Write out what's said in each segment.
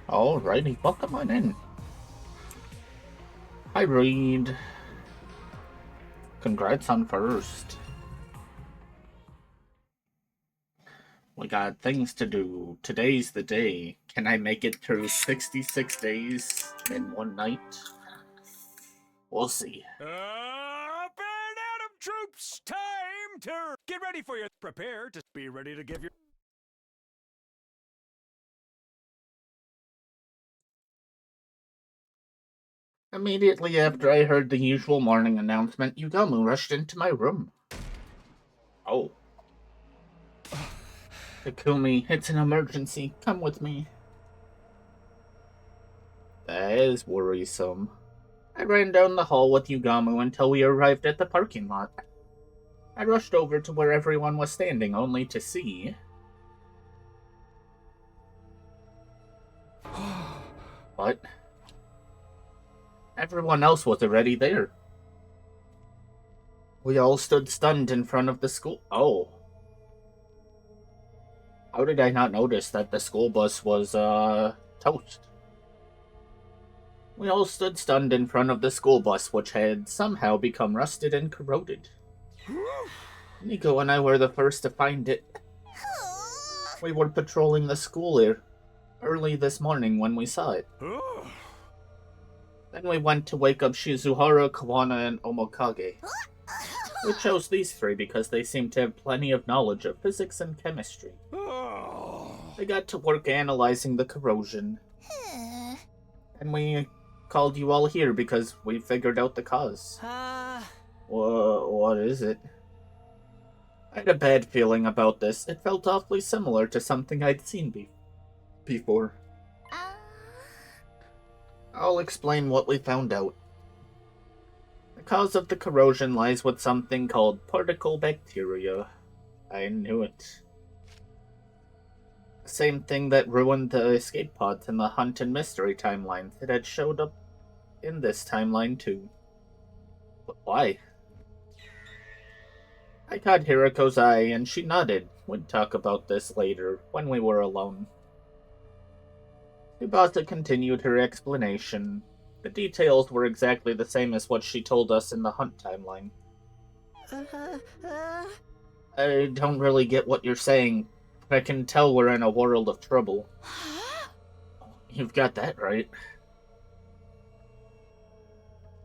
Alrighty, welcome on in. Hi, Reed. Congrats on first. We got things to do. Today's the day. Can I make it through 66 days in one night? We'll see. Up and Adam troops, time to get ready for your prepare to be ready to give your Immediately after I heard the usual morning announcement, Yugamu rushed into my room. Oh. Takumi, it's an emergency. Come with me. That is worrisome. I ran down the hall with Yugamu until we arrived at the parking lot. I rushed over to where everyone was standing, only to see... What? Everyone else was already there. We all stood stunned in front of the school. Oh. How did I not notice that the school bus was, toast? We all stood stunned in front of the school bus, which had somehow become rusted and corroded. Nico and I were the first to find it. We were patrolling the school early this morning when we saw it. Then we went to wake up Shizuhara, Kawana, and Omokage. We chose these three because they seemed to have plenty of knowledge of physics and chemistry. They got to work analyzing the corrosion. And we called you all here because we figured out the cause. What is it? I had a bad feeling about this. It felt awfully similar to something I'd seen before. I'll explain what we found out. The cause of the corrosion lies with something called particle bacteria. I knew it. The same thing that ruined the escape pods in the Hunt and Mystery timelines. It had showed up in this timeline too. But why? I caught Hiriko's eye and she nodded. We'd talk about this later, when we were alone. Tsubasa continued her explanation. The details were exactly the same as what she told us in the Hunt timeline. I don't really get what you're saying, but I can tell we're in a world of trouble. You've got that right.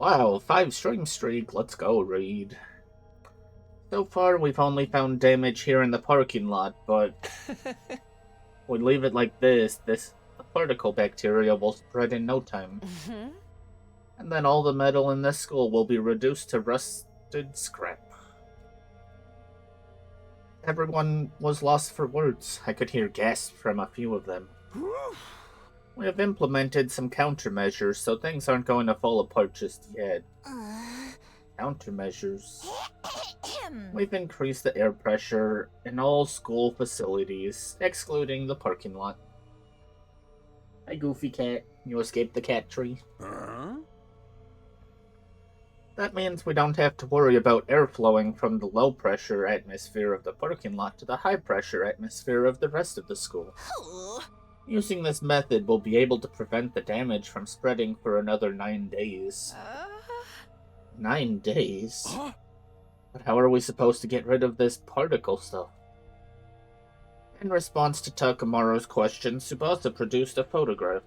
Wow, 5-string streak. Let's go, Reed. So far, we've only found damage here in the parking lot, but we leave it like this, the particle bacteria will spread in no time. And then all the metal in this school will be reduced to rusted scrap. Everyone was lost for words. I could hear gasps from a few of them. We have implemented some countermeasures, so things aren't going to fall apart just yet. Countermeasures? We've increased the air pressure in all school facilities, excluding the parking lot. Hi, Goofy Cat. You escaped the cat tree. That means we don't have to worry about air flowing from the low-pressure atmosphere of the parking lot to the high-pressure atmosphere of the rest of the school. Using this method, we'll be able to prevent the damage from spreading for another 9 days. 9 days? But how are we supposed to get rid of this particle stuff? In response to Takamaro's question, Tsubasa produced a photograph.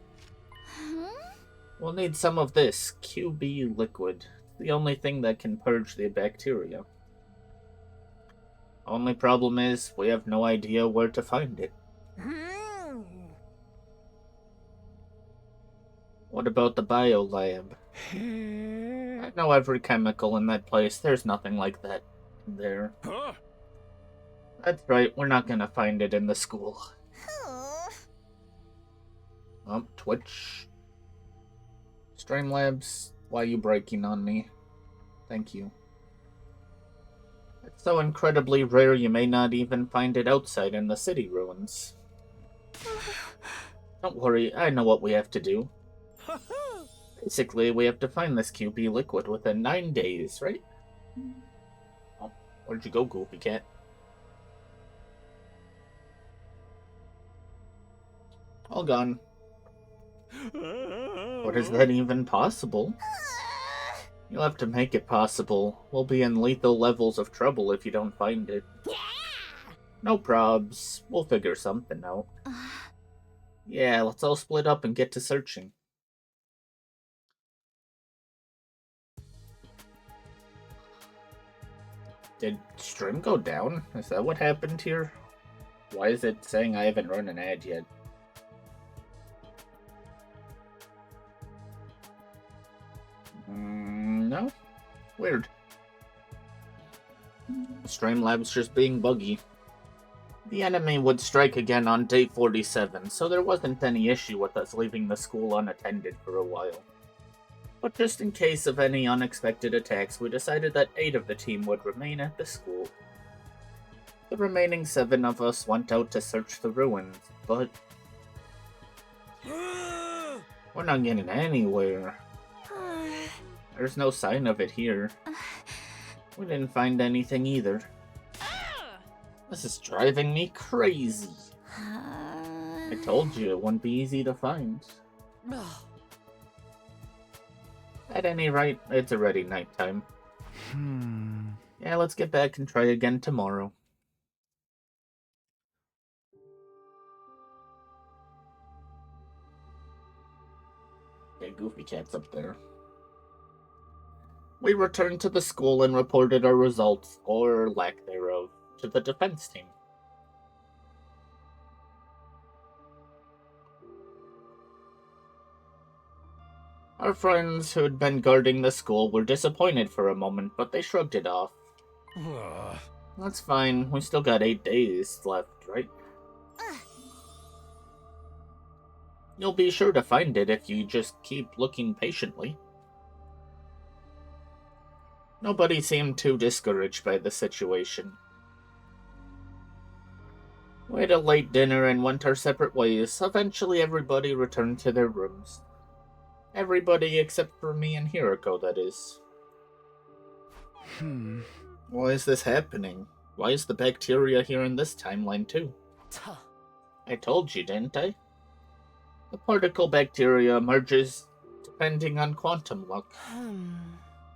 We'll need some of this QB liquid. The only thing that can purge the bacteria. Only problem is, we have no idea where to find it. What about the biolab? I know every chemical in that place. There's nothing like that there. That's right, we're not gonna find it in the school. Twitch. Streamlabs, why are you breaking on me? Thank you. It's so incredibly rare you may not even find it outside in the city ruins. Don't worry, I know what we have to do. Basically, we have to find this QB liquid within 9 days, right? Oh, where'd you go, Goofy Cat? All gone. But is that even possible? You'll have to make it possible. We'll be in lethal levels of trouble if you don't find it. No probs. We'll figure something out. Yeah, let's all split up and get to searching. Did stream go down? Is that what happened here? Why is it saying I haven't run an ad yet? No? Weird. Streamlabs just being buggy. The enemy would strike again on day 47, so there wasn't any issue with us leaving the school unattended for a while. But just in case of any unexpected attacks, we decided that 8 of the team would remain at the school. The remaining 7 of us went out to search the ruins, but we're not getting anywhere. There's no sign of it here. We didn't find anything either. This is driving me crazy. I told you it wouldn't be easy to find. At any rate, it's already nighttime. Yeah, let's get back and try again tomorrow. Okay, Goofy Cat's up there. We returned to the school and reported our results, or lack thereof, to the defense team. Our friends who had been guarding the school were disappointed for a moment, but they shrugged it off. That's fine, we still got 8 days left, right? You'll be sure to find it if you just keep looking patiently. Nobody seemed too discouraged by the situation. We had a late dinner and went our separate ways. Eventually everybody returned to their rooms. Everybody except for me and Hiroko, that is. Why is this happening? Why is the bacteria here in this timeline too? I told you, didn't I? The particle bacteria emerges depending on quantum luck.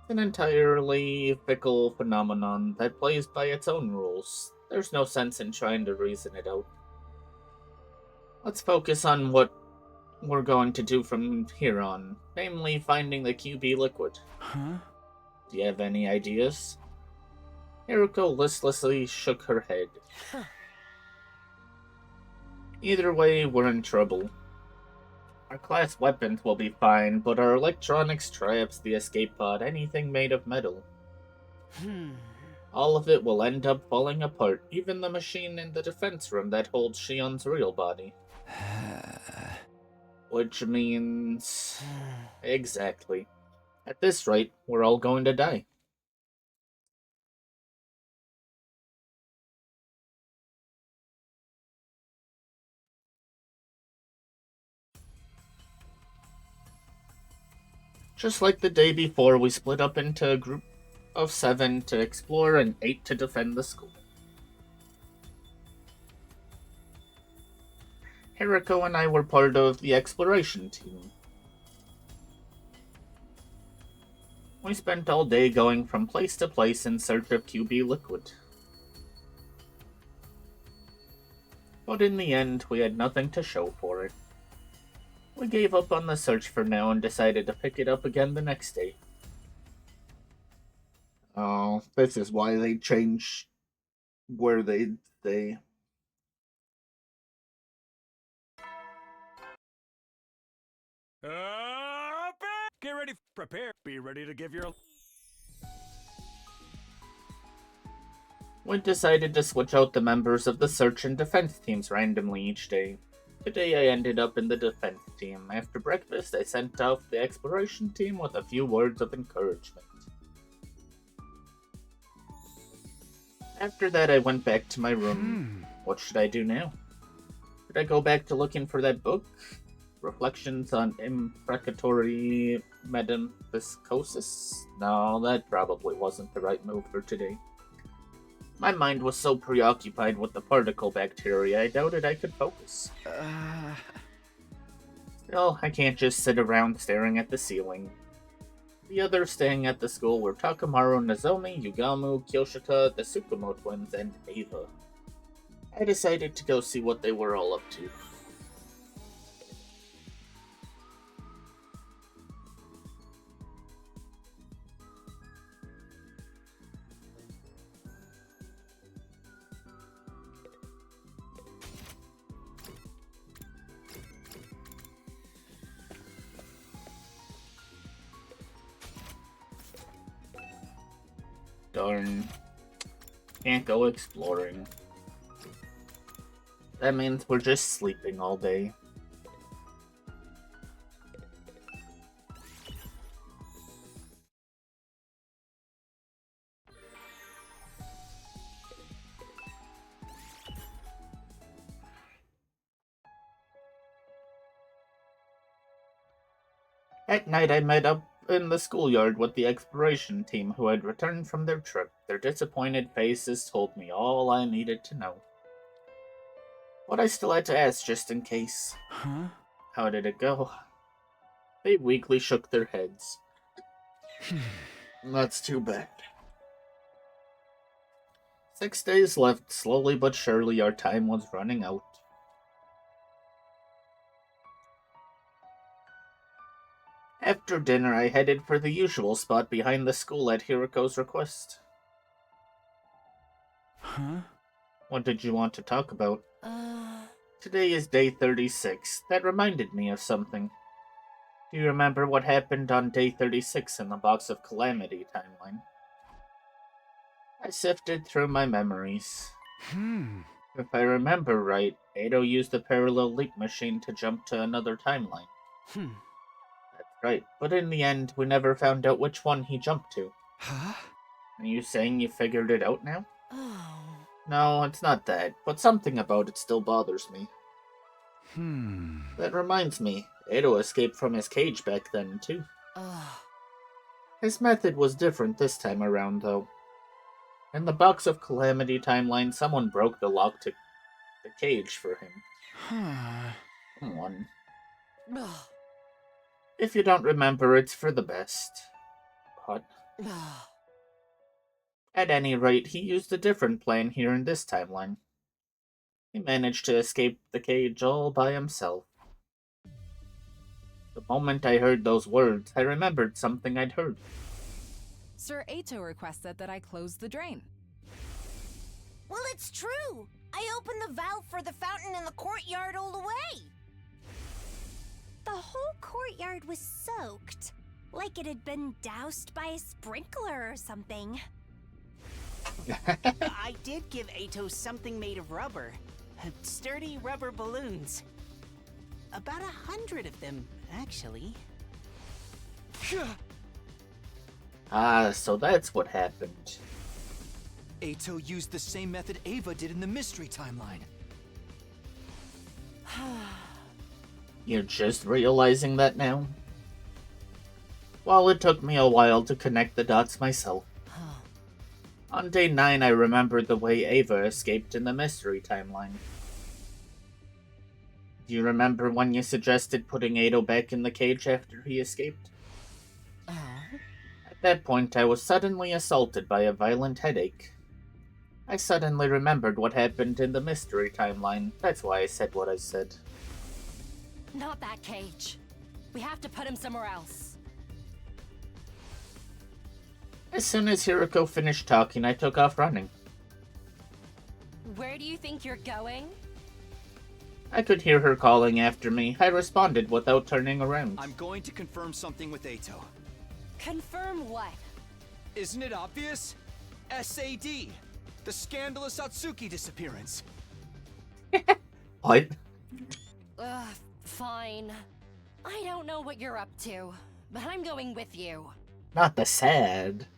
An entirely fickle phenomenon that plays by its own rules. There's no sense in trying to reason it out. Let's focus on what we're going to do from here on, namely finding the QB liquid. Do you have any ideas? Hiroko listlessly shook her head. Either way, we're in trouble. Our class weapons will be fine, but our electronics, traps, the escape pod, anything made of metal. All of it will end up falling apart, even the machine in the defense room that holds Shion's real body. Which means... Exactly. At this rate, we're all going to die. Just like the day before, we split up into a group of 7 to explore and 8 to defend the school. Hiroko and I were part of the exploration team. We spent all day going from place to place in search of QB liquid. But in the end, we had nothing to show for it. We gave up on the search for now and decided to pick it up again the next day. Oh, this is why they change where they stay. Get ready, prepare, be ready to give your... We decided to switch out the members of the search and defense teams randomly each day. Today I ended up in the defense team. After breakfast, I sent off the exploration team with a few words of encouragement. After that, I went back to my room. What should I do now? Should I go back to looking for that book? Reflections on Imprecatory Metempsychosis? No, that probably wasn't the right move for today. My mind was so preoccupied with the particle bacteria, I doubted I could focus. Well, I can't just sit around staring at the ceiling. The others staying at the school were Takamaru, Nozomi, Yugamu, Kyoshita, the Tsukumo twins, and Ava. I decided to go see what they were all up to. Darn. Can't go exploring. That means we're just sleeping all day. At night, I met up in the schoolyard with the exploration team who had returned from their trip. Their disappointed faces told me all I needed to know. But I still had to ask just in case. Huh? How did it go? They weakly shook their heads. That's too bad. 6 days left. Slowly but surely, our time was running out. After dinner, I headed for the usual spot behind the school at Hiriko's request. Huh? What did you want to talk about? Today is day 36. That reminded me of something. Do you remember what happened on day 36 in the Box of Calamity timeline? I sifted through my memories. If I remember right, Edo used the parallel leap machine to jump to another timeline. That's right, but in the end, we never found out which one he jumped to. Huh? Are you saying you figured it out now? Oh. No, it's not that, but something about it still bothers me. That reminds me, Edo escaped from his cage back then, too. His method was different this time around, though. In the Box of Calamity timeline, someone broke the lock to the cage for him. Huh. Someone. Ugh. If you don't remember, it's for the best. But Ugh. at any rate, he used a different plan here in this timeline. He managed to escape the cage all by himself. The moment I heard those words, I remembered something I'd heard. Sir Ato requested that I close the drain. Well, it's true. I opened the valve for the fountain in the courtyard all the way. The whole courtyard was soaked, like it had been doused by a sprinkler or something. I did give Ato something made of rubber. Sturdy rubber balloons. About 100 of them, actually. Ah, so that's what happened. Ato used the same method Ava did in the mystery timeline. You're just realizing that now? Well, it took me a while to connect the dots myself. On day 9, I remembered the way Ava escaped in the mystery timeline. Do you remember when you suggested putting Ado back in the cage after he escaped? At that point, I was suddenly assaulted by a violent headache. I suddenly remembered what happened in the mystery timeline. That's why I said what I said. Not that cage. We have to put him somewhere else. As soon as Hiriko finished talking, I took off running. Where do you think you're going? I could hear her calling after me. I responded without turning around. I'm going to confirm something with Ato. Confirm what? Isn't it obvious? SAD! The scandalous Satsuki disappearance. What? Ugh, fine. I don't know what you're up to, but I'm going with you. Not the sad.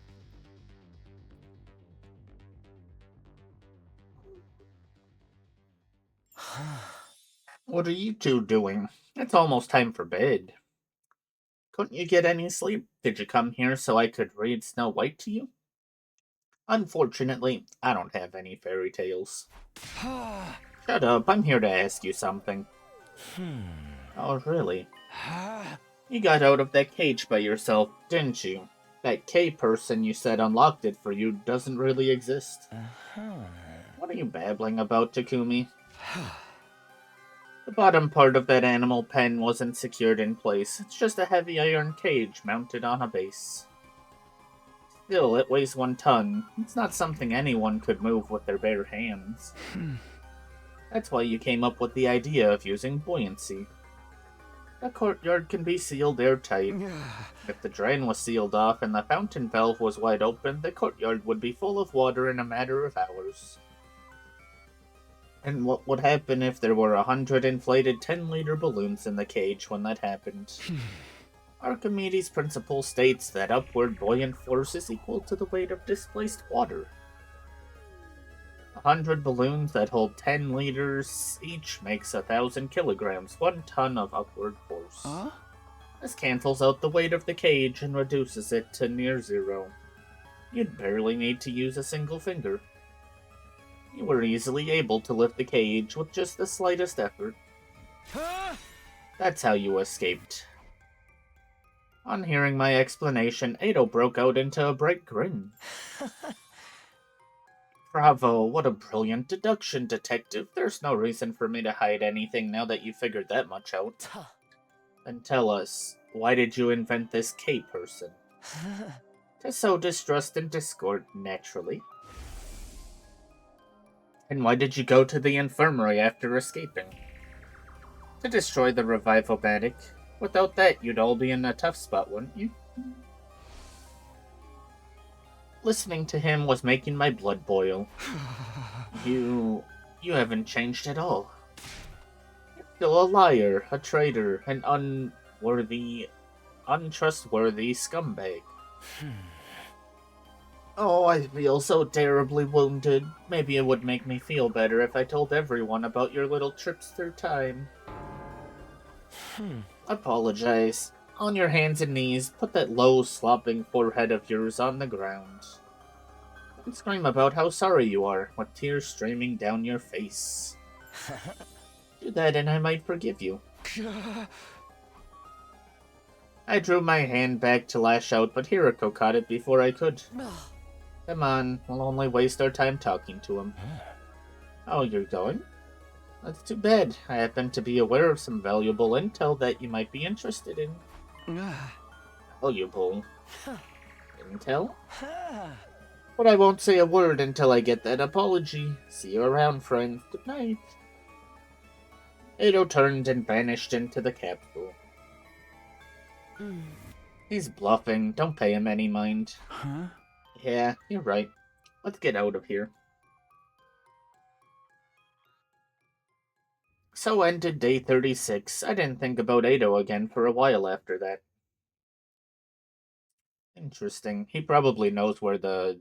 What are you two doing? It's almost time for bed. Couldn't you get any sleep? Did you come here so I could read Snow White to you? Unfortunately, I don't have any fairy tales. Shut up, I'm here to ask you something. Oh, really? You got out of that cage by yourself, didn't you? That K person you said unlocked it for you doesn't really exist. What are you babbling about, Takumi? The bottom part of that animal pen wasn't secured in place. It's just a heavy iron cage mounted on a base. Still, it weighs 1 ton. It's not something anyone could move with their bare hands. That's why you came up with the idea of using buoyancy. The courtyard can be sealed airtight. If the drain was sealed off and the fountain valve was wide open, the courtyard would be full of water in a matter of hours. And what would happen if there were 100 inflated 10-liter balloons in the cage when that happened? Archimedes' principle states that upward buoyant force is equal to the weight of displaced water. 100 balloons that hold 10 liters each makes 1,000 kilograms, 1 ton of upward force. This cancels out the weight of the cage and reduces it to near zero. You'd barely need to use a single finger. You were easily able to lift the cage with just the slightest effort. That's how you escaped. On hearing my explanation, Ado broke out into a bright grin. Bravo, what a brilliant deduction, detective. There's no reason for me to hide anything now that you figured that much out. Then tell us, why did you invent this K person? To sow distrust and discord, naturally. And why did you go to the infirmary after escaping? To destroy the revival-matic. Without that, you'd all be in a tough spot, wouldn't you? Listening to him was making my blood boil. You haven't changed at all. You're still a liar, a traitor, an untrustworthy scumbag. Oh, I feel so terribly wounded. Maybe it would make me feel better if I told everyone about your little trips through time. Apologize. On your hands and knees, put that low, slopping forehead of yours on the ground. And scream about how sorry you are, with tears streaming down your face. Do that and I might forgive you. I drew my hand back to lash out, but Hirako caught it before I could. Come on, we'll only waste our time talking to him. Oh, you're going? That's too bad. I happen to be aware of some valuable intel that you might be interested in. Valuable? Intel? But I won't say a word until I get that apology. See you around, friends. Good night. Ado turned and vanished into the capsule. He's bluffing. Don't pay him any mind. Yeah, you're right. Let's get out of here. So ended day 36. I didn't think about Ado again for a while after that. Interesting. He probably knows where the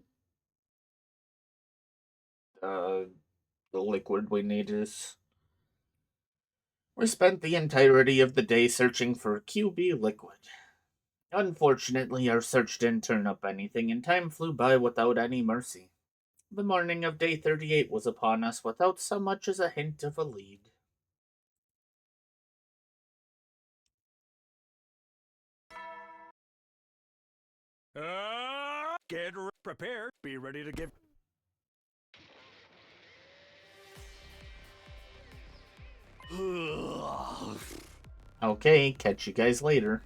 liquid we need is. We spent the entirety of the day searching for QB liquid. Unfortunately, our search didn't turn up anything, and time flew by without any mercy. The morning of day 38 was upon us without so much as a hint of a lead. Get prepared. Be ready to give. Okay, catch you guys later.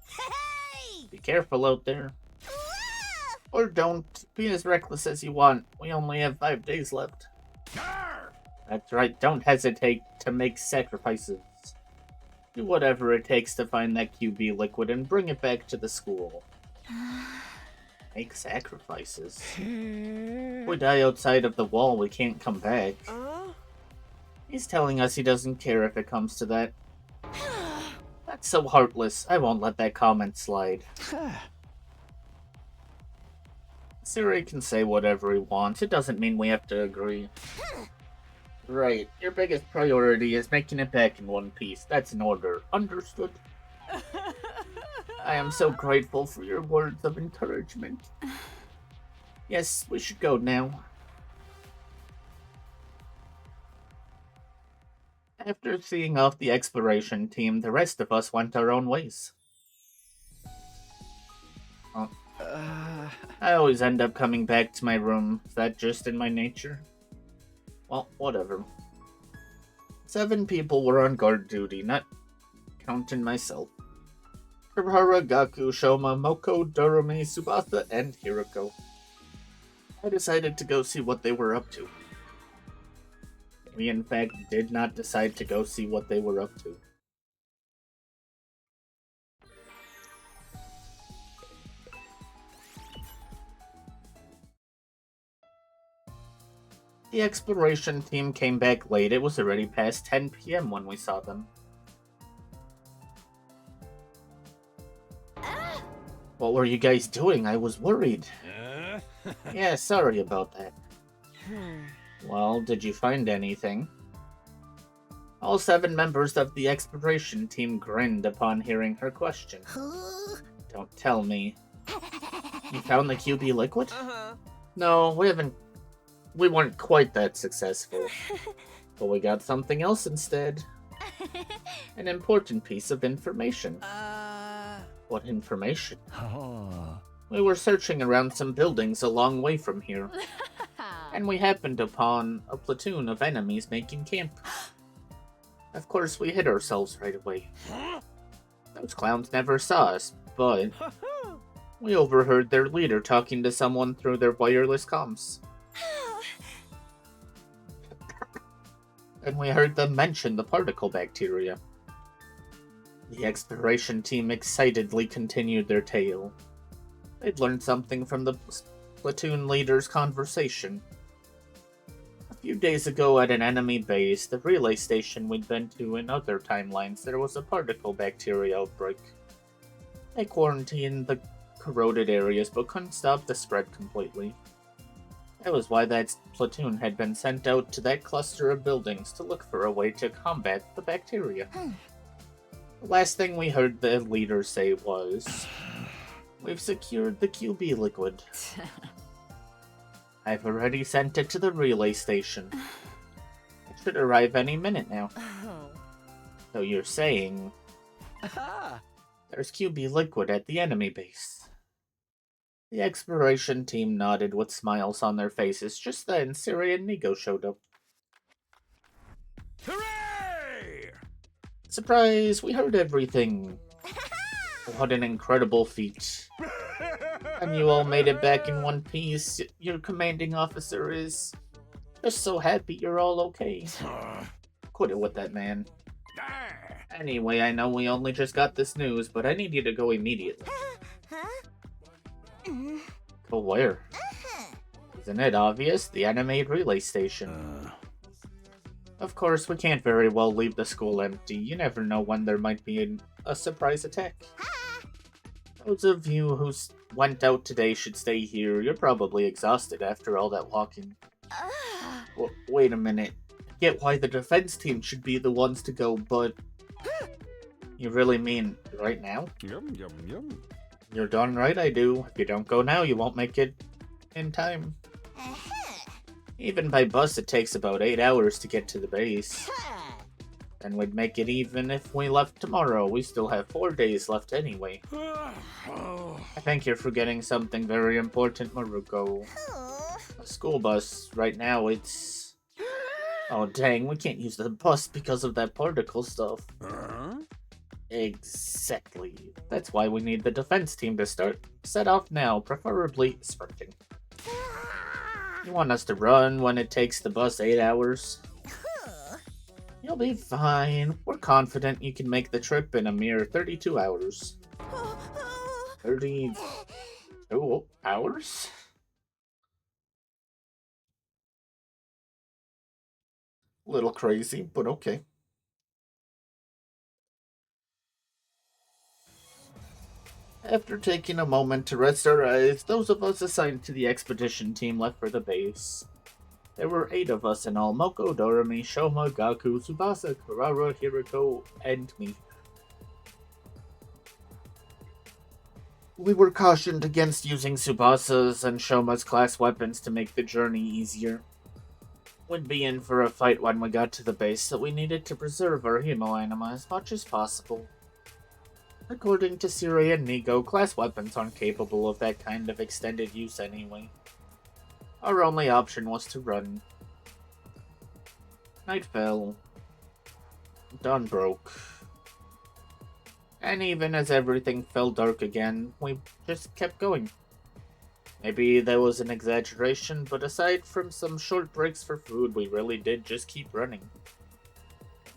Hey! Be careful out there. Or don't. Be as reckless as you want. We only have 5 days left. That's right, don't hesitate to make sacrifices. Do whatever it takes to find that QB liquid and bring it back to the school. Make sacrifices? If we die outside of the wall, we can't come back. He's telling us he doesn't care if it comes to that. That's so heartless. I won't let that comment slide. Siri can say whatever he wants. It doesn't mean we have to agree. Right. Your biggest priority is making it back in one piece. That's an order. Understood? I am so grateful for your words of encouragement. Yes, we should go now. After seeing off the exploration team, the rest of us went our own ways. Oh. I always end up coming back to my room. Is that just in my nature? Well, whatever. 7 people were on guard duty, not counting myself. Kurihara, Gaku, Shoma, Moko, Dorome, Tsubasa, and Hiroko. I decided to go see what they were up to. We in fact did not decide to go see what they were up to. The exploration team came back late. It was already past 10 p.m. when we saw them. What were you guys doing? I was worried. Yeah, sorry about that. Well, did you find anything? All 7 members of the exploration team grinned upon hearing her question. Don't tell me. You found the QB liquid? No, we weren't quite that successful. But we got something else instead. An important piece of information. What information? We were searching around some buildings a long way from here. And we happened upon a platoon of enemies making camp. Of course, we hid ourselves right away. Those clowns never saw us, but we overheard their leader talking to someone through their wireless comms. And we heard them mention the particle bacteria. The exploration team excitedly continued their tale. They'd learned something from the platoon leader's conversation. A few days ago at an enemy base, the relay station we'd been to in other timelines, there was a particle bacteria outbreak. They quarantined the corroded areas but couldn't stop the spread completely. That was why that platoon had been sent out to that cluster of buildings to look for a way to combat the bacteria. The last thing we heard the leader say was, "We've secured the QB liquid. I've already sent it to the relay station. It should arrive any minute now." So you're saying there's QB liquid at the enemy base? The exploration team nodded with smiles on their faces. Just then, Siri and Nigo showed up. Hooray! Surprise! We heard everything. What an incredible feat. And you all made it back in one piece. Your commanding officer is just so happy you're all okay. Quit it with that, man. Anyway, I know we only just got this news, but I need you to go immediately. Go where? Isn't it obvious? The enemy relay station. Of course, we can't very well leave the school empty. You never know when there might be a surprise attack. Those of you who went out today should stay here. You're probably exhausted after all that walking. Wait a minute. I get why the defense team should be the ones to go, but... You really mean right now? Yum, yum, yum. You're darn right I do. If you don't go now, you won't make it in time. Even by bus, it takes about 8 hours to get to the base. And we'd make it even if we left tomorrow. We still have 4 days left anyway. I think you're forgetting something very important, Maruko. A school bus. Right now, it's... Oh, dang, we can't use the bus because of that particle stuff. Exactly. That's why we need the defense team to set off now, preferably sprinting. You want us to run when it takes the bus 8 hours? You'll be fine. We're confident you can make the trip in a mere 32 hours. 32 hours? A little crazy, but okay. After taking a moment to rest our eyes, those of us assigned to the expedition team left for the base. There were 8 of us in all: Moko, Dorome, Shoma, Gaku, Tsubasa, Kurihara, Hiroko, and me. We were cautioned against using Tsubasa's and Shoma's class weapons to make the journey easier. We'd be in for a fight when we got to the base, so we needed to preserve our hemoanima as much as possible. According to Siri and Nigo, class weapons aren't capable of that kind of extended use anyway. Our only option was to run. Night fell. Dawn broke. And even as everything fell dark again, we just kept going. Maybe that was an exaggeration, but aside from some short breaks for food, we really did just keep running.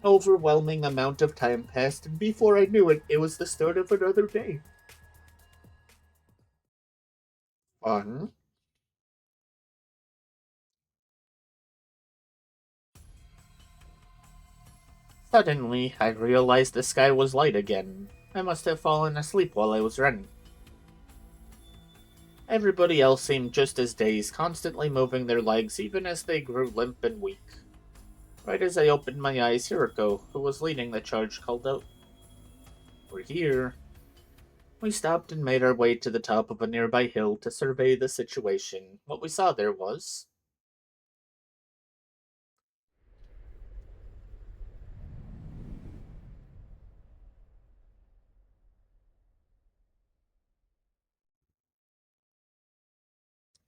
Overwhelming amount of time passed, and before I knew it, it was the start of another day. Fun. Suddenly, I realized the sky was light again. I must have fallen asleep while I was running. Everybody else seemed just as dazed, constantly moving their legs even as they grew limp and weak. Right as I opened my eyes, Hiroko, who was leading the charge, called out, "We're here." We stopped and made our way to the top of a nearby hill to survey the situation. What we saw there was...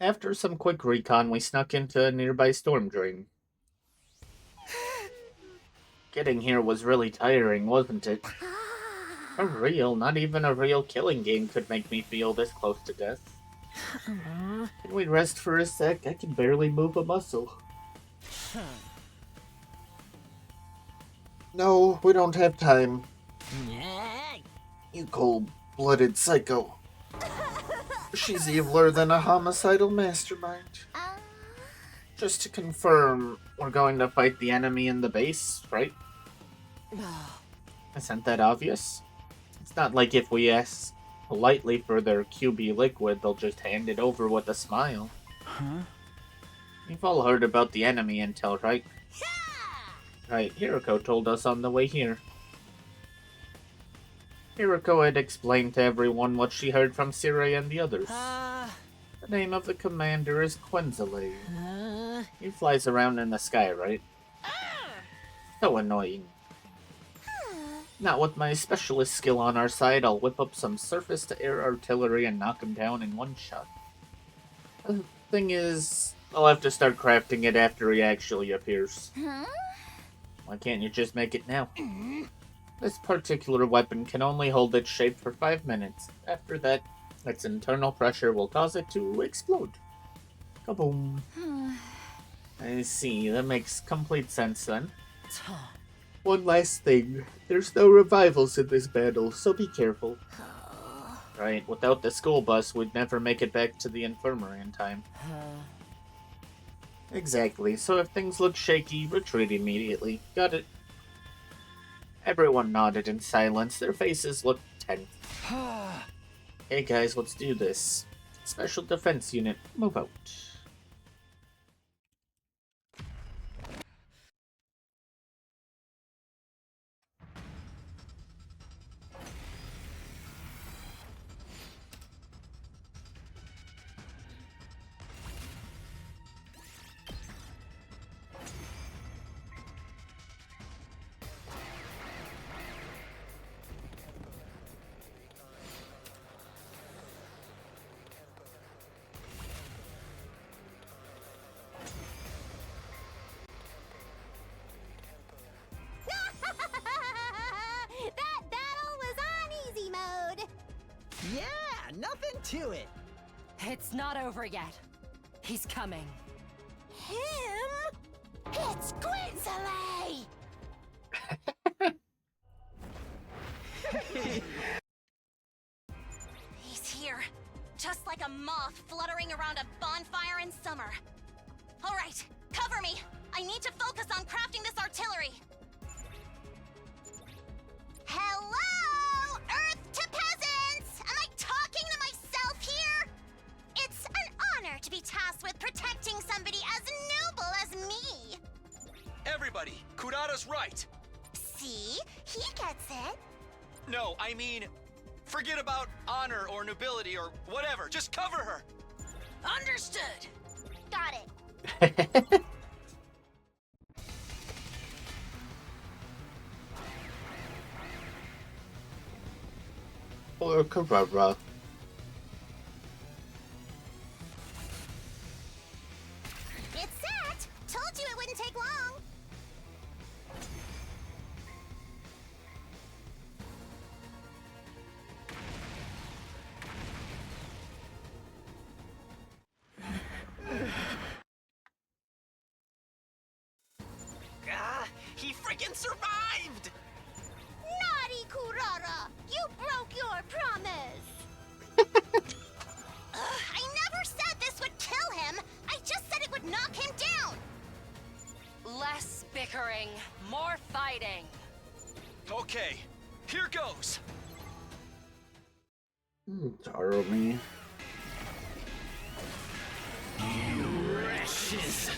After some quick recon, we snuck into a nearby storm drain. Getting here was really tiring, wasn't it? For real, not even a real killing game could make me feel this close to death. Can we rest for a sec? I can barely move a muscle. No, we don't have time. You cold-blooded psycho. She's eviler than a homicidal mastermind. Just to confirm, we're going to fight the enemy in the base, right? Isn't that obvious? It's not like if we ask politely for their QB liquid, they'll just hand it over with a smile. Huh? You've all heard about the enemy intel, right? Right, Hiroko told us on the way here. Hiroko had explained to everyone what she heard from Siri and the others. The name of the commander is Quenzele. He flies around in the sky, right? So annoying. Not with my specialist skill on our side, I'll whip up some surface-to-air artillery and knock him down in one shot. The thing is, I'll have to start crafting it after he actually appears. Why can't you just make it now? This particular weapon can only hold its shape for 5 minutes. After that, its internal pressure will cause it to explode. Kaboom. I see, that makes complete sense then. One last thing, there's no revivals in this battle, so be careful. Right, without the school bus, we'd never make it back to the infirmary in time. Exactly, so if things look shaky, retreat immediately. Got it. Everyone nodded in silence, their faces looked tense. Hey guys, let's do this. Special Defense Unit, move out. That battle was on easy mode. Yeah, nothing to it. It's not over yet. He's coming. Him? It's Quinsley! He's here, just like a moth fluttering around a bonfire in summer. All right, cover me. I need to focus on crafting this artillery. Hello, Earth to peasants! Am I talking to myself here? It's an honor to be tasked with protecting somebody as noble as me. Everybody, Kurata's right. See? He gets it. No, I mean, forget about honor or nobility or whatever. Just cover her. Understood. Got it. Poor Carrara. It's set! Told you it wouldn't take long! Ah, he freaking survived! Naughty Kurara! You broke your promise! I never said this would kill him! I just said it would knock him down! Less bickering, more fighting. Okay, here goes. Charmy. Wretches.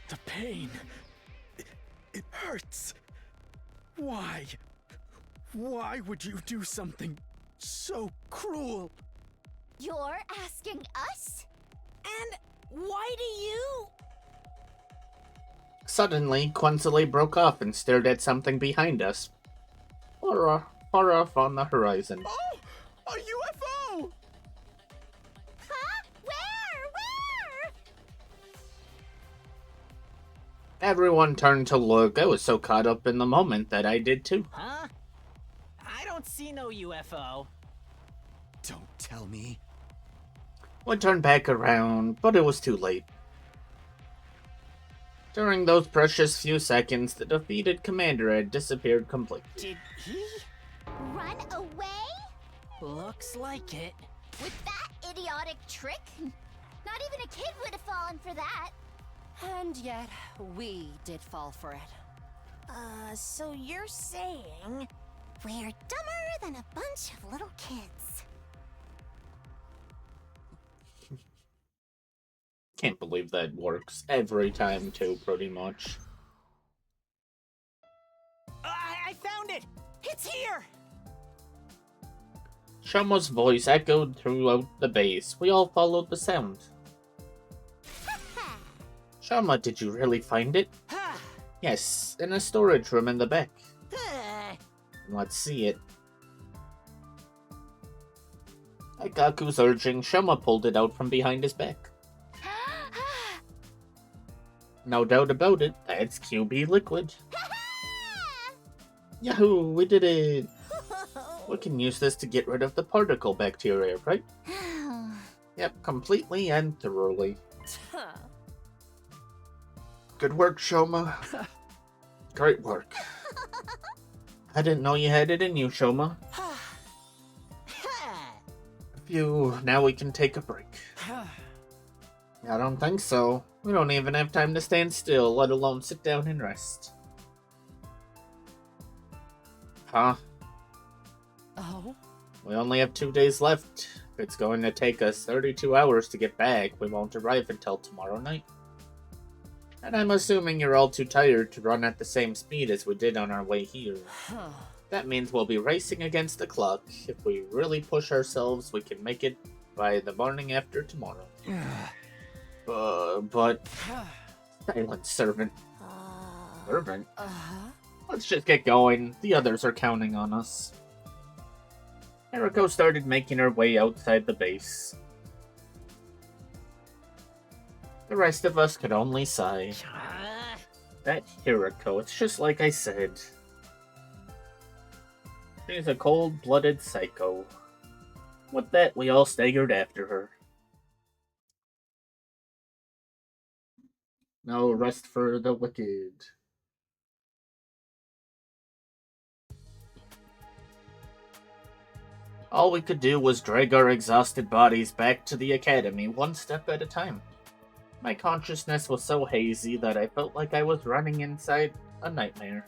The pain. It hurts. Why? Why would you do something so cruel? You're asking us? And why do you? Suddenly, Quinsley broke off and stared at something behind us. Far off on the horizon. Oh! A UFO! Huh? Where? Everyone turned to look. I was so caught up in the moment that I did too. Huh? I don't see no UFO. Don't tell me. We turned back around, but it was too late. During those precious few seconds, the defeated commander had disappeared completely. Did he? Run away? Looks like it. With that idiotic trick? Not even a kid would have fallen for that. And yet, we did fall for it. So you're saying we're dumber than a bunch of little kids. Can't believe that works every time too, pretty much. I found it! It's here! Shoma's voice echoed throughout the base. We all followed the sound. Shoma, did you really find it? Ha! Yes, in a storage room in the back. Ha! Let's see it. At Gaku's urging, Shoma pulled it out from behind his back. No doubt about it, that's QB liquid. Yahoo, we did it! We can use this to get rid of the particle bacteria, right? Yep, completely and thoroughly. Good work, Shoma. Great work. I didn't know you had it in you, Shoma. Now we can take a break. I don't think so. We don't even have time to stand still, let alone sit down and rest. Huh? Oh? We only have 2 days left. If it's going to take us 32 hours to get back, we won't arrive until tomorrow night. And I'm assuming you're all too tired to run at the same speed as we did on our way here. That means we'll be racing against the clock. If we really push ourselves, we can make it by the morning after tomorrow. But... Silent servant. Servant? Let's just get going. The others are counting on us. Eriko started making her way outside the base. The rest of us could only sigh. That Hiriko, it's just like I said. She's a cold-blooded psycho. With that, we all staggered after her. No rest for the wicked. All we could do was drag our exhausted bodies back to the academy one step at a time. My consciousness was so hazy that I felt like I was running inside a nightmare.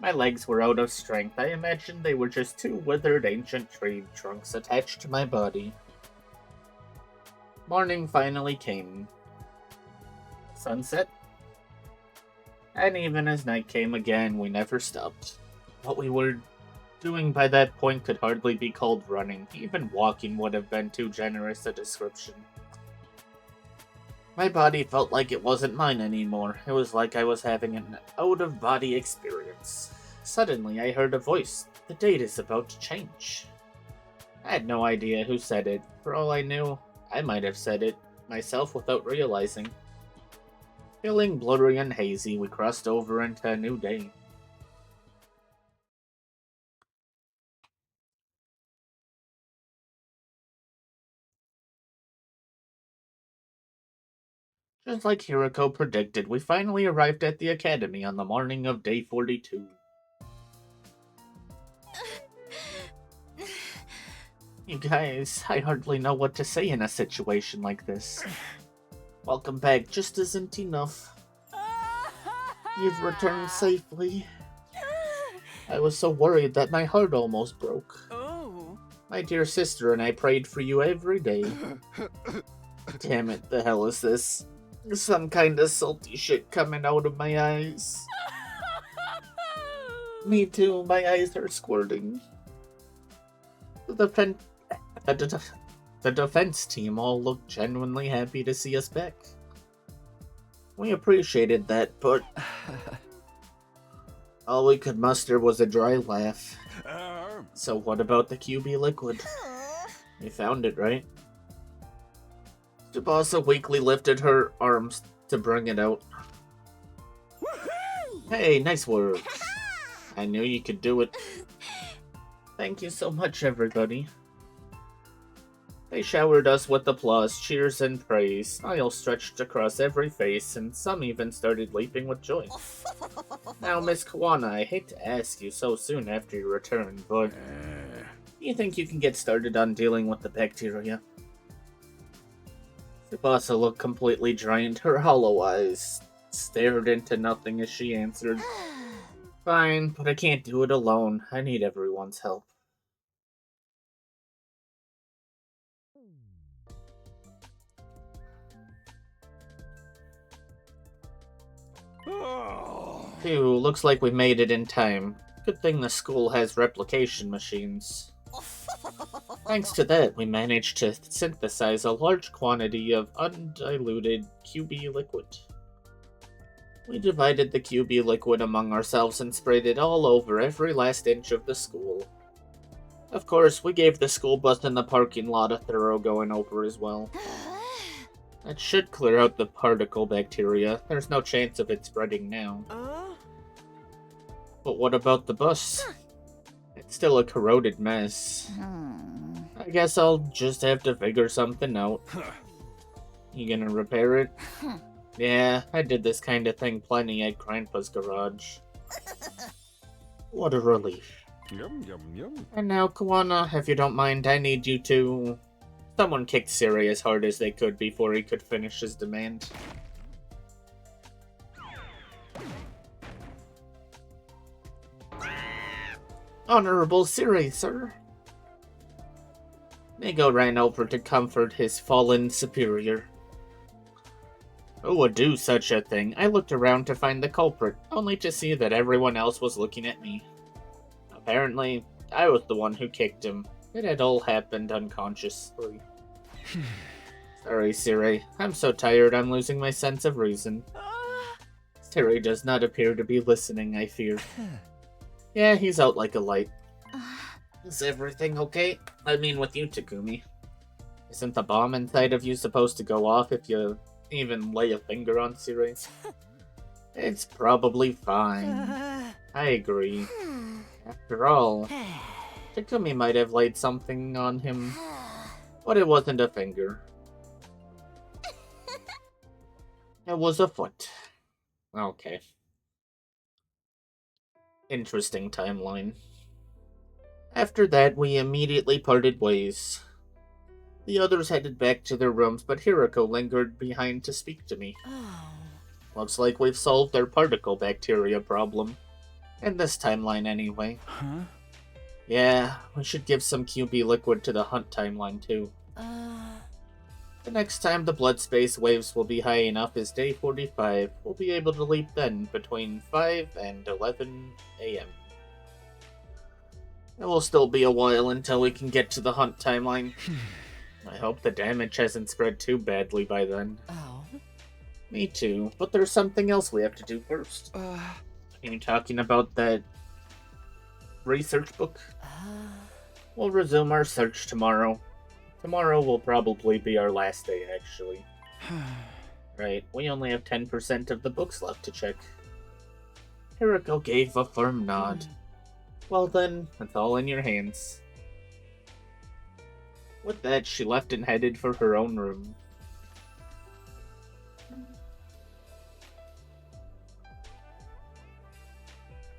My legs were out of strength. I imagined they were just two withered ancient tree trunks attached to my body. Morning finally came. Sunset? And even as night came again, we never stopped. What we were doing by that point could hardly be called running. Even walking would have been too generous a description. My body felt like it wasn't mine anymore. It was like I was having an out-of-body experience. Suddenly, I heard a voice. The date is about to change. I had no idea who said it. For all I knew, I might have said it myself without realizing. Feeling blurry and hazy, we crossed over into a new day. Just like Hiroko predicted, we finally arrived at the academy on the morning of day 42. You guys, I hardly know what to say in a situation like this. Welcome back just isn't enough. You've returned safely. I was so worried that my heart almost broke. Oh. My dear sister and I prayed for you every day. Damn it, the hell is this? Some kind of salty shit coming out of my eyes. Me too, my eyes are squirting. The defense team all looked genuinely happy to see us back. We appreciated that, but all we could muster was a dry laugh. So what about the QB liquid? You found it, right? Tsubasa weakly lifted her arms to bring it out. Hey, nice work. I knew you could do it. Thank you so much, everybody. They showered us with applause, cheers, and praise. Smiles stretched across every face, and some even started leaping with joy. Now, Miss Kawana, I hate to ask you so soon after your return, but do you think you can get started on dealing with the bacteria? Tsubasa looked completely drained. Her hollow eyes stared into nothing as she answered. Fine, but I can't do it alone. I need everyone's help. Phew, looks like we made it in time. Good thing the school has replication machines. Thanks to that, we managed to synthesize a large quantity of undiluted QB liquid. We divided the QB liquid among ourselves and sprayed it all over every last inch of the school. Of course, we gave the school bus in the parking lot a thorough going over as well. That should clear out the particle bacteria. There's no chance of it spreading now. But what about the bus? It's still a corroded mess. I guess I'll just have to figure something out. You gonna repair it? Yeah, I did this kind of thing plenty at Grandpa's garage. What a relief. Yum, yum, yum. And now, Kawana, if you don't mind, I need you to... Someone kicked Siri as hard as they could before he could finish his demand. Honorable Siri, sir. Nigo ran over to comfort his fallen superior. Who would do such a thing? I looked around to find the culprit, only to see that everyone else was looking at me. Apparently, I was the one who kicked him. It had all happened unconsciously. Sorry, Siri. I'm so tired I'm losing my sense of reason. Siri does not appear to be listening, I fear. Yeah, he's out like a light. Is everything okay? I mean with you, Takumi. Isn't the bomb inside of you supposed to go off if you even lay a finger on Siri? It's probably fine. I agree. After all, Takumi might have laid something on him, but it wasn't a finger. It was a foot. Okay. Interesting timeline. After that, we immediately parted ways. The others headed back to their rooms, but Hiroko lingered behind to speak to me. Looks like we've solved our particle bacteria problem. In this timeline, anyway. Huh? Yeah, we should give some QB liquid to the Hunt timeline, too. The next time the blood space waves will be high enough is day 45. We'll be able to leap then, between 5 and 11 a.m. It will still be a while until we can get to the hunt timeline. I hope the damage hasn't spread too badly by then. Oh. Me too, but there's something else we have to do first. Are you talking about that research book? We'll resume our search tomorrow. Tomorrow will probably be our last day, actually. Right, we only have 10% of the books left to check. Hiriko gave a firm nod. Well then, it's all in your hands. With that, she left and headed for her own room.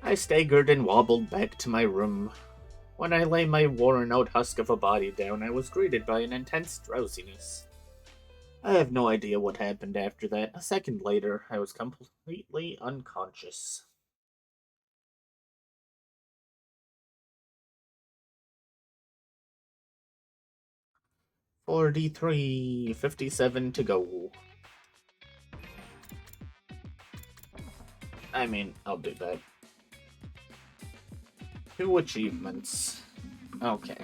I staggered and wobbled back to my room. When I lay my worn-out husk of a body down, I was greeted by an intense drowsiness. I have no idea what happened after that. A second later, I was completely unconscious. $43.57 to go. I mean, I'll do that. 2 achievements. Okay.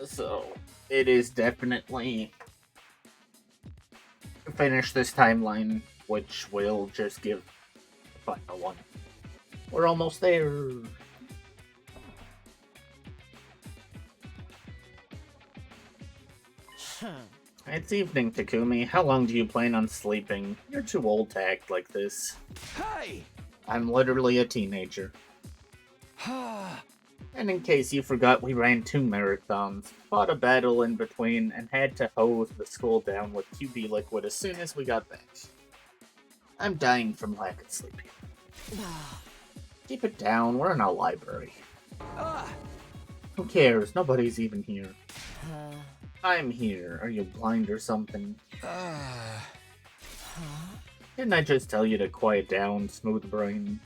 So, it is definitely finish this timeline, which will just give the final one. We're almost there. It's evening, Takumi. How long do you plan on sleeping? You're too old to act like this. Hey! I'm literally a teenager. And in case you forgot, we ran 2 marathons, fought a battle in between, and had to hose the school down with QB liquid as soon as we got back. I'm dying from lack of sleep. Keep it down, we're in a library. Who cares? Nobody's even here. I'm here. Are you blind or something? Didn't I just tell you to quiet down, smooth brain?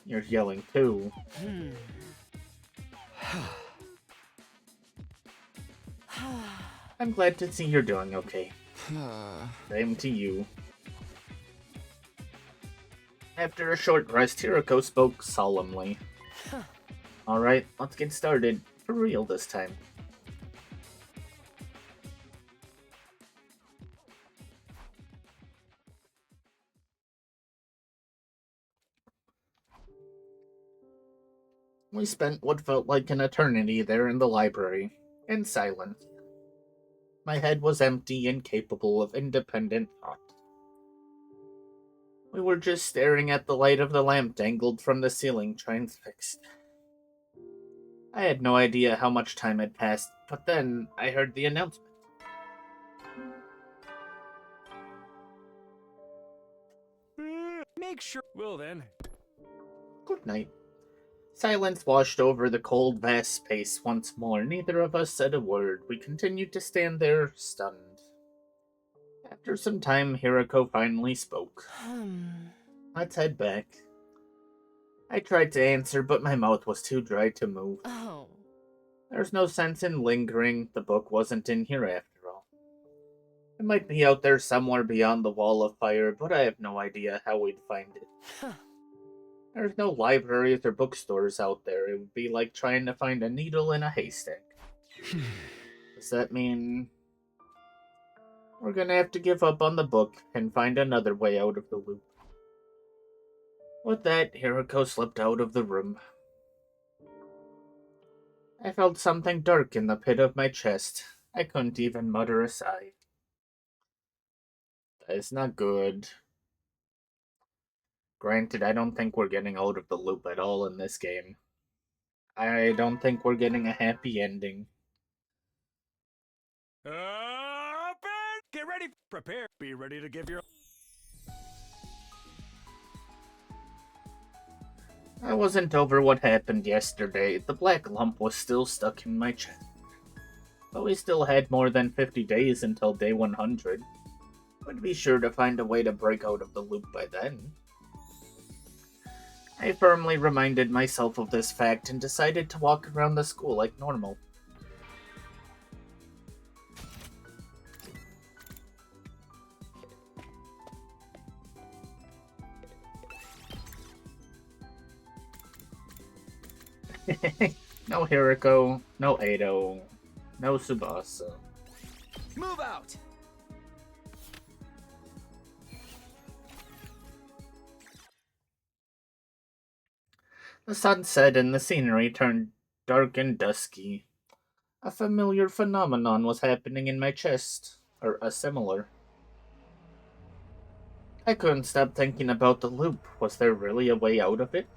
You're yelling too. I'm glad to see you're doing okay. Same to you. After a short rest, Hiroko spoke solemnly. Alright, let's get started. For real this time. We spent what felt like an eternity there in the library, in silence. My head was empty and capable of independent thought. We were just staring at the light of the lamp dangled from the ceiling, transfixed. I had no idea how much time had passed, but then I heard the announcement. Make sure. Well then. Good night. Silence washed over the cold, vast space once more. Neither of us said a word. We continued to stand there, stunned. After some time, Hiroko finally spoke. Let's head back. I tried to answer, but my mouth was too dry to move. Oh. There's no sense in lingering. The book wasn't in here after all. It might be out there somewhere beyond the wall of fire, but I have no idea how we'd find it. There's no libraries or bookstores out there. It would be like trying to find a needle in a haystack. Does that mean we're gonna have to give up on the book and find another way out of the loop? With that, Hiroko slipped out of the room. I felt something dark in the pit of my chest. I couldn't even mutter a sigh. That's not good. Granted, I don't think we're getting out of the loop at all in this game. I don't think we're getting a happy ending. Up and get ready. Prepare. Be ready to give your. I wasn't over what happened yesterday. The black lump was still stuck in my chest. But we still had more than 50 days until day 100. We'd be sure to find a way to break out of the loop by then. I firmly reminded myself of this fact and decided to walk around the school like normal. No Hiriko, no Edo, no Tsubasa. Move out! The sun set and the scenery turned dark and dusky. A familiar phenomenon was happening in my chest, or a similar. I couldn't stop thinking about the loop. Was there really a way out of it?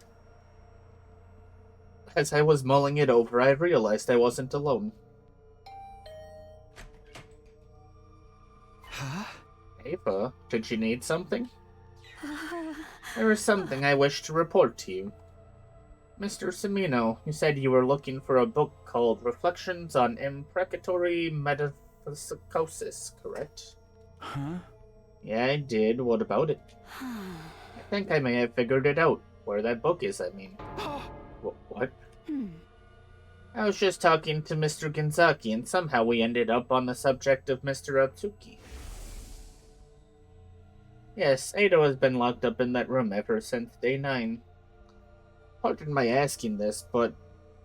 As I was mulling it over, I realized I wasn't alone. Huh? Ava, did you need something? There is something I wish to report to you. Mr. Semino, you said you were looking for a book called Reflections on Imprecatory Metaphysicosis, correct? Huh? Yeah, I did. What about it? I think I may have figured it out. Where that book is, I mean. What? I was just talking to Mr. Genzaki, and somehow we ended up on the subject of Mr. Atsuki. Yes, Ado has been locked up in that room ever since day 9. Pardon my asking this, but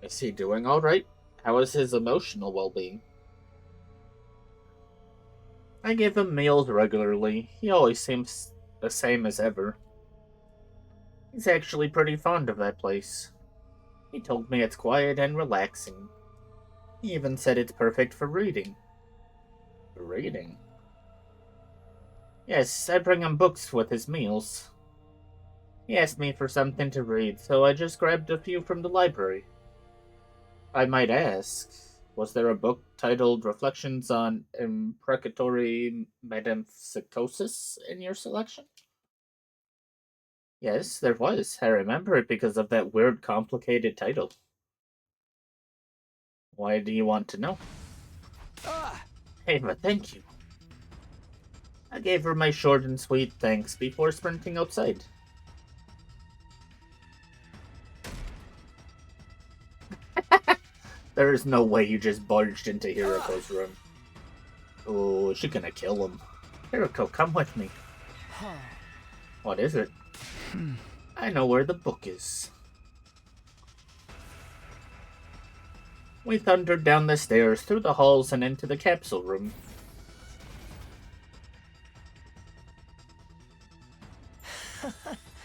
is he doing alright? How is his emotional well-being? I give him meals regularly. He always seems the same as ever. He's actually pretty fond of that place. He told me it's quiet and relaxing. He even said it's perfect for reading. Reading? Yes, I bring him books with his meals. He asked me for something to read, so I just grabbed a few from the library. I might ask, was there a book titled Reflections on Imprecatory Metempsychosis in your selection? Yes, there was. I remember it because of that weird, complicated title. Why do you want to know? Ava, thank you. I gave her my short and sweet thanks before sprinting outside. There is no way you just barged into Hiriko's room. Oh, is she gonna kill him? Hiriko, come with me. What is it? I know where the book is. We thundered down the stairs, through the halls, and into the capsule room.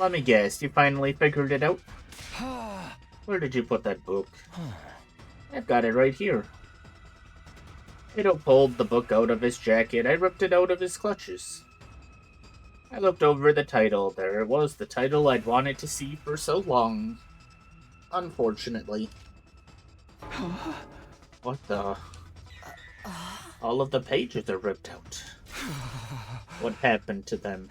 Let me guess, you finally figured it out? Where did you put that book? I've got it right here. Ito pulled the book out of his jacket. I ripped it out of his clutches. I looked over the title. There it was, the title I'd wanted to see for so long. Unfortunately. What the? All of the pages are ripped out. What happened to them?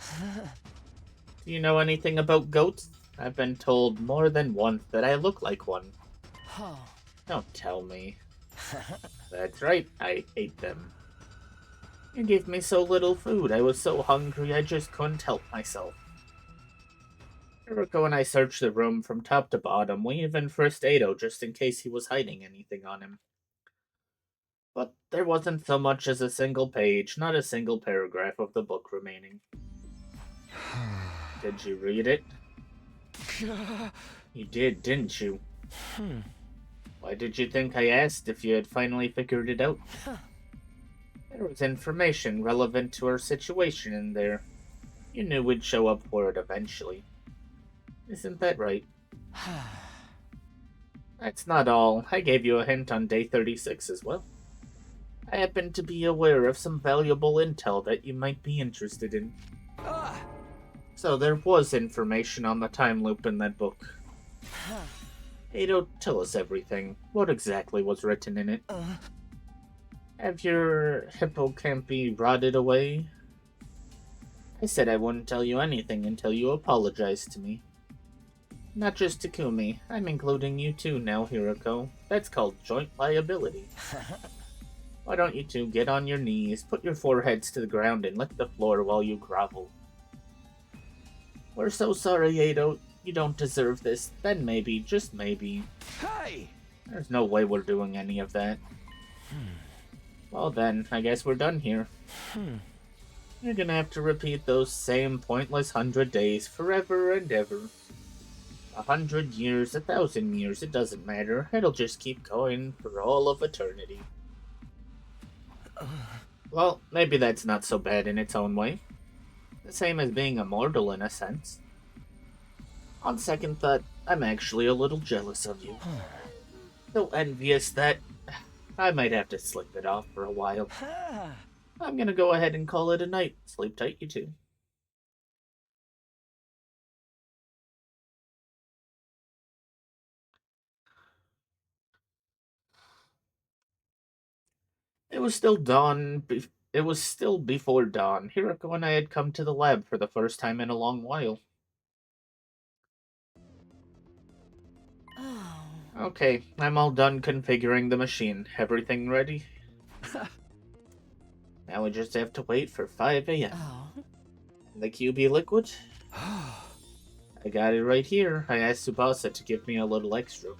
Do you know anything about goats? I've been told more than once that I look like one. Don't tell me. That's right, I hate them. You gave me so little food. I was so hungry I just couldn't help myself. Hiriko and I searched the room from top to bottom. We even frisked Ado just in case he was hiding anything on him. But there wasn't so much as a single page, not a single paragraph of the book remaining. Did you read it? You did, didn't you? Why did you think I asked if you had finally figured it out? There was information relevant to our situation in there. You knew we'd show up for it eventually. Isn't that right? That's not all. I gave you a hint on day 36 as well. I happen to be aware of some valuable intel that you might be interested in. So there was information on the time loop in that book. Ado, tell us everything. What exactly was written in it? Have your hippocampi rotted away? I said I wouldn't tell you anything until you apologized to me. Not just Takumi. I'm including you too now, Hiriko. That's called joint liability. Why don't you two get on your knees, put your foreheads to the ground, and lick the floor while you grovel? We're so sorry, Ado. You don't deserve this. Then maybe, just maybe. Hey! There's no way we're doing any of that. Well then, I guess we're done here. You're gonna have to repeat those same pointless 100 days forever and ever. 100 years, 1,000 years, it doesn't matter. It'll just keep going for all of eternity. Well, maybe that's not so bad in its own way. The same as being immortal in a sense. On second thought, I'm actually a little jealous of you. So envious that I might have to slip it off for a while. I'm gonna go ahead and call it a night. Sleep tight, you two. It was still dawn. It was still before dawn. Hiroko and I had come to the lab for the first time in a long while. Oh. Okay, I'm all done configuring the machine. Everything ready? Now we just have to wait for 5 a.m. Oh. The QB liquid? I got it right here. I asked Tsubasa to give me a little extra.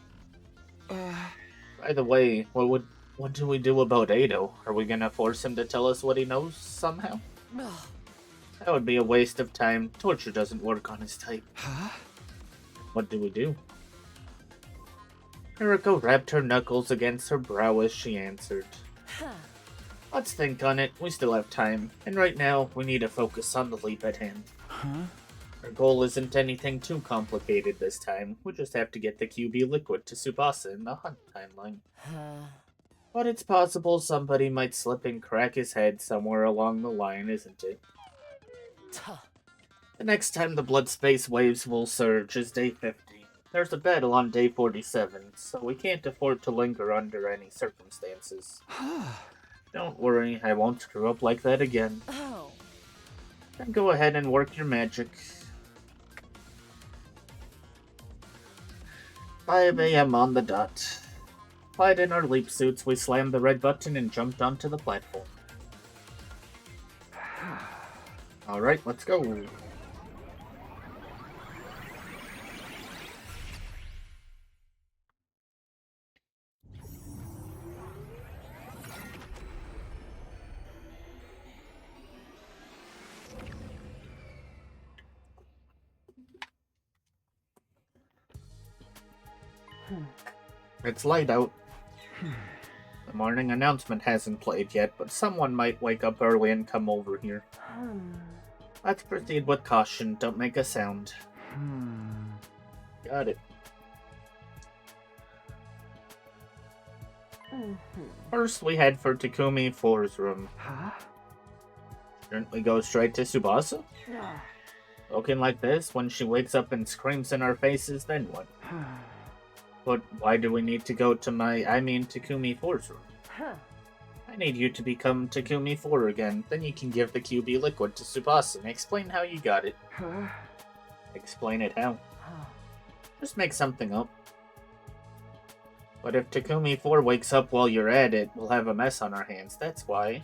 By the way, what do we do about Ado? Are we gonna force him to tell us what he knows somehow? That would be a waste of time. Torture doesn't work on his type. What do we do? Hiroko rapped her knuckles against her brow as she answered. Let's think on it. We still have time. And right now, we need to focus on the leap at hand. Our goal isn't anything too complicated this time. We just have to get the QB liquid to Tsubasa in the hunt timeline. But it's possible somebody might slip and crack his head somewhere along the line, isn't it? The next time the blood space waves will surge is day 50. There's a battle on day 47, so we can't afford to linger under any circumstances. Don't worry, I won't screw up like that again. Oh. Then go ahead and work your magic. 5 a.m. on the dot. Clad in our leap suits, we slammed the red button and jumped onto the platform. Alright, let's go. It's light out. The morning announcement hasn't played yet, but someone might wake up early and come over here. Let's proceed with caution. Don't make a sound. Got it. First, we head for Takumi 4's room. Shouldn't we go straight to Tsubasa? Looking like this, when she wakes up and screams in our faces, then what? But why do we need to go to Takumi 4's room? I need you to become Takumi 4 again, then you can give the QB liquid to Tsubasa and explain how you got it. Explain it how? Just make something up. But if Takumi 4 wakes up while you're at it, we'll have a mess on our hands, that's why.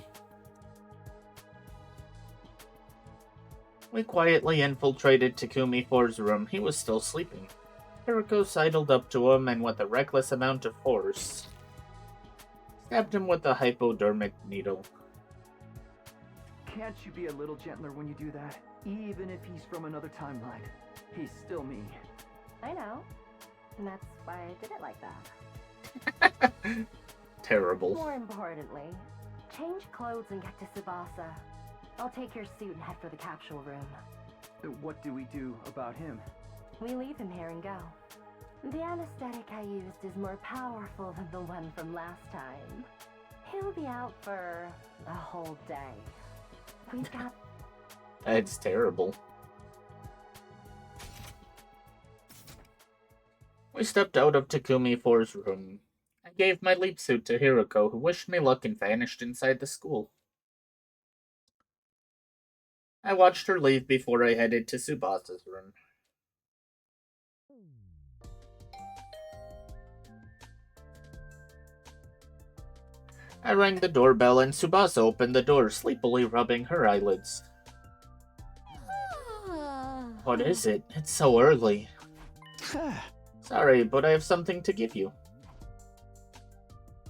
We quietly infiltrated Takumi 4's room. He was still sleeping. Hiroko sidled up to him and with a reckless amount of force, stabbed him with a hypodermic needle. Can't you be a little gentler when you do that? Even if he's from another timeline, he's still me. I know. And that's why I did it like that. Terrible. More importantly, change clothes and get to Tsubasa. I'll take your suit and head for the capsule room. What do we do about him? We leave him here and go. The anesthetic I used is more powerful than the one from last time. He'll be out for a whole day. We've got... That's terrible. We stepped out of Takumi 4's room. I gave my leap suit to Hiroko, who wished me luck and vanished inside the school. I watched her leave before I headed to Tsubasa's room. I rang the doorbell and Tsubasa opened the door, sleepily rubbing her eyelids. What is it? It's so early. Sorry, but I have something to give you.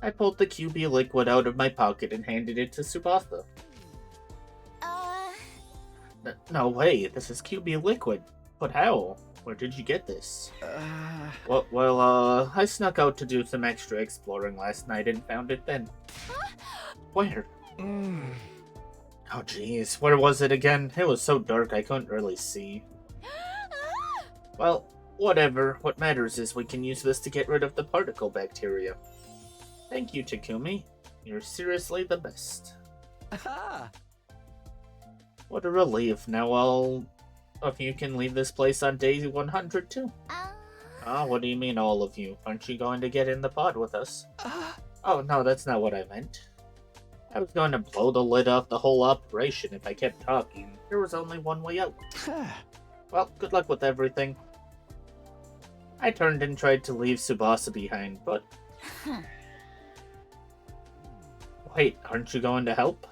I pulled the QB liquid out of my pocket and handed it to Tsubasa. No way, this is QB liquid. But how? Where did you get this? Well, I snuck out to do some extra exploring last night and found it then. Where? Oh, jeez. Where was it again? It was so dark I couldn't really see. Well, whatever. What matters is we can use this to get rid of the particle bacteria. Thank you, Takumi. You're seriously the best. What a relief. Now all of you can leave this place on day 100 too. What do you mean all of you? Aren't you going to get in the pod with us? Oh, no, that's not what I meant. I was going to blow the lid off the whole operation if I kept talking. There was only one way out. Well, good luck with everything. I turned and tried to leave Tsubasa behind, but... Wait, aren't you going to help?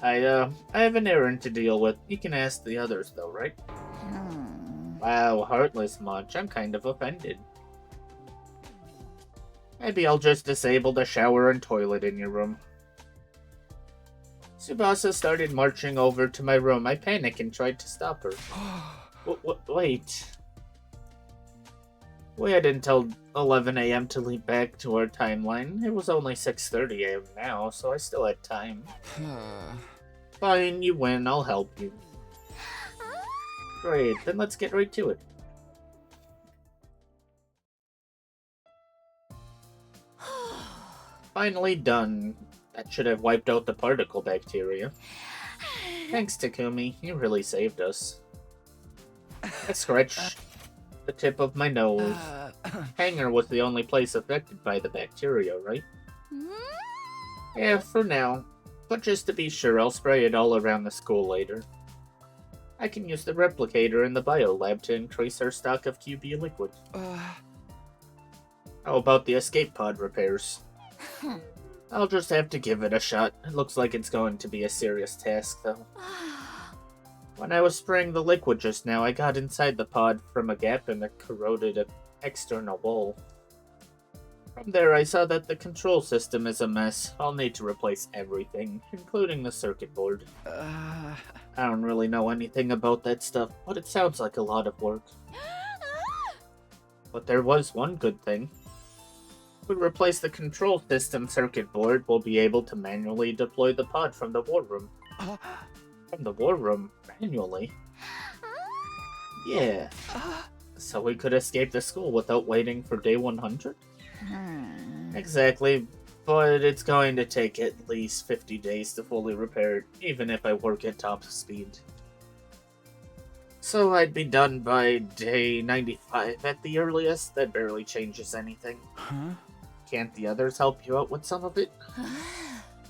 I have an errand to deal with. You can ask the others, though, right? Wow, heartless much. I'm kind of offended. Maybe I'll just disable the shower and toilet in your room. Tsubasa started marching over to my room. I panicked and tried to stop her. Wait. We had until 11 a.m. to leap back to our timeline. It was only 6:30 a.m. now, so I still had time. Fine, you win. I'll help you. Great, then let's get right to it. Finally done. That should have wiped out the particle bacteria. Thanks, Takumi. You really saved us. I scratched the tip of my nose. Hangar was the only place affected by the bacteria, right? Yeah, for now. But just to be sure, I'll spray it all around the school later. I can use the replicator in the biolab to increase our stock of QB liquid. How about the escape pod repairs? I'll just have to give it a shot. It looks like it's going to be a serious task, though. When I was spraying the liquid just now, I got inside the pod from a gap in the corroded external wall. From there, I saw that the control system is a mess. I'll need to replace everything, including the circuit board. I don't really know anything about that stuff, but it sounds like a lot of work. But there was one good thing. If we replace the control system circuit board, we'll be able to manually deploy the pod from the war room. From the war room? Manually? Yeah. So we could escape the school without waiting for day 100? Exactly, but it's going to take at least 50 days to fully repair it, even if I work at top speed. So I'd be done by day 95 at the earliest. That barely changes anything. Can't the others help you out with some of it?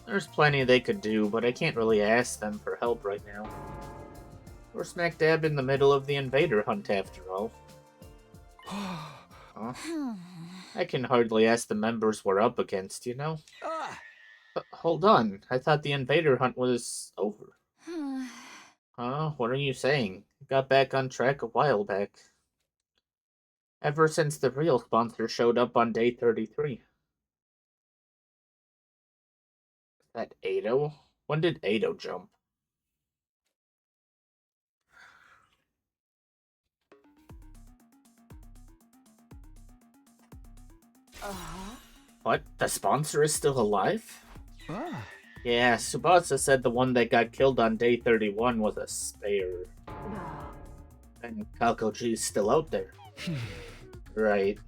There's plenty they could do, but I can't really ask them for help right now. We're smack dab in the middle of the invader hunt after all. Huh? I can hardly ask the members we're up against, you know? Hold on, I thought the invader hunt was over. What are you saying? Got back on track a while back. Ever since the real sponsor showed up on day 33. That Ado? When did Ado jump? What? The sponsor is still alive? Yeah, Tsubasa said the one that got killed on day 31 was a spare. And Kakoji's still out there. Right.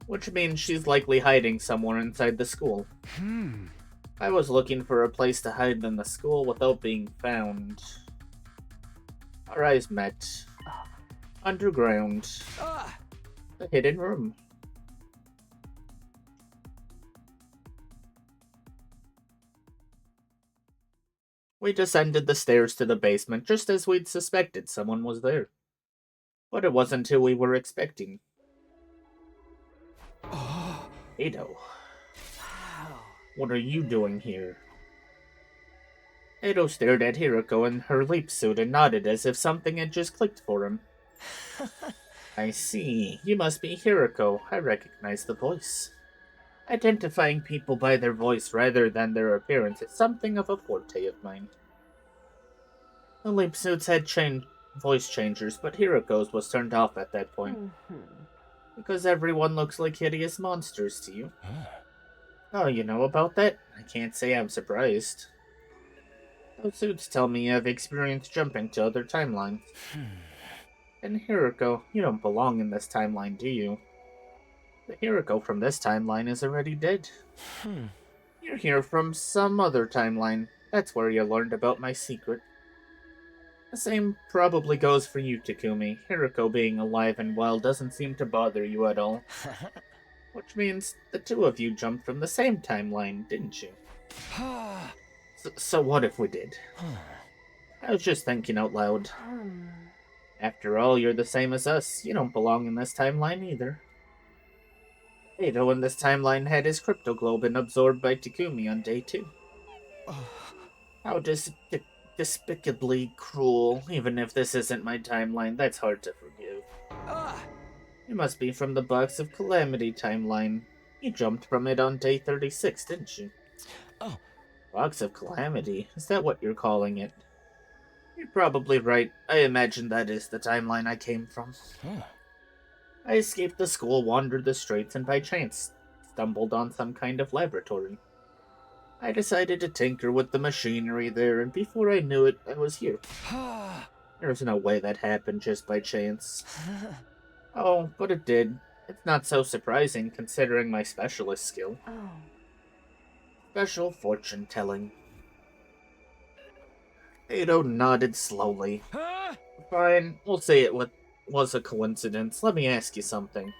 Which means she's likely hiding somewhere inside the school. I was looking for a place to hide in the school without being found. Our eyes met. Underground. The hidden room. We descended the stairs to the basement just as we'd suspected someone was there. But it wasn't who we were expecting. Ado. What are you doing here? Ado stared at Hiroko in her leap suit and nodded as if something had just clicked for him. I see. You must be Hiroko. I recognize the voice. Identifying people by their voice rather than their appearance is something of a forte of mine. The leap suits had voice changers, but Hiriko's was turned off at that point. Because everyone looks like hideous monsters to you. Oh, you know about that? I can't say I'm surprised. Those suits tell me you have experience jumping to other timelines. And Hiriko, you don't belong in this timeline, do you? The Hiriko from this timeline is already dead. You're here from some other timeline. That's where you learned about my secret. The same probably goes for you, Takumi. Hiriko being alive and well doesn't seem to bother you at all. Which means the two of you jumped from the same timeline, didn't you? So what if we did? I was just thinking out loud. After all, you're the same as us. You don't belong in this timeline either. Edo in this timeline had his cryptoglobin absorbed by Takumi on day 2. How despicably cruel. Even if this isn't my timeline, that's hard to forgive. You must be from the Box of Calamity timeline. You jumped from it on day 36, didn't you? Oh. Box of Calamity? Is that what you're calling it? You're probably right. I imagine that is the timeline I came from. I escaped the school, wandered the streets, and by chance stumbled on some kind of laboratory. I decided to tinker with the machinery there, and before I knew it, I was here. There's no way that happened just by chance. Oh, but it did. It's not so surprising, considering my specialist skill. Special fortune-telling. Edo nodded slowly. Fine, we'll say it was a coincidence. Let me ask you something.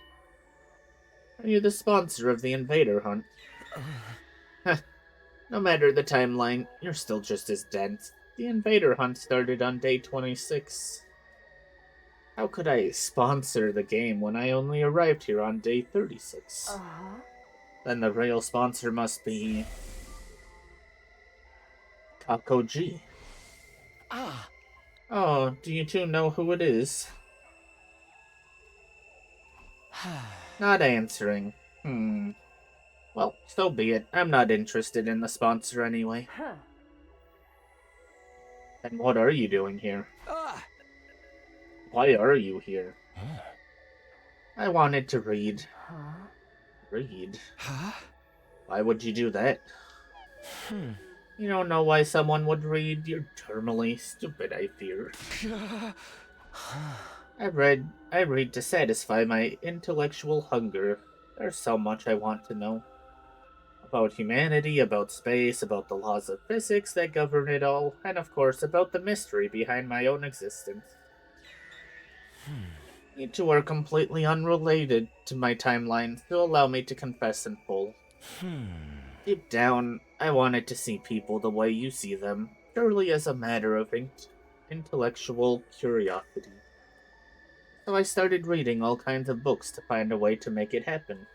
Are you the sponsor of the Invader Hunt? No matter the timeline, you're still just as dense. The Invader Hunt started on day 26. How could I sponsor the game when I only arrived here on day 36? Then the real sponsor must be... Kakoji. Oh, do you two know who it is? Not answering. Well, so be it. I'm not interested in the sponsor anyway. And what are you doing here? Why are you here? I wanted to read. Read? Why would you do that? You don't know why someone would read? You're terminally stupid, I fear. I read to satisfy my intellectual hunger. There's so much I want to know. About humanity, about space, about the laws of physics that govern it all, and of course about the mystery behind my own existence. You two are completely unrelated to my timeline, so allow me to confess in full. Deep down, I wanted to see people the way you see them, purely as a matter of intellectual curiosity. So I started reading all kinds of books to find a way to make it happen.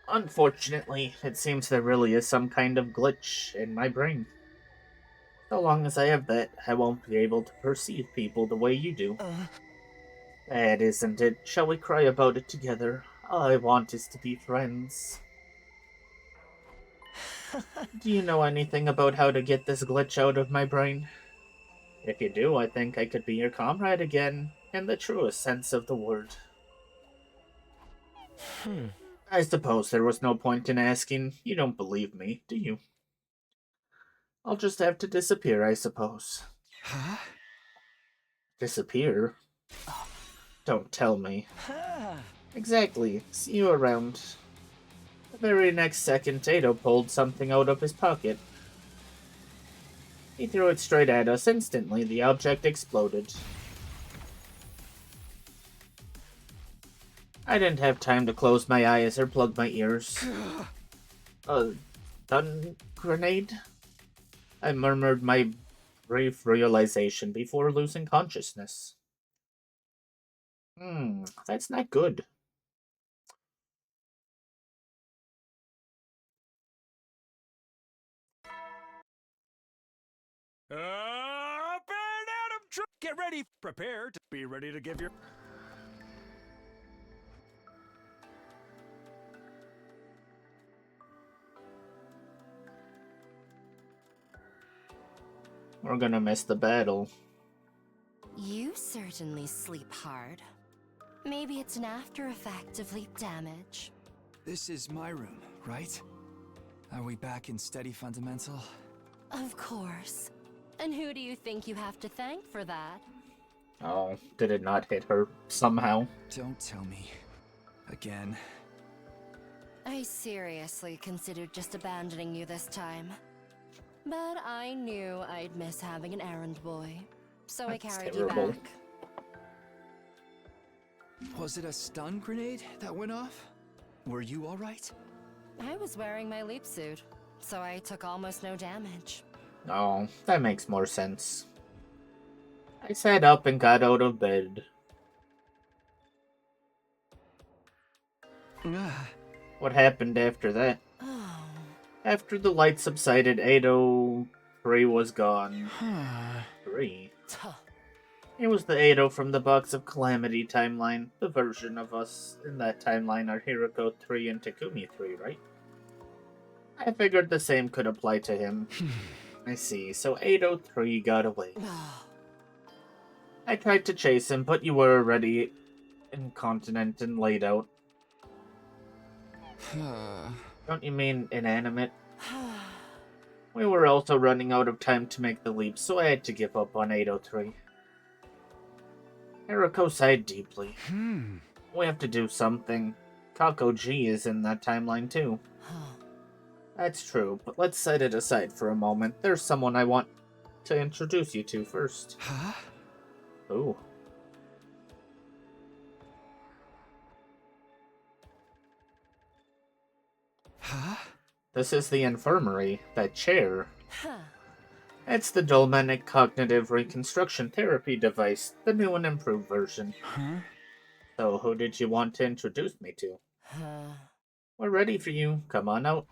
Unfortunately, it seems there really is some kind of glitch in my brain. So long as I have that, I won't be able to perceive people the way you do. Bad, isn't it? Shall we cry about it together? All I want is to be friends. Do you know anything about how to get this glitch out of my brain? If you do, I think I could be your comrade again, in the truest sense of the word. I suppose there was no point in asking. You don't believe me, do you? I'll just have to disappear, I suppose. Disappear? Don't tell me. Exactly. See you around. The very next second, Tato pulled something out of his pocket. He threw it straight at us. Instantly, the object exploded. I didn't have time to close my eyes or plug my ears. A stun grenade? I murmured my brief realization before losing consciousness. That's not good. Up and at 'em, troop! Get ready, prepare to be ready to give your... We're gonna miss the battle. You certainly sleep hard. Maybe it's an after effect of leap damage. This is my room, right? Are we back in steady fundamental? Of course. And who do you think you have to thank for that? Oh, did it not hit her somehow? Don't tell me. Again. I seriously considered just abandoning you this time. But I knew I'd miss having an errand boy. So I That's carried terrible. you back. Was it a stun grenade that went off? Were you alright? I was wearing my leap suit, so I took almost no damage. Oh, that makes more sense. I sat up and got out of bed. What happened after that? Oh. After the light subsided, 803 was gone. 3? Tuh. It was the 80 from the Box of Calamity timeline. The version of us in that timeline are Hiroko 3 and Takumi 3, right? I figured the same could apply to him. I see, so 803 got away. I tried to chase him, but you were already incontinent and laid out. Don't you mean inanimate? We were also running out of time to make the leap, so I had to give up on 803. Hiroko sighed deeply. We have to do something. Kako G is in that timeline too. That's true, but let's set it aside for a moment. There's someone I want to introduce you to first. Huh? Ooh. Huh? This is the infirmary, that chair. Huh. It's the Dolmenic Cognitive Reconstruction Therapy device, the new and improved version. Huh? So, who did you want to introduce me to? We're ready for you. Come on out.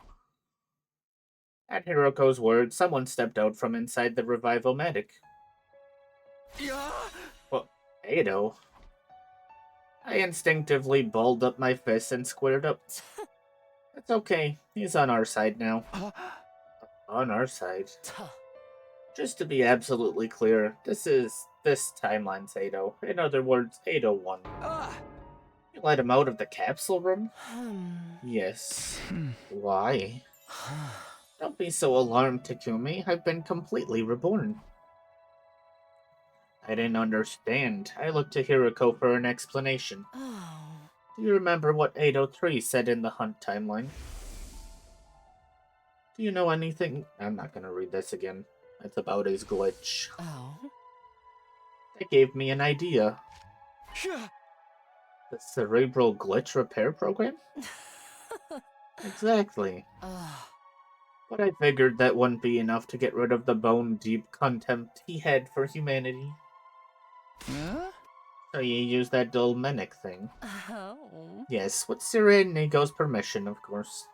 At Hiroko's word, someone stepped out from inside the Revival-Medic. Well, Ado? I instinctively balled up my fists and squared up. It's okay. He's on our side now. On our side. Just to be absolutely clear, this timeline's Ado. In other words, 801. You let him out of the capsule room? Yes. Why? Don't be so alarmed, Takumi. I've been completely reborn. I didn't understand. I looked to Hiroko for an explanation. Do you remember what 803 said in the Hunt timeline? Do you know anything? I'm not gonna read this again. It's about his glitch. That gave me an idea. The Cerebral Glitch Repair Program? Exactly. But I figured that wouldn't be enough to get rid of the bone-deep contempt he had for humanity. So you used that Dolmenic thing? Yes, with Sira and Nigo's permission, of course.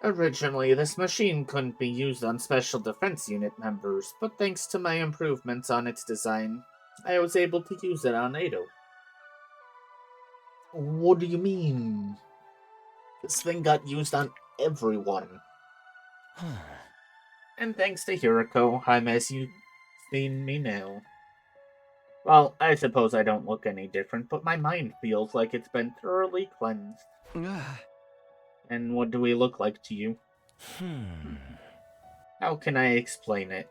Originally, this machine couldn't be used on Special Defense Unit members, but thanks to my improvements on its design, I was able to use it on Ado. What do you mean? This thing got used on everyone. And thanks to Hiroko, I'm as you've seen me now. Well, I suppose I don't look any different, but my mind feels like it's been thoroughly cleansed. And what do we look like to you? How can I explain it?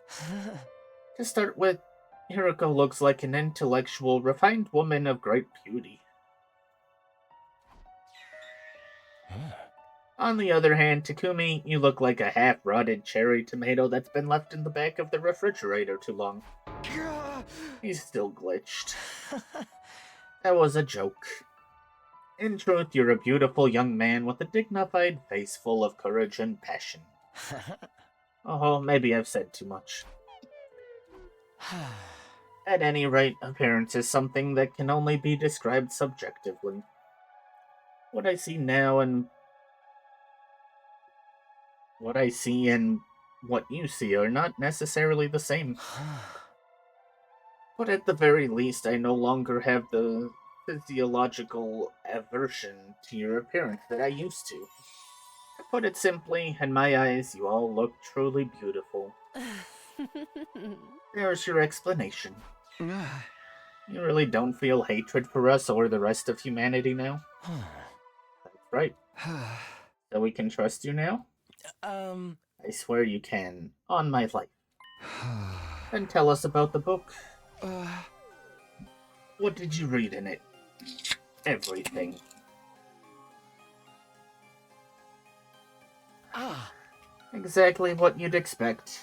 To start with, Hiroko looks like an intellectual, refined woman of great beauty. On the other hand, Takumi, you look like a half-rotted cherry tomato that's been left in the back of the refrigerator too long. He's still glitched. That was a joke. In truth, you're a beautiful young man with a dignified face full of courage and passion. Oh, maybe I've said too much. At any rate, appearance is something that can only be described subjectively. What I see and what you see are not necessarily the same. But at the very least, I no longer have the physiological aversion to your appearance that I used to. To put it simply, in my eyes, you all look truly beautiful. There's your explanation. You really don't feel hatred for us or the rest of humanity now? That's right. So we can trust you now? I swear you can, on my life. Then tell us about the book. What did you read in it? Everything. Exactly what you'd expect.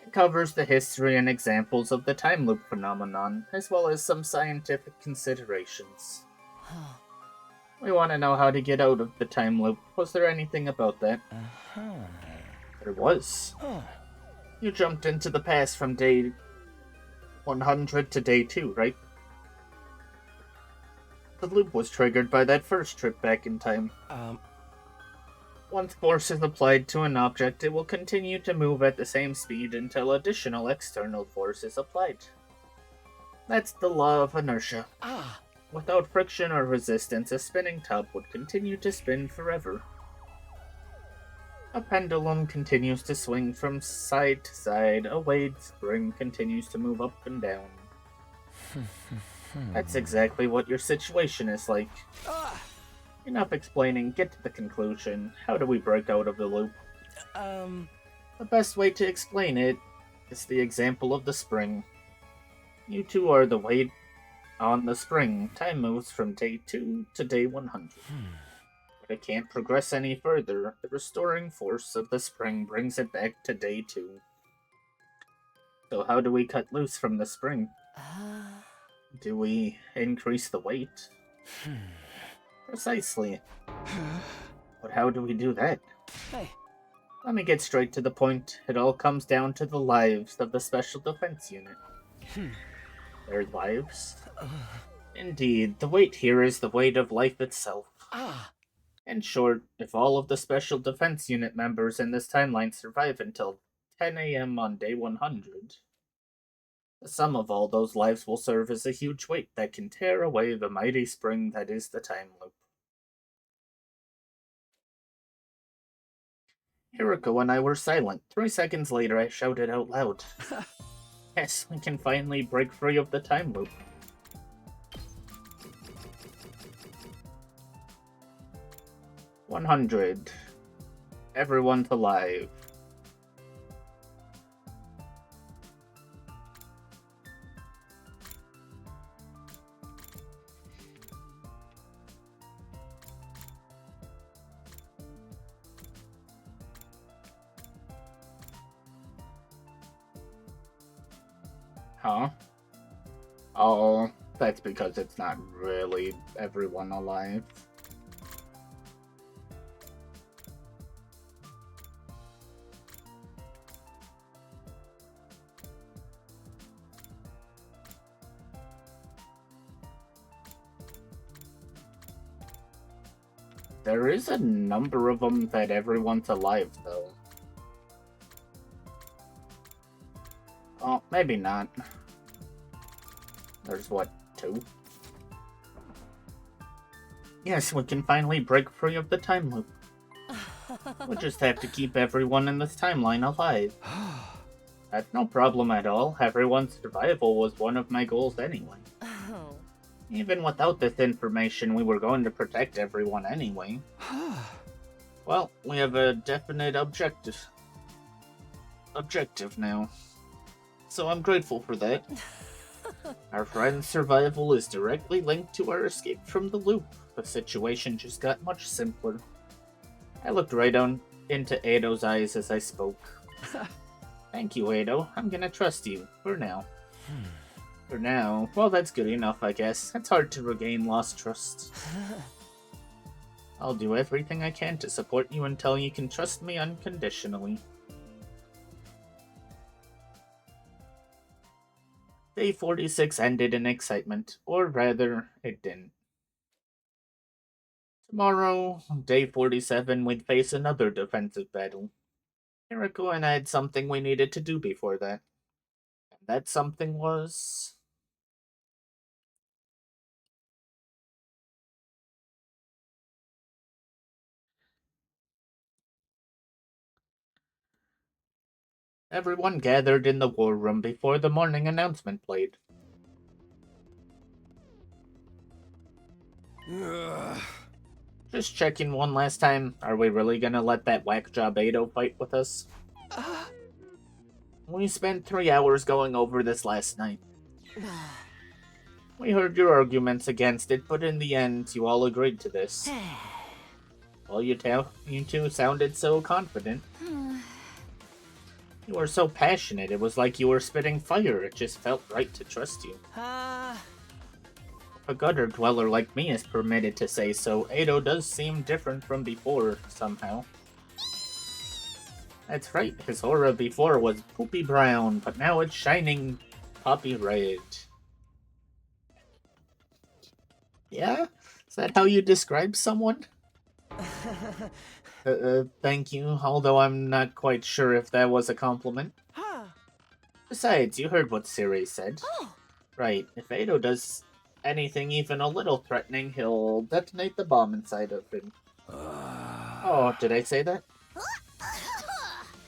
It covers the history and examples of the time loop phenomenon, as well as some scientific considerations. We want to know how to get out of the time loop. Was there anything about that? There was. You jumped into the past from day 100 to day 2, right? The loop was triggered by that first trip back in time. Once force is applied to an object, it will continue to move at the same speed until additional external force is applied. That's the law of inertia. Without friction or resistance, a spinning top would continue to spin forever. A pendulum continues to swing from side to side, a weight spring continues to move up and down. That's exactly what your situation is like. Enough explaining, get to the conclusion. How do we break out of the loop? The best way to explain it is the example of the spring. You two are the weight on the spring. Time moves from day 2 to day 100. But it can't progress any further. The restoring force of the spring brings it back to day 2. So how do we cut loose from the spring? Do we increase the weight? Precisely. But how do we do that? Hey. Let me get straight to the point. It all comes down to the lives of the Special Defense Unit. Their lives? Indeed, the weight here is the weight of life itself. In short, if all of the Special Defense Unit members in this timeline survive until 10 a.m. on day 100, the sum of all those lives will serve as a huge weight that can tear away the mighty spring that is the time loop. Hiriko and I were silent. 3 seconds later, I shouted out loud. Yes, we can finally break free of the time loop. "100. Everyone's alive." Huh? Oh, that's because it's not really everyone alive. There is a number of them that everyone's alive, though. Oh, maybe not. There's what, 2? Yes, we can finally break free of the time loop. We'll just have to keep everyone in this timeline alive. That's no problem at all. Everyone's survival was one of my goals anyway. Even without this information, we were going to protect everyone anyway. Well, we have a definite objective now. So I'm grateful for that. Our friend's survival is directly linked to our escape from the loop. The situation just got much simpler. I looked right into Eido's eyes as I spoke. Thank you, Eido. I'm gonna trust you, for now. For now, well, that's good enough, I guess. It's hard to regain lost trust. I'll do everything I can to support you until you can trust me unconditionally. Day 46 ended in excitement, or rather, it didn't. Tomorrow, day 47, we'd face another defensive battle. Hiriko and I had something we needed to do before that. And that something was... Everyone gathered in the war room before the morning announcement played. Just checking one last time. Are we really gonna let that whack job Ado fight with us? We spent 3 hours going over this last night. We heard your arguments against it, but in the end, you all agreed to this. Well, you two sounded so confident. You were so passionate, it was like you were spitting fire. It just felt right to trust you. A gutter dweller like me is permitted to say so. Ado does seem different from before, somehow. That's right, his aura before was poopy brown, but now it's shining poppy red. Yeah? Is that how you describe someone? Thank you, although I'm not quite sure if that was a compliment. Besides, you heard what Siri said. Right, if Ado does anything even a little threatening, he'll detonate the bomb inside of him. Oh, did I say that?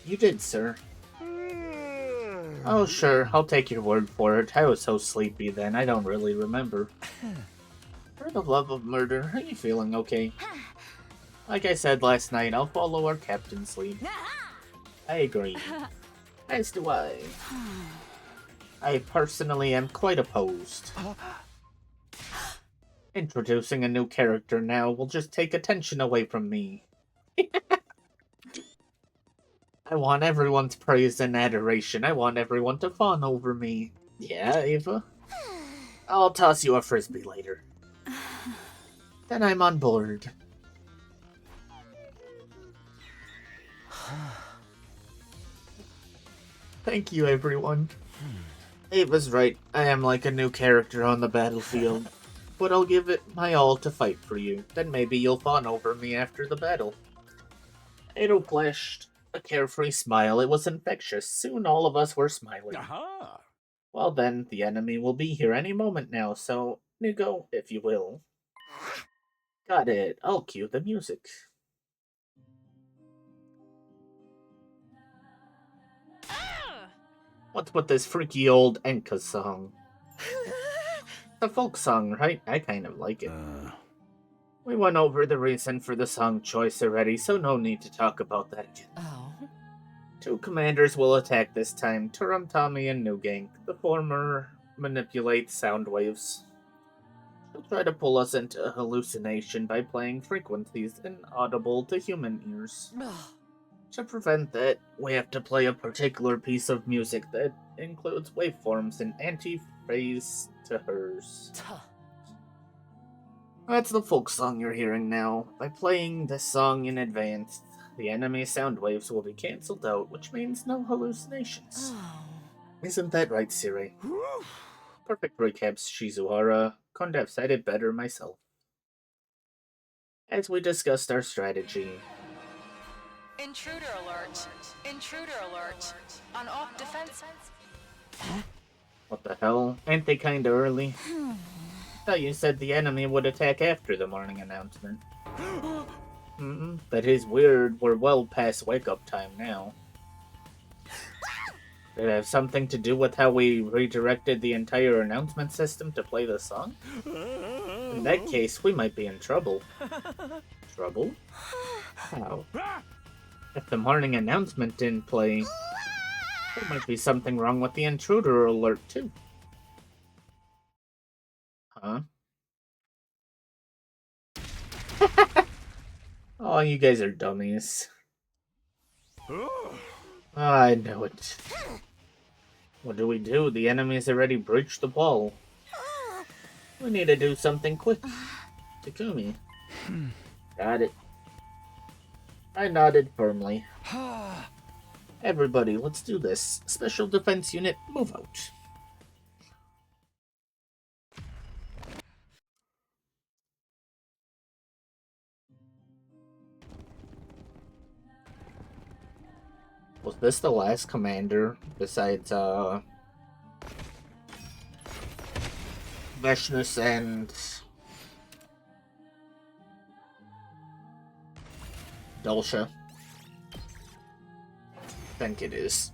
You did, sir. Oh, sure, I'll take your word for it. I was so sleepy then, I don't really remember. For the love of murder, are you feeling okay? Like I said last night, I'll follow our captain's lead. I agree. As do I. I personally am quite opposed. Introducing a new character now will just take attention away from me. I want everyone's praise and adoration. I want everyone to fawn over me. Yeah, Ava? I'll toss you a frisbee later. Then I'm on board. Thank you, everyone. Ava's right. I am like a new character on the battlefield. But I'll give it my all to fight for you. Then maybe you'll fawn over me after the battle. Ado flashed a carefree smile. It was infectious. Soon all of us were smiling. Well then, the enemy will be here any moment now, so Nigo, if you will. Got it. I'll cue the music. What's with this freaky old Enka song? The folk song, right? I kind of like it. We went over the reason for the song choice already, so no need to talk about that again. Oh. 2 commanders will attack this time, Turum Tommy and Nugank. The former manipulates sound waves. She'll try to pull us into a hallucination by playing frequencies inaudible to human ears. To prevent that, we have to play a particular piece of music that includes waveforms in anti-phase to hers. That's the folk song you're hearing now. By playing this song in advance, the enemy sound waves will be cancelled out, which means no hallucinations. Isn't that right, Siri? Perfect recaps, Shizuhara. Couldn't have said it better myself. As we discussed our strategy... Intruder alert! Intruder alert! On off defense... What the hell? Ain't they kinda early? Thought you said the enemy would attack after the morning announcement. That is weird. We're well past wake-up time now. Did it have something to do with how we redirected the entire announcement system to play the song? In that case, we might be in trouble. Trouble? How? If the morning announcement didn't play, there might be something wrong with the intruder alert, too. Huh? Oh, you guys are dummies. I know it. What do we do? The enemy's already breached the wall. We need to do something quick. Takumi. Got it. I nodded firmly. Everybody, let's do this. Special Defense Unit, move out. Was this the last commander besides, Veshnus and Dulcia? I think it is.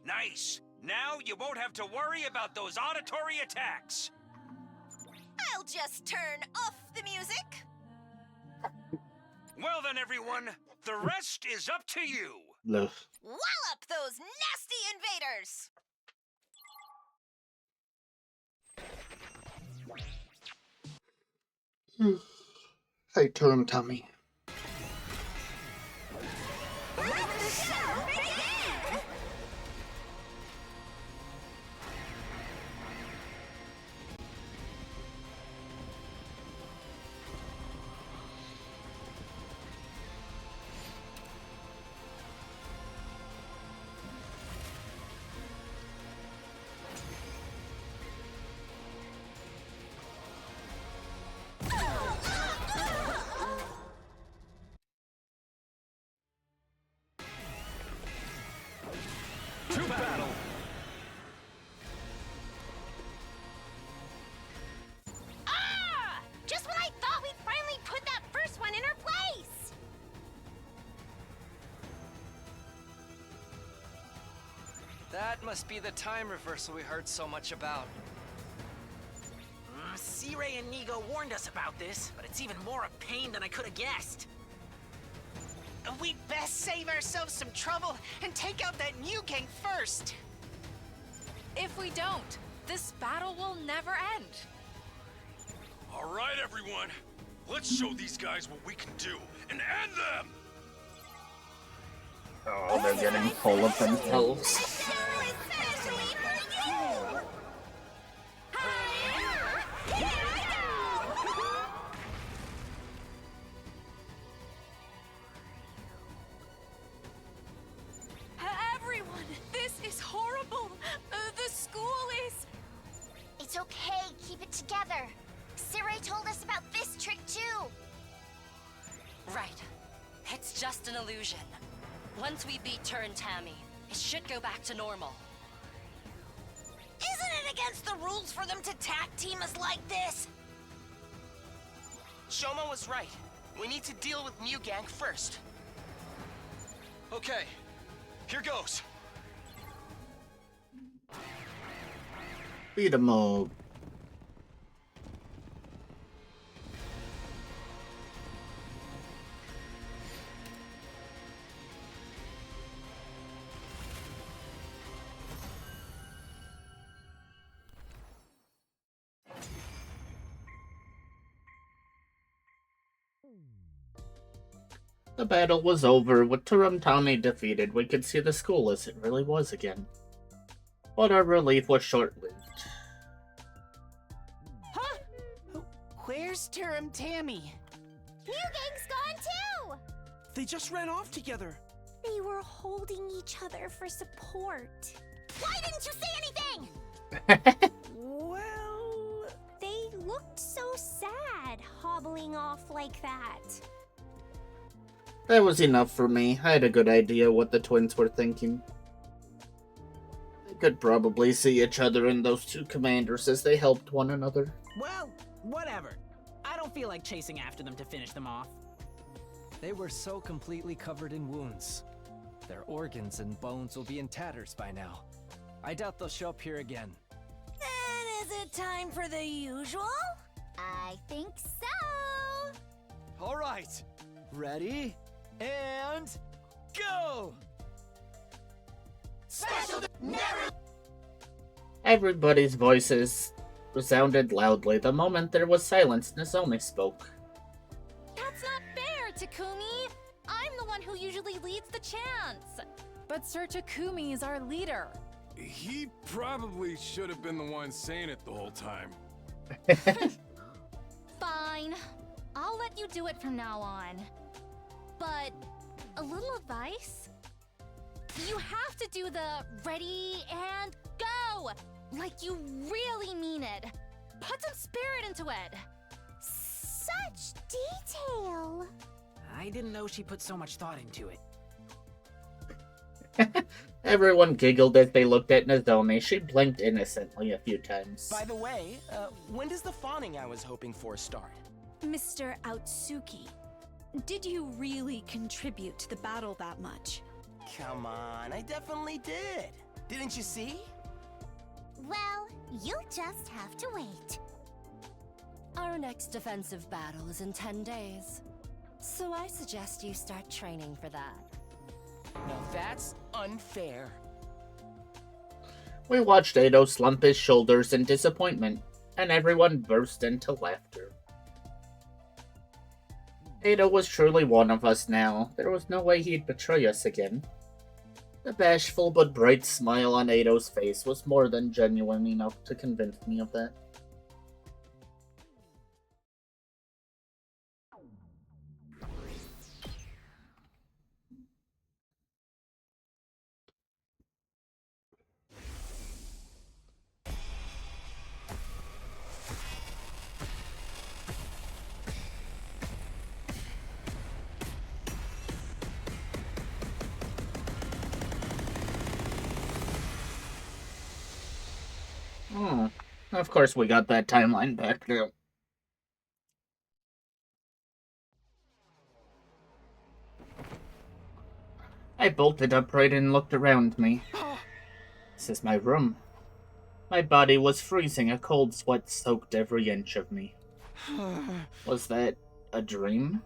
Nice! Now you won't have to worry about those auditory attacks. I'll just turn off the music. Well then, everyone, the rest is up to you. Ugh. Wallop those nasty invaders! Hey, Turum Tummy. Let the show begin! To battle. Ah! Just when I thought we'd finally put that first one in her place! That must be the time reversal we heard so much about. C-Ray and Nigo warned us about this, but it's even more a pain than I could have guessed. We'd best save ourselves some trouble and take out that new gang first. If we don't, this battle will never end. All right, everyone. Let's show these guys what we can do and end them. Oh, they're getting full of themselves. Especially for you! Here I go! Everyone, this is horrible. The school is... It's okay, keep it together. C-Ray told us about this trick too. Right. It's just an illusion. Once we beat Turn Tammy, it should go back to normal. Isn't it against the rules for them to tag team us like this? Shoma was right. We need to deal with New Gang first. Okay, here goes. Beat 'em up. The battle was over. With Turum Tummy defeated, we could see the school as it really was again. But our relief was short-lived. Huh? Where's Turum Tammy? New Gang's gone too! They just ran off together. They were holding each other for support. Why didn't you say anything? Well... They looked so sad, hobbling off like that. That was enough for me. I had a good idea what the twins were thinking. They could probably see each other in those two commanders as they helped one another. Well, whatever. I don't feel like chasing after them to finish them off. They were so completely covered in wounds. Their organs and bones will be in tatters by now. I doubt they'll show up here again. And is it time for the usual? I think so. All right, ready? And go! Everybody's voices resounded loudly the moment there was silence. Nozomi spoke. That's not fair, Takumi! I'm the one who usually leads the chants! But Sir Takumi is our leader. He probably should have been the one saying it the whole time. Fine. I'll let you do it from now on. But a little advice? You have to do the ready and go! Like you really mean it. Put some spirit into it. Such detail. I didn't know she put so much thought into it. Everyone giggled as they looked at Nozomi. She blinked innocently a few times. By the way, when does the fawning I was hoping for start? Mr. Outsuki, did you really contribute to the battle that much? Come on, I definitely did. Didn't you see? Well, you'll just have to wait. Our next defensive battle is in 10 days. So I suggest you start training for that. Now that's unfair. We watched Ado slump his shoulders in disappointment, and everyone burst into laughter. Ado was truly one of us now. There was no way he'd betray us again. The bashful but bright smile on Ado's face was more than genuine enough to convince me of that. Of course we got that timeline back now. I bolted upright and looked around me. This is my room. My body was freezing, a cold sweat soaked every inch of me. Was that a dream?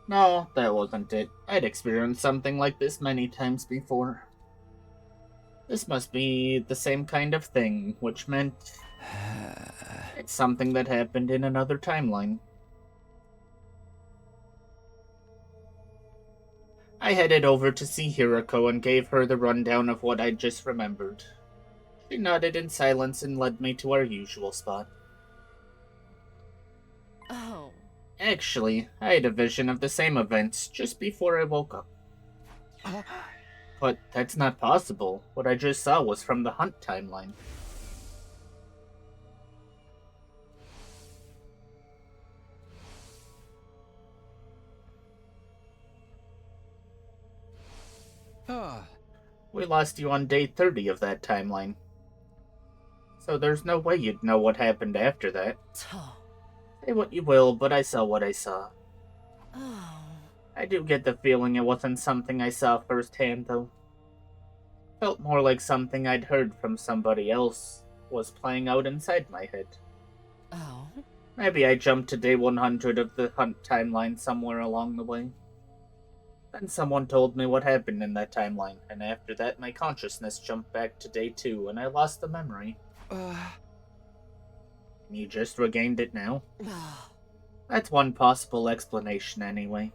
No, that wasn't it. I'd experienced something like this many times before. This must be the same kind of thing, which meant it's something that happened in another timeline. I headed over to see Hiroko and gave her the rundown of what I'd just remembered. She nodded in silence and led me to our usual spot. Oh. Actually, I had a vision of the same events just before I woke up. But that's not possible. What I just saw was from the Hunt timeline. We lost you on day 30 of that timeline. So there's no way you'd know what happened after that. Say what you will, but I saw what I saw. I do get the feeling it wasn't something I saw firsthand, though. Felt more like something I'd heard from somebody else was playing out inside my head. Oh? Maybe I jumped to day 100 of the Hunt timeline somewhere along the way. Then someone told me what happened in that timeline, and after that my consciousness jumped back to day 2 and I lost the memory. You just regained it now? That's one possible explanation anyway.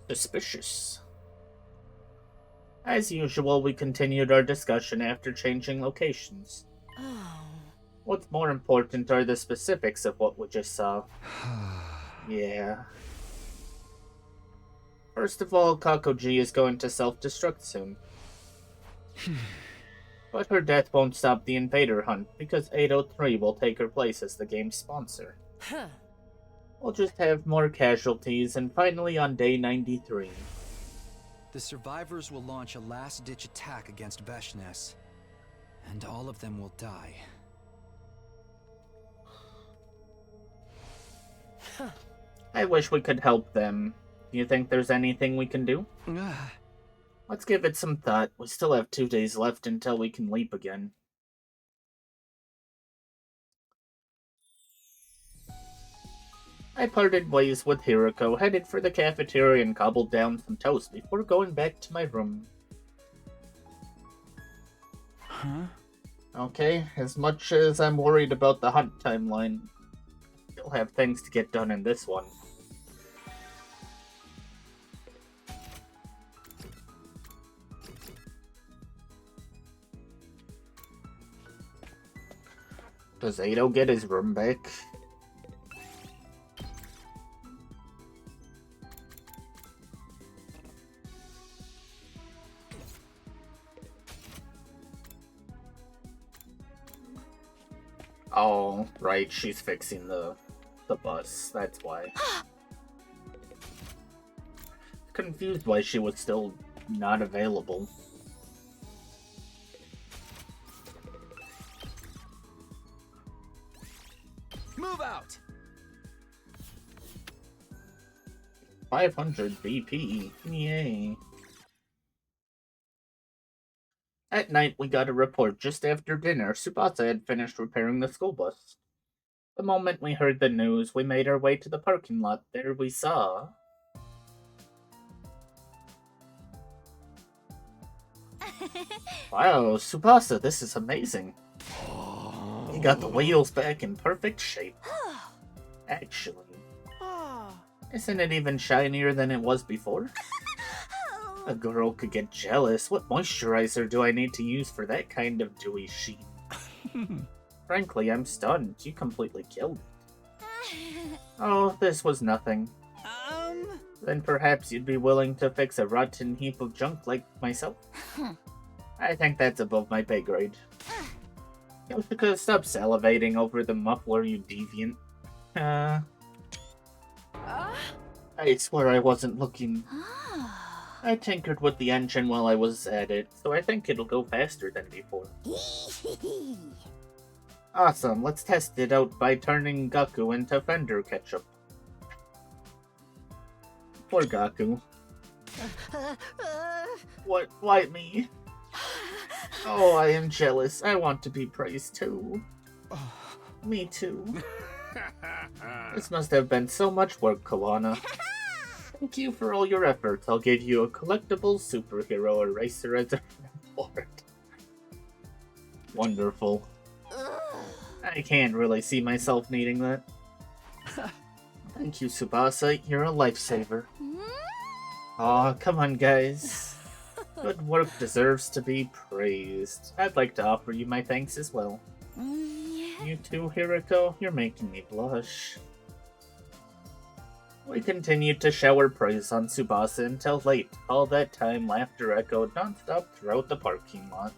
Suspicious. As usual, we continued our discussion after changing locations. What's more important are the specifics of what we just saw. Yeah. First of all, Kakoji is going to self-destruct soon. But her death won't stop the invader hunt, because 803 will take her place as the game's sponsor. We'll just have more casualties, and finally on day 93. The survivors will launch a last-ditch attack against Beshness, and all of them will die. I wish we could help them. Do you think there's anything we can do? Let's give it some thought. We still have 2 days left until we can leap again. I parted ways with Hiroko, headed for the cafeteria and gobbled down some toast before going back to my room. Okay, as much as I'm worried about the Hunt timeline, still have things to get done in this one. Does Ado get his room back? Oh, right, she's fixing the bus, that's why. Confused why she was still not available. Move out! 500 BP, yay. At night, we got a report just after dinner Tsubasa had finished repairing the school bus. The moment we heard the news, we made our way to the parking lot. There we saw... Wow, Tsubasa, this is amazing. You got the wheels back in perfect shape. Actually, isn't it even shinier than it was before? A girl could get jealous. What moisturizer do I need to use for that kind of dewy sheen? Frankly, I'm stunned. You completely killed it. Oh, this was nothing. Then perhaps you'd be willing to fix a rotten heap of junk like myself? I think that's above my pay grade. Yoshika, stop salivating over the muffler, you deviant. I swear I wasn't looking. I tinkered with the engine while I was at it, so I think it'll go faster than before. Awesome, let's test it out by turning Gaku into fender ketchup. Poor Gaku. What? Why me? Oh, I am jealous. I want to be praised too. Me too. This must have been so much work, Kawana. Thank you for all your efforts. I'll give you a collectible superhero eraser as a reward. Wonderful. I can't really see myself needing that. Thank you, Tsubasa. You're a lifesaver. Aw, come on, guys. Good work deserves to be praised. I'd like to offer you my thanks as well. You too, Hiriko. You're making me blush. We continued to shower praise on Tsubasa until late. All that time, laughter echoed nonstop throughout the parking lot.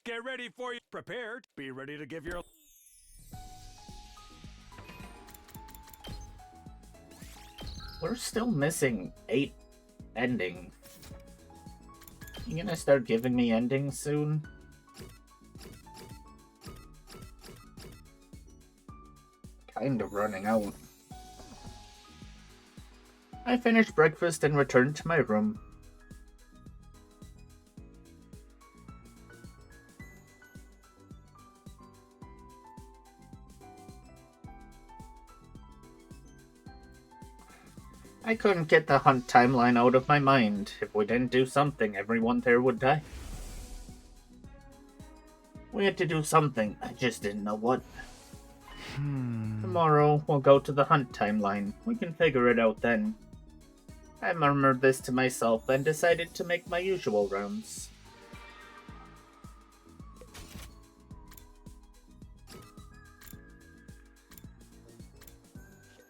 Get ready for you. Prepared. Be ready to give your... We're still missing 8 endings. You gonna start giving me endings soon? Kind of running out. I finished breakfast and returned to my room. I couldn't get the hunt timeline out of my mind. If we didn't do something, everyone there would die. We had to do something, I just didn't know what. Tomorrow, we'll go to the hunt timeline. We can figure it out then. I murmured this to myself, then decided to make my usual rounds.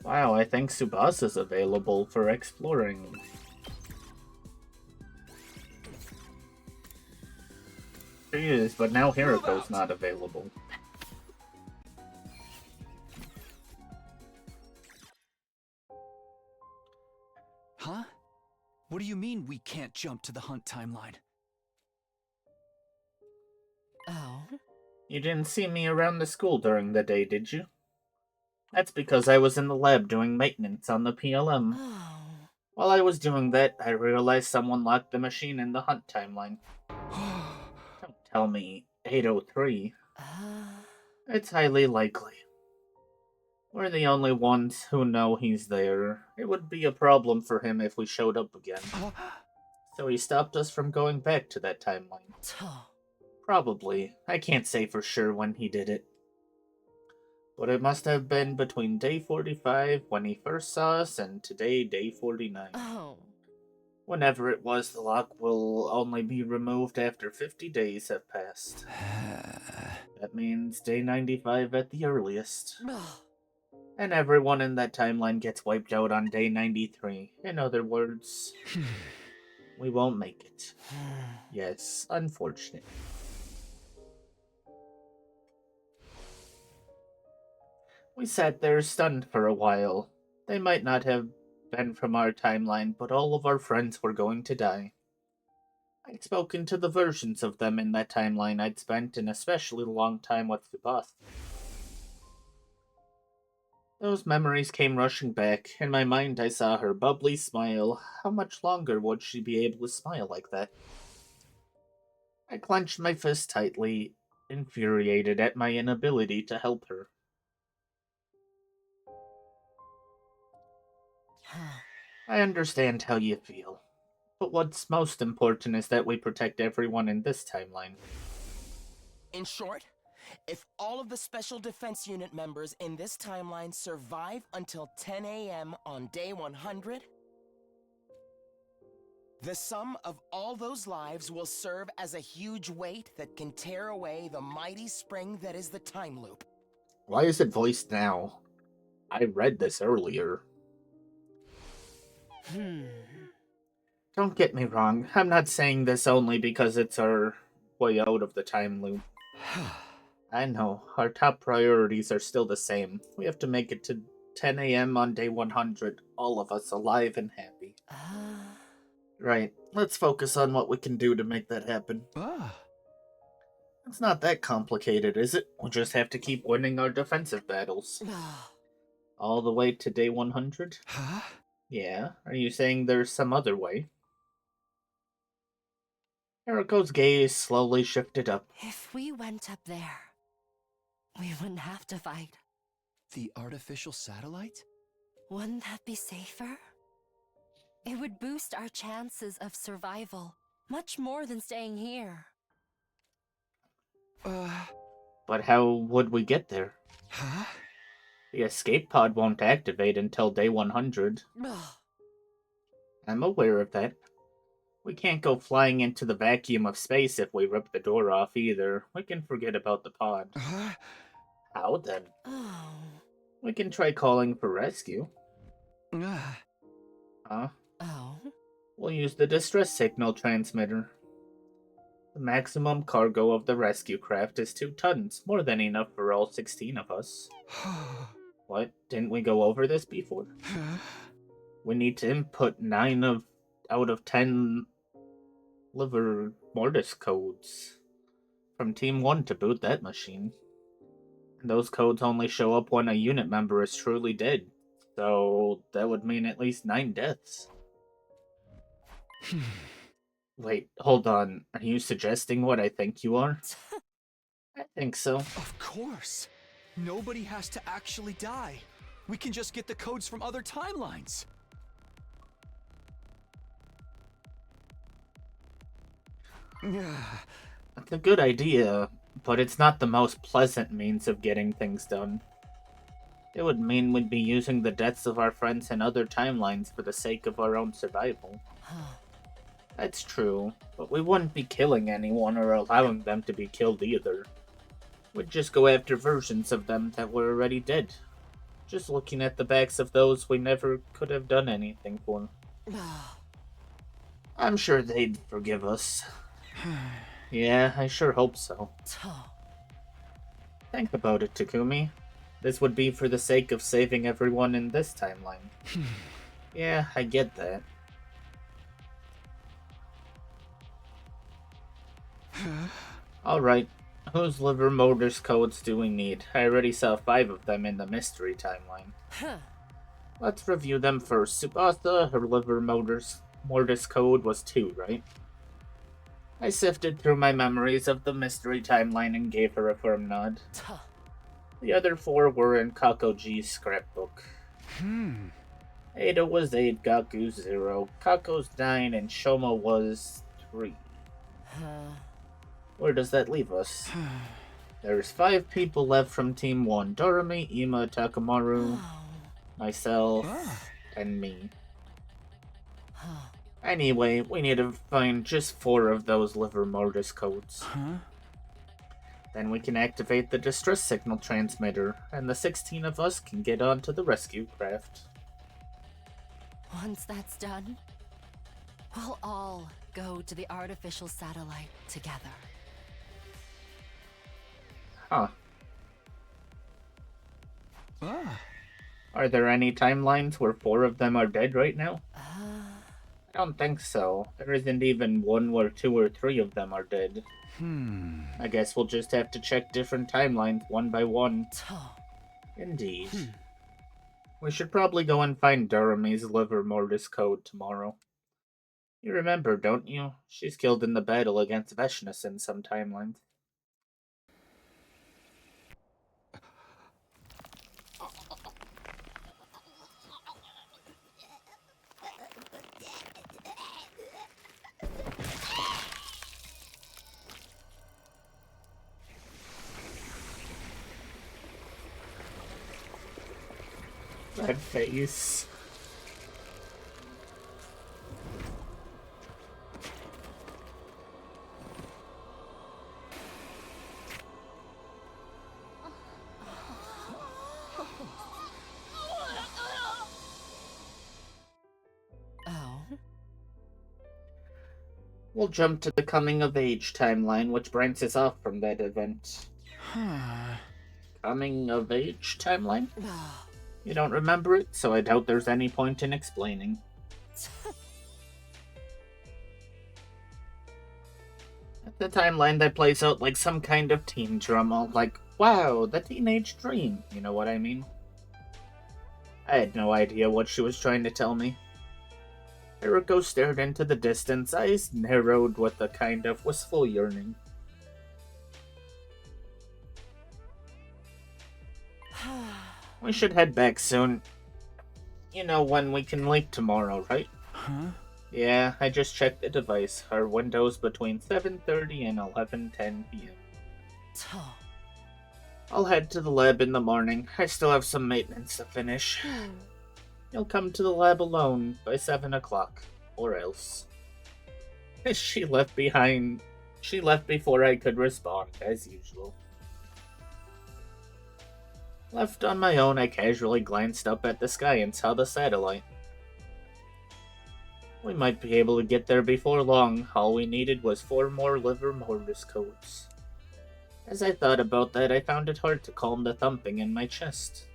Wow, I think Tsubasa's available for exploring. She is, but now Hiriko's not available. Huh? What do you mean we can't jump to the hunt timeline? Oh? You didn't see me around the school during the day, did you? That's because I was in the lab doing maintenance on the PLM. While I was doing that, I realized someone locked the machine in the hunt timeline. Don't tell me 803. It's highly likely. We're the only ones who know he's there. It would be a problem for him if we showed up again. So he stopped us from going back to that timeline. Probably. I can't say for sure when he did it. But it must have been between day 45 when he first saw us and today, day 49. Oh. Whenever it was, the lock will only be removed after 50 days have passed. That means day 95 at the earliest. And everyone in that timeline gets wiped out on day 93. In other words, we won't make it. Yes, unfortunate. We sat there stunned for a while. They might not have been from our timeline, but all of our friends were going to die. I'd spoken to the versions of them in that timeline I'd spent an especially long time with Tsubasa. Those memories came rushing back. In my mind, I saw her bubbly smile. How much longer would she be able to smile like that? I clenched my fist tightly, infuriated at my inability to help her. I understand how you feel, but what's most important is that we protect everyone in this timeline. In short, if all of the Special Defense Unit members in this timeline survive until 10 a.m. on day 100, the sum of all those lives will serve as a huge weight that can tear away the mighty spring that is the time loop. Why is it voiced now? I read this earlier. Don't get me wrong, I'm not saying this only because it's our way out of the time loop. I know, our top priorities are still the same. We have to make it to 10 a.m. on day 100, all of us alive and happy. Right, let's focus on what we can do to make that happen. It's not that complicated, is it? We just have to keep winning our defensive battles. All the way to day 100? Huh? Yeah, are you saying there's some other way? Eriko's gaze slowly shifted up. If we went up there, we wouldn't have to fight. The artificial satellite? Wouldn't that be safer? It would boost our chances of survival, much more than staying here. But how would we get there? Huh? The escape pod won't activate until day 100. I'm aware of that. We can't go flying into the vacuum of space if we rip the door off either. We can forget about the pod. How then? We can try calling for rescue. Huh? We'll use the distress signal transmitter. The maximum cargo of the rescue craft is 2 tons, more than enough for all 16 of us. What? Didn't we go over this before? We need to input 9 out of 10 liver mortis codes from Team 1 to boot that machine. And those codes only show up when a unit member is truly dead, so that would mean at least 9 deaths. Wait, hold on. Are you suggesting what I think you are? I think so. Of course. Nobody has to actually die. We can just get the codes from other timelines. That's a good idea, but it's not the most pleasant means of getting things done. It would mean we'd be using the deaths of our friends in other timelines for the sake of our own survival. That's true, but we wouldn't be killing anyone or allowing them to be killed either. We'd just go after versions of them that were already dead. Just looking at the backs of those we never could have done anything for. I'm sure they'd forgive us. Yeah, I sure hope so. Think about it, Takumi. This would be for the sake of saving everyone in this timeline. Yeah, I get that. Alright, whose liver motors codes do we need? I already saw 5 of them in the mystery timeline. Let's review them first. Tsubasa, her liver mortis code was 2, right? I sifted through my memories of the mystery timeline and gave her a firm nod. The other 4 were in Kakoji's scrapbook. Ada was 8, Gaku 0, Kako's 9, and Shoma was 3. Where does that leave us? There's 5 people left from Team 1. Doremi, Ima, Takamaru, myself, and me. Anyway, we need to find just 4 of those liver mortis codes. Then we can activate the distress signal transmitter, and the 16 of us can get onto the rescue craft. Once that's done, we'll all go to the artificial satellite together. Huh. Are there any timelines where 4 of them are dead right now? I don't think so. There isn't even one where 2 or 3 of them are dead. I guess we'll just have to check different timelines one by one. Indeed. We should probably go and find Durhamy's liver mortis code tomorrow. You remember, don't you? She's killed in the battle against Veshnus in some timelines. That face. We'll jump to the coming of age timeline, which branches off from that event. Coming of age timeline? You don't remember it, so I doubt there's any point in explaining. The timeline that plays out like some kind of teen drama, like, wow, the teenage dream, you know what I mean? I had no idea what she was trying to tell me. Hiroko stared into the distance, eyes narrowed with a kind of wistful yearning. We should head back soon. You know when we can leave tomorrow, right? Yeah, I just checked the device. Our window's between 7:30 and 11:10 p.m. I'll head to the lab in the morning. I still have some maintenance to finish. You'll come to the lab alone by 7 o'clock, or else. She left before I could respond, as usual. Left on my own, I casually glanced up at the sky and saw the satellite. We might be able to get there before long. All we needed was 4 more liver mortis codes. As I thought about that, I found it hard to calm the thumping in my chest.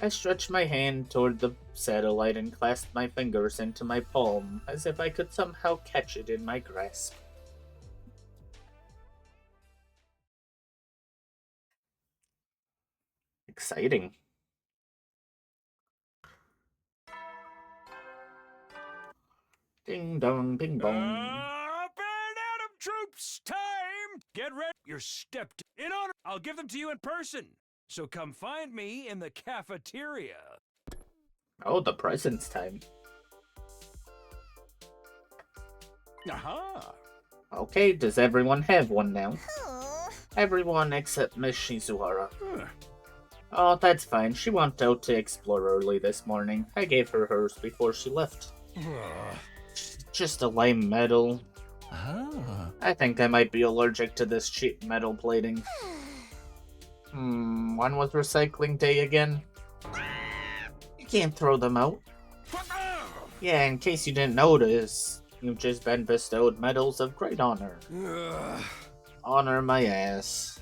I stretched my hand toward the satellite and clasped my fingers into my palm, as if I could somehow catch it in my grasp. Exciting. Ding dong, ping bong. Up and at 'em, troops! Time! Get ready. You're stepped in honor. I'll give them to you in person. So come find me in the cafeteria. Oh, the presents time. Aha! Okay, does everyone have one now? Everyone except Miss Shizuhara. Oh, that's fine. She went out to explore early this morning. I gave her hers before she left. Just a lame medal. I think I might be allergic to this cheap metal plating. When was recycling day again? You can't throw them out. Yeah, in case you didn't notice, you've just been bestowed medals of great honor. Honor my ass.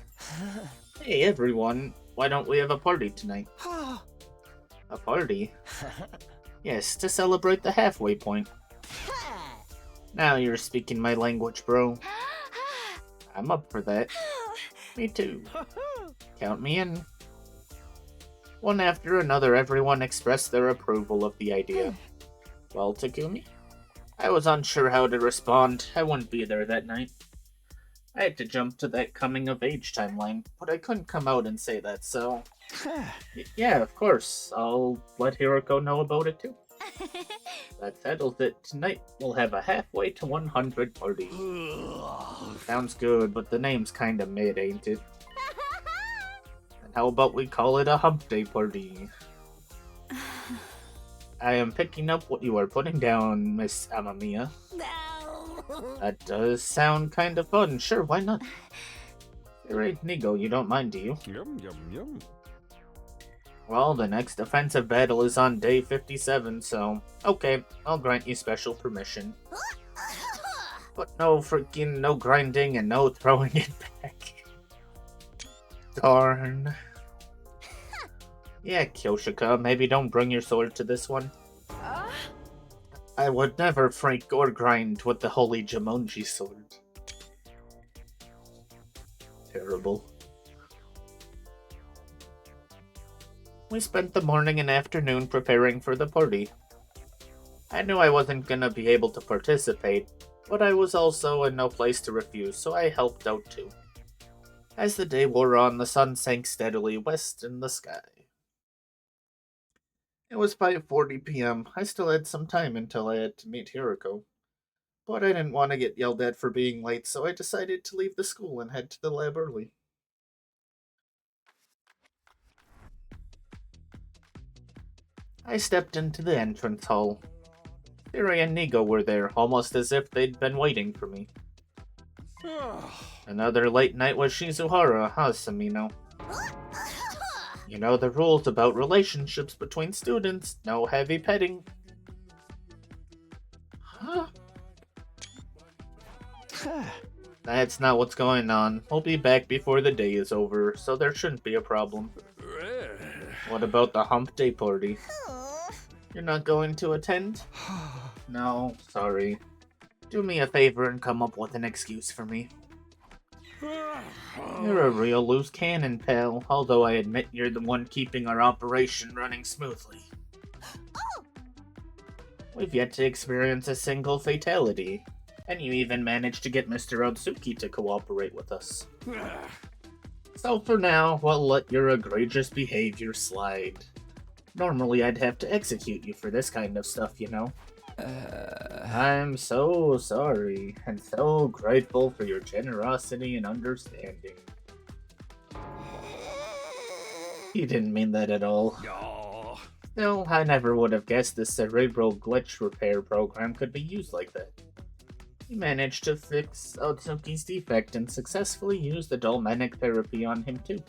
Hey everyone, why don't we have a party tonight? A party? Yes, to celebrate the halfway point. Now you're speaking my language, bro. I'm up for that. Me too. Count me in. One after another, everyone expressed their approval of the idea. Well, Takumi? I was unsure how to respond. I wouldn't be there that night. I had to jump to that coming-of-age timeline, but I couldn't come out and say that, so... Yeah, of course. I'll let Hiroko know about it, too. That settles it. Tonight, we'll have a halfway to 100 party. Sounds good, but the name's kinda mid, ain't it? And how about we call it a hump day party? I am picking up what you are putting down, Miss Amamiya. That does sound kind of fun. Sure, why not? Alright, Nigo, you don't mind, do you? Yum, yum, yum. Well, the next offensive battle is on day 57, so... Okay, I'll grant you special permission. But no grinding and no throwing it back. Darn. Yeah, Kyoshika, maybe don't bring your sword to this one. I would never break or grind with the holy Jumonji sword. Terrible. We spent the morning and afternoon preparing for the party. I knew I wasn't gonna be able to participate, but I was also in no place to refuse, so I helped out too. As the day wore on, the sun sank steadily west in the sky. It was 5:40 p.m. I still had some time until I had to meet Hiroko. But I didn't want to get yelled at for being late, so I decided to leave the school and head to the lab early. I stepped into the entrance hall. Siri and Nigo were there, almost as if they'd been waiting for me. Another late night with Shizuhara, huh, Samino? You know the rules about relationships between students. No heavy petting. Huh? That's not what's going on. We'll be back before the day is over, so there shouldn't be a problem. What about the hump day party? You're not going to attend? No, sorry. Do me a favor and come up with an excuse for me. You're a real loose cannon, pal, although I admit you're the one keeping our operation running smoothly. We've yet to experience a single fatality, and you even managed to get Mr. Otsuki to cooperate with us. So for now, we'll let your egregious behavior slide. Normally I'd have to execute you for this kind of stuff, you know. I'm so sorry, and so grateful for your generosity and understanding. You didn't mean that at all. Still, I never would have guessed the cerebral glitch repair program could be used like that. You managed to fix Otsuki's defect and successfully used the Dolmenic therapy on him too.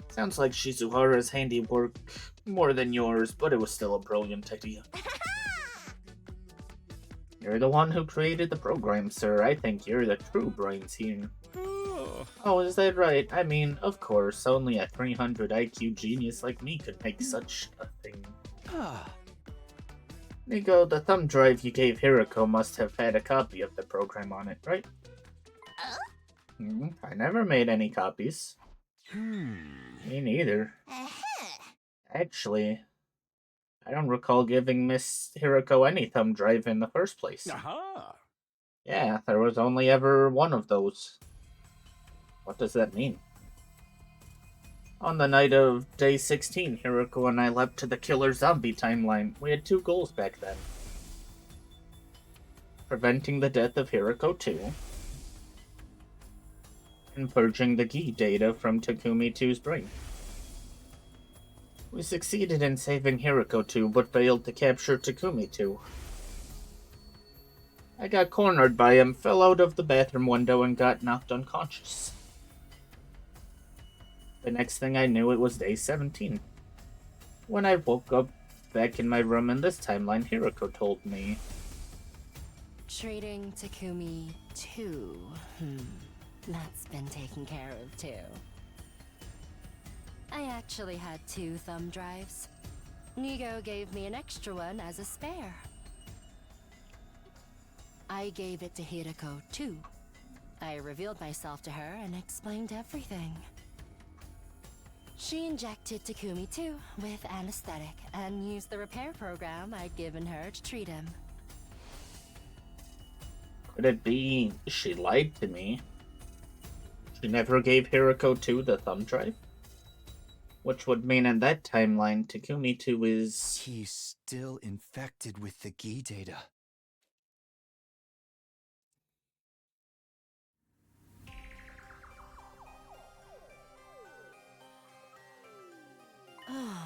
Sounds like Shizuhara's handiwork more than yours, but it was still a brilliant idea. You're the one who created the program, sir. I think you're the true brains here. Oh, is that right? I mean, of course, only a 300 IQ genius like me could make such a thing. Nigo, the thumb drive you gave Hiroko must have had a copy of the program on it, right? I never made any copies. Me neither. Actually, I don't recall giving Miss Hiroko any thumb drive in the first place. Yeah, there was only ever one of those. What does that mean? On the night of day 16, Hiroko and I leapt to the killer zombie timeline. We had two goals back then. Preventing the death of Hiroko 2, and purging the Gi data from Takumi 2's brain. We succeeded in saving Hiroko 2, but failed to capture Takumi 2. I got cornered by him, fell out of the bathroom window, and got knocked unconscious. The next thing I knew, it was day 17. When I woke up back in my room in this timeline, Hiroko told me... Treating Takumi too. That's been taken care of too. I actually had 2 thumb drives. Nigo gave me an extra one as a spare. I gave it to Hiroko too. I revealed myself to her and explained everything. She injected Takumi too with anesthetic and used the repair program I'd given her to treat him. Could it be she lied to me? She never gave Hiroko 2 the thumb drive? Which would mean in that timeline, Takumi 2 is... He's still infected with the Gi data. Oh.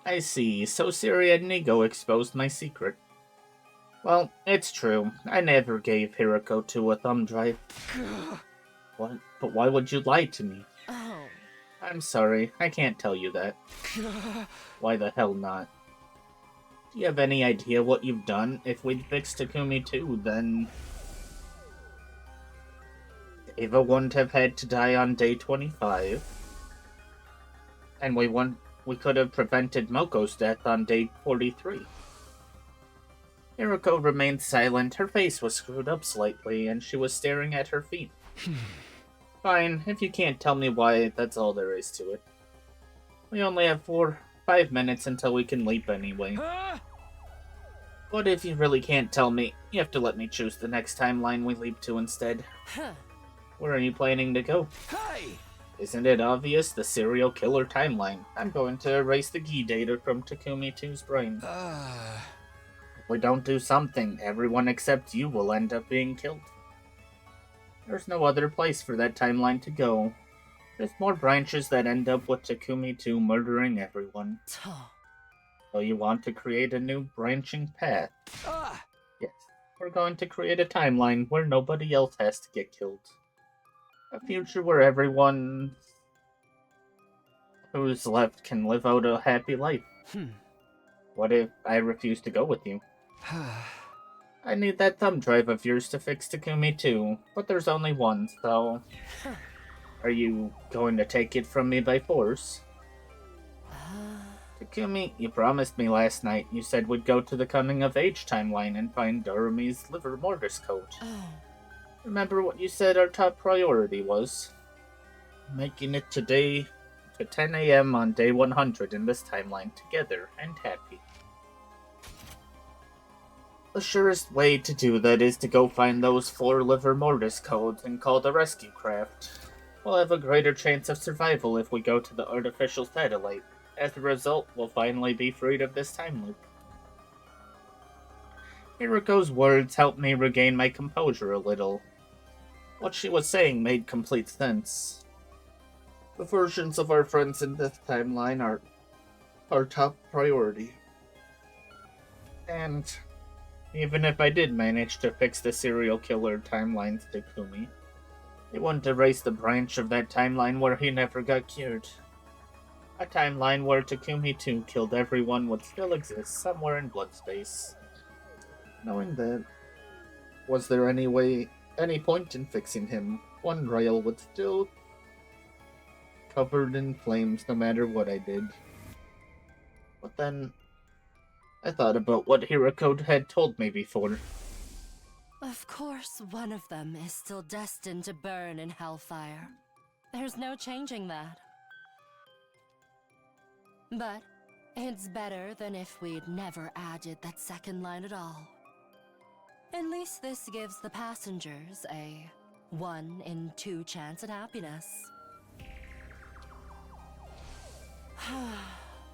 I see, so Siri and Nigo exposed my secret. Well, it's true. I never gave Hiroko 2 a thumb drive. What? But why would you lie to me? Oh. I'm sorry, I can't tell you that. Why the hell not? Do you have any idea what you've done? If we'd fixed Takumi 2, then... Ava wouldn't have had to die on day 25. And we could have prevented Moko's death on day 43. Hiroko remained silent. Her face was screwed up slightly, and she was staring at her feet. Fine, if you can't tell me why, that's all there is to it. We only have 5 minutes until we can leap anyway. But if you really can't tell me, you have to let me choose the next timeline we leap to instead. Where are you planning to go? Hey! Isn't it obvious? The serial killer timeline. I'm going to erase the Gi data from Takumi 2's brain. If we don't do something, everyone except you will end up being killed. There's no other place for that timeline to go. There's more branches that end up with Takumi 2 murdering everyone. So you want to create a new branching path? Yes, we're going to create a timeline where nobody else has to get killed. A future where everyone who's left can live out a happy life. What if I refuse to go with you? I need that thumb drive of yours to fix Takumi 2, but there's only one, so... Are you going to take it from me by force? Takumi, you promised me last night. You said we'd go to the coming of age timeline and find Darumi's liver mortis coat. Remember what you said our top priority was? Making it today to 10 a.m. on day 100 in this timeline together and happy. The surest way to do that is to go find those 4 liver mortis codes and call the rescue craft. We'll have a greater chance of survival if we go to the artificial satellite. As a result, we'll finally be freed of this time loop. Hiroko's words helped me regain my composure a little. What she was saying made complete sense. The versions of our friends in this timeline are our top priority. And even if I did manage to fix the serial killer timeline's Takumi, it wouldn't erase the branch of that timeline where he never got cured. A timeline where Takumi 2 killed everyone would still exist somewhere in blood space. Knowing that, was there any point in fixing him? One rail would still covered in flames no matter what I did. But then, I thought about what Hiroko had told me before. Of course, one of them is still destined to burn in hellfire. There's no changing that. But it's better than if we'd never added that second line at all. At least this gives the passengers a 1 in 2 chance at happiness.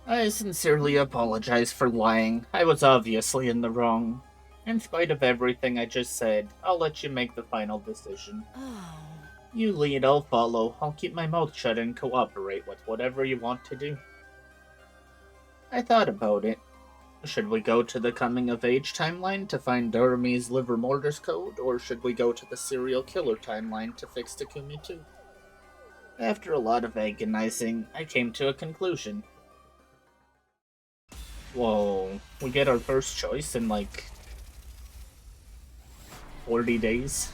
I sincerely apologize for lying. I was obviously in the wrong. In spite of everything I just said, I'll let you make the final decision. You lead, I'll follow. I'll keep my mouth shut and cooperate with whatever you want to do. I thought about it. Should we go to the coming-of-age timeline to find Darumi's liver mortis code, or should we go to the serial killer timeline to fix Takumi 2? After a lot of agonizing, I came to a conclusion. Whoa, we get our first choice in like 40 days?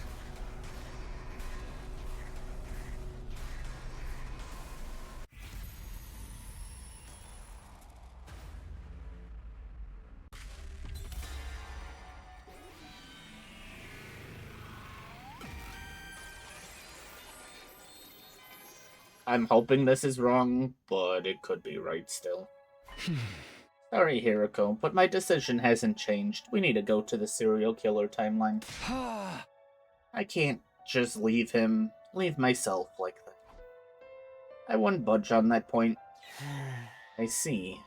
I'm hoping this is wrong, but it could be right still. Sorry, Hiroko, but my decision hasn't changed. We need to go to the serial killer timeline. I can't just leave myself like that. I wouldn't budge on that point. I see.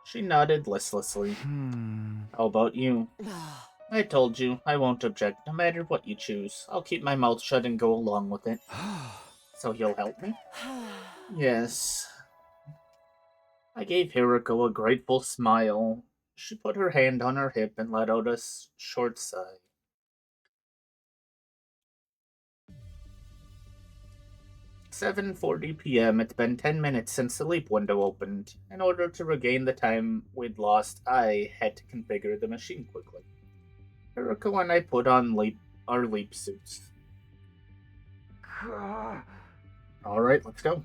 She nodded listlessly. How about you? I told you, I won't object no matter what you choose. I'll keep my mouth shut and go along with it. So you'll help me? Yes. I gave Hiroko a grateful smile. She put her hand on her hip and let out a short sigh. "7:40 p.m. It's been 10 minutes since the leap window opened. In order to regain the time we'd lost, I had to configure the machine quickly. Hiroko and I put on our leap suits. Alright, let's go.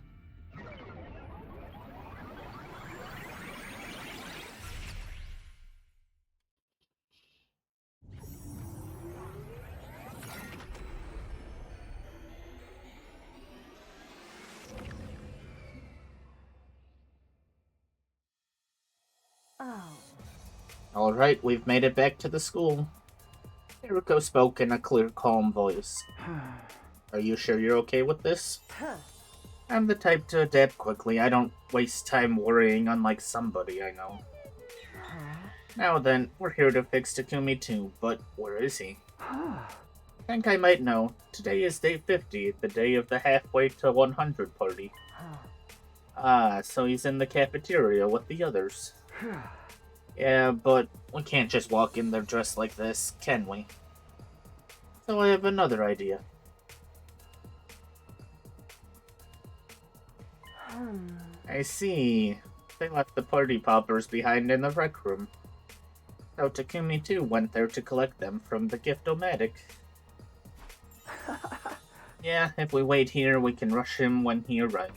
Oh. Alright, we've made it back to the school. Hiriko spoke in a clear, calm voice. Are you sure you're okay with this? I'm the type to adapt quickly. I don't waste time worrying, unlike somebody I know. Now then, we're here to fix Takumi too, but where is he? Think I might know. Today is day 50, the day of the halfway to 100 party. Ah, so he's in the cafeteria with the others. Yeah, but we can't just walk in there dressed like this, can we? So I have another idea. I see. They left the party poppers behind in the rec room. So Takumi too went there to collect them from the gift-o-matic. Yeah, if we wait here, we can rush him when he arrives.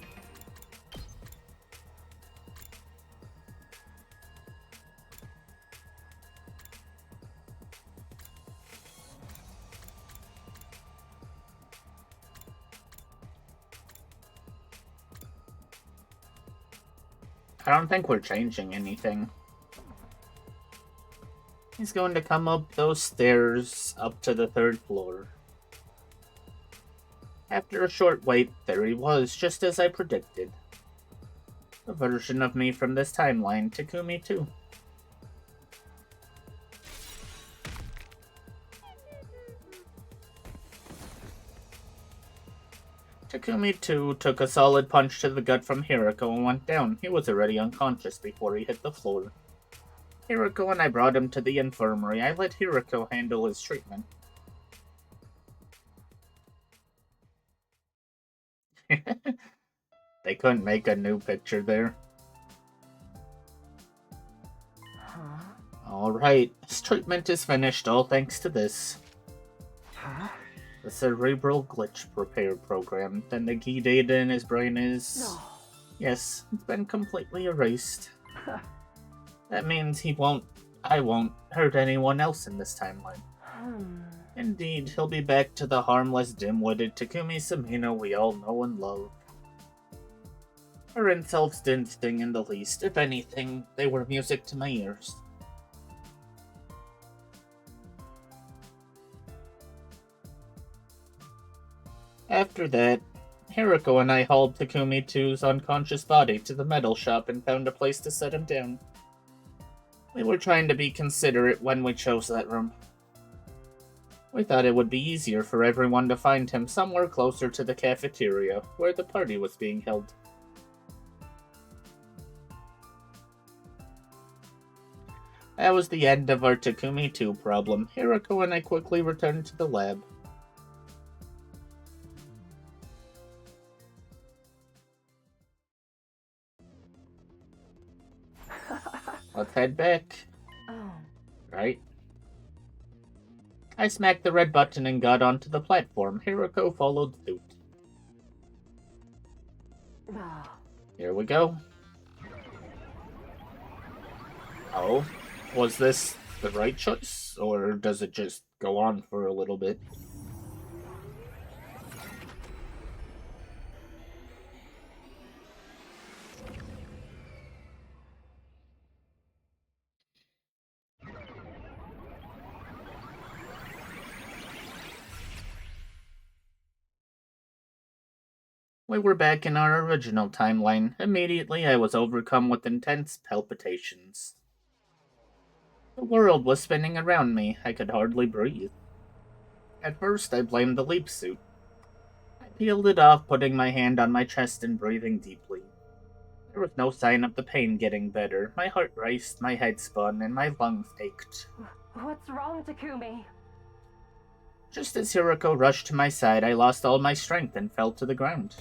I don't think we're changing anything. He's going to come up those stairs up to the 3rd floor. After a short wait, there he was, just as I predicted. A version of me from this timeline, Takumi too. Takumi too took a solid punch to the gut from Hiriko and went down. He was already unconscious before he hit the floor. Hiriko and I brought him to the infirmary. I let Hiriko handle his treatment. They couldn't make a new picture there. Alright, his treatment is finished, all thanks to this. The cerebral glitch repair program. Then the key data in his brain is... No. Yes, it's been completely erased. That means I won't hurt anyone else in this timeline. Indeed, he'll be back to the harmless, dim-witted Takumi Samino we all know and love. Her insults didn't sting in the least. If anything, they were music to my ears. After that, Hiriko and I hauled Takumi 2's unconscious body to the metal shop and found a place to set him down. We were trying to be considerate when we chose that room. We thought it would be easier for everyone to find him somewhere closer to the cafeteria, where the party was being held. That was the end of our Takumi 2 problem. Hiriko and I quickly returned to the lab. Let's head back. Oh. Right? I smacked the red button and got onto the platform. Hiriko followed suit. Here we go. Oh, was this the right choice? Or does it just go on for a little bit? We were back in our original timeline. Immediately, I was overcome with intense palpitations. The world was spinning around me. I could hardly breathe. At first, I blamed the leap suit. I peeled it off, putting my hand on my chest and breathing deeply. There was no sign of the pain getting better. My heart raced, my head spun, and my lungs ached. What's wrong, Takumi? Just as Hiriko rushed to my side, I lost all my strength and fell to the ground.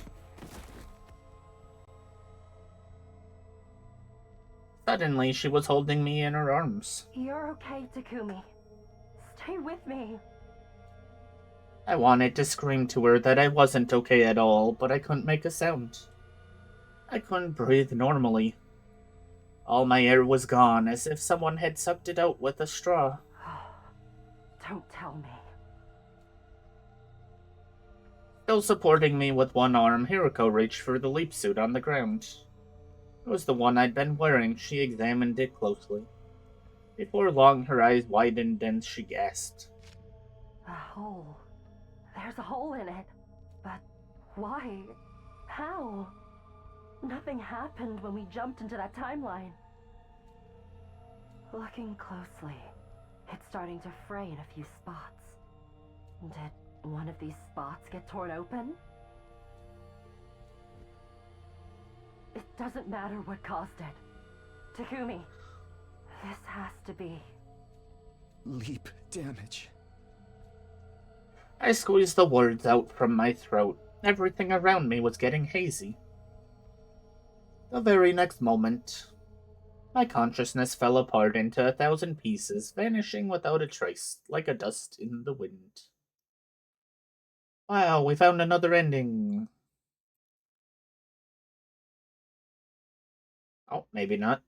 Suddenly, she was holding me in her arms. You're okay, Takumi. Stay with me. I wanted to scream to her that I wasn't okay at all, but I couldn't make a sound. I couldn't breathe normally. All my air was gone, as if someone had sucked it out with a straw. Don't tell me. Still supporting me with one arm, Hiriko reached for the leap suit on the ground. It was the one I'd been wearing. She examined it closely. Before long, her eyes widened and she gasped. A hole. There's a hole in it. But why? How? Nothing happened when we jumped into that timeline. Looking closely, it's starting to fray in a few spots. Did one of these spots get torn open? It doesn't matter what caused it. Takumi, this has to be... Leap damage. I squeezed the words out from my throat. Everything around me was getting hazy. The very next moment, my consciousness fell apart into 1,000 pieces, vanishing without a trace, like a dust in the wind. Wow, we found another ending. Oh, maybe not.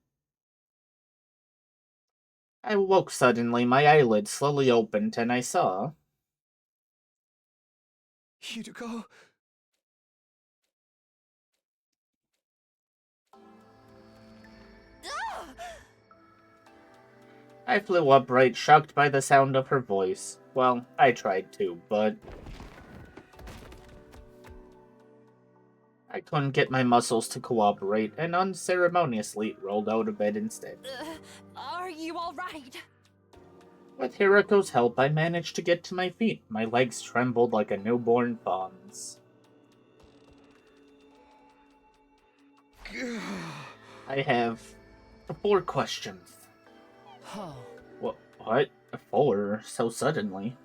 I woke suddenly, my eyelids slowly opened, and I saw... Hideko? I flew upright, shocked by the sound of her voice. Well, I tried to, but... I couldn't get my muscles to cooperate, and unceremoniously rolled out of bed instead. Are you alright? With Hiroko's help, I managed to get to my feet. My legs trembled like a newborn fawn's. I have 4 questions. What? 4? So suddenly?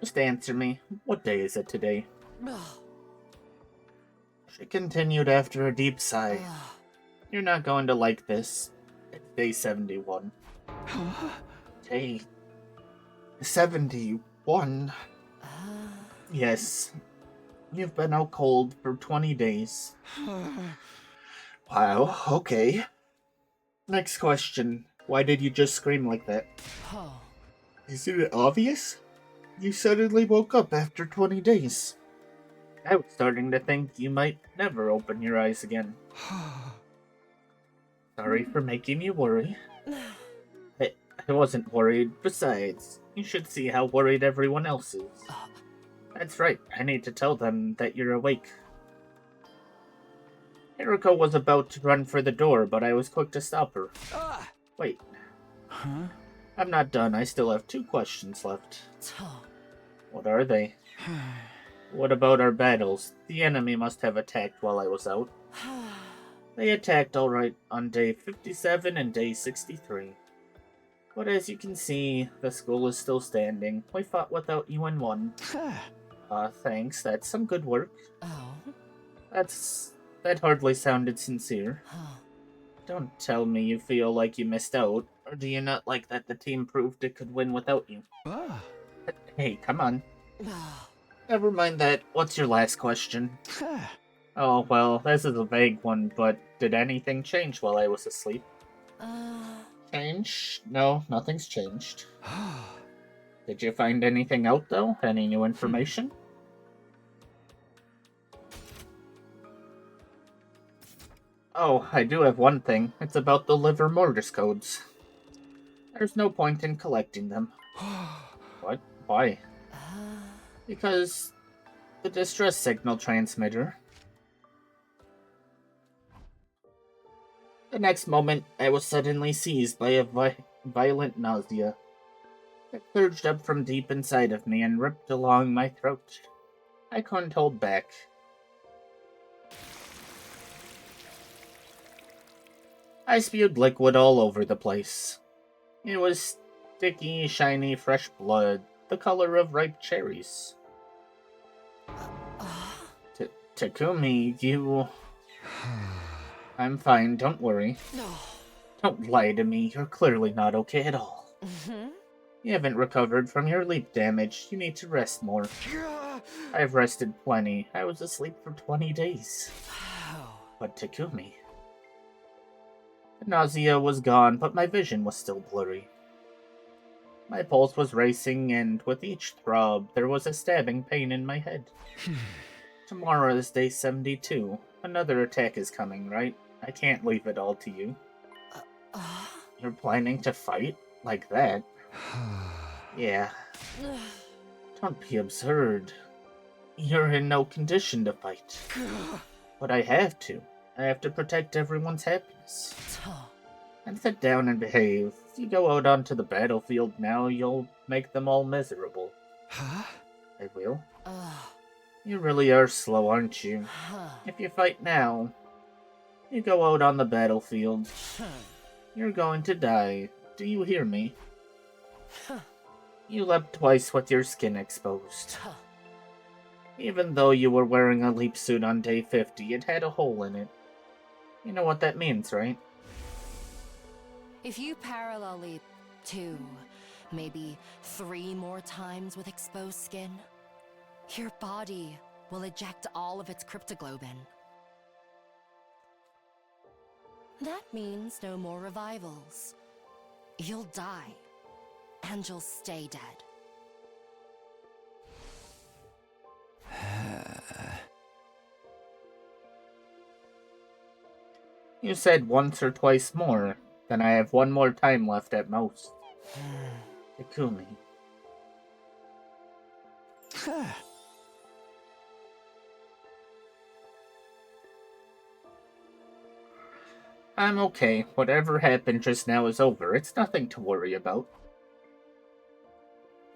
Just answer me. What day is it today? She continued after a deep sigh. You're not going to like this. It's day 71. Day 71? Yes. You've been out cold for 20 days. Wow, okay. Next question. Why did you just scream like that? Isn't it obvious? You suddenly woke up after 20 days. I was starting to think you might never open your eyes again. Sorry for making you worry. I wasn't worried. Besides, you should see how worried everyone else is. That's right, I need to tell them that you're awake. Hiroko was about to run for the door, but I was quick to stop her. Wait. Huh? I'm not done. I still have 2 questions left. What are they? What about our battles? The enemy must have attacked while I was out. They attacked alright on day 57 and day 63. But as you can see, the school is still standing. We fought without you and won. Thanks. That's some good work. That hardly sounded sincere. Don't tell me you feel like you missed out, or do you not like that the team proved it could win without you? Hey, come on. Never mind that. What's your last question? Oh, well, this is a vague one, but did anything change while I was asleep? Change? No, nothing's changed. Did you find anything out, though? Any new information? Oh, I do have one thing. It's about the liver mortis codes. There's no point in collecting them. What? Why? Because the distress signal transmitter. The next moment, I was suddenly seized by a violent nausea. It surged up from deep inside of me and ripped along my throat. I couldn't hold back. I spewed liquid all over the place. It was sticky, shiny, fresh blood, the color of ripe cherries. Takumi, you... I'm fine, don't worry. Don't lie to me, you're clearly not okay at all. You haven't recovered from your leap damage, you need to rest more. I've rested plenty, I was asleep for 20 days. But Takumi... The nausea was gone, but my vision was still blurry. My pulse was racing, and with each throb, there was a stabbing pain in my head. Tomorrow is day 72. Another attack is coming, right? I can't leave it all to you. You're planning to fight? Like that? Yeah. Don't be absurd. You're in no condition to fight. But I have to. I have to protect everyone's happiness. And sit down and behave. If you go out onto the battlefield now, you'll make them all miserable. Huh? I will. You really are slow, aren't you? If you fight now, you go out on the battlefield, you're going to die. Do you hear me? You leapt twice with your skin exposed. Even though you were wearing a leap suit on day 50, it had a hole in it. You know what that means, right? If you parallel leap 2, maybe 3 more times with exposed skin, your body will eject all of its cryptoglobin. That means no more revivals. You'll die, and you'll stay dead. You said once or twice more. Then I have one more time left at most. Takumi. I'm okay. Whatever happened just now is over. It's nothing to worry about.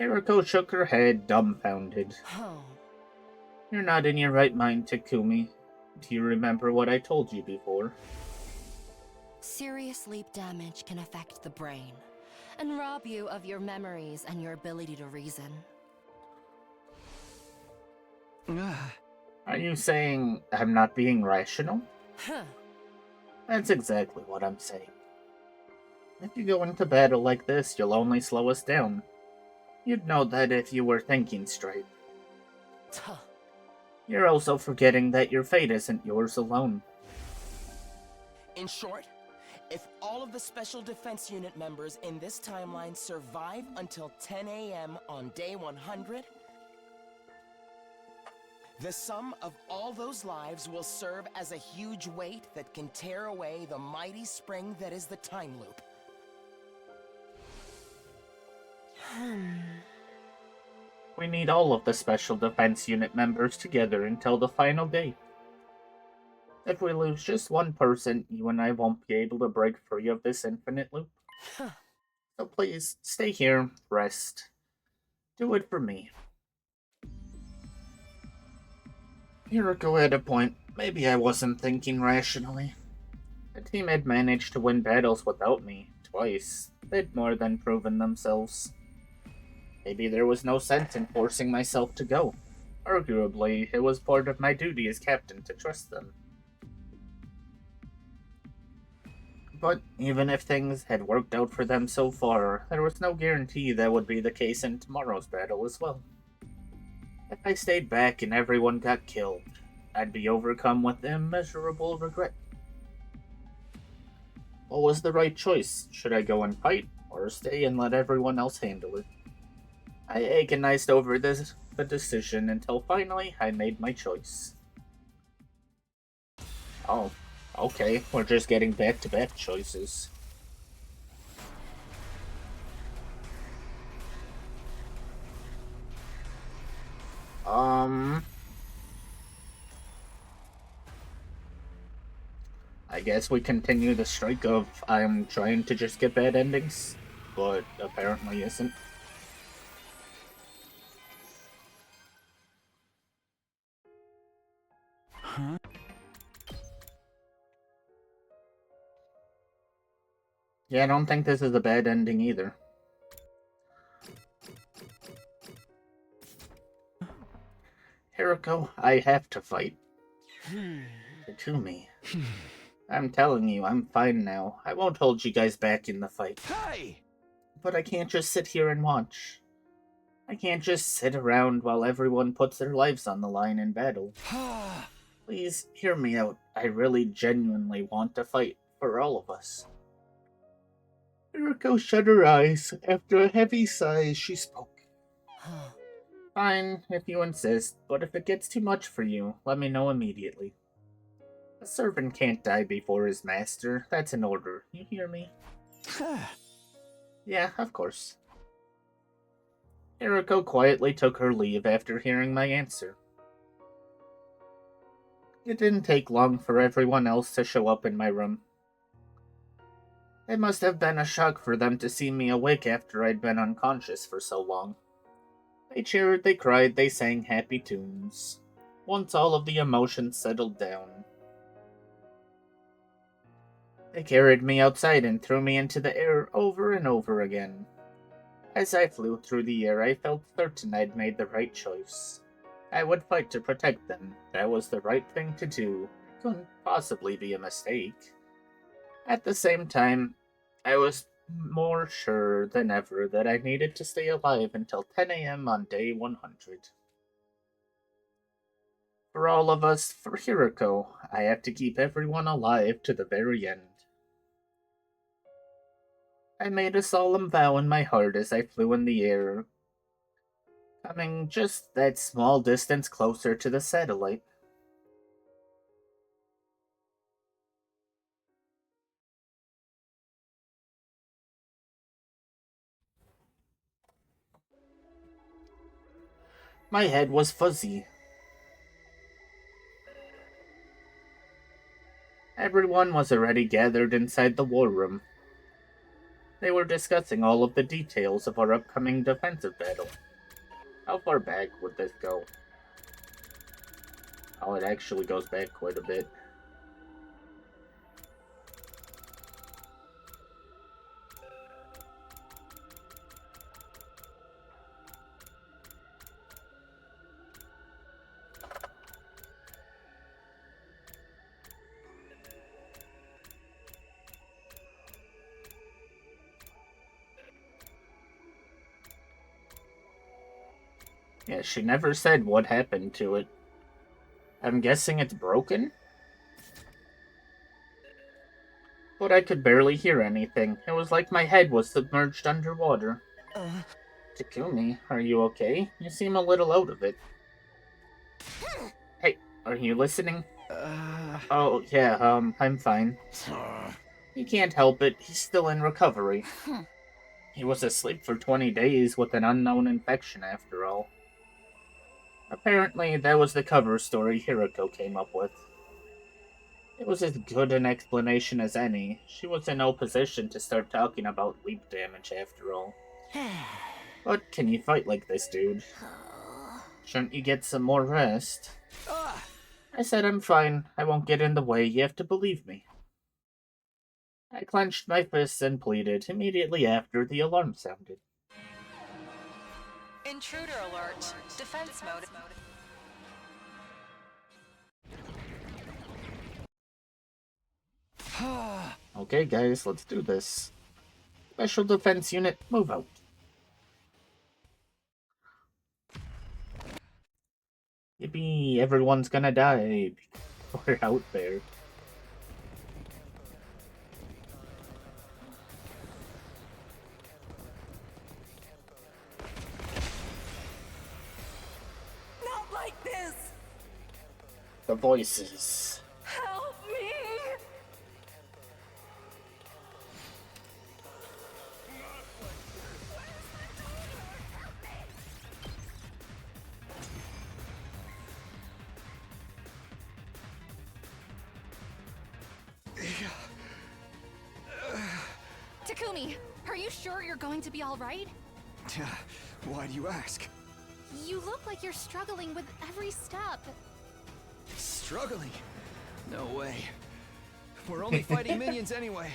Hiriko shook her head, dumbfounded. You're not in your right mind, Takumi. Do you remember what I told you before? Serious leap damage can affect the brain, and rob you of your memories and your ability to reason. Are you saying I'm not being rational? That's exactly what I'm saying. If you go into battle like this, you'll only slow us down. You'd know that if you were thinking straight. You're also forgetting that your fate isn't yours alone. In short, if all of the Special Defense Unit members in this timeline survive until 10 a.m. on day 100, the sum of all those lives will serve as a huge weight that can tear away the mighty spring that is the time loop. We need all of the Special Defense Unit members together until the final day. If we lose just one person, you and I won't be able to break free of this infinite loop. So please, stay here, rest. Do it for me. Hiriko had a point. Maybe I wasn't thinking rationally. The team had managed to win battles without me, twice. They'd more than proven themselves. Maybe there was no sense in forcing myself to go. Arguably, it was part of my duty as captain to trust them. But even if things had worked out for them so far, there was no guarantee that would be the case in tomorrow's battle as well. If I stayed back and everyone got killed, I'd be overcome with immeasurable regret. What was the right choice? Should I go and fight, or stay and let everyone else handle it? I agonized over the decision until finally I made my choice. Oh, okay, we're just getting back-to-back choices. I guess we continue the streak of I'm trying to just get bad endings, but apparently isn't. Huh? Yeah, I don't think this is a bad ending either. Hiriko, I have to fight. Takumi. I'm telling you, I'm fine now. I won't hold you guys back in the fight. Hey! But I can't just sit here and watch. I can't just sit around while everyone puts their lives on the line in battle. Please, hear me out. I really genuinely want to fight for all of us. Hiriko shut her eyes. After a heavy sigh, she spoke. Fine, if you insist, but if it gets too much for you, let me know immediately. A servant can't die before his master. That's an order. You hear me? Yeah, of course. Hiriko quietly took her leave after hearing my answer. It didn't take long for everyone else to show up in my room. It must have been a shock for them to see me awake after I'd been unconscious for so long. They cheered, they cried, they sang happy tunes. Once all of the emotions settled down, they carried me outside and threw me into the air over and over again. As I flew through the air, I felt certain I'd made the right choice. I would fight to protect them. That was the right thing to do. Couldn't possibly be a mistake. At the same time, I was more sure than ever that I needed to stay alive until 10 a.m. on day 100. For all of us, for Hiriko, I have to keep everyone alive to the very end. I made a solemn vow in my heart as I flew in the air, coming just that small distance closer to the satellite. My head was fuzzy. Everyone was already gathered inside the war room. They were discussing all of the details of our upcoming defensive battle. How far back would this go? Oh, it actually goes back quite a bit. Yeah, she never said what happened to it. I'm guessing it's broken? But I could barely hear anything. It was like my head was submerged underwater. Takumi, are you okay? You seem a little out of it. Hey, are you listening? Oh, yeah, I'm fine. He can't help it. He's still in recovery. He was asleep for 20 days with an unknown infection after all. Apparently, that was the cover story Hiriko came up with. It was as good an explanation as any. She was in no position to start talking about leap damage after all. But can you fight like this, dude? Shouldn't you get some more rest? I said I'm fine. I won't get in the way. You have to believe me. I clenched my fists and pleaded immediately after the alarm sounded. Intruder alert. Defense mode. Okay, guys, let's do this. Special Defense Unit, move out. Yippee, everyone's gonna die. We're out there. Not like this! The voices. Help me! Takumi, are you sure you're going to be all right? Why do you ask? You look like you're struggling with every step. Struggling? No way. We're only fighting minions anyway.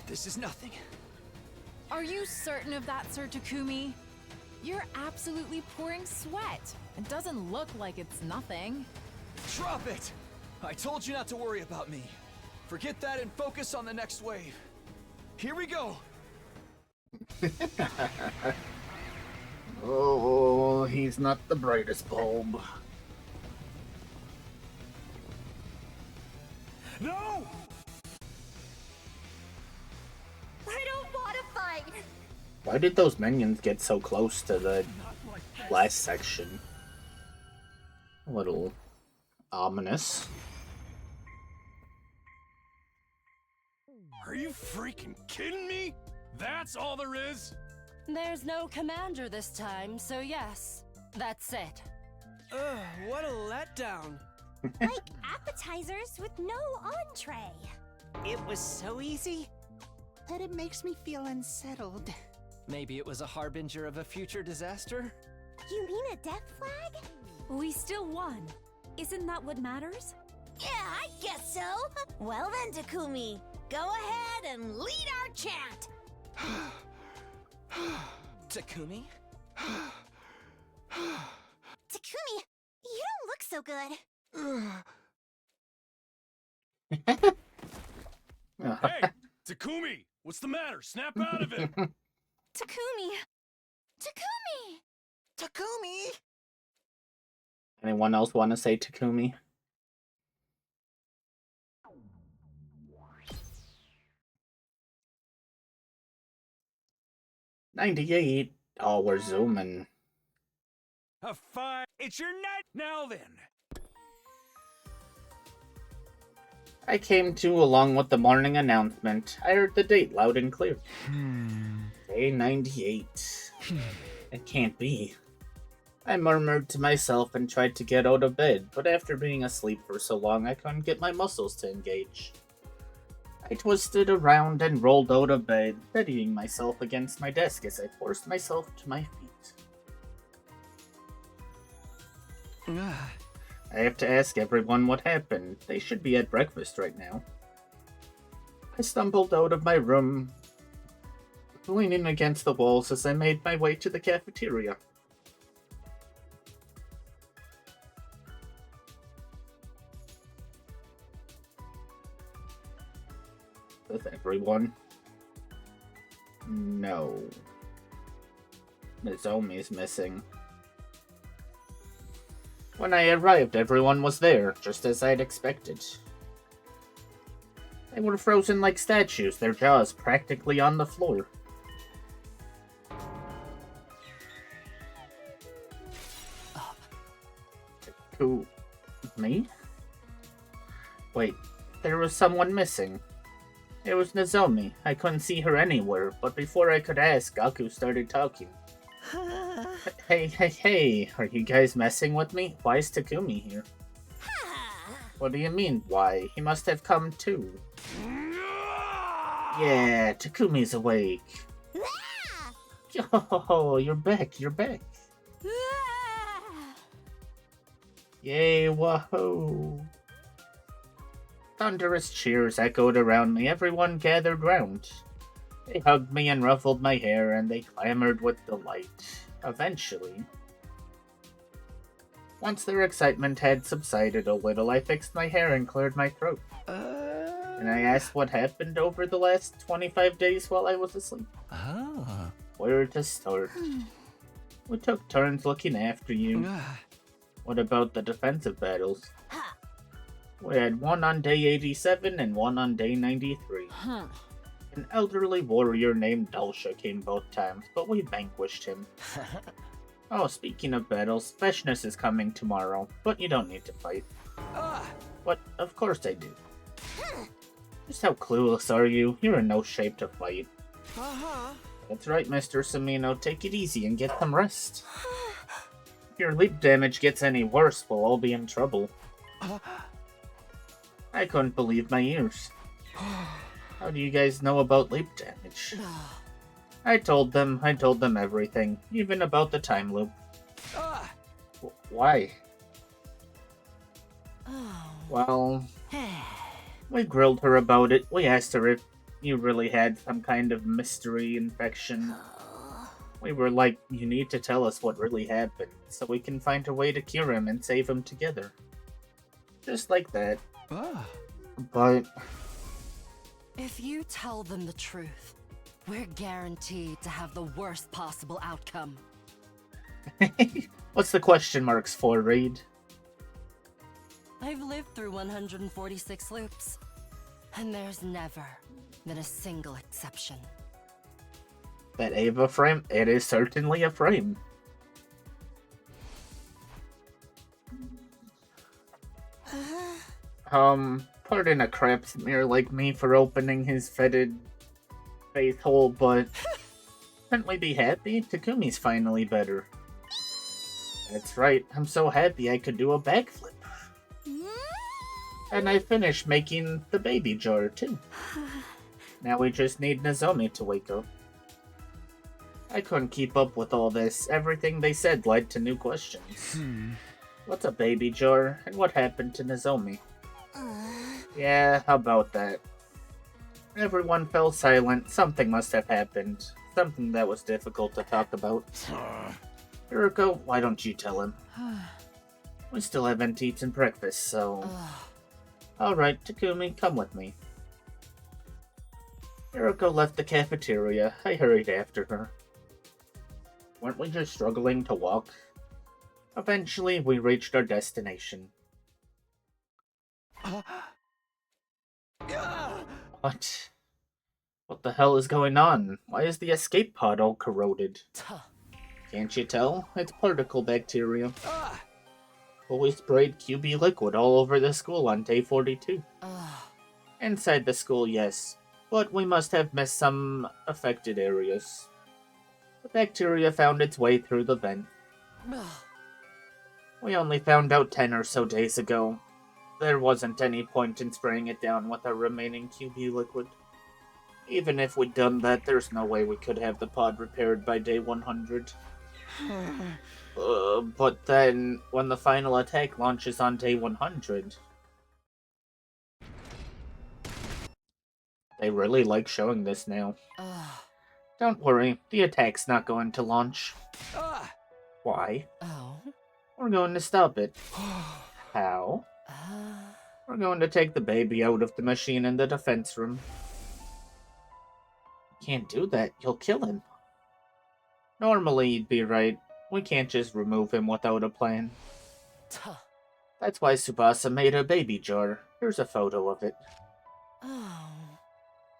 This is nothing. Are you certain of that, Sir Takumi? You're absolutely pouring sweat. It doesn't look like it's nothing. Drop it! I told you not to worry about me. Forget that and focus on the next wave. Here we go! Oh, he's not the brightest bulb. No! I don't want to fight! Why did those minions get so close to the last section? A little ominous. Are you freaking kidding me? That's all there is? There's no commander this time, so yes, that's it. Ugh, what a letdown. Like appetizers with no entree. It was so easy that it makes me feel unsettled. Maybe it was a harbinger of a future disaster? You mean a death flag? We still won. Isn't that what matters? Yeah, I guess so. Well then, Takumi, go ahead and lead our chant. Takumi? Takumi, you don't look so good. Hey, Takumi, what's the matter? Snap out of it. Takumi! Takumi! Takumi! Anyone else want to say Takumi? $98. Oh, we're zooming. A fine. It's your night now then. I came to along with the morning announcement. I heard the date loud and clear. Day 98. It can't be. I murmured to myself and tried to get out of bed, but after being asleep for so long I couldn't get my muscles to engage. I twisted around and rolled out of bed, steadying myself against my desk as I forced myself to my feet. I have to ask everyone what happened. They should be at breakfast right now. I stumbled out of my room, leaning against the walls as I made my way to the cafeteria. With everyone? No. Nozomi's missing. When I arrived, everyone was there, just as I'd expected. They were frozen like statues, their jaws practically on the floor. Who? Me? Wait, there was someone missing. It was Nozomi. I couldn't see her anywhere, but before I could ask, Gaku started talking. Hey, are you guys messing with me? Why is Takumi here? What do you mean, why? He must have come too. Yeah, Takumi's awake. Oh, you're back. Yay, wahoo! Thunderous cheers echoed around me. Everyone gathered round. They hugged me and ruffled my hair, and they clamored with delight. Eventually, once their excitement had subsided a little, I fixed my hair and cleared my throat. And I asked what happened over the last 25 days while I was asleep. Where to start? We took turns looking after you. What about the defensive battles? We had one on day 87 and one on day 93. An elderly warrior named Dulcia came both times, but we vanquished him. Oh, speaking of battles, Veshness is coming tomorrow, but you don't need to fight. What? Of course I do. Just how clueless are you? You're in no shape to fight. That's right, Mr. Samino. Take it easy and get some rest. If your leap damage gets any worse, we'll all be in trouble. I couldn't believe my ears. How do you guys know about leap damage? I told them everything, even about the time loop. Why? Well, we grilled her about it. We asked her if you really had some kind of mystery infection. We were like, you need to tell us what really happened, so we can find a way to cure him and save him together. Just like that. But if you tell them the truth, we're guaranteed to have the worst possible outcome. What's the question marks for, Reed? I've lived through 146 loops, and there's never been a single exception. That Ava frame? It is certainly a frame. pardon a crab smear like me for opening his fetid face hole, but shouldn't we be happy? Takumi's finally better. That's right, I'm so happy I could do a backflip. And I finished making the baby jar, too. Now we just need Nozomi to wake up. I couldn't keep up with all this. Everything they said led to new questions. What's a baby jar, and what happened to Nozomi? Yeah, how about that? Everyone fell silent. Something must have happened. Something that was difficult to talk about. Hiroko, why don't you tell him? We still haven't eaten breakfast, so... Alright, Takumi, come with me. Hiroko left the cafeteria. I hurried after her. Weren't we just struggling to walk? Eventually, we reached our destination. What? What the hell is going on? Why is the escape pod all corroded? Can't you tell? It's particle bacteria. We sprayed QB liquid all over the school on day 42. Inside the school, yes, but we must have missed some affected areas. The bacteria found its way through the vent. We only found out 10 or so days ago. There wasn't any point in spraying it down with our remaining QB liquid. Even if we'd done that, there's no way we could have the pod repaired by day 100. But then, when the final attack launches on day 100... They really like showing this now. Don't worry, the attack's not going to launch. Why? We're going to stop it. How? We're going to take the baby out of the machine in the defense room. Can't do that, you'll kill him. Normally you'd be right. We can't just remove him without a plan. That's why Tsubasa made a baby jar. Here's a photo of it.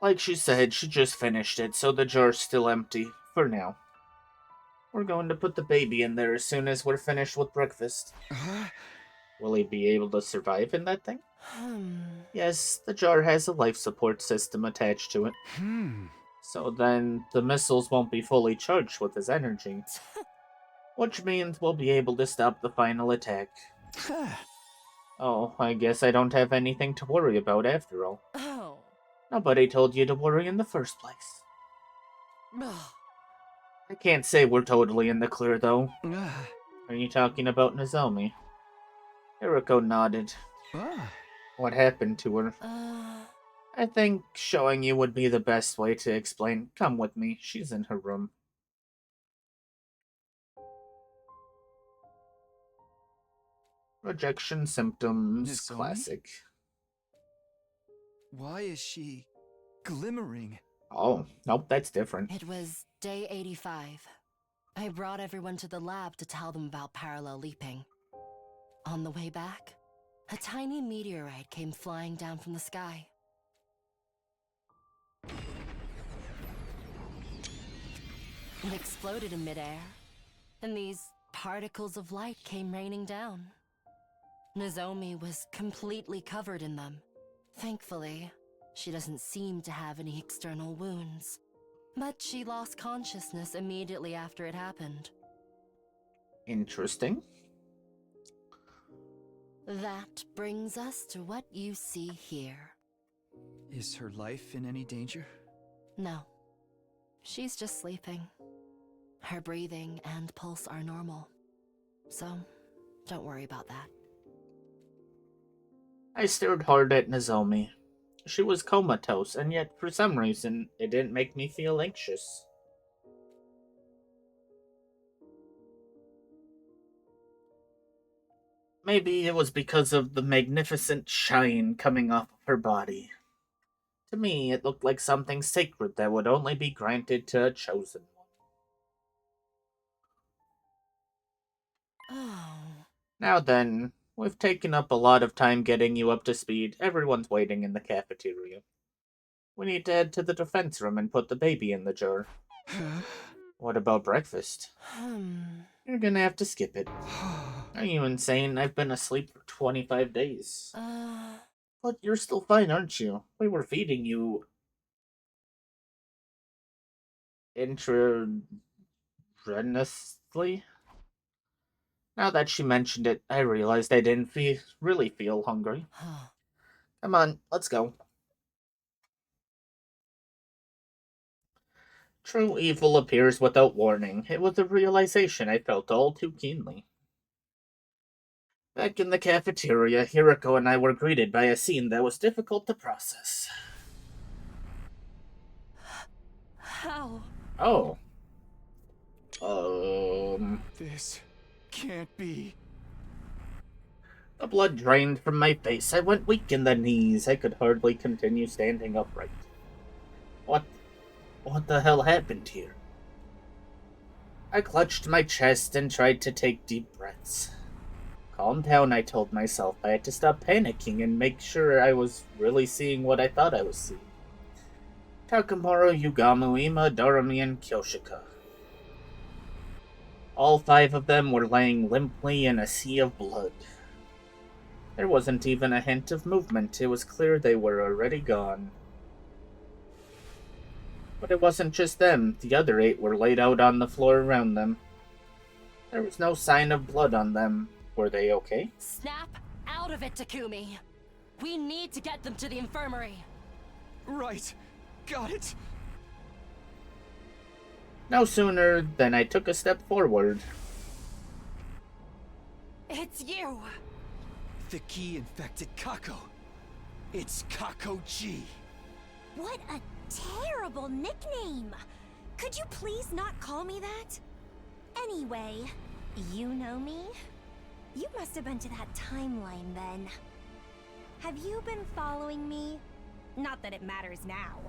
Like she said, she just finished it, so the jar's still empty, for now. We're going to put the baby in there as soon as we're finished with breakfast. Will he be able to survive in that thing? Yes, the jar has a life support system attached to it. So then, the missiles won't be fully charged with his energy. Which means we'll be able to stop the final attack. Oh, I guess I don't have anything to worry about after all. Nobody told you to worry in the first place. I can't say we're totally in the clear, though. Are you talking about Nozomi? Hiroko nodded. What happened to her? I think showing you would be the best way to explain. Come with me, she's in her room. Rejection symptoms, Nozomi? classic. Why is she glimmering? Oh, nope, that's different. It was day 85. I brought everyone to the lab to tell them about parallel leaping. On the way back, a tiny meteorite came flying down from the sky. It exploded in midair, and these particles of light came raining down. Nozomi was completely covered in them. Thankfully, she doesn't seem to have any external wounds. But she lost consciousness immediately after it happened. Interesting. That brings us to what you see here. Is her life in any danger? No. She's just sleeping. Her breathing and pulse are normal. So, don't worry about that. I stared hard at Nozomi. She was comatose, and yet, for some reason, it didn't make me feel anxious. Maybe it was because of the magnificent shine coming off of her body. To me, it looked like something sacred that would only be granted to a chosen one. Oh. Now then, we've taken up a lot of time getting you up to speed. Everyone's waiting in the cafeteria. We need to head to the defense room and put the baby in the jar. What about breakfast? You're gonna have to skip it. Are you insane? I've been asleep for 25 days. But you're still fine, aren't you? We were feeding you intravenously. Now that she mentioned it, I realized I didn't really feel hungry. Come on, let's go. True evil appears without warning. It was a realization I felt all too keenly. Back in the cafeteria, Hiriko and I were greeted by a scene that was difficult to process. How? Oh. This can't be. The blood drained from my face. I went weak in the knees. I could hardly continue standing upright. What the hell happened here? I clutched my chest and tried to take deep breaths. Calm down, I told myself. I had to stop panicking and make sure I was really seeing what I thought I was seeing. Takamura, Yugamu, Ima, Dorami, and Kyoshika. All 5 of them were laying limply in a sea of blood. There wasn't even a hint of movement. It was clear they were already gone. But it wasn't just them. The other 8 were laid out on the floor around them. There was no sign of blood on them. Were they okay? Snap out of it, Takumi. We need to get them to the infirmary. Right. Got it. No sooner than I took a step forward. It's you! The key infected Kako. It's Kako-G. What a terrible nickname! Could you please not call me that? Anyway, you know me? You must have been to that timeline then. Have you been following me? Not that it matters now.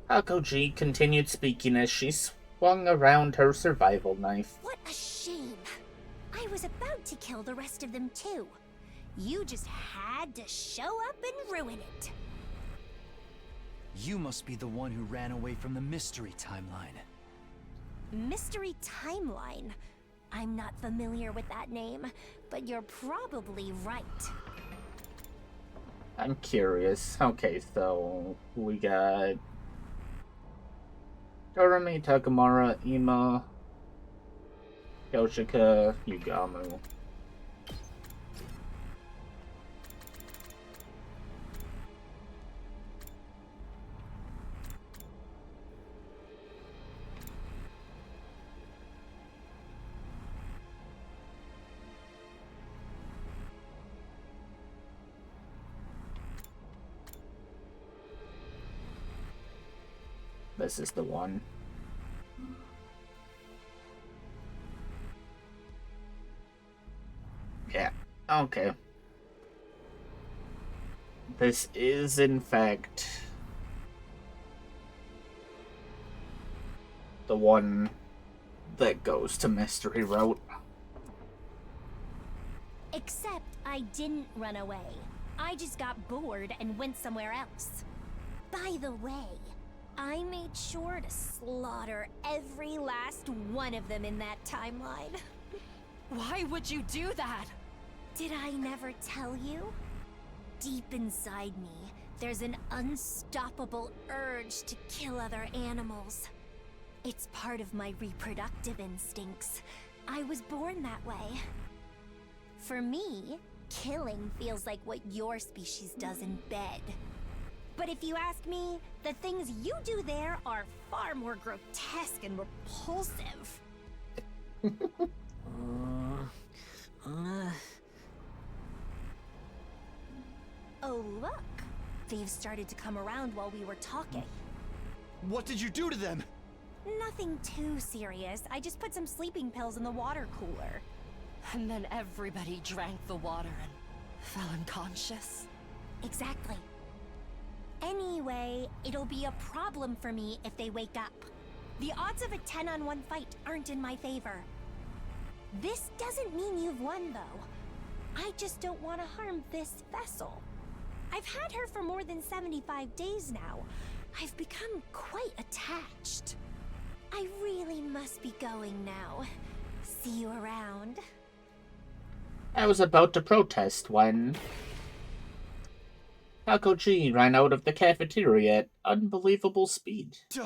Kako-G continued speaking as she swung around her survival knife. What a shame. I was about to kill the rest of them too. You just had to show up and ruin it. You must be the one who ran away from the mystery timeline. Mystery timeline? I'm not familiar with that name, but you're probably right. I'm curious. Okay, so we got Dorami, Takamura, Ima, Yoshika, Yugamu. This is the one. Yeah, okay. This is, in fact, the one that goes to Mystery Route. Except I didn't run away. I just got bored and went somewhere else. By the way, I made sure to slaughter every last one of them in that timeline. Why would you do that? Did I never tell you? Deep inside me, there's an unstoppable urge to kill other animals. It's part of my reproductive instincts. I was born that way. For me, killing feels like what your species does in bed. But if you ask me, the things you do there are far more grotesque and repulsive. Oh, look. They've started to come around while we were talking. What did you do to them? Nothing too serious. I just put some sleeping pills in the water cooler. And then everybody drank the water and fell unconscious. Exactly. Anyway, it'll be a problem for me if they wake up. The odds of a 10-on-1 fight aren't in my favor. This doesn't mean you've won, though. I just don't want to harm this vessel. I've had her for more than 75 days now. I've become quite attached. I really must be going now. See you around. I was about to protest when Kakoji ran out of the cafeteria at unbelievable speed. Duh.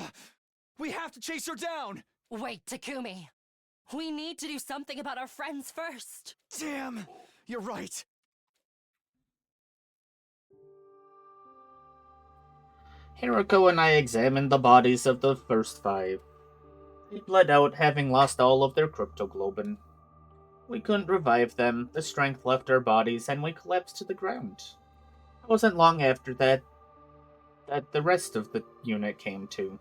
We have to chase her down! Wait, Takumi. We need to do something about our friends first. Damn! You're right. Hiroko and I examined the bodies of the first 5. They bled out, having lost all of their cryptoglobin. We couldn't revive them, the strength left our bodies, and we collapsed to the ground. It wasn't long after that the rest of the unit came to.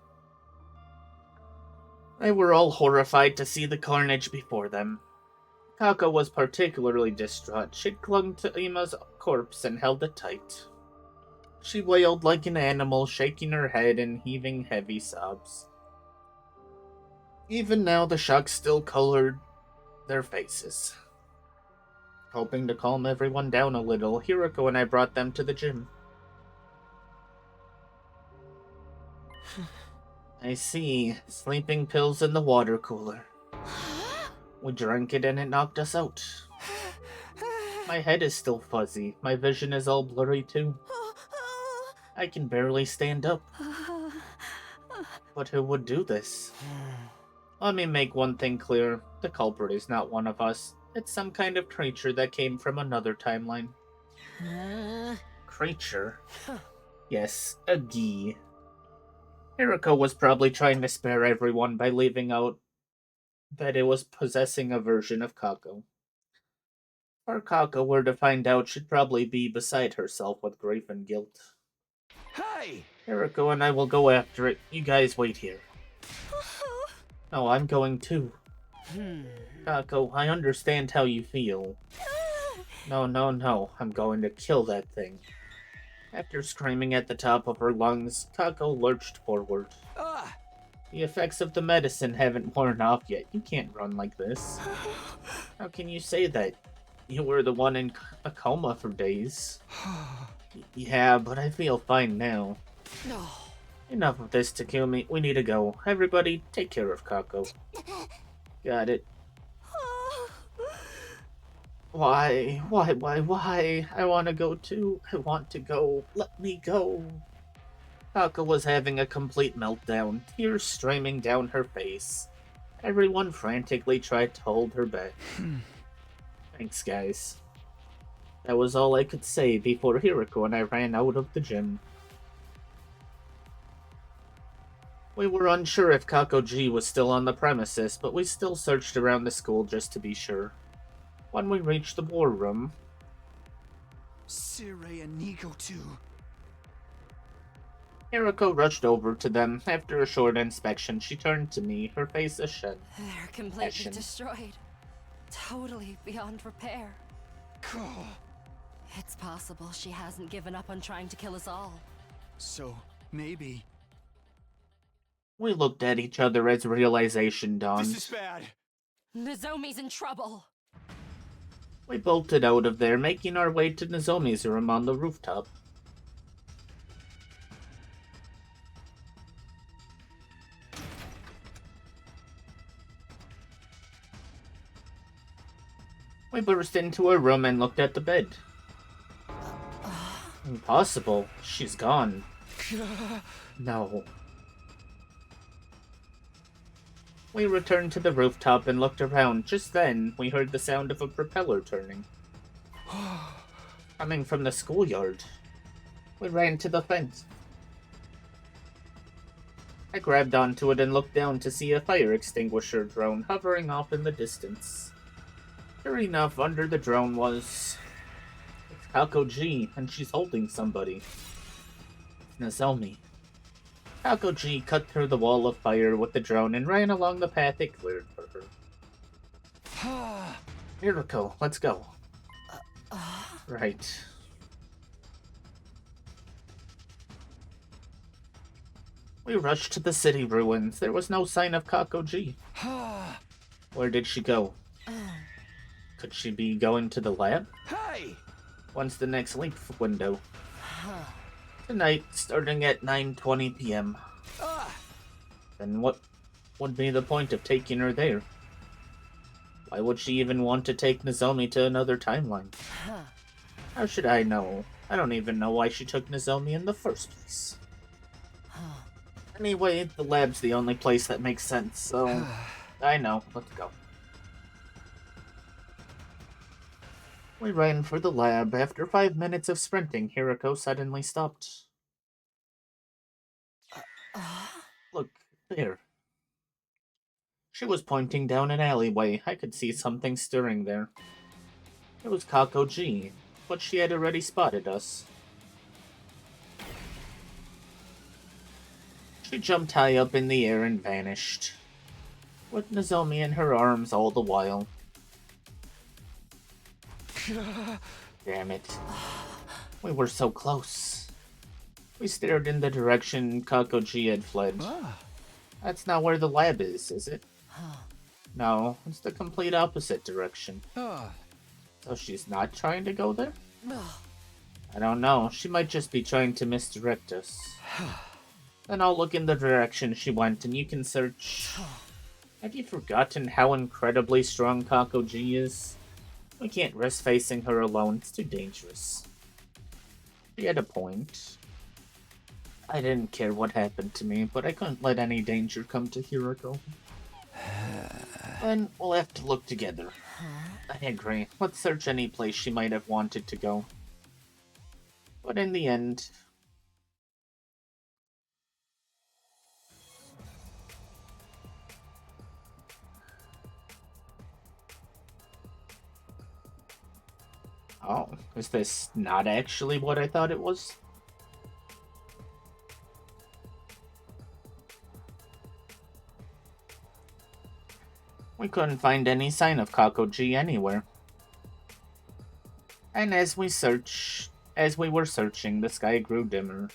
They were all horrified to see the carnage before them. Kako was particularly distraught. She'd clung to Ima's corpse and held it tight. She wailed like an animal, shaking her head and heaving heavy sobs. Even now, the shock still colored their faces. Hoping to calm everyone down a little, Hiroko and I brought them to the gym. I see. Sleeping pills in the water cooler. We drank it and it knocked us out. My head is still fuzzy. My vision is all blurry too. I can barely stand up. But who would do this? Let me make one thing clear. The culprit is not one of us. It's some kind of creature that came from another timeline. Creature? Yes, a Gi. Hiroko was probably trying to spare everyone by leaving out that it was possessing a version of Kako. If Kako were to find out, she'd probably be beside herself with grief and guilt. Hey! Hiroko and I will go after it. You guys wait here. No, I'm going too. Kako, I understand how you feel. No. I'm going to kill that thing. After screaming at the top of her lungs, Kako lurched forward. The effects of the medicine haven't worn off yet. You can't run like this. How can you say that? You were the one in a coma for days. Yeah, but I feel fine now. No. Enough of this, Takumi. We need to go. Everybody, take care of Kako. Got it. Why? I want to go too. I want to go. Let me go. Kako was having a complete meltdown, tears streaming down her face. Everyone frantically tried to hold her back. Thanks, guys. That was all I could say before Hiroko and I ran out of the gym. We were unsure if Kakoji was still on the premises, but we still searched around the school just to be sure. When we reached the war room... Sirei and Nico too. Hiroko rushed over to them. After a short inspection, she turned to me, her face ashen. They're completely destroyed. Totally beyond repair. It's possible she hasn't given up on trying to kill us all. So, maybe... We looked at each other as realization dawned. This is bad! Nozomi's in trouble! We bolted out of there, making our way to Nozomi's room on the rooftop. We burst into her room and looked at the bed. Impossible. She's gone. No. We returned to the rooftop and looked around. Just then, we heard the sound of a propeller turning. Coming from the schoolyard. We ran to the fence. I grabbed onto it and looked down to see a fire extinguisher drone hovering off in the distance. Sure enough, under the drone was... It's Kakoji, and she's holding somebody. Nozomi. Kakoji cut through the wall of fire with the drone and ran along the path it cleared for her. Hiroko, let's go. Right. We rushed to the city ruins. There was no sign of Kakoji. Where did she go? Could she be going to the lab? Hey! When's the next leap window? Tonight, starting at 9:20 p.m. Then what would be the point of taking her there? Why would she even want to take Nozomi to another timeline? How should I know? I don't even know why she took Nozomi in the first place. Anyway, the lab's the only place that makes sense, so... I know, let's go. We ran for the lab. After 5 minutes of sprinting, Hirako suddenly stopped. Look, there. She was pointing down an alleyway. I could see something stirring there. It was Kako-ji, but she had already spotted us. She jumped high up in the air and vanished, with Nozomi in her arms all the while. Damn it. We were so close. We stared in the direction Kako-ji had fled. That's not where the lab is it? No, it's the complete opposite direction. So she's not trying to go there? I don't know. She might just be trying to misdirect us. Then I'll look in the direction she went and you can search. Have you forgotten how incredibly strong Kako-ji is? We can't risk facing her alone. It's too dangerous. She had a point. I didn't care what happened to me, but I couldn't let any danger come to Hirako. Then we'll have to look together. I agree. Let's search any place she might have wanted to go. But in the end... Oh, is this not actually what I thought it was? We couldn't find any sign of Kako-ji anywhere. And as we were searching, the sky grew dimmer.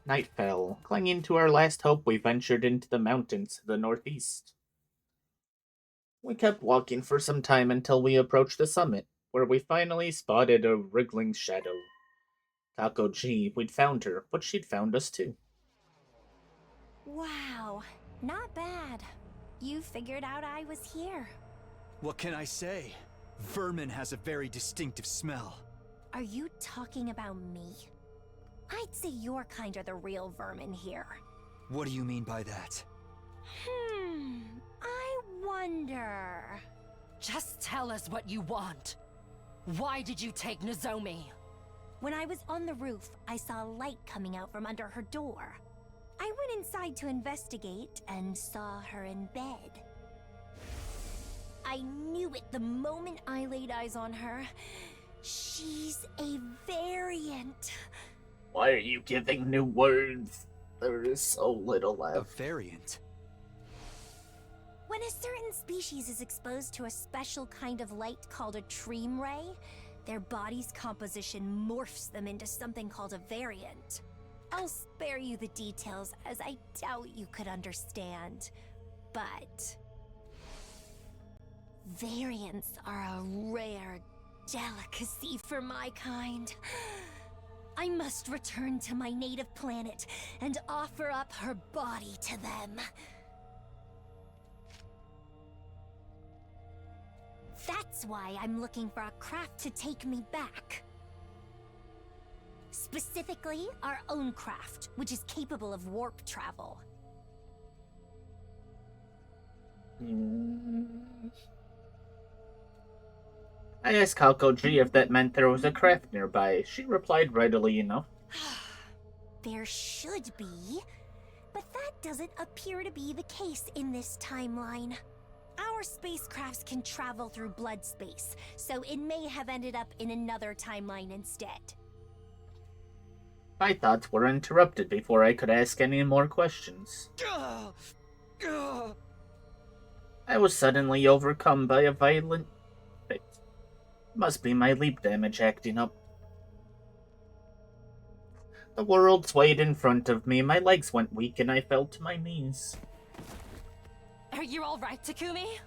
Night fell. Clinging to our last hope, we ventured into the mountains to the northeast. We kept walking for some time until we approached the summit, where we finally spotted a wriggling shadow. Kako-ji, we'd found her, but she'd found us too. Wow, not bad. You figured out I was here. What can I say? Vermin has a very distinctive smell. Are you talking about me? I'd say your kind are the real vermin here. What do you mean by that? I wonder... Just tell us what you want. Why did you take Nozomi? When I was on the roof, I saw a light coming out from under her door. I went inside to investigate and saw her in bed. I knew it the moment I laid eyes on her. She's a variant. Why are you giving new words? There is so little left. A variant? When a certain species is exposed to a special kind of light called a treem ray, their body's composition morphs them into something called a variant. I'll spare you the details, as I doubt you could understand, but... variants are a rare delicacy for my kind. I must return to my native planet and offer up her body to them. That's why I'm looking for a craft to take me back. Specifically, our own craft, which is capable of warp travel. I asked Kako-ji if that meant there was a craft nearby. She replied readily enough. There should be, but that doesn't appear to be the case in this timeline. Our spacecrafts can travel through blood space, so it may have ended up in another timeline instead. My thoughts were interrupted before I could ask any more questions. I was suddenly overcome by a violent fit. Must be my leap damage acting up. The world swayed in front of me, my legs went weak, and I fell to my knees. Are you alright, Takumi?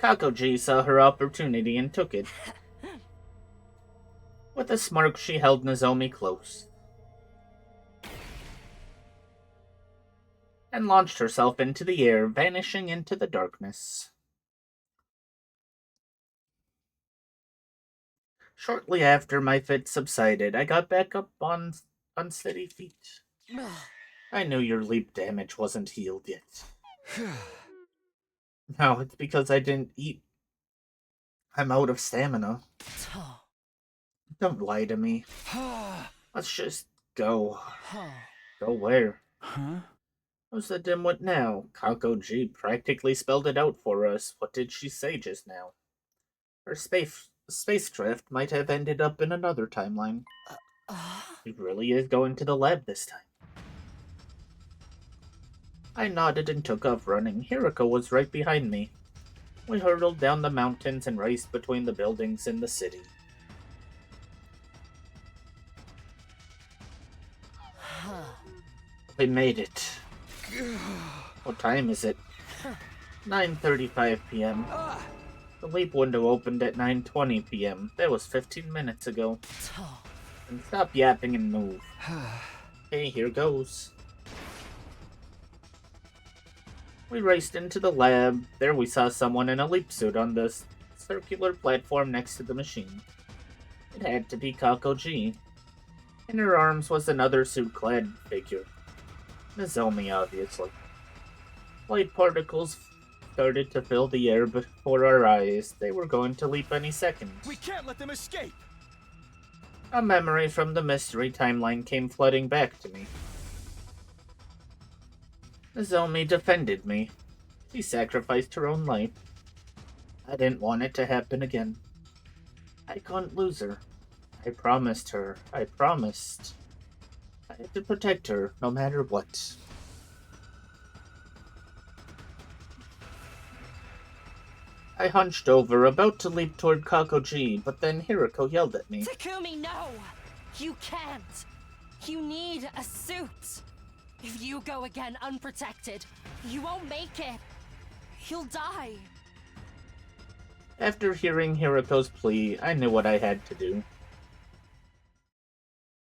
Kako-ji saw her opportunity and took it. With a smirk, she held Nozomi close. And launched herself into the air, vanishing into the darkness. Shortly after my fit subsided, I got back up on unsteady feet. I knew your leap damage wasn't healed yet. No, it's because I didn't eat. I'm out of stamina. Don't lie to me. Let's just go. Go where? Huh? Who's the dimwit now? Kako G practically spelled it out for us. What did she say just now? Her spacecraft might have ended up in another timeline. He really is going to the lab this time. I nodded and took off running. Hiriko was right behind me. We hurtled down the mountains and raced between the buildings in the city. We made it. What time is it? 9:35 p.m. The leap window opened at 9:20 p.m. That was 15 minutes ago. And stop yapping and move. Okay, here goes. We raced into the lab. There we saw someone in a leap suit on the circular platform next to the machine. It had to be Kako G. In her arms was another suit-clad figure. Nozomi, obviously. Light particles started to fill the air before our eyes. They were going to leap any second. We can't let them escape! A memory from the mystery timeline came flooding back to me. Nozomi defended me. She sacrificed her own life. I didn't want it to happen again. I couldn't lose her. I promised her. I promised. I had to protect her, no matter what. I hunched over, about to leap toward Kakoji, but then Hiriko yelled at me. Takumi, no! You can't! You need a suit! If you go again unprotected, you won't make it! You'll die! After hearing Hiriko's plea, I knew what I had to do.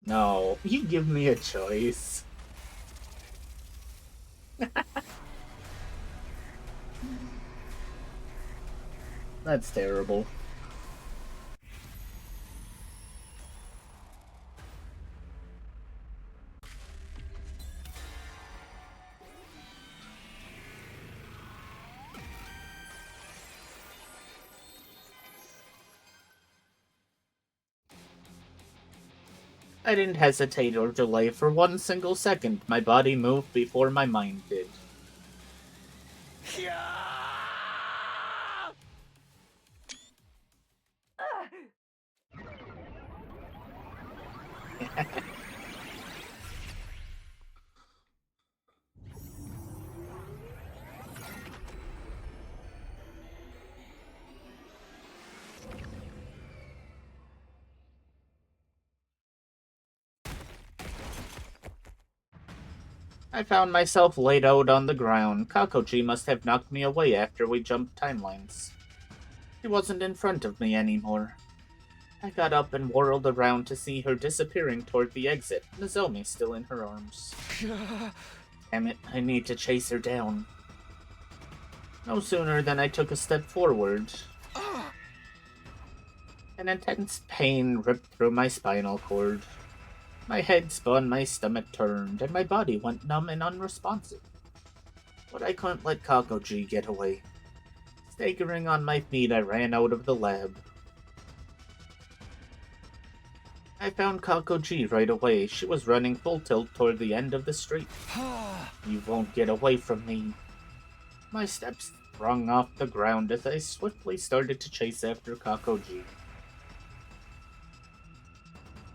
No, you give me a choice. That's terrible. I didn't hesitate or delay for one single second. My body moved before my mind did. I found myself laid out on the ground. Kakoji must have knocked me away after we jumped timelines. She wasn't in front of me anymore. I got up and whirled around to see her disappearing toward the exit, Nozomi still in her arms. Damn it, I need to chase her down. No sooner than I took a step forward. An intense pain ripped through my spinal cord. My head spun, my stomach turned, and my body went numb and unresponsive. But I couldn't let Kakoji get away. Staggering on my feet, I ran out of the lab. I found Kakoji right away. She was running full tilt toward the end of the street. You won't get away from me. My steps sprung off the ground as I swiftly started to chase after Kakoji.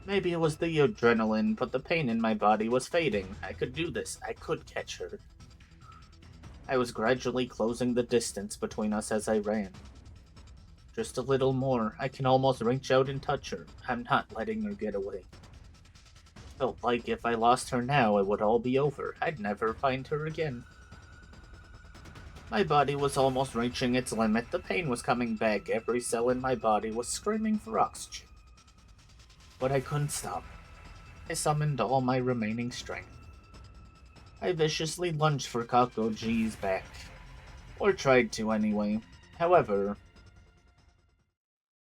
Maybe it was the adrenaline, but the pain in my body was fading. I could do this. I could catch her. I was gradually closing the distance between us as I ran. Just a little more. I can almost reach out and touch her. I'm not letting her get away. Felt like if I lost her now, it would all be over. I'd never find her again. My body was almost reaching its limit. The pain was coming back. Every cell in my body was screaming for oxygen. But I couldn't stop. I summoned all my remaining strength. I viciously lunged for Kakoji's back. Or tried to anyway. However,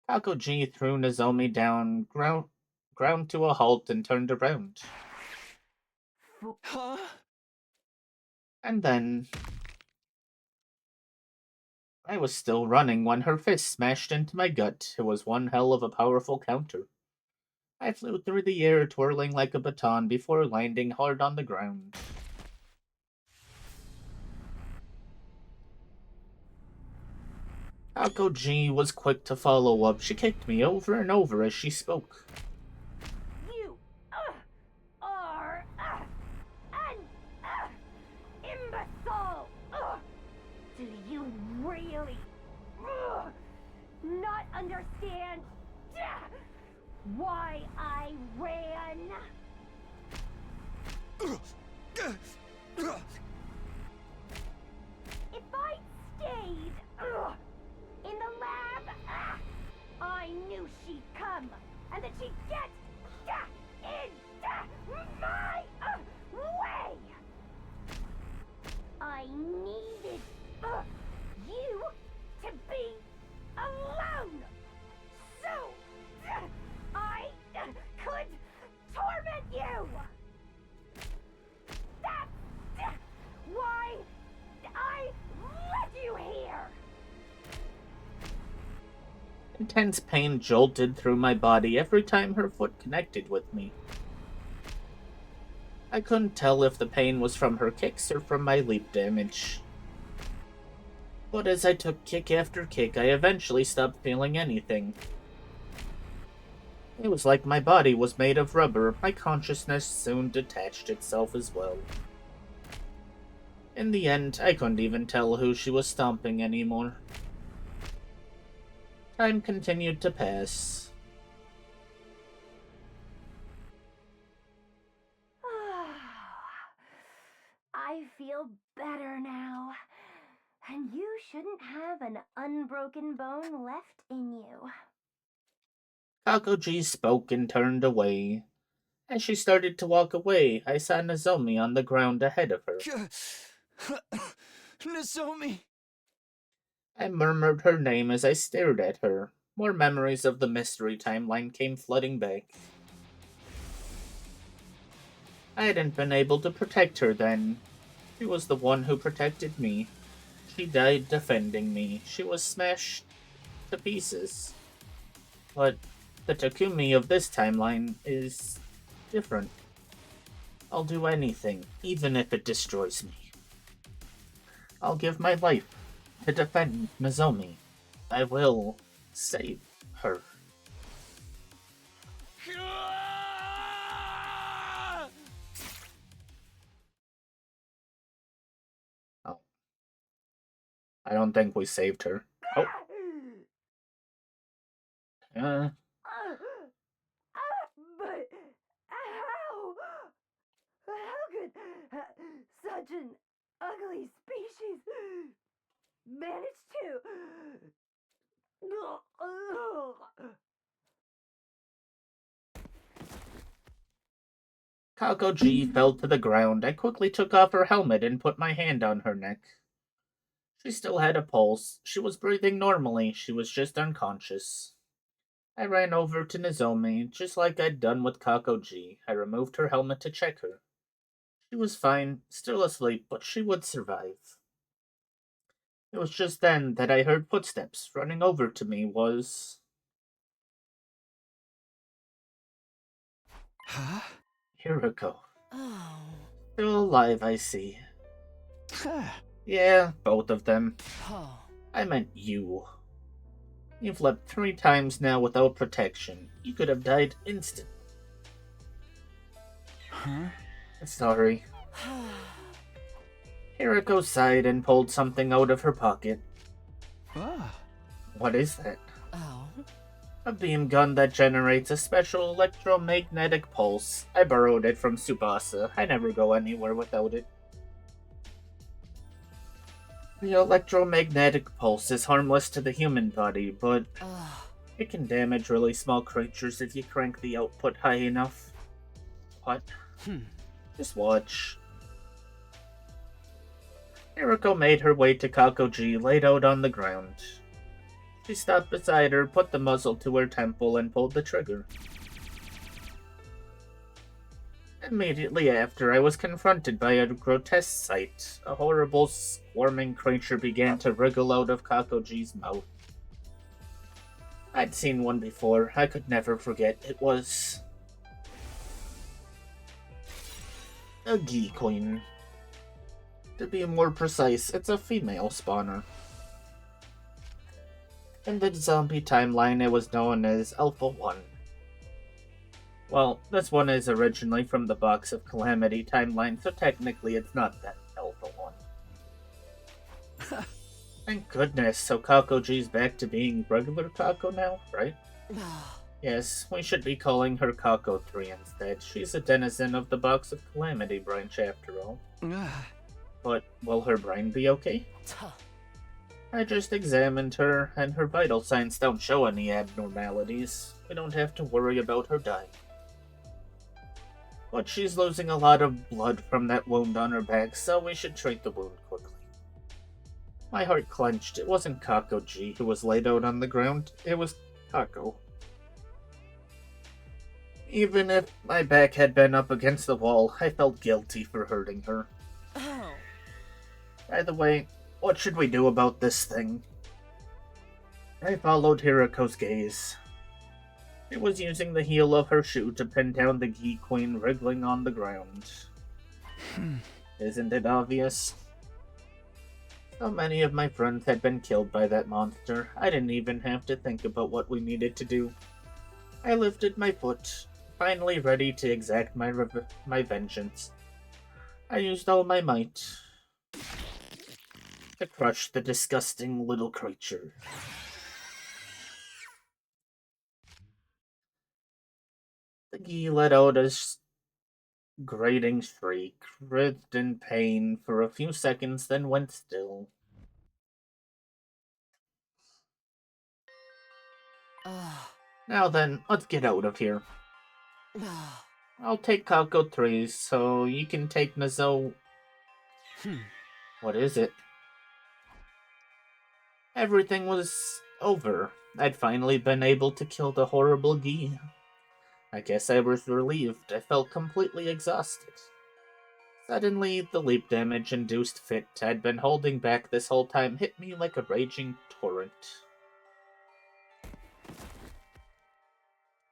Kakoji threw Nozomi down, ground to a halt, and turned around. Huh? And then I was still running when her fist smashed into my gut. It was one hell of a powerful counter. I flew through the air, twirling like a baton before landing hard on the ground. Kakoji was quick to follow up. She kicked me over and over as she spoke. You are an imbecile! Do you really not understand why I ran? If I stayed in the lab, I knew she'd come, and that she'd get in my way. I needed you to be alone, so I could torment you. That's why I led you here. Intense pain jolted through my body every time her foot connected with me. I couldn't tell if the pain was from her kicks or from my leap damage. But as I took kick after kick, I eventually stopped feeling anything. It was like my body was made of rubber. My consciousness soon detached itself as well. In the end, I couldn't even tell who she was stomping anymore. Time continued to pass. I feel better now. And you shouldn't have an unbroken bone left in you. Kakoji spoke and turned away. As she started to walk away, I saw Nozomi on the ground ahead of her. Nozomi! I murmured her name as I stared at her. More memories of the mystery timeline came flooding back. I hadn't been able to protect her then. She was the one who protected me. She died defending me. She was smashed to pieces. But the Takumi of this timeline is different. I'll do anything, even if it destroys me. I'll give my life to defend Nozomi. I will save her. Oh. I don't think we saved her. Oh. But how? How could such an ugly species manage to? Kakoji fell to the ground. I quickly took off her helmet and put my hand on her neck. She still had a pulse. She was breathing normally. She was just unconscious. I ran over to Nozomi, just like I'd done with Kakoji. I removed her helmet to check her. She was fine, still asleep, but she would survive. It was just then that I heard footsteps. Running over to me was... Huh? Hiroko. Oh. Still alive, I see. Yeah, both of them. Oh. I meant you. You've leapt 3 times now without protection. You could have died instantly. Huh? Sorry. Hiroko sighed and pulled something out of her pocket. Ah. What is that? Oh. A beam gun that generates a special electromagnetic pulse. I borrowed it from Tsubasa. I never go anywhere without it. The electromagnetic pulse is harmless to the human body, but it can damage really small creatures if you crank the output high enough. What? Just watch. Hiroko made her way to Kakoji, laid out on the ground. She stopped beside her, put the muzzle to her temple, and pulled the trigger. Immediately after, I was confronted by a grotesque sight. A horrible, squirming creature began to wriggle out of Kakoji's mouth. I'd seen one before. I could never forget. It was a Gi Queen. To be more precise, it's a female spawner. In the zombie timeline, it was known as Alpha 1. Well, this one is originally from the Box of Calamity timeline, so technically it's not that Alpha 1. Thank goodness, so Kakoji's back to being regular Kako now, right? Yes, we should be calling her Kako 3 instead. She's a denizen of the Box of Calamity branch after all. But will her brain be okay? I just examined her, and her vital signs don't show any abnormalities. We don't have to worry about her dying. But she's losing a lot of blood from that wound on her back, so we should treat the wound quickly. My heart clenched. It wasn't Kakoji who was laid out on the ground, it was Kako. Even if my back had been up against the wall, I felt guilty for hurting her. Oh. By the way, what should we do about this thing? I followed Hiriko's gaze. She was using the heel of her shoe to pin down the Gi Queen wriggling on the ground. Isn't it obvious? So many of my friends had been killed by that monster, I didn't even have to think about what we needed to do. I lifted my foot, finally ready to exact my vengeance. I used all my might to crush the disgusting little creature. The Gi let out a grating shriek, writhed in pain for a few seconds, then went still. Now then, let's get out of here. I'll take Kako 3, so you can take Nazo. What is it? Everything was over. I'd finally been able to kill the horrible Gi. I guess I was relieved. I felt completely exhausted. Suddenly, the leap damage-induced fit I'd been holding back this whole time hit me like a raging torrent.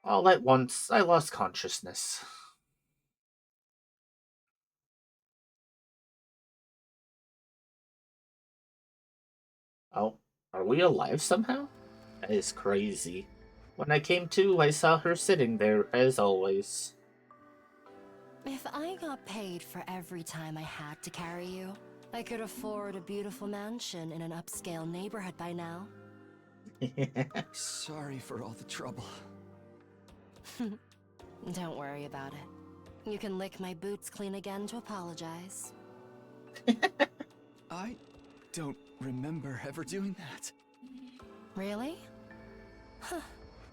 All at once, I lost consciousness. Oh, are we alive somehow? That is crazy. When I came to, I saw her sitting there, as always. If I got paid for every time I had to carry you, I could afford a beautiful mansion in an upscale neighborhood by now. Sorry for all the trouble. Don't worry about it. You can lick my boots clean again to apologize. I don't remember ever doing that. Really? Huh.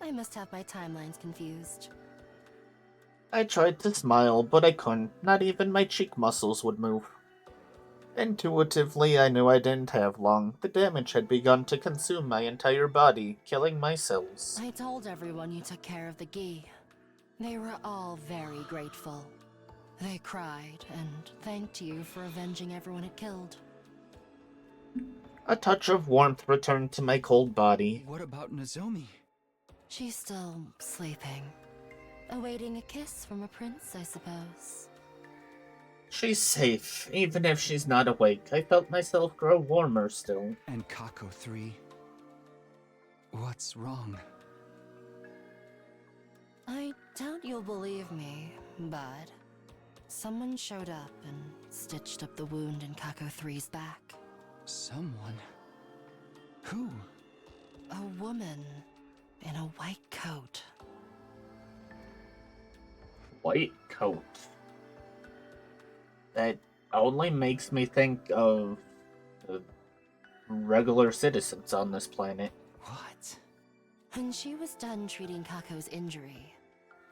I must have my timelines confused. I tried to smile, but I couldn't. Not even my cheek muscles would move. Intuitively, I knew I didn't have long. The damage had begun to consume my entire body, killing my cells. I told everyone you took care of the Gi. They were all very grateful. They cried and thanked you for avenging everyone it killed. A touch of warmth returned to my cold body. What about Nozomi? She's still sleeping. Awaiting a kiss from a prince, I suppose. She's safe, even if she's not awake. I felt myself grow warmer still. And Kako 3? What's wrong? I doubt you'll believe me, but someone showed up and stitched up the wound in Kako 3's back. Someone? Who? A woman in a white coat. White coat. That only makes me think of the regular citizens on this planet. What? When she was done treating Kako's injury,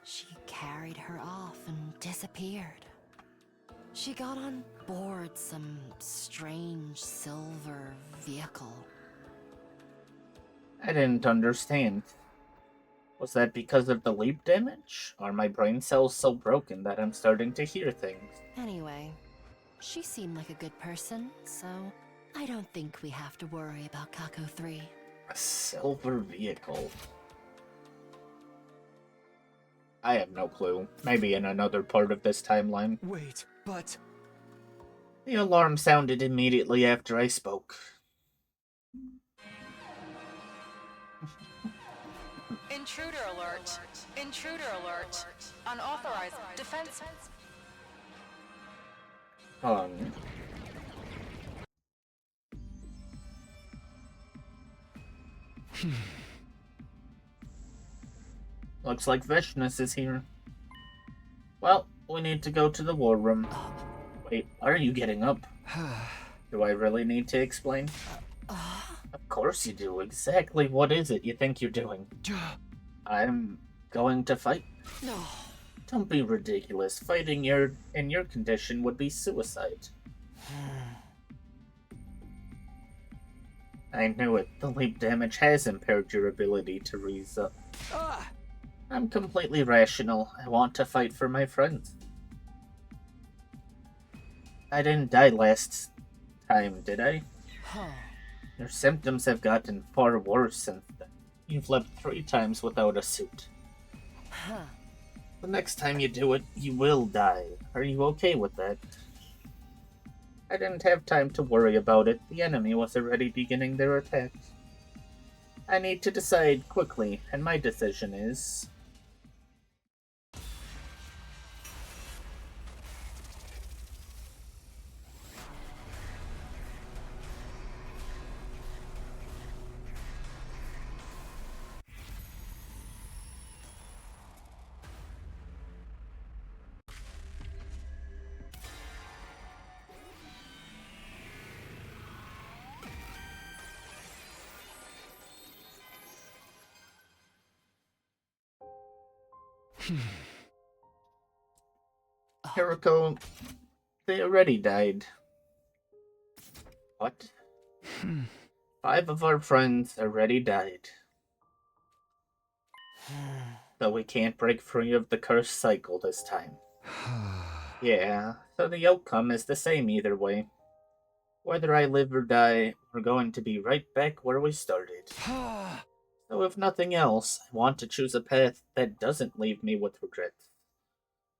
she carried her off and disappeared. She got on board some strange silver vehicle. I didn't understand. Was that because of the leap damage? Are my brain cells so broken that I'm starting to hear things? Anyway, she seemed like a good person, so I don't think we have to worry about Kako 3. A silver vehicle. I have no clue. Maybe in another part of this timeline. Wait, but... The alarm sounded immediately after I spoke. Intruder alert. Intruder alert. Unauthorized defense. Looks like Veshness is here. Well, we need to go to the war room. Wait, why are you getting up? Do I really need to explain? Of course you do. Exactly what is it you think you're doing? I'm going to fight. No. Don't be ridiculous. Fighting in your condition would be suicide. I knew it. The leap damage has impaired your ability to raise up. I'm completely rational. I want to fight for my friends. I didn't die last time, did I? Your symptoms have gotten far worse since then. You've lived 3 times without a suit. The next time you do it, you will die. Are you okay with that? I didn't have time to worry about it. The enemy was already beginning their attacks. I need to decide quickly, and my decision is... Hiroko, they already died. What? 5 of our friends already died. So we can't break free of the cursed cycle this time. Yeah, so the outcome is the same either way. Whether I live or die, we're going to be right back where we started. So if nothing else, I want to choose a path that doesn't leave me with regrets.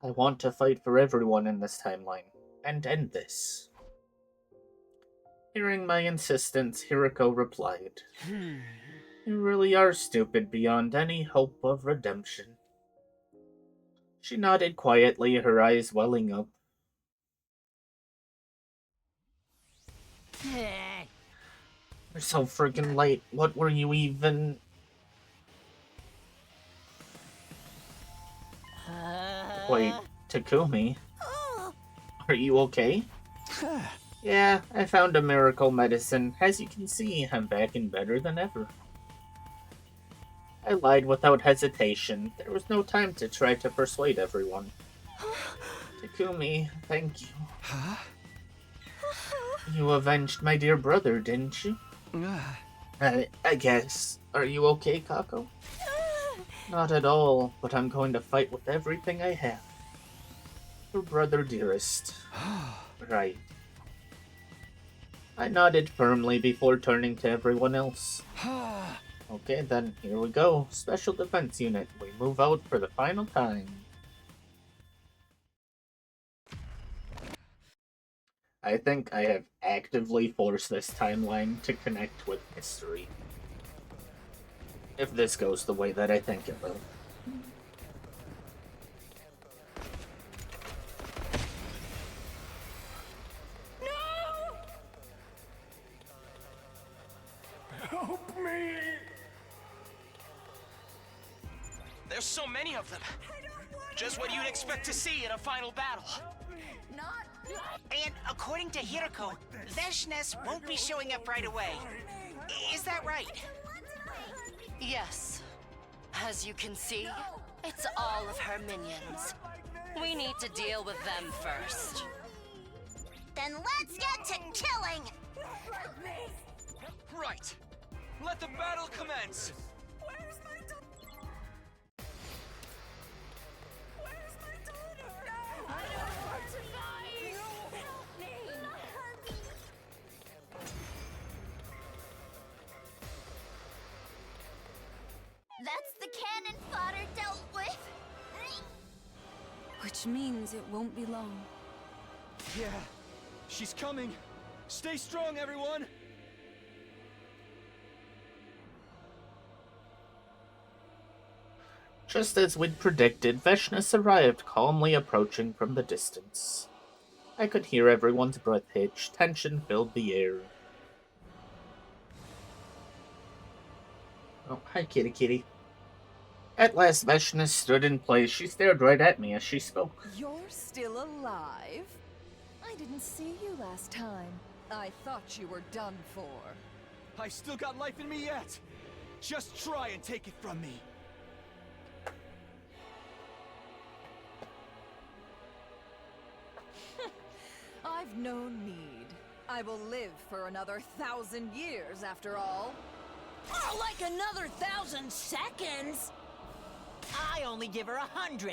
I want to fight for everyone in this timeline, and end this. Hearing my insistence, Hiroko replied, You really are stupid beyond any hope of redemption. She nodded quietly, her eyes welling up. You're so freaking late. What were you even... Wait, Takumi? Are you okay? Yeah, I found a miracle medicine. As you can see, I'm back and better than ever. I lied without hesitation. There was no time to try to persuade everyone. Takumi, thank you. You avenged my dear brother, didn't you? I guess. Are you okay, Kako? Not at all, but I'm going to fight with everything I have. Your brother dearest. Right. I nodded firmly before turning to everyone else. Okay, then, here we go. Special Defense Unit. We move out for the final time. I think I have actively forced this timeline to connect with history. If this goes the way that I think it will. Help me! There's so many of them. Just what you'd expect to see in a final battle. And according to Hiroko, Veshness won't be showing up right away. Is that right? Yes. As you can see, it's all of her minions. We need to deal with them first. Then let's get to killing! Right. Let the battle commence! Where's my daughter? Where's my daughter? No! I don't want to die! No! Help me! That's the cannon fodder dealt with. Which means it won't be long. Yeah, she's coming. Stay strong, everyone! Just as we'd predicted, Veshness arrived, calmly approaching from the distance. I could hear everyone's breath hitch. Tension filled the air. Oh, hi, kitty kitty. At last, Veshness stood in place. She stared right at me as she spoke. You're still alive? I didn't see you last time. I thought you were done for. I still got life in me yet! Just try and take it from me! I've no need. I will live for another 1,000 years, after all. Oh, like another 1,000 seconds? I only give her 100.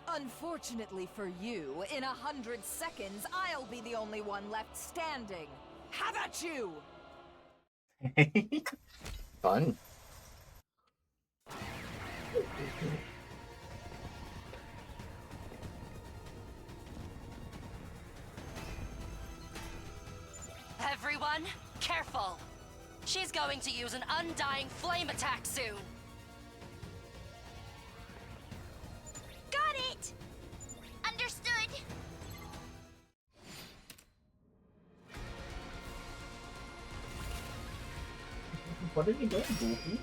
Unfortunately for you, in 100 seconds, I'll be the only one left standing. Have at you! Fun. Everyone, careful! She's going to use an undying flame attack soon! Got it! Understood! What are you doing, Goofy?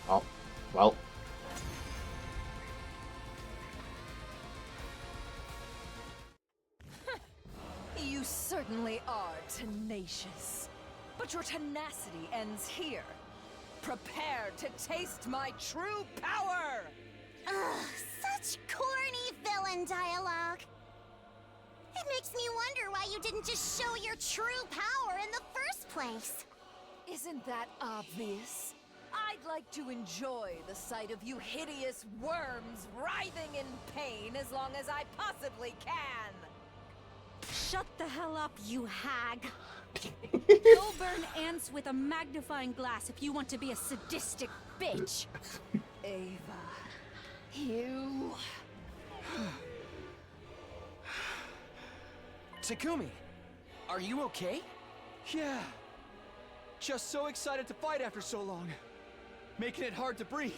Oh, well. You certainly are tenacious. But your tenacity ends here. Prepare to taste my true power! Ugh, such corny villain dialogue. It makes me wonder why you didn't just show your true power in the first place. Isn't that obvious? I'd like to enjoy the sight of you hideous worms writhing in pain as long as I possibly can! Shut the hell up, you hag! You'll burn ants with a magnifying glass if you want to be a sadistic bitch! Ava, you... Takumi, are you okay? Yeah. Just so excited to fight after so long. Making it hard to breathe.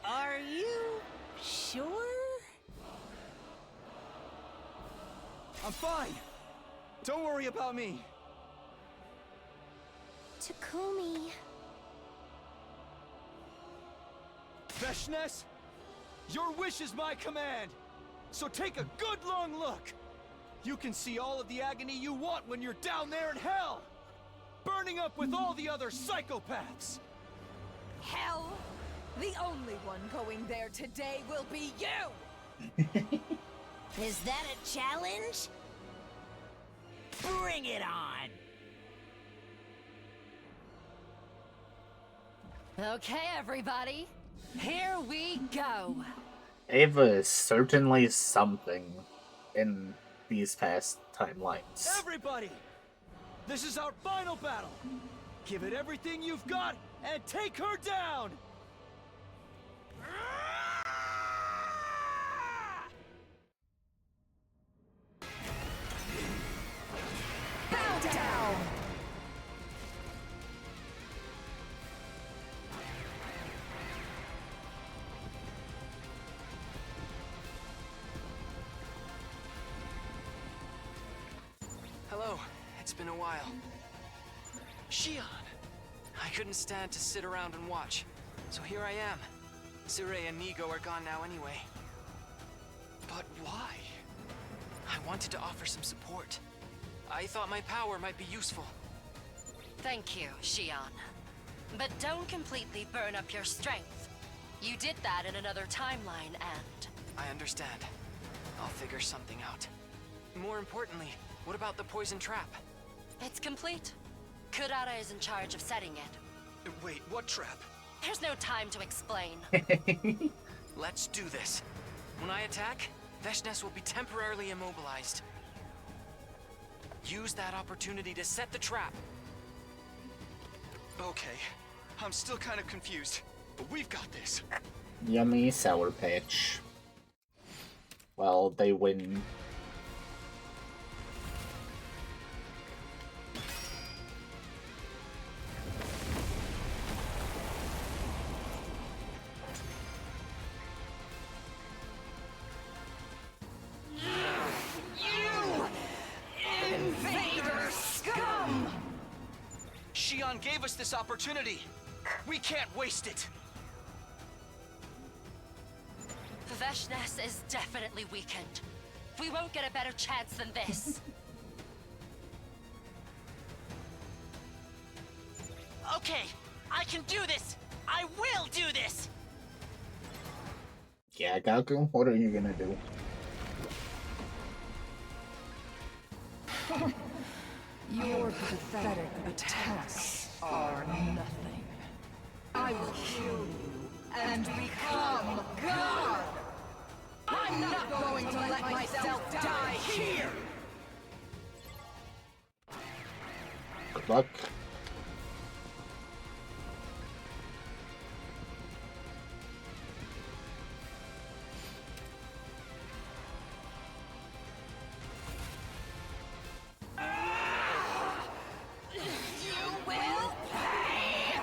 Are you sure? I'm fine. Don't worry about me. Takumi... Veshness, your wish is my command. So take a good long look. You can see all of the agony you want when you're down there in hell. Burning up with all the other psychopaths. Hell? The only one going there today will be you! Is that a challenge? Bring it on! Okay, everybody. Here we go. Ava is certainly something in these past timelines. Everybody! This is our final battle! Give it everything you've got and take her down! Bow down! Hello, it's been a while. Shion! I couldn't stand to sit around and watch, so here I am. Tsure and Nigo are gone now anyway. But why? I wanted to offer some support. I thought my power might be useful. Thank you, Shion. But don't completely burn up your strength. You did that in another timeline, and... I understand. I'll figure something out. More importantly, what about the poison trap? It's complete. Kurara is in charge of setting it. Wait, what trap? There's no time to explain. Let's do this. When I attack, Veshness will be temporarily immobilized. Use that opportunity to set the trap. Okay. I'm still kind of confused, but we've got this. Yummy Sour Patch. Well, they win. Invader scum! Shion gave us this opportunity. We can't waste it. Veshness is definitely weakened. We won't get a better chance than this. Okay, I can do this! I will do this! Yeah, Gaku, what are you gonna do? Your pathetic attacks are nothing. I will kill you and become God! I'm not going to let myself die here! Good luck. You will pay!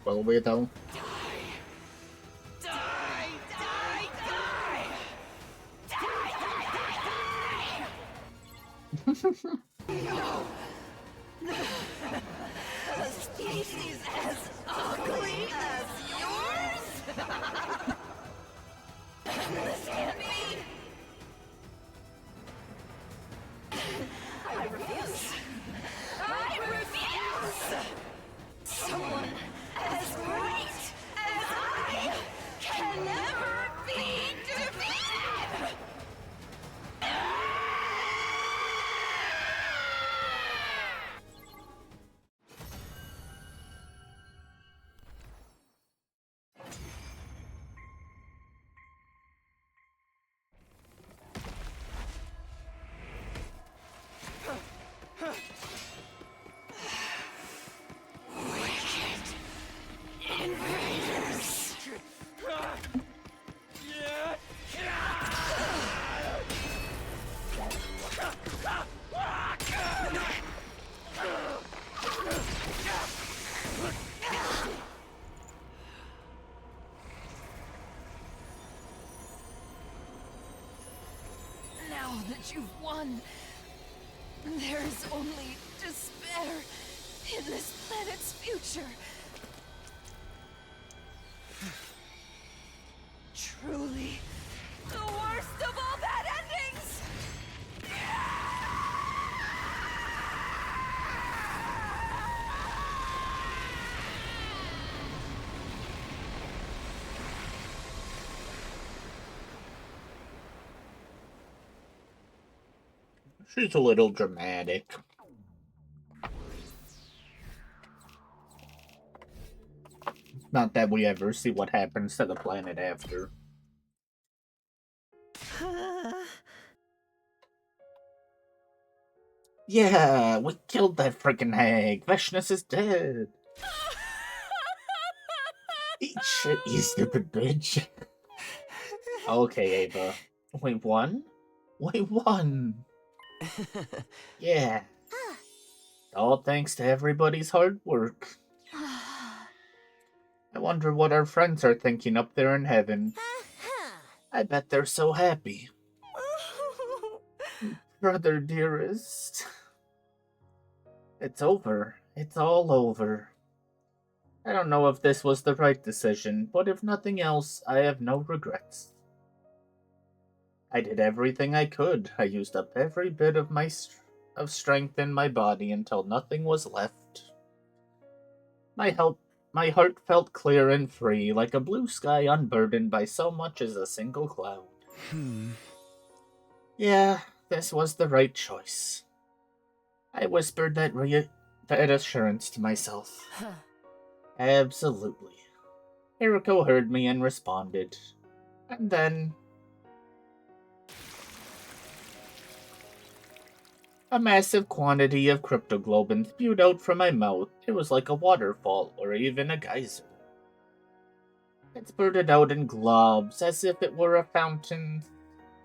Will we though? Die! Die! Die! Die! Die! No! A species as ugly as yours? This can't be! I refuse! I refuse! Someone as great as I can never be defeated! Invaders! Now that you've won, there is only despair in this planet's future. Truly, the worst of all bad endings! She's a little dramatic. Not that we ever see what happens to the planet after. Yeah, we killed that freaking hag. Veshness is dead. Eat shit, you stupid bitch. Okay, Ava. We won? We won! Yeah. All thanks to everybody's hard work. I wonder what our friends are thinking up there in heaven. I bet they're so happy. Brother dearest. It's over. It's all over. I don't know if this was the right decision, but if nothing else, I have no regrets. I did everything I could. I used up every bit of my strength in my body until nothing was left. My heart felt clear and free, like a blue sky unburdened by so much as a single cloud. Yeah, this was the right choice. I whispered that assurance to myself. Absolutely. Hiriko heard me and responded. And then... a massive quantity of cryptoglobin spewed out from my mouth. It was like a waterfall, or even a geyser. It spurted out in globs, as if it were a fountain,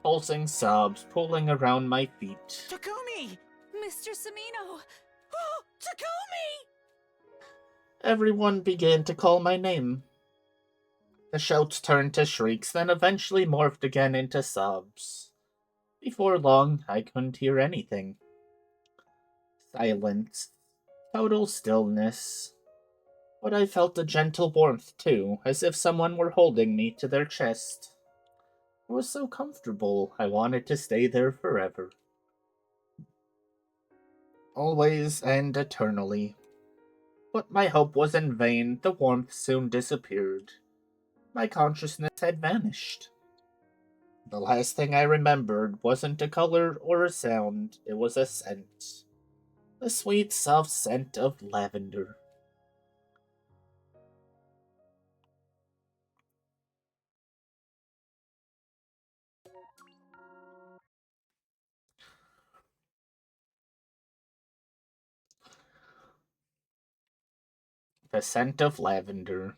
pulsing sobs pooling around my feet. Takumi! Mr. Samino! Oh, Takumi! Everyone began to call my name. The shouts turned to shrieks, then eventually morphed again into sobs. Before long, I couldn't hear anything. Silence. Total stillness. But I felt a gentle warmth, too, as if someone were holding me to their chest. It was so comfortable, I wanted to stay there forever. Always and eternally. But my hope was in vain, the warmth soon disappeared. My consciousness had vanished. The last thing I remembered wasn't a color or a sound, it was a scent. The sweet, soft scent of lavender. The scent of lavender.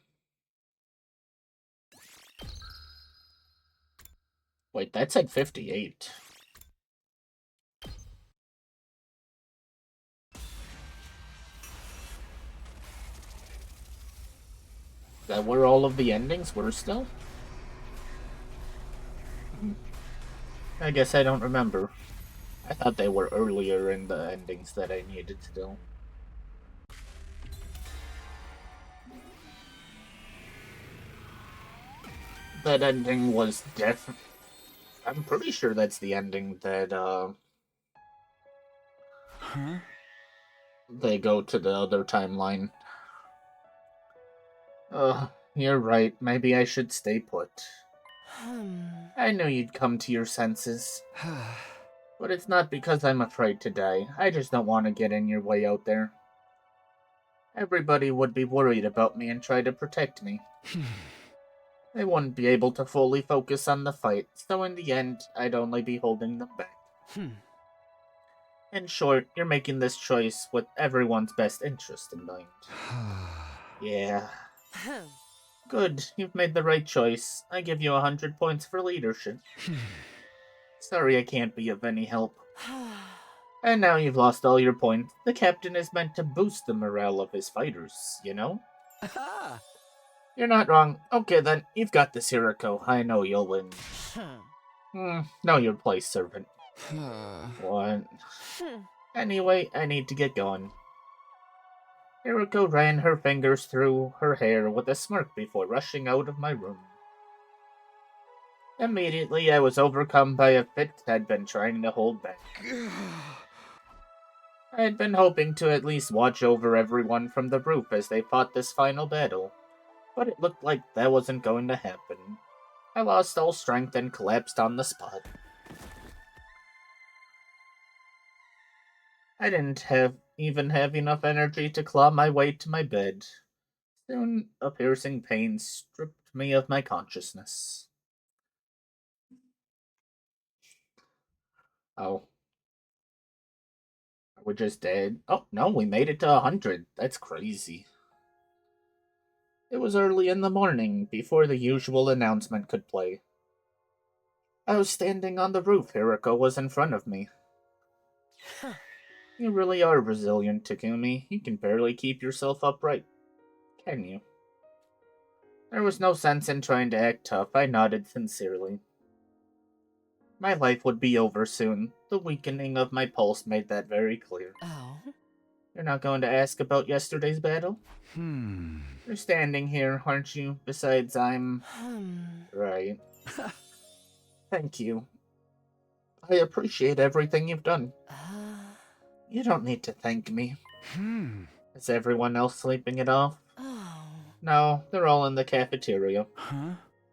Wait, that said 58. Is that where all of the endings were still? I guess I don't remember. I thought they were earlier in the endings that I needed still. That ending was I'm pretty sure that's the ending that, Huh? they go to the other timeline. You're right. Maybe I should stay put. I knew you'd come to your senses. But it's not because I'm afraid to die. I just don't want to get in your way out there. Everybody would be worried about me and try to protect me. They wouldn't be able to fully focus on the fight, so in the end, I'd only be holding them back. In short, you're making this choice with everyone's best interest in mind. Yeah. Good, you've made the right choice. I give you 100 points for leadership. Sorry I can't be of any help. And now you've lost all your points. The captain is meant to boost the morale of his fighters, you know? You're not wrong. Okay then, you've got this, Hiriko. I know you'll win. Know your place, servant. What? Anyway, I need to get going. Hiriko ran her fingers through her hair with a smirk before rushing out of my room. Immediately, I was overcome by a fit I'd been trying to hold back. I had been hoping to at least watch over everyone from the roof as they fought this final battle, but it looked like that wasn't going to happen. I lost all strength and collapsed on the spot. I didn't even have enough energy to claw my way to my bed. Soon, a piercing pain stripped me of my consciousness. Oh. We're just dead. Oh, no, we made it to 100. That's crazy. It was early in the morning, before the usual announcement could play. I was standing on the roof. Hiriko was in front of me. You really are resilient, Takumi. You can barely keep yourself upright. Can you? There was no sense in trying to act tough. I nodded sincerely. My life would be over soon. The weakening of my pulse made that very clear. Oh? You're not going to ask about yesterday's battle? You're standing here, aren't you? Besides, I'm... Right. Thank you. I appreciate everything you've done. You don't need to thank me. Is everyone else sleeping it off? No, they're all in the cafeteria.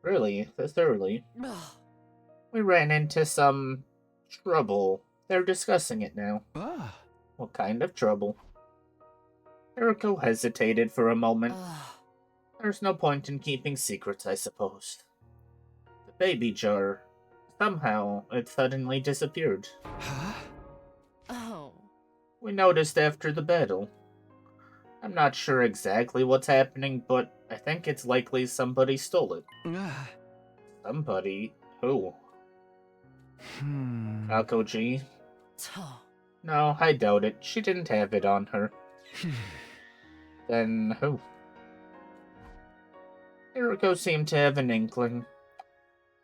Really? This early? We ran into some Trouble. They're discussing it now. Ah. What kind of trouble? Eriko hesitated for a moment. There's no point in keeping secrets, I suppose. The baby jar. Somehow, it suddenly disappeared. Huh? Oh. We noticed after the battle. I'm not sure exactly what's happening, but I think it's likely somebody stole it. Somebody? Who? Akoji? No, I doubt it. She didn't have it on her. Then who? Eriko seemed to have an inkling.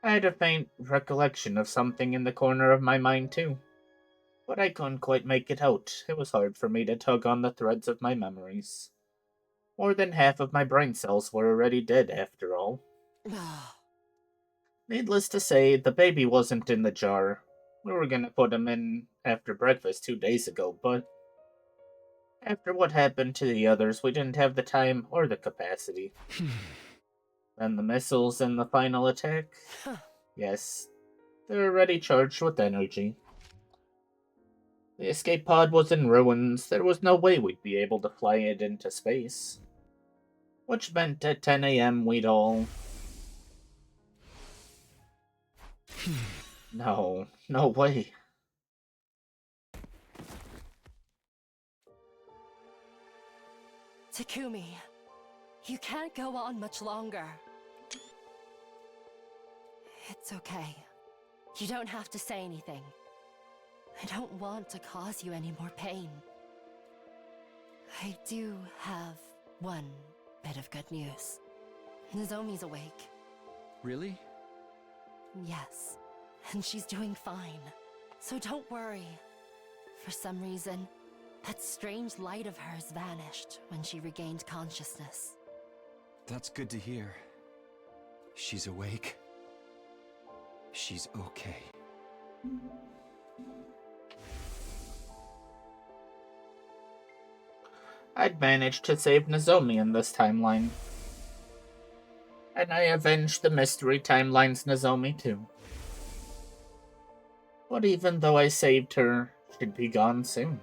I had a faint recollection of something in the corner of my mind, too. But I couldn't quite make it out. It was hard for me to tug on the threads of my memories. More than half of my brain cells were already dead, after all. Needless to say, the baby wasn't in the jar. We were gonna put him in after breakfast 2 days ago, but after what happened to the others, we didn't have the time or the capacity. Then the missiles and the final attack? Yes, they're already charged with energy. The escape pod was in ruins. There was no way we'd be able to fly it into space. Which meant at 10 a.m. we'd all... No way. Takumi, you can't go on much longer. It's okay. You don't have to say anything. I don't want to cause you any more pain. I do have one bit of good news. Nozomi's awake. Really? Yes, and she's doing fine. So don't worry. For some reason, that strange light of hers vanished when she regained consciousness. That's good to hear. She's awake. She's okay. I'd managed to save Nozomi in this timeline. And I avenged the mystery timeline's Nozomi too. But even though I saved her, she'd be gone soon.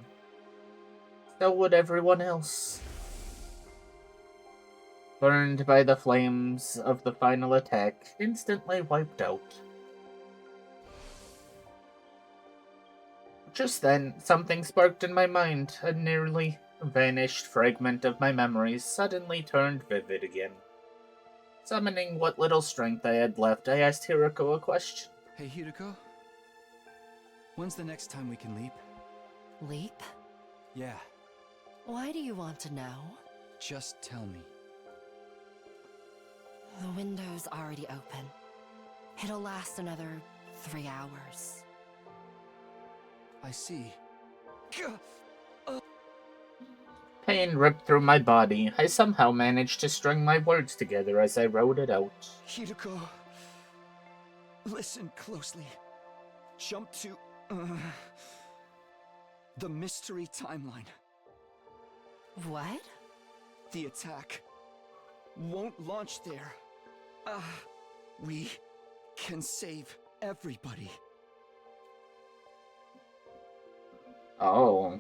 So would everyone else. Burned by the flames of the final attack, instantly wiped out. Just then, something sparked in my mind. A nearly vanished fragment of my memories suddenly turned vivid again. Summoning what little strength I had left, I asked Hiroko a question. Hey, Hiroko? When's the next time we can leap? Leap? Yeah. Why do you want to know? Just tell me. The window's already open. It'll last another 3 hours. I see. Pain ripped through my body. I somehow managed to string my words together as I wrote it out. Hiroko, listen closely. Jump to the mystery timeline. What? The attack won't launch there. We can save everybody. Oh.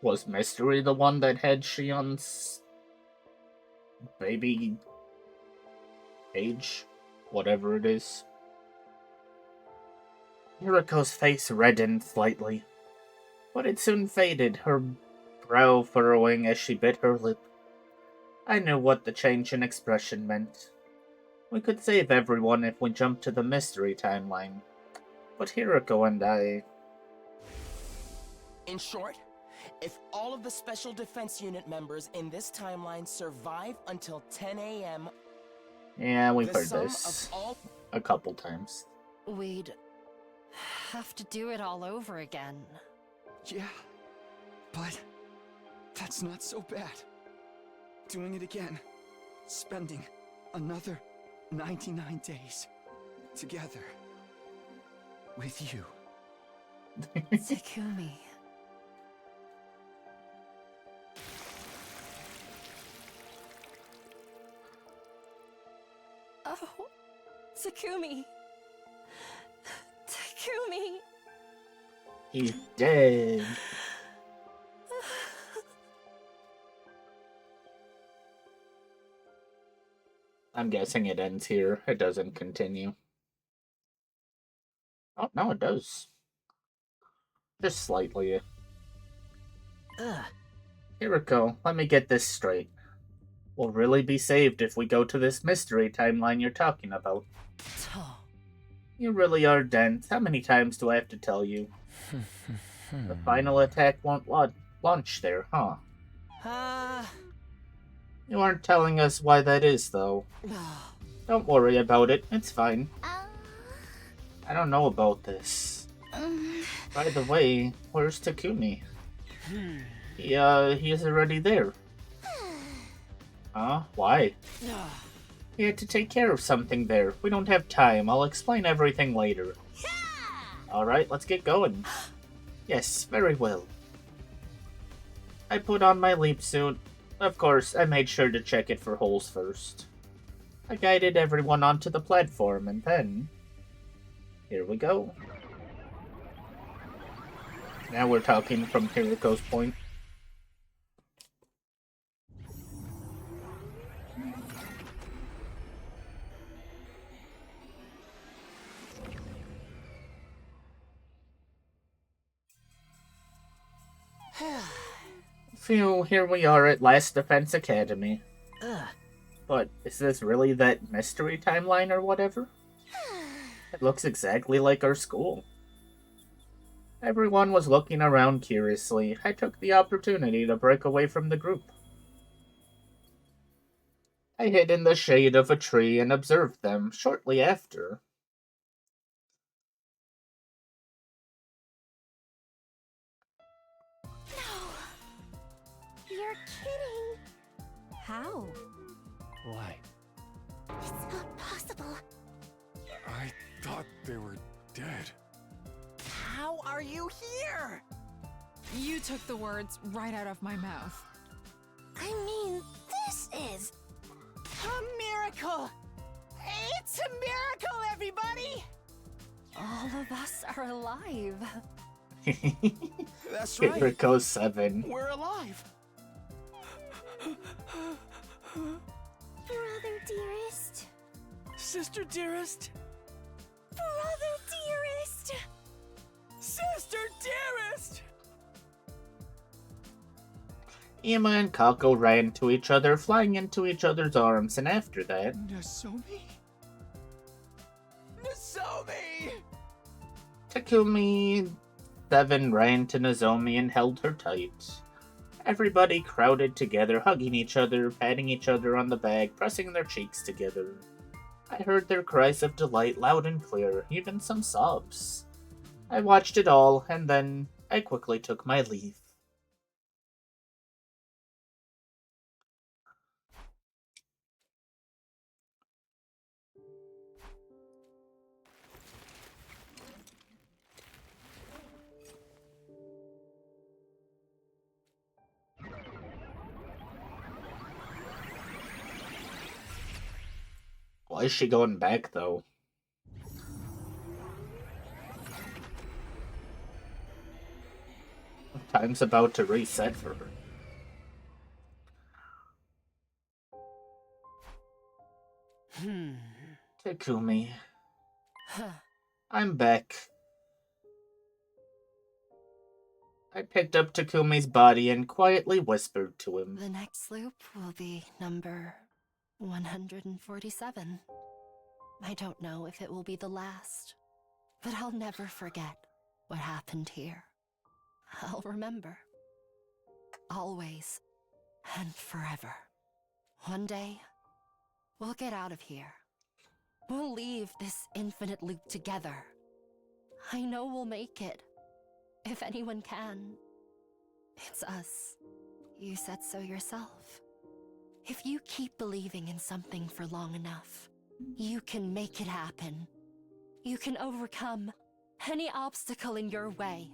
Was Mystery the one that had Shion's baby age? Whatever it is. Hiriko's face reddened slightly, but it soon faded, her brow furrowing as she bit her lip. I knew what the change in expression meant. We could save everyone if we jumped to the mystery timeline, but Hiroko and I... In short, if all of the Special Defense Unit members in this timeline survive until 10 a.m. Yeah, we've heard this a couple times. We'd have to do it all over again. Yeah, but that's not so bad. Doing it again, spending another 99 days together with you. Takumi. Oh, Takumi. Takumi. He's dead. I'm guessing it ends here. It doesn't continue. Oh, no, it does. Just slightly. Hiriko, let me get this straight. We'll really be saved if we go to this mystery timeline you're talking about. You really are dense. How many times do I have to tell you? The final attack won't launch there, huh? You aren't telling us why that is, though. Don't worry about it. It's fine. I don't know about this. By the way, where's Takumi? He is already there. Huh? Why? He had to take care of something there. We don't have time. I'll explain everything later. Alright, let's get going. Yes, very well. I put on my leap suit. Of course, I made sure to check it for holes first. I guided everyone onto the platform, and then... here we go. Now we're talking from Hiriko's point. Phew, here we are at Last Defense Academy. But is this really that mystery timeline or whatever? It looks exactly like our school. Everyone was looking around curiously. I took the opportunity to break away from the group. I hid in the shade of a tree and observed them shortly after. You're kidding. How? Why? It's not possible. I thought they were dead. How are you here? You took the words right out of my mouth. I mean, this is A miracle! It's a miracle, everybody! All of us are alive. That's right. Hiriko 7. We're alive. brother dearest. Sister dearest. Brother dearest. Sister dearest! Ima and Kako ran to each other, flying into each other's arms, and after that... Nozomi? Nozomi! Takumi 7 ran to Nozomi and held her tight. Everybody crowded together, hugging each other, patting each other on the back, pressing their cheeks together. I heard their cries of delight loud and clear, even some sobs. I watched it all, and then I quickly took my leave. Why is she going back, though? Time's about to reset for her. Takumi. I'm back. I picked up Takumi's body and quietly whispered to him. The next loop will be number 147. I don't know if it will be the last, but I'll never forget what happened here. I'll remember. Always and forever. One day, we'll get out of here. We'll leave this infinite loop together. I know we'll make it. If anyone can, it's us. You said so yourself. If you keep believing in something for long enough, you can make it happen. You can overcome any obstacle in your way.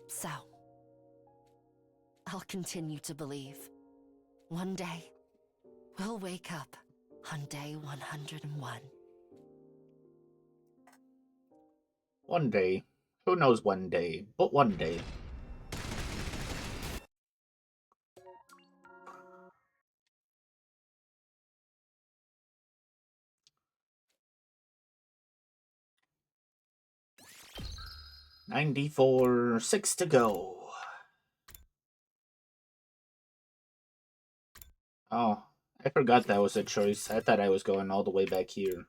So, I'll continue to believe. One day, we'll wake up on day 101. One day, Who knows one day, but one day. $94, 6 to go. Oh, I forgot that was a choice. I thought I was going all the way back here.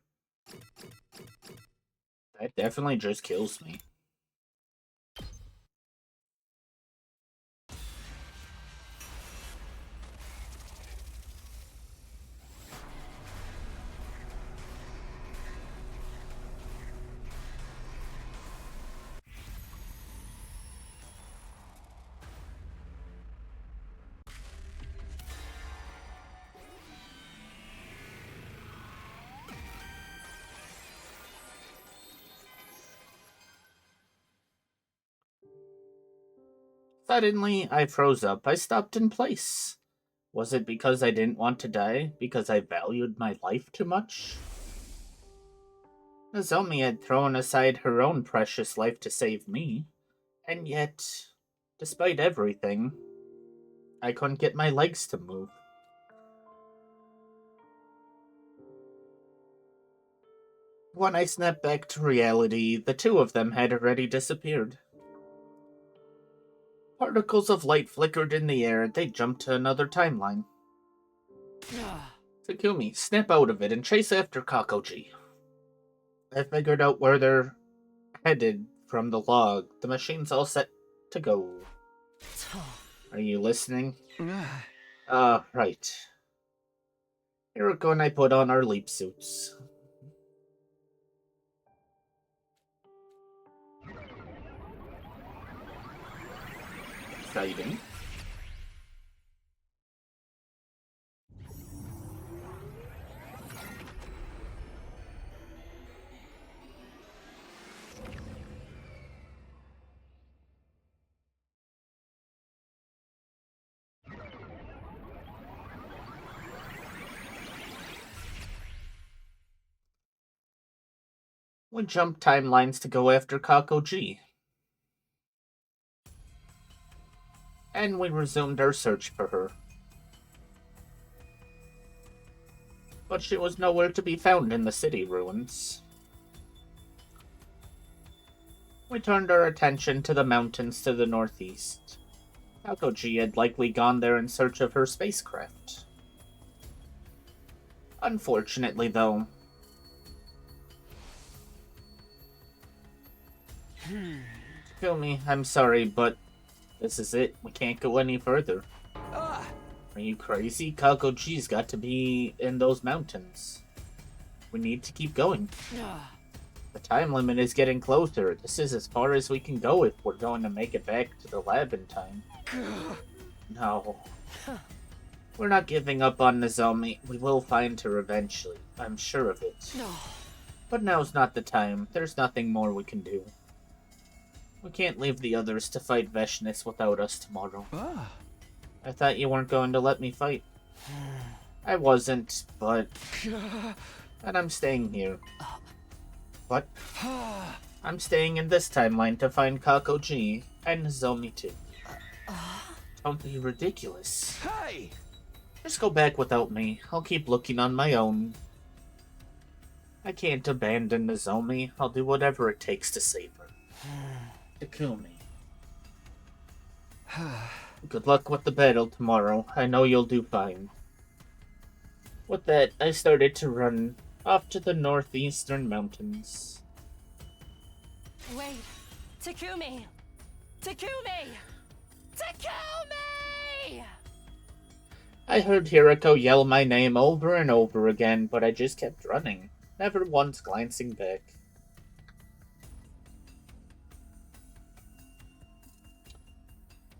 That definitely just kills me. Suddenly, I froze up. I stopped in place. Was it because I didn't want to die? Because I valued my life too much? Nozomi had thrown aside her own precious life to save me. And yet, despite everything, I couldn't get my legs to move. When I snapped back to reality, the two of them had already disappeared. Particles of light flickered in the air, and they jumped to another timeline. Takumi, snap out of it and chase after Kakoji. I figured out where they're headed from the log. The machine's all set to go. Are you listening? Right. Hiroko and I put on our leap suits. Exciting. We jumped timelines to go after Kakoji. And we resumed our search for her. But she was nowhere to be found in the city ruins. We turned our attention to the mountains to the northeast. Kakoji had likely gone there in search of her spacecraft. Unfortunately, though, Takumi, I'm sorry, but this is it. We can't go any further. Are you crazy? Kakoji's got to be in those mountains. We need to keep going. The time limit is getting closer. This is as far as we can go if we're going to make it back to the lab in time. No. We're not giving up on Nozomi. We will find her eventually. I'm sure of it. But now's not the time. There's nothing more we can do. We can't leave the others to fight Veshnis without us tomorrow. I thought you weren't going to let me fight. I wasn't, but... And I'm staying here. What? I'm staying in this timeline to find Kakoji and Nozomi too. Don't be ridiculous. Hey! Just go back without me. I'll keep looking on my own. I can't abandon Nozomi. I'll do whatever it takes to save her. Takumi. Good luck with the battle tomorrow. I know you'll do fine. With that, I started to run off to the northeastern mountains. Wait, Takumi! Takumi! Takumi! I heard Hiroko yell my name over and over again, but I just kept running, never once glancing back.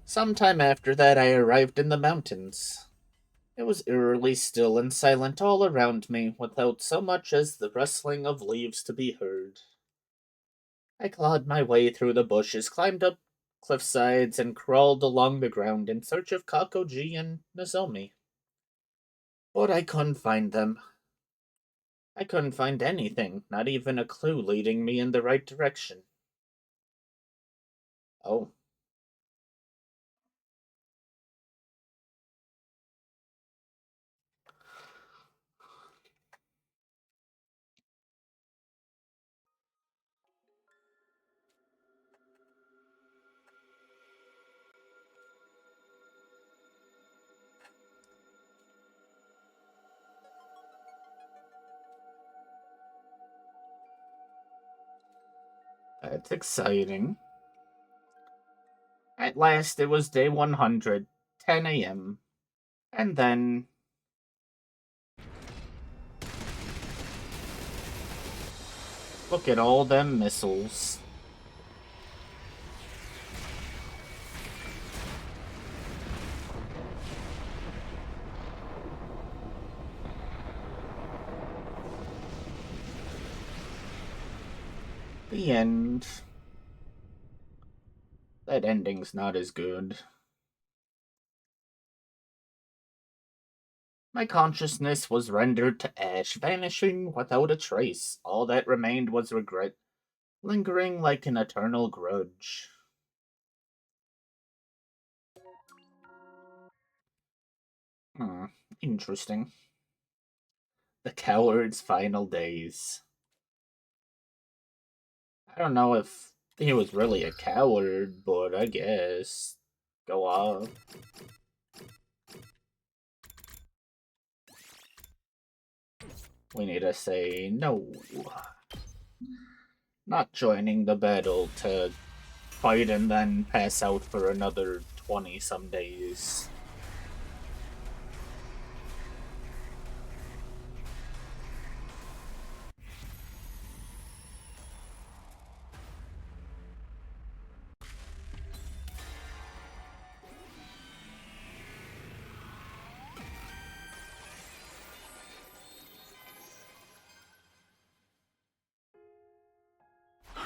Sometime after that, I arrived in the mountains. It was eerily still and silent all around me, without so much as the rustling of leaves to be heard. I clawed my way through the bushes, climbed up cliff sides, and crawled along the ground in search of Kakoji and Nozomi. But I couldn't find them. I couldn't find anything, not even a clue leading me in the right direction. Oh. That's exciting. At last, it was day 100, 10 a.m. And then... Look at all them missiles. The end. That ending's not as good. My consciousness was rendered to ash, vanishing without a trace. All that remained was regret, lingering like an eternal grudge. Interesting. The coward's final days. I don't know if he was really a coward, but I guess. Go off. We need to say no. Not joining the battle to fight and then pass out for another 20-some days.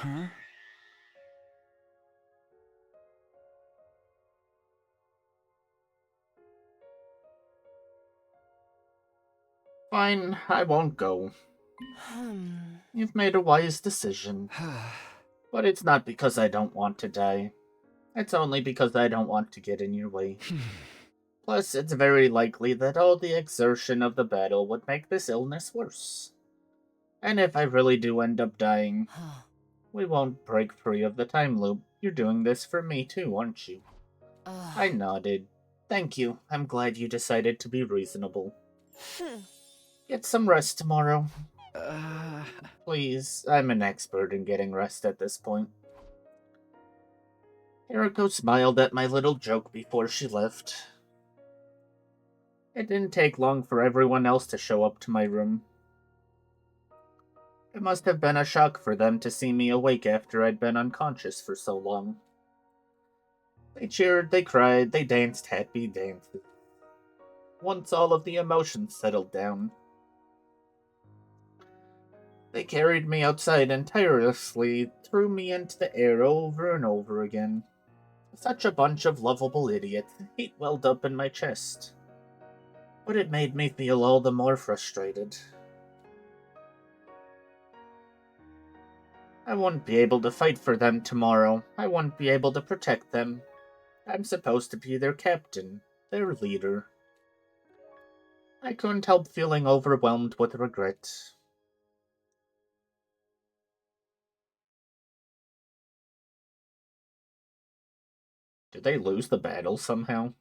Huh? Fine, I won't go. You've made a wise decision. But it's not because I don't want to die. It's only because I don't want to get in your way. Plus, it's very likely that all the exertion of the battle would make this illness worse. And if I really do end up dying, we won't break free of the time loop. You're doing this for me too, aren't you? I nodded. Thank you. I'm glad you decided to be reasonable. Get some rest tomorrow. Please, I'm an expert in getting rest at this point. Eriko smiled at my little joke before she left. It didn't take long for everyone else to show up to my room. It must have been a shock for them to see me awake after I'd been unconscious for so long. They cheered, they cried, they danced happy dances. Once all of the emotions settled down, they carried me outside and tirelessly threw me into the air over and over again. Such a bunch of lovable idiots. Heat welled up in my chest. But it made me feel all the more frustrated. I wouldn't be able to fight for them tomorrow. I wouldn't be able to protect them. I'm supposed to be their captain, their leader. I couldn't help feeling overwhelmed with regret. Did they lose the battle somehow?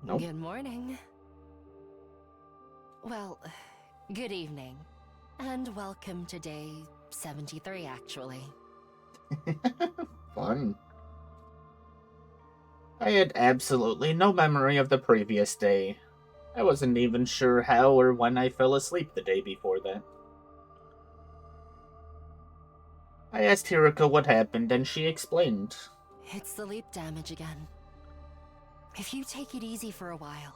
Nope. Good morning. Well, good evening. And welcome to day 73, actually. Fun. I had absolutely no memory of the previous day. I wasn't even sure how or when I fell asleep the day before that. I asked Hiriko what happened, and she explained. It's the leap damage again. If you take it easy for a while,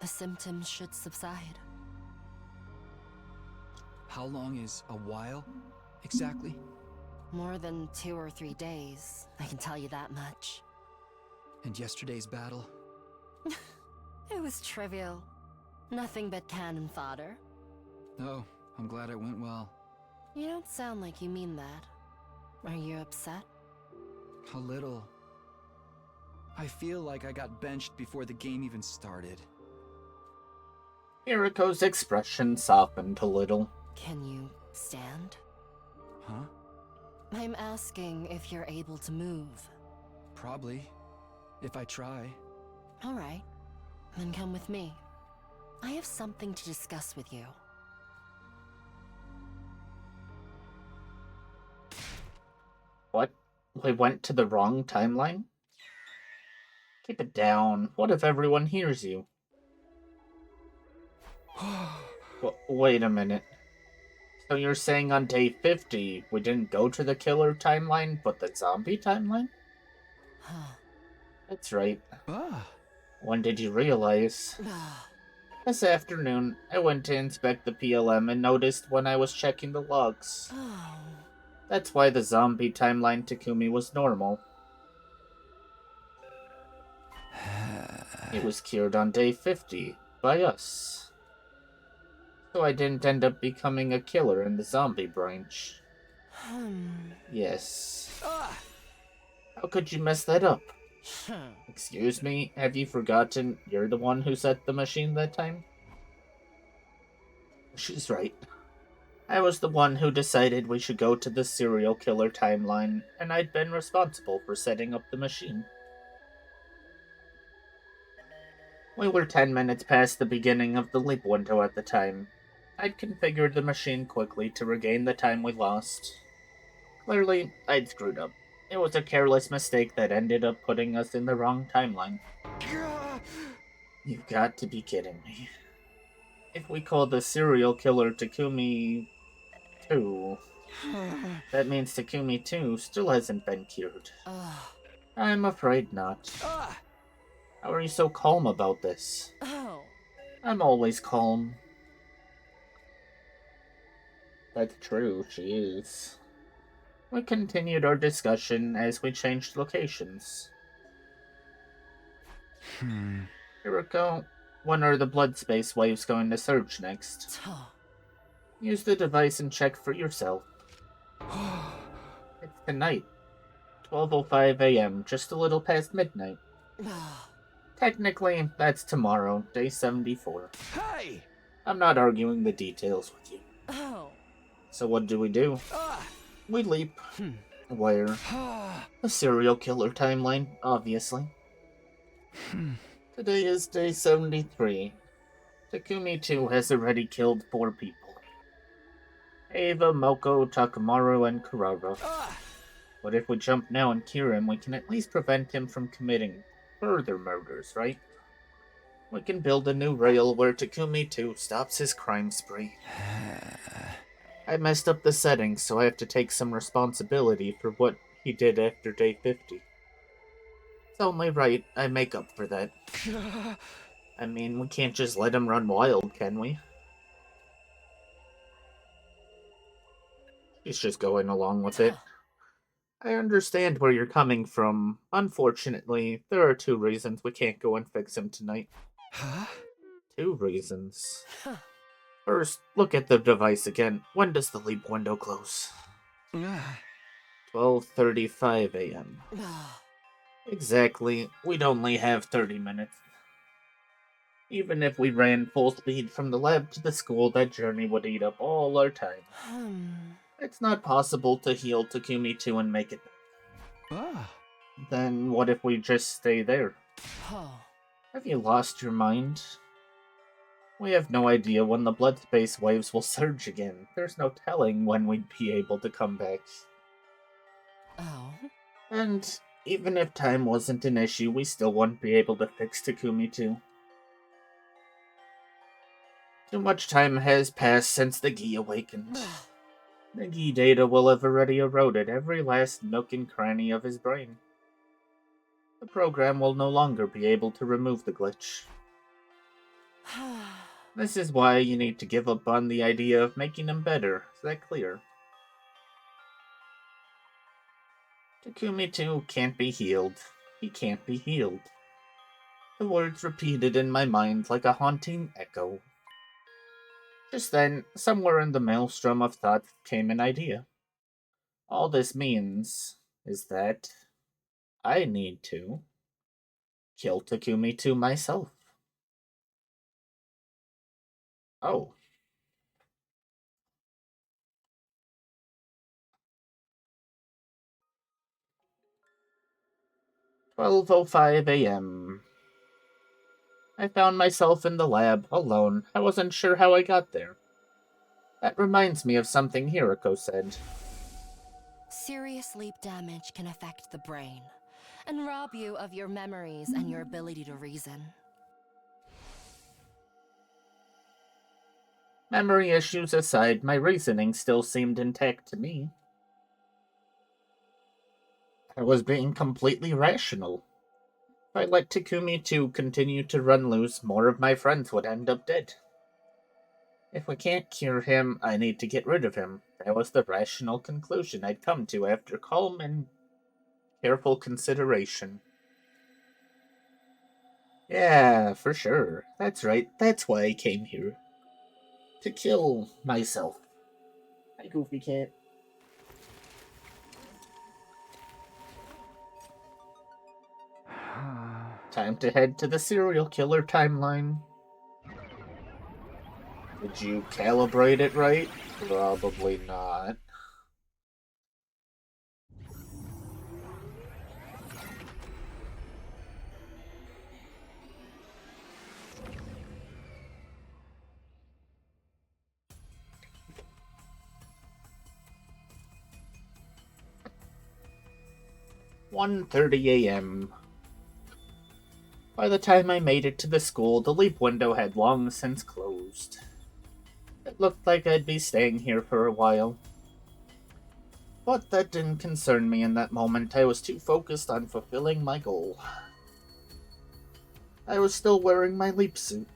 the symptoms should subside. How long is a while, exactly? More than 2 or 3 days, I can tell you that much. And yesterday's battle? It was trivial. Nothing but cannon fodder. Oh, I'm glad it went well. You don't sound like you mean that. Are you upset? A little. I feel like I got benched before the game even started. Hiriko's expression softened a little. Can you stand? Huh? I'm asking if you're able to move. Probably. If I try. All right. Then come with me. I have something to discuss with you. What? We went to the wrong timeline? Keep it down. What if everyone hears you? Wait a minute. So you're saying on day 50, we didn't go to the killer timeline, but the zombie timeline? That's right. When did you realize? This afternoon, I went to inspect the PLM and noticed when I was checking the logs. That's why the zombie timeline Takumi was normal. He was cured on day 50, by us. So I didn't end up becoming a killer in the zombie branch. Yes. How could you mess that up? Excuse me, have you forgotten you're the one who set the machine that time? She's right. I was the one who decided we should go to the serial killer timeline, and I'd been responsible for setting up the machine. We were 10 minutes past the beginning of the leap window at the time. I'd configured the machine quickly to regain the time we lost. Clearly, I'd screwed up. It was a careless mistake that ended up putting us in the wrong timeline. You've got to be kidding me. If we call the serial killer Takumi 2, that means Takumi 2 still hasn't been cured. I'm afraid not. How are you so calm about this? I'm always calm. That's true, she is. We continued our discussion as we changed locations. Hiriko, when are the blood space waves going to surge next? Use the device and check for yourself. It's tonight. 12:05 a.m., just a little past midnight. Technically, that's tomorrow, day 74. Hey! I'm not arguing the details with you. So what do? We leap. Where? The serial killer timeline, obviously. Today is day 73. Takumi 2 has already killed 4 people. Ava, Moko, Takamaru, and Kurara. But if we jump now and cure him, we can at least prevent him from committing further murders, right? We can build a new rail where Takumi 2 stops his crime spree. I messed up the settings, so I have to take some responsibility for what he did after day 50. It's only right I make up for that. I mean, we can't just let him run wild, can we? He's just going along with it. I understand where you're coming from. Unfortunately, there are 2 reasons we can't go and fix him tonight. 2 reasons. First, look at the device again. When does the leap window close? 12:35 a.m. Exactly. We'd only have 30 minutes. Even if we ran full speed from the lab to the school, that journey would eat up all our time. It's not possible to heal Takumi 2 and make it back. Then what if we just stay there? Have you lost your mind? We have no idea when the blood space waves will surge again. There's no telling when we'd be able to come back. And even if time wasn't an issue, we still wouldn't be able to fix Takumi 2. Too much time has passed since the Gi awakened. The Gi data will have already eroded every last nook and cranny of his brain. The program will no longer be able to remove the glitch. This is why you need to give up on the idea of making him better. Is that clear? Takumi 2 can't be healed. He can't be healed. The words repeated in my mind like a haunting echo. Just then, somewhere in the maelstrom of thought came an idea. All this means is that I need to kill Takumi 2 myself. Oh. 12:05 a.m. I found myself in the lab, alone. I wasn't sure how I got there. That reminds me of something Hiroko said. Serious sleep damage can affect the brain and rob you of your memories and your ability to reason. Memory issues aside, my reasoning still seemed intact to me. I was being completely rational. If I let Takumi 2 continue to run loose, more of my friends would end up dead. If we can't cure him, I need to get rid of him. That was the rational conclusion I'd come to after calm and careful consideration. Yeah, for sure. That's right. That's why I came here. To kill myself. Hi, Goofy Cat. Time to head to the serial killer timeline. Did you calibrate it right? Probably not. "1:30 a.m. By the time I made it to the school, the leap window had long since closed. It looked like I'd be staying here for a while. But that didn't concern me in that moment. I was too focused on fulfilling my goal. I was still wearing my leap suit.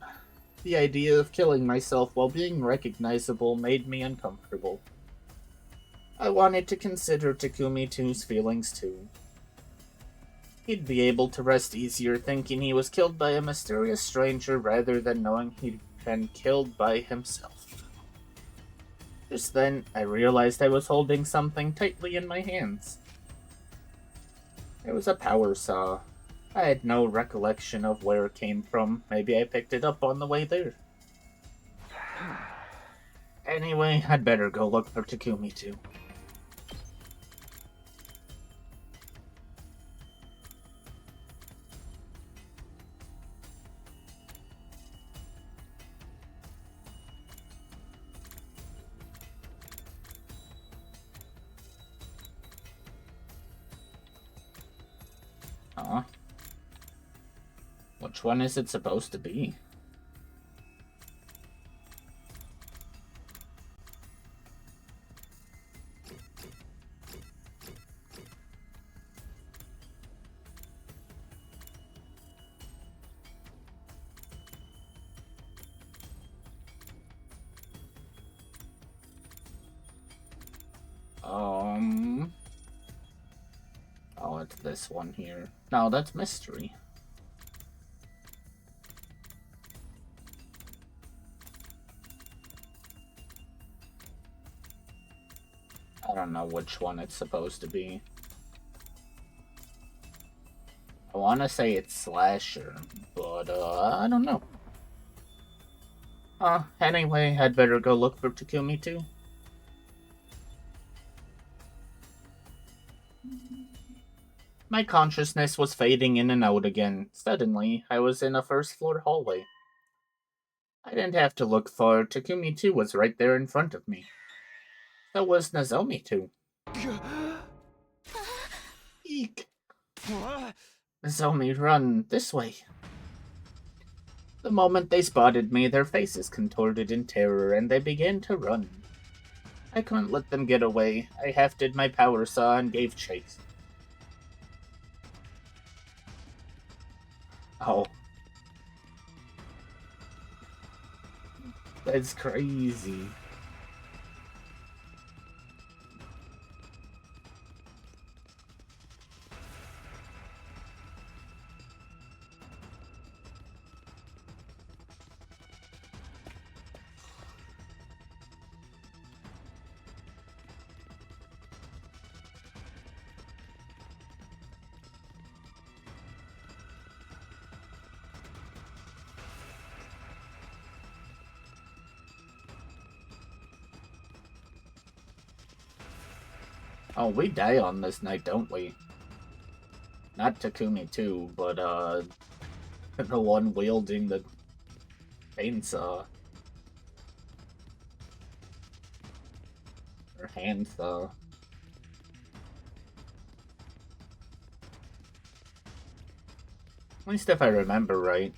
The idea of killing myself while being recognizable made me uncomfortable. I wanted to consider Takumi 2's feelings too. He'd be able to rest easier thinking he was killed by a mysterious stranger rather than knowing he'd been killed by himself. Just then, I realized I was holding something tightly in my hands. It was a power saw. I had no recollection of where it came from. Maybe I picked it up on the way there. Anyway, I'd better go look for Takumi 2. Huh? Which one is it supposed to be? Oh, it's this one here. No, that's mystery. I don't know which one it's supposed to be. I want to say it's Slasher, but I don't know. Anyway, I'd better go look for Takumi 2. My consciousness was fading in and out again. Suddenly, I was in a first-floor hallway. I didn't have to look far. Takumi 2 was right there in front of me. So was Nozomi 2. Eek. Nozomi, run this way. The moment they spotted me, their faces contorted in terror, and they began to run. I couldn't let them get away. I hefted my power saw and gave chase. Oh. That's crazy. Oh, we die on this night, don't we? Not Takumi too, but the one wielding the chainsaw. Or handsaw. At least if I remember right.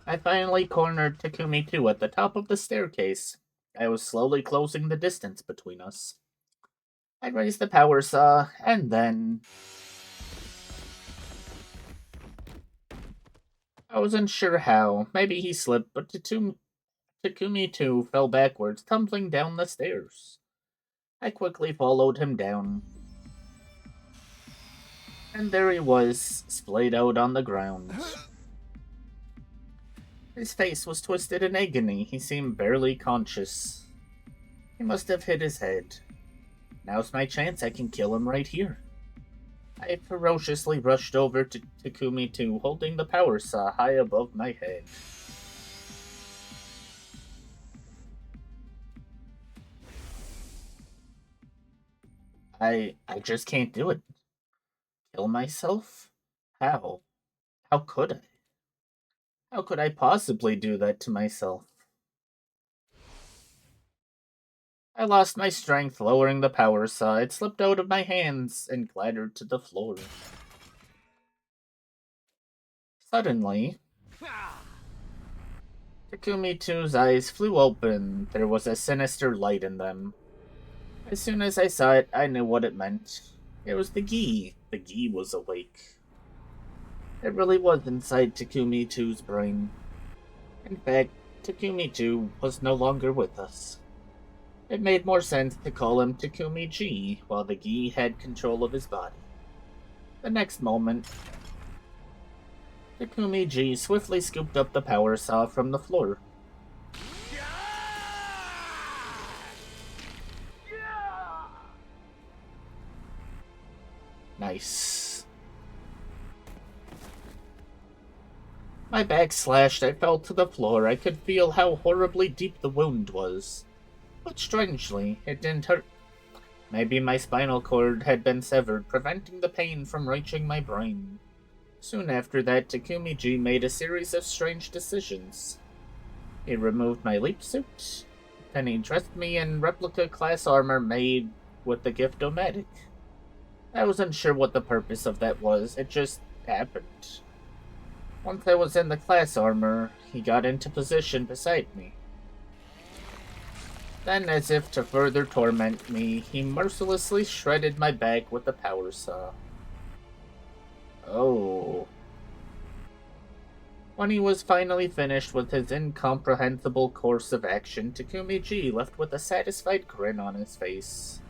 I finally cornered Takumi 2 at the top of the staircase. I was slowly closing the distance between us. I raised the power saw, and then... I wasn't sure how. Maybe he slipped, but Takumi 2 fell backwards, tumbling down the stairs. I quickly followed him down. And there he was, splayed out on the ground. His face was twisted in agony. He seemed barely conscious. He must have hit his head. Now's my chance. I can kill him right here. I ferociously rushed over to Takumi 2, holding the power saw high above my head. I just can't do it. Kill myself? How? How could I? How could I possibly do that to myself? I lost my strength, lowering the power saw. It slipped out of my hands and clattered to the floor. Suddenly, Takumi 2's eyes flew open. There was a sinister light in them. As soon as I saw it, I knew what it meant. It was the Gi. The Gi was awake. It really was inside Takumi 2's brain. In fact, Takumi 2 was no longer with us. It made more sense to call him Takumi G, while the Gi had control of his body. The next moment, Takumi G swiftly scooped up the power saw from the floor. Nice. My back slashed, I fell to the floor. I could feel how horribly deep the wound was. But strangely, it didn't hurt. Maybe my spinal cord had been severed, preventing the pain from reaching my brain. Soon after that, Takumi G made a series of strange decisions. He removed my leap suit, then he dressed me in replica class armor made with the Gift-O-Matic. I wasn't sure what the purpose of that was, it just happened. Once I was in the class armor, he got into position beside me. Then, as if to further torment me, he mercilessly shredded my back with the power saw. Oh. When he was finally finished with his incomprehensible course of action, Takumi G left with a satisfied grin on his face.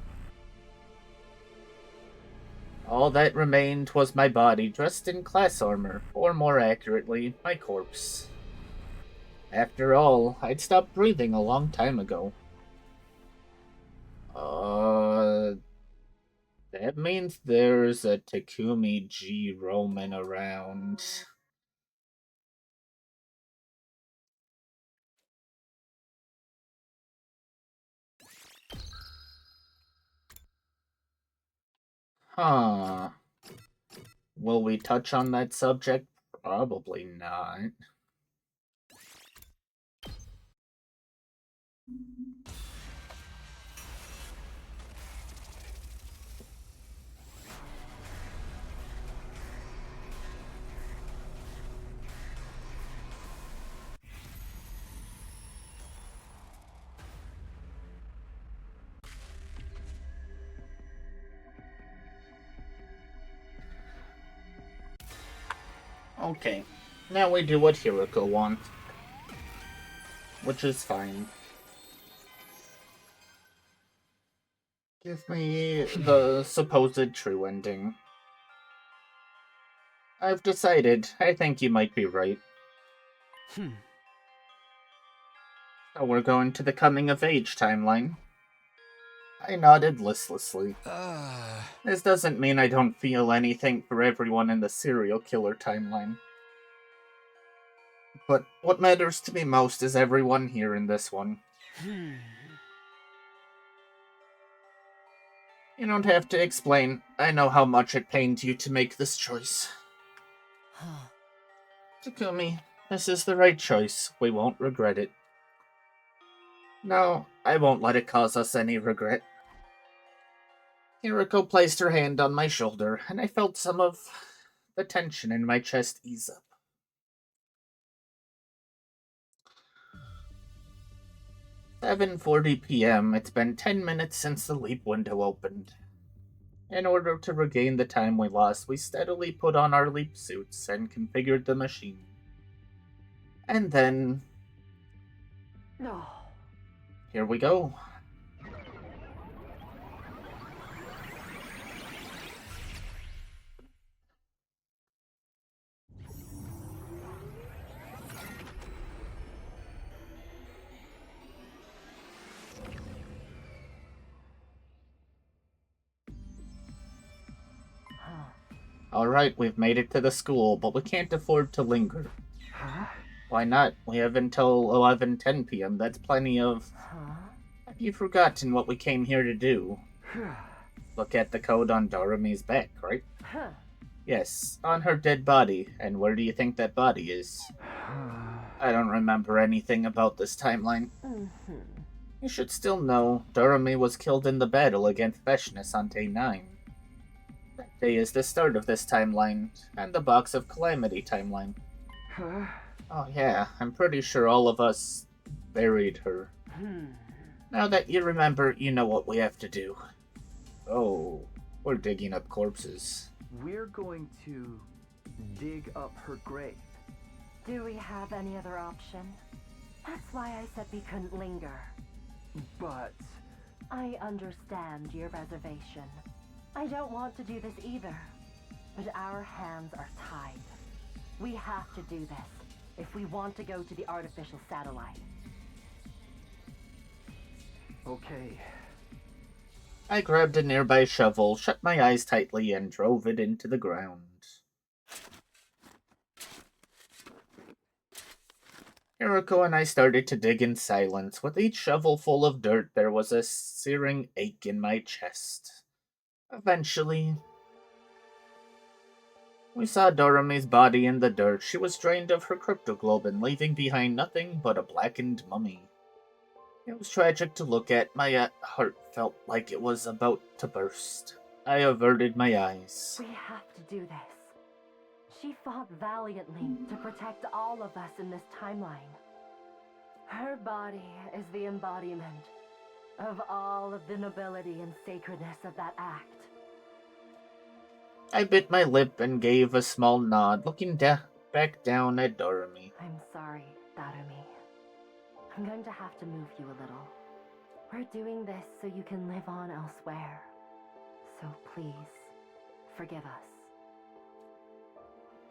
All that remained was my body dressed in class armor, or more accurately, my corpse. After all, I'd stopped breathing a long time ago. That means there's a Takumi G roaming around. Huh. Will we touch on that subject? Probably not. Okay, now we do what Hiroko wants. Which is fine. Give me the supposed true ending. I've decided. I think you might be right. So we're going to the coming-of-age timeline. I nodded listlessly. This doesn't mean I don't feel anything for everyone in the serial killer timeline. But what matters to me most is everyone here in this one. You don't have to explain. I know how much it pained you to make this choice. Takumi, this is the right choice. We won't regret it. No, I won't let it cause us any regret. Hiriko placed her hand on my shoulder, and I felt some of the tension in my chest ease up. 7:40 p.m. It's been 10 minutes since the leap window opened. In order to regain the time we lost, we steadily put on our leap suits and configured the machine. And then... No. Here we go. Alright, we've made it to the school, but we can't afford to linger. Huh? Why not? We have until 11:10 p.m. That's plenty of... Have you forgotten what we came here to do? Look at the code on Dorami's back, right? Yes, on her dead body. And where do you think that body is? I don't remember anything about this timeline. You should still know, Dorami was killed in the battle against Veshness on day 9. That day is the start of this timeline, and the Box of Calamity timeline. Oh yeah, I'm pretty sure all of us buried her. Now that you remember, you know what we have to do. Oh, we're digging up corpses. We're going to dig up her grave. Do we have any other option? That's why I said we couldn't linger. But... I understand your reservation. I don't want to do this either. But our hands are tied. We have to do this if we want to go to the artificial satellite. Okay. I grabbed a nearby shovel, shut my eyes tightly, and drove it into the ground. Hiriko and I started to dig in silence. With each shovel full of dirt, there was a searing ache in my chest. Eventually, we saw Dorami's body in the dirt. She was drained of her cryptoglobin, leaving behind nothing but a blackened mummy. It was tragic to look at. My heart felt like it was about to burst. I averted my eyes. We have to do this. She fought valiantly to protect all of us in this timeline. Her body is the embodiment of all of the nobility and sacredness of that act. I bit my lip and gave a small nod, looking back down at Dorami. I'm sorry, Darumi. I'm going to have to move you a little. We're doing this so you can live on elsewhere. So please, forgive us.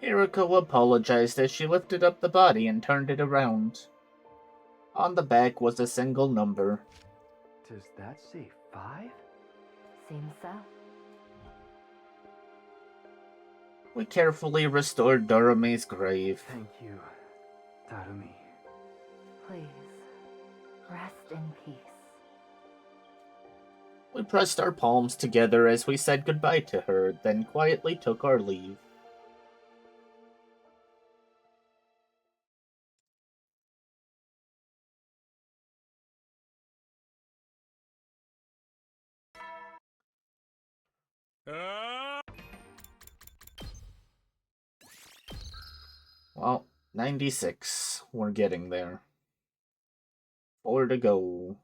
Hiriko apologized as she lifted up the body and turned it around. On the back was a single number. Does that say 5? Seems so. We carefully restored Dorami's grave. Thank you, Darumi. Please, rest in peace. We pressed our palms together as we said goodbye to her, then quietly took our leave. Well, 96. We're getting there. 4 to go.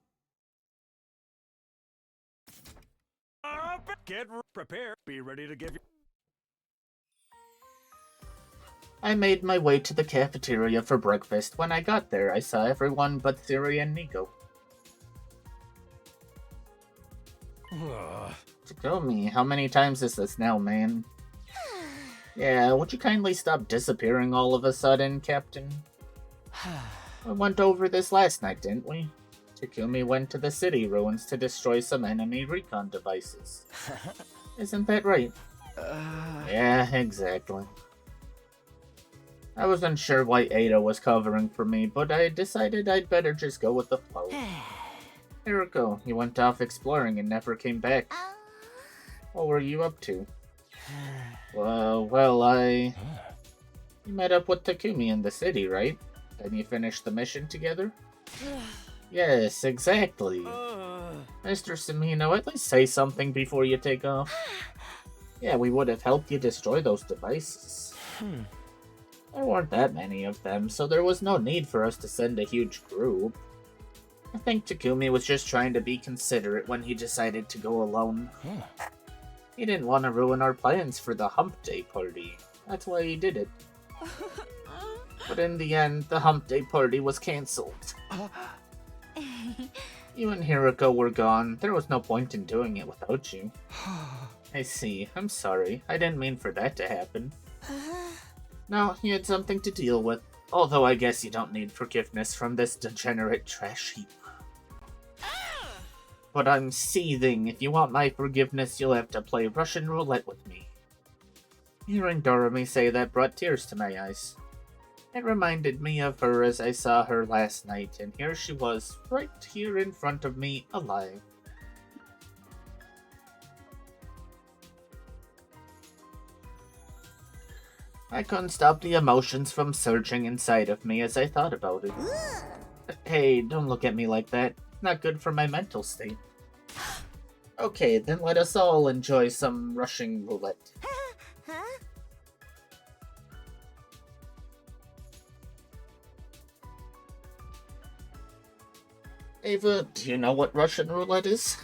Get prepared. Be ready to give you. I made my way to the cafeteria for breakfast. When I got there, I saw everyone but Siri and Nico. Takumi, how many times is this now, man? Yeah, would you kindly stop disappearing all of a sudden, Captain? We went over this last night, didn't we? Takumi went to the city ruins to destroy some enemy recon devices. Isn't that right? Yeah, exactly. I wasn't sure why Ada was covering for me, but I decided I'd better just go with the flow. Hiriko, you went off exploring and never came back. What were you up to? Well, You met up with Takumi in the city, right? Then you finished the mission together? Yes, exactly. Mr. Samino, at least say something before you take off. Yeah, we would have helped you destroy those devices. There weren't that many of them, so there was no need for us to send a huge group. I think Takumi was just trying to be considerate when he decided to go alone. He didn't want to ruin our plans for the Hump Day party. That's why he did it. But in the end, the Hump Day party was cancelled. You and Hiroko were gone. There was no point in doing it without you. I see. I'm sorry. I didn't mean for that to happen. No, you had something to deal with. Although I guess you don't need forgiveness from this degenerate trash heap. But I'm seething. If you want my forgiveness, you'll have to play Russian roulette with me. Hearing Doremi say that brought tears to my eyes. It reminded me of her as I saw her last night, and here she was, right here in front of me, alive. I couldn't stop the emotions from surging inside of me as I thought about it. Hey, don't look at me like that. Not good for my mental state. Okay, then let us all enjoy some Russian roulette. Ava, do you know what Russian roulette is?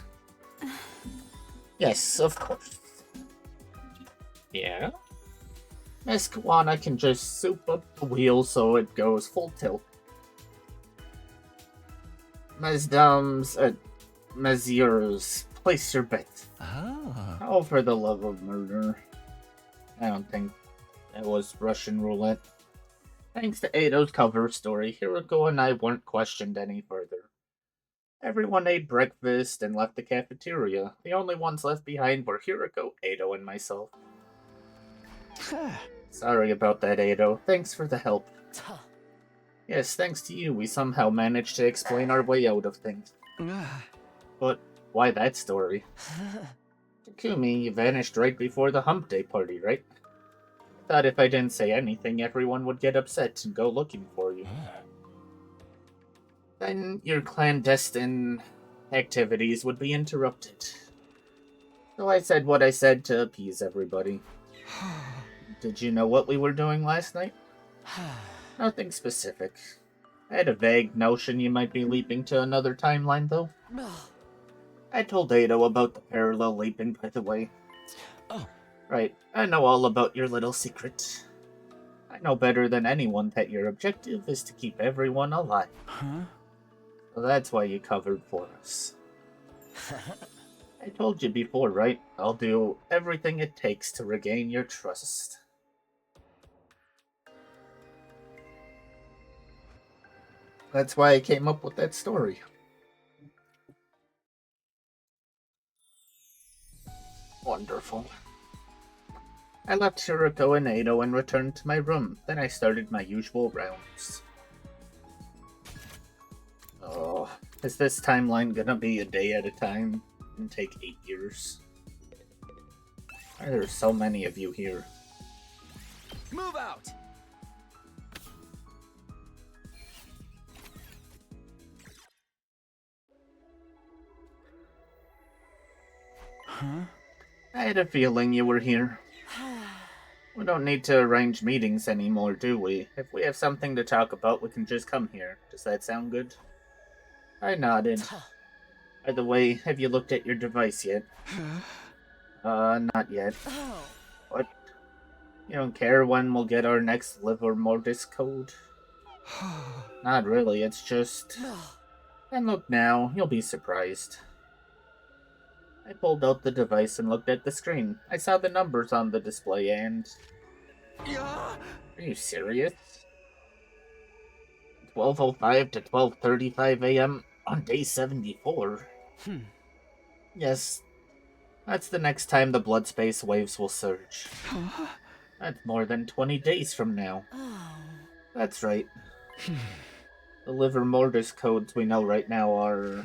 Yes, of course. Yeah? Miss Kawana can just soup up the wheel so it goes full tilt. Messieurs, place your bet. Oh, for the love of murder. I don't think that was Russian roulette. Thanks to Eido's cover story, Hiroko and I weren't questioned any further. Everyone ate breakfast and left the cafeteria. The only ones left behind were Hiroko, Eido, and myself. Sorry about that, Eido. Thanks for the help. Yes, thanks to you, we somehow managed to explain our way out of things. But why that story? Takumi, you vanished right before the Hump Day party, right? Thought if I didn't say anything, everyone would get upset and go looking for you. Then your clandestine activities would be interrupted. So I said what I said to appease everybody. Did you know what we were doing last night? Nothing specific. I had a vague notion you might be leaping to another timeline, though. I told Eido about the parallel leaping, by the way. Oh. Right, I know all about your little secret. I know better than anyone that your objective is to keep everyone alive. So that's why you covered for us. I told you before, right? I'll do everything it takes to regain your trust. That's why I came up with that story. Wonderful. I left Hiroko and Eido and returned to my room. Then I started my usual rounds. Oh, is this timeline gonna be a day at a time and take 8 years? Why are there so many of you here? Move out! I had a feeling you were here. We don't need to arrange meetings anymore, do we? If we have something to talk about, we can just come here. Does that sound good? I nodded. By the way, have you looked at your device yet? Not yet. What? You don't care when we'll get our next liver mortis code? Not really, it's just... And look now, you'll be surprised. I pulled out the device and looked at the screen. I saw the numbers on the display and... Are you serious? 12:05 to 12:35 a.m. on day 74. Yes, that's the next time the blood space waves will surge. That's more than 20 days from now. That's right. The liver mortis codes we know right now are...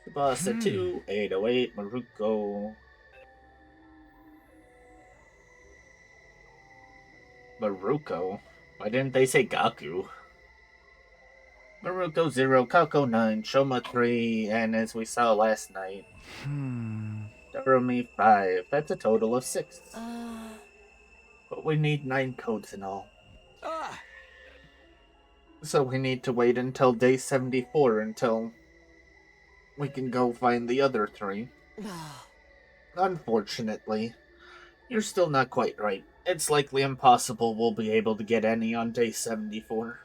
Tsubasa 2, 808, Maruko... Maruko? Why didn't they say Gaku? Maruko 0, Kako 9, Shoma 3, and as we saw last night, Darumi 5. That's a total of 6. But we need 9 codes in all. So we need to wait until day 74 until we can go find the other 3. Unfortunately, you're still not quite right. It's likely impossible we'll be able to get any on day 74.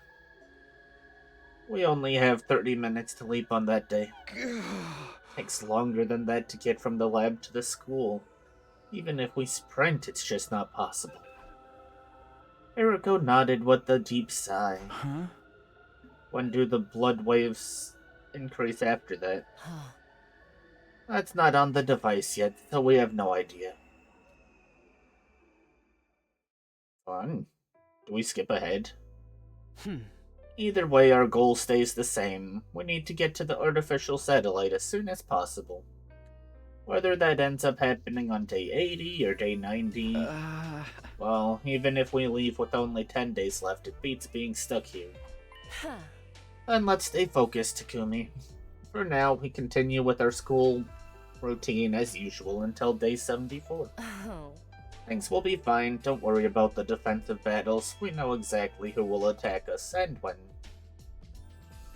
We only have 30 minutes to leap on that day. Takes longer than that to get from the lab to the school. Even if we sprint, it's just not possible. Eriko nodded with a deep sigh. When do the blood waves increase after that? That's not on the device yet, so we have no idea. Fun. Do we skip ahead? Either way, our goal stays the same. We need to get to the artificial satellite as soon as possible. Whether that ends up happening on day 80 or day 90... Well, even if we leave with only 10 days left, it beats being stuck here. And let's stay focused, Takumi. For now, we continue with our school routine as usual until day 74. Things will be fine, don't worry about the defensive battles. We know exactly who will attack us and when.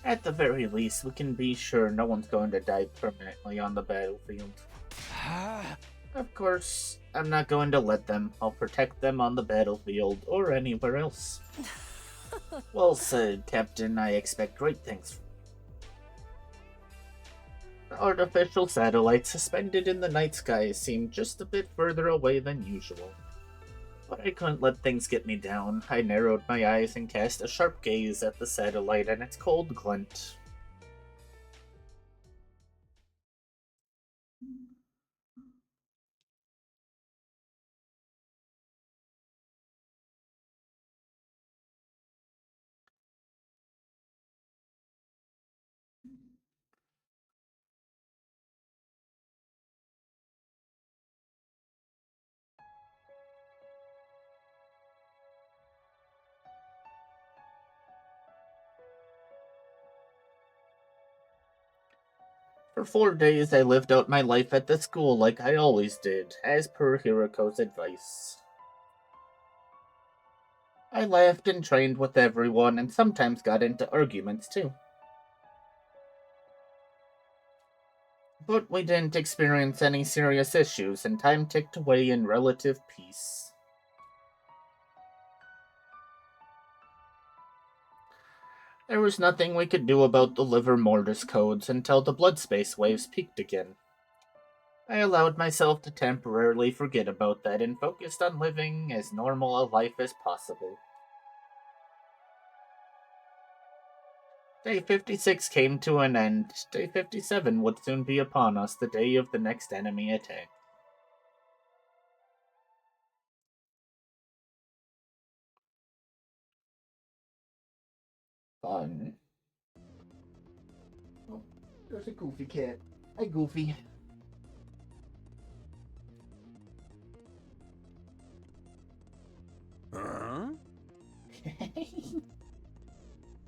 At the very least, we can be sure no one's going to die permanently on the battlefield. Of course, I'm not going to let them. I'll protect them on the battlefield or anywhere else. Well said, Captain. I expect great things. The artificial satellite suspended in the night sky seemed just a bit further away than usual. But I couldn't let things get me down. I narrowed my eyes and cast a sharp gaze at the satellite and its cold glint. For 4 days, I lived out my life at the school like I always did, as per Hiriko's advice. I laughed and trained with everyone, and sometimes got into arguments too. But we didn't experience any serious issues, and time ticked away in relative peace. There was nothing we could do about the liver mortis codes until the blood space waves peaked again. I allowed myself to temporarily forget about that and focused on living as normal a life as possible. Day 56 came to an end. Day 57 would soon be upon us, the day of the next enemy attack. Fun. Oh, there's a Goofy cat. Hi, Goofy. Huh?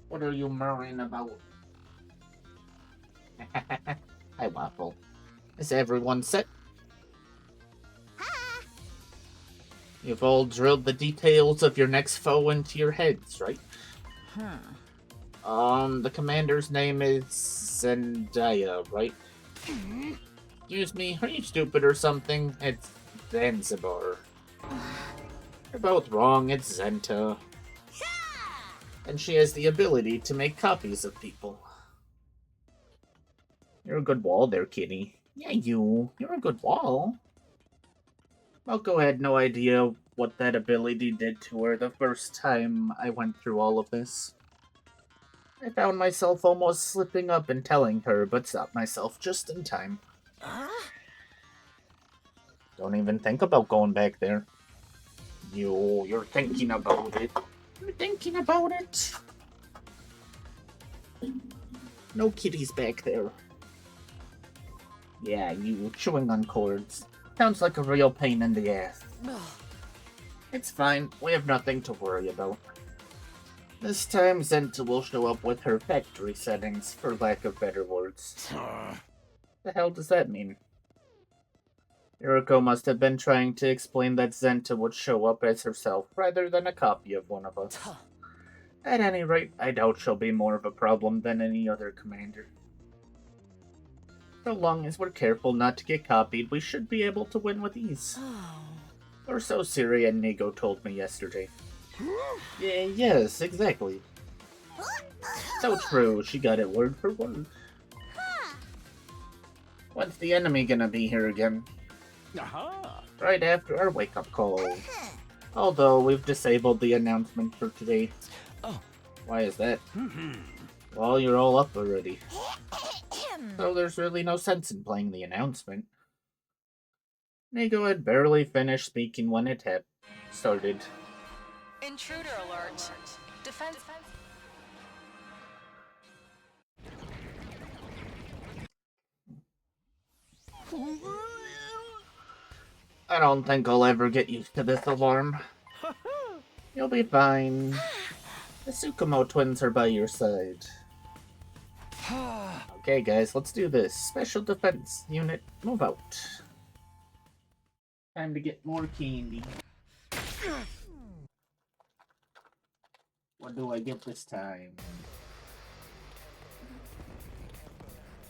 What are you murmuring about? Hi, Waffle. Is everyone set? You've all drilled the details of your next foe into your heads, right? The commander's name is Zendaya, right? Excuse me, are you stupid or something? It's Zanzibar. You're both wrong, it's Zenta. And she has the ability to make copies of people. You're a good wall there, kitty. Yeah, you're a good wall. Malko had no idea what that ability did to her the first time I went through all of this. I found myself almost slipping up and telling her, but stopped myself just in time. Don't even think about going back there. You're thinking about it. You're thinking about it. No kitties back there. Yeah, you chewing on cords. Sounds like a real pain in the ass. It's fine. We have nothing to worry about. This time, Zenta will show up with her factory settings, for lack of better words. The hell does that mean? Yuriko must have been trying to explain that Zenta would show up as herself, rather than a copy of one of us. At any rate, I doubt she'll be more of a problem than any other commander. So long as we're careful not to get copied, we should be able to win with ease. Or so Siri and Nigo told me yesterday. Yes, exactly. So true, she got it word for word. When's the enemy gonna be here again? Right after our wake-up call. Although, we've disabled the announcement for today. Why is that? Well, you're all up already. So there's really no sense in playing the announcement. Nigo had barely finished speaking when it started. Intruder alert. Defense. I don't think I'll ever get used to this alarm. You'll be fine. The Tsukumo twins are by your side. Okay, guys, let's do this. Special Defense Unit, move out. Time to get more candy. What do I get this time?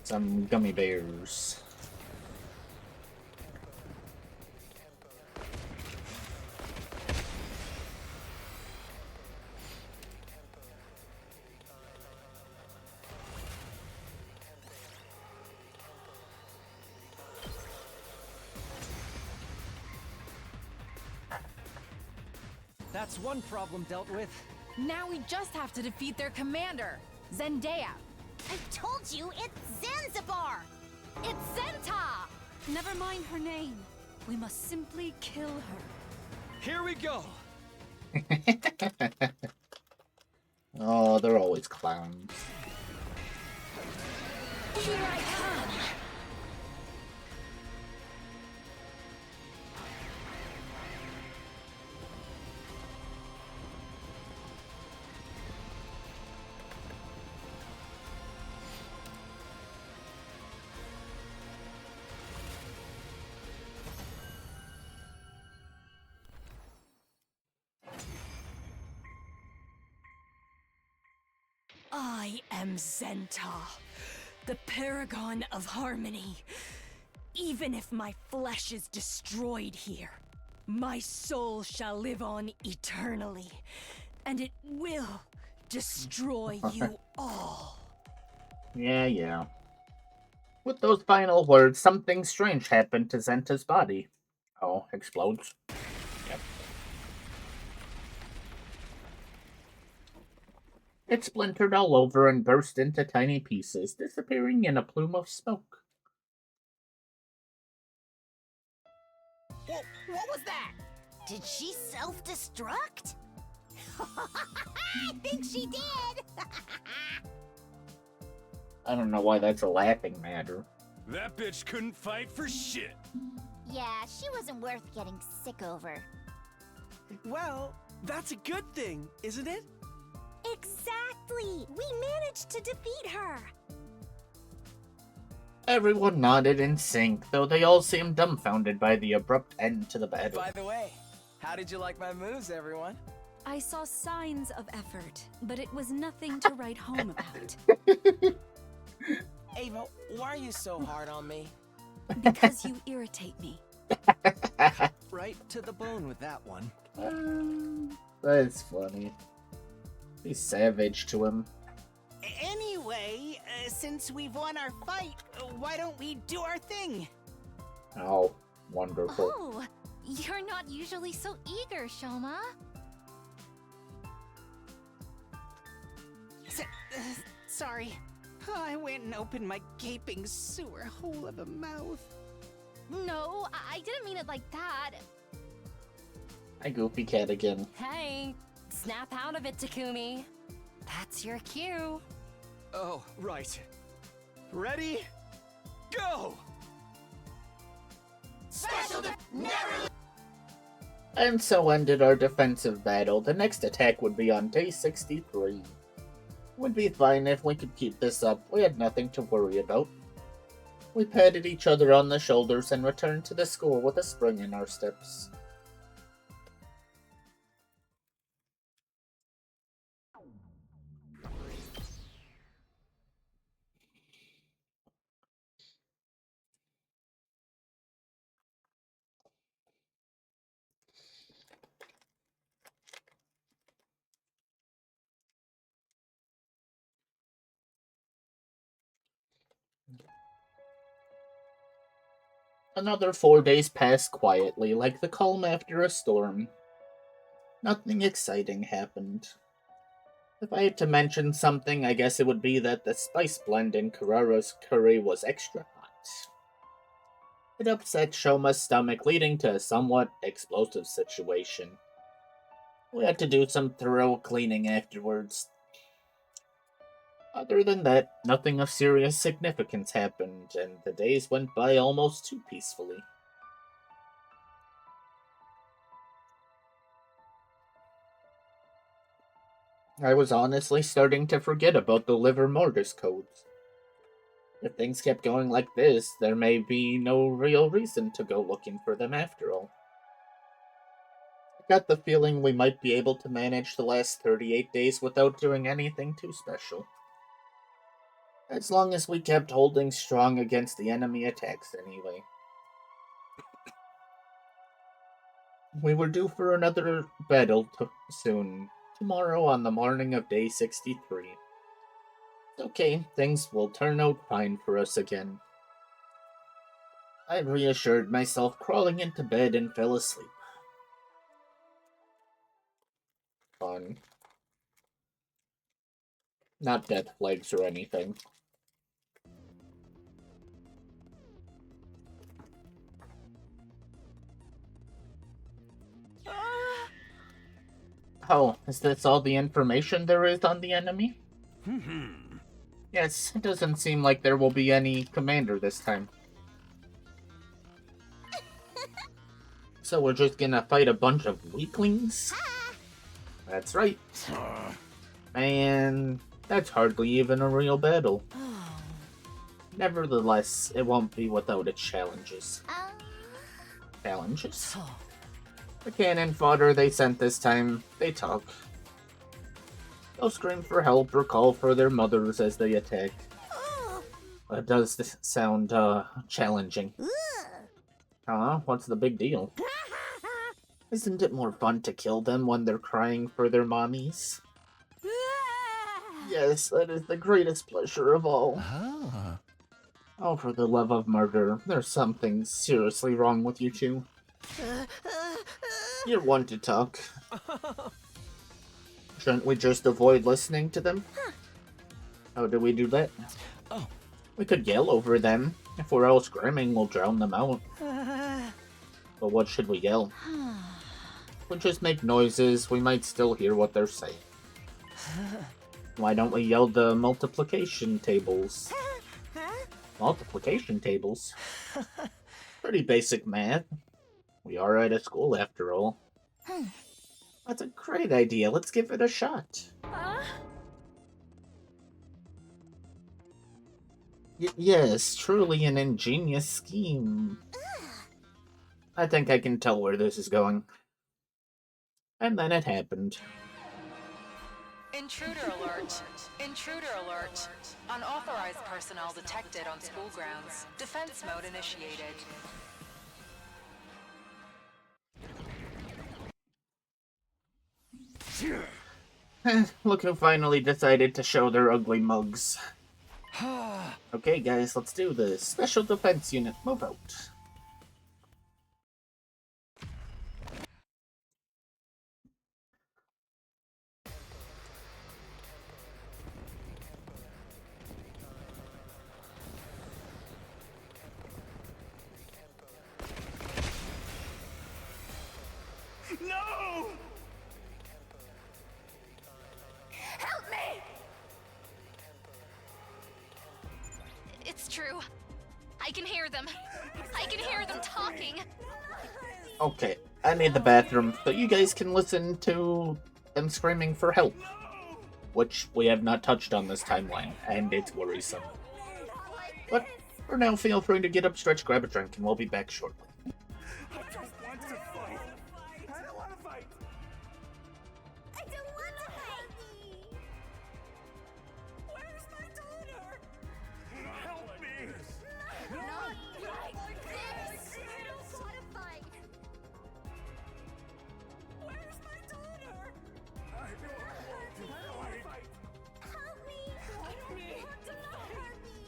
Some gummy bears. That's one problem dealt with. Now we just have to defeat their commander, Zendaya. I told you, it's Zanzibar! It's Zenta! Never mind her name. We must simply kill her. Here we go! Oh, they're always clowns. Here I come! I am Zenta, the paragon of harmony. Even if my flesh is destroyed here, my soul shall live on eternally, and it will destroy you all. Yeah. With those final words, something strange happened to Zenta's body. Oh, explodes. Yep. It splintered all over and burst into tiny pieces, disappearing in a plume of smoke. What was that? Did she self-destruct? I think she did! I don't know why that's a laughing matter. That bitch couldn't fight for shit. Yeah, she wasn't worth getting sick over. Well, that's a good thing, isn't it? Exactly! We managed to defeat her! Everyone nodded in sync, though they all seemed dumbfounded by the abrupt end to the battle. By the way, how did you like my moves, everyone? I saw signs of effort, but it was nothing to write home about. Ava, why are you so hard on me? Because you irritate me. Right to the bone with that one. That's funny. Be savage to him. Anyway, since we've won our fight, why don't we do our thing? Oh, wonderful. Oh, you're not usually so eager, Shoma. Sorry. I went and opened my gaping sewer hole of a mouth. No, I didn't mean it like that. Hi, Goofy Cat again. Hey, snap out of it, Takumi. That's your cue. Oh, right. Ready? Go! Special never! And so ended our defensive battle. The next attack would be on day 63. Would be fine if we could keep this up. We had nothing to worry about. We patted each other on the shoulders and returned to the school with a spring in our steps. Another 4 days passed quietly, like the calm after a storm. Nothing exciting happened. If I had to mention something, I guess it would be that the spice blend in Karara's curry was extra hot. It upset Shoma's stomach, leading to a somewhat explosive situation. We had to do some thorough cleaning afterwards. Other than that, nothing of serious significance happened, and the days went by almost too peacefully. I was honestly starting to forget about the liver mortis codes. If things kept going like this, there may be no real reason to go looking for them after all. I got the feeling we might be able to manage the last 38 days without doing anything too special. As long as we kept holding strong against the enemy attacks anyway. We were due for another battle soon. Tomorrow on the morning of day 63. Okay, things will turn out fine for us again. I reassured myself, crawling into bed, and fell asleep. Fun. Not death flags or anything. Oh, is this all the information there is on the enemy? Yes, it doesn't seem like there will be any commander this time. So we're just gonna fight a bunch of weaklings? That's right. Man, that's hardly even a real battle. Nevertheless, it won't be without its challenges. Challenges? The cannon fodder they sent this time, they talk. They'll scream for help or call for their mothers as they attack. That does sound, challenging. What's the big deal? Isn't it more fun to kill them when they're crying for their mommies? Yes, that is the greatest pleasure of all. Oh, for the love of murder, there's something seriously wrong with you two. You're one to talk. Shouldn't we just avoid listening to them? How do we do that? Oh. We could yell over them. If we're all screaming, we'll drown them out. But what should we yell? If we just make noises, we might still hear what they're saying. Why don't we yell the multiplication tables? Multiplication tables? Pretty basic math. We are at a school after all. That's a great idea. Let's give it a shot. Yes, truly an ingenious scheme. I think I can tell where this is going. And then it happened. Intruder alert. Intruder alert. Unauthorized personnel detected on school grounds. Defense mode initiated. Look who finally decided to show their ugly mugs. Okay, guys, let's do this. Special Defense Unit, move out. No! Help me! It's true. I can hear them. I can hear them talking. Okay, I need the bathroom so you guys can listen to them screaming for help, which we have not touched on this timeline, and it's worrisome. But for now, feel free to get up, stretch, grab a drink, and we'll be back shortly. I just want to fight. I don't want to fight. I don't want to fight! Where's my daughter? Help me. Not like this! I don't want to fight! Where's my daughter? I don't want to fight. Help me! I don't want to hurt me!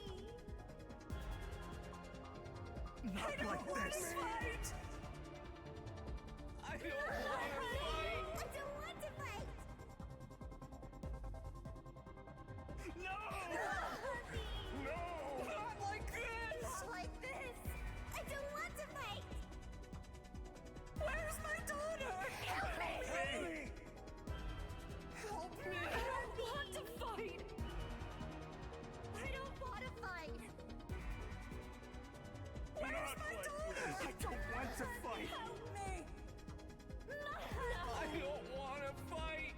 Not like this. I don't want to fight. I don't want to fight! No. No. Not like this. Not like this! I don't want to fight! Where's my daughter? Help me! Help me. I don't want to fight! I don't want to fight! Where's my daughter? I don't want to fight. Help me! I don't want to fight.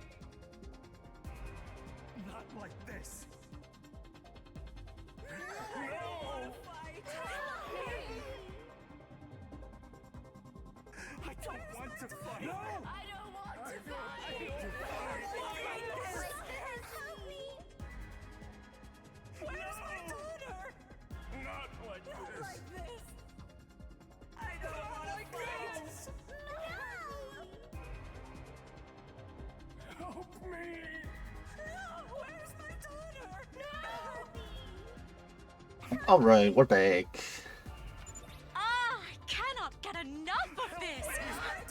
Not like this. No. I don't want to fight. No. I don't want to fight! I don't want Help me! Where's my daughter? Not like Not this. like this! I don't want to fight! No! Help me. No! Where's my daughter? No! Alright, we're back. Ah, I cannot get enough of this!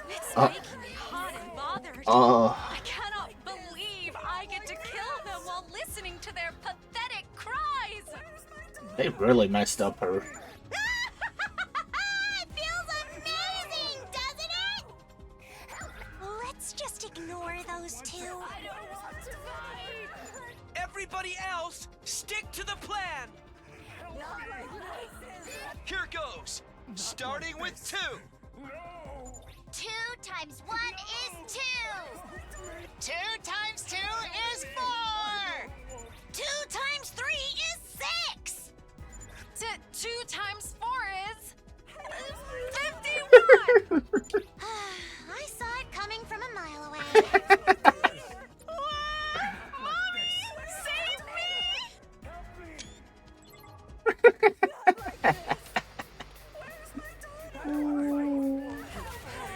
It's Uh, making me hot and bothered. uh. I cannot believe I get to kill them while listening to their pathetic cries! They really messed up her. It feels amazing, doesn't it? Let's just ignore those two. I don't want to fight. Everybody else, stick to the plan! Not like this. Here goes! Starting with 2. 2 times 1 is 2. 2 times 2 is 4. 2 times 3 is 6. 2 times 4 is 51. I saw it coming from a mile away. Save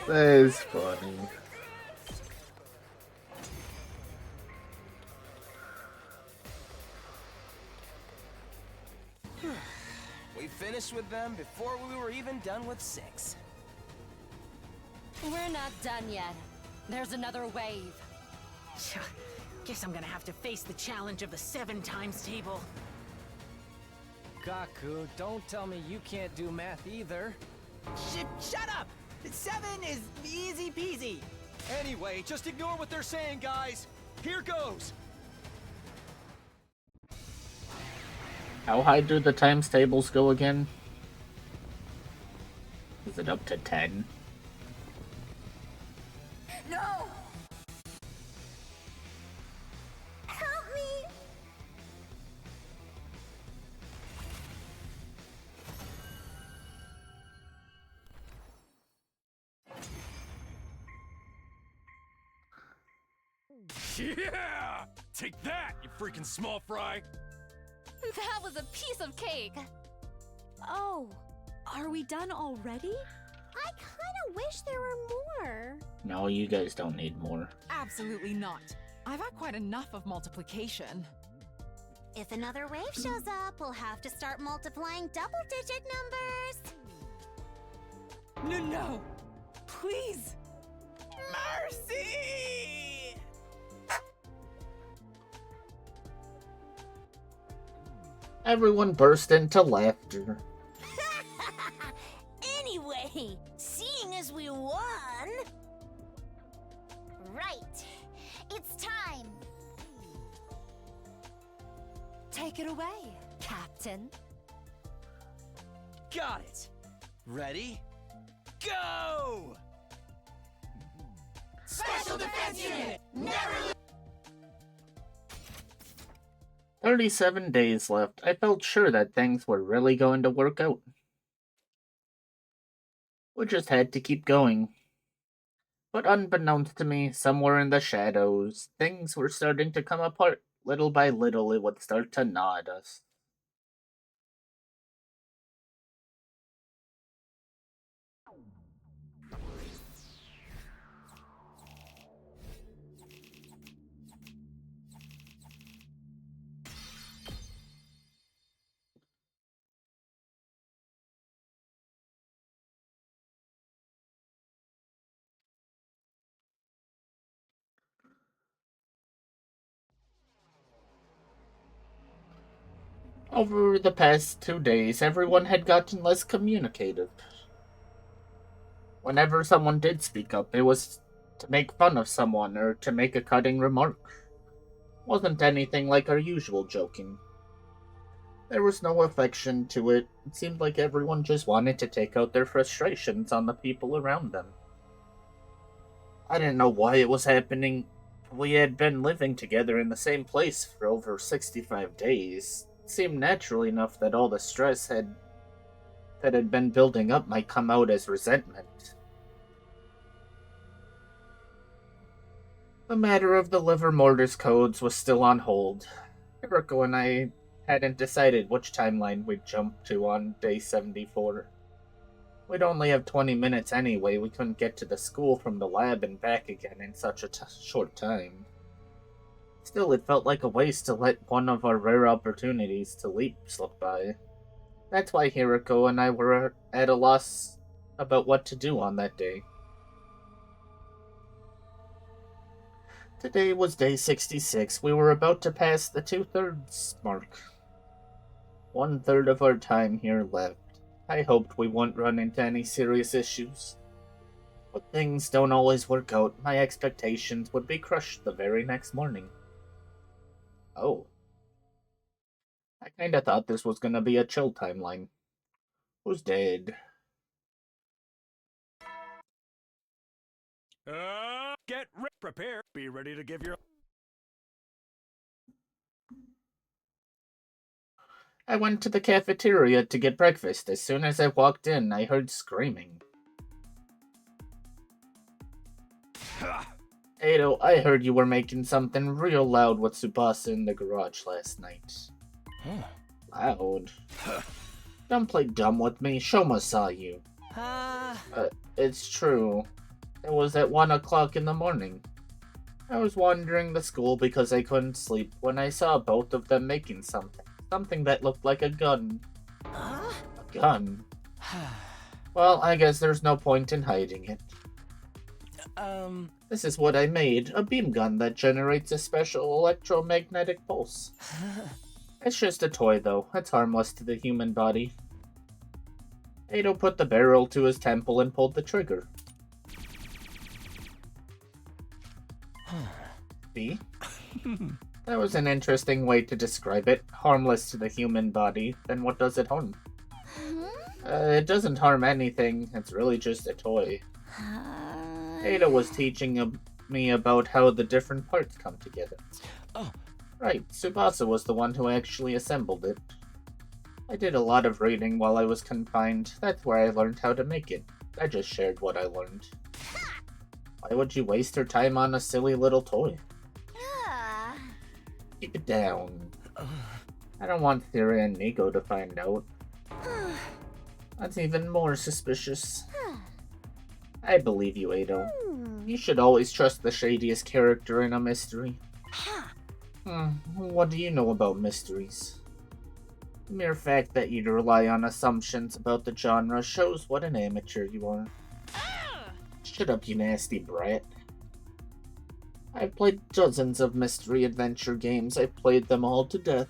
That is funny. We finished with them before we were even done with 6. We're not done yet. There's another wave. Guess I'm gonna have to face the challenge of the 7 times table. Gaku, don't tell me you can't do math either. Shut up! 7 is easy peasy. Anyway, just ignore what they're saying, guys. Here goes. How high do the times tables go again? Is it up to 10? No! Help me! Yeah! Take that, you freaking small fry! That was a piece of cake. Oh, are we done already? I kinda wish there were more. No, you guys don't need more. Absolutely not. I've had quite enough of multiplication. If another wave shows up, we'll have to start multiplying double-digit numbers. No! Please! Mercy! Everyone burst into laughter. Anyway, seeing as we won... Right. It's time. Take it away, Captain. Got it. Ready? Go! Special Defense Unit, never 37 days left. I felt sure that things were really going to work out. We just had to keep going. But unbeknownst to me, somewhere in the shadows, things were starting to come apart. Little by little, it would start to gnaw at us. Over the past 2 days, everyone had gotten less communicative. Whenever someone did speak up, it was to make fun of someone or to make a cutting remark. Wasn't anything like our usual joking. There was no affection to it. It seemed like everyone just wanted to take out their frustrations on the people around them. I didn't know why it was happening. We had been living together in the same place for over 65 days. It seemed natural enough that all the stress that had been building up might come out as resentment. The matter of the liver mortis codes was still on hold. Hiroko and I hadn't decided which timeline we'd jump to on day 74. We'd only have 20 minutes anyway. We couldn't get to the school from the lab and back again in such a short time. Still, it felt like a waste to let one of our rare opportunities to leap slip by. That's why Hiroko and I were at a loss about what to do on that day. Today was day 66. We were about to pass the 2/3 mark. 1/3 of our time here left. I hoped we wouldn't run into any serious issues. But things don't always work out. My expectations would be crushed the very next morning. Oh. I kinda thought this was gonna be a chill timeline. Who's dead? Prepare. Be ready to give your... I went to the cafeteria to get breakfast. As soon as I walked in, I heard screaming. Ado, I heard you were making something real loud with Tsubasa in the garage last night. Loud? Don't play dumb with me. Shoma saw you. It's true. It was at 1 o'clock in the morning. I was wandering the school because I couldn't sleep when I saw both of them making something. Something that looked like a gun. A gun? Well, I guess there's no point in hiding it. This is what I made. A beam gun that generates a special electromagnetic pulse. It's just a toy, though. It's harmless to the human body. Ado put the barrel to his temple and pulled the trigger. See? That was an interesting way to describe it. Harmless to the human body. Then what does it harm? It doesn't harm anything. It's really just a toy. Ada was teaching me about how the different parts come together. Oh. Right, Tsubasa was the one who actually assembled it. I did a lot of reading while I was confined. That's where I learned how to make it. I just shared what I learned. Why would you waste her time on a silly little toy? Keep it down. I don't want Thera and Nico to find out. That's even more suspicious. I believe you, Ado. You should always trust the shadiest character in a mystery. What do you know about mysteries? The mere fact that you rely on assumptions about the genre shows what an amateur you are. Shut up, you nasty brat. I've played dozens of mystery adventure games. I've played them all to death.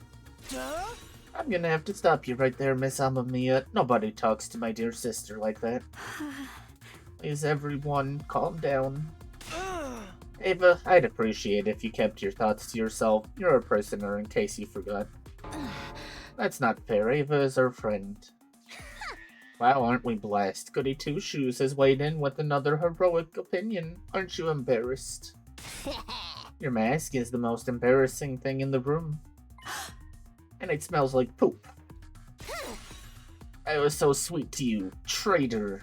I'm gonna have to stop you right there, Miss Amamiya. Nobody talks to my dear sister like that. Please, everyone, calm down. Ava, I'd appreciate if you kept your thoughts to yourself. You're a prisoner, in case you forgot. That's not fair. Ava is our friend. Wow, aren't we blessed? Goody Two-Shoes has weighed in with another heroic opinion. Aren't you embarrassed? Your mask is the most embarrassing thing in the room. And it smells like poop. I was so sweet to you, traitor.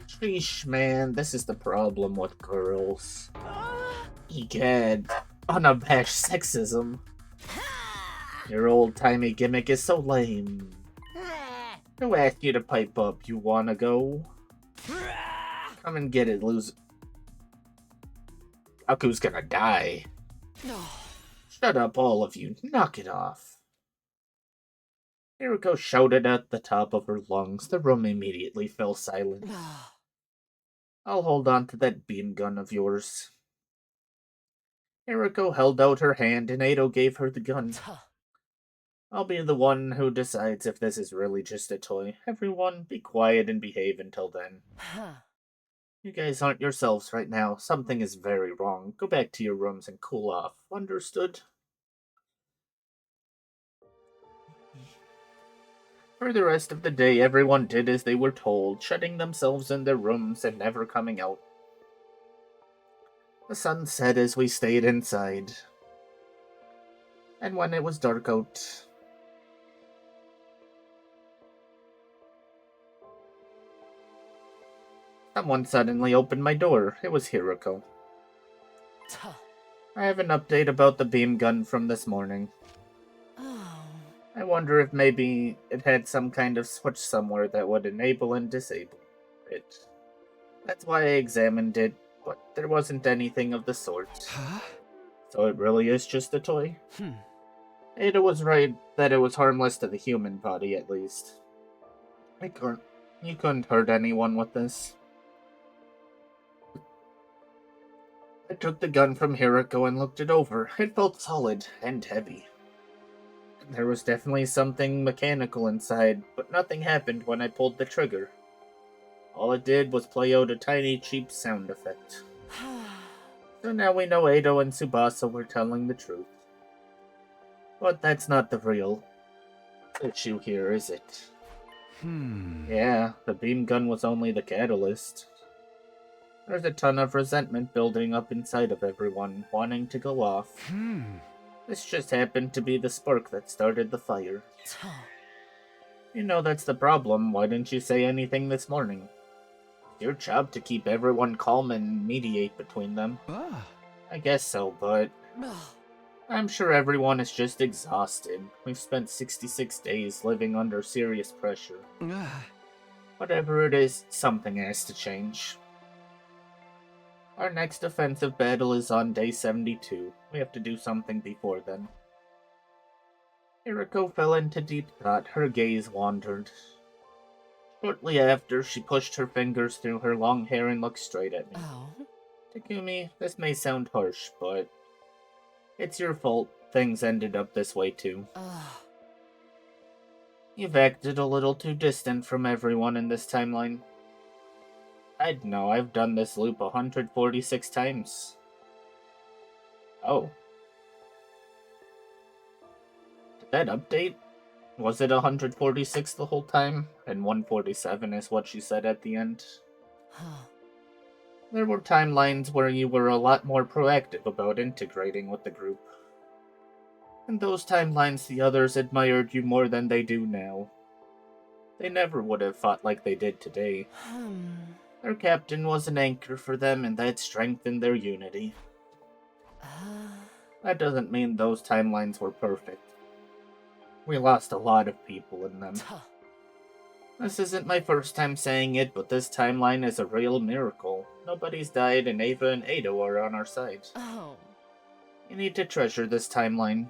Sheesh, man, this is the problem with girls. Egad, unabashed sexism. Your old-timey gimmick is so lame. Who asked you to pipe up? You wanna go? Come and get it, loser. Aku's gonna die. Shut up, all of you. Knock it off. Hiriko shouted at the top of her lungs. The room immediately fell silent. I'll hold on to that beam gun of yours. Hiriko held out her hand and Ado gave her the gun. I'll be the one who decides if this is really just a toy. Everyone, be quiet and behave until then. You guys aren't yourselves right now. Something is very wrong. Go back to your rooms and cool off. Understood? For the rest of the day, everyone did as they were told, shutting themselves in their rooms and never coming out. The sun set as we stayed inside. And when it was dark out, someone suddenly opened my door. It was Hiriko. I have an update about the beam gun from this morning. I wonder if maybe it had some kind of switch somewhere that would enable and disable it. That's why I examined it, but there wasn't anything of the sort. So it really is just a toy? Ada was right that it was harmless to the human body, at least. You couldn't hurt anyone with this. I took the gun from Hiriko and looked it over. It felt solid and heavy. There was definitely something mechanical inside, but nothing happened when I pulled the trigger. All it did was play out a tiny, cheap sound effect. So now we know Ado and Tsubasa were telling the truth. But that's not the real issue here, is it? Yeah, the beam gun was only the catalyst. There's a ton of resentment building up inside of everyone, wanting to go off. This just happened to be the spark that started the fire. You know that's the problem. Why didn't you say anything this morning? It's your job to keep everyone calm and mediate between them. I guess so, but I'm sure everyone is just exhausted. We've spent 66 days living under serious pressure. Whatever it is, something has to change. Our next offensive battle is on day 72. We have to do something before then. Hiriko fell into deep thought. Her gaze wandered. Shortly after, she pushed her fingers through her long hair and looked straight at me. Takumi, this may sound harsh, but it's your fault things ended up this way too. You've acted a little too distant from everyone in this timeline. I'd know, I've done this loop 146 times. Oh. Did that update? Was it 146 the whole time? And 147 is what she said at the end? There were timelines where you were a lot more proactive about integrating with the group. In those timelines, the others admired you more than they do now. They never would have fought like they did today. Their captain was an anchor for them, and that strengthened their unity. That doesn't mean those timelines were perfect. We lost a lot of people in them. This isn't my first time saying it, but this timeline is a real miracle. Nobody's died, and Ava and Ado are on our side. You need to treasure this timeline.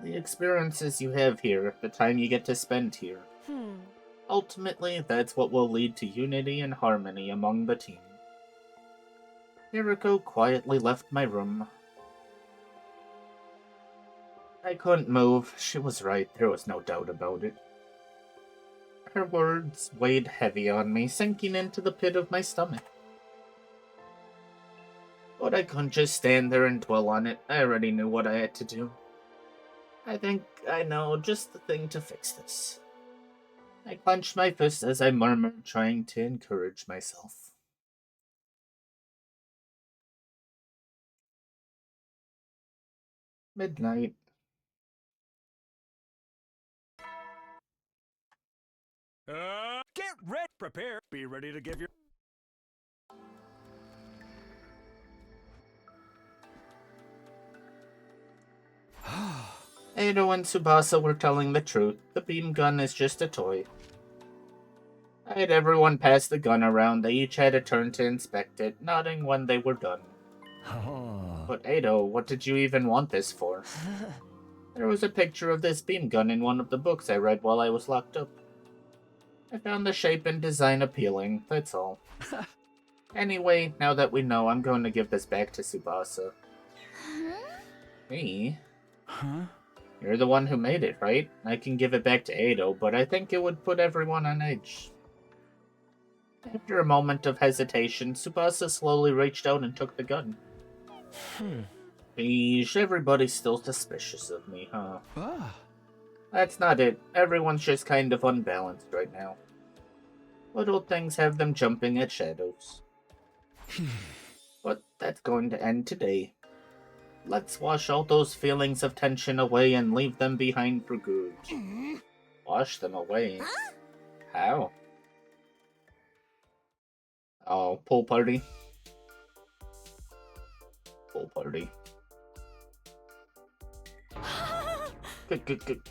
The experiences you have here, the time you get to spend here. Ultimately, that's what will lead to unity and harmony among the team. Hiriko quietly left my room. I couldn't move. She was right. There was no doubt about it. Her words weighed heavy on me, sinking into the pit of my stomach. But I couldn't just stand there and dwell on it. I already knew what I had to do. I think I know just the thing to fix this. I clenched my fists as I murmured, trying to encourage myself. Midnight. Get ready, prepare, be ready to give your... Edo and Tsubasa were telling the truth. The beam gun is just a toy. I had everyone pass the gun around. They each had a turn to inspect it, nodding when they were done. But Edo, what did you even want this for? There was a picture of this beam gun in one of the books I read while I was locked up. I found the shape and design appealing, that's all. Anyway, now that we know, I'm going to give this back to Tsubasa. Me? Huh? You're the one who made it, right? I can give it back to Edo, but I think it would put everyone on edge. After a moment of hesitation, Tsubasa slowly reached out and took the gun. Beesh, everybody's still suspicious of me, huh? That's not it. Everyone's just kind of unbalanced right now. Little things have them jumping at shadows. But that's going to end today. Let's wash all those feelings of tension away and leave them behind for good. Wash them away? How? Oh, pool party. Pool party.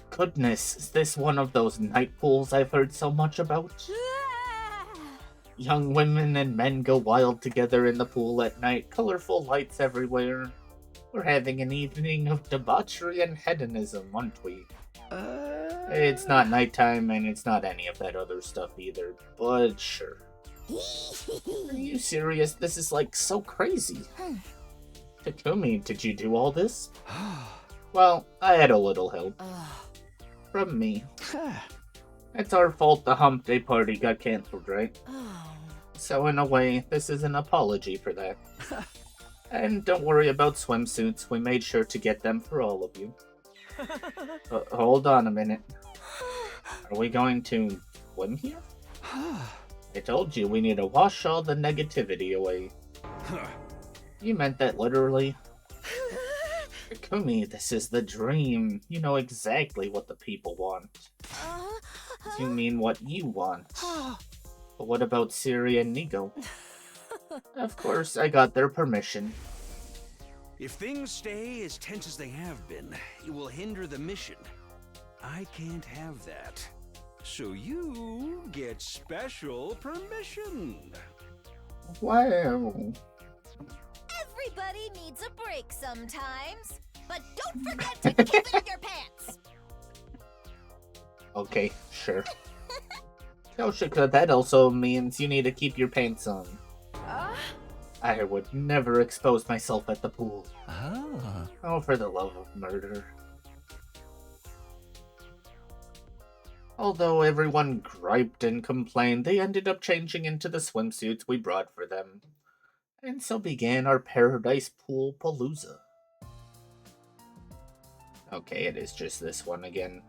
Goodness, is this one of those night pools I've heard so much about? Young women and men go wild together in the pool at night, colorful lights everywhere. We're having an evening of debauchery and hedonism, aren't we? It's not nighttime, and it's not any of that other stuff either, but sure. Are you serious? This is like so crazy. Takumi, did you do all this? Well, I had a little help. From me. It's our fault the hump day party got cancelled, right? So in a way, this is an apology for that. And don't worry about swimsuits, we made sure to get them for all of you. Hold on a minute. Are we going to swim here? I told you we need to wash all the negativity away. You meant that literally? Kumi, this is the dream. You know exactly what the people want. You mean what you want. But what about Siri and Nigo? Of course, I got their permission. If things stay as tense as they have been, it will hinder the mission. I can't have that. So you get special permission. Wow. Everybody needs a break sometimes. But don't forget to keep it in your pants. Okay, sure. Yoshika, that also means you need to keep your pants on. I would never expose myself at the pool. Oh, for the love of murder. Although everyone griped and complained, they ended up changing into the swimsuits we brought for them. And so began our Paradise Pool Palooza. Okay, it is just this one again.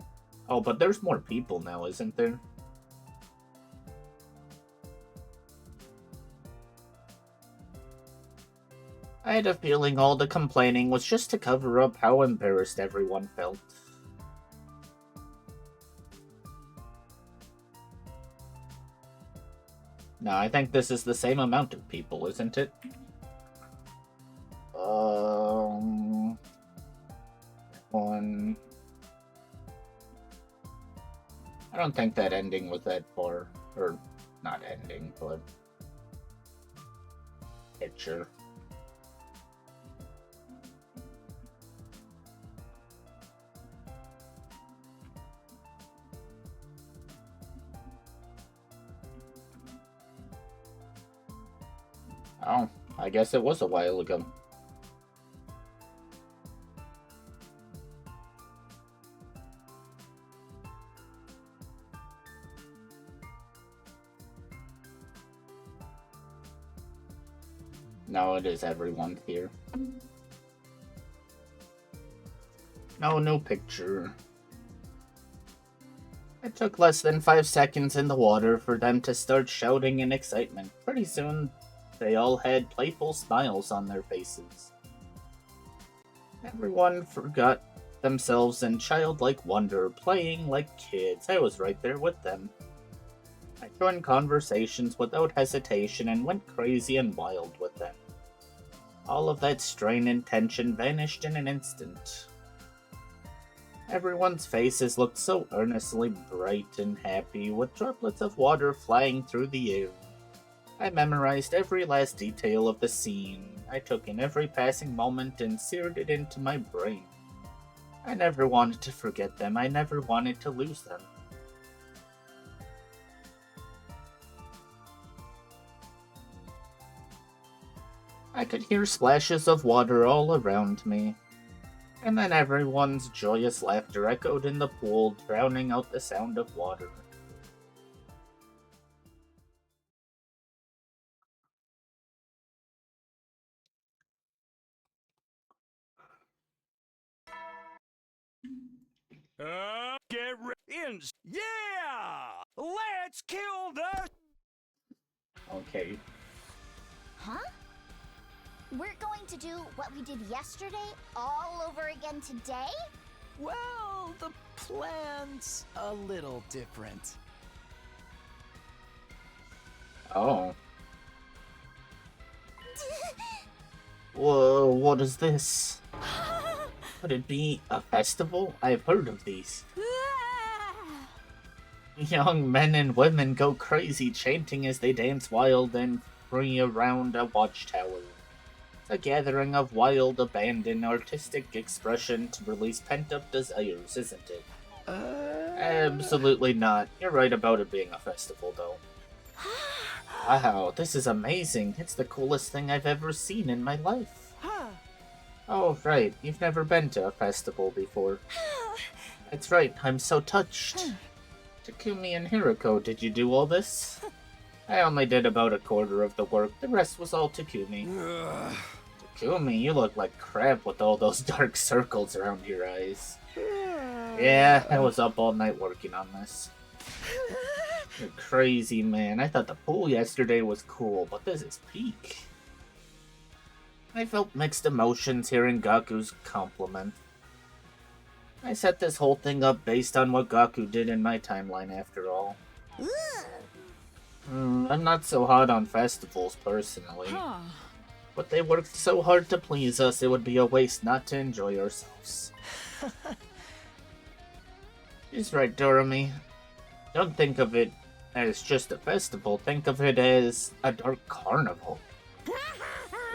Oh, but there's more people now, isn't there? I had a feeling all the complaining was just to cover up how embarrassed everyone felt. No, I think this is the same amount of people, isn't it? One. I don't think that ending was that far. Or, not ending, but... picture. Oh, I guess it was a while ago. No, it is everyone here. No, no picture. It took less than 5 seconds in the water for them to start shouting in excitement. Pretty soon, they all had playful smiles on their faces. Everyone forgot themselves in childlike wonder, playing like kids. I was right there with them. I joined conversations without hesitation and went crazy and wild with them. All of that strain and tension vanished in an instant. Everyone's faces looked so earnestly bright and happy, with droplets of water flying through the air. I memorized every last detail of the scene. I took in every passing moment and seared it into my brain. I never wanted to forget them. I never wanted to lose them. I could hear splashes of water all around me. And then everyone's joyous laughter echoed in the pool, drowning out the sound of water. Get ready. Yeah! Let's kill the... Okay. Huh? We're going to do what we did yesterday all over again today? Well, the plan's a little different. Oh. Whoa, what is this? Could it be a festival? I've heard of these. Young men and women go crazy chanting as they dance wild and free around a watchtower. A gathering of wild, abandoned, artistic expression to release pent-up desires, isn't it? Absolutely not. You're right about it being a festival, though. Wow, this is amazing. It's the coolest thing I've ever seen in my life. Oh, right. You've never been to a festival before. That's right. I'm so touched. Takumi and Hiroko, did you do all this? I only did about a quarter of the work. The rest was all Takumi. Takumi, you look like crap with all those dark circles around your eyes. Yeah, I was up all night working on this. You're crazy, man. I thought the pool yesterday was cool, but this is peak. I felt mixed emotions hearing Gaku's compliment. I set this whole thing up based on what Gaku did in my timeline, after all. I'm not so hot on festivals, personally. But they worked so hard to please us, it would be a waste not to enjoy ourselves. She's right, Doremi. Don't think of it as just a festival, think of it as a dark carnival.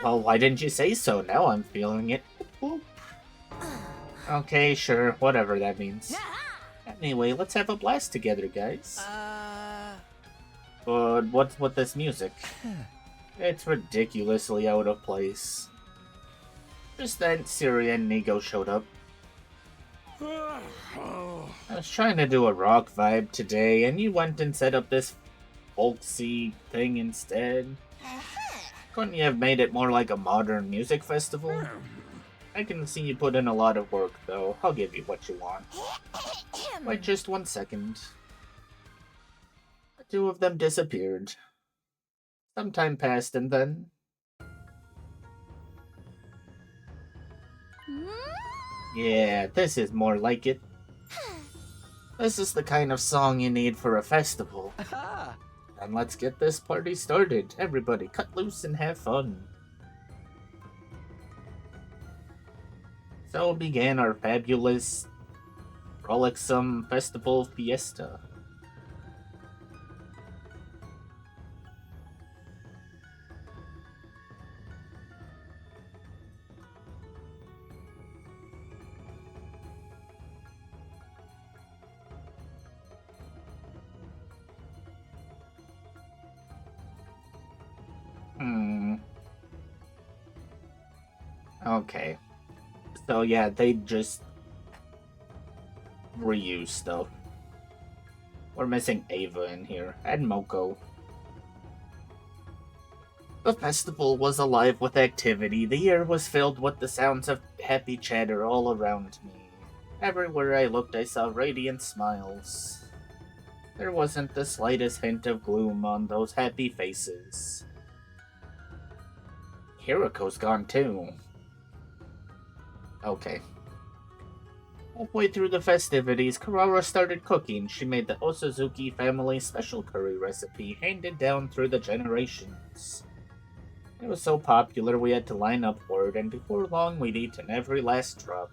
Well, why didn't you say so? Now I'm feeling it. Okay, sure, whatever that means. Anyway, let's have a blast together, guys. But what's with this music? It's ridiculously out of place. Just then, Siri and Nigo showed up. I was trying to do a rock vibe today, and you went and set up this folksy thing instead. Couldn't you have made it more like a modern music festival? I can see you put in a lot of work, though. I'll give you what you want. Wait just 1 second. The two of them disappeared. Some time passed, and then... Yeah, this is more like it. This is the kind of song you need for a festival. And let's get this party started. Everybody cut loose and have fun. So began our fabulous, frolicsome festival fiesta. Okay. So yeah, they just reuse stuff. We're missing Ava in here, and Moko. The festival was alive with activity. The air was filled with the sounds of happy chatter all around me. Everywhere I looked, I saw radiant smiles. There wasn't the slightest hint of gloom on those happy faces. Hiriko's gone too. Okay. Halfway through the festivities, Karara started cooking. She made the Osazuki family special curry recipe handed down through the generations. It was so popular we had to line up for it, and before long we'd eaten every last drop.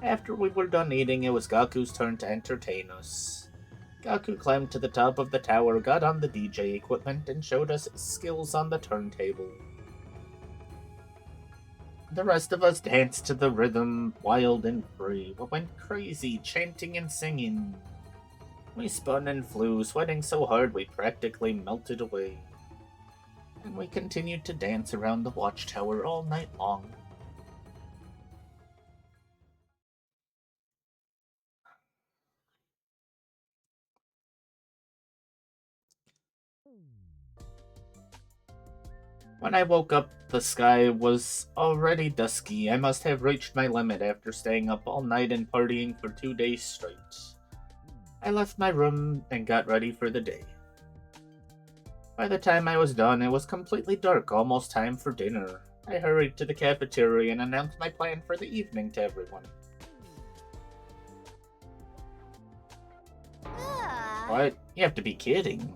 After we were done eating, it was Gaku's turn to entertain us. Gaku climbed to the top of the tower, got on the DJ equipment, and showed us his skills on the turntable. The rest of us danced to the rhythm, wild and free. We went crazy, chanting and singing. We spun and flew, sweating so hard we practically melted away. And we continued to dance around the watchtower all night long. When I woke up, the sky was already dusky. I must have reached my limit after staying up all night and partying for 2 days straight. I left my room and got ready for the day. By the time I was done, it was completely dark, almost time for dinner. I hurried to the cafeteria and announced my plan for the evening to everyone. What? You have to be kidding.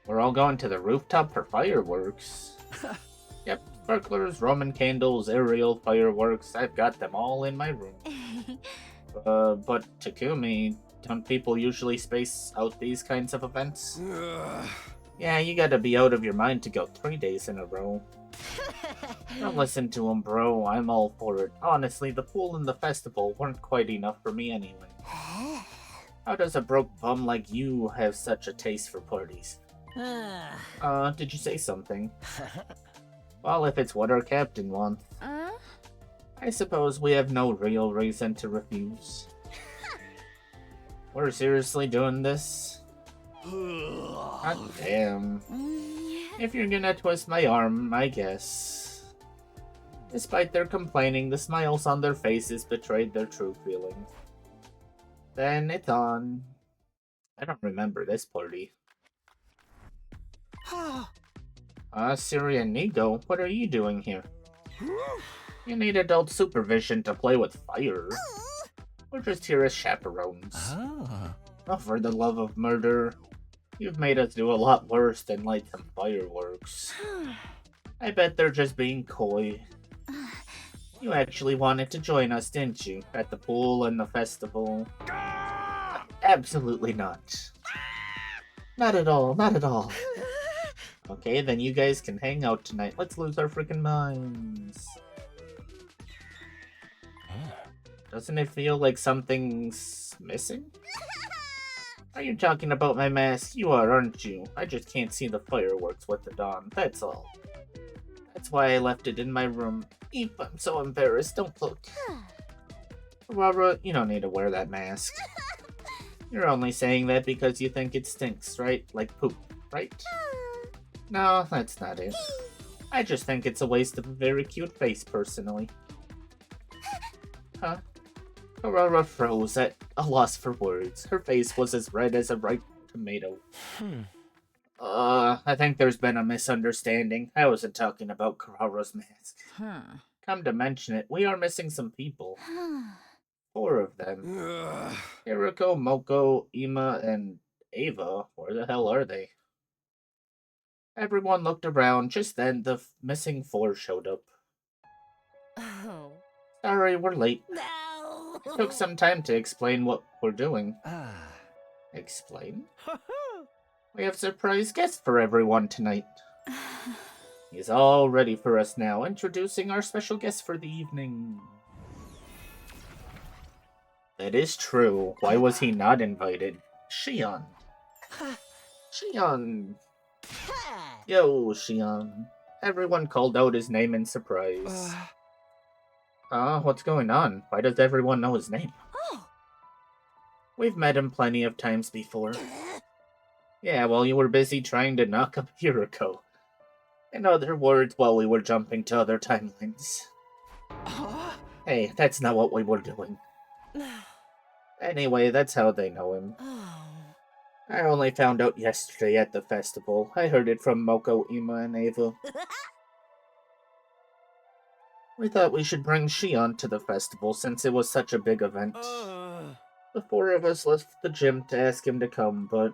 We're all going to the rooftop for fireworks. Yep, sparklers, Roman candles, aerial fireworks. I've got them all in my room. But Takumi, don't people usually space out these kinds of events? Yeah, you gotta be out of your mind to go 3 days in a row. Don't listen to him, bro. I'm all for it. Honestly, the pool and the festival weren't quite enough for me anyway. How does a broke bum like you have such a taste for parties? Did you say something? Well, if it's what our captain wants. I suppose we have no real reason to refuse. We're seriously doing this? God damn. If you're gonna twist my arm, I guess. Despite their complaining, the smiles on their faces betrayed their true feelings. Then it's on. I don't remember this party. Siri and Nigo, what are you doing here? You need adult supervision to play with fire. We're just here as chaperones. Oh, for the love of murder. You've made us do a lot worse than light some fireworks. I bet they're just being coy. You actually wanted to join us, didn't you? At the pool and the festival? Absolutely not. Not at all, not at all. Okay, then you guys can hang out tonight. Let's lose our freaking minds. Doesn't it feel like something's missing? Are you talking about my mask? You are, aren't you? I just can't see the fireworks with it on, that's all. That's why I left it in my room. Eep, I'm so embarrassed, don't look. Aurora, you don't need to wear that mask. You're only saying that because you think it stinks, right? Like poop, right? No, that's not it. I just think it's a waste of a very cute face, personally. Huh? Aurora froze at a loss for words. Her face was as red as a ripe tomato. I think there's been a misunderstanding. I wasn't talking about Karara's mask. Come to mention it, we are missing some people. 4 of them. Hiriko, Moko, Ima, and Ava. Where the hell are they? Everyone looked around. Just then, the missing 4 showed up. Oh. Sorry, we're late. No! It took some time to explain what we're doing. Explain? We have surprise guests for everyone tonight. He's all ready for us now, introducing our special guest for the evening. That is true. Why was he not invited? Shion. Shion. Yo, Shion. Everyone called out his name in surprise. What's going on? Why does everyone know his name? We've met him plenty of times before. Yeah, well, you were busy trying to knock up Hiriko. In other words, while we were jumping to other timelines. Hey, that's not what we were doing. Anyway, that's how they know him. I only found out yesterday at the festival. I heard it from Moko, Ima, and Ava. We thought we should bring Shion to the festival since it was such a big event. The four of us left the gym to ask him to come, but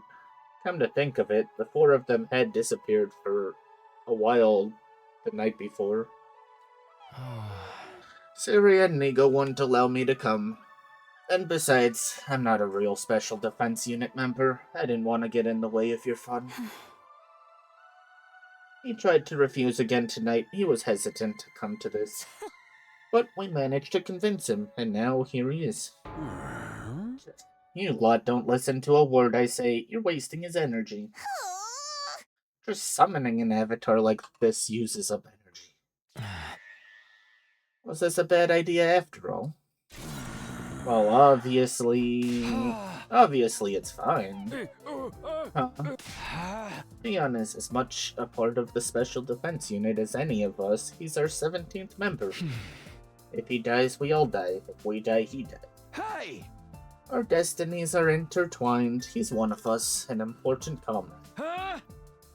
come to think of it, the four of them had disappeared for a while the night before. Syria and Nigo wouldn't allow me to come. And besides, I'm not a real special defense unit member. I didn't want to get in the way of your fun. He tried to refuse again tonight. He was hesitant to come to this. But we managed to convince him, and now here he is. You lot don't listen to a word I say. You're wasting his energy. Just summoning an avatar like this uses up energy. Was this a bad idea after all? Well, obviously it's fine. Leon is as much a part of the Special Defense Unit as any of us. He's our 17th member. If he dies, we all die. If we die, he dies. Hey! Our destinies are intertwined. He's one of us, an important comment. Huh?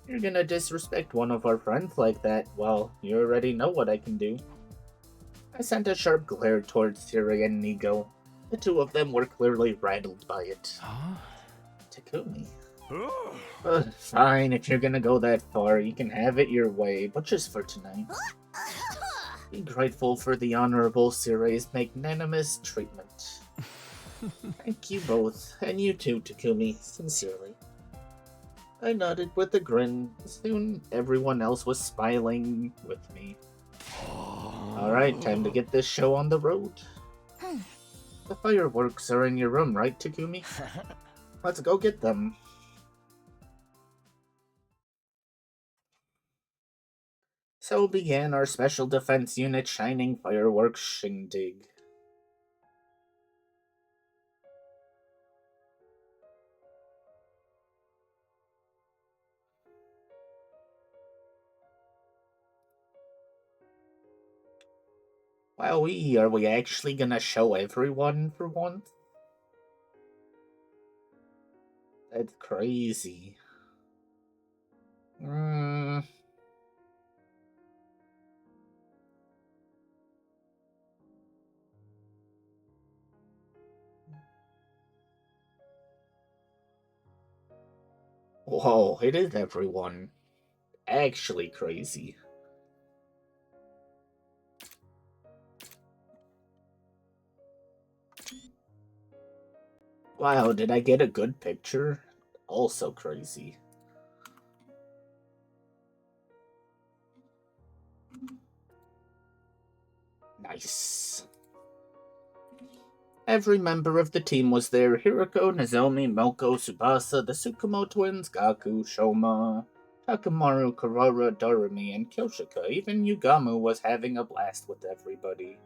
You're gonna disrespect one of our friends like that? Well, you already know what I can do. I sent a sharp glare towards Siri and Nigo. The two of them were clearly rattled by it. Huh? Takumi. Fine, if you're gonna go that far, you can have it your way, but just for tonight. Be grateful for the Honorable Siri's magnanimous treatment. Thank you both, and you too, Takumi, sincerely. I nodded with a grin. Soon everyone else was smiling with me. Alright, time to get this show on the road. The fireworks are in your room, right, Takumi? Let's go get them. So began our Special Defense Unit Shining Fireworks shindig. Wowee, are we actually gonna show everyone for once? That's crazy. Whoa, it is everyone. Actually crazy. Wow, did I get a good picture? Also crazy. Nice. Every member of the team was there. Hiroko, Nozomi, Moko, Tsubasa, the Tsukumo twins, Gaku, Shoma, Takamaru, Karara, Doremi, and Kyoshika. Even Yugamu was having a blast with everybody.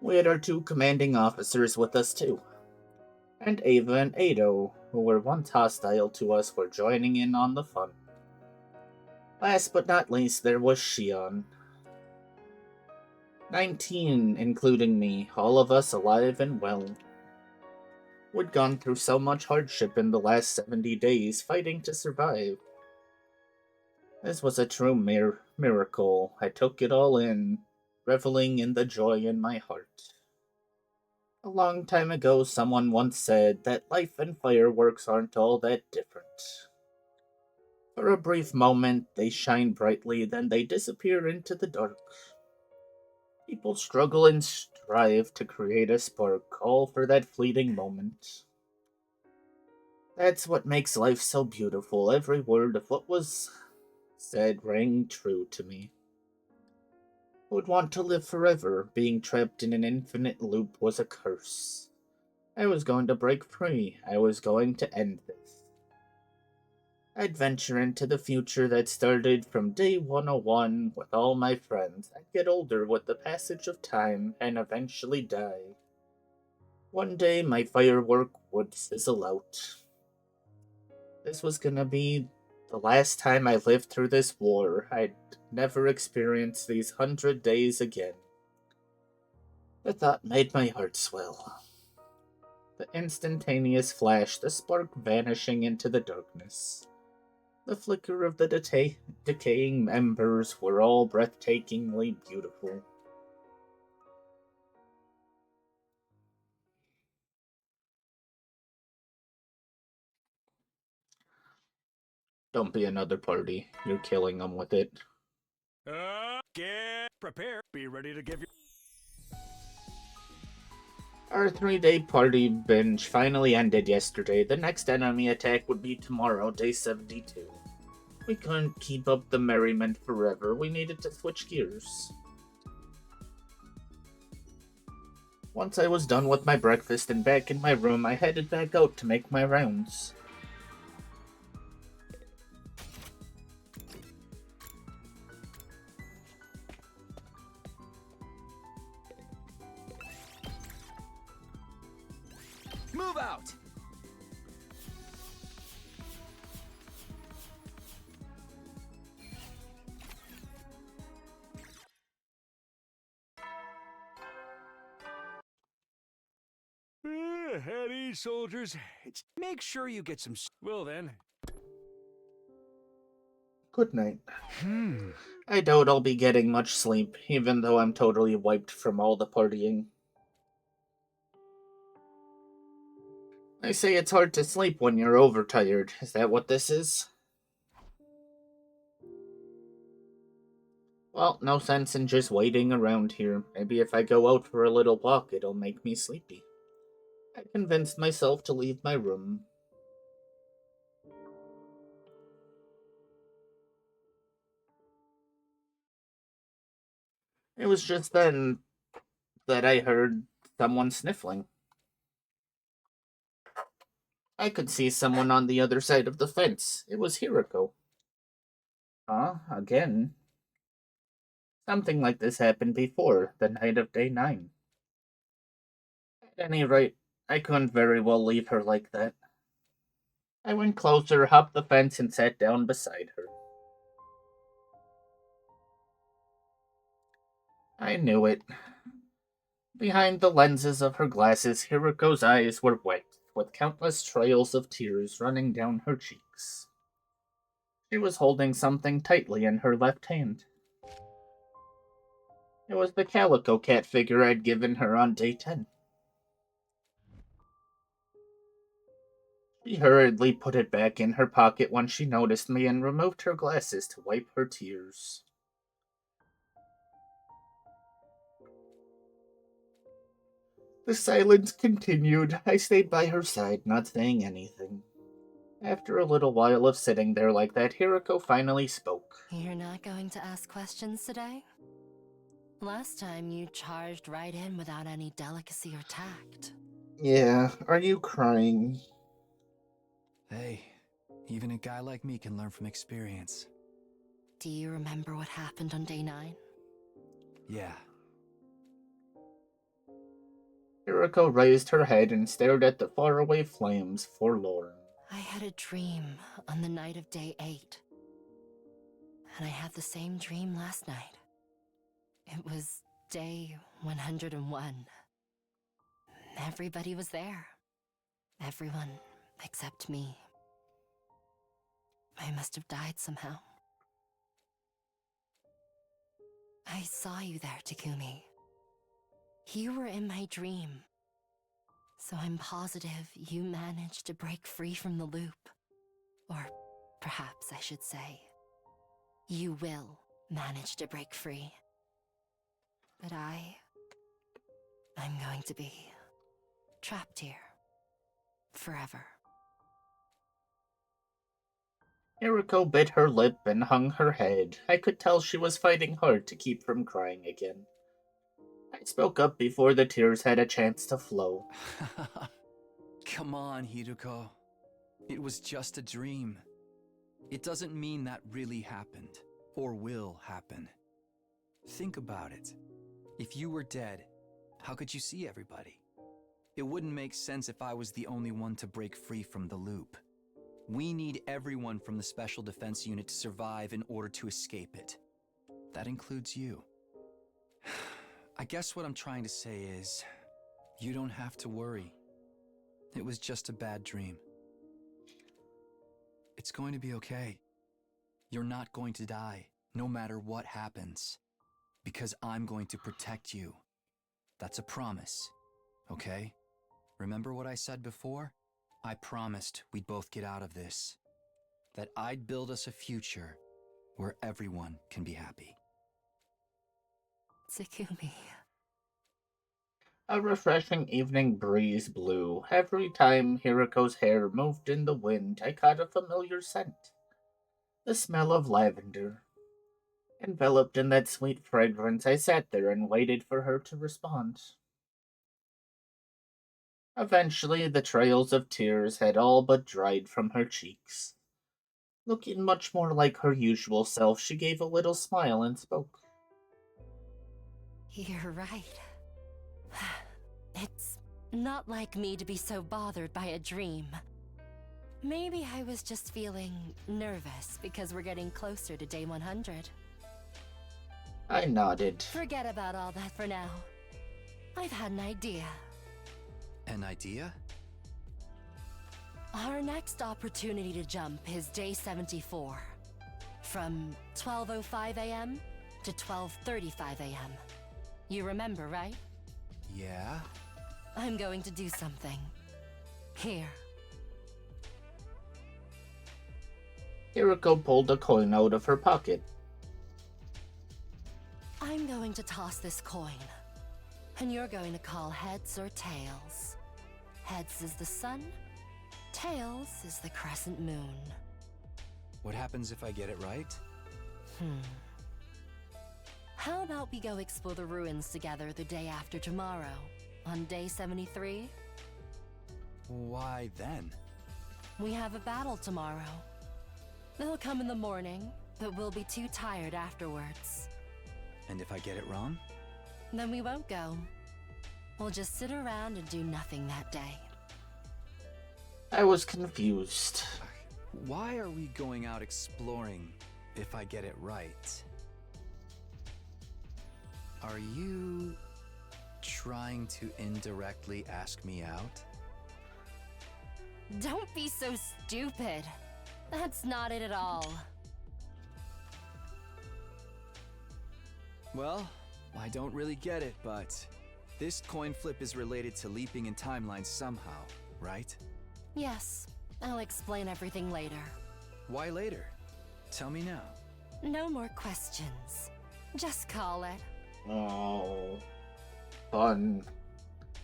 We had our two commanding officers with us too. And Ava and Ado, who were once hostile to us, were joining in on the fun. Last but not least, there was Shion. 19, including me, all of us alive and well. We'd gone through so much hardship in the last 70 days, fighting to survive. This was a true miracle. I took it all in, reveling in the joy in my heart. A long time ago, someone once said that life and fireworks aren't all that different. For a brief moment, they shine brightly, then they disappear into the dark. People struggle and strive to create a spark, all for that fleeting moment. That's what makes life so beautiful. Every word of what was said rang true to me. I would want to live forever. Being trapped in an infinite loop was a curse. I was going to break free. I was going to end this. I'd venture into the future that started from day 101 with all my friends. I'd get older with the passage of time and eventually die. One day my firework would sizzle out. This was gonna be the last time I lived through this war. I'd never experience these 100 days again. The thought made my heart swell. The instantaneous flash, the spark vanishing into the darkness. The flicker of the decaying embers were all breathtakingly beautiful. Don't be another party. You're killing them with it. Get prepared. Be ready to give your... Our 3-day party binge finally ended yesterday. The next enemy attack would be tomorrow, day 72. We couldn't keep up the merriment forever. We needed to switch gears. Once I was done with my breakfast and back in my room, I headed back out to make my rounds. Move out! Heady, soldiers. Make sure you get some... Well then. Good night. I doubt I'll be getting much sleep, even though I'm totally wiped from all the partying. They say it's hard to sleep when you're overtired. Is that what this is? Well, no sense in just waiting around here. Maybe if I go out for a little walk, it'll make me sleepy. I convinced myself to leave my room. It was just then that I heard someone sniffling. I could see someone on the other side of the fence. It was Hiroko. Huh? Again? Something like this happened before, the night of day 9. At any rate, I couldn't very well leave her like that. I went closer, hopped the fence, and sat down beside her. I knew it. Behind the lenses of her glasses, Hiroko's eyes were wet, with countless trails of tears running down her cheeks. She was holding something tightly in her left hand. It was the calico cat figure I'd given her on day 10. She hurriedly put it back in her pocket when she noticed me and removed her glasses to wipe her tears. The silence continued. I stayed by her side, not saying anything. After a little while of sitting there like that, Hiroko finally spoke. You're not going to ask questions today? Last time you charged right in without any delicacy or tact. Yeah, are you crying? Hey, even a guy like me can learn from experience. Do you remember what happened on day 9? Yeah. Hiroko raised her head and stared at the faraway flames, forlorn. I had a dream on the night of day 8. And I had the same dream last night. It was day 101. Everybody was there. Everyone except me. I must have died somehow. I saw you there, Takumi. You were in my dream. So I'm positive you managed to break free from the loop. Or perhaps I should say, you will manage to break free. But I'm going to be trapped here. Forever. Hiroko bit her lip and hung her head. I could tell she was fighting hard to keep from crying again. I spoke up before the tears had a chance to flow. Come on, Hiroko. It was just a dream. It doesn't mean that really happened, or will happen. Think about it. If you were dead, how could you see everybody? It wouldn't make sense if I was the only one to break free from the loop. We need everyone from the Special Defense Unit to survive in order to escape it. That includes you. I guess what I'm trying to say is, you don't have to worry. It was just a bad dream. It's going to be okay. You're not going to die, no matter what happens. Because I'm going to protect you. That's a promise, okay? Remember what I said before? I promised we'd both get out of this. That I'd build us a future where everyone can be happy. Takumi. A refreshing evening breeze blew. Every time Hiriko's hair moved in the wind, I caught a familiar scent. The smell of lavender. Enveloped in that sweet fragrance, I sat there and waited for her to respond. Eventually, the trails of tears had all but dried from her cheeks. Looking much more like her usual self, she gave a little smile and spoke. You're right. It's not like me to be so bothered by a dream. Maybe I was just feeling nervous because we're getting closer to day 100. I nodded. Forget about all that for now. I've had an idea. An idea? Our next opportunity to jump is day 74. From 12:05 a.m. to 12:35 a.m. You remember, right? Yeah? I'm going to do something. Here. Hiriko pulled a coin out of her pocket. I'm going to toss this coin. And you're going to call heads or tails. Heads is the sun. Tails is the crescent moon. What happens if I get it right? How about we go explore the ruins together the day after tomorrow, on day 73? Why then? We have a battle tomorrow. They'll come in the morning, but we'll be too tired afterwards. And if I get it wrong? Then we won't go. We'll just sit around and do nothing that day. I was confused. Why are we going out exploring if I get it right? Are you trying to indirectly ask me out? Don't be so stupid. That's not it at all. Well, I don't really get it, but this coin flip is related to leaping in timelines somehow, right? Yes, I'll explain everything later. Why later? Tell me now. No more questions. Just call it. Oh, fun.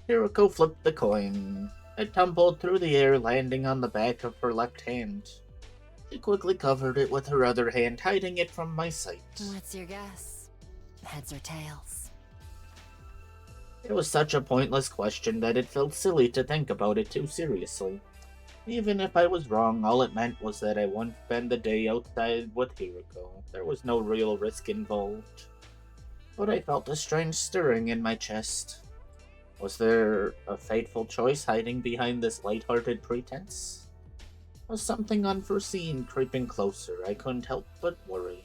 Hiriko flipped the coin. It tumbled through the air, landing on the back of her left hand. She quickly covered it with her other hand, hiding it from my sight. What's your guess? Heads or tails? It was such a pointless question that it felt silly to think about it too seriously. Even if I was wrong, all it meant was that I wouldn't spend the day outside with Hiriko. There was no real risk involved. But I felt a strange stirring in my chest. Was there a fateful choice hiding behind this light-hearted pretense? Was something unforeseen creeping closer? I couldn't help but worry.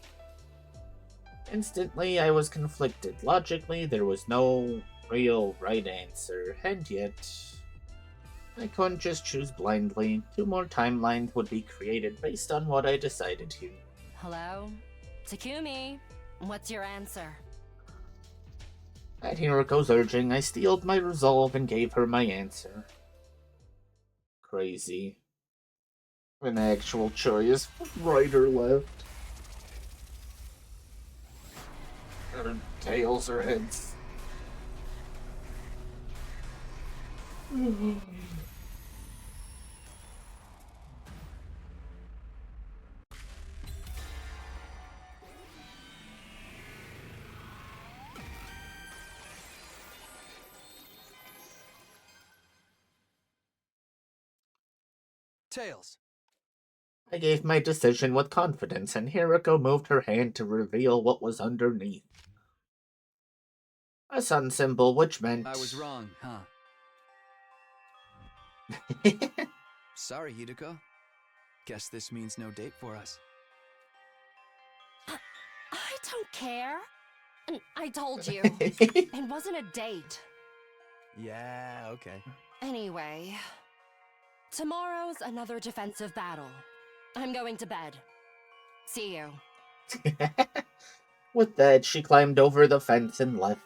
Instantly, I was conflicted. Logically, there was no real right answer, and yet I couldn't just choose blindly. 2 more timelines would be created based on what I decided here. Hello? Takumi, what's your answer? At Hiriko's urging, I steeled my resolve and gave her my answer. Crazy. An actual choice, right or left. Or tails or heads. Tails. I gave my decision with confidence, and Hiriko moved her hand to reveal what was underneath. A sun symbol, which meant... I was wrong, huh? Sorry, Hideko. Guess this means no date for us. I don't care. I told you. It wasn't a date. Yeah, okay. Anyway, Tomorrow's another defensive battle. I'm going to bed. See you. With that, she climbed over the fence and left.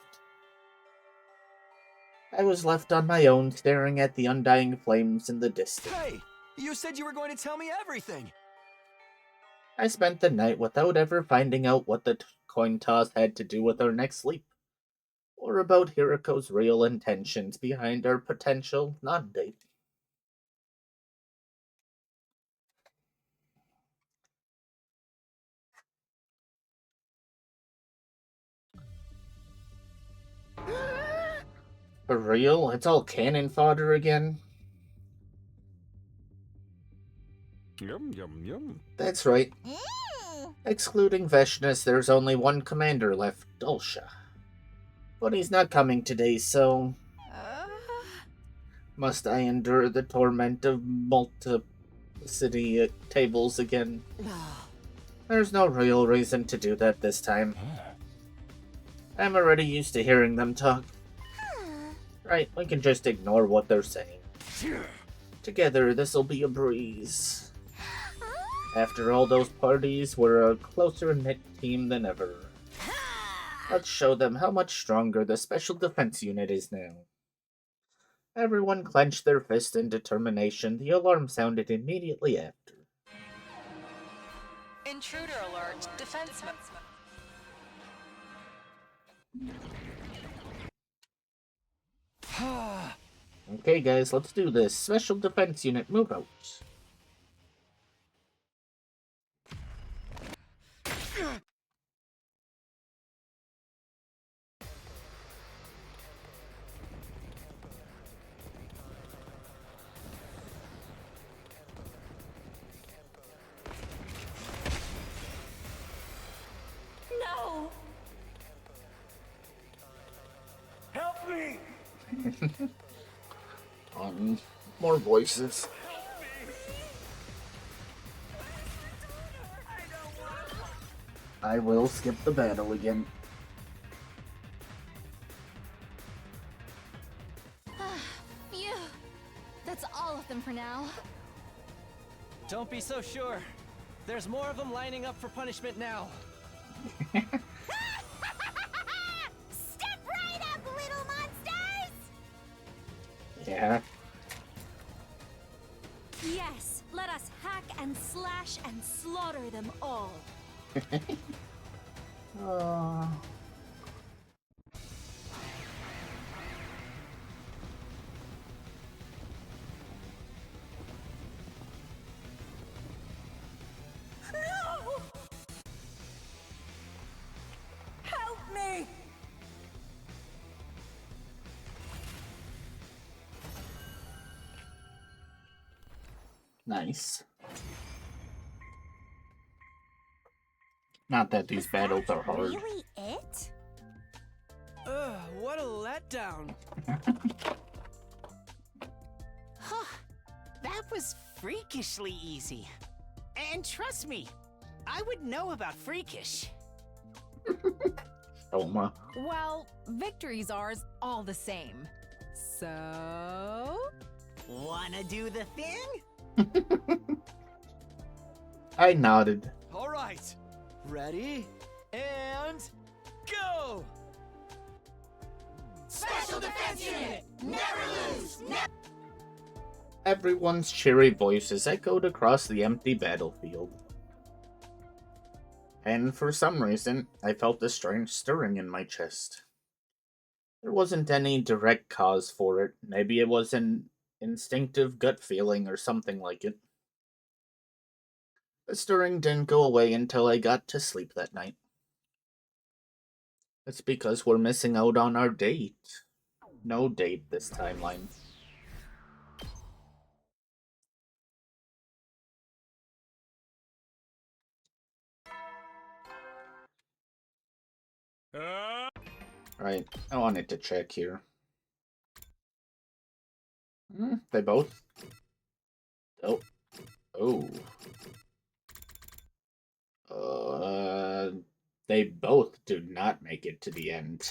I was left on my own, staring at the undying flames in the distance. Hey, you said you were going to tell me everything. I spent the night without ever finding out what the coin toss had to do with our next sleep, or about Hiriko's real intentions behind our potential non-date. For real? It's all cannon fodder again? Yum, yum, yum. That's right. Excluding Veshnus, there's only one commander left, Dulcia. But he's not coming today, so... Must I endure the torment of multiplicity tables again? There's no real reason to do that this time. I'm already used to hearing them talk. Right, we can just ignore what they're saying. Together, this'll be a breeze. After all those parties, we're a closer-knit team than ever. Let's show them how much stronger the Special Defense Unit is now. Everyone clenched their fists in determination. The alarm sounded immediately after. Intruder alert. Defense mode. Okay, guys, let's do this. Special Defense Unit, move out. No! Help me! More voices. I will skip the battle again. Phew. That's all of them for now. Don't be so sure. There's more of them lining up for punishment now. Step right up, little monsters! Yeah. Yes, let us hack and slash and slaughter them all. No! Help me! Nice. Not that these battles are hard. Really it? Ugh, what a letdown. That was freakishly easy. And trust me, I would know about freakish. Oma. Well, victory's ours all the same. So... Wanna do the thing? I nodded. All right. Ready? And... go! Special Defense Unit! Never lose! Everyone's cheery voices echoed across the empty battlefield. And for some reason, I felt a strange stirring in my chest. There wasn't any direct cause for it. Maybe it was an instinctive gut feeling or something like it. The stirring didn't go away until I got to sleep that night. It's because we're missing out on our date. No date this timeline. Right, I wanted to check here. They both? Oh. Oh. They both do not make it to the end.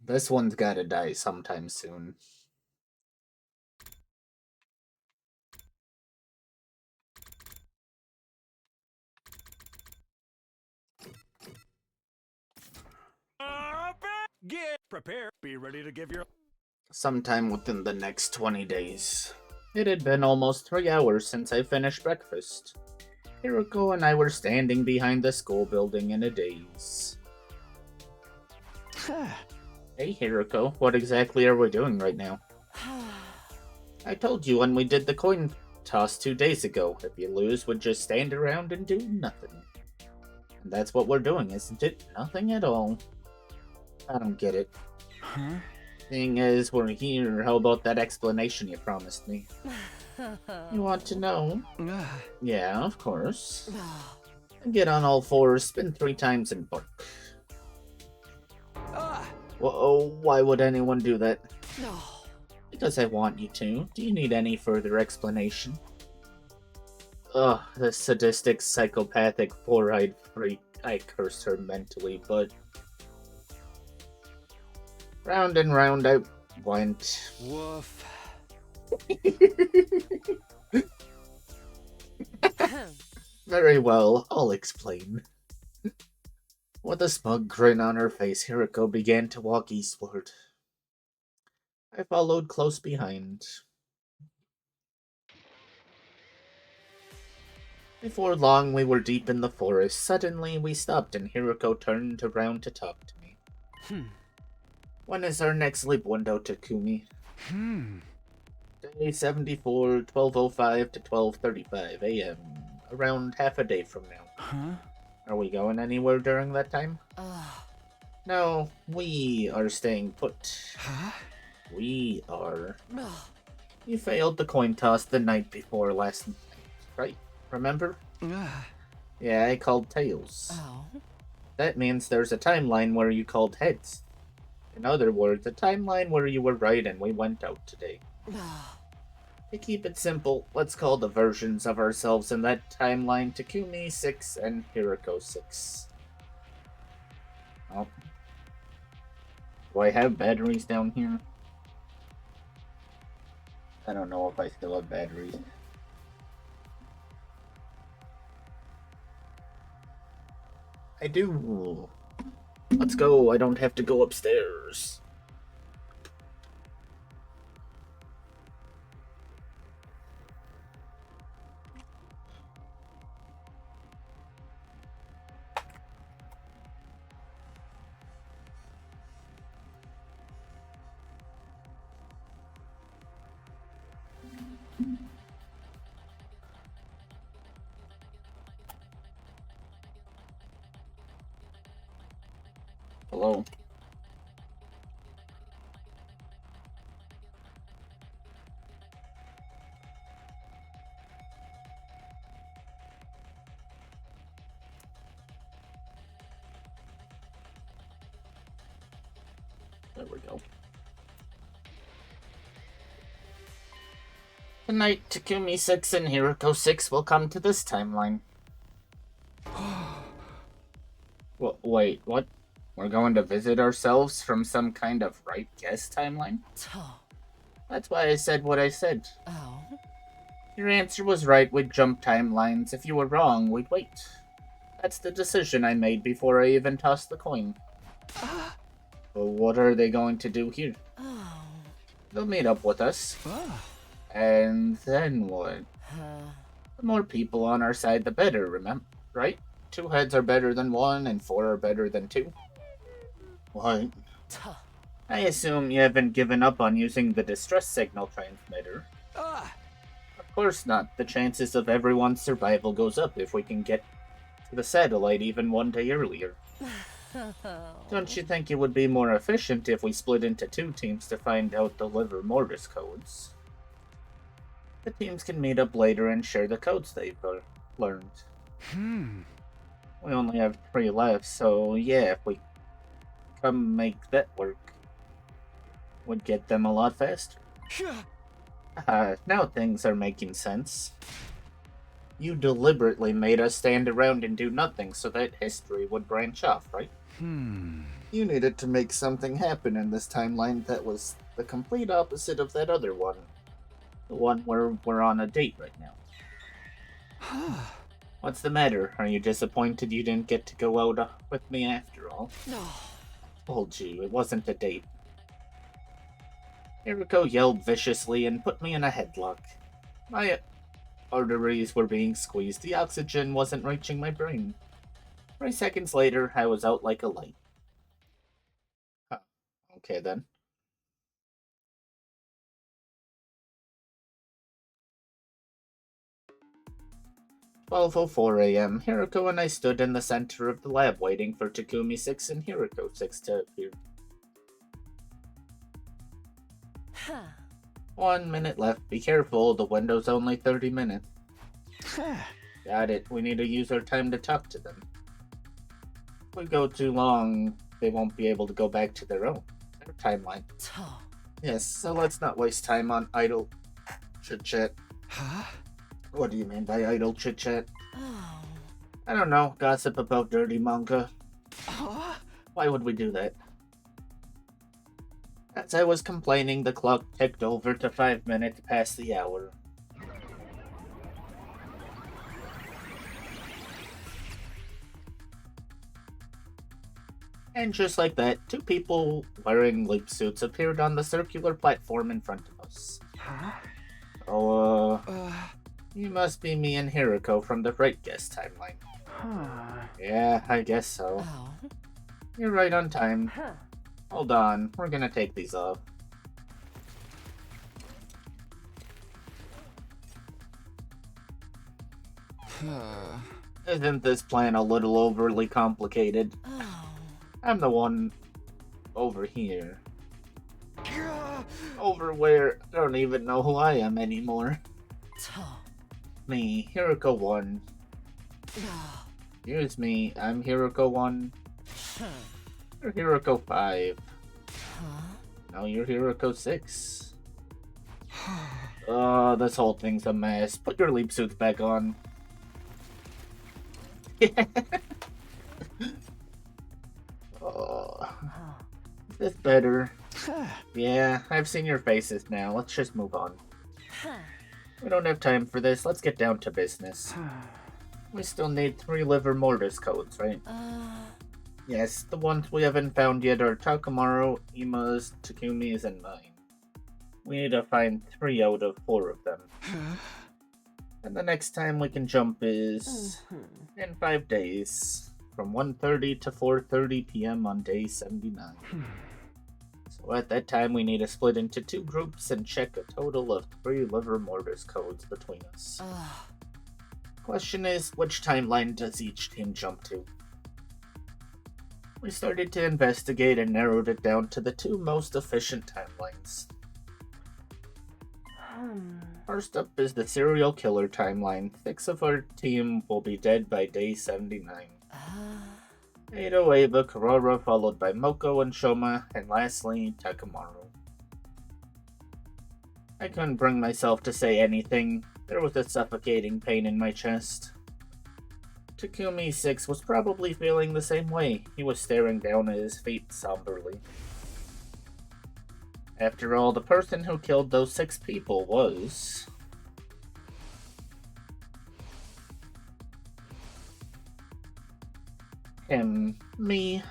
This one's gotta die sometime soon. Get prepared. Be ready to give your... Sometime within the next 20 days. It had been almost 3 hours since I finished breakfast. Hiroko and I were standing behind the school building in a daze. Hey Hiroko, what exactly are we doing right now? I told you when we did the coin toss 2 days ago, if you lose, we'd just stand around and do nothing. And that's what we're doing, isn't it? Nothing at all. I don't get it. Huh? Thing is, we're here. How about that explanation you promised me? You want to know? Yeah, of course. Get on all fours, spin 3 times, and bark. Whoa, why would anyone do that? Because I want you to. Do you need any further explanation? Ugh, the sadistic, psychopathic, four-eyed freak. I cursed her mentally, but... Round and round I went. Woof. Very well, I'll explain. With a smug grin on her face, Hiroko began to walk eastward. I followed close behind. Before long, we were deep in the forest. Suddenly, we stopped and Hiroko turned around to talk to me. When is our next sleep window, Takumi? Day 74, 12:05 to 12:35 a.m. Around half a day from now. Huh? Are we going anywhere during that time? No, we are staying put. Huh? We are. You failed the coin toss the night before last night, right? Remember? Yeah, I called tails. That means there's a timeline where you called heads. In other words, a timeline where you were right and we went out today. To keep it simple, let's call the versions of ourselves in that timeline Takumi 6 and Hiroko 6. Oh. Do I have batteries down here? I don't know if I still have batteries. I do. Let's go. I don't have to go upstairs. Hello. There we go. Tonight, Takumi 6 and Hiroko 6 will come to this timeline. Wait, what? We're going to visit ourselves from some kind of right guess timeline? That's why I said what I said. Your answer was right, we'd jump timelines. If you were wrong, we'd wait. That's the decision I made before I even tossed the coin. But what are they going to do here? They'll meet up with us. And then what? The more people on our side, the better, remember? Right? 2 heads are better than 1, and 4 are better than 2. What? I assume you haven't given up on using the distress signal transmitter. Of course not. The chances of everyone's survival goes up if we can get to the satellite even 1 day earlier. Don't you think it would be more efficient if we split into 2 teams to find out the liver mortis codes? The teams can meet up later and share the codes they've learned. We only have 3 left, so yeah, if we come make that work, would get them a lot faster. Now things are making sense. You deliberately made us stand around and do nothing so that history would branch off, right? You needed to make something happen in this timeline that was the complete opposite of that other one. The one where we're on a date right now. What's the matter? Are you disappointed you didn't get to go out with me after all? Told you, it wasn't a date. Hiriko yelled viciously and put me in a headlock. My arteries were being squeezed. The oxygen wasn't reaching my brain. 3 seconds later, I was out like a light. Huh. Okay then. 12:04 a.m. Hiriko and I stood in the center of the lab waiting for Takumi 6 and Hiriko 6 to appear. 1 minute left. Be careful, the window's only 30 minutes. Got it. We need to use our time to talk to them. If we go too long, they won't be able to go back to their timeline. Yes, so let's not waste time on idle chit-chat. Huh? What do you mean by idle chit-chat? I don't know. Gossip about dirty manga. Why would we do that? As I was complaining, the clock ticked over to 5 minutes past the hour. And just like that, 2 people wearing leap suits appeared on the circular platform in front of us. Huh? Oh, you must be me and Hiriko from the Right Guess timeline. Yeah, I guess so. You're right on time. Hold on, we're gonna take these off. Isn't this plan a little overly complicated? I'm the one over here. Over where? I don't even know who I am anymore. Me, Hiriko 1. Here's me, I'm Hiriko 1. You're Hiroko 5. Now you're Hiroko 6. Oh, this whole thing's a mess. Put your leap suits back on. Oh, is this better? Yeah, I've seen your faces now. Let's just move on. We don't have time for this. Let's get down to business. We still need 3 liver mortis codes, right? Yes, the ones we haven't found yet are Takamaru, Ima's, Takumi's, and mine. We need to find 3 out of 4 of them. And the next time we can jump is in 5 days, from 1:30 to 4:30 p.m. on day 79. So at that time we need to split into 2 groups and check a total of 3 liver mortis codes between us. Question is, which timeline does each team jump to? We started to investigate and narrowed it down to the 2 most efficient timelines. First up is the serial killer timeline. 6 of our team will be dead by day 79. Edo, Eva, Karora, followed by Moko and Shoma, and lastly, Takamaru. I couldn't bring myself to say anything. There was a suffocating pain in my chest. Takumi 6 was probably feeling the same way. He was staring down at his feet somberly. After all, the person who killed those 6 people was... him, me,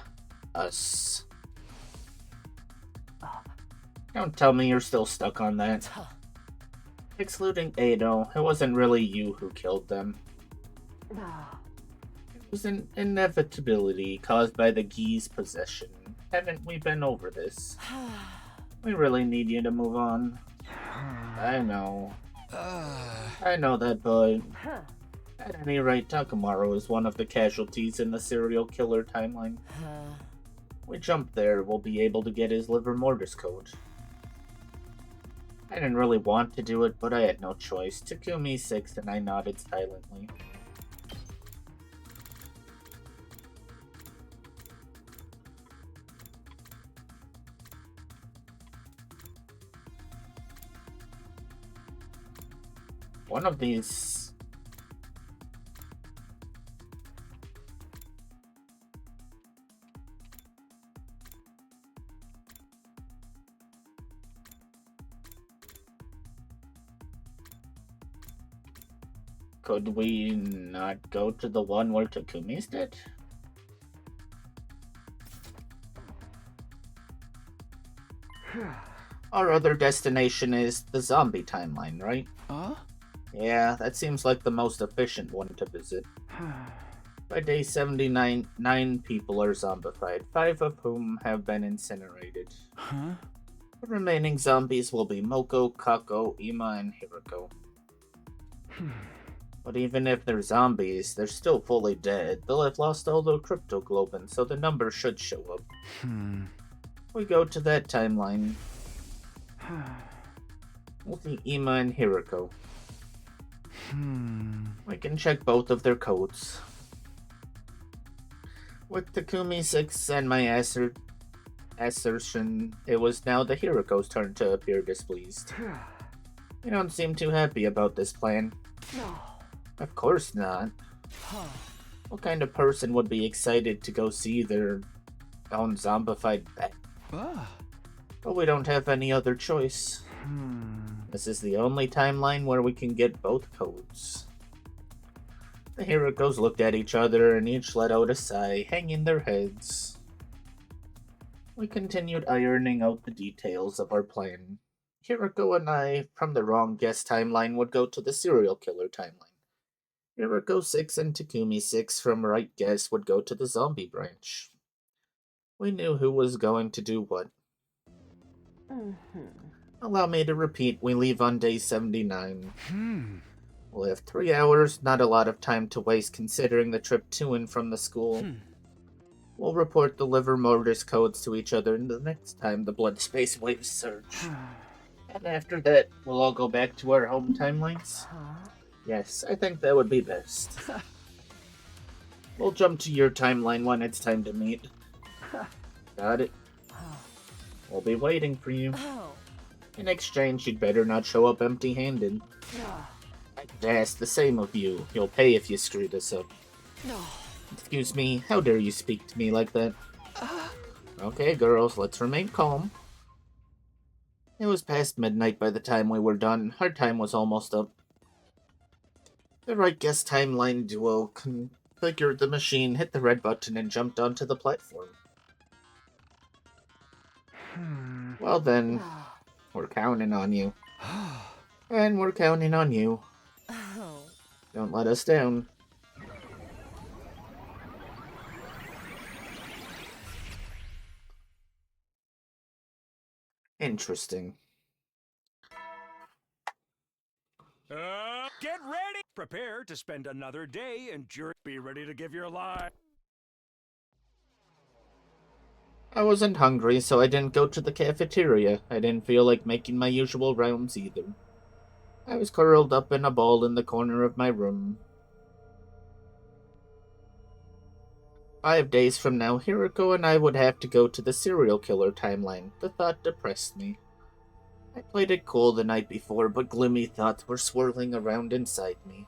us. Don't tell me you're still stuck on that. Excluding Edo, it wasn't really you who killed them. It was an inevitability caused by the Gi's possession. Haven't we been over this? We really need you to move on. I know. I know that, but... at any rate, Takamaru is one of the casualties in the serial killer timeline. We jump there, we'll be able to get his liver mortis code. I didn't really want to do it, but I had no choice. Takumi 6 and I nodded silently. One of these... Could we not go to the one where Takumi's dead? Our other destination is the zombie timeline, right? Huh? Yeah, that seems like the most efficient one to visit. By day 79, 9 people are zombified, 5 of whom have been incinerated. Huh? The remaining zombies will be Moko, Kako, Ima, and Hiroko. But even if they're zombies, they're still fully dead. They'll have lost all their cryptoglobin, so the number should show up. We go to that timeline. We'll see Ima and Hiroko. We can check both of their codes. With Takumi 6 and my assertion, it was now the Hiroko's turn to appear displeased. You don't seem too happy about this plan. No. Of course not. What kind of person would be excited to go see their own zombified pet? But we don't have any other choice. This is the only timeline where we can get both codes. The Hirokos looked at each other and each let out a sigh, hanging their heads. We continued ironing out the details of our plan. Hiroko and I, from the wrong guess timeline, would go to the serial killer timeline. Hiroko 6 and Takumi 6 from right guess would go to the zombie branch. We knew who was going to do what. Allow me to repeat, we leave on day 79. We'll have 3 hours, not a lot of time to waste considering the trip to and from the school. We'll report the liver mortis codes to each other the next time the blood space waves surge. And after that, we'll all go back to our home timelines? Yes, I think that would be best. We'll jump to your timeline when it's time to meet. Got it? We'll be waiting for you. In exchange, you'd better not show up empty-handed. I'd ask the same of you. You'll pay if you screw this up. Excuse me, how dare you speak to me like that? Okay, girls, let's remain calm. It was past midnight by the time we were done. Our time was almost up. The right guess timeline duo configured the machine, hit the red button, and jumped onto the platform. Well then, we're counting on you. And we're counting on you. Don't let us down. Interesting. Get ready! Prepare to spend another day and be ready to give your life. I wasn't hungry, so I didn't go to the cafeteria. I didn't feel like making my usual rounds either. I was curled up in a ball in the corner of my room. 5 days from now, Hiroko and I would have to go to the serial killer timeline. The thought depressed me. I played it cool the night before, but gloomy thoughts were swirling around inside me.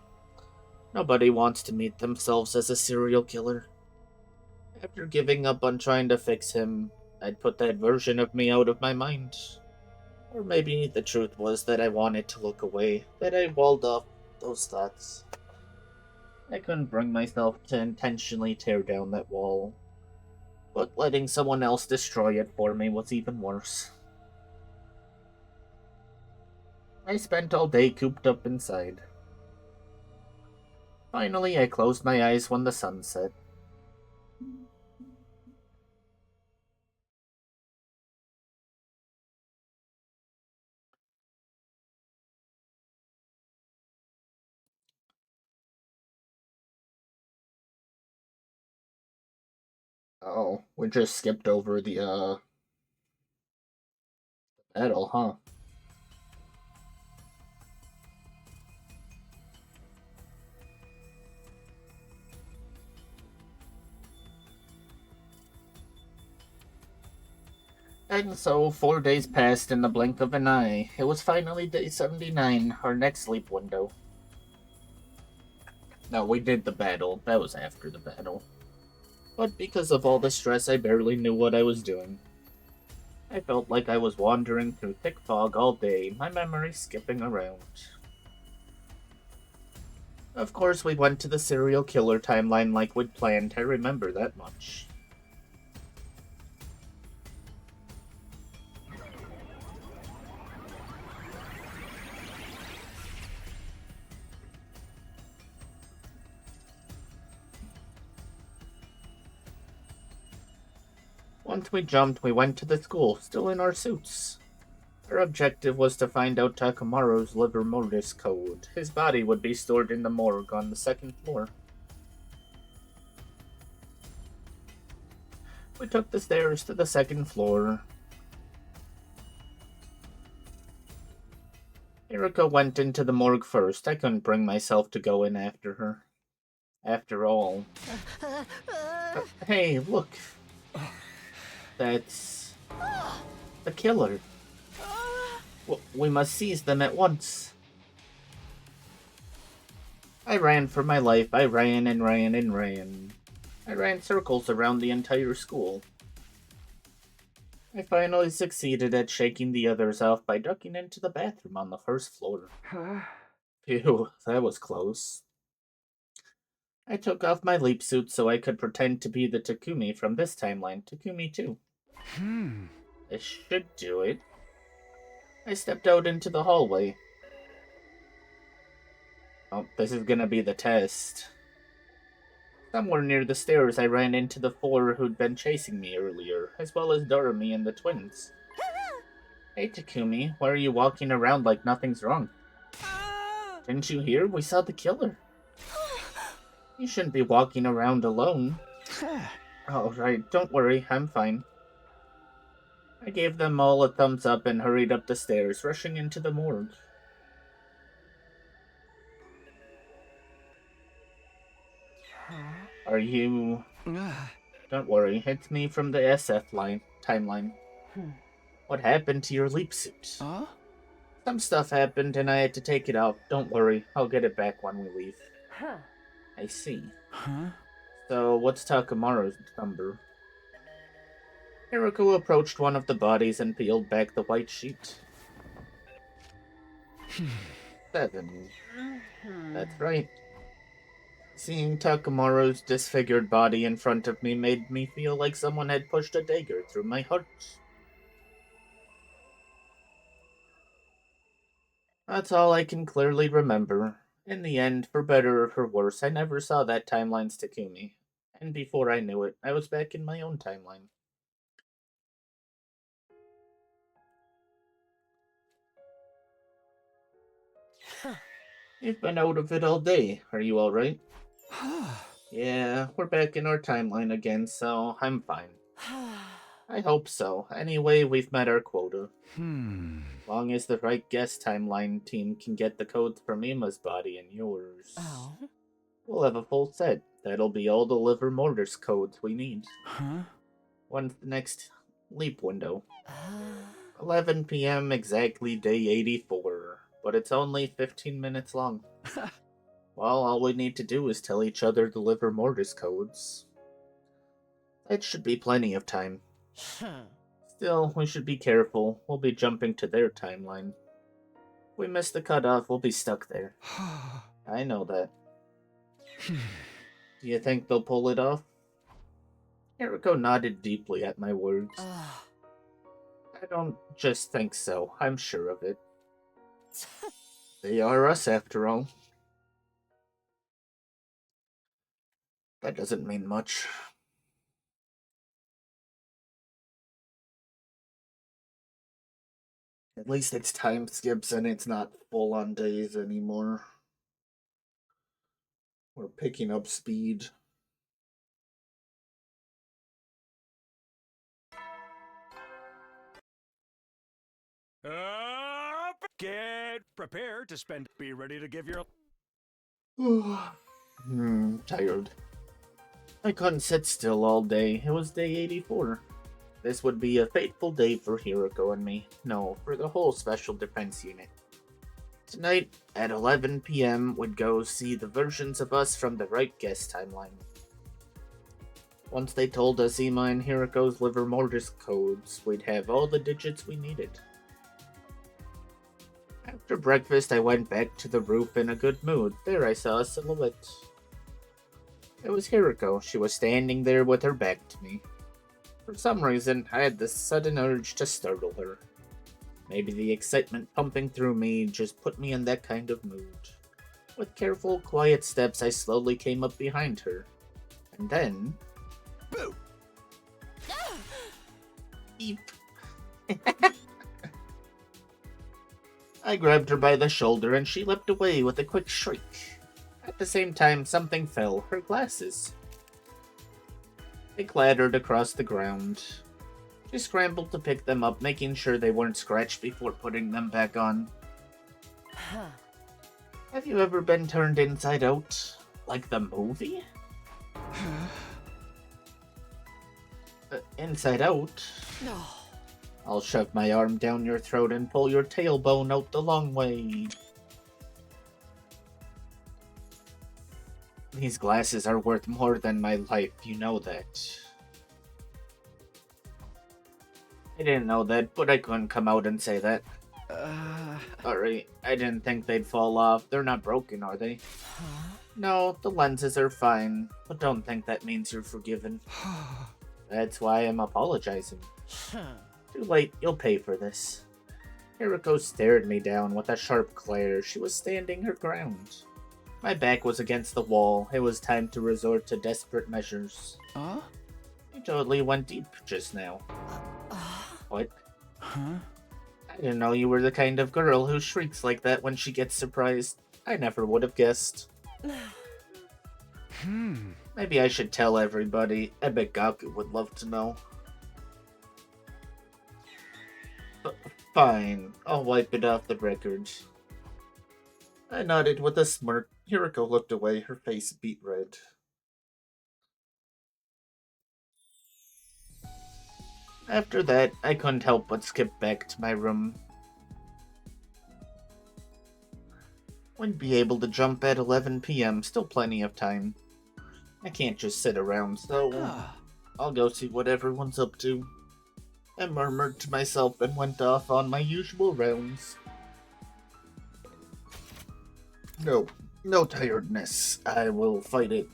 Nobody wants to meet themselves as a serial killer. After giving up on trying to fix him, I'd put that version of me out of my mind. Or maybe the truth was that I wanted to look away, that I walled off those thoughts. I couldn't bring myself to intentionally tear down that wall, but letting someone else destroy it for me was even worse. I spent all day cooped up inside. Finally, I closed my eyes when the sun set. Oh, we just skipped over the battle, huh? And so, 4 days passed in the blink of an eye. It was finally day 79, our next sleep window. No, we did the battle. That was after the battle. But because of all the stress, I barely knew what I was doing. I felt like I was wandering through thick fog all day, my memory skipping around. Of course, we went to the serial killer timeline like we'd planned. I remember that much. Once we jumped, we went to the school, still in our suits. Our objective was to find out Takamaro's livor mortis code. His body would be stored in the morgue on the second floor. We took the stairs to the second floor. Hiriko went into the morgue first. I couldn't bring myself to go in after her. After all. Hey, look. That's the killer. We must seize them at once. I ran for my life. I ran and ran and ran. I ran circles around the entire school. I finally succeeded at shaking the others off by ducking into the bathroom on the first floor. Phew, that was close. I took off my leap suit so I could pretend to be the Takumi from this timeline, Takumi 2. This should do it. I stepped out into the hallway. Oh, this is gonna be the test. Somewhere near the stairs, I ran into the four who'd been chasing me earlier, as well as Doremi and the twins. Hey Takumi, why are you walking around like nothing's wrong? Didn't you hear? We saw the killer. You shouldn't be walking around alone. Oh, right, don't worry, I'm fine. I gave them all a thumbs up and hurried up the stairs, rushing into the morgue. Are you... Don't worry, it's me from the SF timeline. What happened to your leap suit? Some stuff happened and I had to take it off. Don't worry, I'll get it back when we leave. I see. So, what's Takamaro's number? Hiriko approached one of the bodies and peeled back the white sheet. 7. That's right. Seeing Takamaro's disfigured body in front of me made me feel like someone had pushed a dagger through my heart. That's all I can clearly remember. In the end, for better or for worse, I never saw that timeline's Takumi. And before I knew it, I was back in my own timeline. You've been out of it all day. Are you alright? Yeah, we're back in our timeline again, so I'm fine. I hope so. Anyway, we've met our quota. Long as the right guest timeline team can get the codes from Ima's body and yours. We'll have a full set. That'll be all the livor mortis codes we need. When's the next leap window? 11 p.m. exactly, day 84. But it's only 15 minutes long. Well, all we need to do is tell each other the livor mortis codes. That should be plenty of time. Still, we should be careful. We'll be jumping to their timeline. If we miss the cutoff, we'll be stuck there. I know that. Do you think they'll pull it off? Hiriko nodded deeply at my words. I don't just think so. I'm sure of it. They are us, after all. That doesn't mean much. At least it's time skips and it's not full-on days anymore. We're picking up speed. Get prepared to spend. Be ready to give your. Tired. I couldn't sit still all day. It was day 84. This would be a fateful day for Hiriko and me. No, for the whole Special Defense Unit. Tonight, at 11 p.m., we'd go see the versions of us from the right guest timeline. Once they told us Ima and Hiriko's livor mortis codes, we'd have all the digits we needed. After breakfast, I went back to the roof in a good mood. There I saw a silhouette. It was Hiriko. She was standing there with her back to me. For some reason, I had this sudden urge to startle her. Maybe the excitement pumping through me just put me in that kind of mood. With careful, quiet steps, I slowly came up behind her. And then... Boo! Beep. I grabbed her by the shoulder and she leapt away with a quick shriek. At the same time, something fell, her glasses. They clattered across the ground. She scrambled to pick them up, making sure they weren't scratched before putting them back on. Have you ever been turned inside out? Like the movie? Inside Out? No. I'll shove my arm down your throat and pull your tailbone out the long way. These glasses are worth more than my life, you know that. I didn't know that, but I couldn't come out and say that. Sorry, I didn't think they'd fall off. They're not broken, are they? No, the lenses are fine, but don't think that means you're forgiven. That's why I'm apologizing. Too late, you'll pay for this. Hiriko stared me down with a sharp glare. She was standing her ground. My back was against the wall. It was time to resort to desperate measures. You totally went deep just now. What? I didn't know you were the kind of girl who shrieks like that when she gets surprised. I never would have guessed. Maybe I should tell everybody. I bet Gaku would love to know. Fine, I'll wipe it off the record. I nodded with a smirk. Hiriko looked away, her face beet red. After that, I couldn't help but skip back to my room. Wouldn't be able to jump at 11 p.m., still plenty of time. I can't just sit around, so I'll go see what everyone's up to. I murmured to myself and went off on my usual rounds. No tiredness. I will fight it.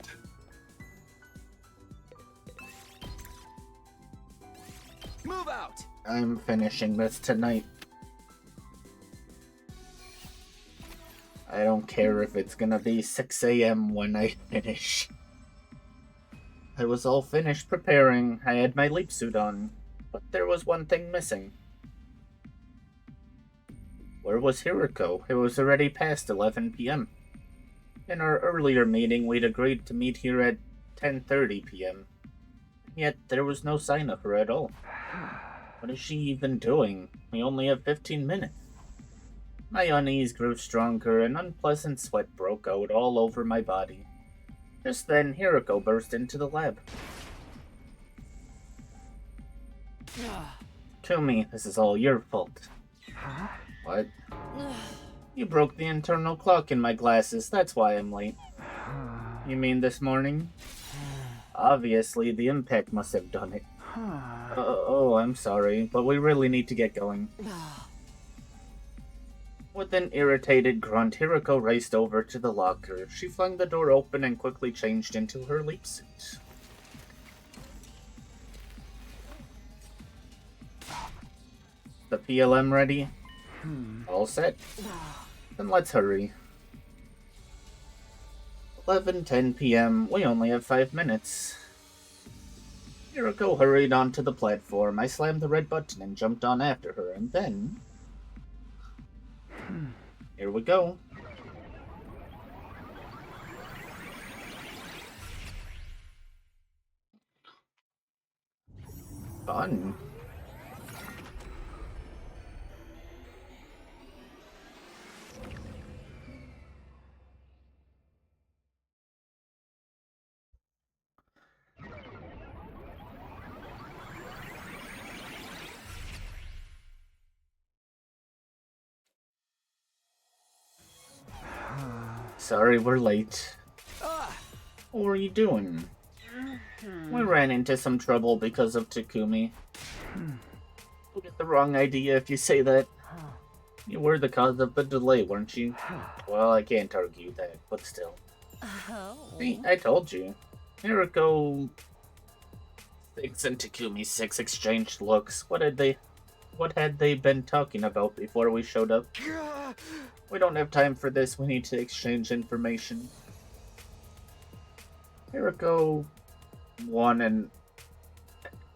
Move out! I'm finishing this tonight. I don't care if it's gonna be 6 a.m. when I finish. I was all finished preparing. I had my leap suit on. But there was one thing missing. Where was Hiriko? It was already past 11 p.m. In our earlier meeting, we'd agreed to meet here at 10:30 p.m. Yet there was no sign of her at all. What is she even doing? We only have 15 minutes. My unease grew stronger, and unpleasant sweat broke out all over my body. Just then, Hiriko burst into the lab. Kumi, this is all your fault. What? You broke the internal clock in my glasses, that's why I'm late. You mean this morning? Obviously, the impact must have done it. Oh, I'm sorry, but we really need to get going. With an irritated grunt, Hiriko raced over to the locker. She flung the door open and quickly changed into her leap suit. The PLM ready? All set? Then let's hurry. 11:10 p.m. We only have 5 minutes. Hiriko hurried onto the platform. I slammed the red button and jumped on after her, and then... Here we go. Fun. Sorry we're late. What were you doing? We ran into some trouble because of Takumi. You'll get the wrong idea if you say that. You were the cause of the delay, weren't you? Well, I can't argue that, but still. See, I told you. Hiriko 6 and Takumi 6 exchanged looks. What had they been talking about before we showed up? We don't have time for this. We need to exchange information. Hiriko won and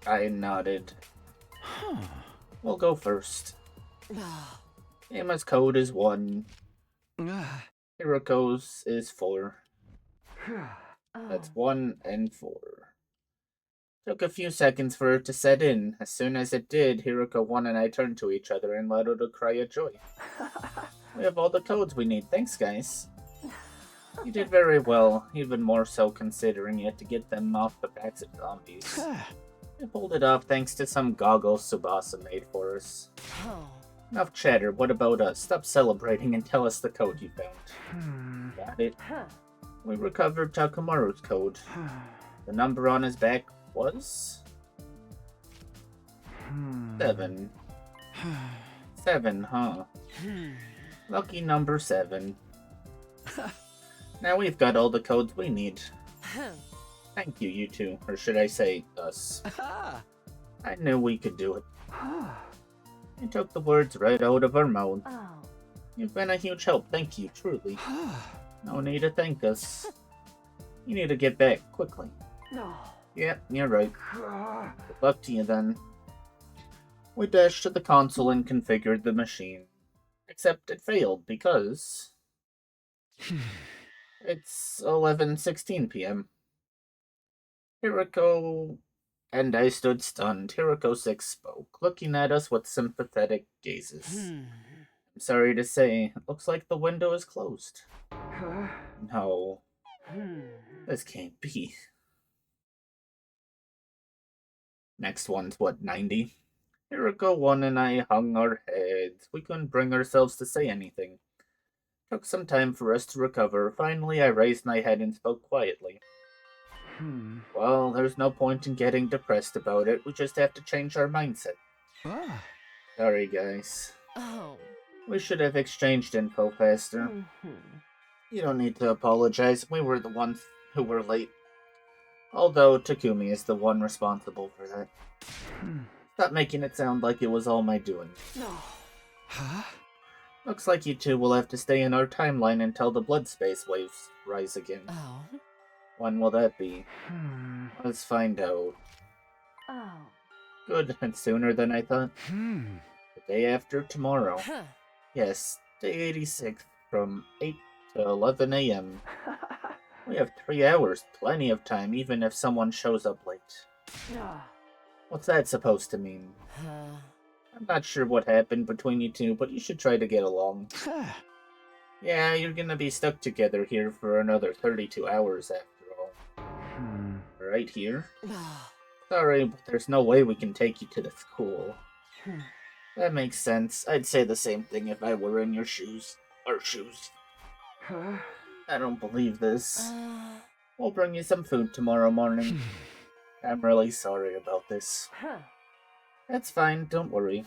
I nodded. We'll go first. Emma's code is 1. Hiroko's is 4. That's 1 and 4. Took a few seconds for it to set in. As soon as it did, Hiroko 1 and I turned to each other and let out a cry of joy. We have all the codes we need. Thanks, guys. You did very well, even more so considering you had to get them off the backs of zombies. We pulled it off thanks to some goggles Tsubasa made for us. Enough chatter, what about us? Stop celebrating and tell us the code you found. Got it. We recovered Takamaru's code. The number on his back was 7. 7, huh? Lucky number 7. Now we've got all the codes we need. Thank you, you two. Or should I say, us. I knew we could do it. You took the words right out of our mouth. You've been a huge help, thank you, truly. No need to thank us. You need to get back, quickly. Yeah, you're right. Good luck to you then. We dashed to the console and configured the machine. Except it failed because... it's 11:16 p.m. Hiroko and I stood stunned. Hiroko 6 spoke, looking at us with sympathetic gazes. I'm sorry to say, it looks like the window is closed. No. This can't be. Next one's what, 90? Hiroko 1 and I hung our heads. We couldn't bring ourselves to say anything. Took some time for us to recover. Finally, I raised my head and spoke quietly. Well, there's no point in getting depressed about it. We just have to change our mindset. Sorry, guys. We should have exchanged info faster. You don't need to apologize. We were the ones who were late. Although Takumi is the one responsible for that. Stop making it sound like it was all my doing. Looks like you two will have to stay in our timeline until the blood space waves rise again. When will that be? Let's find out. Good, and sooner than I thought. The day after tomorrow. Yes, day 86 from 8 to 11 a.m. We have 3 hours, plenty of time, even if someone shows up late. What's that supposed to mean? I'm not sure what happened between you two, but you should try to get along. Yeah, you're gonna be stuck together here for another 32 hours after all. Right here? Sorry, but there's no way we can take you to the school. That makes sense. I'd say the same thing if I were in your shoes. Our shoes. I don't believe this. We'll bring you some food tomorrow morning. I'm really sorry about this. That's fine, don't worry.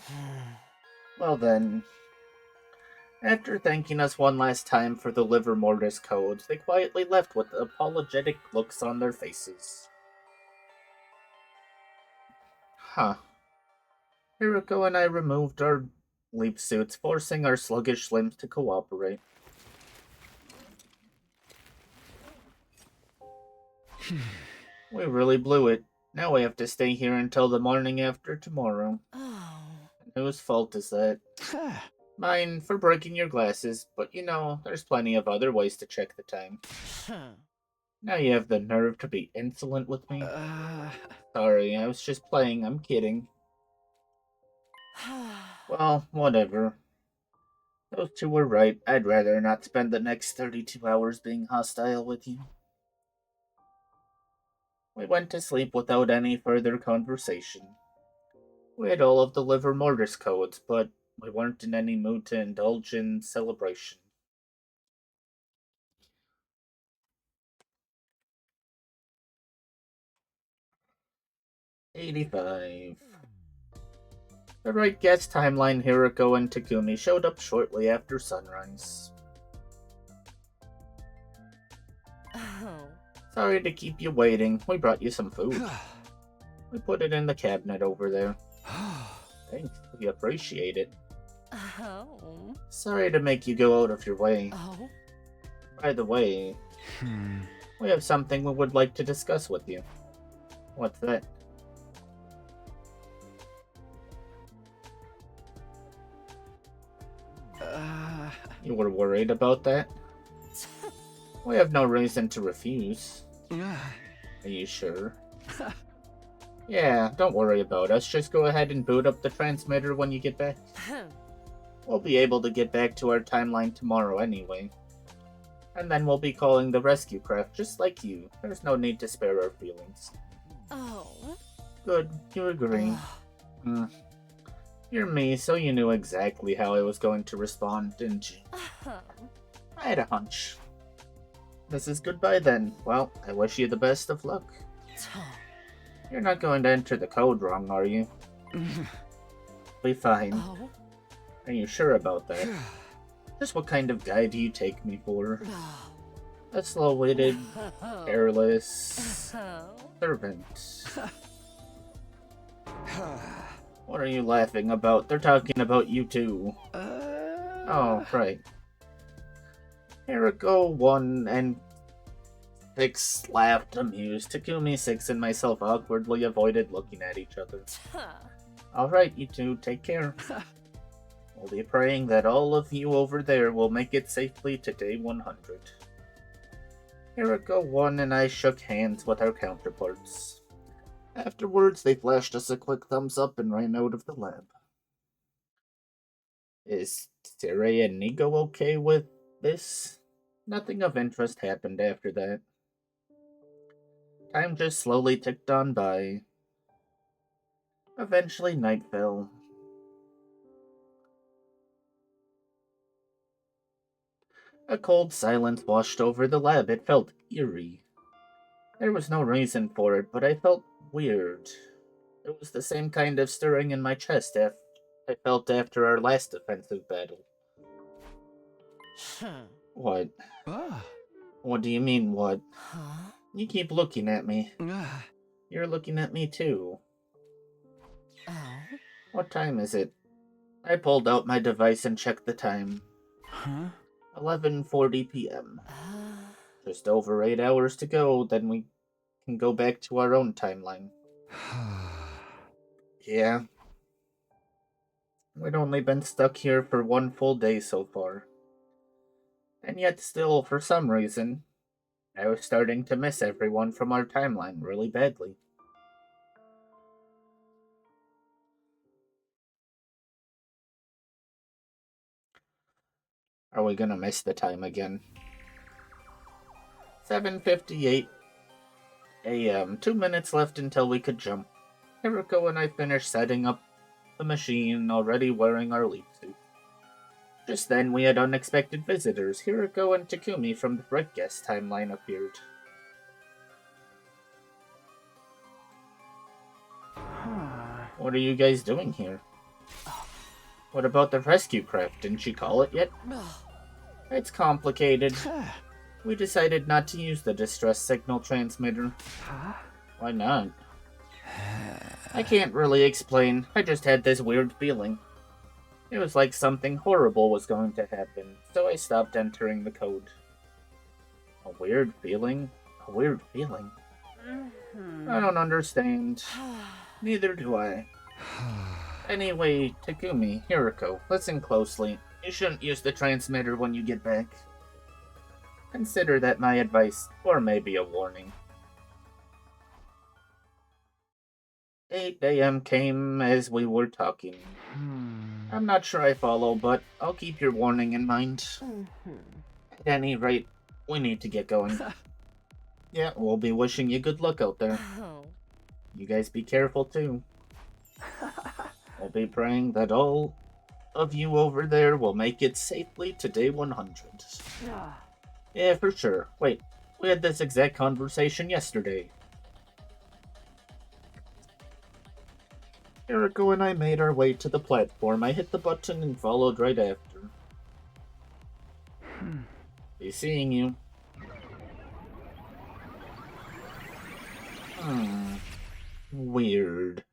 Well then. After thanking us one last time for the liver mortis codes, they quietly left with apologetic looks on their faces. Huh. Hiroko and I removed our leap suits, forcing our sluggish limbs to cooperate. We really blew it. Now we have to stay here until the morning after tomorrow. And whose fault is that? Mine, for breaking your glasses, but you know, there's plenty of other ways to check the time. Now you have the nerve to be insolent with me? Sorry, I was just playing, I'm kidding. Well, whatever. Those two were right. I'd rather not spend the next 32 hours being hostile with you. We went to sleep without any further conversation. We had all of the liver mortis codes, but we weren't in any mood to indulge in celebration. '85. The right guess timeline Hiroko and Takumi showed up shortly after sunrise. Sorry to keep you waiting. We brought you some food. We put it in the cabinet over there. Thanks, we appreciate it. Sorry to make you go out of your way. By the way, we have something we would like to discuss with you. What's that? You were worried about that? We have no reason to refuse. Are you sure? Yeah, don't worry about us. Just go ahead and boot up the transmitter when you get back. We'll be able to get back to our timeline tomorrow anyway. And then we'll be calling the rescue craft just like you. There's no need to spare our feelings. Oh. Good, you agree. You're me, so you knew exactly how I was going to respond, didn't you? I had a hunch. This is goodbye then. Well, I wish you the best of luck. You're not going to enter the code wrong, are you? Be fine. Are you sure about that? Just what kind of guy do you take me for? A slow-witted, careless servant. What are you laughing about? They're talking about you too. Oh, right. Hiriko 1 and 6 laughed, amused. Takumi 6 and myself awkwardly avoided looking at each other. Alright, you two, take care. We'll be praying that all of you over there will make it safely to day 100. Hiriko 1 and I shook hands with our counterparts. Afterwards, they flashed us a quick thumbs up and ran out of the lab. Is Tsure and Nigo okay with this? Nothing of interest happened after that. Time just slowly ticked on by. Eventually, night fell. A cold silence washed over the lab. It felt eerie. There was no reason for it, but I felt weird. It was the same kind of stirring in my chest I felt after our last defensive battle. What? What do you mean, what? You keep looking at me. You're looking at me too. What time is it? I pulled out my device and checked the time. 11:40 p.m. Just over 8 hours to go, then we can go back to our own timeline. Yeah. We'd only been stuck here for 1 full day so far. And yet still, for some reason, I was starting to miss everyone from our timeline really badly. Are we gonna miss the time again? 7:58 a.m. 2 minutes left until we could jump. Hiriko and I finished setting up the machine, already wearing our leap suit. Just then, we had unexpected visitors. Hiriko and Takumi from the Bright Guest timeline appeared. What are you guys doing here? What about the rescue craft? Didn't you call it yet? It's complicated. We decided not to use the distress signal transmitter. Why not? I can't really explain. I just had this weird feeling. It was like something horrible was going to happen, so I stopped entering the code. A weird feeling? A weird feeling? I don't understand. Neither do I. Anyway, Takumi, Hiriko, listen closely. You shouldn't use the transmitter when you get back. Consider that my advice, or maybe a warning. 8 a.m. came as we were talking. I'm not sure I follow, but I'll keep your warning in mind. At any rate, we need to get going. Yeah, we'll be wishing you good luck out there. You guys be careful too. We'll be praying that all of you over there will make it safely to day 100. Yeah, for sure. Wait, we had this exact conversation yesterday. Hiriko and I made our way to the platform. I hit the button and followed right after. Be seeing you. Weird.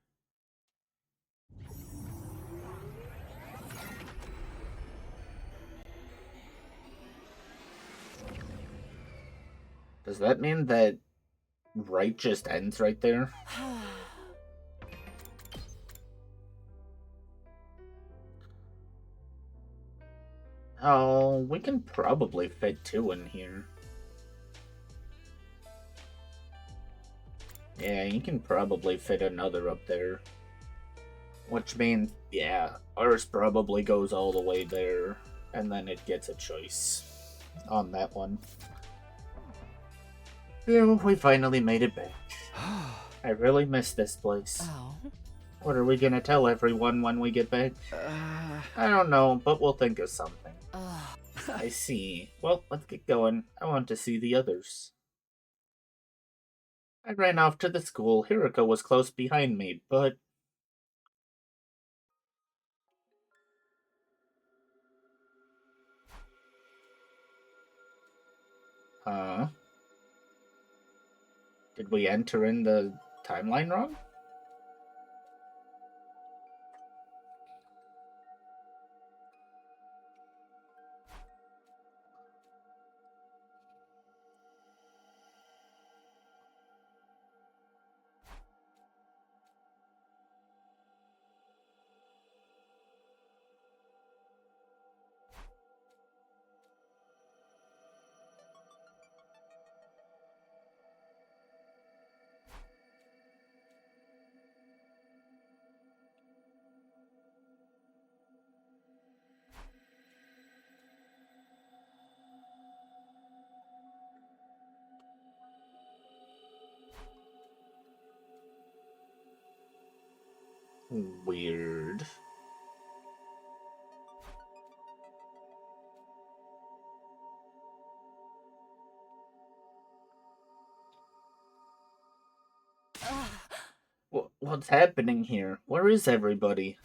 Does that mean that right just ends right there? Oh, we can probably fit 2 in here. Yeah, you can probably fit another up there. Which means, yeah, ours probably goes all the way there, and then it gets a choice on that one. Phew, we finally made it back. I really miss this place. Oh. What are we gonna tell everyone when we get back? I don't know, but we'll think of something. I see. Well, let's get going. I want to see the others. I ran off to the school. Hiriko was close behind me, but... Huh? Did we enter in the timeline wrong? Weird. What's happening here? Where is everybody?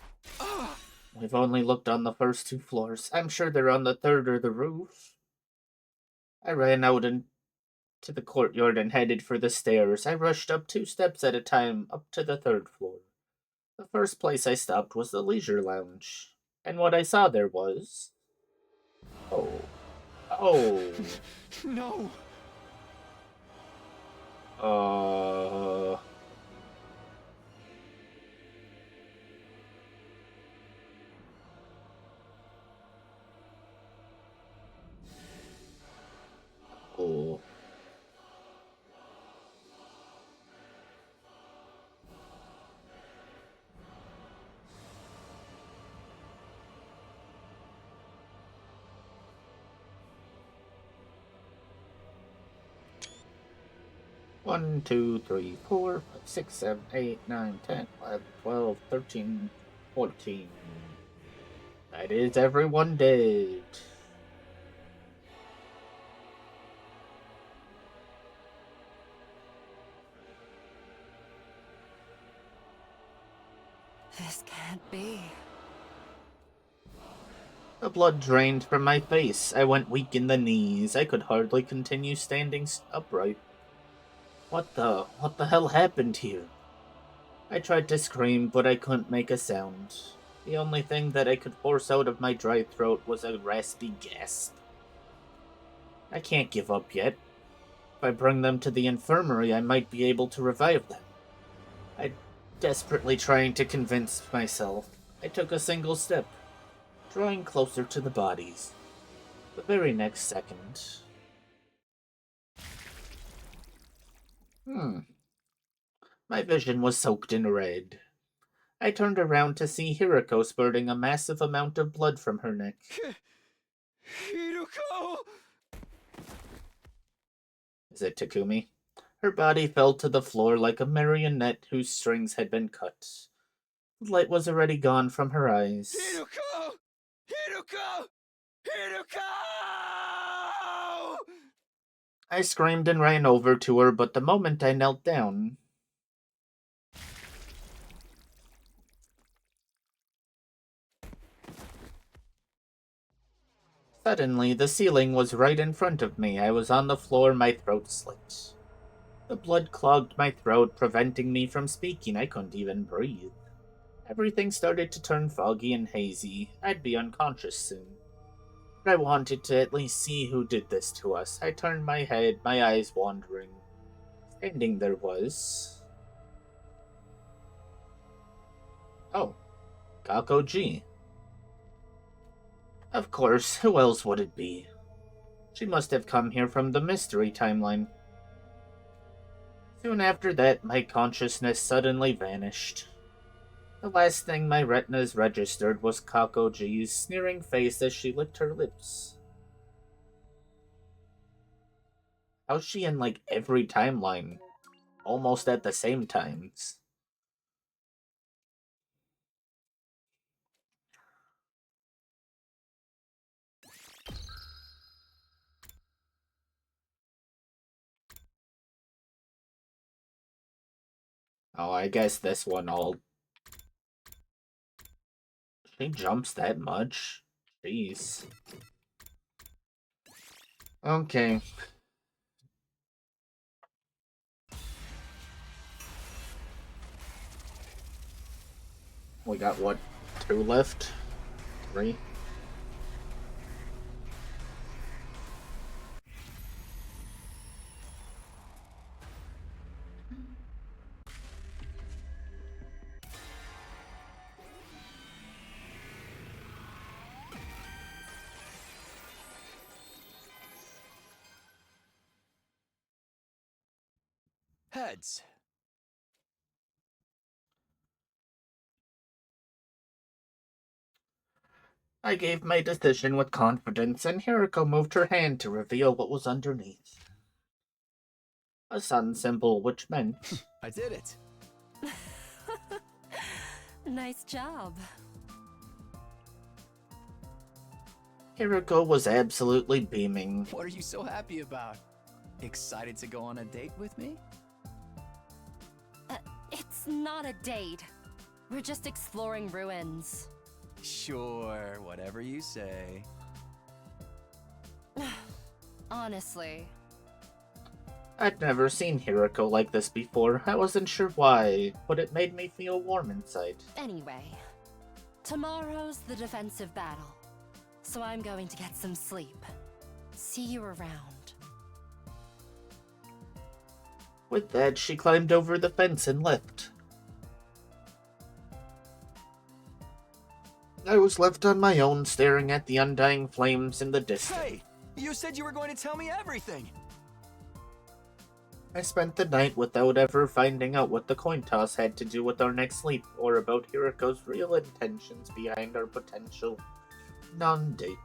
We've only looked on the first 2 floors. I'm sure they're on the 3rd or the roof. I ran out into the courtyard and headed for the stairs. I rushed up 2 steps at a time up to the 3rd floor. The first place I stopped was the leisure lounge. And what I saw there was... Oh. Oh. No! Oh. 1, 2, 3, 4, 5, 6, 7, 8, 9, 10, 11, 12, 13, 14. That is everyone dead. This can't be. The blood drained from my face. I went weak in the knees. I could hardly continue standing upright. What the hell happened here? I tried to scream, but I couldn't make a sound. The only thing that I could force out of my dry throat was a raspy gasp. I can't give up yet. If I bring them to the infirmary, I might be able to revive them. I'm desperately trying to convince myself. I took a single step, drawing closer to the bodies. The very next second... My vision was soaked in red. I turned around to see Hiriko spurting a massive amount of blood from her neck. Hiriko! Is it Takumi? Her body fell to the floor like a marionette whose strings had been cut. The light was already gone from her eyes. Hiriko! Hiriko! Hiriko! I screamed and ran over to her, but the moment I knelt down... Suddenly, the ceiling was right in front of me. I was on the floor, my throat slit. The blood clogged my throat, preventing me from speaking. I couldn't even breathe. Everything started to turn foggy and hazy. I'd be unconscious soon. But I wanted to at least see who did this to us. I turned my head, my eyes wandering. Standing there was... Oh. Kako G. Of course, who else would it be? She must have come here from the mystery timeline. Soon after that, my consciousness suddenly vanished. The last thing my retinas registered was Kakoji's sneering face as she licked her lips. How's she in, like, every timeline? Almost at the same times. Oh, I guess this one all... She jumps that much? Jeez. Okay. We got, what, 2 left? 3? Heads. I gave my decision with confidence, and Hiriko moved her hand to reveal what was underneath. A sun symbol, which meant... I did it. Nice job. Hiriko was absolutely beaming. What are you so happy about? Excited to go on a date with me? It's not a date. We're just exploring ruins. Sure, whatever you say. Honestly. I'd never seen Hiriko like this before. I wasn't sure why, but it made me feel warm inside. Anyway, tomorrow's the defensive battle, so I'm going to get some sleep. See you around. With that, she climbed over the fence and left. I was left on my own, staring at the undying flames in the distance. Hey! You said you were going to tell me everything! I spent the night without ever finding out what the coin toss had to do with our next sleep, or about Hiriko's real intentions behind our potential non-date.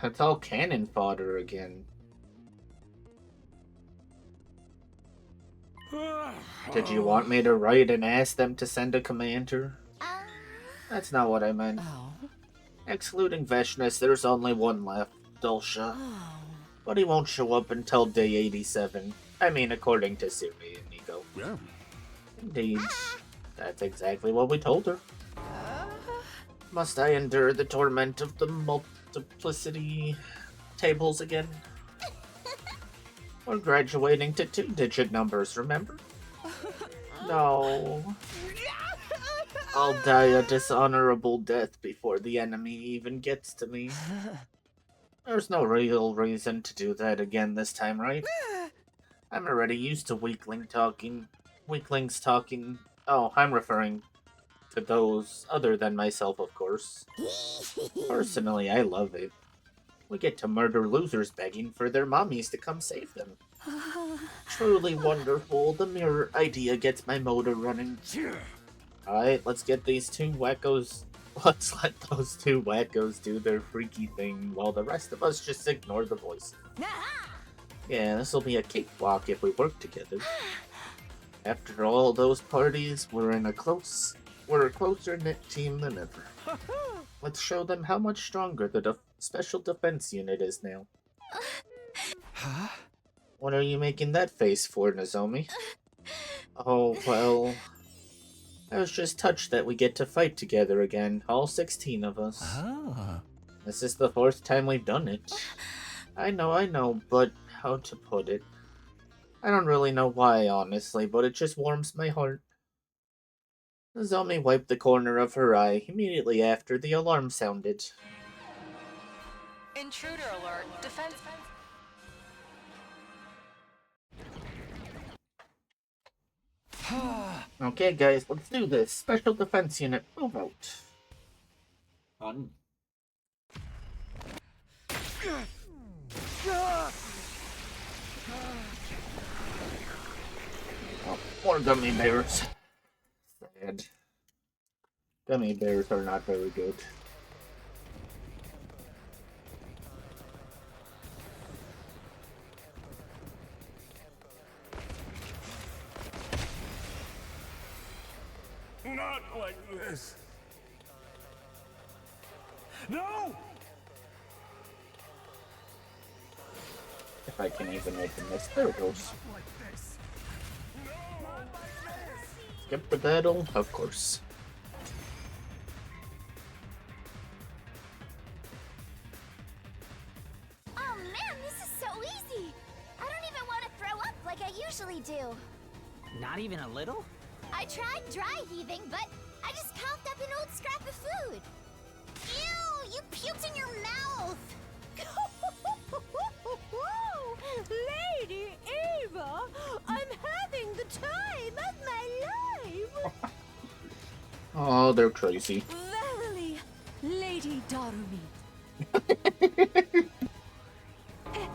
It's all cannon fodder again. Did you want me to write and ask them to send a commander? That's not what I meant. Excluding Veshness, there's only one left, Dulcia. But he won't show up until day 87. I mean, according to Siri and Nico. Yeah. Indeed. That's exactly what we told her. Must I endure the torment of the multiplicity tables again? We're graduating to 2-digit numbers, remember? No. I'll die a dishonorable death before the enemy even gets to me. There's no real reason to do that again this time, right? I'm already used to weaklings talking. Oh, I'm referring to those other than myself, of course. Personally, I love it. We get to murder losers begging for their mommies to come save them. Truly wonderful. The mirror idea gets my motor running. Alright, let's get these 2 wackos. Let's let those 2 wackos do their freaky thing while the rest of us just ignore the voice. Yeah, this'll be a cakewalk if we work together. After all those parties, we're a closer-knit team than ever. Let's show them how much stronger the special defense unit is now. Huh? What are you making that face for, Nozomi? Oh, well... I was just touched that we get to fight together again, all 16 of us. Ah. This is the 4th time we've done it. I know, but how to put it? I don't really know why, honestly, but it just warms my heart. Nozomi wiped the corner of her eye immediately after the alarm sounded. Intruder alert. Defense. Okay, guys, let's do this. Special Defense Unit, move out. On. Oh, more gummy bears. Sad. Gummy bears are not very good. Not like this. No! If I can even open this. There it goes. Skip the battle, of course. Oh man, this is so easy! I don't even want to throw up like I usually do. Not even a little? I tried dry heaving, but I just coughed up an old scrap of food. Ew, you puked in your mouth! Lady Eva, I'm having the time of my life! Oh, they're crazy. Verily, Lady Darumi.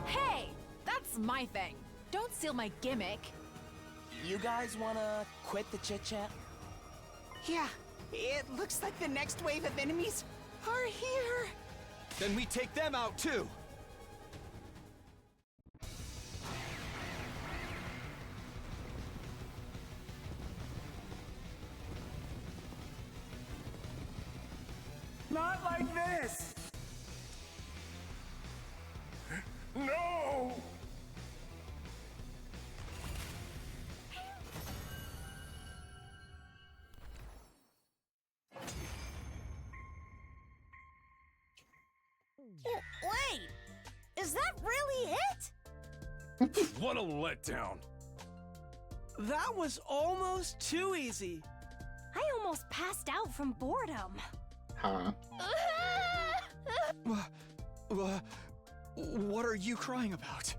Hey, that's my thing. Don't steal my gimmick. You guys wanna quit the chit-chat? Yeah, it looks like the next wave of enemies are here. Then we take them out too. Not like this! No! Wait, is that really it? What a letdown! That was almost too easy. I almost passed out from boredom. Huh? What are you crying about?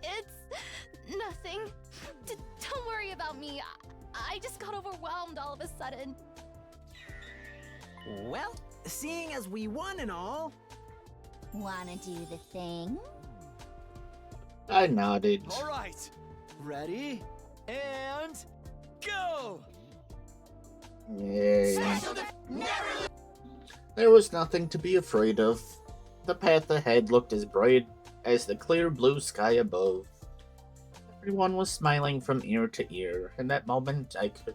It's nothing. Don't worry about me. I just got overwhelmed all of a sudden. Well, seeing as we won and all. Wanna do the thing? I nodded. All right, ready and go! Yay. There was nothing to be afraid of. The path ahead looked as bright as the clear blue sky above. Everyone was smiling from ear to ear. In that moment, I could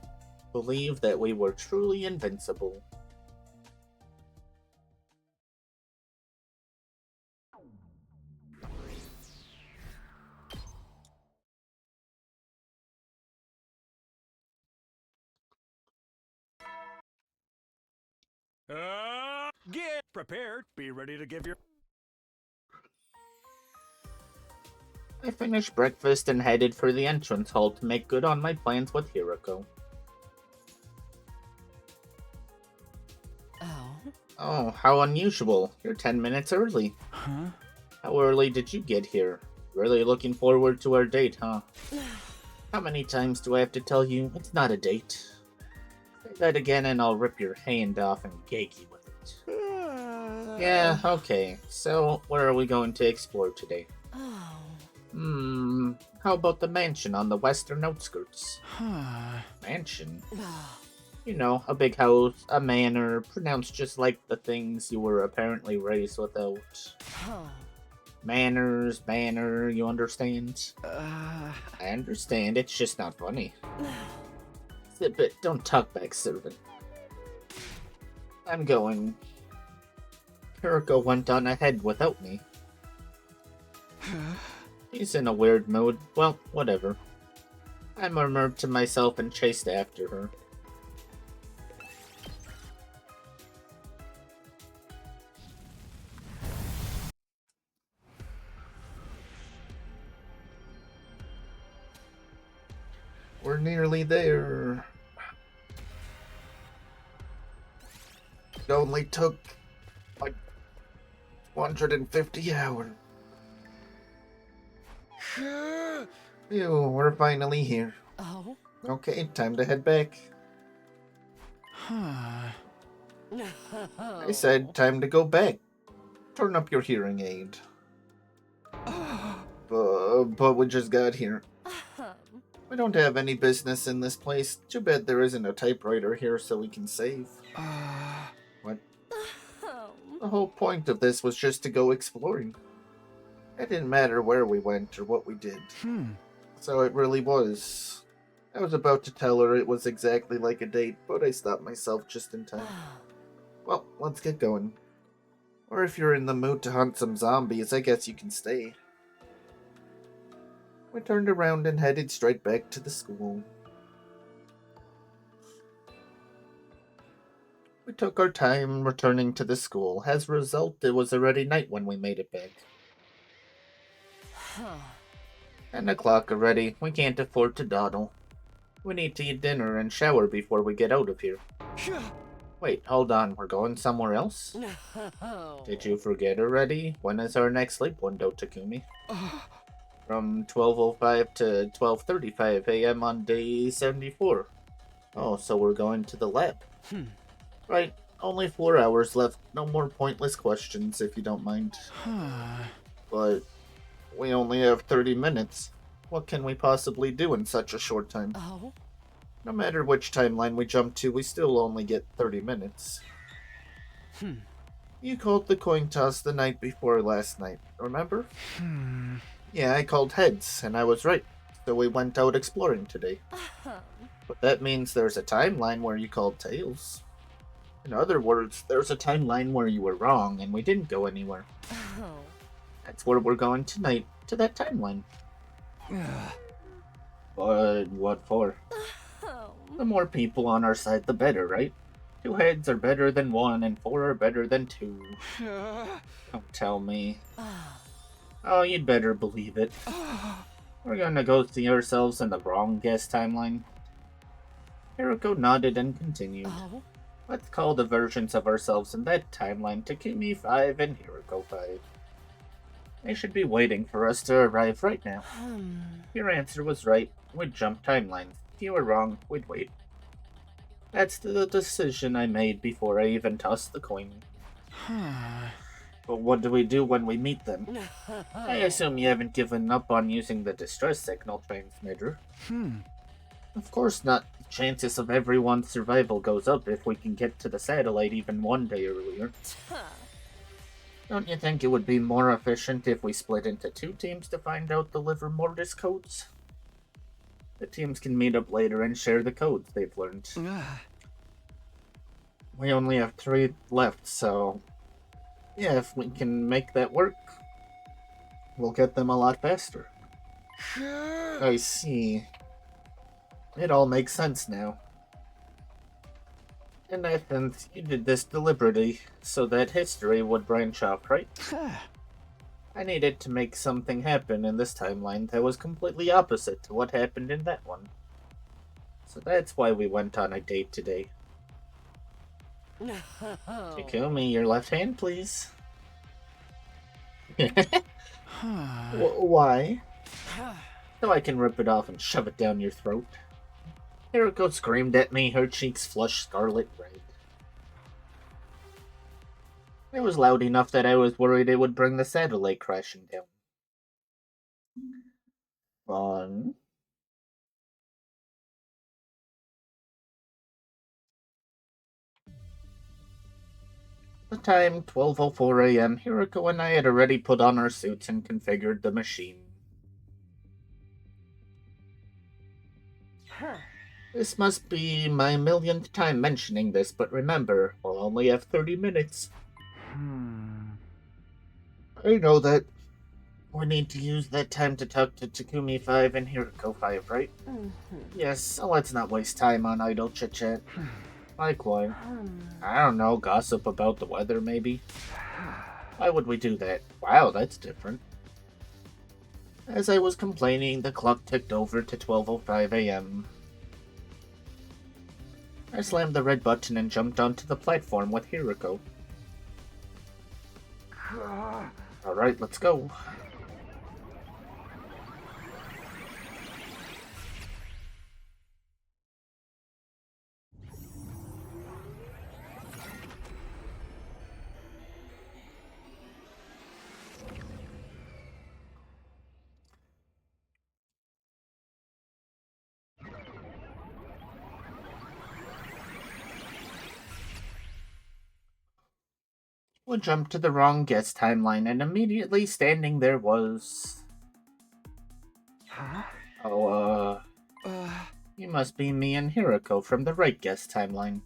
believe that we were truly invincible. Get prepared. Be ready to give your... I finished breakfast and headed for the entrance hall to make good on my plans with Hiroko. Oh, how unusual. You're 10 minutes early. Huh? How early did you get here? Really looking forward to our date, huh? How many times do I have to tell you it's not a date? Say that again and I'll rip your hand off and gag you with it. Yeah, okay. So, where are we going to explore today? How about the mansion on the western outskirts? Mansion? You know, a big house, a manor, pronounced just like the things you were apparently raised without. Manners, manner, you understand? I understand, it's just not funny. Zip it, don't talk back, servant. I'm going. Hiroko went on ahead without me. He's in a weird mood. Well, whatever. I murmured to myself and chased after her. We're nearly there. It only took 250 hours. Phew, we're finally here. Oh? Okay, time to head back. No. I said time to go back. Turn up your hearing aid. But we just got here. We don't have any business in this place. Too bad there isn't a typewriter here so we can save. What? The whole point of this was just to go exploring. It didn't matter where we went or what we did. So it really was. I was about to tell her it was exactly like a date, but I stopped myself just in time. Well, let's get going. Or if you're in the mood to hunt some zombies, I guess you can stay. We turned around and headed straight back to the school. We took our time returning to the school. As a result, it was already night when we made it back. 10 o'clock already. We can't afford to dawdle. We need to eat dinner and shower before we get out of here. Wait, hold on. We're going somewhere else? No. Did you forget already? When is our next sleep window, Takumi? From 12:05 to 12:35 a.m. on day 74. Oh, so we're going to the lab. Right, only 4 hours left. No more pointless questions, if you don't mind. But we only have 30 minutes. What can we possibly do in such a short time? Oh? No matter which timeline we jump to, we still only get 30 minutes. You called the coin toss the night before last night, remember? Yeah, I called heads, and I was right. So we went out exploring today. But that means there's a timeline where you called tails. In other words, there's a timeline where you were wrong and we didn't go anywhere. That's where we're going tonight, to that timeline. But what for? The more people on our side, the better, right? 2 heads are better than 1, and 4 are better than 2. Don't tell me. Oh, you'd better believe it. We're gonna go see ourselves in the wrong guess timeline. Hiroko nodded and continued. Let's call the versions of ourselves in that timeline Takumi 5 and Hiroko 5. They should be waiting for us to arrive right now. Your answer was right. We'd jump timelines. If you were wrong, we'd wait. That's the decision I made before I even tossed the coin. But what do we do when we meet them? I assume you haven't given up on using the distress signal transmitter. Of course not. The chances of everyone's survival goes up if we can get to the satellite even 1 day earlier. Don't you think it would be more efficient if we split into 2 teams to find out the Liver Mortis codes? The teams can meet up later and share the codes they've learned. We only have 3 left, so yeah, if we can make that work, we'll get them a lot faster. I see. It all makes sense now. In essence, you did this deliberately, so that history would branch off, right? I needed to make something happen in this timeline that was completely opposite to what happened in that one. So that's why we went on a date today. Takumi, your left hand, please. Why? So I can rip it off and shove it down your throat. Hiroko screamed at me, her cheeks flushed scarlet red. It was loud enough that I was worried it would bring the satellite crashing down. Fun. The time, 12:04 a.m., Hiroko and I had already put on our suits and configured the machine. This must be my millionth time mentioning this, but remember, we'll only have 30 minutes. I know that. We need to use that time to talk to Takumi 5 and Hiroko 5, right? Yes, so let's not waste time on idle chit-chat. Like what? I don't know, gossip about the weather, maybe? Why would we do that? Wow, that's different. As I was complaining, the clock ticked over to 12:05 a.m. I slammed the red button and jumped onto the platform with Hiroko. Alright, let's go. We jumped to the wrong guest timeline, and immediately standing there was... Oh, you must be me and Hiroko from the right guest timeline.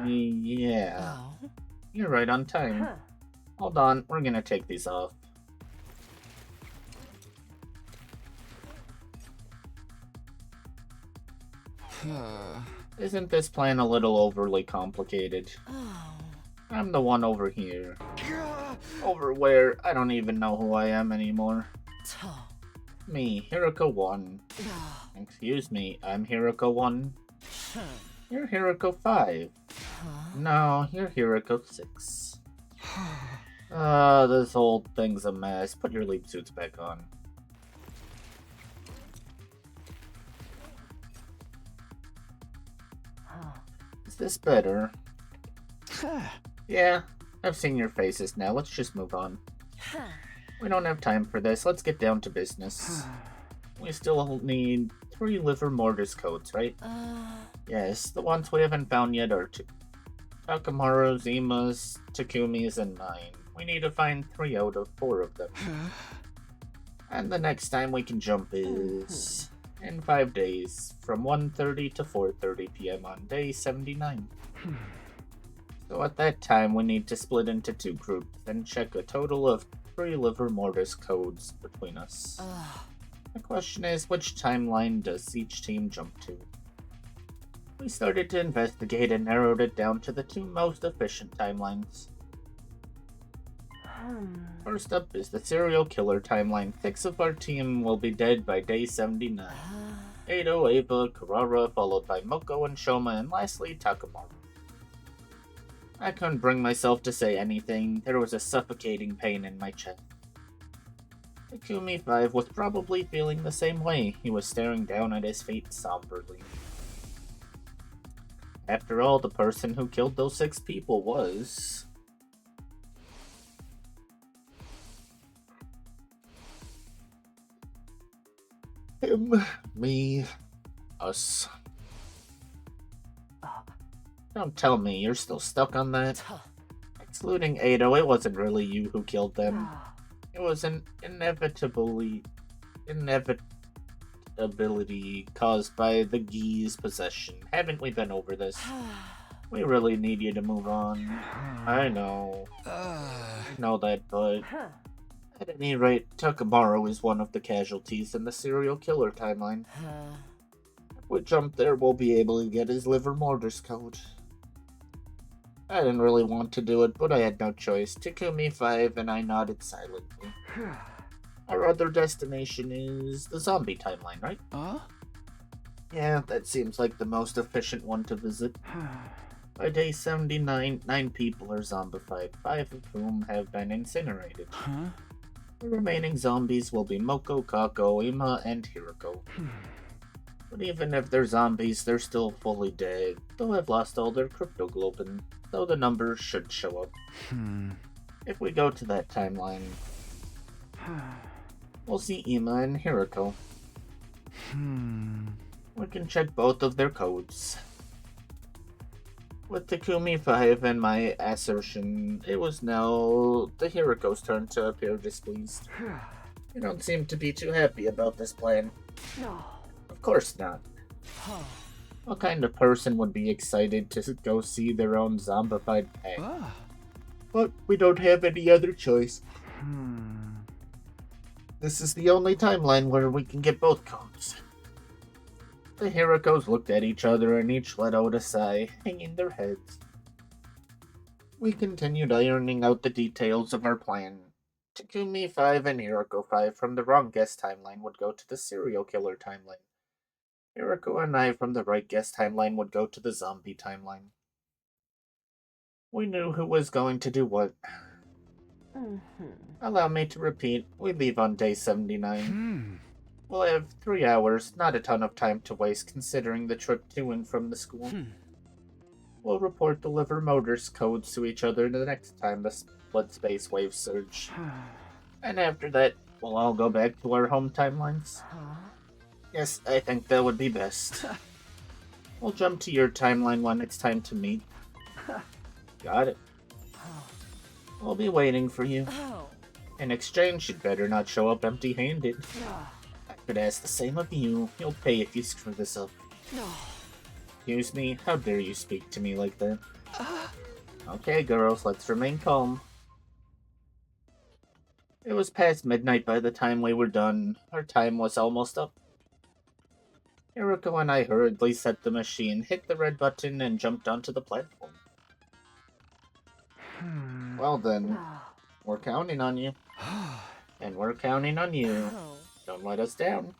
Yeah. You're right on time. Hold on, we're gonna take these off. Isn't this plan a little overly complicated? I'm the one over here. Over where? I don't even know who I am anymore. Me, Hiroko 1. Excuse me, I'm Hiroko 1. You're Hiroko 5. No, you're Hiroko 6. This whole thing's a mess. Put your leap suits back on. Is this better? Yeah, I've seen your faces now. Let's just move on. We don't have time for this. Let's get down to business. We still need 3 liver mortis codes, right? Yes, the ones we haven't found yet are Takamaru's, Ima's, Takumi's, and mine. We need to find 3 out of 4 of them. And the next time we can jump is... in 5 days, from 1:30 to 4:30 p.m. on day 79. So at that time, we need to split into 2 groups and check a total of 3 liver mortis codes between us. The question is, which timeline does each team jump to? We started to investigate and narrowed it down to the 2 most efficient timelines. First up is the serial killer timeline. 6 of our team will be dead by day 79. Edo, Eva, Karara, followed by Moko and Shoma, and lastly, Takamaru. I couldn't bring myself to say anything. There was a suffocating pain in my chest. Takumi 5 was probably feeling the same way. He was staring down at his fate somberly. After all, the person who killed those 6 people was... him, me, us. Don't tell me you're still stuck on that. Excluding Ado, it wasn't really you who killed them. It was an inevitability caused by the Gi's possession. Haven't we been over this? We really need you to move on. I know. I know that, but... at any rate, Takamaru is one of the casualties in the serial killer timeline. If we jump there, we'll be able to get his liver mortis code. I didn't really want to do it, but I had no choice. Takumi 5 and I nodded silently. Our other destination is the zombie timeline, right? Yeah, that seems like the most efficient one to visit. By day 79, 9 people are zombified, 5 of whom have been incinerated. The remaining zombies will be Moko, Kako, Ima, and Hiroko. But even if they're zombies, they're still fully dead. They'll have lost all their cryptoglobin, so the numbers should show up. If we go to that timeline, we'll see Ima and Hiroko. We can check both of their codes. With Takumi 5 and my assertion, it was now the Hiroko's turn to appear displeased. You don't seem to be too happy about this plan. No. Of course not. What kind of person would be excited to go see their own zombified pet? But we don't have any other choice. This is the only timeline where we can get both codes. The Hirokos looked at each other and each let out a sigh, hanging their heads. We continued ironing out the details of our plan. Takumi 5 and Hiroko 5 from the wrong guest timeline would go to the serial killer timeline. Hiroko and I from the right guest timeline would go to the zombie timeline. We knew who was going to do what. Allow me to repeat, we leave on day 79. We'll have 3 hours, not a ton of time to waste considering the trip to and from the school. We'll report the liver motors codes to each other the next time the split space waves surge. And after that, we'll all go back to our home timelines. Yes, I think that would be best. We'll jump to your timeline when it's time to meet. Got it. We'll be waiting for you. In exchange, you'd better not show up empty-handed. I could ask the same of you. You'll pay if you screw this up. Excuse me? How dare you speak to me like that? Okay, girls, let's remain calm. It was past midnight by the time we were done. Our time was almost up. Eriko and I hurriedly set the machine, hit the red button, and jumped onto the platform. Well then, we're counting on you. And we're counting on you. Don't let us down.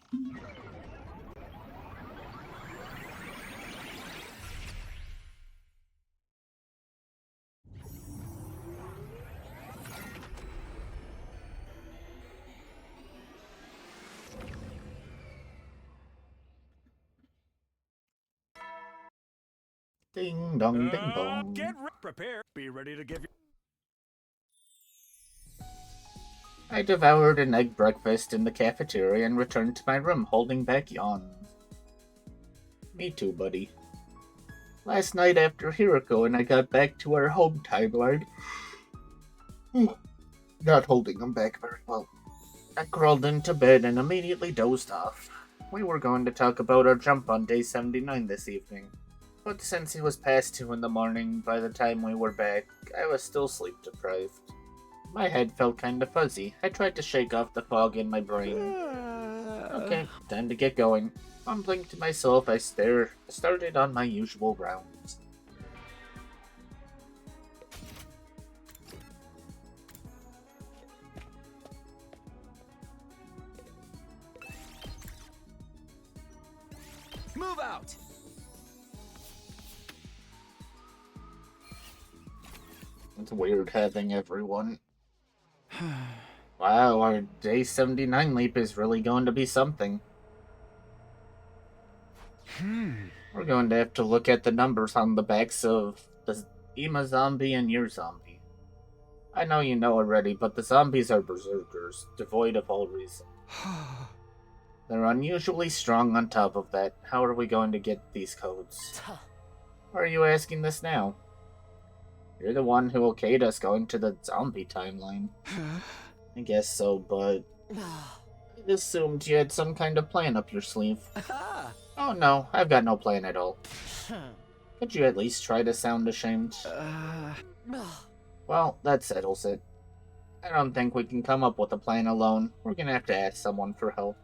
Ding dong ding dong. Get prepared. Be ready to give you. I devoured an egg breakfast in the cafeteria and returned to my room holding back yawns. Me too, buddy. Last night after Hiroko and I got back to our home timeline, not holding them back very well, I crawled into bed and immediately dozed off. We were going to talk about our jump on day 79 this evening, but since it was past 2 in the morning by the time we were back, I was still sleep deprived. My head felt kinda fuzzy. I tried to shake off the fog in my brain. Okay, time to get going. Mumbling to myself, I started on my usual rounds. Move out! It's weird having everyone. Wow, our day 79 leap is really going to be something. We're going to have to look at the numbers on the backs of the Ema zombie and your zombie. I know you know already, but the zombies are berserkers, devoid of all reason. They're unusually strong on top of that. How are we going to get these codes? Why are you asking this now? You're the one who okayed us going to the zombie timeline. I guess so, but I assumed you had some kind of plan up your sleeve. Oh no, I've got no plan at all. Could you at least try to sound ashamed? Well, that settles it. I don't think we can come up with a plan alone. We're gonna have to ask someone for help.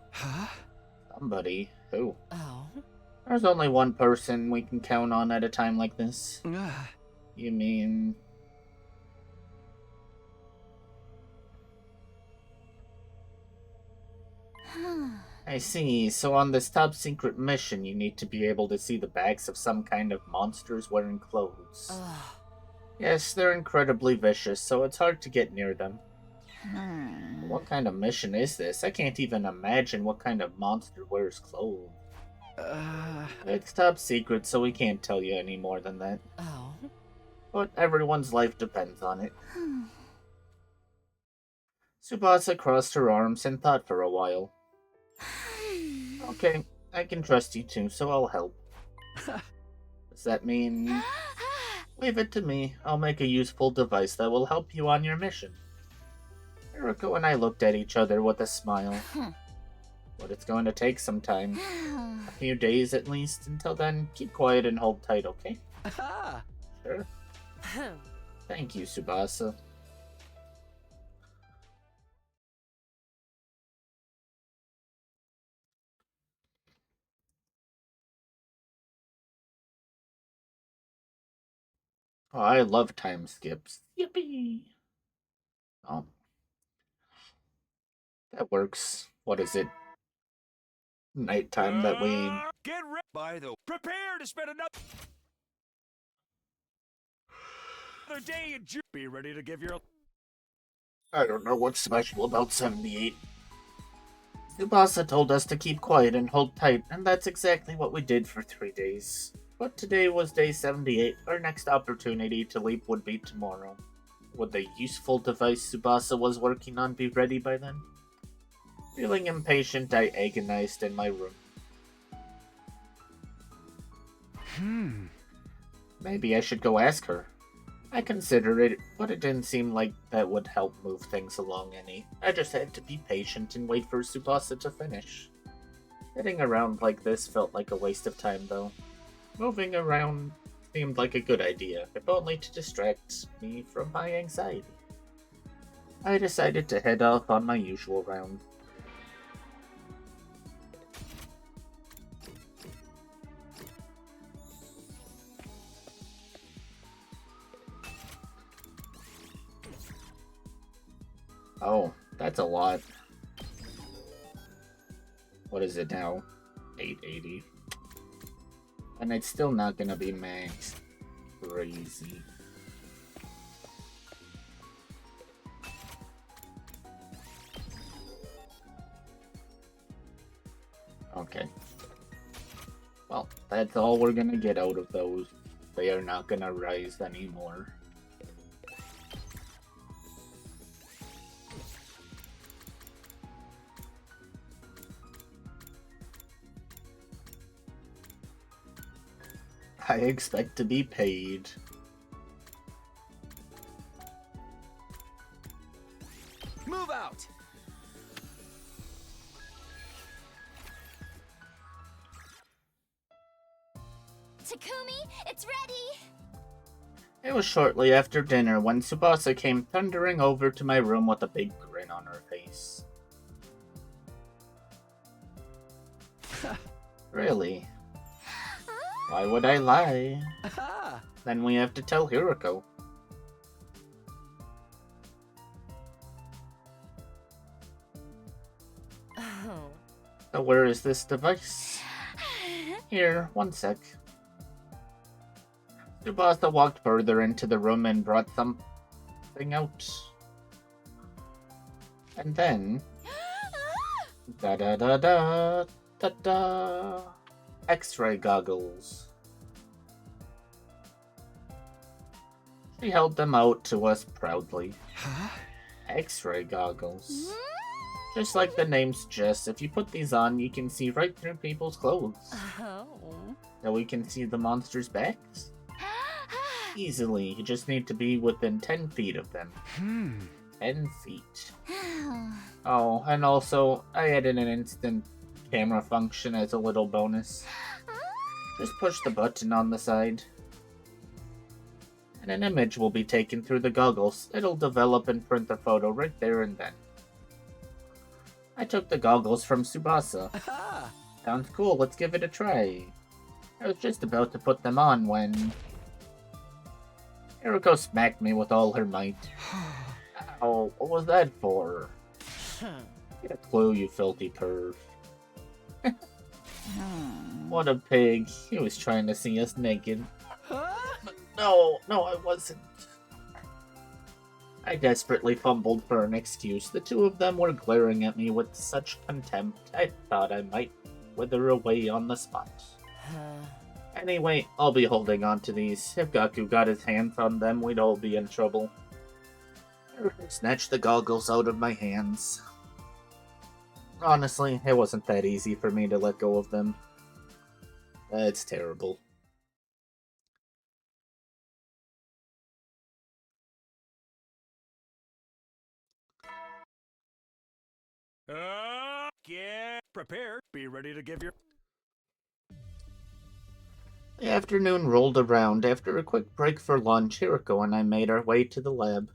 Somebody? Who? There's only one person we can count on at a time like this. You mean... I see. So on this top secret mission, you need to be able to see the backs of some kind of monsters wearing clothes. Yes, they're incredibly vicious, so it's hard to get near them. What kind of mission is this? I can't even imagine what kind of monster wears clothes. It's top secret, so we can't tell you any more than that. But everyone's life depends on it. Tsubasa crossed her arms and thought for a while. Okay, I can trust you too, so I'll help. Does that mean... Leave it to me. I'll make a useful device that will help you on your mission. Eriko and I looked at each other with a smile. But it's going to take some time. A few days at least. Until then, keep quiet and hold tight, okay? Sure. Thank you, Tsubasa. Oh, I love time skips. Yippee! Oh. That works. What is it? Nighttime that we... Get ready. By the prepare to spend another day in June. Be ready to give your... I don't know what's special about 78. Tsubasa told us to keep quiet and hold tight, and that's exactly what we did for 3 days. But today was day 78. Our next opportunity to leap would be tomorrow. Would the useful device Tsubasa was working on be ready by then? Feeling impatient, I agonized in my room. Maybe I should go ask her. I considered it, but it didn't seem like that would help move things along any. I just had to be patient and wait for Tsubasa to finish. Sitting around like this felt like a waste of time, though. Moving around seemed like a good idea, if only to distract me from my anxiety. I decided to head off on my usual round. Oh, that's a lot. What is it now? 880. And it's still not gonna be maxed. Crazy. Okay. Well, that's all we're gonna get out of those. They are not gonna rise anymore. I expect to be paid. Move out! Takumi, it's ready! It was shortly after dinner when Tsubasa came thundering over to my room with a big grin on her face. Really? Why would I lie? Then we have to tell Hiroko. Oh. So where is this device? Here, one sec. Tsubasa walked further into the room and brought something out. And then... Da-da-da-da, da-da... X-ray goggles. She held them out to us proudly. X-ray goggles. Just like the name suggests, if you put these on, you can see right through people's clothes. Oh. So we can see the monsters' backs. Easily, you just need to be within 10 feet of them. 10 feet. Oh, and also, I added an instant camera function as a little bonus. Just push the button on the side. And an image will be taken through the goggles. It'll develop and print the photo right there and then. I took the goggles from Tsubasa. Sounds cool, let's give it a try. I was just about to put them on when... Hiroko smacked me with all her might. Ow, what was that for? Get a clue, you filthy perv. What a pig. He was trying to see us naked. No, I wasn't. I desperately fumbled for an excuse. The two of them were glaring at me with such contempt, I thought I might wither away on the spot. Anyway, I'll be holding on to these. If Gaku got his hands on them, we'd all be in trouble. I snatched the goggles out of my hands. Honestly, it wasn't that easy for me to let go of them. It's terrible. Get prepared. Be ready to give your... The afternoon rolled around. After a quick break for lunch, Hiroko and I made our way to the lab.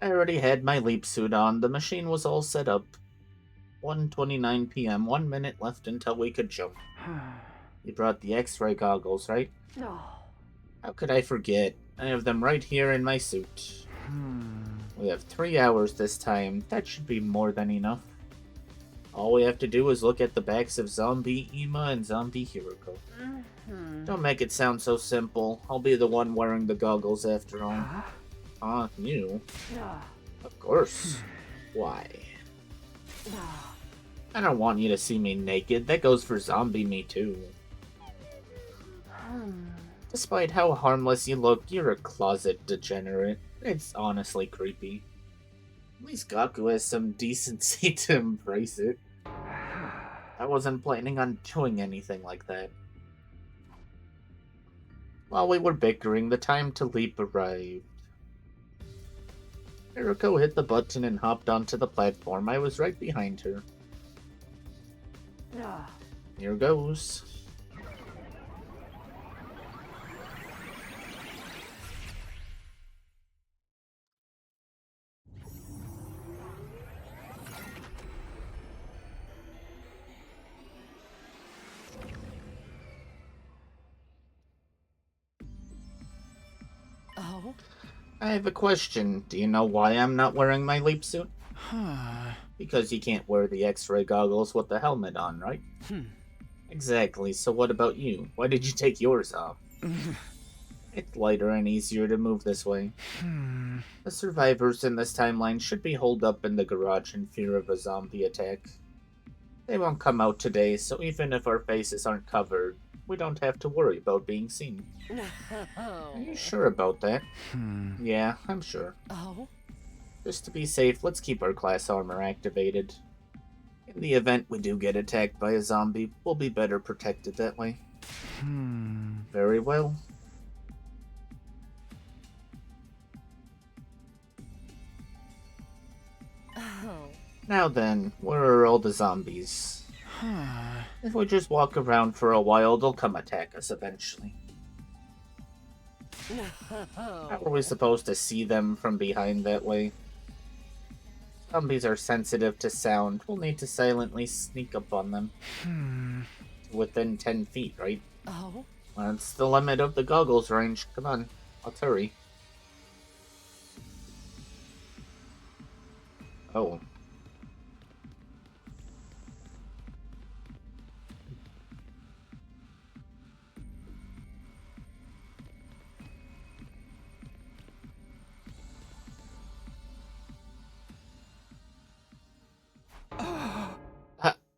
I already had my leap suit on. The machine was all set up. 1:29 p.m. 1 minute left until we could jump. You brought the X-ray goggles, right? No. How could I forget? I have them right here in my suit. We have 3 hours this time. That should be more than enough. All we have to do is look at the backs of Zombie Ima and Zombie Hiroko. Don't make it sound so simple. I'll be the one wearing the goggles after all. You? Of course. Why? I don't want you to see me naked. That goes for Zombie Me too. Despite how harmless you look, you're a closet degenerate. It's honestly creepy. At least Gaku has some decency to embrace it. I wasn't planning on doing anything like that. While we were bickering, the time to leap arrived. Hiroko hit the button and hopped onto the platform. I was right behind her. Here goes. Oh? I have a question. Do you know why I'm not wearing my leap suit? Because you can't wear the X-ray goggles with the helmet on, right? Exactly, so what about you? Why did you take yours off? It's lighter and easier to move this way. The survivors in this timeline should be holed up in the garage in fear of a zombie attack. They won't come out today, so even if our faces aren't covered, we don't have to worry about being seen. Are you sure about that? Yeah, I'm sure. Oh? Just to be safe, let's keep our class armor activated. In the event we do get attacked by a zombie, we'll be better protected that way. Very well. Oh. Now then, where are all the zombies? If we just walk around for a while, they'll come attack us eventually. How are we supposed to see them from behind that way? Zombies are sensitive to sound. We'll need to silently sneak up on them. Within 10 feet, right? Oh? That's the limit of the goggles range. Come on, let's hurry. Oh.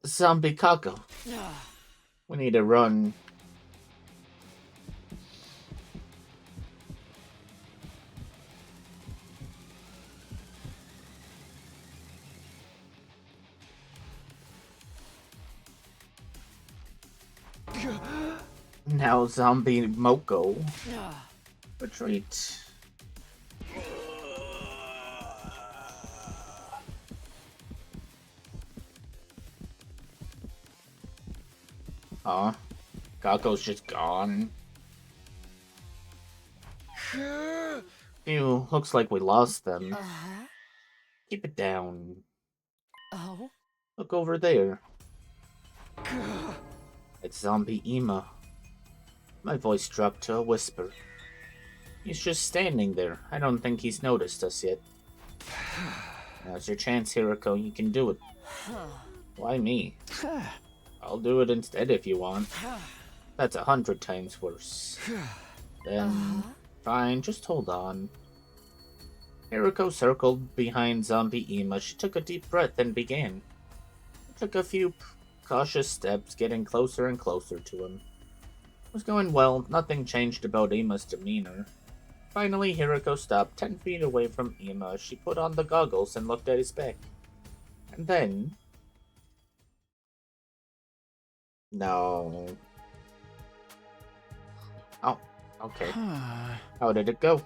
Zombie Kako. We need to run. Now Zombie Moko. Retreat. Huh? Kako's just gone. Ew, looks like we lost them. Keep it down. Oh? Look over there. It's Zombie Ima. My voice dropped to a whisper. He's just standing there. I don't think he's noticed us yet. Now's your chance, Hiroko. You can do it. Why me? I'll do it instead if you want. That's 100 times worse. Then, fine, just hold on. Hiroko circled behind Zombie Ima. She took a deep breath and began. It took a few cautious steps, getting closer and closer to him. It was going well. Nothing changed about Ima's demeanor. Finally, Hiroko stopped 10 feet away from Ima. She put on the goggles and looked at his back. And then... No. Oh, okay. How did it go?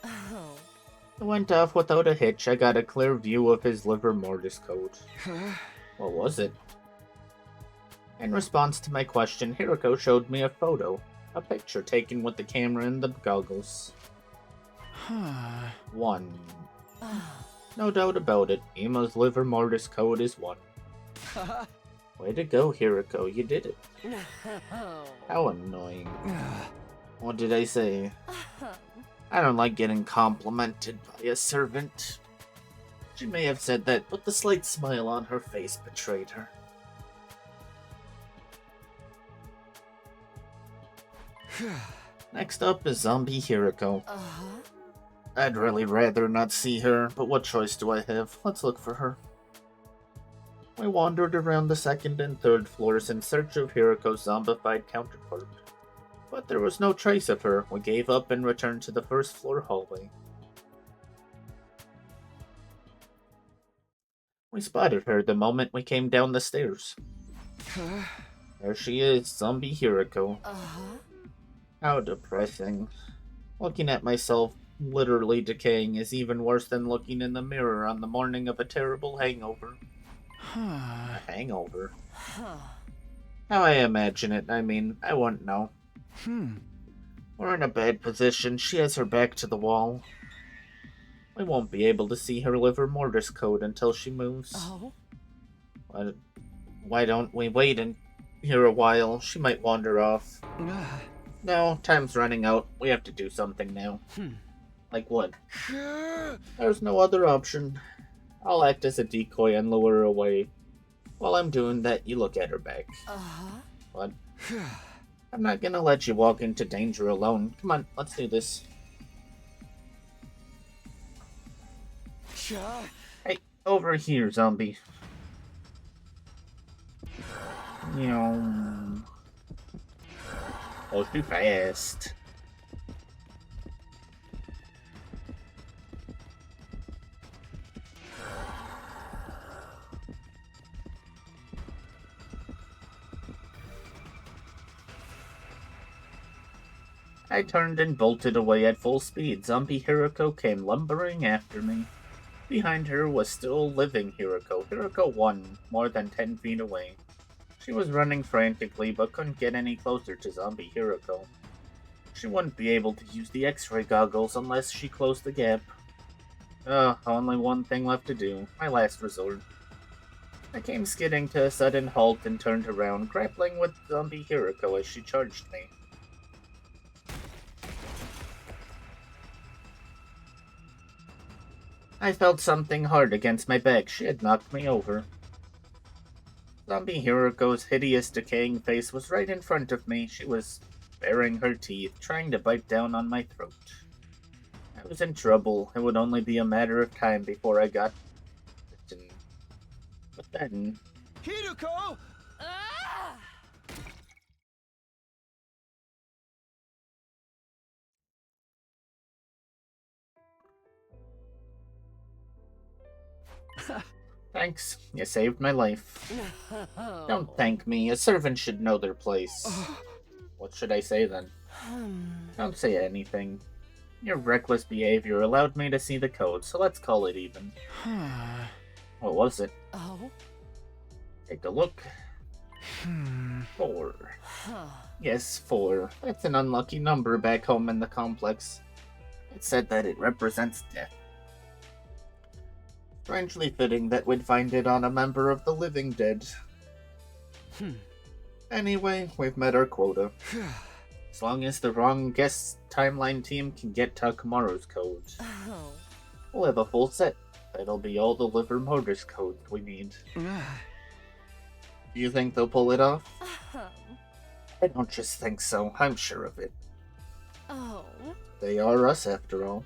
It went off without a hitch. I got a clear view of his liver mortis coat. What was it? In response to my question, Hiroko showed me a photo. A picture taken with the camera and the goggles. One. No doubt about it, Ima's liver mortis code is 1. Way to go, Hiroko, you did it. How annoying. What did I say? I don't like getting complimented by a servant. She may have said that, but the slight smile on her face betrayed her. Next up is Zombie Hiriko. I'd really rather not see her, but what choice do I have? Let's look for her. We wandered around the second and third floors in search of Hiriko's zombified counterpart. But there was no trace of her. We gave up and returned to the first floor hallway. We spotted her the moment we came down the stairs. There she is, Zombie Hiriko. How depressing. Looking at myself literally decaying is even worse than looking in the mirror on the morning of a terrible hangover. A hangover? How I imagine it, I mean, I wouldn't know. We're in a bad position. She has her back to the wall. We won't be able to see her liver mortis code until she moves. Why don't we wait in here a while? She might wander off. No, time's running out. We have to do something now. Like what? There's no other option. I'll act as a decoy and lure her away. While I'm doing that, you look at her back. What? I'm not gonna let you walk into danger alone. Come on, let's do this. Hey, over here, zombie. Oh, too fast. I turned and bolted away at full speed. Zombie Hiriko came lumbering after me. Behind her was still living Hiriko. Hiriko 1, more than 10 feet away. She was running frantically, but couldn't get any closer to Zombie Hiriko. She wouldn't be able to use the X-ray goggles unless she closed the gap. Only one thing left to do. My last resort. I came skidding to a sudden halt and turned around, grappling with Zombie Hiriko as she charged me. I felt something hard against my back. She had knocked me over. Zombie Hiriko's hideous, decaying face was right in front of me. She was baring her teeth, trying to bite down on my throat. I was in trouble. It would only be a matter of time before I got bitten. But then... Hiriko! Thanks. You saved my life. Don't thank me. A servant should know their place. What should I say then? Don't say anything. Your reckless behavior allowed me to see the code, so let's call it even. What was it? Take a look. 4. Yes, 4. That's an unlucky number back home in the complex. It said that it represents death. Strangely fitting that we'd find it on a member of the living dead. Anyway, we've met our quota. As long as the wrong guest timeline team can get Takamaru's codes. We'll have a full set. That'll be all the liver mortis codes we need. Do you think they'll pull it off? I don't just think so. I'm sure of it. They are us, after all.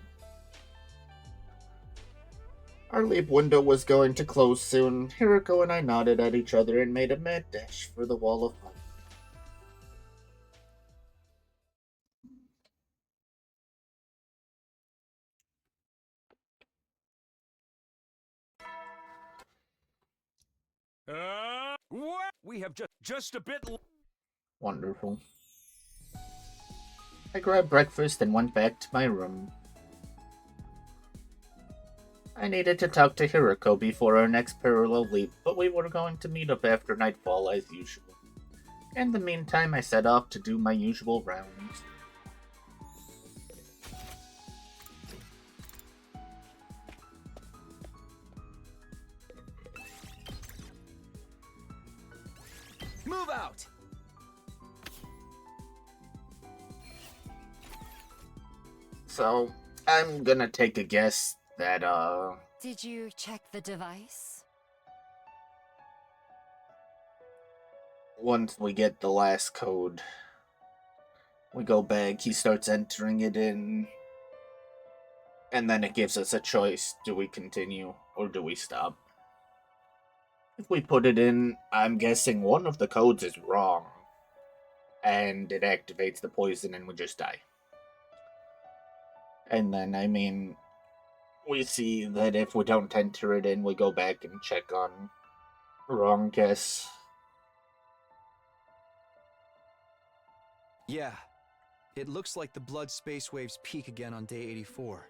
Our leap window was going to close soon. Hiriko and I nodded at each other and made a mad dash for the wall of life. What? We have just a bit. Wonderful. I grabbed breakfast and went back to my room. I needed to talk to Hiriko before our next parallel leap, but we were going to meet up after nightfall as usual. In the meantime, I set off to do my usual rounds. Move out! So, I'm gonna take a guess that, Did you check the device? Once we get the last code, we go back, he starts entering it in, and then it gives us a choice. Do we continue or do we stop? If we put it in, I'm guessing one of the codes is wrong, and it activates the poison and we just die. And then, I mean, we see that if we don't enter it in, we go back and check on wrong guess. Yeah. It looks like the blood space waves peak again on day 84.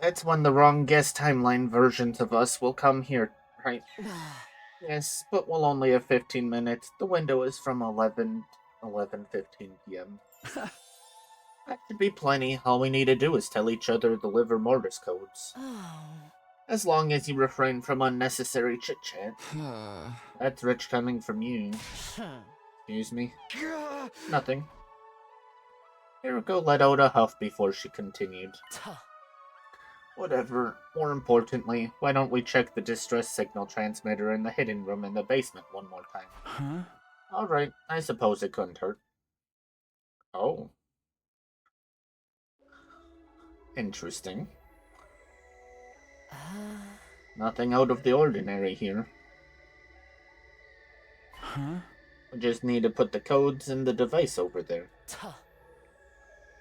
That's when the wrong guess timeline versions of us will come here, right? Yes, but we'll only have 15 minutes. The window is from 11:15 p.m. That should be plenty. All we need to do is tell each other the liver mortis codes. As long as you refrain from unnecessary chit-chat. That's rich coming from you. Excuse me? Nothing. Hiroko let out a huff before she continued. Whatever. More importantly, why don't we check the distress signal transmitter in the hidden room in the basement one more time? Huh? Alright, I suppose it couldn't hurt. Oh. Interesting. Nothing out of the ordinary here. Huh? We just need to put the codes in the device over there.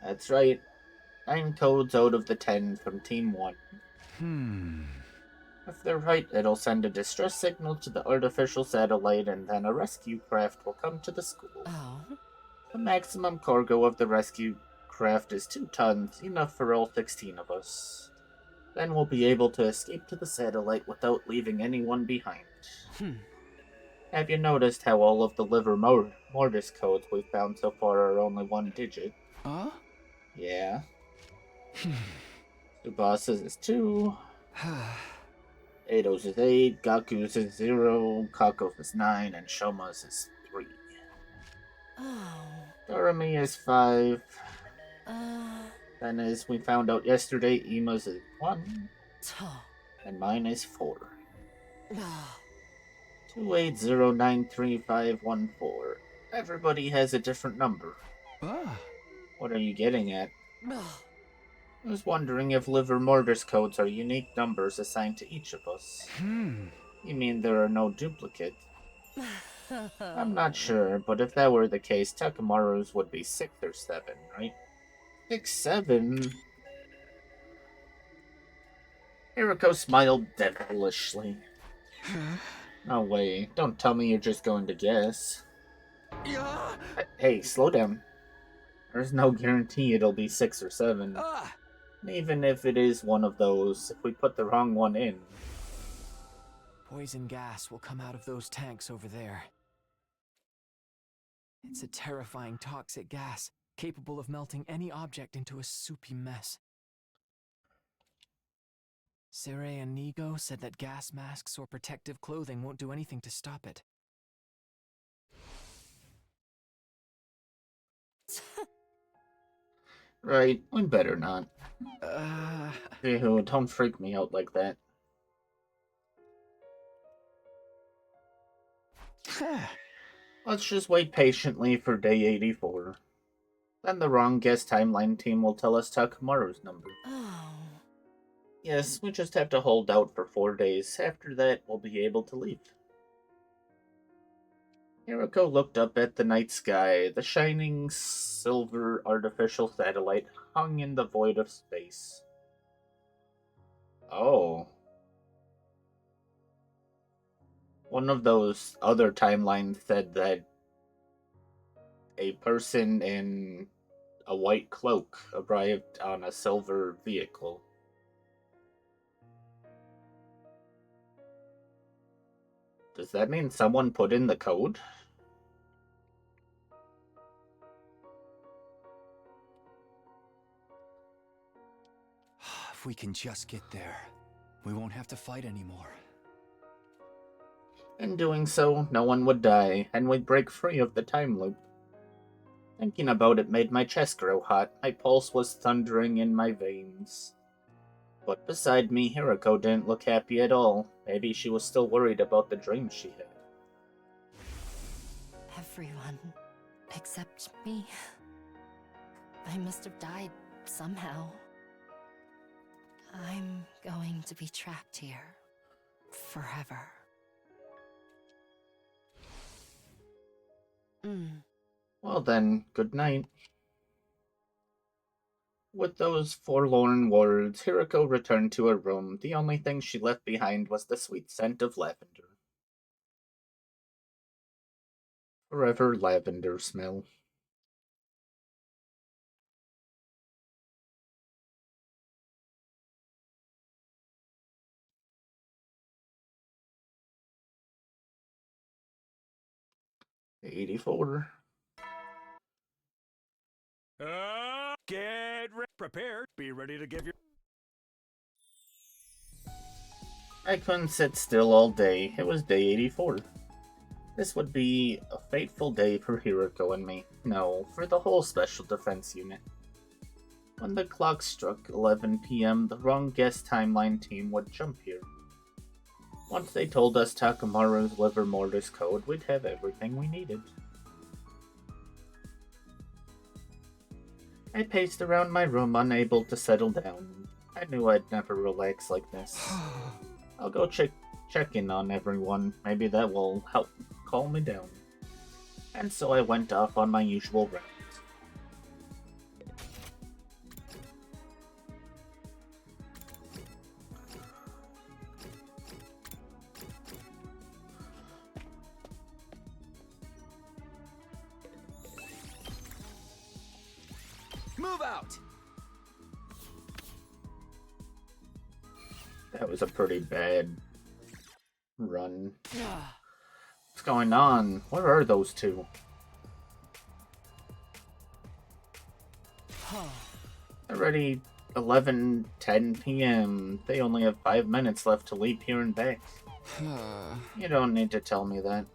That's right. 9 codes out of the 10 from Team 1. If they're right, it'll send a distress signal to the artificial satellite and then a rescue craft will come to the school. The maximum cargo of the rescue craft is 2 tons, enough for all 16 of us. Then we'll be able to escape to the satellite without leaving anyone behind. Have you noticed how all of the liver mortis codes we've found so far are only 1 digit? Yeah. Tsubasa's is 2. Eido's is 8, Gaku's is 0, Kako's is 9, and Shoma's is 3. Doremi is 5. Then, as we found out yesterday, Ima's is 1. And mine is 4. 280935514. Everybody has a different number. What are you getting at? I was wondering if liver mortis codes are unique numbers assigned to each of us. You mean there are no duplicates? I'm not sure, but if that were the case, Takamaru's would be 6 or 7, right? 6, 7? Hiroko smiled devilishly. No way, don't tell me you're just going to guess. Hey, slow down. There's no guarantee it'll be 6 or 7. Even if it is one of those, if we put the wrong one in. Poison gas will come out of those tanks over there. It's a terrifying toxic gas, capable of melting any object into a soupy mess. Sirei and Nigo said that gas masks or protective clothing won't do anything to stop it. Right, we better not. Ew, don't freak me out like that. Let's just wait patiently for day 84. Then the wrong guess timeline team will tell us Takamaru's number. Yes, we just have to hold out for 4 days. After that, we'll be able to leave. Hiroko looked up at the night sky. The shining silver artificial satellite hung in the void of space. Oh. One of those other timelines said that a person in a white cloak arrived on a silver vehicle. Does that mean someone put in the code? If we can just get there, we won't have to fight anymore. In doing so, no one would die, and we'd break free of the time loop. Thinking about it made my chest grow hot. My pulse was thundering in my veins. But beside me, Hiroko didn't look happy at all. Maybe she was still worried about the dream she had. Everyone except me. I must have died somehow. I'm going to be trapped here forever. Well then, good night. With those forlorn words, Hiroko returned to her room. The only thing she left behind was the sweet scent of lavender. Forever lavender smell. '84. Get prepared. Be ready to give your... I couldn't sit still all day. It was day 84. This would be a fateful day for Hiroko and me. No, for the whole Special Defense Unit. When the clock struck 11 p.m., the wrong guest timeline team would jump here. Once they told us Takamaru's liver mortis code, we'd have everything we needed. I paced around my room, unable to settle down. I knew I'd never relax like this. I'll go check in on everyone. Maybe that will help calm me down. And so I went off on my usual route. Move out! That was a pretty bad run. What's going on? Where are those two? Already 11:10 p.m. They only have 5 minutes left to leave here and back. You don't need to tell me that.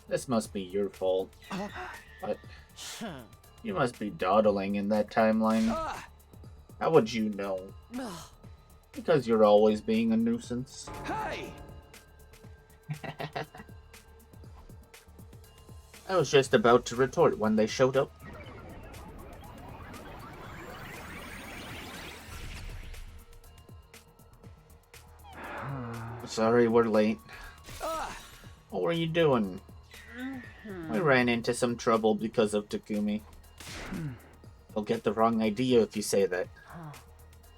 This must be your fault. But you must be dawdling in that timeline. How would you know? Because you're always being a nuisance. Hey! I was just about to retort when they showed up. Sorry we're late. What were you doing? We ran into some trouble because of Takumi. You'll get the wrong idea if you say that.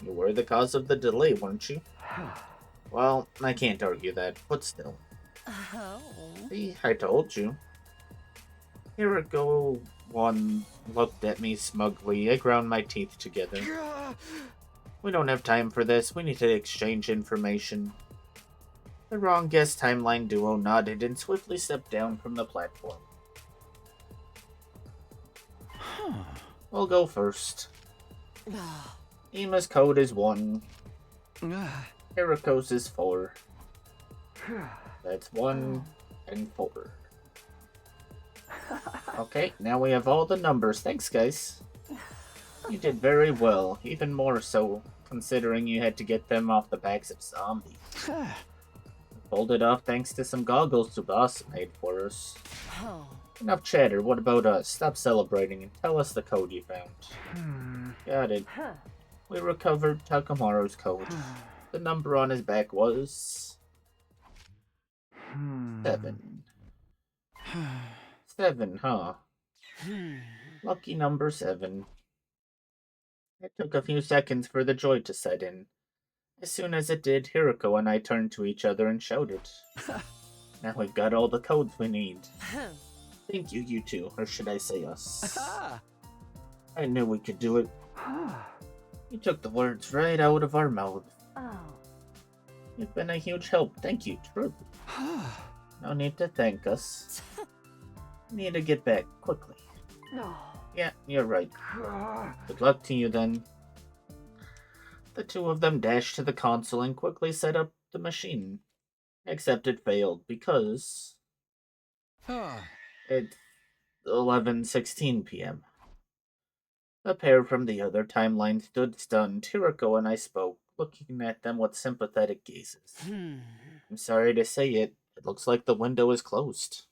You were the cause of the delay, weren't you? Well, I can't argue that, but still. See, I told you. Hiroko one looked at me smugly. I ground my teeth together. We don't have time for this. We need to exchange information. The wrong guest timeline duo nodded and swiftly stepped down from the platform. We'll go first. Ima's code is 1. Hiroko's is 4. That's 1 and 4. Okay, now we have all the numbers. Thanks, guys. You did very well, even more so considering you had to get them off the backs of zombies. Pulled it off thanks to some goggles Tsubasa made for us. Enough chatter, what about us? Stop celebrating and tell us the code you found. Got it. We recovered Takamaru's code. The number on his back was... 7. 7, huh? Lucky number 7. It took a few seconds for the joy to set in. As soon as it did, Hiroko and I turned to each other and shouted. Now we've got all the codes we need. Thank you, you two, or should I say us. I knew we could do it. You took the words right out of our mouths. You've been a huge help, thank you, truly. No need to thank us. Need to get back, quickly. Yeah, you're right. Good luck to you then. The two of them dashed to the console and quickly set up the machine. Except it failed because... it 11:16 p.m. A pair from the other timeline stood stunned. Hiroko and I spoke, looking at them with sympathetic gazes. I'm sorry to say it. It looks like the window is closed.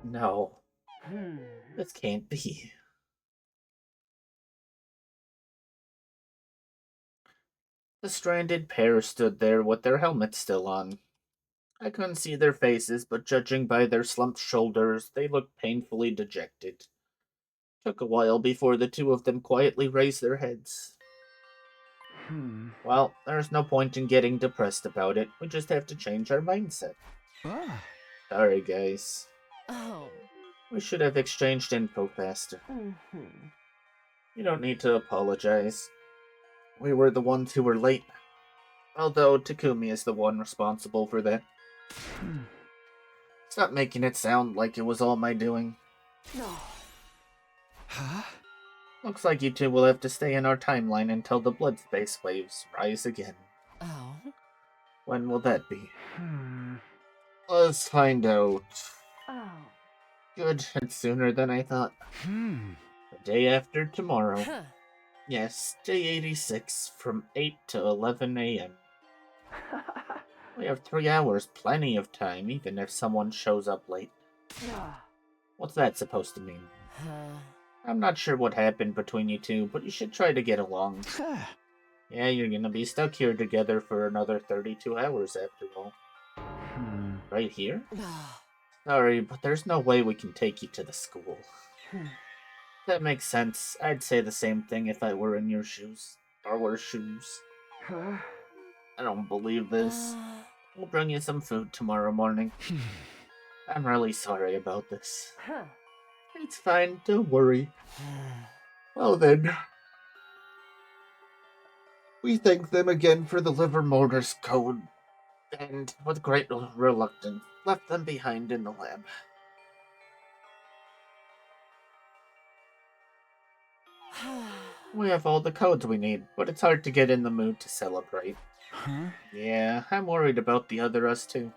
No. This can't be. The stranded pair stood there with their helmets still on. I couldn't see their faces, but judging by their slumped shoulders, they looked painfully dejected. Took a while before the two of them quietly raised their heads. Well, there's no point in getting depressed about it. We just have to change our mindset. Sorry, guys. Oh. We should have exchanged info faster. You don't need to apologize. We were the ones who were late. Although Takumi is the one responsible for that. Stop making it sound like it was all my doing. No. Huh? Looks like you two will have to stay in our timeline until the blood space waves rise again. Oh? When will that be? Let's find out. Oh. Good, it's sooner than I thought. The day after tomorrow. Huh. Yes, day 86 from 8 to 11 a.m. We have 3 hours, plenty of time, even if someone shows up late. What's that supposed to mean? I'm not sure what happened between you two, but you should try to get along. Yeah, you're gonna be stuck here together for another 32 hours after all. Right here? Sorry, but there's no way we can take you to the school. That makes sense. I'd say the same thing if I were in your shoes. Our shoes. I don't believe this. We'll bring you some food tomorrow morning. I'm really sorry about this. It's fine, don't worry. Well then. We thank them again for the liver motors code, and with great reluctance, left them behind in the lab. We have all the codes we need, but it's hard to get in the mood to celebrate. Yeah, I'm worried about the other us too.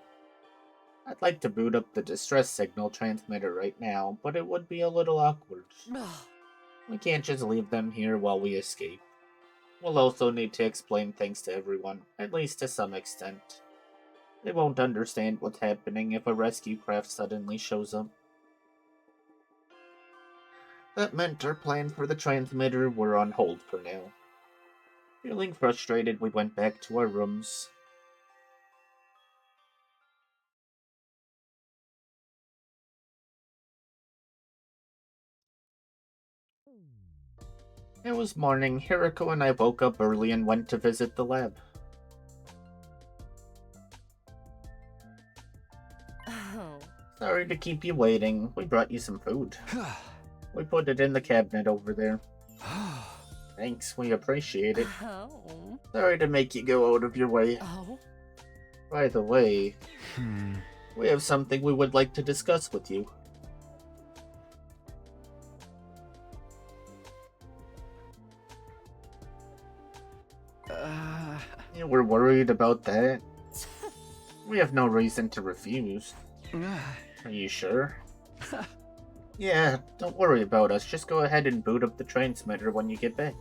I'd like to boot up the distress signal transmitter right now, but it would be a little awkward. We can't just leave them here while we escape. We'll also need to explain things to everyone, at least to some extent. They won't understand what's happening if a rescue craft suddenly shows up. That meant our plans for the transmitter were on hold for now. Feeling frustrated, we went back to our rooms. It was morning. Hiroko and I woke up early and went to visit the lab. Oh. Sorry to keep you waiting. We brought you some food. We put it in the cabinet over there. Thanks, we appreciate it. Oh. Sorry to make you go out of your way. Oh. By the way, we have something we would like to discuss with you. You were worried about that? We have no reason to refuse. Are you sure? Yeah, don't worry about us. Just go ahead and boot up the transmitter when you get back.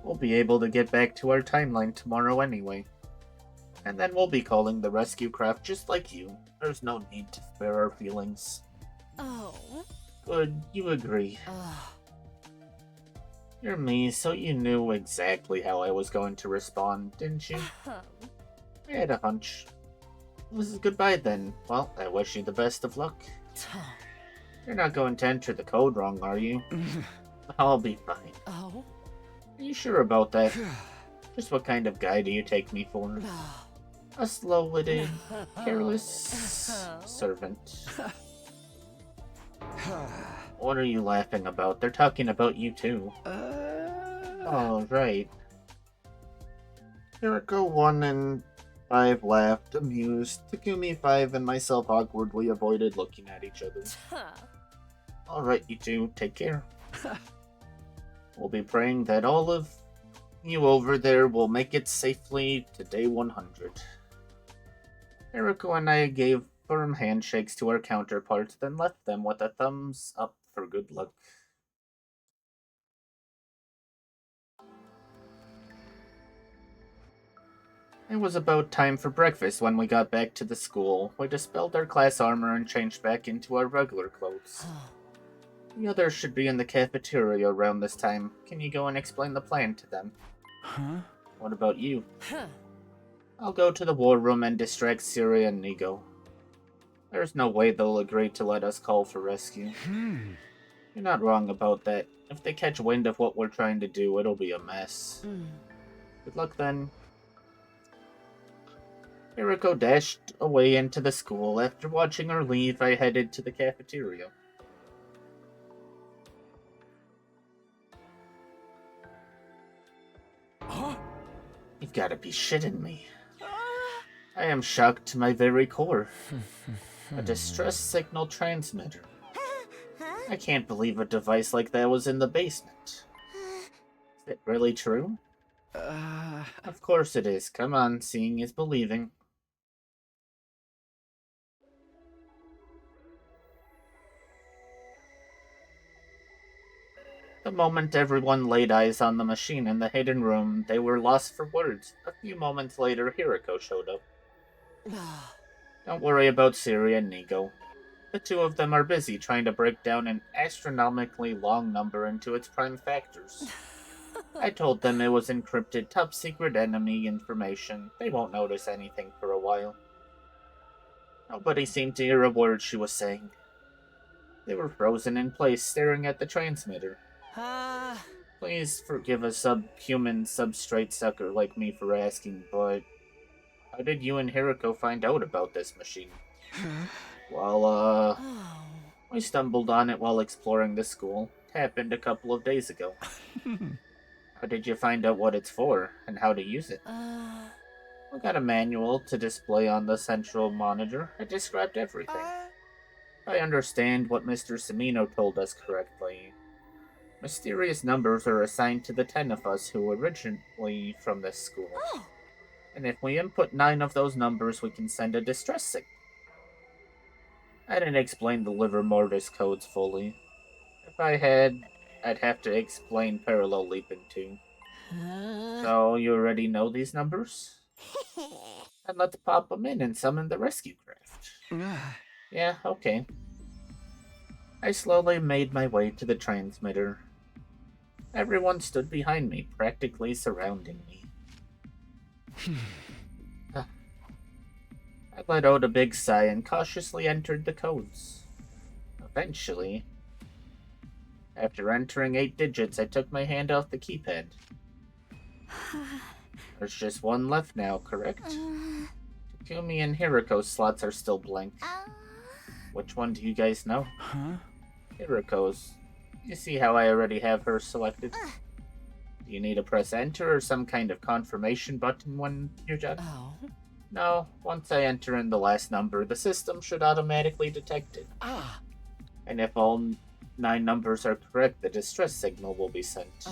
We'll be able to get back to our timeline tomorrow anyway. And then we'll be calling the rescue craft just like you. There's no need to spare our feelings. Oh. Good, you agree. You're me, so you knew exactly how I was going to respond, didn't you? I had a hunch. This is goodbye then. Well, I wish you the best of luck. You're not going to enter the code wrong, are you? I'll be fine. Oh? Are you sure about that? Just what kind of guy do you take me for? A slow-witted, careless servant. What are you laughing about? They're talking about you too. Oh, right. Hiroko 1 and 5 laughed, amused. Takumi 5 and myself awkwardly avoided looking at each other. Alright, you two, take care. We'll be praying that all of you over there will make it safely to day 100. Hiroko and I gave firm handshakes to our counterparts, then left them with a thumbs up for good luck. It was about time for breakfast when we got back to the school. We dispelled our class armor and changed back into our regular clothes. The others should be in the cafeteria around this time. Can you go and explain the plan to them? Huh? What about you? I'll go to the war room and distract Siri and Nigo. There's no way they'll agree to let us call for rescue. You're not wrong about that. If they catch wind of what we're trying to do, it'll be a mess. Good luck then. Hiriko dashed away into the school. After watching her leave, I headed to the cafeteria. You've got to be shitting me. I am shocked to my very core. A distress signal transmitter. I can't believe a device like that was in the basement. Is it really true? Of course it is. Come on, seeing is believing. The moment everyone laid eyes on the machine in the hidden room, they were lost for words. A few moments later, Hiriko showed up. Don't worry about Siri and Nigo. The two of them are busy trying to break down an astronomically long number into its prime factors. I told them it was encrypted top-secret enemy information. They won't notice anything for a while. Nobody seemed to hear a word she was saying. They were frozen in place, staring at the transmitter. Please forgive a subhuman substrate sucker like me for asking, but how did you and Hiriko find out about this machine? Well, we stumbled on it while exploring the school. It happened a couple of days ago. How did you find out what it's for, and how to use it? We got a manual to display on the central monitor. It described everything. I understand what Mr. Semino told us correctly. Mysterious numbers are assigned to the 10 of us who were originally from this school. And if we input 9 of those numbers, we can send a distress signal. I didn't explain the liver mortis codes fully. If I had, I'd have to explain parallel leaping too. So, you already know these numbers? Then let's pop them in and summon the rescue craft. Yeah, okay. I slowly made my way to the transmitter. Everyone stood behind me, practically surrounding me. I let out a big sigh and cautiously entered the codes. Eventually, after entering 8 digits, I took my hand off the keypad. There's just one left now, correct? Takumi and Hiriko's slots are still blank. Which one do you guys know? Hiriko's. You see how I already have her selected? Do you need to press enter or some kind of confirmation button when you're done? No, once I enter in the last number, the system should automatically detect it. And if all 9 numbers are correct, the distress signal will be sent.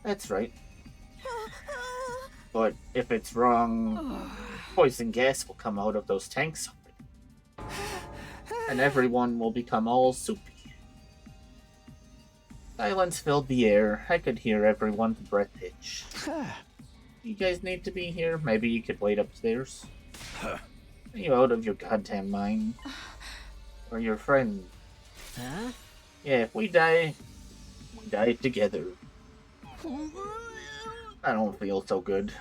That's right. But if it's wrong, poison gas will come out of those tanks. And everyone will become all soupy. Silence filled the air. I could hear everyone's breath hitch. You guys need to be here? Maybe you could wait upstairs? Are you out of your goddamn mind? Or your friend? Yeah, if we die together. I don't feel so good.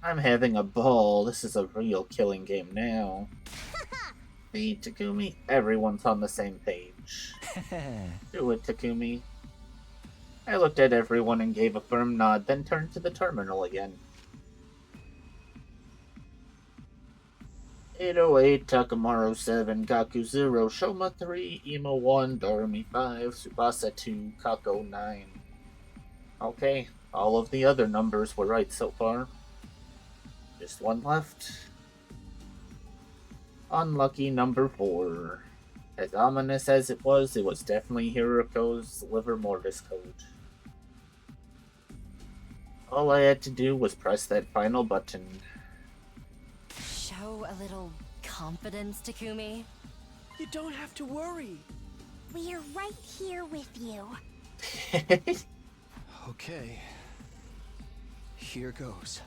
I'm having a ball. This is a real killing game now. See, Takumi? Everyone's on the same page. Do it, Takumi. I looked at everyone and gave a firm nod, then turned to the terminal again. 808, Takamaru 7, Gaku 0, Shoma 3, Emo 1, Doremi 5, Tsubasa 2, Kako 9. Okay, all of the other numbers were right so far. Just one left. Unlucky number 4. As ominous as it was definitely Hiriko's liver mortis code. All I had to do was press that final button. Show show a little confidence, Takumi? You don't have to worry. We're right here with you. Okay. Here goes.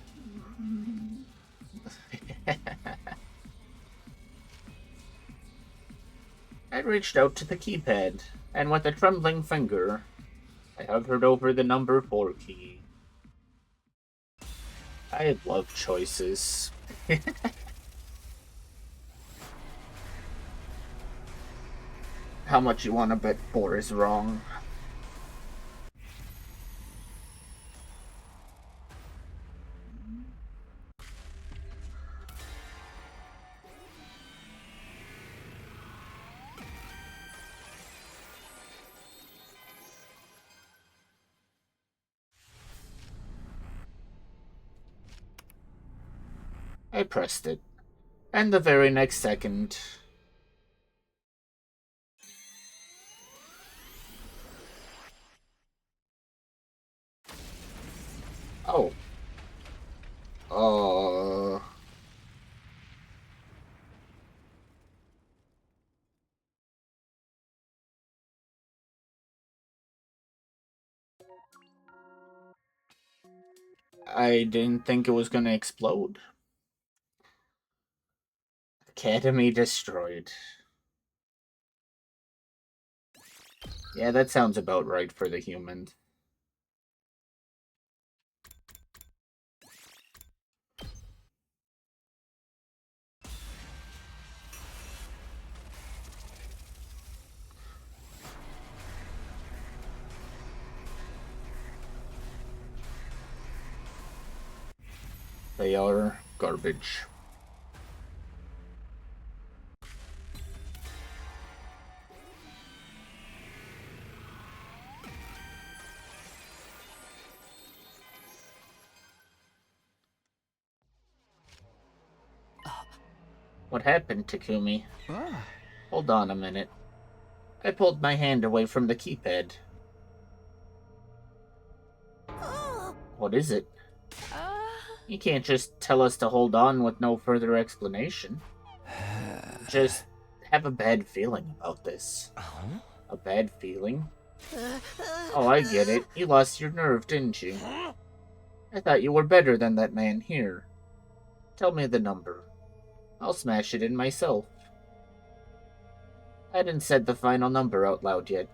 I reached out to the keypad, and with a trembling finger, I hovered over the number 4 key. I love choices. How much you want to bet 4 is wrong? I pressed it, and the very next second... Oh. I didn't think it was gonna explode. Academy destroyed. Yeah, that sounds about right for the humans. They are garbage. What happened, Takumi? Hold on a minute. I pulled my hand away from the keypad. What is it? You can't just tell us to hold on with no further explanation. Just have a bad feeling about this. A bad feeling? Oh, I get it. You lost your nerve, didn't you? I thought you were better than that man here. Tell me the number. I'll smash it in myself. I hadn't said the final number out loud yet.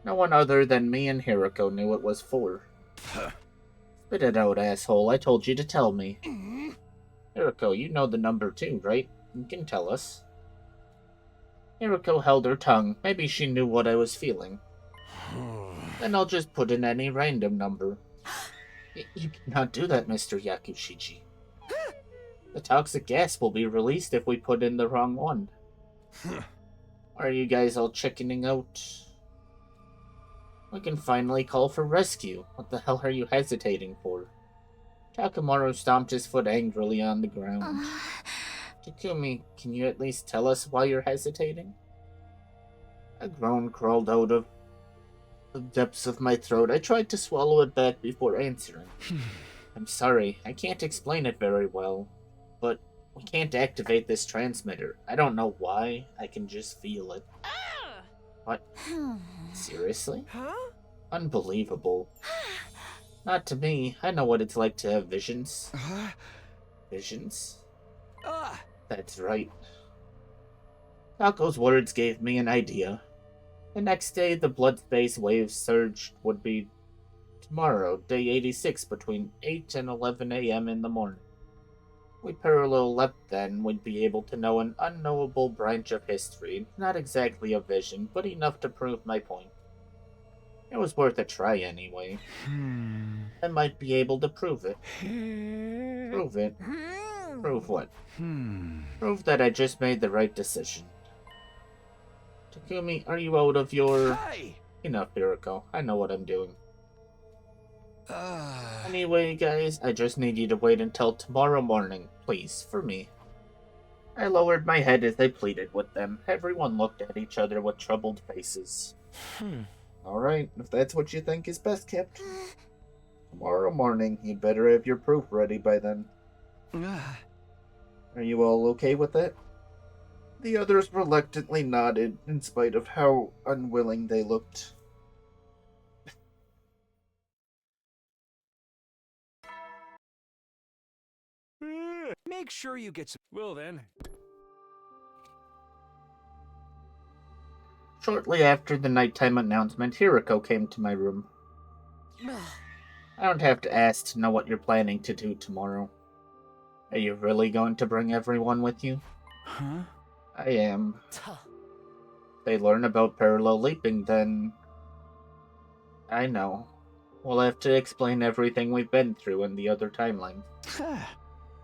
No one other than me and Hiroko knew it was 4. Spit it out, asshole. I told you to tell me. Hiroko, you know the number too, right? You can tell us. Hiroko held her tongue. Maybe she knew what I was feeling. Then I'll just put in any random number. You cannot do that, Mr. Yakushiji. The toxic gas will be released if we put in the wrong one. Are you guys all chickening out? We can finally call for rescue. What the hell are you hesitating for? Takamaru stomped his foot angrily on the ground. Takumi, can you at least tell us why you're hesitating? A groan crawled out of the depths of my throat. I tried to swallow it back before answering. I'm sorry, I can't explain it very well, but we can't activate this transmitter. I don't know why, I can just feel it. What? Seriously? Unbelievable. Not to me. I know what it's like to have visions. Visions? That's right. Tako's words gave me an idea. The next day, the blood space wave surge would be tomorrow, day 86, between 8 and 11 a.m. in the morning. We parallel leapt then, we'd be able to know an unknowable branch of history. Not exactly a vision, but enough to prove my point. It was worth a try anyway. I might be able to prove it. Prove it? Prove what? Prove that I just made the right decision. Takumi, are you out of your... Enough, Hiroko. I know what I'm doing. Anyway, guys, I just need you to wait until tomorrow morning, please, for me. I lowered my head as I pleaded with them. Everyone looked at each other with troubled faces. Alright, if that's what you think is best kept. Tomorrow morning, you'd better have your proof ready by then. Are you all okay with that? The others reluctantly nodded, in spite of how unwilling they looked. Make sure you get some. Well then. Shortly after the nighttime announcement, Hiriko came to my room. I don't have to ask to know what you're planning to do tomorrow. Are you really going to bring everyone with you? Huh? I am. They learn about parallel leaping, then... I know. We'll have to explain everything we've been through in the other timeline.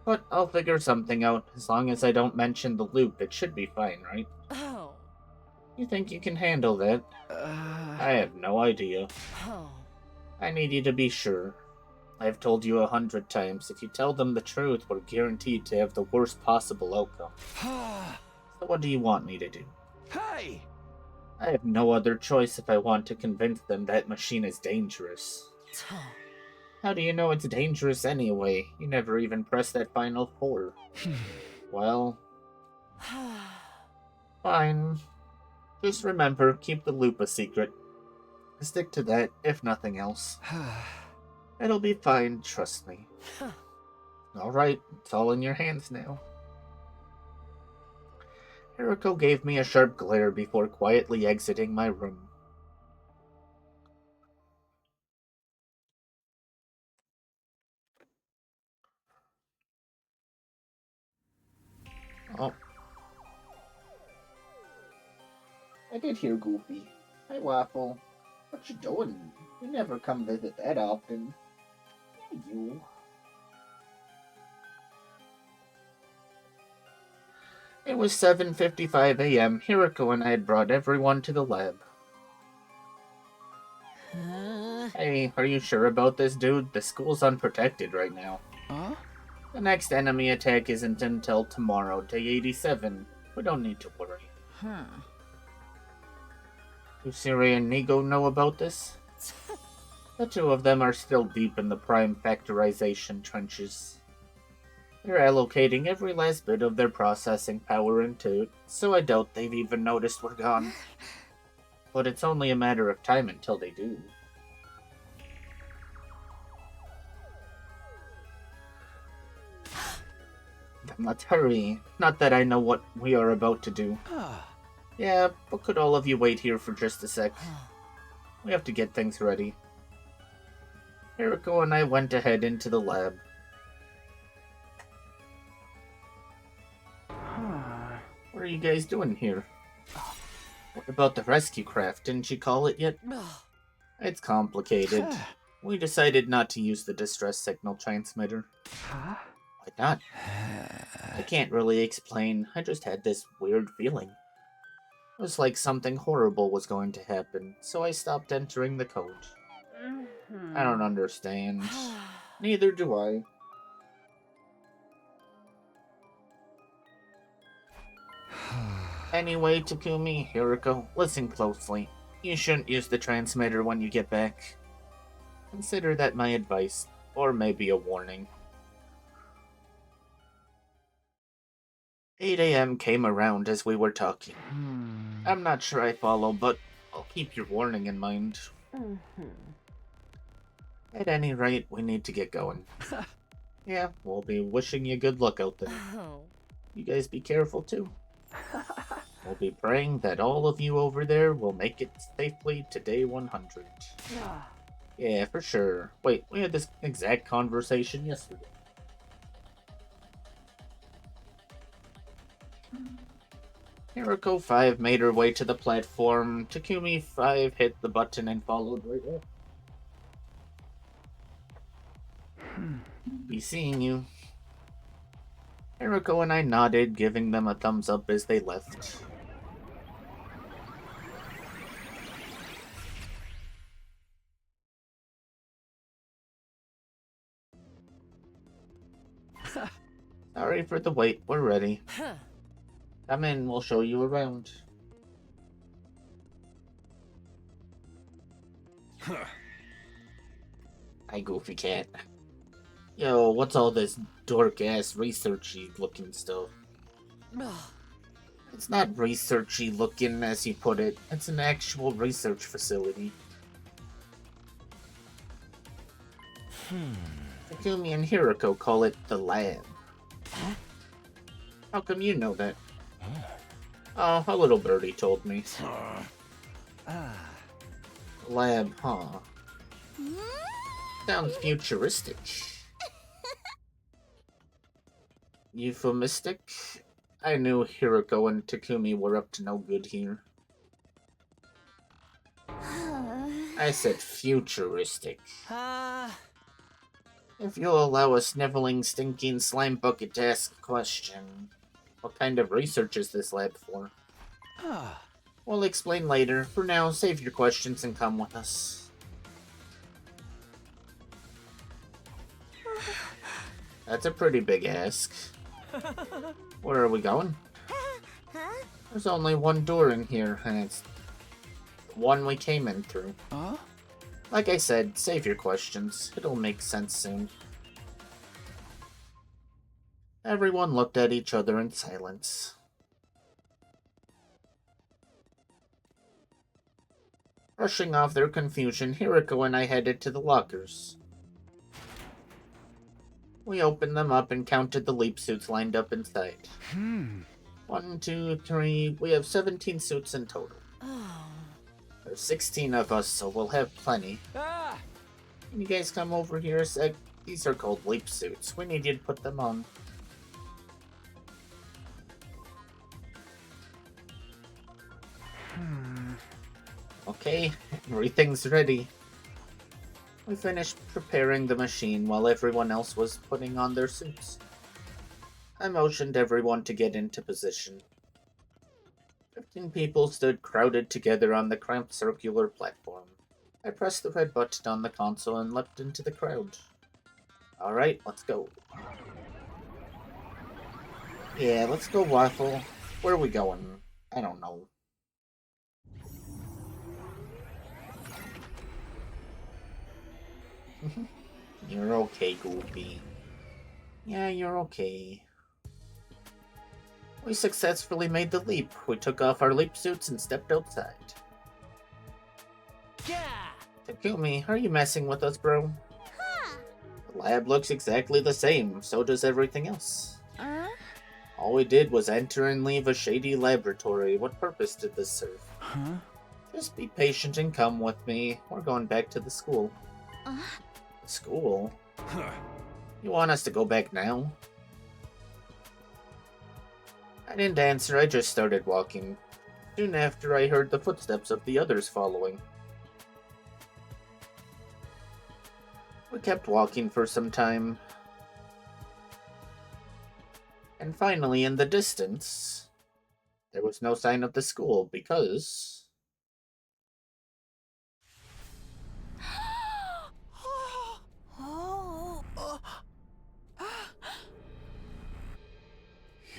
But I'll figure something out. As long as I don't mention the loop, it should be fine, right? Oh. You think you can handle that? I have no idea. Oh. I need you to be sure. I've told you 100 times, if you tell them the truth, we're guaranteed to have the worst possible outcome. So what do you want me to do? Hey! I have no other choice if I want to convince them that machine is dangerous. How do you know it's dangerous anyway? You never even pressed that final 4. Well... fine. Just remember, keep the loop a secret. Stick to that, if nothing else. It'll be fine, trust me. Alright, it's all in your hands now. Hiriko gave me a sharp glare before quietly exiting my room. Oh. I did hear Goofy. Hi, Waffle. What you doing? You never come visit that often. Yeah, you. It was 7:55 a.m. Hiriko and I had brought everyone to the lab. Hey, are you sure about this, dude? The school's unprotected right now. Huh? The next enemy attack isn't until tomorrow, day 87. We don't need to worry. Do Siri and Nigo know about this? The two of them are still deep in the prime factorization trenches. They're allocating every last bit of their processing power into it, so I doubt they've even noticed we're gone. But it's only a matter of time until they do. Then let's hurry. Not that I know what we are about to do. Yeah, but could all of you wait here for just a sec? We have to get things ready. Hiriko and I went ahead into the lab. What are you guys doing here? What about the rescue craft? Didn't you call it yet? It's complicated. We decided not to use the distress signal transmitter. Why not? I can't really explain. I just had this weird feeling. It was like something horrible was going to happen, so I stopped entering the code. I don't understand. Neither do I. Anyway, Takumi, Hiriko, listen closely. You shouldn't use the transmitter when you get back. Consider that my advice, or maybe a warning. 8 a.m. came around as we were talking. I'm not sure I follow, but I'll keep your warning in mind. At any rate, we need to get going. Yeah, we'll be wishing you good luck out there. You guys be careful too. We'll be praying that all of you over there will make it safely to day 100. Yeah, for sure. Wait, we had this exact conversation yesterday. Hiriko 5 made her way to the platform. Takumi 5 hit the button and followed right up. Be seeing you. Hiriko and I nodded, giving them a thumbs up as they left. Sorry for the wait, we're ready. Come in, we'll show you around. Hi, Goofy Cat. Yo, what's all this dork-ass researchy looking stuff. It's not researchy looking, as you put it. It's an actual research facility. Takumi and Hiroko call it the lab. How come you know that? Oh, a little birdie told me. Lab, huh? Sounds futuristic. Euphemistic? I knew Hiroko and Takumi were up to no good here. I said futuristic. If you'll allow a sniveling, stinking slime bucket to ask a question, what kind of research is this lab for? We'll explain later. For now, save your questions and come with us. That's a pretty big ask. Where are we going? There's only one door in here, and it's the one we came in through. Like I said, save your questions. It'll make sense soon. Everyone looked at each other in silence. Brushing off their confusion, Hiroko and I headed to the lockers. We opened them up and counted the leap suits lined up inside. 1, 2, 3. We have 17 suits in total. There's 16 of us, so we'll have plenty. Can you guys come over here a sec? These are called leap suits. We need you to put them on. Okay, everything's ready. We finished preparing the machine while everyone else was putting on their suits. I motioned everyone to get into position. 15 people stood crowded together on the cramped circular platform. I pressed the red button on the console and leapt into the crowd. Alright, let's go. Yeah, let's go, Waffle. Where are we going? I don't know. You're okay, Goofy. Yeah, you're okay. We successfully made the leap. We took off our leap suits and stepped outside. Takumi, are you messing with us, bro? The lab looks exactly the same, so does everything else. All we did was enter and leave a shady laboratory. What purpose did this serve? Just be patient and come with me. We're going back to the school. School? You want us to go back now? I didn't answer, I just started walking. Soon after, I heard the footsteps of the others following. We kept walking for some time. And finally, in the distance, there was no sign of the school because...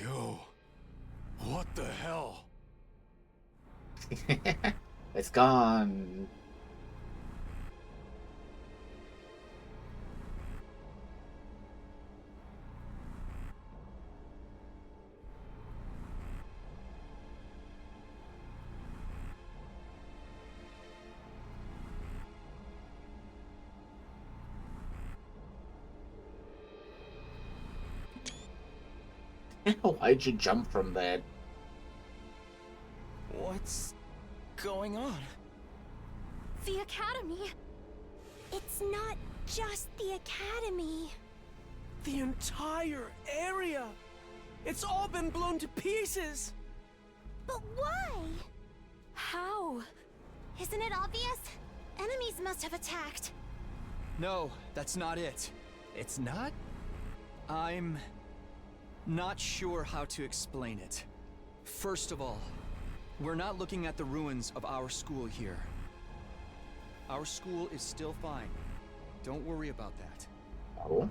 Yo, what the hell? It's gone. Why'd you jump from that? What's going on? The academy. It's not just the academy. The entire area! It's all been blown to pieces! But why? How? Isn't it obvious? Enemies must have attacked. No, that's not it. It's not? I'm not sure how to explain it. First of all, we're not looking at the ruins of our school here. Our school is still fine. Don't worry about that. Oh?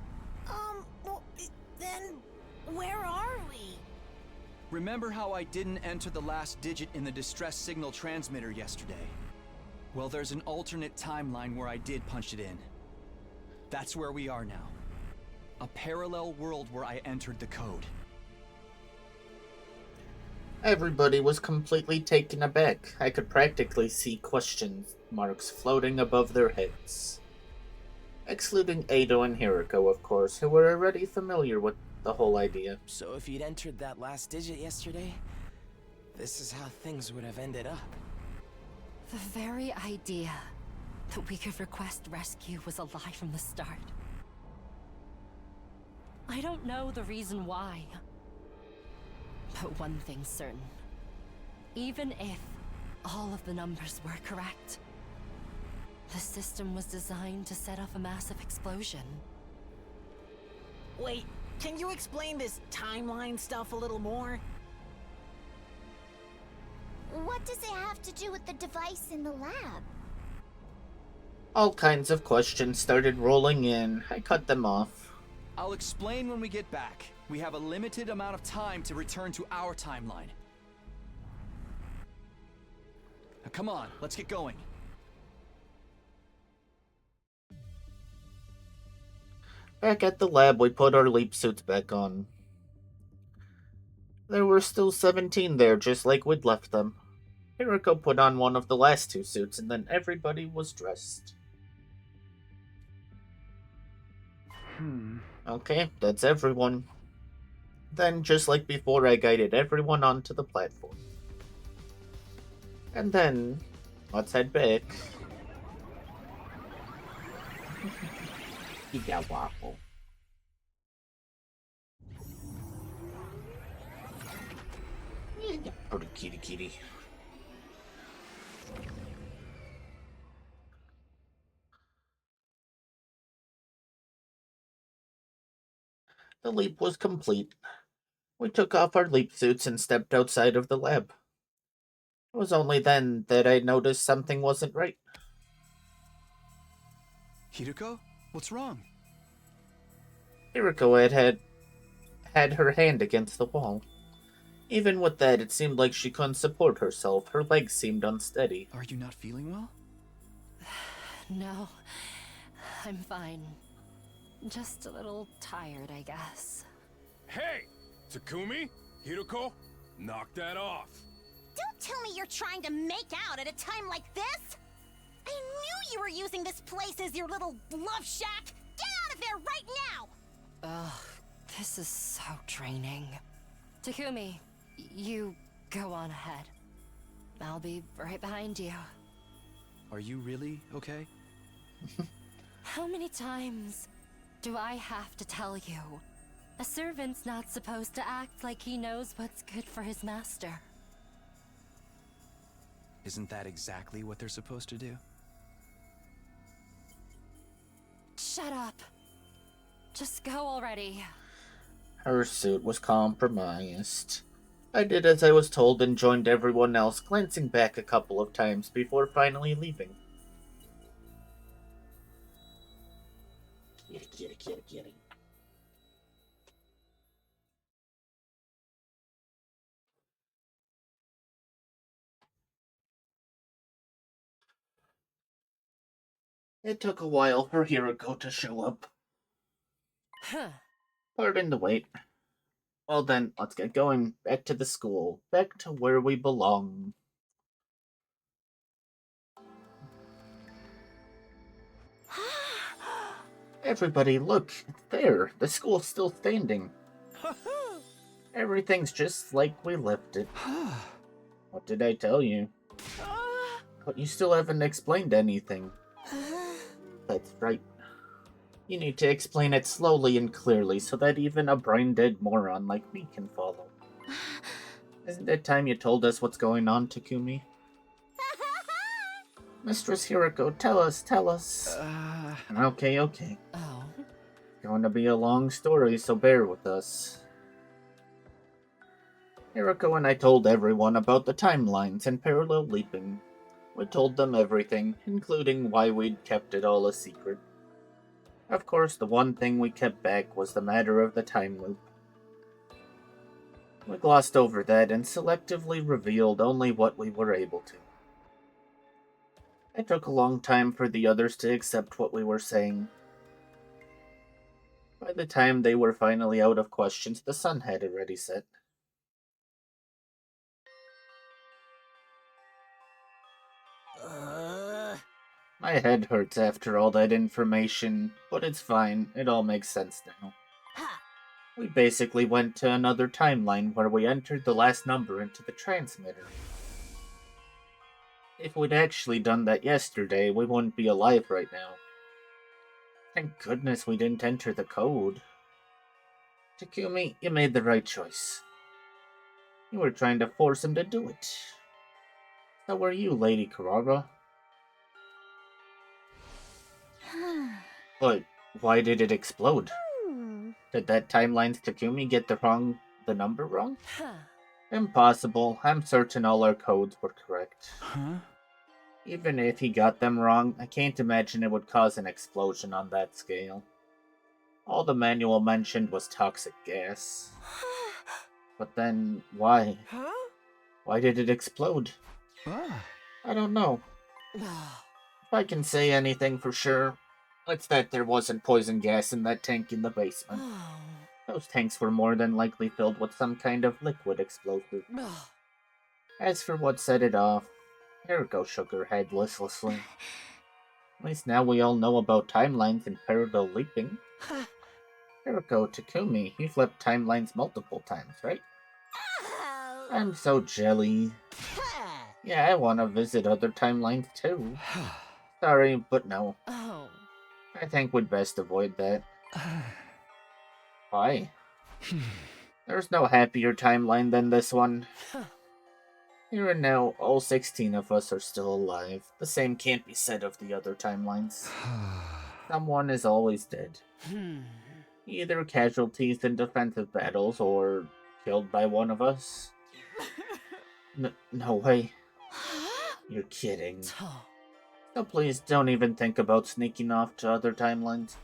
Well, then where are we? Remember how I didn't enter the last digit in the distress signal transmitter yesterday? Well, there's an alternate timeline where I did punch it in. That's where we are now. A parallel world where I entered the code. Everybody was completely taken aback. I could practically see question marks floating above their heads. Excluding Ado and Hiriko, of course, who were already familiar with the whole idea. So if you'd entered that last digit yesterday, this is how things would have ended up. The very idea that we could request rescue was a lie from the start. I don't know the reason why. But one thing's certain. Even if all of the numbers were correct, the system was designed to set off a massive explosion. Wait, can you explain this timeline stuff a little more? What does it have to do with the device in the lab? All kinds of questions started rolling in. I cut them off. I'll explain when we get back. We have a limited amount of time to return to our timeline. Now come on, let's get going. Back at the lab, we put our leap suits back on. There were still 17 there, just like we'd left them. Hiriko put on one of the last 2 suits, and then everybody was dressed. Okay, that's everyone. Then, just like before, I guided everyone onto the platform. And then, let's head back. You got waffle. Yeah, pretty kitty kitty. The leap was complete. We took off our leap suits and stepped outside of the lab. It was only then that I noticed something wasn't right. Hiriko? What's wrong? Hiriko had her hand against the wall. Even with that, it seemed like she couldn't support herself. Her legs seemed unsteady. Are you not feeling well? No, I'm fine. Just a little tired, I guess. Hey! Takumi? Hiroko? Knock that off. Don't tell me you're trying to make out at a time like this! I knew you were using this place as your little love shack! Get out of there right now! Ugh, this is so draining. Takumi, you go on ahead. I'll be right behind you. Are you really okay? How many times do I have to tell you? A servant's not supposed to act like he knows what's good for his master. Isn't that exactly what they're supposed to do? Shut up. Just go already. Her suit was compromised. I did as I was told and joined everyone else, glancing back a couple of times before finally leaving. Kitty. It took a while for Hiriko to show up. Huh. Pardon the wait. Well then, let's get going. Back to the school. Back to where we belong. Everybody, look. It's there. The school's still standing. Everything's just like we left it. What did I tell you? But you still haven't explained anything. That's right. You need to explain it slowly and clearly so that even a brain-dead moron like me can follow. Isn't it time you told us what's going on, Takumi? Mistress Hiriko, tell us. Okay. Oh. It's going to be a long story, so bear with us. Hiriko and I told everyone about the timelines and parallel leaping. We told them everything, including why we'd kept it all a secret. Of course, the one thing we kept back was the matter of the time loop. We glossed over that and selectively revealed only what we were able to. It took a long time for the others to accept what we were saying. By the time they were finally out of questions, the sun had already set. My head hurts after all that information, but it's fine. It all makes sense now. We basically went to another timeline where we entered the last number into the transmitter. If we'd actually done that yesterday, we wouldn't be alive right now. Thank goodness we didn't enter the code. Takumi, you made the right choice. You were trying to force him to do it. So were you, Lady Karara. But why did it explode? Did that timeline's Takumi get the number wrong? Impossible. I'm certain all our codes were correct. Even if he got them wrong, I can't imagine it would cause an explosion on that scale. All the manual mentioned was toxic gas. But then, why? Why did it explode? I don't know. If I can say anything for sure, it's that there wasn't poison gas in that tank in the basement. Those tanks were more than likely filled with some kind of liquid explosive. As for what set it off, Eriko shook her head listlessly. At least now we all know about timelines and parallel leaping. Eriko, Takumi, you've flipped timelines multiple times, right? I'm so jelly. Yeah, I want to visit other timelines too. Sorry, but no. I think we'd best avoid that. Why? There's no happier timeline than this one. Here and now, all 16 of us are still alive. The same can't be said of the other timelines. Someone is always dead. Either casualties in defensive battles or killed by one of us. No way. You're kidding. So please don't even think about sneaking off to other timelines.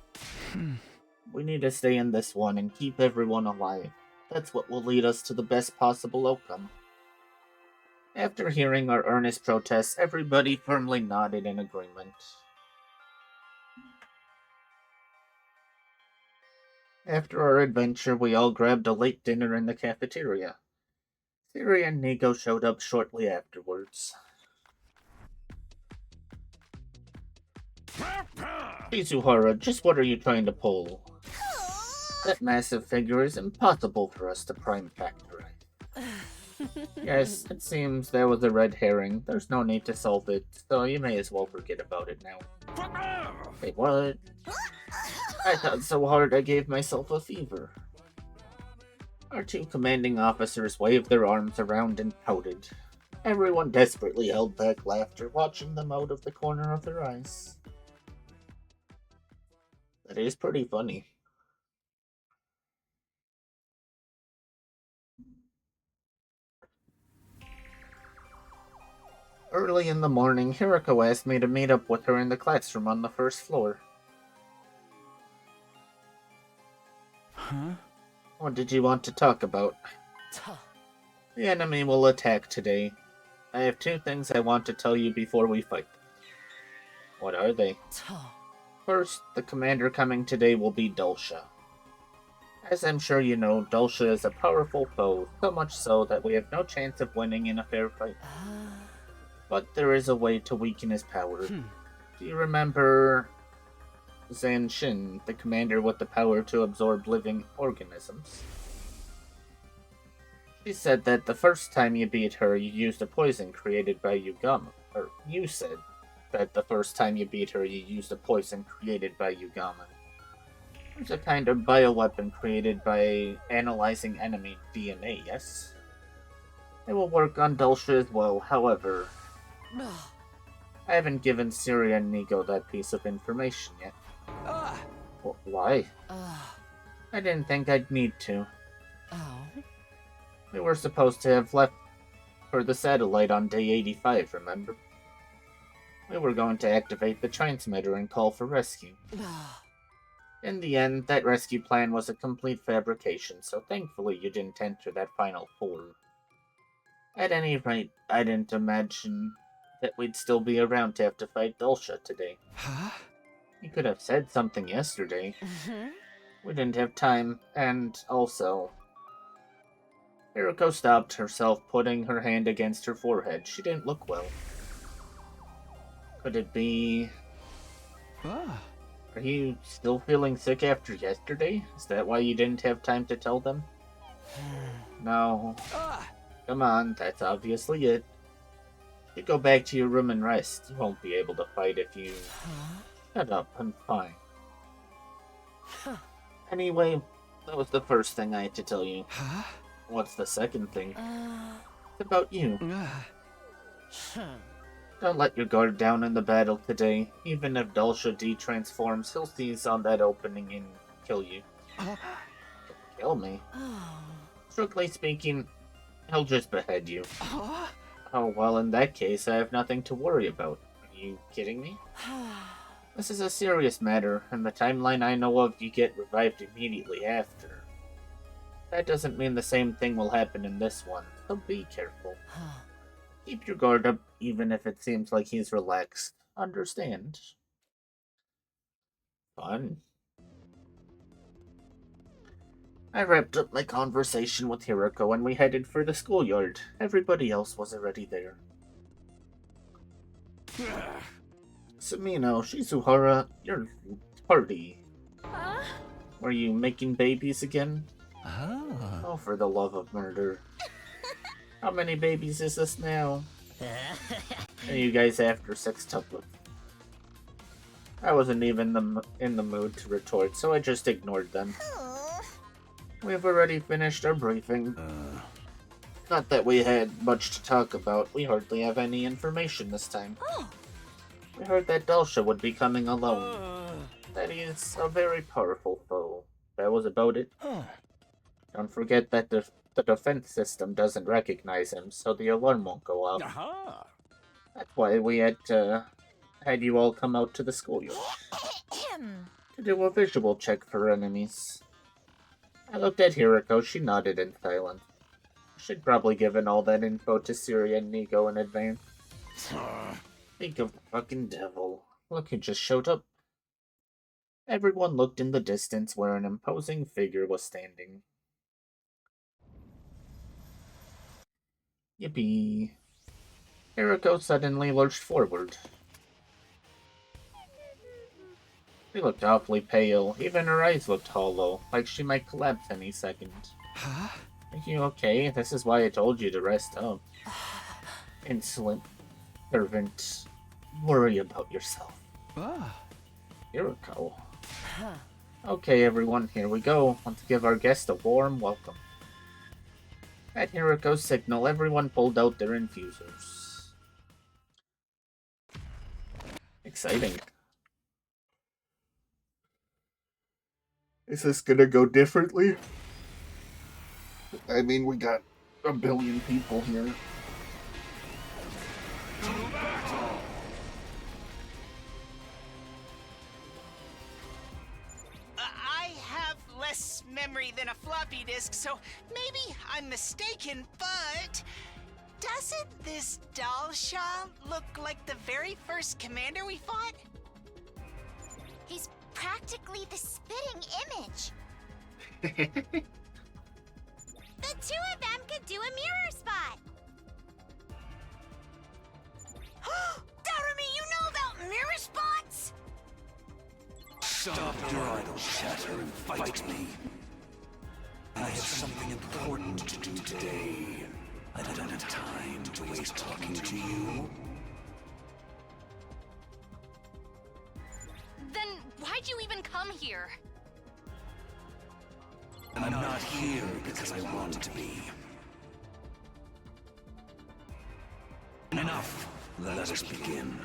We need to stay in this one and keep everyone alive. That's what will lead us to the best possible outcome. After hearing our earnest protests, everybody firmly nodded in agreement. After our adventure, we all grabbed a late dinner in the cafeteria. Siri and Nigo showed up shortly afterwards. Shizuhara, just what are you trying to pull? That massive figure is impossible for us to prime factorize. Yes, it seems there was a red herring. There's no need to solve it, so you may as well forget about it now. Wait, what? I thought so hard I gave myself a fever. Our two commanding officers waved their arms around and pouted. Everyone desperately held back laughter, watching them out of the corner of their eyes. That is pretty funny. Early in the morning, Hiroko asked me to meet up with her in the classroom on the first floor. What did you want to talk about? The enemy will attack today. I have two things I want to tell you before we fight. What are they? First, the commander coming today will be Dulcia. As I'm sure you know, Dulcia is a powerful foe, so much so that we have no chance of winning in a fair fight. But there is a way to weaken his power. Do you remember Zan Shin, the commander with the power to absorb living organisms? She said that the first time you beat her, you used a poison created by Yugama. Or, you said that the first time you beat her, you used a poison created by Yugama. It's a kind of bioweapon created by analyzing enemy DNA, yes? It will work on Dulcia as well, however. I haven't given Siri and Nigo that piece of information yet. Why? I didn't think I'd need to. We were supposed to have left for the satellite on day 85, remember? We were going to activate the transmitter and call for rescue. In the end, that rescue plan was a complete fabrication, so thankfully you didn't enter that final four. At any rate, I didn't imagine that we'd still be around to have to fight Dulcia today. You could have said something yesterday. We didn't have time, and also... Hiriko stopped herself, putting her hand against her forehead. She didn't look well. Could it be... Are you still feeling sick after yesterday? Is that why you didn't have time to tell them? No. Come on, that's obviously it. You go back to your room and rest. You won't be able to fight if you... Shut up, I'm fine. Anyway, that was the first thing I had to tell you. What's the second thing? It's about you. Don't let your guard down in the battle today. Even if Dulcia de-transforms, he'll seize on that opening and kill you. Kill me? Strictly speaking, he'll just behead you. Oh, well, in that case, I have nothing to worry about. Are you kidding me? This is a serious matter, and the timeline I know of, you get revived immediately after. That doesn't mean the same thing will happen in this one, so be careful. Keep your guard up, even if it seems like he's relaxed. Understand? Fun. I wrapped up my conversation with Hiriko and we headed for the schoolyard. Everybody else was already there. Sumino, Shizuhara, your party. Were you making babies again? Oh, for the love of murder. How many babies is this now? Are you guys after sextuplets? I wasn't even in the mood to retort, so I just ignored them. We've already finished our briefing. Not that we had much to talk about. We hardly have any information this time. We heard that Dulcia would be coming alone. That he is a very powerful foe. That was about it. Don't forget that the defense system doesn't recognize him, so the alarm won't go off. That's why we had you all come out to the schoolyard. To do a visual check for enemies. I looked at Hiriko, she nodded in silence. Should probably given all that info to Syria and Nico in advance. Think of the fucking devil. Look who just showed up. Everyone looked in the distance where an imposing figure was standing. Yippee. Hiriko suddenly lurched forward. She looked awfully pale. Even her eyes looked hollow, like she might collapse any second. Are you okay? This is why I told you to rest up. Insolent servant. Worry about yourself. Hiriko. Okay, everyone, here we go. Let's give our guest a warm welcome. At Hiriko's signal, everyone pulled out their infusers. Exciting. Is this gonna go differently? I mean, we got a billion people here. I have less memory than a floppy disk, so maybe I'm mistaken, but... doesn't this Dulcia look like the very first commander we fought? He's practically the spitting image. The two of them could do a mirror spot. Daramy, you know about mirror spots? Stop your idle chatter and fight me. I have something important to do today. I don't have time to waste talking to you. Then why'd you even come here? I'm not here because I want to be. Enough. Let us begin.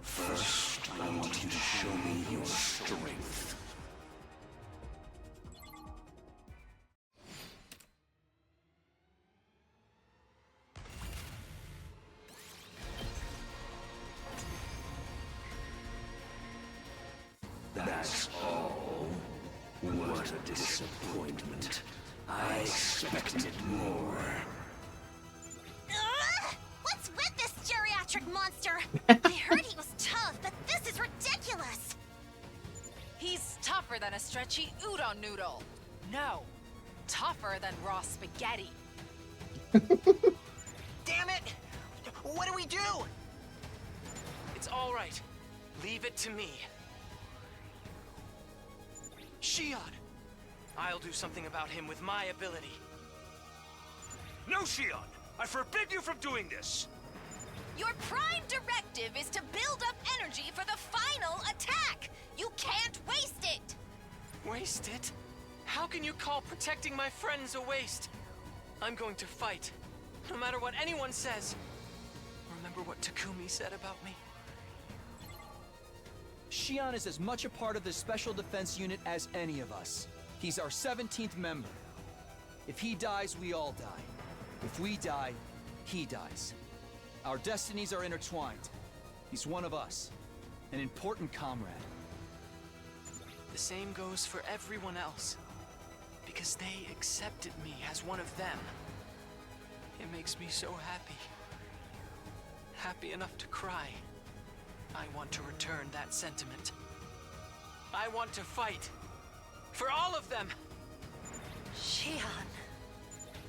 First, I want you to show me your strength. That's all? What a disappointment. I expected more. What's with this geriatric monster? I heard he was tough, but this is ridiculous. He's tougher than a stretchy udon noodle. No, tougher than raw spaghetti. Damn it! What do we do? It's all right. Leave it to me. Shion! I'll do something about him with my ability. No, Shion! I forbid you from doing this! Your prime directive is to build up energy for the final attack! You can't waste it! Waste it? How can you call protecting my friends a waste? I'm going to fight, no matter what anyone says. Remember what Takumi said about me? Shion is as much a part of the Special Defense Unit as any of us. He's our 17th member. If he dies, we all die. If we die, he dies. Our destinies are intertwined. He's one of us, an important comrade. The same goes for everyone else, because they accepted me as one of them. It makes me so happy. Happy enough to cry. I want to return that sentiment. I want to fight. For all of them! Shion.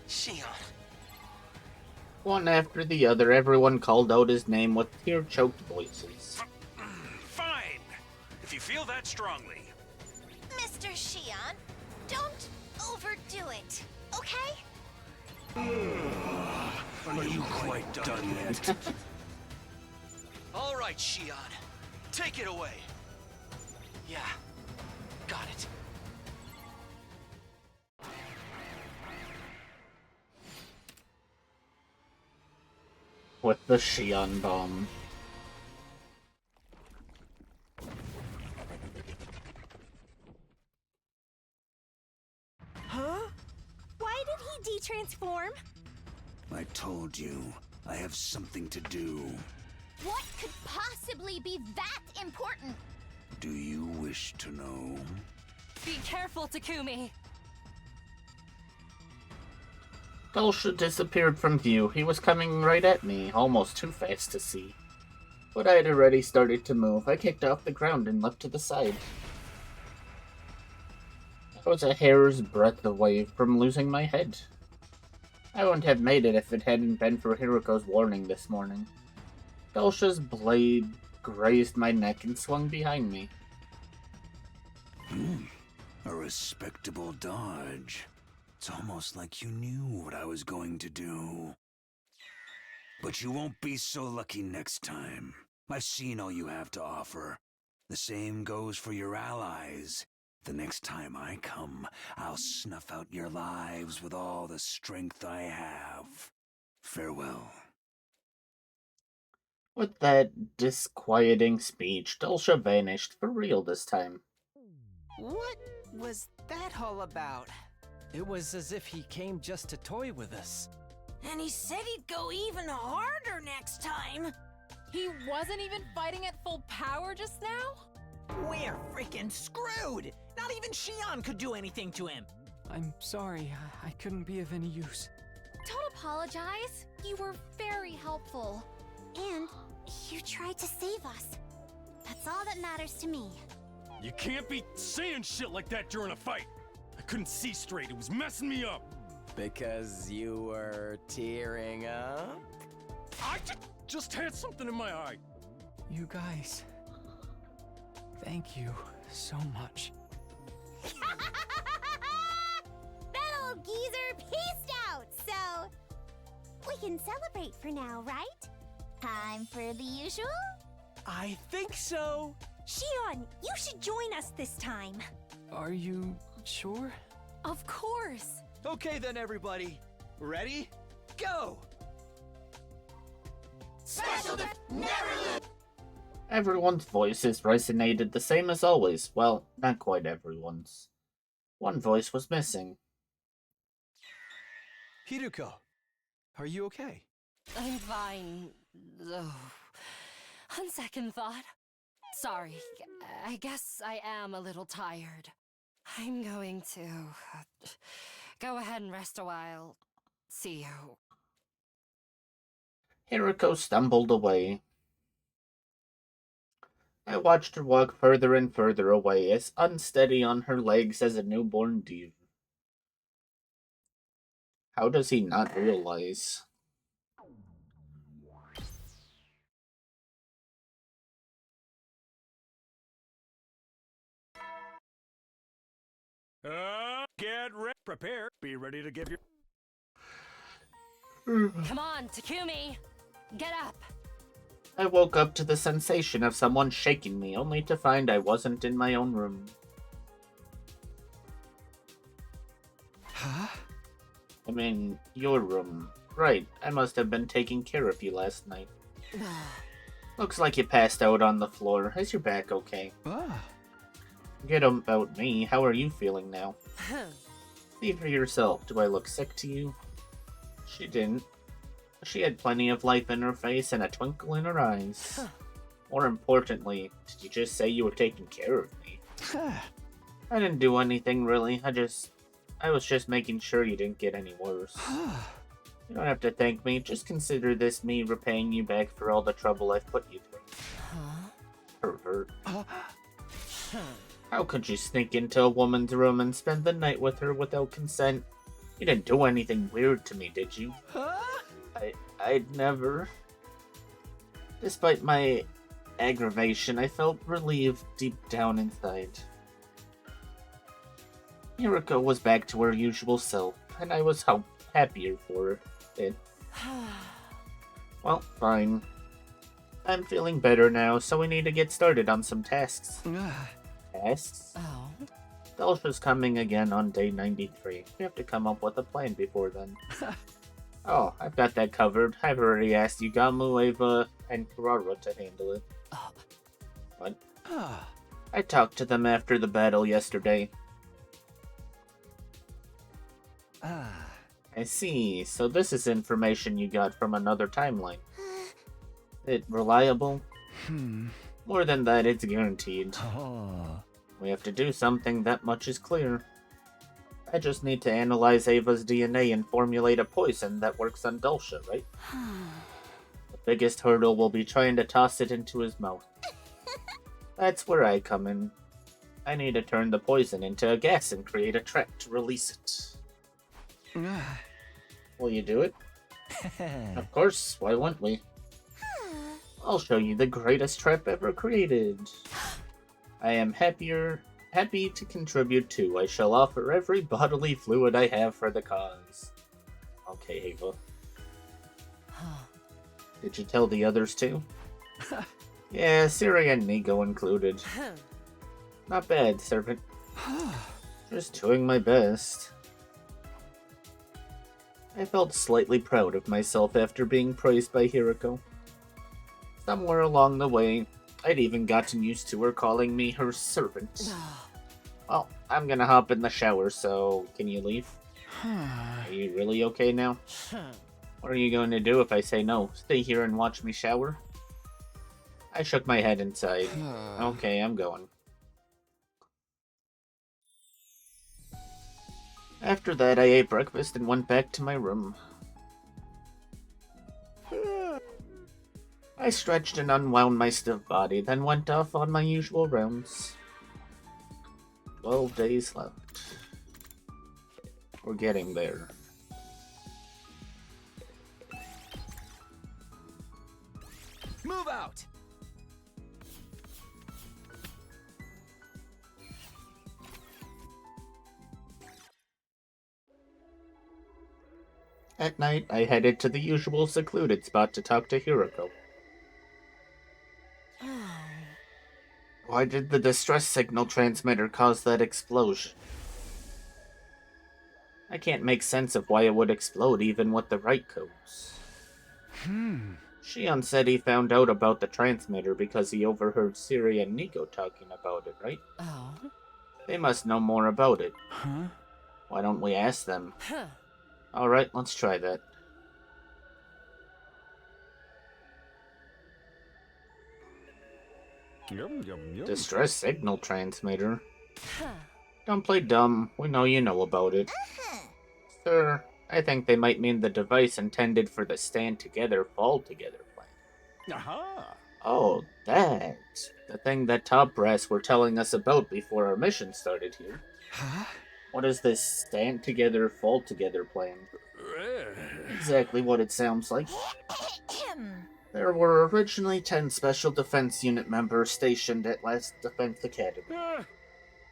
Shion. One after the other, everyone called out his name with tear-choked voices. Fine! If you feel that strongly. Mr. Shion, don't overdo it, okay? Are you quite done yet? All right, Shion. Take it away. Yeah, got it. With the Shion bomb. Huh? Why did he de-transform? I told you, I have something to do. What could possibly be that important? Do you wish to know? Be careful, Takumi! Dulcia disappeared from view. He was coming right at me, almost too fast to see. But I had already started to move. I kicked off the ground and leapt to the side. I was a hair's breadth away from losing my head. I wouldn't have made it if it hadn't been for Hiruko's warning this morning. Dulcia's blade grazed my neck and swung behind me. A respectable dodge. It's almost like you knew what I was going to do. But you won't be so lucky next time. I've seen all you have to offer. The same goes for your allies. The next time I come, I'll snuff out your lives with all the strength I have. Farewell. With that disquieting speech, Dulcia vanished for real this time. What was that all about? It was as if he came just to toy with us. And he said he'd go even harder next time. He wasn't even fighting at full power just now? We're freaking screwed! Not even Shion could do anything to him! I'm sorry, I couldn't be of any use. Don't apologize. You were very helpful. And you tried to save us. That's all that matters to me. You can't be saying shit like that during a fight. I couldn't see straight. It was messing me up. Because you were tearing up? I just had something in my eye. You guys, thank you so much. That old geezer peaced out, so we can celebrate for now, right? Time for the usual? I think so. Shion, you should join us this time. Are you sure? Of course! Okay then, everybody. Ready? Go! Special Neverland! Everyone's voices resonated the same as always. Well, not quite everyone's. One voice was missing. Hiruko, are you okay? I'm fine. Oh, on second thought. Sorry, I guess I am a little tired. I'm going to go ahead and rest a while. See you. Hiruko stumbled away. I watched her walk further and further away, as unsteady on her legs as a newborn deer. How does he not realize? Get ready. Prepare. Be ready to give your... Come on, Takumi! Get up! I woke up to the sensation of someone shaking me, only to find I wasn't in my own room. Huh? I mean, your room. Right, I must have been taking care of you last night. Looks like you passed out on the floor. Is your back okay? Forget about me. How are you feeling now? See for yourself. Do I look sick to you? She didn't. She had plenty of life in her face and a twinkle in her eyes. More importantly, did you just say you were taking care of me? I didn't do anything, really. I was just making sure you didn't get any worse. You don't have to thank me. Just consider this me repaying you back for all the trouble I've put you through. Pervert. How could you sneak into a woman's room and spend the night with her without consent? You didn't do anything weird to me, did you? I'd never. Despite my aggravation, I felt relieved deep down inside. Yuriko was back to her usual self, and I was happier for it. Well, fine. I'm feeling better now, so we need to get started on some tasks. Tasks? Oh. Dulcia's coming again on day 93. We have to come up with a plan before then. Oh, I've got that covered. I've already asked Yugamu, Ava, and Kurara to handle it. What? I talked to them after the battle yesterday. I see. So this is information you got from another timeline. It reliable? More than that, it's guaranteed. We have to do something, that much is clear. I just need to analyze Ava's DNA and formulate a poison that works on Dulcia, right? The biggest hurdle will be trying to toss it into his mouth. That's where I come in. I need to turn the poison into a gas and create a trap to release it. Will you do it? Of course, why wouldn't we? I'll show you the greatest trap ever created. I am happy to contribute too. I shall offer every bodily fluid I have for the cause. Okay, Ava. Did you tell the others too? Yeah, Siri and Nigo included. Not bad, servant. Just doing my best. I felt slightly proud of myself after being praised by Hiriko. Somewhere along the way, I'd even gotten used to her calling me her servant. Well, I'm gonna hop in the shower, so can you leave? Are you really okay now? What are you going to do if I say no? Stay here and watch me shower? I shook my head and sighed. Okay, I'm going. After that, I ate breakfast and went back to my room. I stretched and unwound my stiff body, then went off on my usual rounds. 12 days left. We're getting there. Move out! At night, I headed to the usual secluded spot to talk to Hiriko. Why did the distress signal transmitter cause that explosion? I can't make sense of why it would explode even with the right codes. Shion said he found out about the transmitter because he overheard Siri and Nico talking about it, right? Oh. They must know more about it. Why don't we ask them? Alright, let's try that. Distress signal transmitter? Don't play dumb. We know you know about it. Sir, I think they might mean the device intended for the stand together, fall together plan. Oh, that. The thing that Top Brass were telling us about before our mission started here. Huh? What is this stand together, fall together plan? Exactly what it sounds like. There were originally 10 Special Defense Unit members stationed at Last Defense Academy.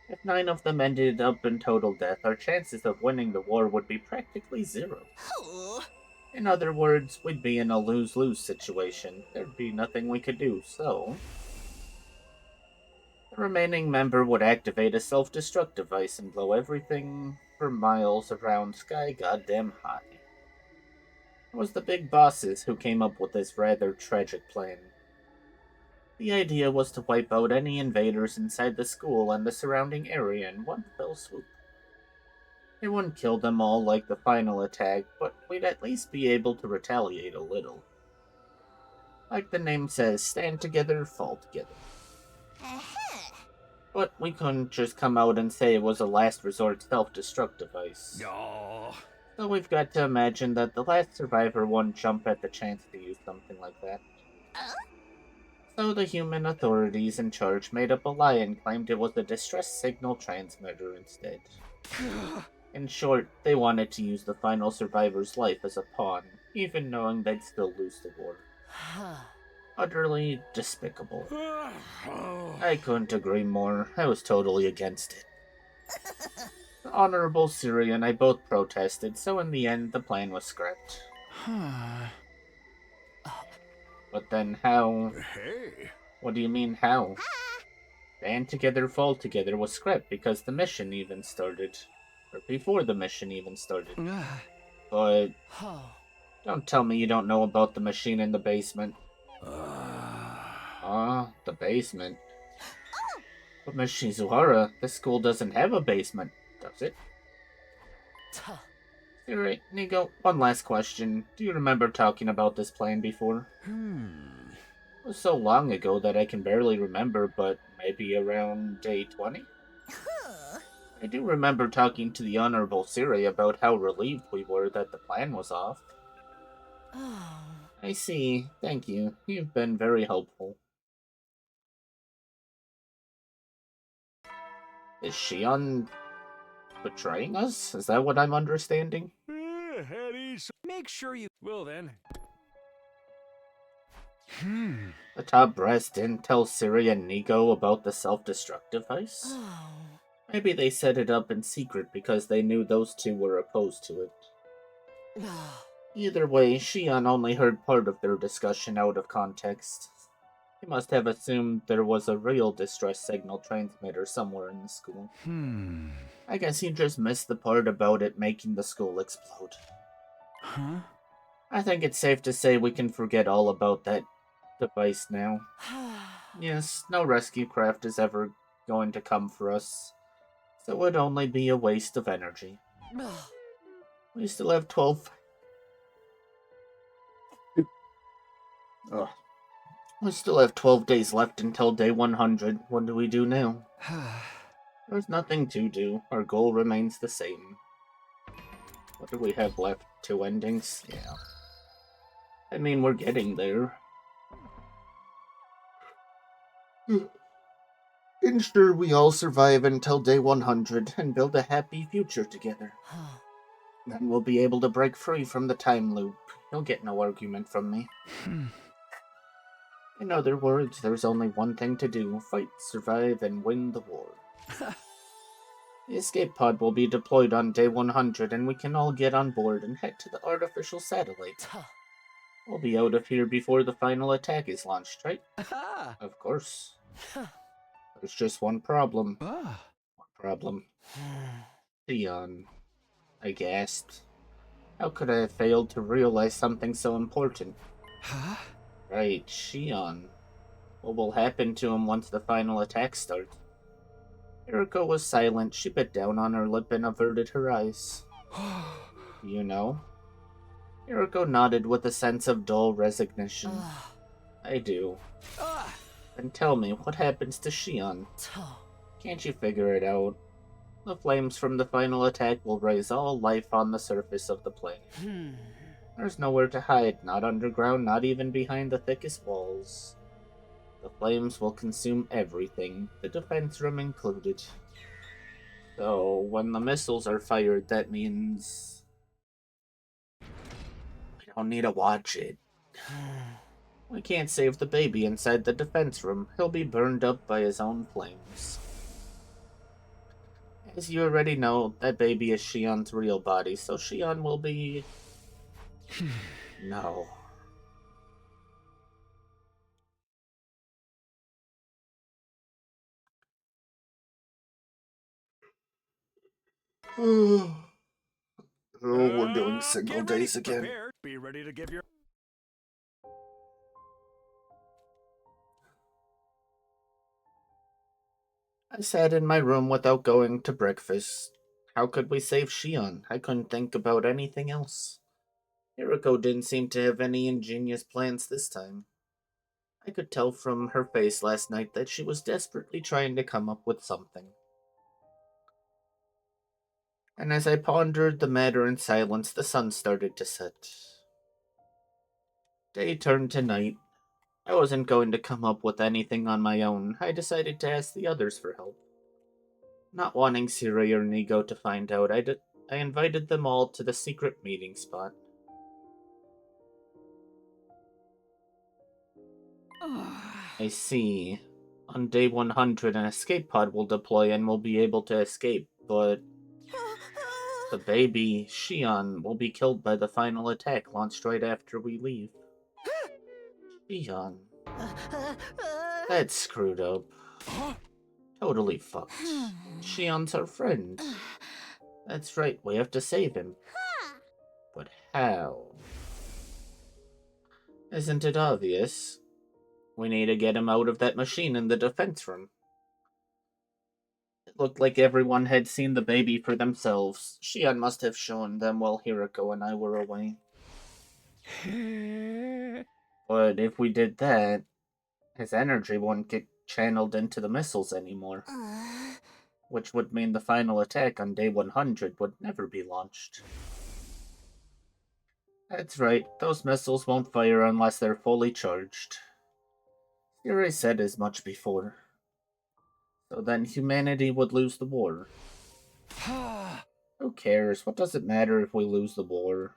If 9 of them ended up in total death, our chances of winning the war would be practically zero. In other words, we'd be in a lose-lose situation. There'd be nothing we could do, so... The remaining member would activate a self-destruct device and blow everything for miles around sky goddamn high. It was the big bosses who came up with this rather tragic plan. The idea was to wipe out any invaders inside the school and the surrounding area in one fell swoop. It wouldn't kill them all like the final attack, but we'd at least be able to retaliate a little. Like the name says, stand together, fall together. But we couldn't just come out and say it was a last resort self-destruct device. Oh. So we've got to imagine that the last survivor wouldn't jump at the chance to use something like that. So the human authorities in charge made up a lie and claimed it was a distress signal transmitter instead. In short, they wanted to use the final survivor's life as a pawn, even knowing they'd still lose the war. Utterly despicable. I couldn't agree more. I was totally against it. The Honorable Siri and I both protested, so in the end, the plan was scrapped. But then how... Hey. What do you mean, how? Band Together, Fall Together was scrapped because the mission even started. Or before the mission even started. But... Don't tell me you don't know about the machine in the basement. The basement? But Miss Shizuhara, this school doesn't have a basement, does it? Alright, Nigo, one last question. Do you remember talking about this plan before? It was so long ago that I can barely remember, but maybe around day 20? I do remember talking to the Honorable Siri about how relieved we were that the plan was off. I see. Thank you. You've been very helpful. Is Shion betraying us? Is that what I'm understanding? Make sure you... Well then. The top brass didn't tell Siri and Nigo about the self-destruct device? Maybe they set it up in secret because they knew those two were opposed to it. Either way, Shion only heard part of their discussion out of context. He must have assumed there was a real distress signal transmitter somewhere in the school. I guess he just missed the part about it making the school explode. I think it's safe to say we can forget all about that device now. Yes, no rescue craft is ever going to come for us, so it would only be a waste of energy. We still have 12... We still have 12 days left until day 100. What do we do now? There's nothing to do. Our goal remains the same. What do we have left? 2 endings? Yeah. I mean, we're getting there. Ensure we all survive until day 100 and build a happy future together. Then we'll be able to break free from the time loop. You'll get no argument from me. In other words, there's only one thing to do. Fight, survive, and win the war. The escape pod will be deployed on day 100 and we can all get on board and head to the artificial satellite. We'll be out of here before the final attack is launched, right? Of course. There's just one problem. One problem. Shion. I gasped. How could I have failed to realize something so important? Right, Shion. What will happen to him once the final attack starts? Eriko was silent. She bit down on her lip and averted her eyes. You know? Eriko nodded with a sense of dull resignation. I do. Then tell me, what happens to Shion? Can't you figure it out? The flames from the final attack will raise all life on the surface of the planet. There's nowhere to hide, not underground, not even behind the thickest walls. The flames will consume everything, the defense room included. So, when the missiles are fired, that means we don't need to watch it. We can't save the baby inside the defense room. He'll be burned up by his own flames. As you already know, that baby is Shion's real body, so Shion will be... No. Oh, we're doing single days again. Prepare. Be ready to give your... I sat in my room without going to breakfast. How could we save Shion? I couldn't think about anything else. Hiriko didn't seem to have any ingenious plans this time. I could tell from her face last night that she was desperately trying to come up with something. And as I pondered the matter in silence, the sun started to set. Day turned to night. I wasn't going to come up with anything on my own. I decided to ask the others for help. Not wanting Siri or Nigo to find out, I invited them all to the secret meeting spot. I see. On day 100, an escape pod will deploy and we'll be able to escape, but... the baby, Shion, will be killed by the final attack launched right after we leave. Shion. That's screwed up. Totally fucked. Shion's our friend. That's right, we have to save him. But how? Isn't it obvious? We need to get him out of that machine in the defense room. It looked like everyone had seen the baby for themselves. Shion must have shown them while Hiriko and I were away. But if we did that, his energy won't get channeled into the missiles anymore. Which would mean the final attack on day 100 would never be launched. That's right, those missiles won't fire unless they're fully charged. Siri said as much before. So then humanity would lose the war. Who cares? What does it matter if we lose the war?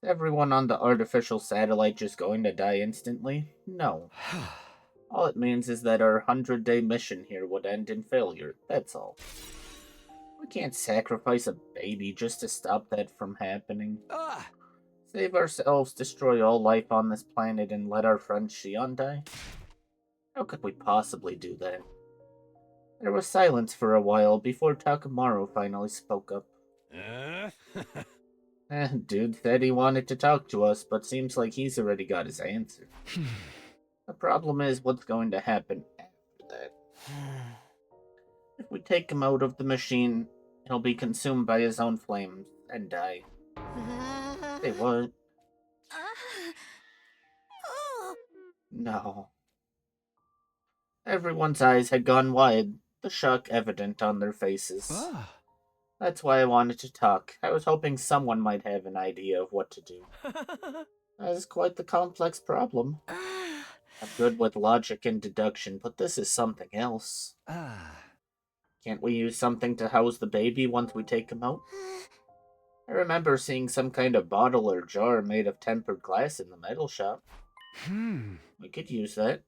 Is everyone on the artificial satellite just going to die instantly? No. All it means is that our 100-day mission here would end in failure, that's all. We can't sacrifice a baby just to stop that from happening. Save ourselves, destroy all life on this planet, and let our friend Shion die? How could we possibly do that? There was silence for a while before Takamaru finally spoke up. Dude said he wanted to talk to us, but seems like he's already got his answer. The problem is what's going to happen after that. If we take him out of the machine, he'll be consumed by his own flames and die. Say what? No. Everyone's eyes had gone wide, the shock evident on their faces. That's why I wanted to talk. I was hoping someone might have an idea of what to do. That is quite the complex problem. I'm good with logic and deduction, but this is something else. Can't we use something to house the baby once we take him out? I remember seeing some kind of bottle or jar made of tempered glass in the metal shop. We could use that.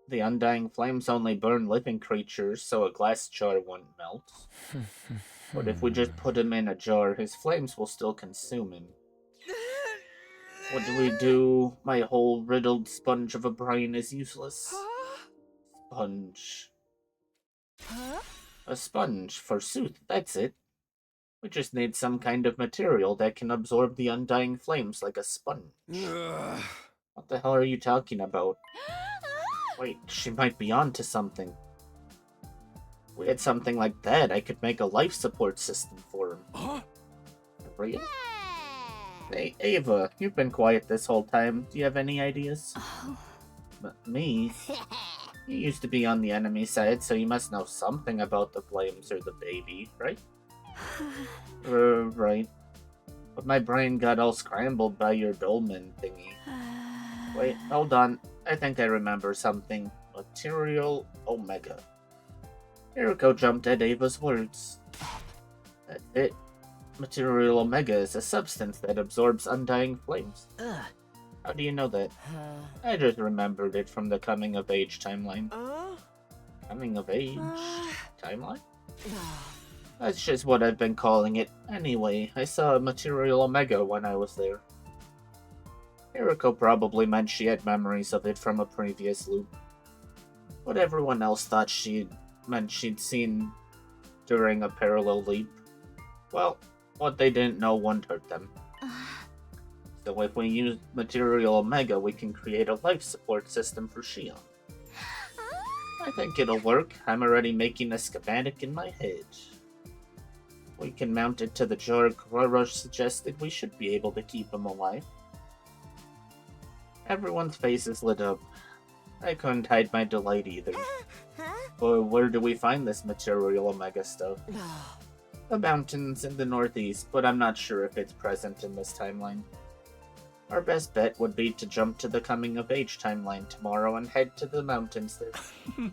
The undying flames only burn living creatures, so a glass jar won't melt. But if we just put him in a jar, his flames will still consume him. What do we do? My whole riddled sponge of a brain is useless. Sponge. A sponge, forsooth, that's it. We just need some kind of material that can absorb the undying flames like a sponge. What the hell are you talking about? Wait, she might be onto something. If we had something like that, I could make a life support system for him. Real? Hey, Ava, you've been quiet this whole time. Do you have any ideas? Me? You used to be on the enemy side, so you must know something about the flames or the baby, right? Right. But my brain got all scrambled by your dolmen thingy. Wait, hold on. I think I remember something. Material Omega. Hiriko jumped at Ava's words. That's it. Material Omega is a substance that absorbs undying flames. How do you know that? I just remembered it from the coming of age timeline. Coming of age timeline? That's just what I've been calling it. Anyway, I saw Material Omega when I was there. Hiriko probably meant she had memories of it from a previous loop. What everyone else thought she'd seen during a parallel leap. Well, what they didn't know won't hurt them. So if we use Material Omega, we can create a life support system for Shion. I think it'll work. I'm already making a schematic in my head. We can mount it to the jar Rush suggested. We should be able to keep him alive. Everyone's faces lit up. I couldn't hide my delight either. But where do we find this Material Omega stuff? The mountains in the northeast, but I'm not sure if it's present in this timeline. Our best bet would be to jump to the coming of age timeline tomorrow and head to the mountains there.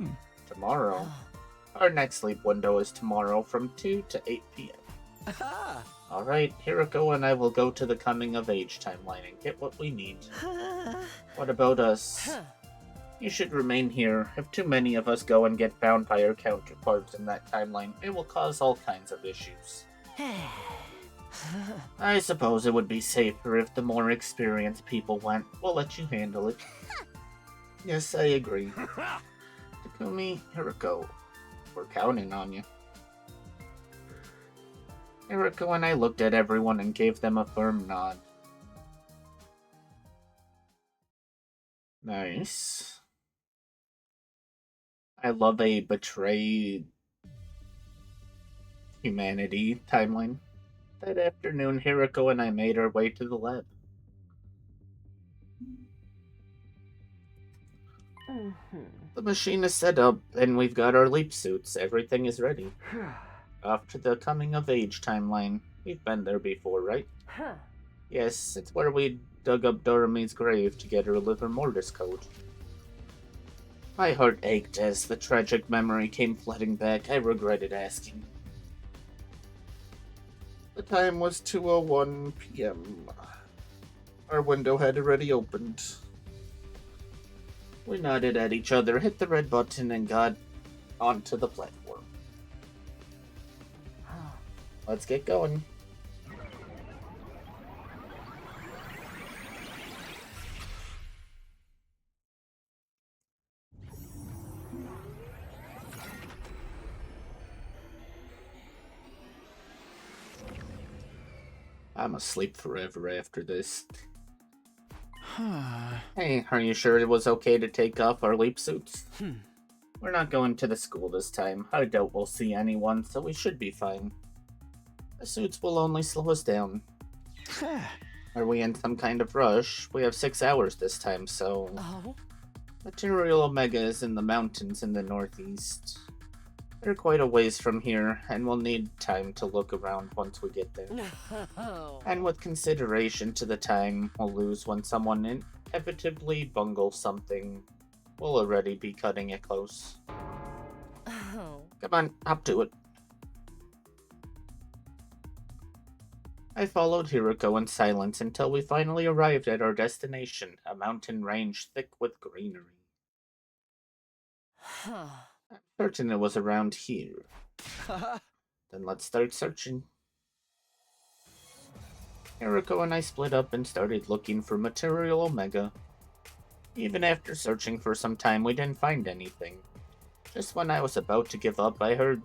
Tomorrow? Our next sleep window is tomorrow from 2 to 8 p.m. Alright, Hiriko and I will go to the coming of age timeline and get what we need. What about us? You should remain here. If too many of us go and get found by our counterparts in that timeline, it will cause all kinds of issues. I suppose it would be safer if the more experienced people went. We'll let you handle it. Yes, I agree. Takumi, Hiriko, we're counting on you. Hiriko and I looked at everyone and gave them a firm nod. Nice. I love a betrayed humanity timeline. That afternoon, Hiriko and I made our way to the lab. The machine is set up, and we've got our leap suits. Everything is ready. Off to the coming of age timeline. We've been there before, right? Yes, it's where we dug up Dorami's grave to get her livor mortis code. My heart ached as the tragic memory came flooding back. I regretted asking. The time was 2:01 p.m. Our window had already opened. We nodded at each other, hit the red button, and got onto the platform. Let's get going. I'm asleep forever after this. Hey, are you sure it was okay to take off our leap suits? We're not going to the school this time. I doubt we'll see anyone, so we should be fine. The suits will only slow us down. Are we in some kind of rush? We have 6 hours this time, so... Material Omega is in the mountains in the northeast. They're quite a ways from here, and we'll need time to look around once we get there. And with consideration to the time we'll lose when someone inevitably bungles something, we'll already be cutting it close. Come on, up to it. I followed Hiriko in silence until we finally arrived at our destination, a mountain range thick with greenery. I'm certain it was around here. Then let's start searching. Hiriko and I split up and started looking for Material Omega. Even after searching for some time, we didn't find anything. Just when I was about to give up, I heard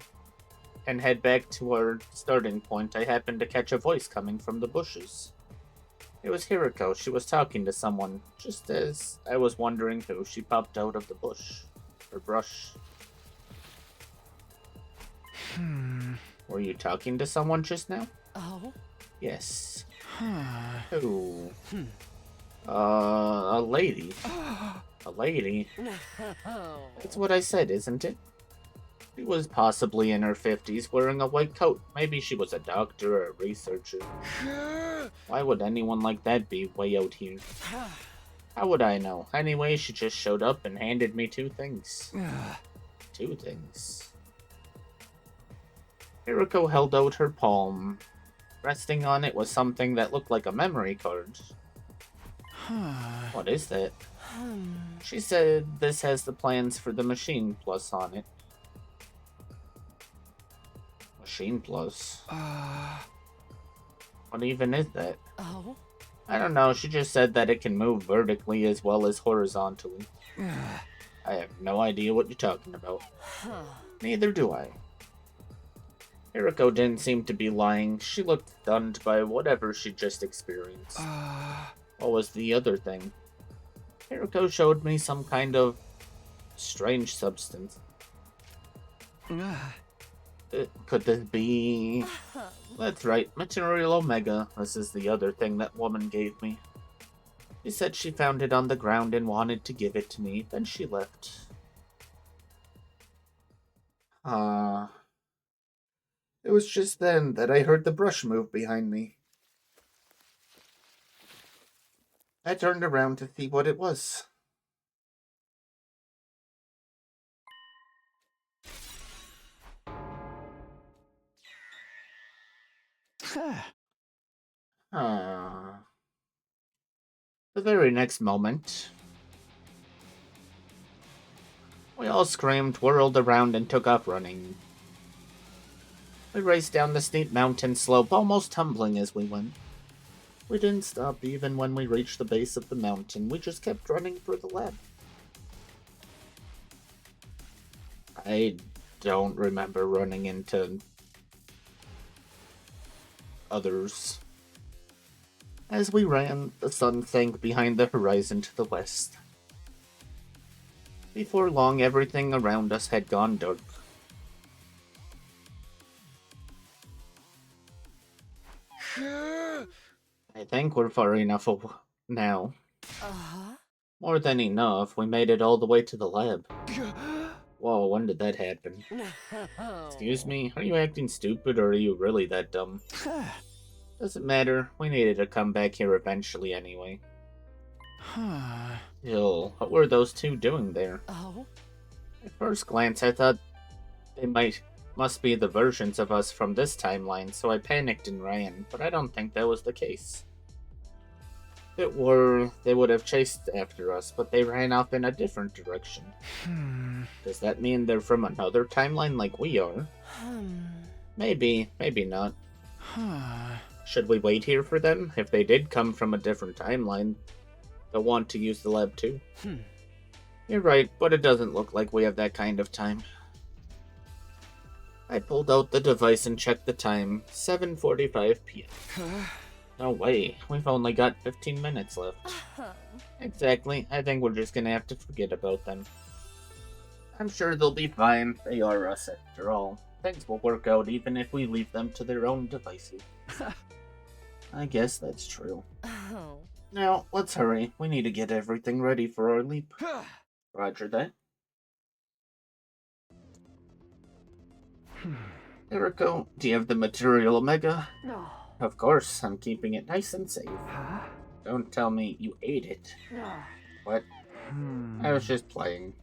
and head back to our starting point, I happened to catch a voice coming from the bushes. It was Hiriko. She was talking to someone. Just as I was wondering who, she popped out of the bush. Or brush. Were you talking to someone just now? Yes. Who? A lady. A lady? That's what I said, isn't it? She was possibly in her 50s, wearing a white coat. Maybe she was a doctor or a researcher. Why would anyone like that be way out here? How would I know? Anyway, she just showed up and handed me two things. Two things. Hiriko held out her palm. Resting on it was something that looked like a memory card. What is that? She said this has the plans for the Machine Plus on it. Machine Plus? What even is that? Oh? I don't know, she just said that it can move vertically as well as horizontally. I have no idea what you're talking about. Neither do I. Hiriko didn't seem to be lying. She looked stunned by whatever she just experienced. What was the other thing? Hiriko showed me some kind of strange substance. Could this be... That's right, Material Omega. This is the other thing that woman gave me. She said she found it on the ground and wanted to give it to me, then she left. It was just then that I heard the brush move behind me. I turned around to see what it was. The very next moment, we all screamed, whirled around, and took off running. We raced down the steep mountain slope, almost tumbling as we went. We didn't stop even when we reached the base of the mountain. We just kept running for the lab. I don't remember running into others. As we ran, the sun sank behind the horizon to the west. Before long, everything around us had gone dark. I think we're far enough now. More than enough. We made it all the way to the lab. Whoa, when did that happen? Excuse me? Are you acting stupid or are you really that dumb? Doesn't matter. We needed to come back here eventually anyway. Still, what were those two doing there? At first glance, I thought they must be the versions of us from this timeline, so I panicked and ran, but I don't think that was the case. If it were, they would have chased after us, but they ran off in a different direction. Does that mean they're from another timeline like we are? Maybe, maybe not. Should we wait here for them? If they did come from a different timeline, they'll want to use the lab too. You're right, but it doesn't look like we have that kind of time. I pulled out the device and checked the time. 7:45 p.m. No way, we've only got 15 minutes left. Exactly, I think we're just gonna have to forget about them. I'm sure they'll be fine. They are us after all. Things will work out even if we leave them to their own devices. I guess that's true. Now, let's hurry. We need to get everything ready for our leap. Roger that. Hiriko, do you have the Material Omega? No. Of course, I'm keeping it nice and safe. Don't tell me you ate it. What? I was just playing.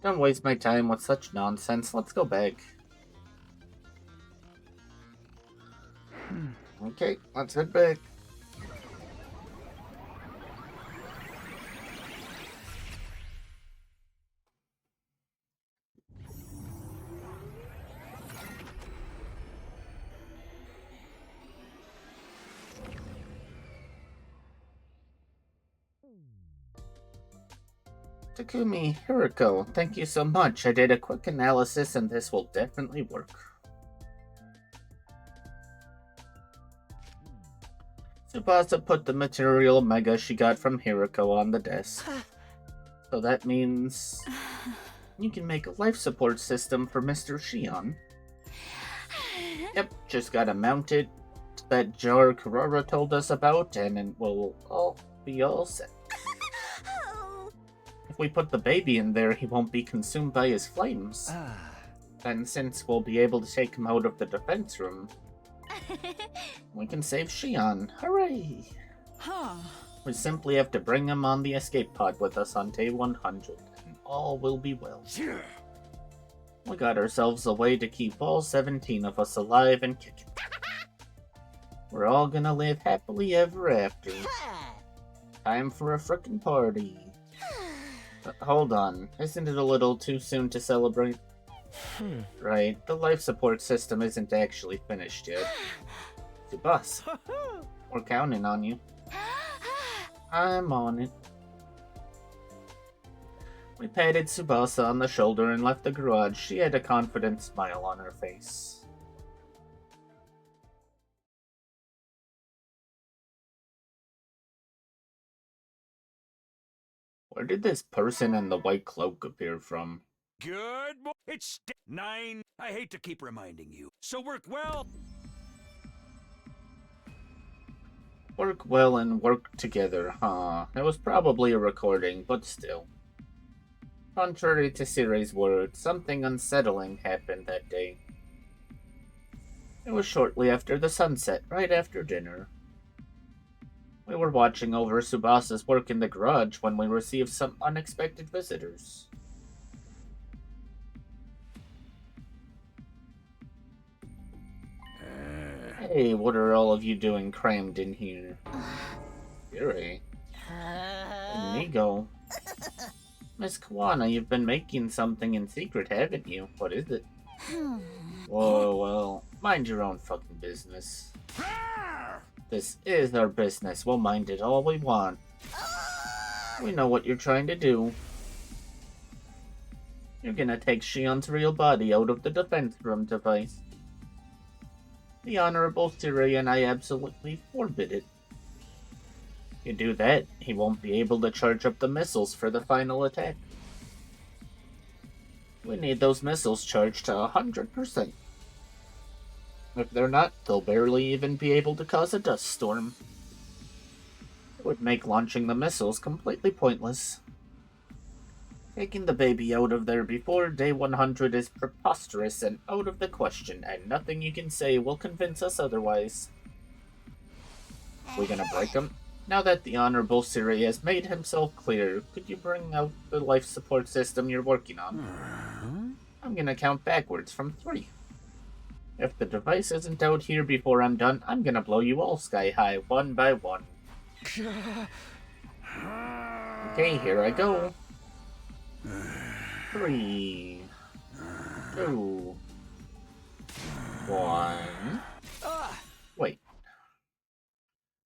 Don't waste my time with such nonsense. Let's go back. Okay, let's head back. Takumi, Hiriko, thank you so much. I did a quick analysis and this will definitely work. Tsubasa put the Material Omega she got from Hiriko on the desk. So that means you can make a life support system for Mr. Shion. Yep, just gotta mount it to that jar Kurara told us about and then we'll all be all set. If we put the baby in there, he won't be consumed by his flames. And since we'll be able to take him out of the defense room, we can save Shion. Hooray! We simply have to bring him on the escape pod with us on day 100, and all will be well. We got ourselves a way to keep all 17 of us alive and kicking. We're all gonna live happily ever after. Time for a frickin' party. Hold on, isn't it a little too soon to celebrate? Right, the life support system isn't actually finished yet. Tsubasa, we're counting on you. I'm on it. We patted Tsubasa on the shoulder and left the garage. She had a confident smile on her face. Where did this person in the white cloak appear from? Good boy. It's 9. I hate to keep reminding you. So work well. Work well and work together, huh? It was probably a recording, but still. Contrary to Sire's words, something unsettling happened that day. It was shortly after the sunset, right after dinner. We were watching over Tsubasa's work in the garage when we received some unexpected visitors. Hey, what are all of you doing crammed in here? Yuri. Inigo. Miss Kawana, you've been making something in secret, haven't you? What is it? Whoa, well, mind your own fucking business. This is our business. We'll mind it all we want. We know what you're trying to do. You're gonna take Shion's real body out of the defense room device. The Honorable Siri and I absolutely forbid it. You do that, he won't be able to charge up the missiles for the final attack. We need those missiles charged to 100%. If they're not, they'll barely even be able to cause a dust storm. It would make launching the missiles completely pointless. Taking the baby out of there before day 100 is preposterous and out of the question, and nothing you can say will convince us otherwise. We gonna break him? Now that the Honorable Siri has made himself clear, could you bring out the life support system you're working on? I'm gonna count backwards from 3. If the device isn't out here before I'm done, I'm gonna blow you all sky high, one by one. Okay, here I go. 3, 2, 1. Wait.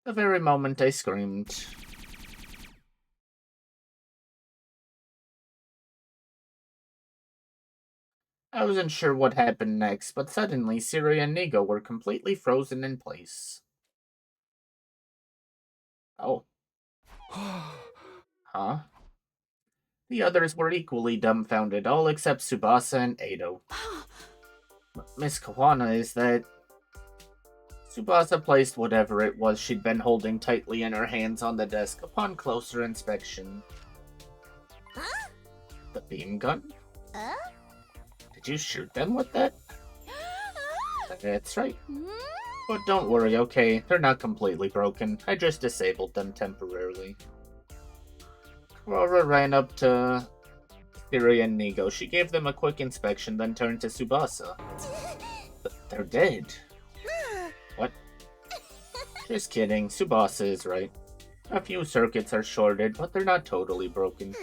The very moment I screamed. I wasn't sure what happened next, but suddenly Siri and Nigo were completely frozen in place. Oh. Huh? The others were equally dumbfounded, all except Tsubasa and Ado. Miss Kawana, is that... Tsubasa placed whatever it was she'd been holding tightly in her hands on the desk upon closer inspection. Huh? The beam gun? Did you shoot them with that? That's right. But don't worry, okay? They're not completely broken. I just disabled them temporarily. Aurora ran up to Siri and Nigo. She gave them a quick inspection, then turned to Tsubasa. They're dead. What? Just kidding. Tsubasa is right. A few circuits are shorted, but they're not totally broken.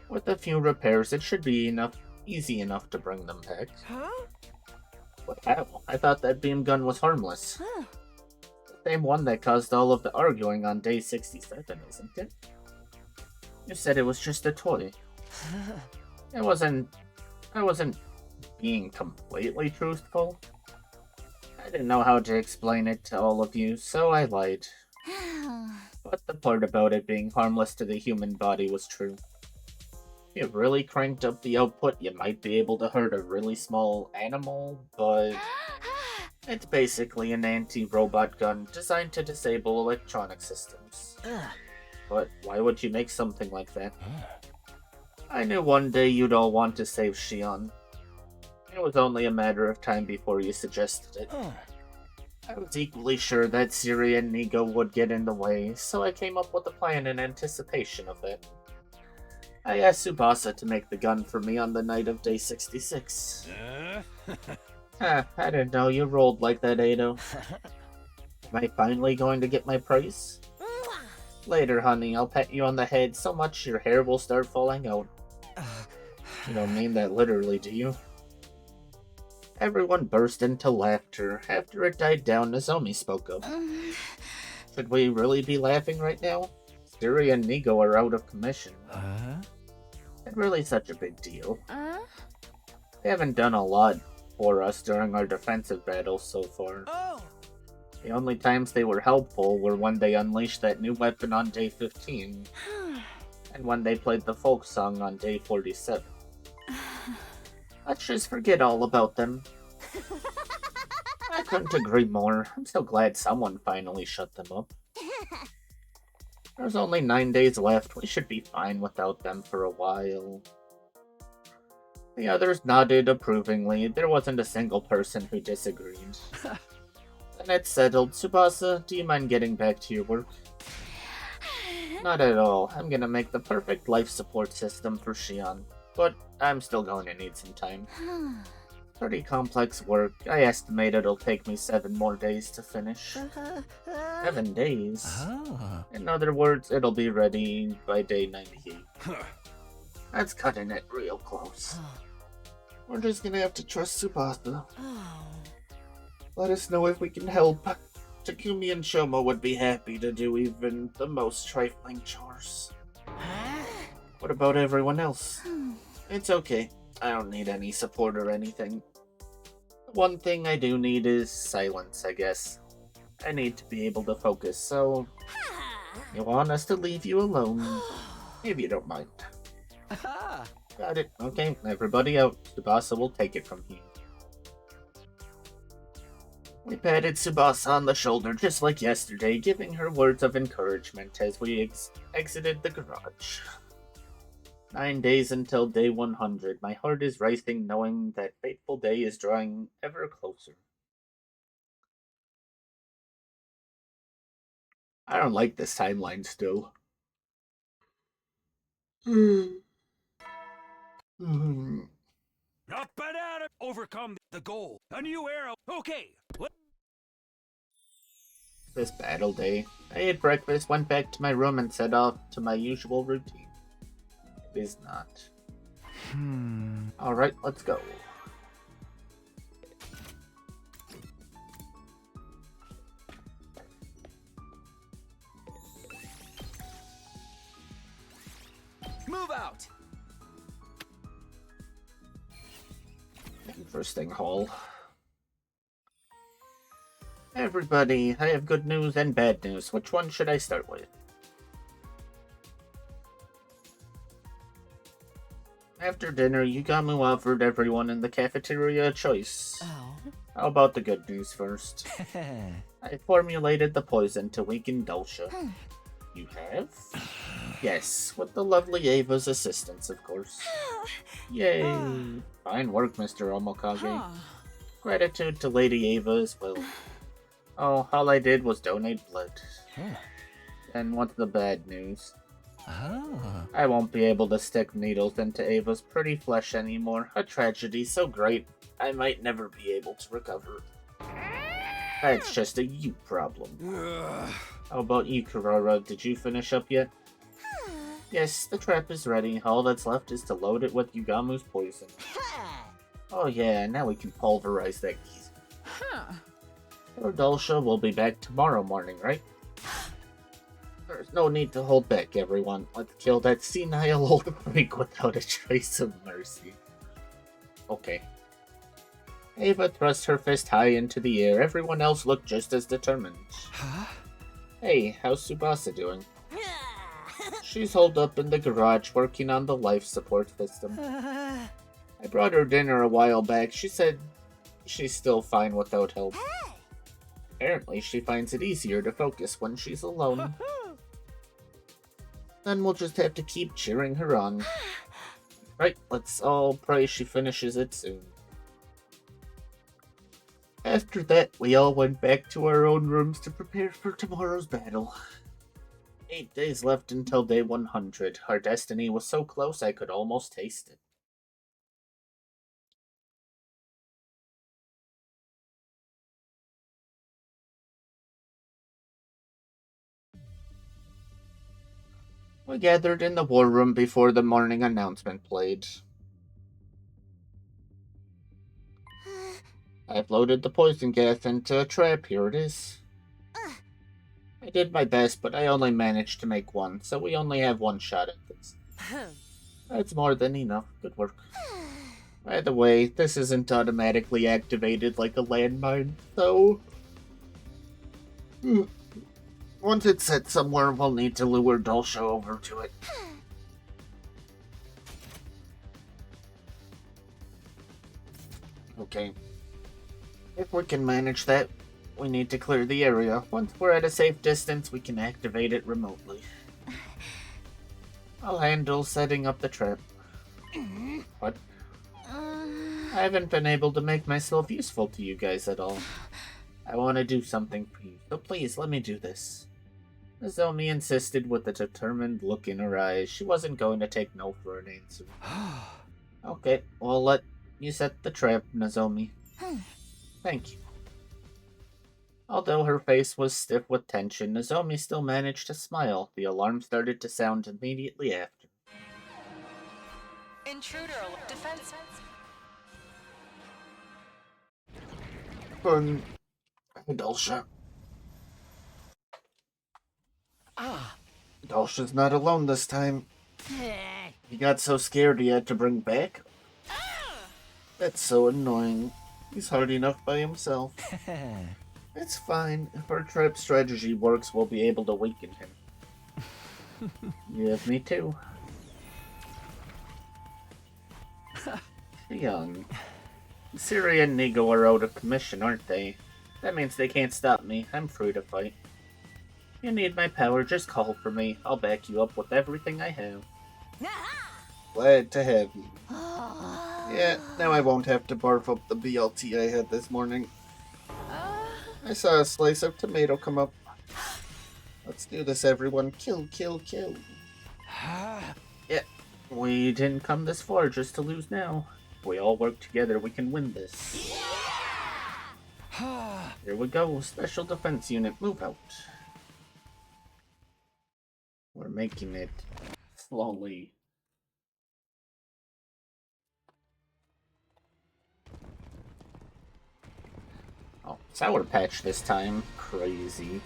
With a few repairs, it should be easy enough to bring them back. Huh? But how? I thought that beam gun was harmless. The same one that caused all of the arguing on day 67, isn't it? You said it was just a toy. I wasn't being completely truthful. I didn't know how to explain it to all of you, so I lied. But the part about it being harmless to the human body was true. If you really cranked up the output, you might be able to hurt a really small animal, but it's basically an anti-robot gun designed to disable electronic systems. But why would you make something like that? I knew one day you'd all want to save Shion. It was only a matter of time before you suggested it. I was equally sure that Siri and Nigo would get in the way, so I came up with a plan in anticipation of it. I asked Tsubasa to make the gun for me on the night of day 66. I didn't know you rolled like that, Ado. Am I finally going to get my prize? Later, honey, I'll pat you on the head so much your hair will start falling out. You don't mean that literally, do you? Everyone burst into laughter. After it died down, Nozomi spoke up. Should we really be laughing right now? Siri and Nigo are out of commission. It really such a big deal. They haven't done a lot for us during our defensive battles so far. The only times they were helpful were when they unleashed that new weapon on day 15, and when they played the folk song on day 47. Let's just forget all about them. I couldn't agree more. I'm so glad someone finally shut them up. There's only 9 days left. We should be fine without them for a while. The others nodded approvingly. There wasn't a single person who disagreed. Then it's settled. Tsubasa, do you mind getting back to your work? Not at all. I'm gonna make the perfect life support system for Shion. But I'm still going to need some time. Pretty complex work. I estimate it'll take me 7 more days to finish. 7 days? In other words, it'll be ready by day 98. That's cutting it real close. We're just gonna have to trust Tsubasa. Let us know if we can help. Takumi and Shomo would be happy to do even the most trifling chores. What about everyone else? It's okay. I don't need any support or anything. One thing I do need is silence, I guess. I need to be able to focus, so... You want us to leave you alone? If you don't mind. Got it. Okay, everybody out. Tsubasa will take it from here. We patted Tsubasa on the shoulder just like yesterday, giving her words of encouragement as we exited the garage. 9 days until day 100. My heart is racing knowing that fateful day is drawing ever closer. I don't like this timeline still. Up and at it! Overcome the goal. A new era. Okay. This battle day. I ate breakfast, went back to my room, and set off to my usual routine. It is not. Alright, let's go. Move out! Interesting haul. Everybody, I have good news and bad news. Which one should I start with? After dinner, Yugamu offered everyone in the cafeteria a choice. How about the good news first? I formulated the poison to weaken Dulcia. You have? Yes, with the lovely Ava's assistance, of course. Yay! Fine work, Mr. Omokage. Gratitude to Lady Ava as well. Oh, all I did was donate blood. And what's the bad news? I won't be able to stick needles into Ava's pretty flesh anymore. A tragedy so great, I might never be able to recover. That's just a you problem. How about you, Kurara? Did you finish up yet? Yes, the trap is ready. All that's left is to load it with Yugamu's poison. Oh yeah, now we can pulverize that geezer. Your Dulcia will be back tomorrow morning, right? There's no need to hold back, everyone. Let's kill that senile old freak without a trace of mercy. Okay. Ava thrust her fist high into the air. Everyone else looked just as determined. Hey, how's Tsubasa doing? She's holed up in the garage working on the life support system. I brought her dinner a while back. She said she's still fine without help. Apparently, she finds it easier to focus when she's alone. Then we'll just have to keep cheering her on. Right, let's all pray she finishes it soon. After that, we all went back to our own rooms to prepare for tomorrow's battle. 8 days left until day 100. Our destiny was so close I could almost taste it. We gathered in the war room before the morning announcement played. I've loaded the poison gas into a trap. Here it is. I did my best, but I only managed to make one, so we only have one shot at this. That's more than enough. Good work. By the way, this isn't automatically activated like a landmine, so... Once it's set somewhere, we'll need to lure Dulcia over to it. Okay. If we can manage that, we need to clear the area. Once we're at a safe distance, we can activate it remotely. I'll handle setting up the trap. What? I haven't been able to make myself useful to you guys at all. I want to do something for you, so please let me do this. Nozomi insisted with a determined look in her eyes. She wasn't going to take no for an answer. Okay, well, let you set the trap, Nozomi. Thank you. Although her face was stiff with tension, Nozomi still managed to smile. The alarm started to sound immediately after. Intruder defense. Dulcia. Dulcia's not alone this time. He got so scared he had to bring back. That's so annoying. He's hard enough by himself. It's fine. If our trap strategy works, we'll be able to weaken him. You have me too. Young. Siri and Nigo are out of commission, aren't they? That means they can't stop me. I'm free to fight. You need my power, just call for me. I'll back you up with everything I have. Glad to have you. Yeah, now I won't have to barf up the BLT I had this morning. I saw a slice of tomato come up. Let's do this, everyone. Kill, kill, kill. Yeah, we didn't come this far just to lose now. If we all work together, we can win this. Here we go. Special Defense Unit, move out. We're making it slowly. Oh, Sour Patch this time. Crazy.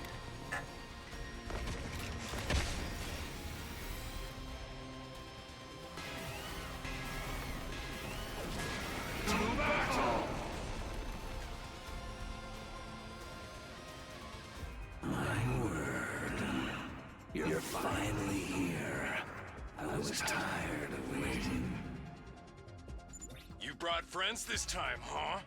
You're finally here. I was tired of waiting. You brought friends this time, huh?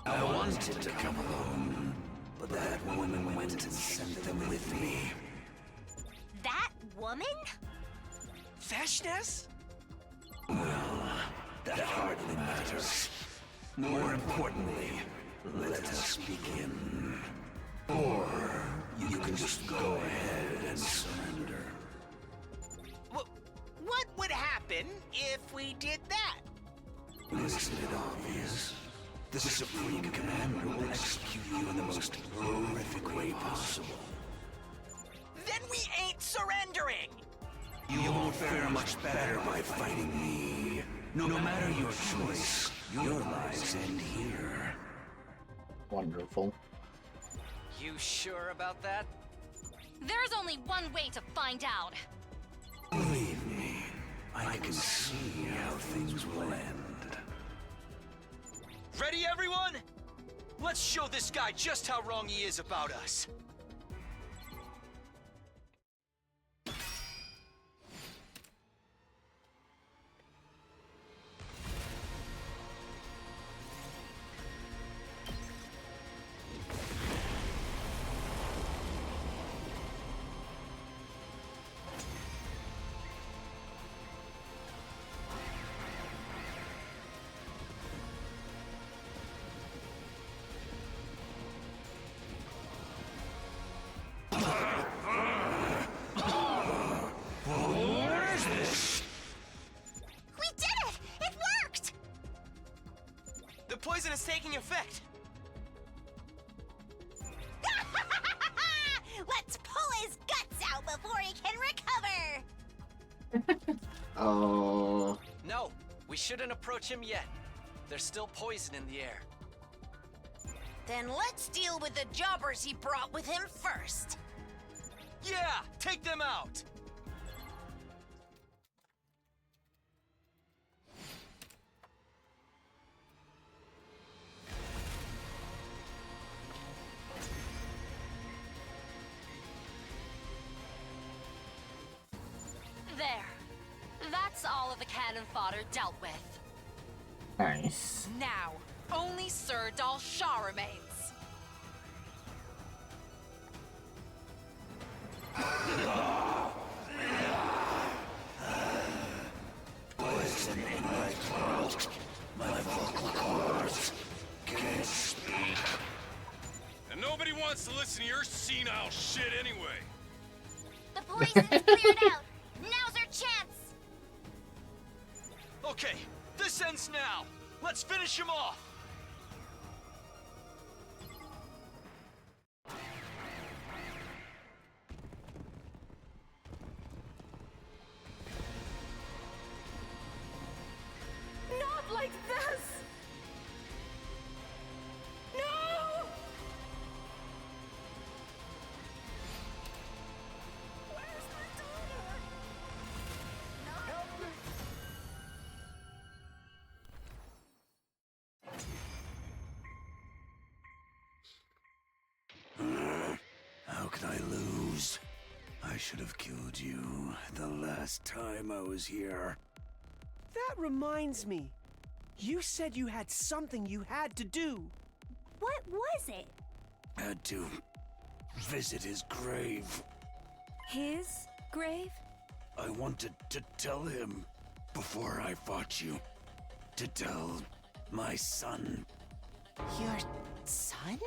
I wanted to come alone, but that woman went and sent them with me. That woman? Feshness? Well, that hardly matters. More importantly, let us begin. Or you can just go ahead and surrender. What would happen if we did that? Isn't it obvious? The Supreme Commander will execute you in the most horrific way possible. Then we ain't surrendering! You won't fare much better by fighting me. No matter your choice, your lives end here. Wonderful. You sure about that? There's only one way to find out. Believe me, I can see how things will end. Ready, everyone? Let's show this guy just how wrong he is about us. poison is taking effect! Let's pull his guts out before he can recover! Oh. No, we shouldn't approach him yet. There's still poison in the air. Then let's deal with the jobbers he brought with him first. Yeah, take them out! There. That's all of the cannon fodder dealt with. Nice. Now, only Sir Dal Shah remains. Poison in my throat. My vocal cords can't speak. And nobody wants to listen to your senile shit anyway. The poison's cleared out. Now's our chance. Okay, this ends now. Let's finish him off. Not like this! No! Where's my daughter? Help me! How could I lose? I should have killed you the last time I was here. That reminds me. You said you had something you had to do. What was it? Had to visit his grave. His grave? I wanted to tell him before I fought you. To tell my son. Your son?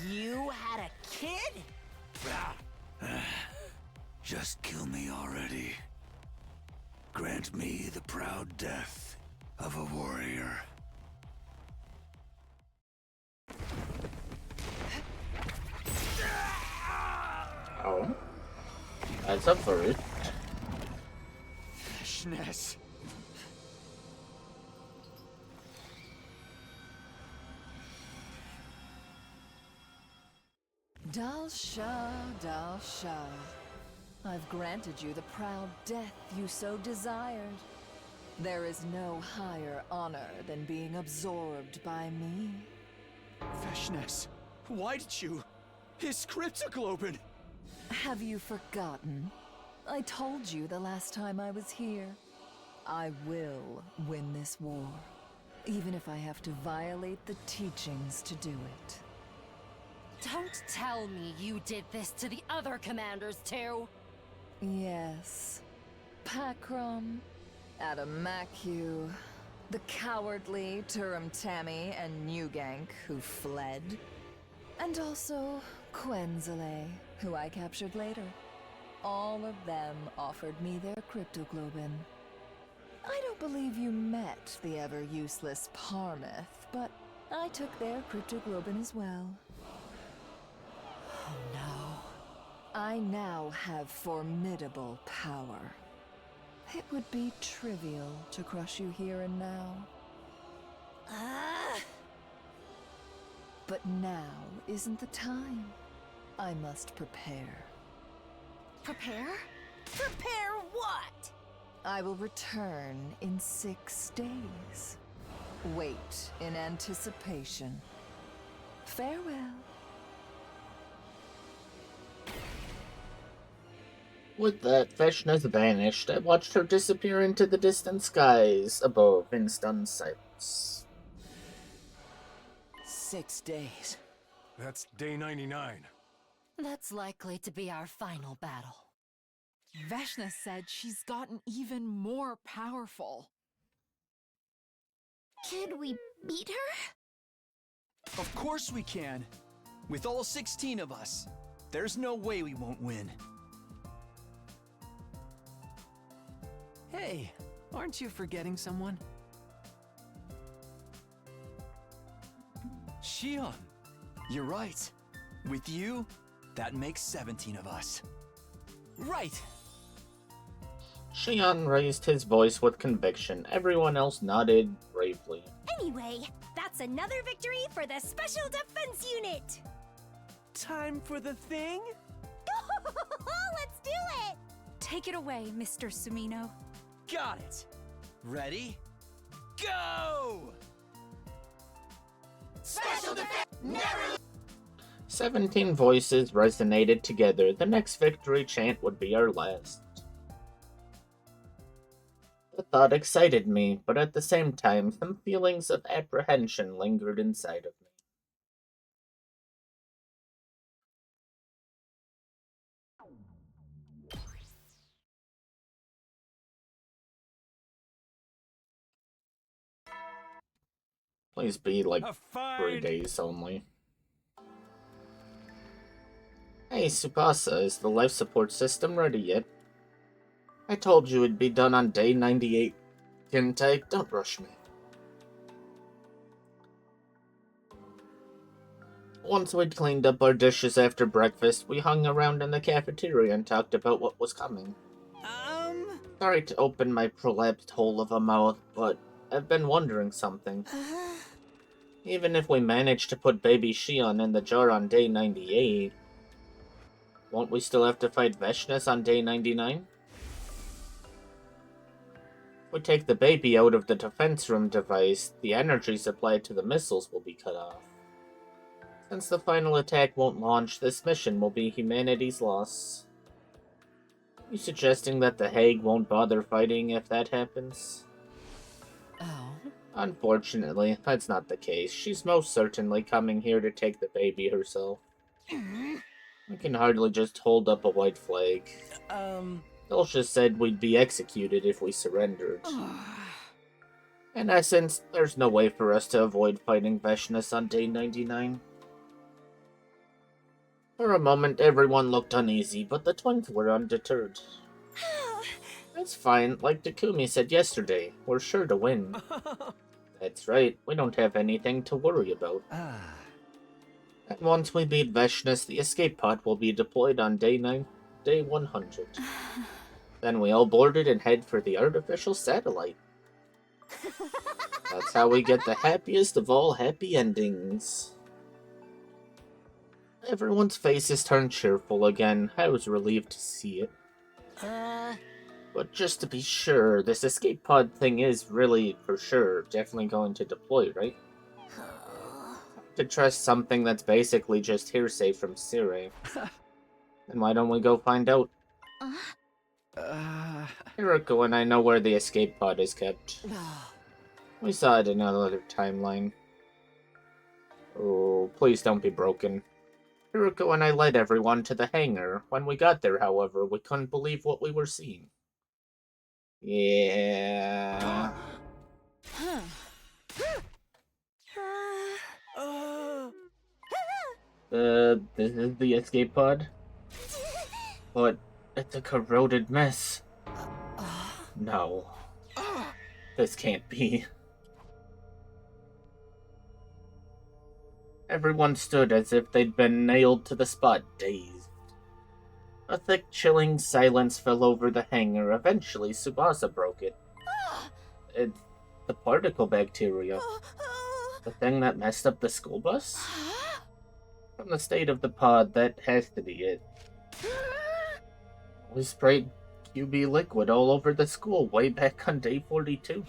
You had a kid? Just kill me already. Grant me the proud death of a warrior. Oh. That's up for it. Fishness. Dal Shah, Dal Shah. I've granted you the proud death you so desired. There is no higher honor than being absorbed by me. Fishness, why did you? His cryptoglobin! Have you forgotten? I told you the last time I was here. I will win this war, even if I have to violate the teachings to do it. Don't tell me you did this to the other commanders too. Yes. Pakram, Adamaku, the cowardly Turum Tammy and Newgank who fled, and also Quenzale, who I captured later. All of them offered me their cryptoglobin. I don't believe you met the ever-useless Parmeth, but I took their cryptoglobin as well. Oh no. I now have formidable power. It would be trivial to crush you here and now. But now isn't the time. I must prepare. Prepare? Prepare what? I will return in 6 days. Wait in anticipation. Farewell. With that, Veshna's vanished. I watched her disappear into the distant skies above in stunned silence. 6 days. That's day 99. That's likely to be our final battle. Veshna said she's gotten even more powerful. Can we beat her? Of course we can. With all 16 of us, there's no way we won't win. Hey, aren't you forgetting someone? Shion, you're right. With you, that makes 17 of us. Right! Shion raised his voice with conviction. Everyone else nodded bravely. Anyway, that's another victory for the Special Defense Unit! Time for the thing? Let's do it! Take it away, Mr. Sumino. Got it! Ready? Go! Special Defense never... 17 voices resonated together. The next victory chant would be our last. The thought excited me, but at the same time, some feelings of apprehension lingered inside of me. Please be like 3 days only. Hey, Tsubasa, is the life support system ready yet? I told you it'd be done on day 98. Kintai, don't rush me. Once we'd cleaned up our dishes after breakfast, we hung around in the cafeteria and talked about what was coming. Sorry to open my prolapsed hole of a mouth, but I've been wondering something. Even if we manage to put baby Shion in the jar on day 98, won't we still have to fight Veshness on day 99? If we take the baby out of the defense room device, the energy supply to the missiles will be cut off. Since the final attack won't launch, this mission will be humanity's loss. Are you suggesting that the Hague won't bother fighting if that happens? Oh? Unfortunately, that's not the case. She's most certainly coming here to take the baby herself. We can hardly just hold up a white flag. Dulcia said we'd be executed if we surrendered. In essence, there's no way for us to avoid fighting Veshness on day 99. For a moment, everyone looked uneasy, but the twins were undeterred. That's fine, like Takumi said yesterday, we're sure to win. That's right, we don't have anything to worry about. And once we beat Veshness, the escape pod will be deployed on day 100. Then we all board it and head for the artificial satellite. That's how we get the happiest of all happy endings. Everyone's faces turned cheerful again. I was relieved to see it. But just to be sure, this escape pod thing is really, for sure, definitely going to deploy, right? To trust something that's basically just hearsay from Sire. Then why don't we go find out? Hiroko and I know where the escape pod is kept. We saw it in another timeline. Oh, please don't be broken. Hiroko and I led everyone to the hangar. When we got there, however, we couldn't believe what we were seeing. Yeah. This is the escape pod? But it's a corroded mess. No. This can't be. Everyone stood as if they'd been nailed to the spot, dazed. A thick, chilling silence fell over the hangar. Eventually, Tsubasa broke it. It's the particle bacteria. The thing that messed up the school bus? From the state of the pod, that has to be it. We sprayed QB liquid all over the school way back on day 42.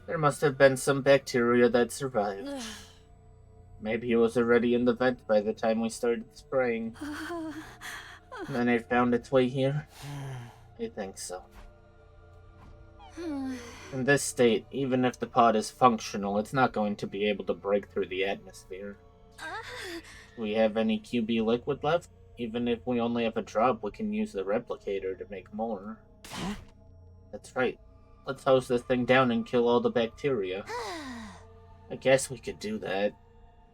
There must have been some bacteria that survived. Maybe it was already in the vent by the time we started spraying. And then it found its way here? I think so. In this state, even if the pod is functional, it's not going to be able to break through the atmosphere. Do we have any QB liquid left? Even if we only have a drop, we can use the replicator to make more. That's right. Let's hose this thing down and kill all the bacteria. I guess we could do that.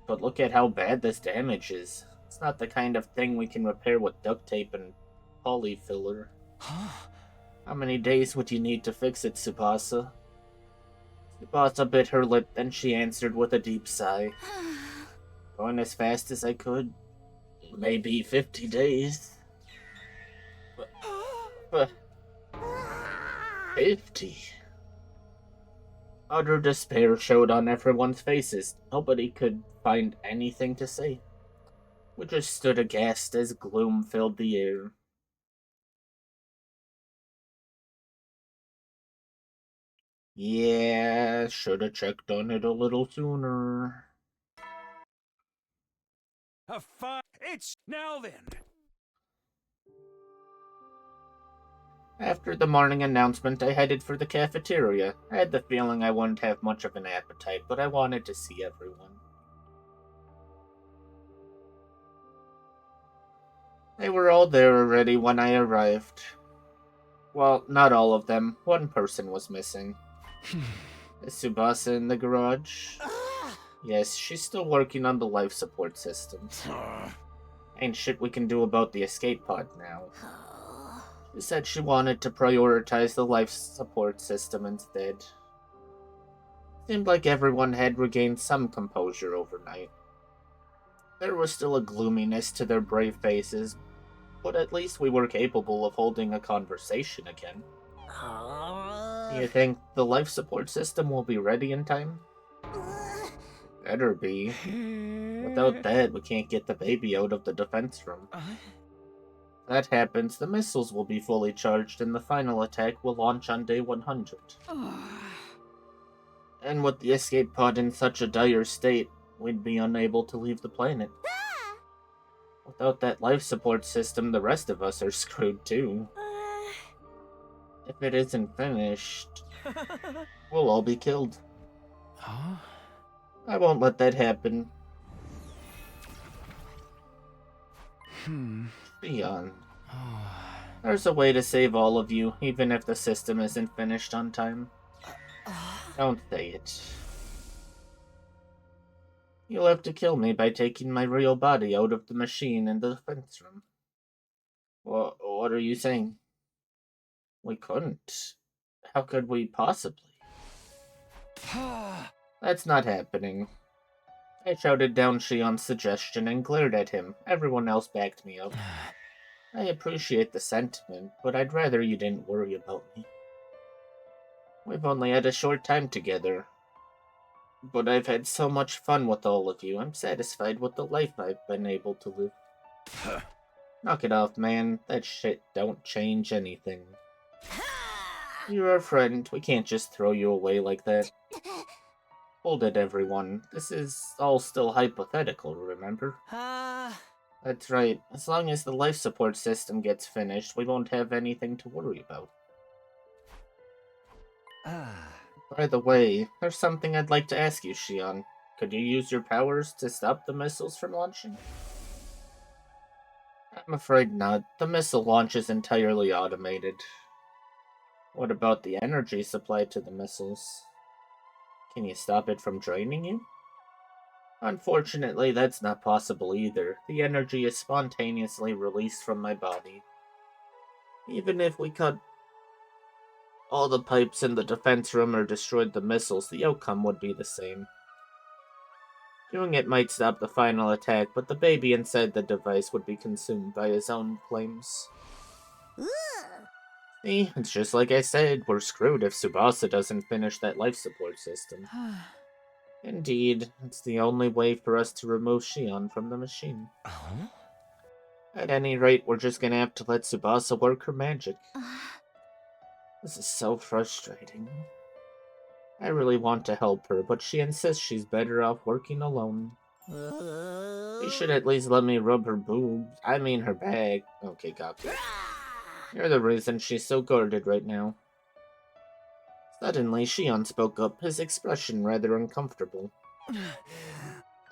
But look at how bad this damage is. It's not the kind of thing we can repair with duct tape and poly filler. How many days would you need to fix it, Tsubasa? Tsubasa bit her lip, then she answered with a deep sigh. Going as fast as I could. Maybe 50 days. But 50? Utter despair showed on everyone's faces. Nobody could find anything to say. We just stood aghast as gloom filled the air. Yeah, shoulda checked on it a little sooner. It's now then. After the morning announcement, I headed for the cafeteria. I had the feeling I wouldn't have much of an appetite, but I wanted to see everyone. They were all there already when I arrived. Well, not all of them. One person was missing. Is Tsubasa in the garage? Yes, she's still working on the life support system. Ain't shit we can do about the escape pod now. She said she wanted to prioritize the life support system instead. Seemed like everyone had regained some composure overnight. There was still a gloominess to their brave faces, but at least we were capable of holding a conversation again. Do you think the life support system will be ready in time? Better be. Without that, we can't get the baby out of the defense room. If that happens, the missiles will be fully charged and the final attack will launch on day 100. And with the escape pod in such a dire state, we'd be unable to leave the planet. Without that life support system, the rest of us are screwed too. If it isn't finished, we'll all be killed. Huh? I won't let that happen. Shion. There's a way to save all of you, even if the system isn't finished on time. Don't say it. You'll have to kill me by taking my real body out of the machine in the defense room. What are you saying? We couldn't. How could we possibly? That's not happening. I shouted down Shion's suggestion and glared at him. Everyone else backed me up. I appreciate the sentiment, but I'd rather you didn't worry about me. We've only had a short time together, but I've had so much fun with all of you. I'm satisfied with the life I've been able to live. Knock it off, man. That shit don't change anything. You're our friend. We can't just throw you away like that. Hold it, everyone. This is all still hypothetical, remember? That's right. As long as the life support system gets finished, we won't have anything to worry about. By the way, there's something I'd like to ask you, Shion. Could you use your powers to stop the missiles from launching? I'm afraid not. The missile launch is entirely automated. What about the energy supply to the missiles? Can you stop it from draining you? Unfortunately, that's not possible either. The energy is spontaneously released from my body. Even if we cut all the pipes in the defense room or destroyed the missiles, the outcome would be the same. Doing it might stop the final attack, but the baby inside the device would be consumed by his own flames. See, it's just like I said, we're screwed if Tsubasa doesn't finish that life support system. Indeed, it's the only way for us to remove Shion from the machine. At any rate, we're just gonna have to let Tsubasa work her magic. This is so frustrating. I really want to help her, but she insists she's better off working alone. You should at least let me rub her boobs. I mean her bag. Okay, Gaku. You're the reason she's so guarded right now. Suddenly, Shion spoke up, his expression rather uncomfortable.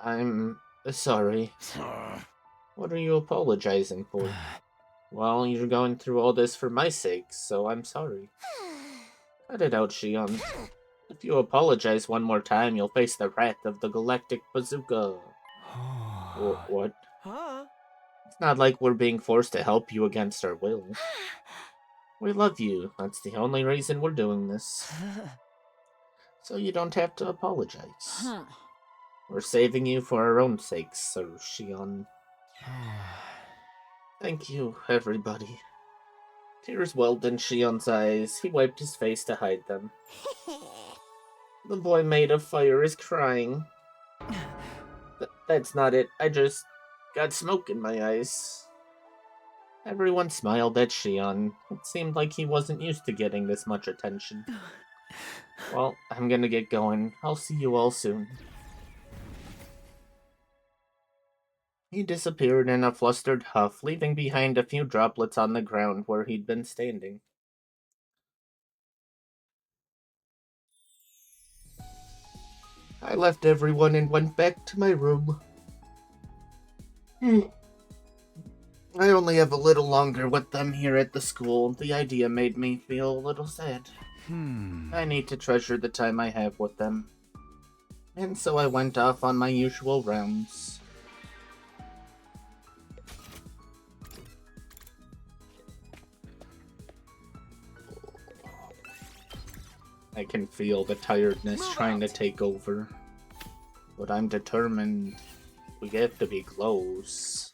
I'm sorry. What are you apologizing for? Well, you're going through all this for my sake, so I'm sorry. Cut it out, Shion. If you apologize one more time, you'll face the wrath of the Galactic Bazooka. What? It's not like we're being forced to help you against our will. We love you. That's the only reason we're doing this. So you don't have to apologize. We're saving you for our own sakes, Sir Shion. Thank you, everybody. Tears welled in Shion's eyes. He wiped his face to hide them. The boy made of fire is crying. That's not it. I just got smoke in my eyes. Everyone smiled at Shion. It seemed like he wasn't used to getting this much attention. Well, I'm gonna get going. I'll see you all soon. He disappeared in a flustered huff, leaving behind a few droplets on the ground where he'd been standing. I left everyone and went back to my room. I only have a little longer with them here at the school. The idea made me feel a little sad. I need to treasure the time I have with them. And so I went off on my usual rounds. I can feel the tiredness trying to take over. But I'm determined we have to be close.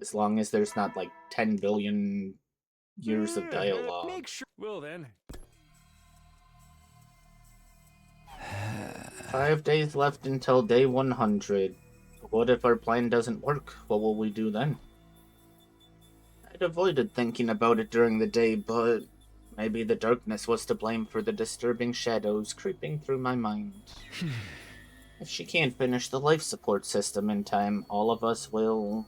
As long as there's not like 10 billion years of dialogue. Make sure. Well then. 5 days left until day 100. What if our plan doesn't work? What will we do then? I'd avoided thinking about it during the day, but maybe the darkness was to blame for the disturbing shadows creeping through my mind. If she can't finish the life support system in time, all of us will...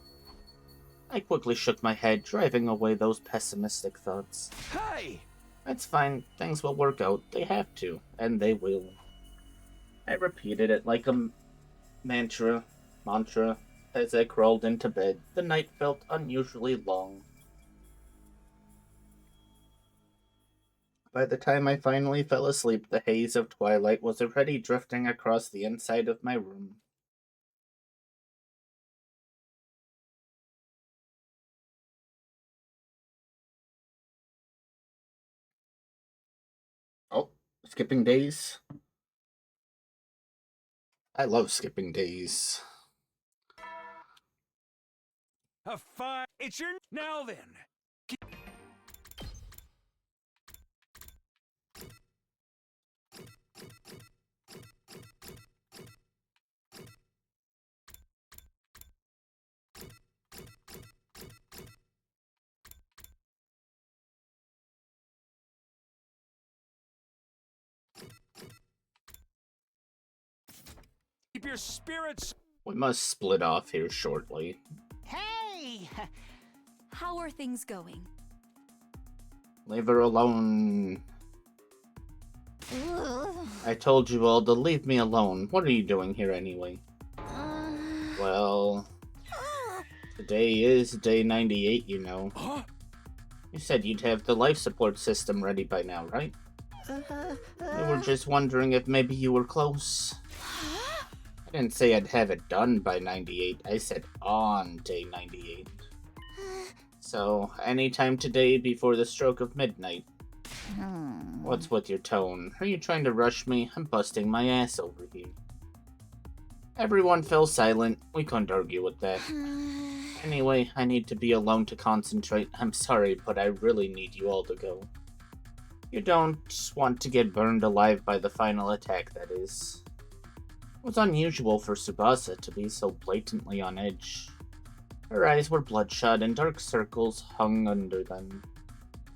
I quickly shook my head, driving away those pessimistic thoughts. Hey! It's fine. Things will work out. They have to. And they will. I repeated it like a mantra, as I crawled into bed. The night felt unusually long. By the time I finally fell asleep, the haze of twilight was already drifting across the inside of my room. Oh, skipping days? I love skipping days. A fire. It's your. Now then. Keep your spirits. We must split off here shortly. Hey! How are things going? Leave her alone. I told you all to leave me alone. What are you doing here anyway? Well, today is day 98, you know. You said you'd have the life support system ready by now, right? We were just wondering if maybe you were close. I didn't say I'd have it done by 98. I said on day 98. So, anytime today before the stroke of midnight. What's with your tone? Are you trying to rush me? I'm busting my ass over here. Everyone fell silent. We couldn't argue with that. Anyway, I need to be alone to concentrate. I'm sorry, but I really need you all to go. You don't want to get burned alive by the final attack, that is. It was unusual for Tsubasa to be so blatantly on edge. Her eyes were bloodshot and dark circles hung under them.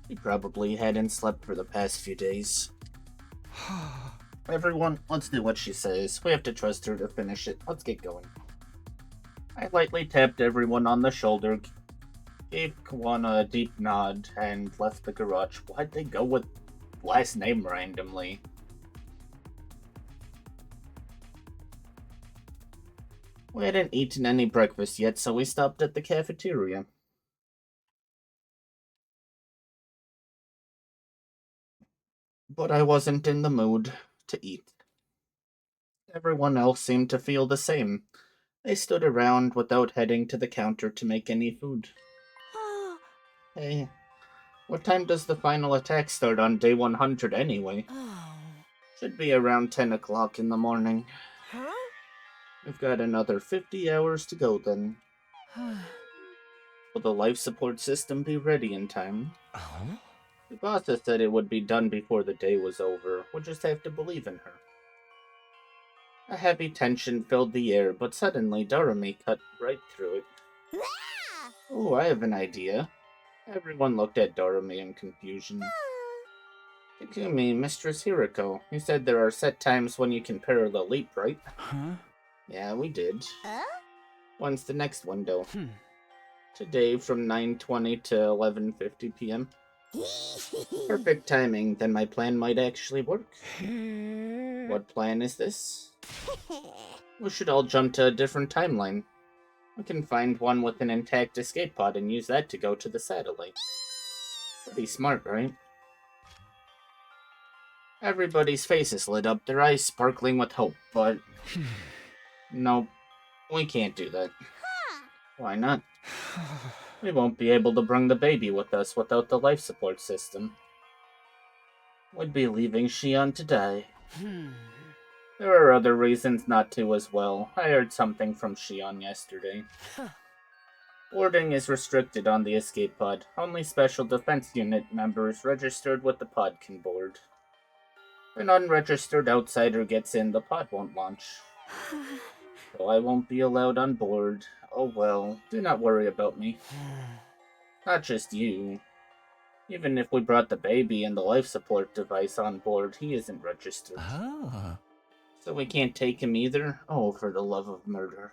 She probably hadn't slept for the past few days. Everyone, let's do what she says. We have to trust her to finish it. Let's get going. I lightly tapped everyone on the shoulder, gave Kawana a deep nod, and left the garage. Why'd they go with last name randomly? We hadn't eaten any breakfast yet, so we stopped at the cafeteria. But I wasn't in the mood to eat. Everyone else seemed to feel the same. They stood around without heading to the counter to make any food. Hey, what time does the final attack start on day 100 anyway? Should be around 10 o'clock in the morning. We've got another 50 hours to go then. Will the life support system be ready in time? The boss said it would be done before the day was over. We'll just have to believe in her. A heavy tension filled the air, but suddenly Doremi cut right through it. Oh, I have an idea. Everyone looked at Doremi in confusion. Takumi, Mistress Hiriko, you said there are set times when you can parallel leap, right? Huh? Yeah, we did. When's the next window? Today from 9:20 to 11:50 p.m. Perfect timing, then my plan might actually work. What plan is this? We should all jump to a different timeline. We can find one with an intact escape pod and use that to go to the satellite. Pretty smart, right? Everybody's faces lit up, their eyes sparkling with hope, but... Nope, we can't do that. Why not? We won't be able to bring the baby with us without the life support system. We'd be leaving Shion to die. There are other reasons not to as well. I heard something from Shion yesterday. Boarding is restricted on the escape pod. Only Special Defense Unit members registered with the pod can board. If an unregistered outsider gets in, the pod won't launch. So I won't be allowed on board. Oh well, do not worry about me. Not just you. Even if we brought the baby and the life support device on board, he isn't registered. So we can't take him either? Oh, for the love of murder.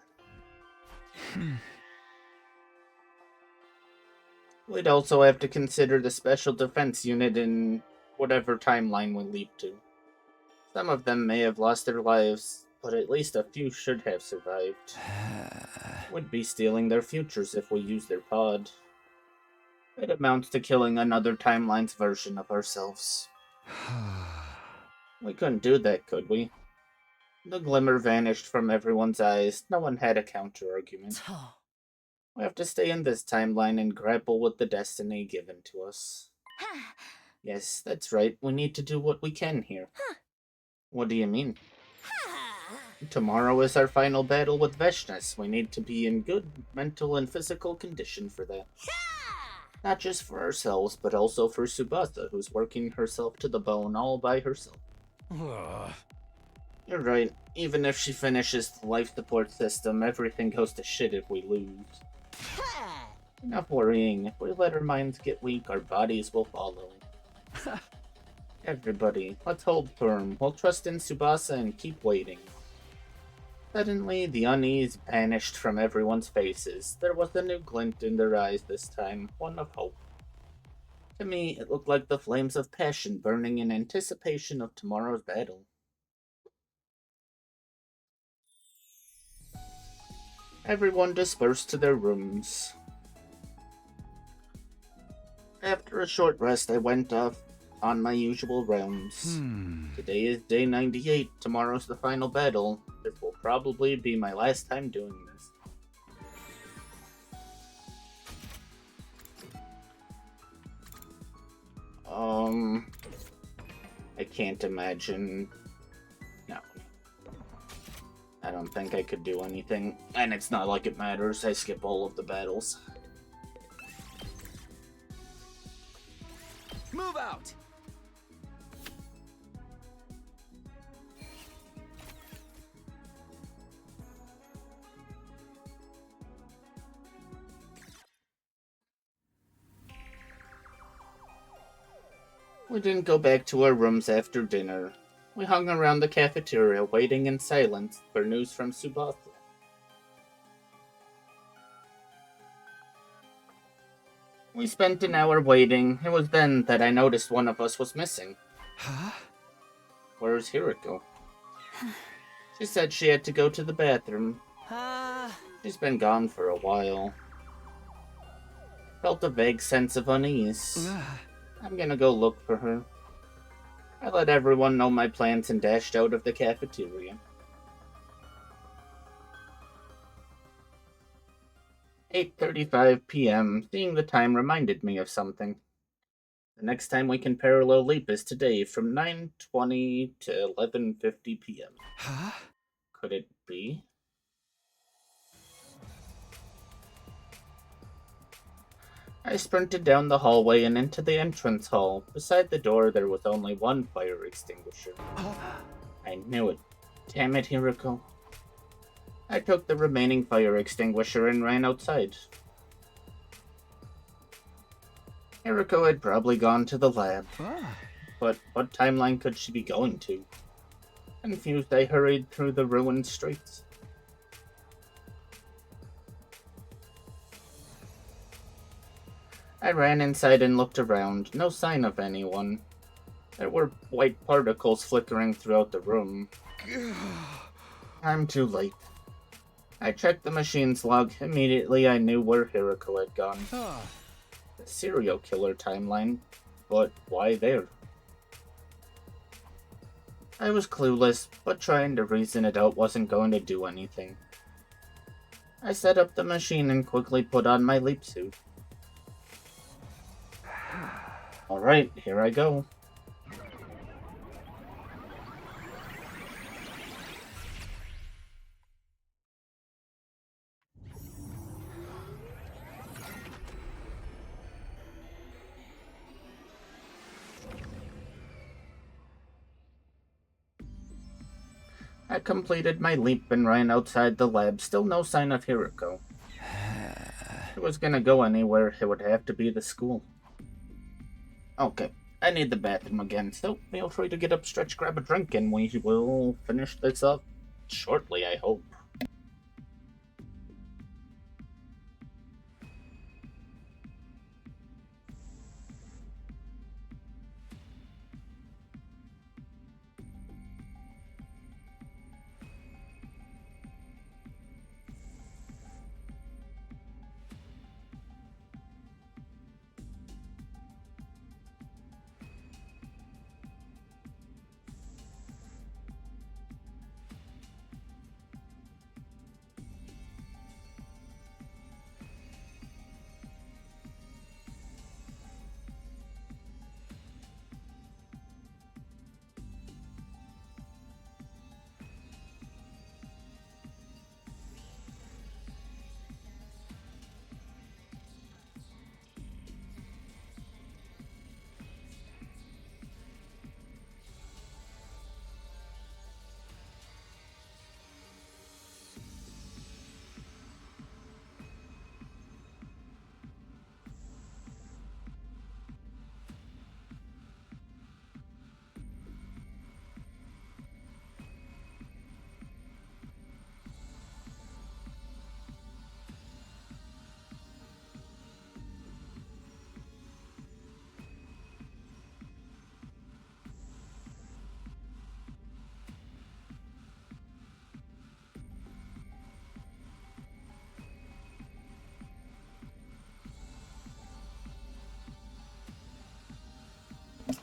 We'd also have to consider the Special Defense Unit in whatever timeline we leap to. Some of them may have lost their lives, but at least a few should have survived. We'd be stealing their futures if we use their pod. It amounts to killing another timeline's version of ourselves. We couldn't do that, could we? The glimmer vanished from everyone's eyes. No one had a counter-argument. We have to stay in this timeline and grapple with the destiny given to us. Yes, that's right. We need to do what we can here. What do you mean? Tomorrow is our final battle with Veshnes. We need to be in good mental and physical condition for that. Not just for ourselves, but also for Tsubasa, who's working herself to the bone all by herself. You're right. Even if she finishes the life support system, everything goes to shit if we lose. Enough worrying. If we let our minds get weak, our bodies will follow. Everybody, let's hold firm. We'll trust in Tsubasa and keep waiting. Suddenly, the unease vanished from everyone's faces. There was a new glint in their eyes this time, one of hope. To me, it looked like the flames of passion burning in anticipation of tomorrow's battle. Everyone dispersed to their rooms. After a short rest, I went off on my usual rounds. Today is day 98. Tomorrow's the final battle. This will probably be my last time doing this. I can't imagine. No. I don't think I could do anything. And it's not like it matters. I skip all of the battles. Move out! We didn't go back to our rooms after dinner. We hung around the cafeteria, waiting in silence for news from Tsubasa. We spent an hour waiting. It was then that I noticed one of us was missing. Huh? Where's Hiriko? She said she had to go to the bathroom. She's been gone for a while. Felt a vague sense of unease. I'm gonna go look for her. I let everyone know my plans and dashed out of the cafeteria. 8:35 p.m. Seeing the time reminded me of something. The next time we can parallel leap is today from 9:20 to 11:50 p.m. Huh? Could it be? I sprinted down the hallway and into the entrance hall. Beside the door, there was only one fire extinguisher. I knew it. Damn it, Hiroko. I took the remaining fire extinguisher and ran outside. Hiroko had probably gone to the lab. But what timeline could she be going to? Confused, I hurried through the ruined streets. I ran inside and looked around. No sign of anyone. There were white particles flickering throughout the room. I'm too late. I checked the machine's log. Immediately I knew where Hiroko had gone. The serial killer timeline. But why there? I was clueless, but trying to reason it out wasn't going to do anything. I set up the machine and quickly put on my leap suit. Alright, here I go. I completed my leap and ran outside the lab. Still no sign of Hiroko. If it was gonna go anywhere, it would have to be the school. Okay, I need the bathroom again, so feel free to get up, stretch, grab a drink, and we will finish this up shortly, I hope.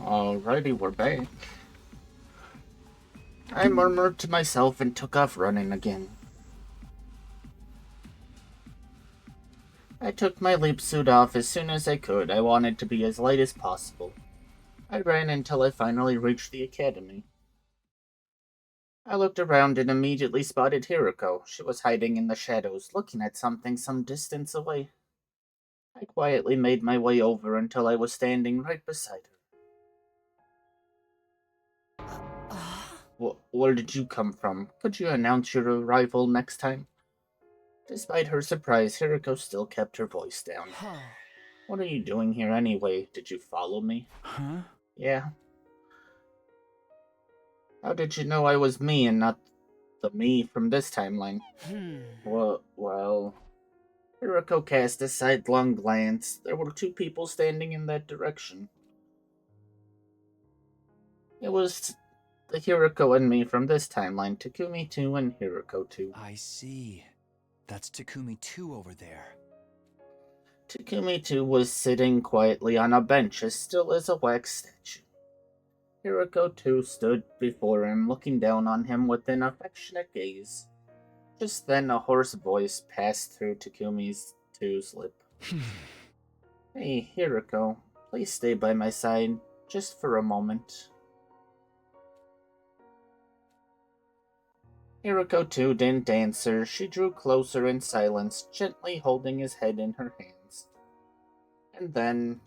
Alrighty, we're back. I murmured to myself and took off running again. I took my leap suit off as soon as I could. I wanted to be as light as possible. I ran until I finally reached the academy. I looked around and immediately spotted Hiroko. She was hiding in the shadows, looking at something some distance away. I quietly made my way over until I was standing right beside her. Where did you come from? Could you announce your arrival next time? Despite her surprise, Hiroko still kept her voice down. What are you doing here anyway? Did you follow me? Huh? Yeah. How did you know I was me and not the me from this timeline? Well... Hiroko cast a sidelong glance. There were two people standing in that direction. It was the Hiroko and me from this timeline, Takumi 2 and Hiroko 2. I see. That's Takumi 2 over there. Takumi 2 was sitting quietly on a bench as still as a wax statue. Hiroko 2 stood before him, looking down on him with an affectionate gaze. Just then a hoarse voice passed through Takumi 2's lip. Hey, Hiroko, please stay by my side, just for a moment. Hiroko 2 didn't answer. She drew closer in silence, gently holding his head in her hands. And then...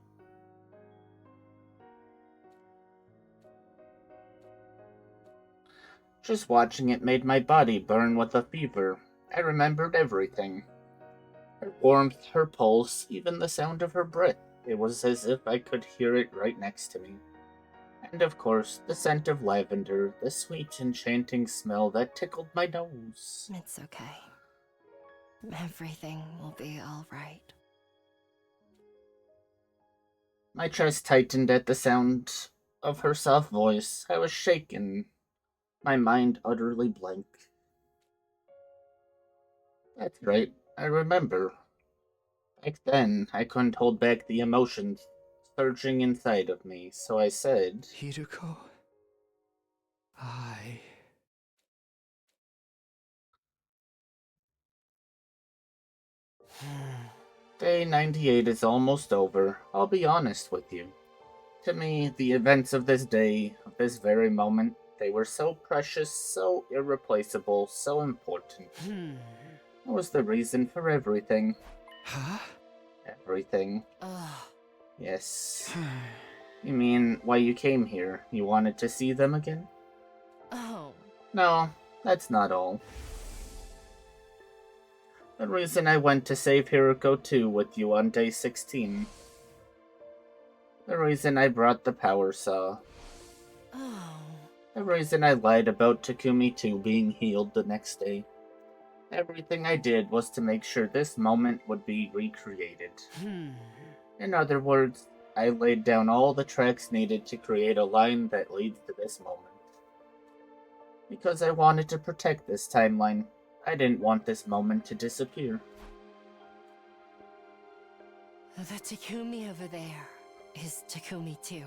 just watching it made my body burn with a fever. I remembered everything. Her warmth, her pulse, even the sound of her breath. It was as if I could hear it right next to me. And of course, the scent of lavender, the sweet, enchanting smell that tickled my nose. It's okay. Everything will be alright. My chest tightened at the sound of her soft voice. I was shaken, my mind utterly blank. That's right, I remember. Back then, I couldn't hold back the emotions surging inside of me, so I said, Hiruko, I... Day 98 is almost over. I'll be honest with you. To me, the events of this day, of this very moment, they were so precious, so irreplaceable, so important. It was the reason for everything. Huh? Everything. Ugh. Yes. You mean why you came here? You wanted to see them again? Oh. No, that's not all. The reason I went to save Hiroko 2 with you on day 16. The reason I brought the power saw. Oh. The reason I lied about Takumi 2 being healed the next day. Everything I did was to make sure this moment would be recreated. In other words, I laid down all the tracks needed to create a line that leads to this moment. Because I wanted to protect this timeline. I didn't want this moment to disappear. The Takumi over there is Takumi 2.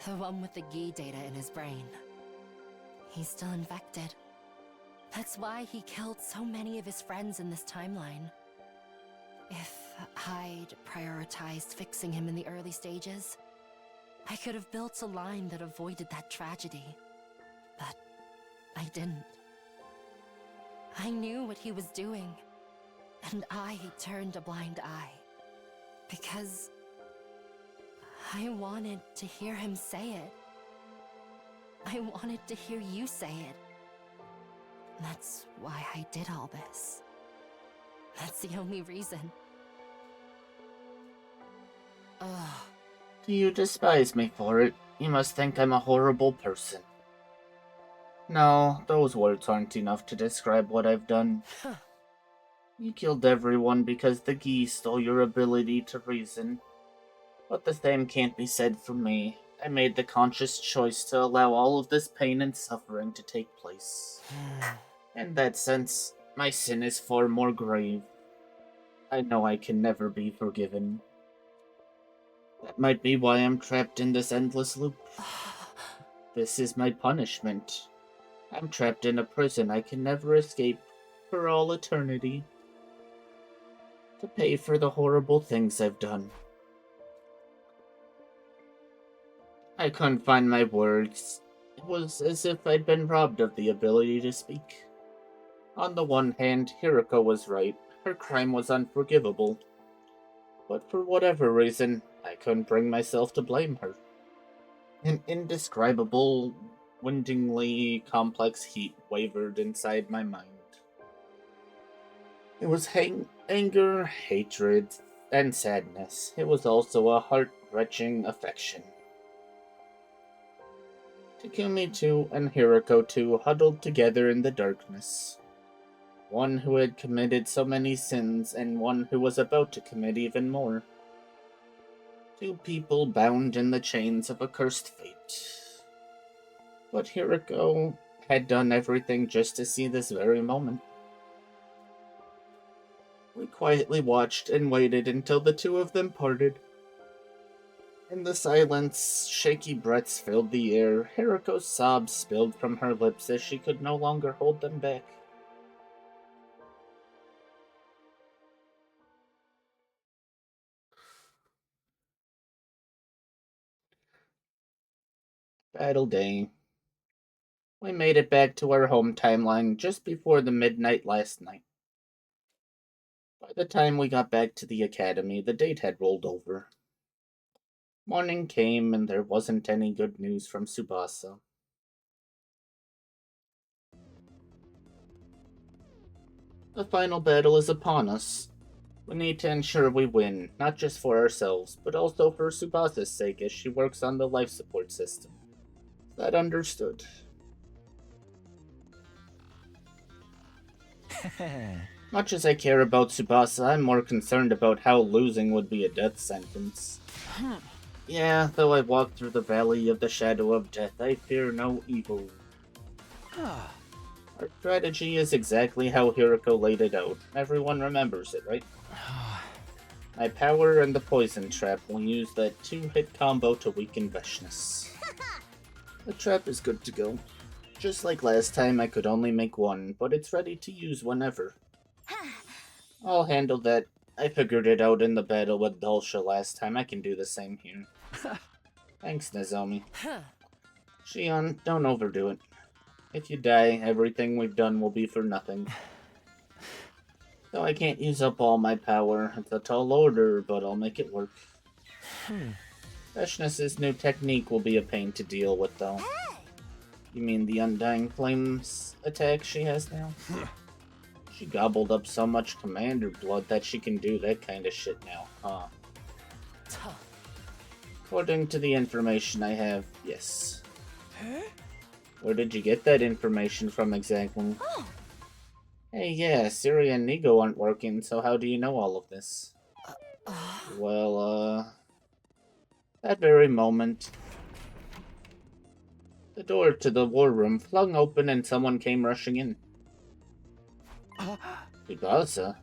The one with the Gi data in his brain. He's still infected. That's why he killed so many of his friends in this timeline. If I'd prioritized fixing him in the early stages, I could have built a line that avoided that tragedy. But I didn't. I knew what he was doing, and I turned a blind eye. Because I wanted to hear him say it. I wanted to hear you say it. That's why I did all this. That's the only reason. Ugh. Do you despise me for it? You must think I'm a horrible person. No, those words aren't enough to describe what I've done. You killed everyone because the Gi stole your ability to reason. But the same can't be said for me. I made the conscious choice to allow all of this pain and suffering to take place. In that sense, my sin is far more grave. I know I can never be forgiven. That might be why I'm trapped in this endless loop. This is my punishment. I'm trapped in a prison I can never escape for all eternity. To pay for the horrible things I've done. I couldn't find my words. It was as if I'd been robbed of the ability to speak. On the one hand, Hiroko was right. Her crime was unforgivable. But for whatever reason, I couldn't bring myself to blame her. An indescribable, windingly complex heat wavered inside my mind. It was anger, hatred, and sadness. It was also a heart-wrenching affection. Takumi 2 and Hiroko 2 huddled together in the darkness. One who had committed so many sins, and one who was about to commit even more. Two people bound in the chains of a cursed fate. But Hiroko had done everything just to see this very moment. We quietly watched and waited until the two of them parted. In the silence, shaky breaths filled the air. Hiroko's sobs spilled from her lips as she could no longer hold them back. Battle day. We made it back to our home timeline just before the midnight last night. By the time we got back to the academy, the date had rolled over. Morning came, and there wasn't any good news from Tsubasa. The final battle is upon us. We need to ensure we win, not just for ourselves, but also for Tsubasa's sake as she works on the life support system. Is that understood? Much as I care about Tsubasa, I'm more concerned about how losing would be a death sentence. Yeah, though I walk through the valley of the shadow of death, I fear no evil. Our strategy is exactly how Hiroko laid it out. Everyone remembers it, right? My power and the poison trap will use that 2-hit combo to weaken Veshness. The trap is good to go. Just like last time, I could only make one, but it's ready to use whenever. I'll handle that. I figured it out in the battle with Dulcia last time. I can do the same here. Thanks, Nozomi. Shion, don't overdo it. If you die, everything we've done will be for nothing. Though I can't use up all my power. It's a tall order, but I'll make it work. Veshness's new technique will be a pain to deal with, though. You mean the Undying Flames attack she has now? She gobbled up so much commander blood that she can do that kind of shit now, huh? According to the information I have, yes. Where did you get that information from exactly? Hey, yeah, Siri and Nigo aren't working, so how do you know all of this? Well, that very moment, the door to the war room flung open and someone came rushing in. Tsubasa?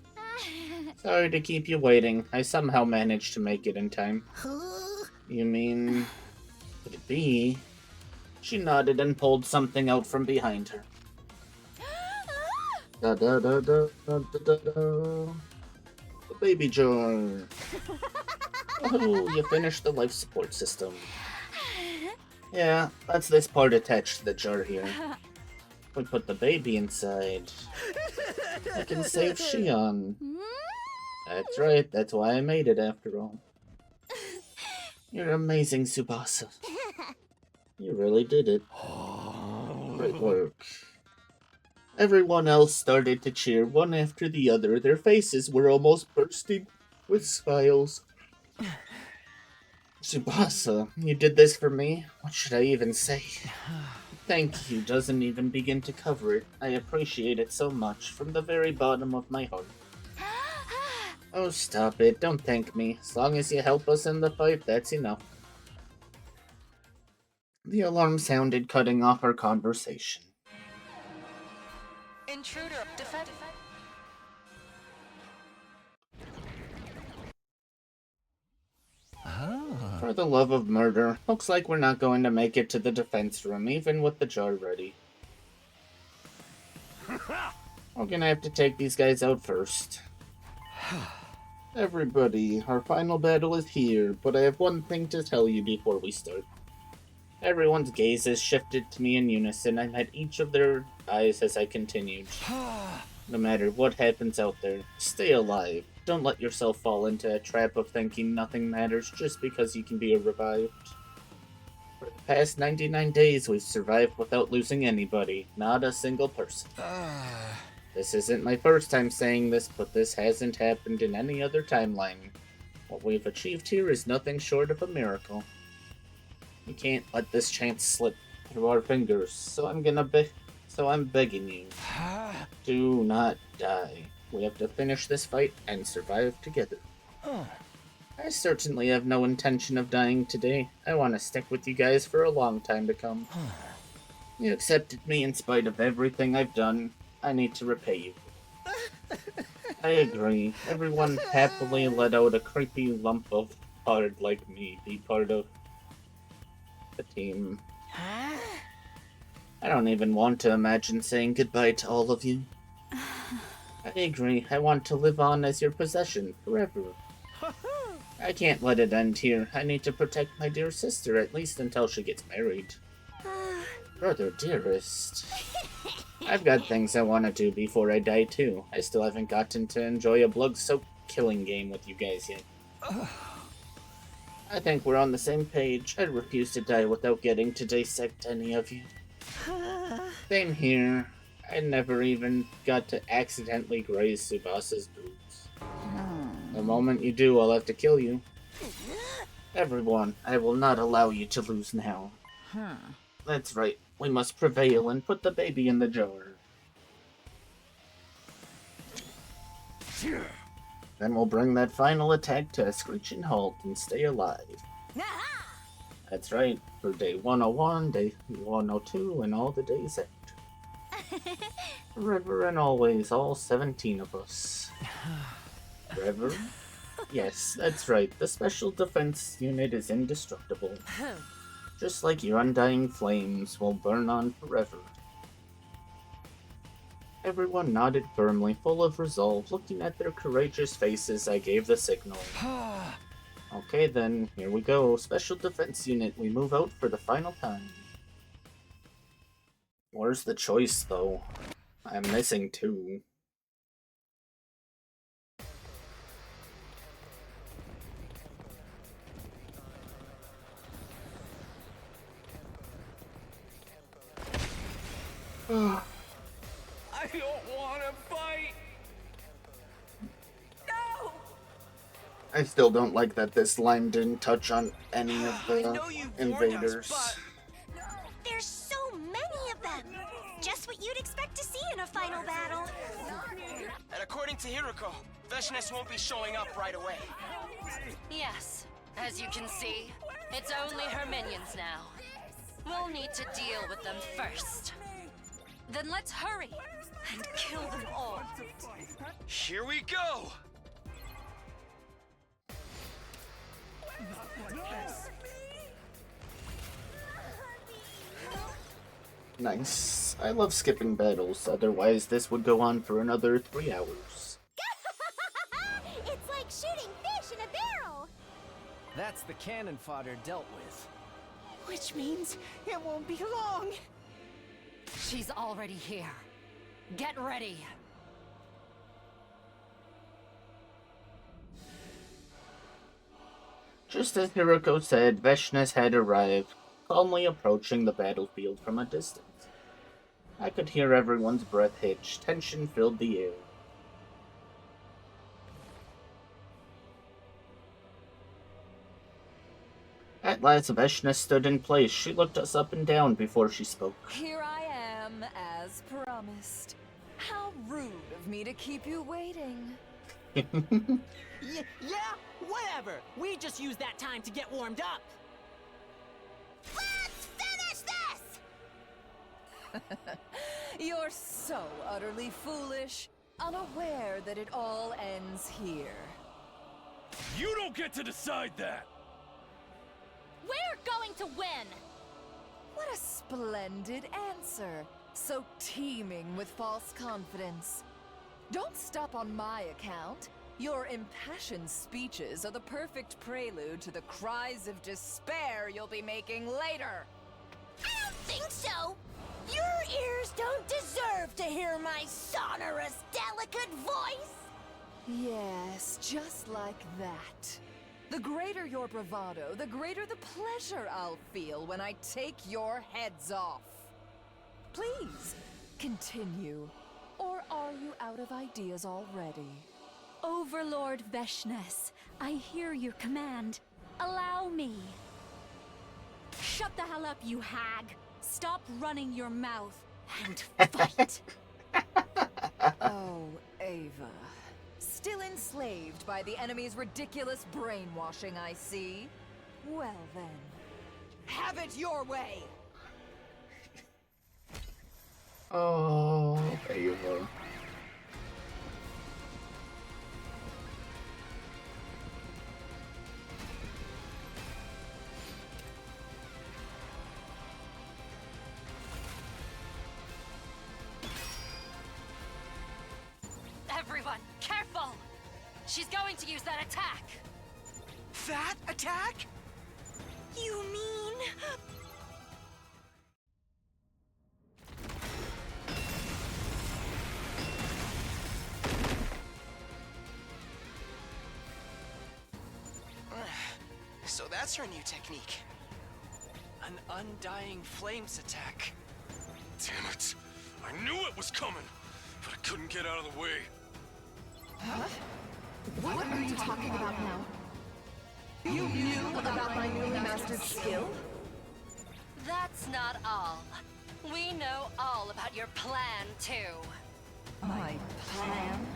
Sorry to keep you waiting. I somehow managed to make it in time. You mean... could it be? She nodded and pulled something out from behind her. Da da da da da da da da. The baby jar. Oh, you finished the life support system. Yeah, that's this part attached to the jar here. We put the baby inside. I can save Shion. That's right, that's why I made it after all. You're amazing, Tsubasa. You really did it. Great work. Everyone else started to cheer one after the other. Their faces were almost bursting with smiles. Tsubasa, you did this for me? What should I even say? Thank you doesn't even begin to cover it. I appreciate it so much, from the very bottom of my heart. Oh, stop it. Don't thank me. As long as you help us in the fight, that's enough. The alarm sounded, cutting off our conversation. Intruder, defend. For the love of murder, looks like we're not going to make it to the defense room, even with the jar ready. We're gonna have to take these guys out first. Everybody, our final battle is here, but I have one thing to tell you before we start. Everyone's gazes shifted to me in unison. I met each of their eyes as I continued. No matter what happens out there, stay alive. Don't let yourself fall into a trap of thinking nothing matters just because you can be revived. For the past 99 days, we've survived without losing anybody. Not a single person. This isn't my first time saying this, but this hasn't happened in any other timeline. What we've achieved here is nothing short of a miracle. We can't let this chance slip through our fingers, so I'm begging you. Do not die. We have to finish this fight and survive together. I certainly have no intention of dying today. I want to stick with you guys for a long time to come. You accepted me in spite of everything I've done. I need to repay you. I agree. Everyone happily let out a creepy lump of hard like me be part of the team. I don't even want to imagine saying goodbye to all of you. I agree. I want to live on as your possession forever. I can't let it end here. I need to protect my dear sister, at least until she gets married. Brother dearest. I've got things I want to do before I die too. I still haven't gotten to enjoy a blood-soaked killing game with you guys yet. I think we're on the same page. I refuse to die without getting to dissect any of you. Same here. I never even got to accidentally graze Subasa's boobs. The moment you do, I'll have to kill you. Everyone, I will not allow you to lose now. That's right. We must prevail and put the baby in the jar. Then we'll bring that final attack to a screeching halt and stay alive. That's right, for day 101, day 102, and all the days after. Forever and always, all 17 of us. Forever? Yes, that's right, the Special Defense Unit is indestructible. Just like your undying flames will burn on forever. Everyone nodded firmly, full of resolve. Looking at their courageous faces, I gave the signal. Okay then, here we go. Special Defense Unit, we move out for the final time. Where's the choice, though? I'm missing two. I don't want to fight. No. I still don't like that this slime didn't touch on any of the invaders. There's so many of them! Just what you'd expect to see in a final battle. And according to Hiroko, Veshness won't be showing up right away. Yes, as you can see, it's only her minions now. We'll need to deal with them first. Then let's hurry and kill them all. Here we go! Nice. I love skipping battles, otherwise this would go on for another 3 hours. It's like shooting fish in a barrel! That's the cannon fodder dealt with. Which means it won't be long. She's already here. Get ready. Just as Hiroko said, Veshness had arrived, calmly approaching the battlefield from a distance. I could hear everyone's breath hitch. Tension filled the air. At last, Veshness stood in place. She looked us up and down before she spoke. Here I am, as promised. How rude of me to keep you waiting. Yeah, whatever. We just used that time to get warmed up. Let's finish this! You're so utterly foolish, unaware that it all ends here. You don't get to decide that! We're going to win! What a splendid answer. So teeming with false confidence. Don't stop on my account. Your impassioned speeches are the perfect prelude to the cries of despair you'll be making later. I don't think so! Your ears don't deserve to hear my sonorous, delicate voice! Yes, just like that. The greater your bravado, the greater the pleasure I'll feel when I take your heads off. Please, continue. Or are you out of ideas already? Overlord Veshness, I hear your command. Allow me. Shut the hell up, you hag. Stop running your mouth and fight. Oh, Ava. Still enslaved by the enemy's ridiculous brainwashing, I see. Well then. Have it your way! Oh, Ava. Everyone, careful! She's going to use that attack! That attack? You mean... That's her new technique. An undying flames attack. Damn it! I knew it was coming, but I couldn't get out of the way. Huh? What are you talking about now? You knew about my newly mastered skill? That's not all. We know all about your plan, too. My plan?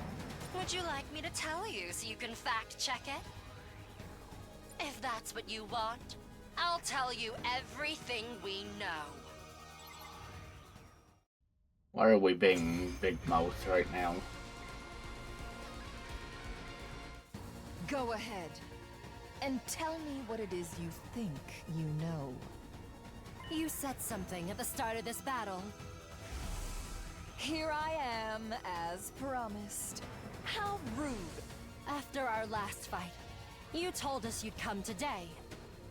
Would you like me to tell you so you can fact-check it? If that's what you want, I'll tell you everything we know. Why are we being big mouth right now? Go ahead. And tell me what it is you think you know. You said something at the start of this battle. Here I am, as promised. How rude. After our last fight, you told us you'd come today.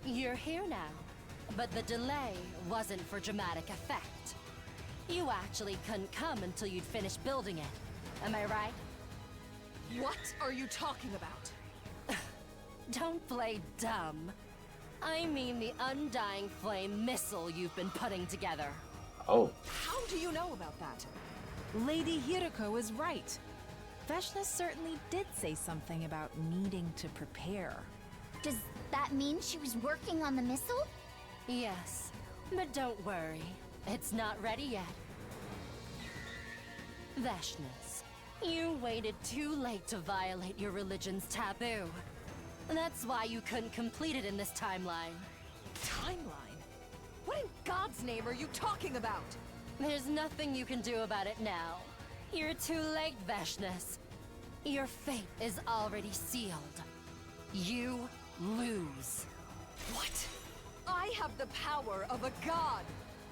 You're here now, but the delay wasn't for dramatic effect. You actually couldn't come until you'd finished building it. Am I right? What are you talking about? Don't play dumb. I mean the undying flame missile you've been putting together. Oh. How do you know about that? Lady Hiroko is right. Veshna certainly did say something about needing to prepare. Does that mean she was working on the missile? Yes, but don't worry. It's not ready yet. Veshnas, you waited too late to violate your religion's taboo. That's why you couldn't complete it in this timeline. Timeline? What in God's name are you talking about? There's nothing you can do about it now. You're too late, Veshnas. Your fate is already sealed. You lose. What? I have the power of a god.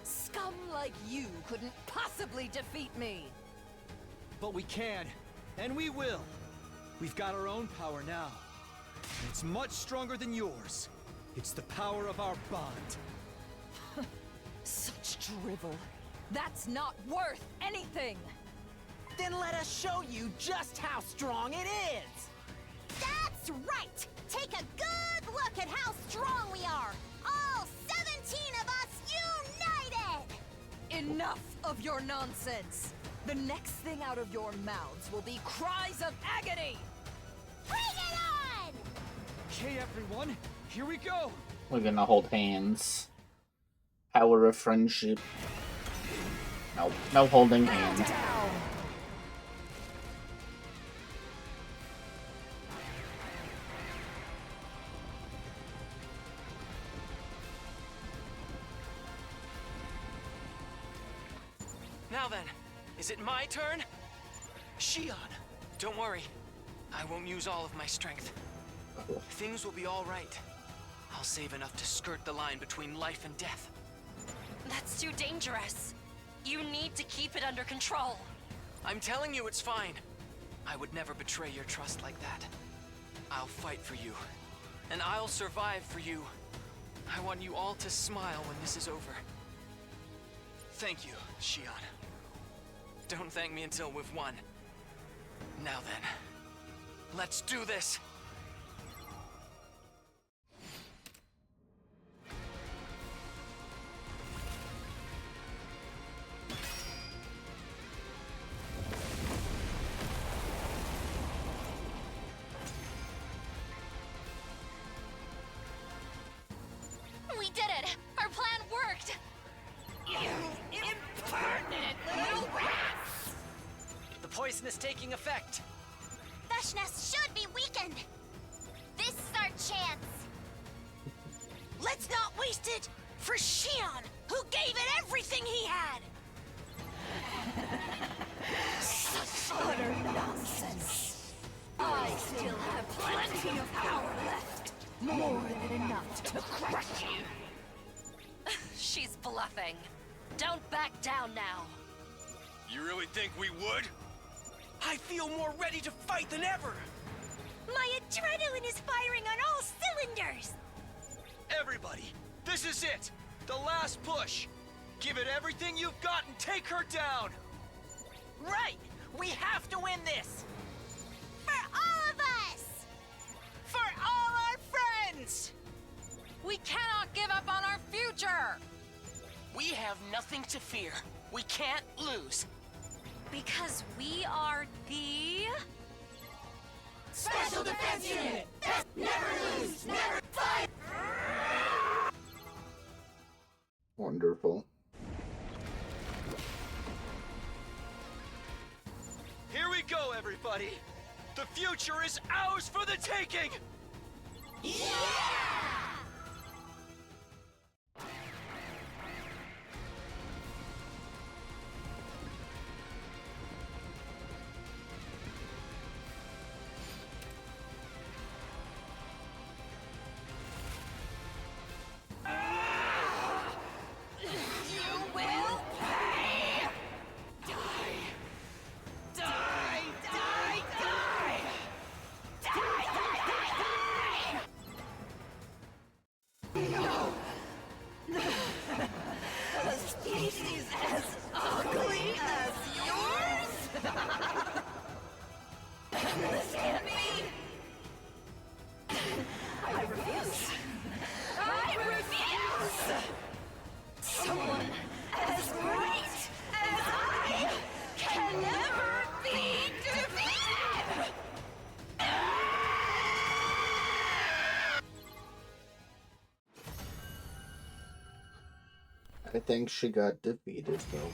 Scum like you couldn't possibly defeat me. But we can, and we will. We've got our own power now. And it's much stronger than yours. It's the power of our bond. Such drivel. That's not worth anything. Then let us show you just how strong it is. That's right! Take a good look at how strong we are! All 17 of us united! Enough of your nonsense! The next thing out of your mouths will be cries of agony! Bring it on! Okay, everyone, here we go! We're gonna hold hands. Power of friendship. No, no holding hands. Now then, is it my turn? Shion, don't worry. I won't use all of my strength. Things will be all right. I'll save enough to skirt the line between life and death. That's too dangerous. You need to keep it under control. I'm telling you it's fine. I would never betray your trust like that. I'll fight for you. And I'll survive for you. I want you all to smile when this is over. Thank you, Shion. Don't thank me until we've won. Now then, let's do this! We did it! Our plan worked! You impertinent little rats! The poison is taking effect. Veshnas should be weakened! This is our chance! Let's not waste it for Shion, who gave it everything he had! Such utter nonsense. I still have plenty of power left. More than enough to crush you. She's bluffing. Don't back down now. You really think we would? I feel more ready to fight than ever! My adrenaline is firing on all cylinders! Everybody, this is it! The last push! Give it everything you've got and take her down! Right! We have to win this! For all of us! For all our friends! We have nothing to fear. We can't lose. Because we are the... Special Defense Unit! Never lose! Never fight! Wonderful. Here we go, everybody! The future is ours for the taking! Yeah! I think she got defeated, though.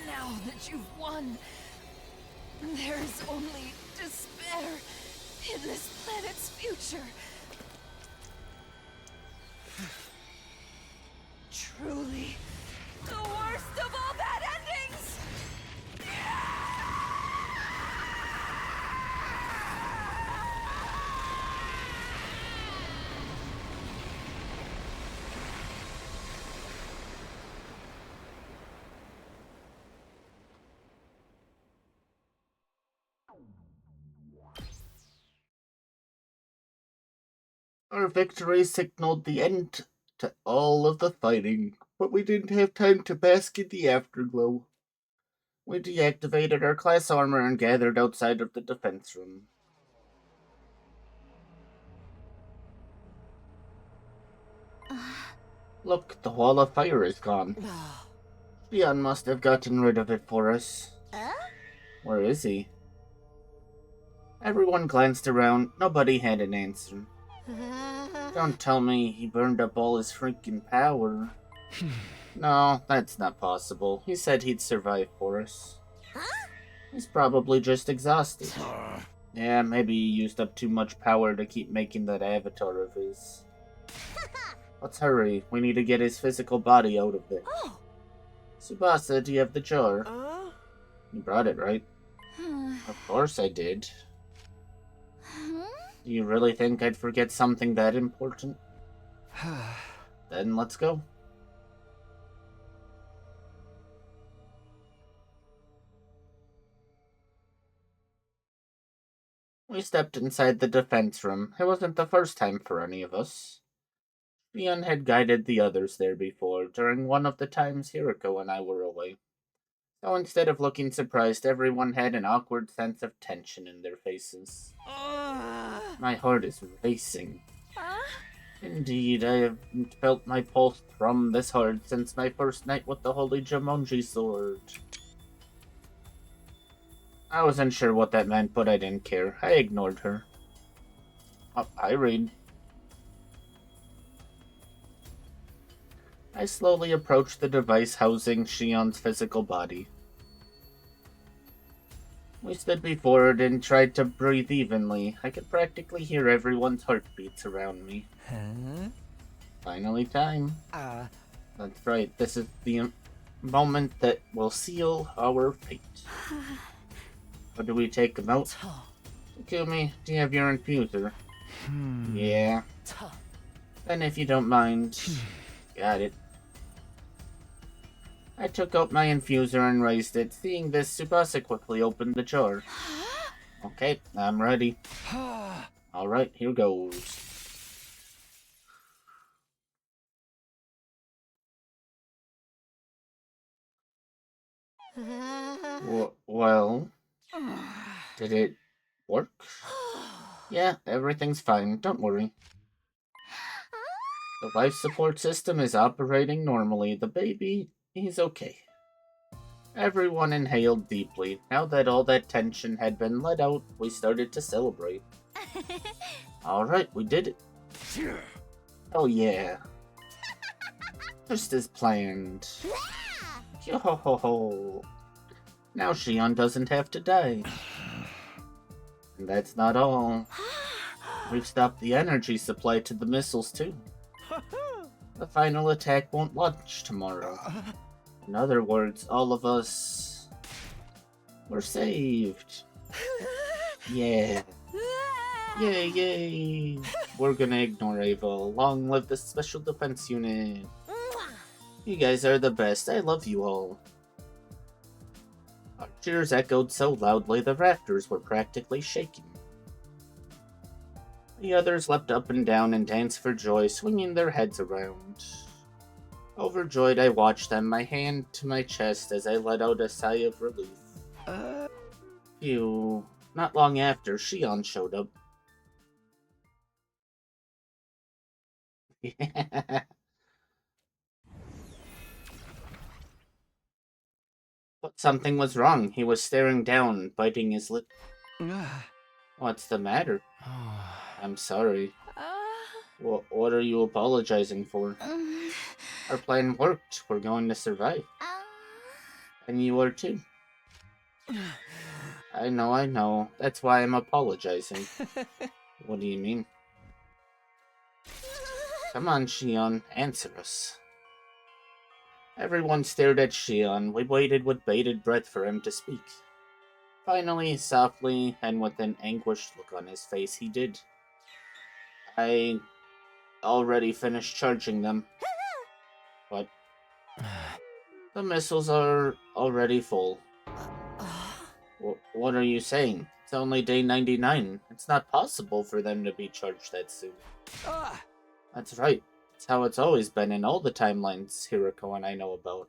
Now that you've won, there's only despair in this planet's future. Truly, the worst of all bad endings! Our victory signaled the end to all of the fighting, but we didn't have time to bask in the afterglow. We deactivated our class armor and gathered outside of the defense room. Look, the wall of fire is gone. Leon must have gotten rid of it for us. Where is he? Everyone glanced around. Nobody had an answer. Don't tell me he burned up all his freaking power. No, that's not possible. He said he'd survive for us. He's probably just exhausted. Yeah, maybe he used up too much power to keep making that avatar of his. Let's hurry. We need to get his physical body out of there. Tsubasa, do you have the jar? You brought it, right? Of course I did. Do you really think I'd forget something that important? Then let's go. We stepped inside the defense room. It wasn't the first time for any of us. Leon had guided the others there before, during one of the times Hiriko and I were away. So instead of looking surprised, everyone had an awkward sense of tension in their faces. My heart is racing. Indeed, I haven't felt my pulse thrum this hard since my first night with the Holy Jumonji sword. I wasn't sure what that meant, but I didn't care. I ignored her. Oh, I read. I slowly approached the device housing Shion's physical body. We stood before it and tried to breathe evenly. I could practically hear everyone's heartbeats around me. Finally time. That's right, this is the moment that will seal our fate. How do we take him out? Takumi, do you have your infuser? Yeah. Then if you don't mind... Got it. I took out my infuser and raised it. Seeing this, Tsubasa quickly opened the jar. Okay, I'm ready. Alright, here goes. Well... Did it work? Yeah, everything's fine, don't worry. The life support system is operating normally. The baby, he's okay. Everyone inhaled deeply. Now that all that tension had been let out, we started to celebrate. Alright, we did it. Oh yeah. Just as planned. Yo ho ho ho. Now Shion doesn't have to die. And that's not all. We've stopped the energy supply to the missiles too. The final attack won't launch tomorrow. In other words, all of us... We're saved. Yeah. Yay, yay. We're gonna ignore Ava. Long live the Special Defense Unit. You guys are the best. I love you all. Our cheers echoed so loudly the rafters were practically shaking. The others leapt up and down and danced for joy, swinging their heads around. Overjoyed, I watched them, my hand to my chest as I let out a sigh of relief. Phew. Not long after, Shion showed up. But something was wrong. He was staring down, biting his lip. What's the matter? I'm sorry. What are you apologizing for? Our plan worked. We're going to survive. And you are too. I know. That's why I'm apologizing. What do you mean? Come on, Shion. Answer us. Everyone stared at Shion. We waited with bated breath for him to speak. Finally, softly, and with an anguished look on his face, he did. I already finished charging them. But the missiles are already full. What are you saying? It's only day 99. It's not possible for them to be charged that soon. That's right. It's how it's always been in all the timelines Hiroko and I know about.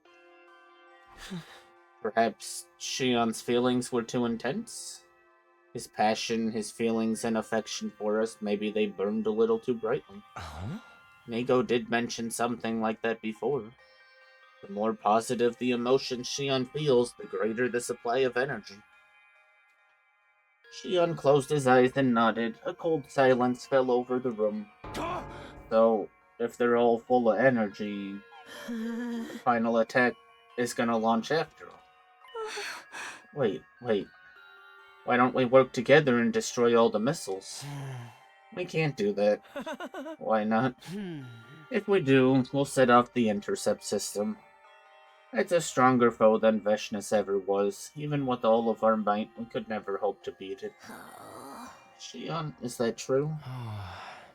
Perhaps Shion's feelings were too intense? His passion, his feelings and affection for us, maybe they burned a little too brightly. Nigo did mention something like that before. The more positive the emotion Shion feels, the greater the supply of energy. Shion closed his eyes and nodded. A cold silence fell over the room. So, if they're all full of energy, the final attack is gonna launch after all. Wait. Why don't we work together and destroy all the missiles? We can't do that. Why not? If we do, we'll set off the intercept system. It's a stronger foe than Veshness ever was. Even with all of our might, we could never hope to beat it. Shion, is that true?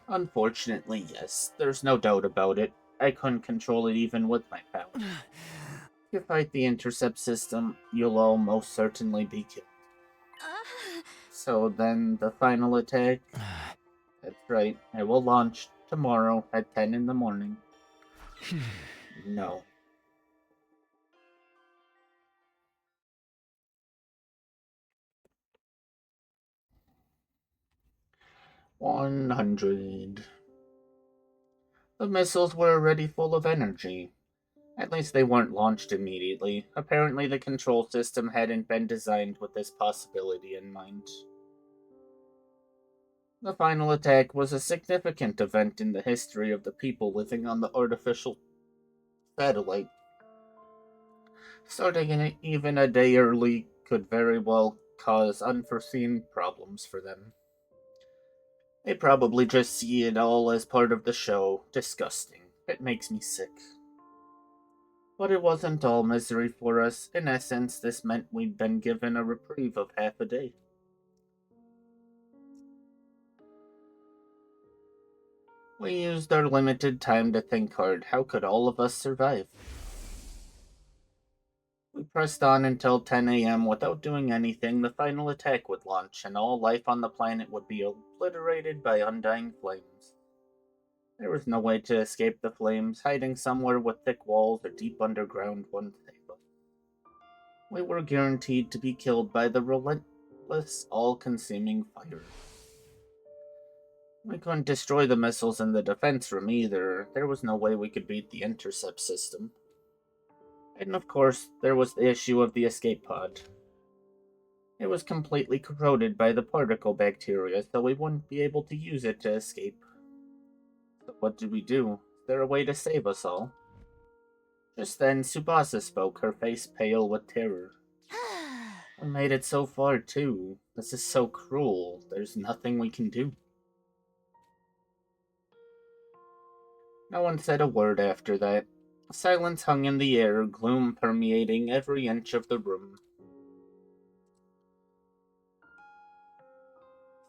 Unfortunately, yes. There's no doubt about it. I couldn't control it even with my power. If you fight the intercept system, you'll all most certainly be killed. So then, the final attack? That's right, it will launch tomorrow at 10 in the morning. No. $100. The missiles were already full of energy. At least they weren't launched immediately. Apparently the control system hadn't been designed with this possibility in mind. The final attack was a significant event in the history of the people living on the artificial satellite. Starting even a day early could very well cause unforeseen problems for them. They probably just see it all as part of the show. Disgusting. It makes me sick. But it wasn't all misery for us. In essence, this meant we'd been given a reprieve of half a day. We used our limited time to think hard. How could all of us survive? We pressed on until 10 a.m. without doing anything. The final attack would launch, and all life on the planet would be obliterated by undying flames. There was no way to escape the flames. Hiding somewhere with thick walls or deep underground wouldn't save us. We were guaranteed to be killed by the relentless, all-consuming fire. We couldn't destroy the missiles in the defense room either. There was no way we could beat the intercept system. And of course, there was the issue of the escape pod. It was completely corroded by the particle bacteria, so we wouldn't be able to use it to escape. So what did we do? Is there a way to save us all? Just then, Tsubasa spoke, her face pale with terror. We made it so far, too. This is so cruel. There's nothing we can do. No one said a word after that. Silence hung in the air, gloom permeating every inch of the room.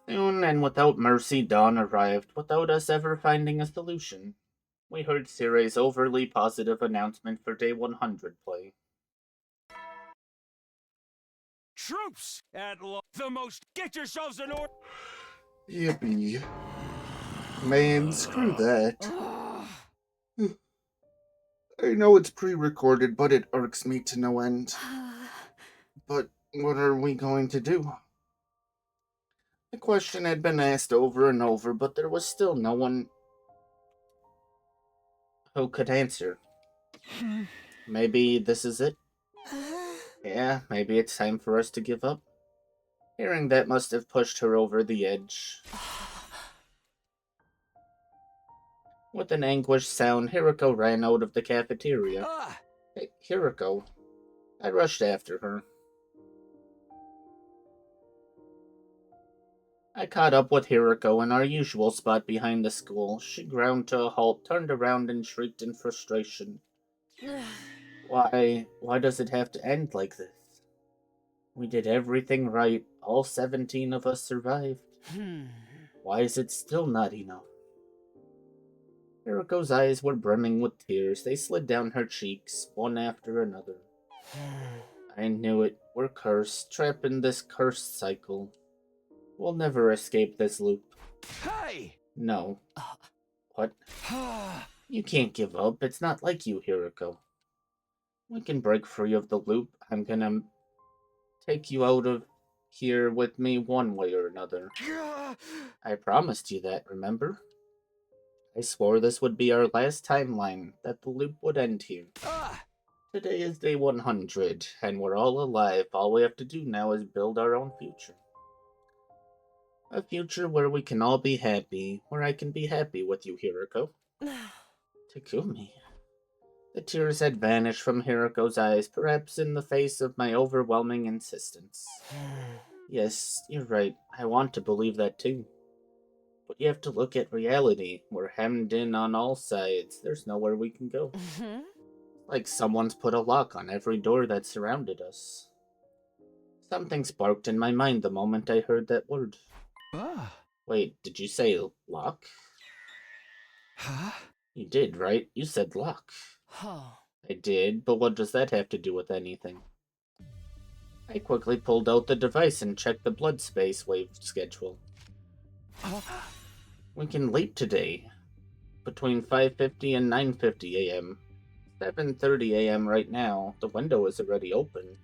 Soon and without mercy, dawn arrived, without us ever finding a solution. We heard Sire's overly positive announcement for Day 100 play. Troops at the most. Get yourselves in order. Yippee. Man, screw that. I know it's pre-recorded, but it irks me to no end. But what are we going to do? The question had been asked over and over, but there was still no one who could answer. Maybe this is it? Yeah, maybe it's time for us to give up. Hearing that must have pushed her over the edge. With an anguished sound, Hiroko ran out of the cafeteria. Hey, Hiroko. I rushed after her. I caught up with Hiroko in our usual spot behind the school. She ground to a halt, turned around, and shrieked in frustration. Why does it have to end like this? We did everything right. All 17 of us survived. Why is it still not enough? Hiroko's eyes were brimming with tears. They slid down her cheeks, one after another. I knew it. We're cursed, trapped in this cursed cycle. We'll never escape this loop. Hey! No. What? You can't give up. It's not like you, Hiroko. We can break free of the loop. I'm gonna take you out of here with me one way or another. I promised you that, remember? I swore this would be our last timeline, that the loop would end here. Today is day 100, and we're all alive. All we have to do now is build our own future. A future where we can all be happy, where I can be happy with you, Hiroko. Takumi. The tears had vanished from Hiroko's eyes, perhaps in the face of my overwhelming insistence. Yes, you're right. I want to believe that too. But you have to look at reality. We're hemmed in on all sides. There's nowhere we can go. Like someone's put a lock on every door that surrounded us. Something sparked in my mind the moment I heard that word. Wait, did you say lock? Huh? You did, right? You said lock. I did, but what does that have to do with anything? I quickly pulled out the device and checked the blood space wave schedule. We can leap today. Between 5:50 and 9:50 a.m. 7:30 a.m. right now. The window is already open.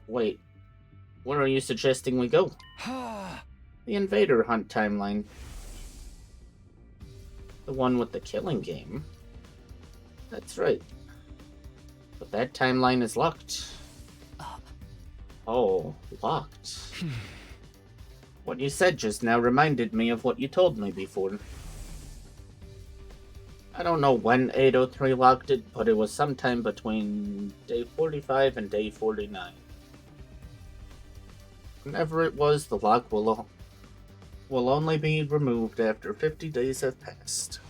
Wait, where are you suggesting we go? The Invader Hunt timeline. The one with the killing game. That's right. But that timeline is locked. Oh, locked. What you said just now reminded me of what you told me before. I don't know when 803 locked it, but it was sometime between day 45 and day 49. Whenever it was, the lock will only be removed after 50 days have passed.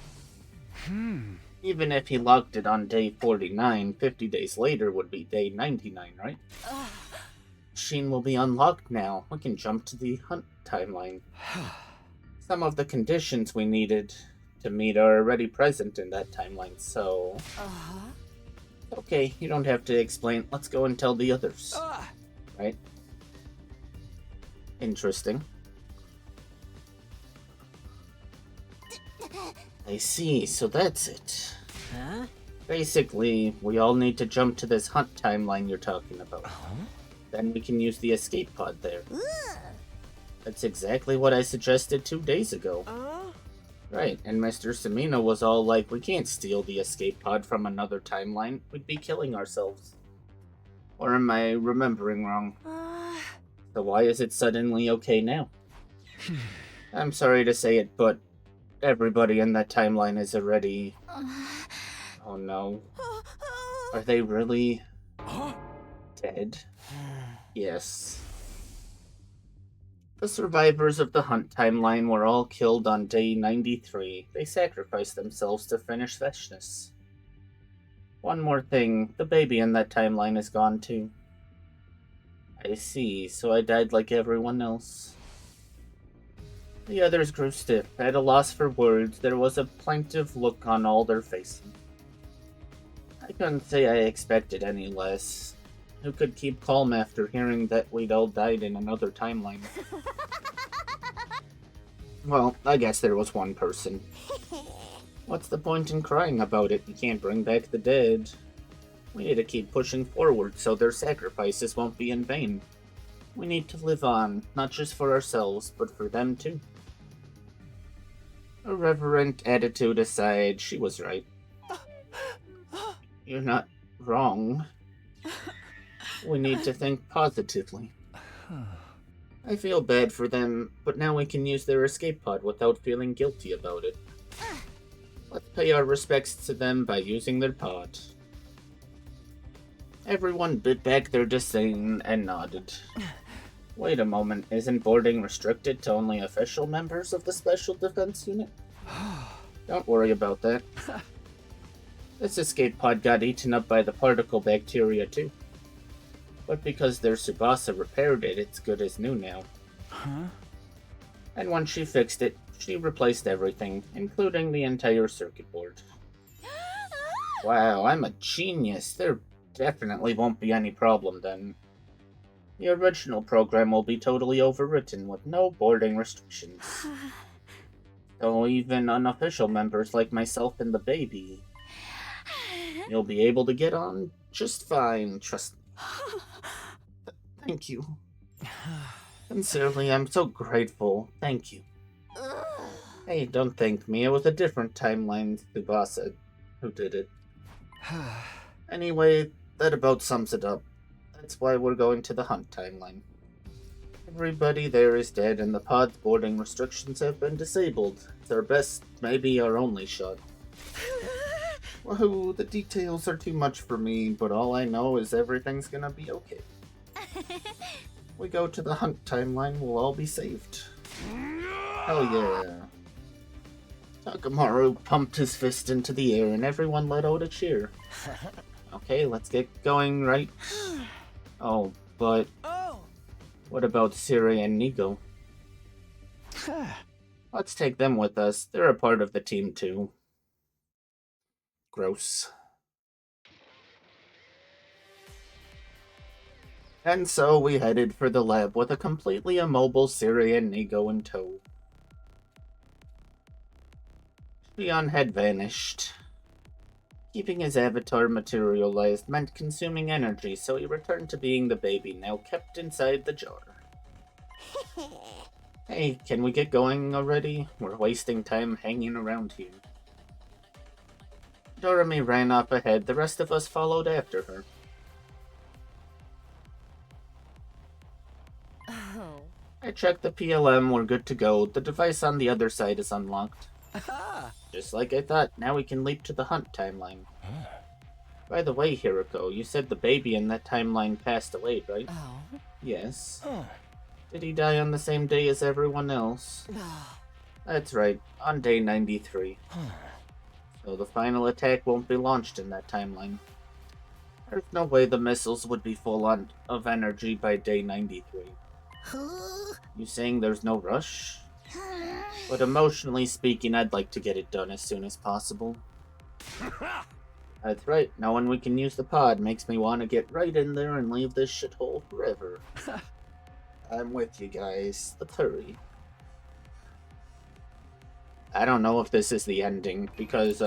Even if he locked it on day 49, 50 days later would be day 99, right? Machine will be unlocked now. We can jump to the hunt timeline. Some of the conditions we needed to meet are already present in that timeline, so... Okay, you don't have to explain. Let's go and tell the others. Right? Interesting. I see, so that's it. Huh? Basically, we all need to jump to this hunt timeline you're talking about. Then we can use the escape pod there. That's exactly what I suggested 2 days ago. Right, and Mr. Samino was all like, we can't steal the escape pod from another timeline. We'd be killing ourselves. Or am I remembering wrong? So why is it suddenly okay now? I'm sorry to say it, but everybody in that timeline is already... Oh no. Are they really... dead? Yes. The survivors of the hunt timeline were all killed on day 93. They sacrificed themselves to finish Veshness. One more thing, the baby in that timeline is gone too. I see, so I died like everyone else. The others grew stiff, at a loss for words. There was a plaintive look on all their faces. I couldn't say I expected any less. Who could keep calm after hearing that we'd all died in another timeline? Well, I guess there was one person. What's the point in crying about it? You can't bring back the dead. We need to keep pushing forward so their sacrifices won't be in vain. We need to live on, not just for ourselves, but for them too. Irreverent attitude aside, she was right. You're not wrong. We need to think positively. I feel bad for them, but now we can use their escape pod without feeling guilty about it. Let's pay our respects to them by using their pod. Everyone bit back their disdain and nodded. Wait a moment, isn't boarding restricted to only official members of the Special Defense Unit? Don't worry about that. This escape pod got eaten up by the particle bacteria too. But because their Tsubasa repaired it, it's good as new now. And once she fixed it, she replaced everything, including the entire circuit board. Wow, I'm a genius. There definitely won't be any problem then. The original program will be totally overwritten with no boarding restrictions. So even unofficial members like myself and the baby, you'll be able to get on just fine, trust me. Thank you. Sincerely, I'm so grateful. Thank you. Hey, don't thank me. It was a different timeline Tsubasa who did it. Anyway, that about sums it up. That's why we're going to the hunt timeline. Everybody there is dead and the pod's boarding restrictions have been disabled. It's our best, maybe our only shot. Whoa, the details are too much for me, but all I know is everything's gonna be okay. We go to the hunt timeline, we'll all be saved. Hell yeah. Takamaru pumped his fist into the air and everyone let out a cheer. Okay, let's get going, right? Oh, but... what about Siri and Nigo? Let's take them with us. They're a part of the team too. Gross. And so we headed for the lab with a completely immobile Siri and Nigo in tow. Shion had vanished. Keeping his avatar materialized meant consuming energy, so he returned to being the baby now kept inside the jar. Hey, can we get going already? We're wasting time hanging around here. Doremi ran off ahead, the rest of us followed after her. I checked the PLM, we're good to go. The device on the other side is unlocked. Just like I thought, now we can leap to the hunt timeline. By the way, Hiroko, you said the baby in that timeline passed away, right? Yes. Did he die on the same day as everyone else? That's right, on day 93. So the final attack won't be launched in that timeline. There's no way the missiles would be full of energy by day 93. You saying there's no rush? But emotionally speaking, I'd like to get it done as soon as possible. That's right, knowing we can use the pod makes me want to get right in there and leave this shithole forever. I'm with you guys. Let's hurry. I don't know if this is the ending, because,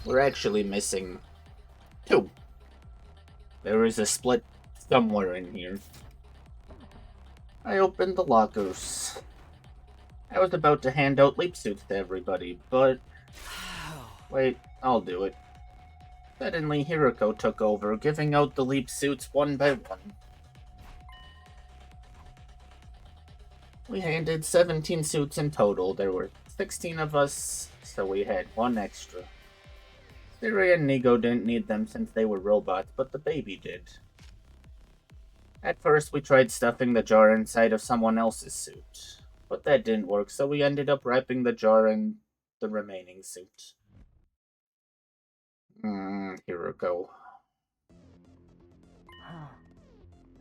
we're actually missing 2. There is a split somewhere in here. I opened the lockers. I was about to hand out leap suits to everybody, but... Wait, I'll do it. Suddenly, Hiroko took over, giving out the leap suits one by one. We handed 17 suits in total. There were 16 of us, so we had 1 extra. Siri and Nigo didn't need them since they were robots, but the baby did. At first, we tried stuffing the jar inside of someone else's suit, but that didn't work, so we ended up wrapping the jar in the remaining suit. Hiroko.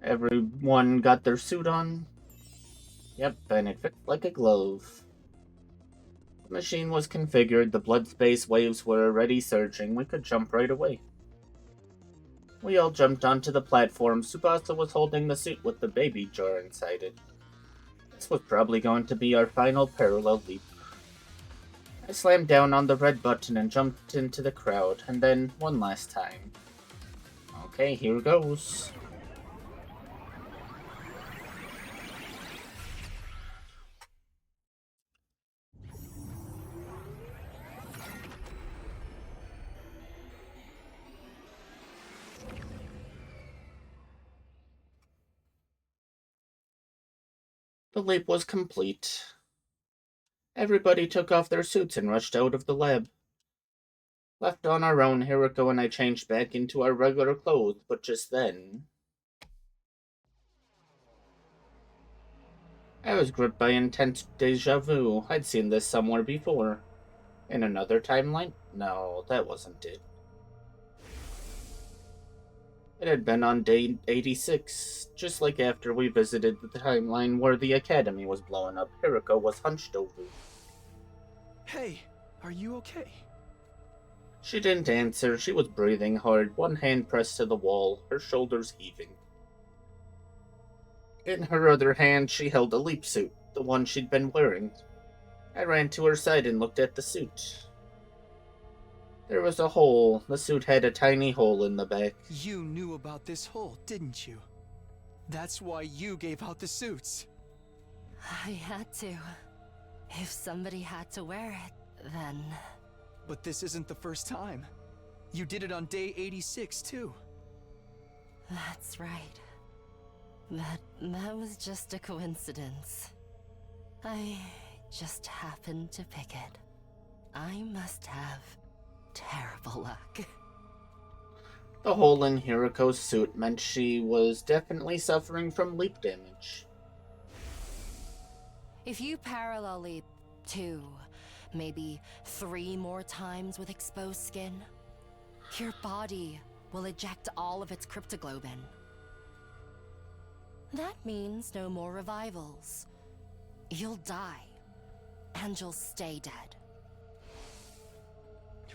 Everyone got their suit on? Yep, and it fits like a glove. The machine was configured, the blood space waves were already surging, we could jump right away. We all jumped onto the platform. Tsubasa was holding the suit with the baby jar inside it. This was probably going to be our final parallel leap. I slammed down on the red button and jumped into the crowd, and then one last time. Okay, here goes. The leap was complete. Everybody took off their suits and rushed out of the lab. Left on our own, Hiroko and I changed back into our regular clothes, but just then... I was gripped by intense deja vu. I'd seen this somewhere before. In another timeline? No, that wasn't it. It had been on day 86, just like after we visited the timeline where the academy was blowing up. Hiroko was hunched over. Hey, are you okay? She didn't answer. She was breathing hard, one hand pressed to the wall, her shoulders heaving. In her other hand, she held a leap suit, the one she'd been wearing. I ran to her side and looked at the suit. There was a hole. The suit had a tiny hole in the back. You knew about this hole, didn't you? That's why you gave out the suits. I had to. If somebody had to wear it, then... But this isn't the first time. You did it on day 86, too. That's right. That was just a coincidence. I just happened to pick it. I must have terrible luck. The hole in Hiroko's suit meant she was definitely suffering from leap damage. If you parallel leap 2, maybe 3 more times with exposed skin, your body will eject all of its cryptoglobin. That means no more revivals. You'll die, and you'll stay dead.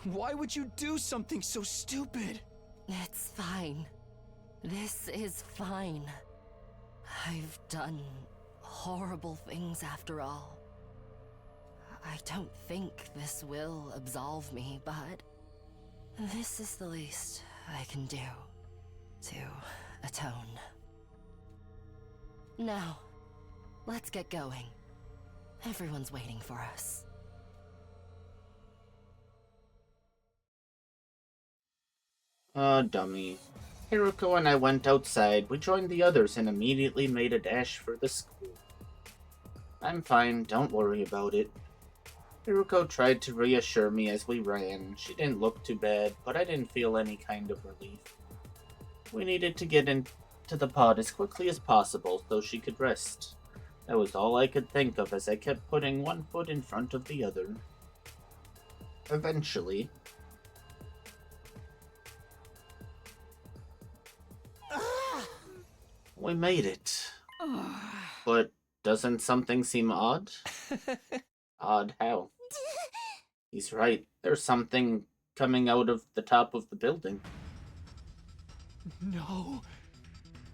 Why would you do something so stupid? It's fine. This is fine. I've done horrible things after all. I don't think this will absolve me, but this is the least I can do to atone. Now, let's get going. Everyone's waiting for us. Dummy. Hiroko and I went outside. We joined the others and immediately made a dash for the school. I'm fine, don't worry about it. Hiroko tried to reassure me as we ran. She didn't look too bad, but I didn't feel any kind of relief. We needed to get into the pod as quickly as possible so she could rest. That was all I could think of as I kept putting one foot in front of the other. Eventually... we made it. But doesn't something seem odd? Odd how? He's right. There's something coming out of the top of the building. No.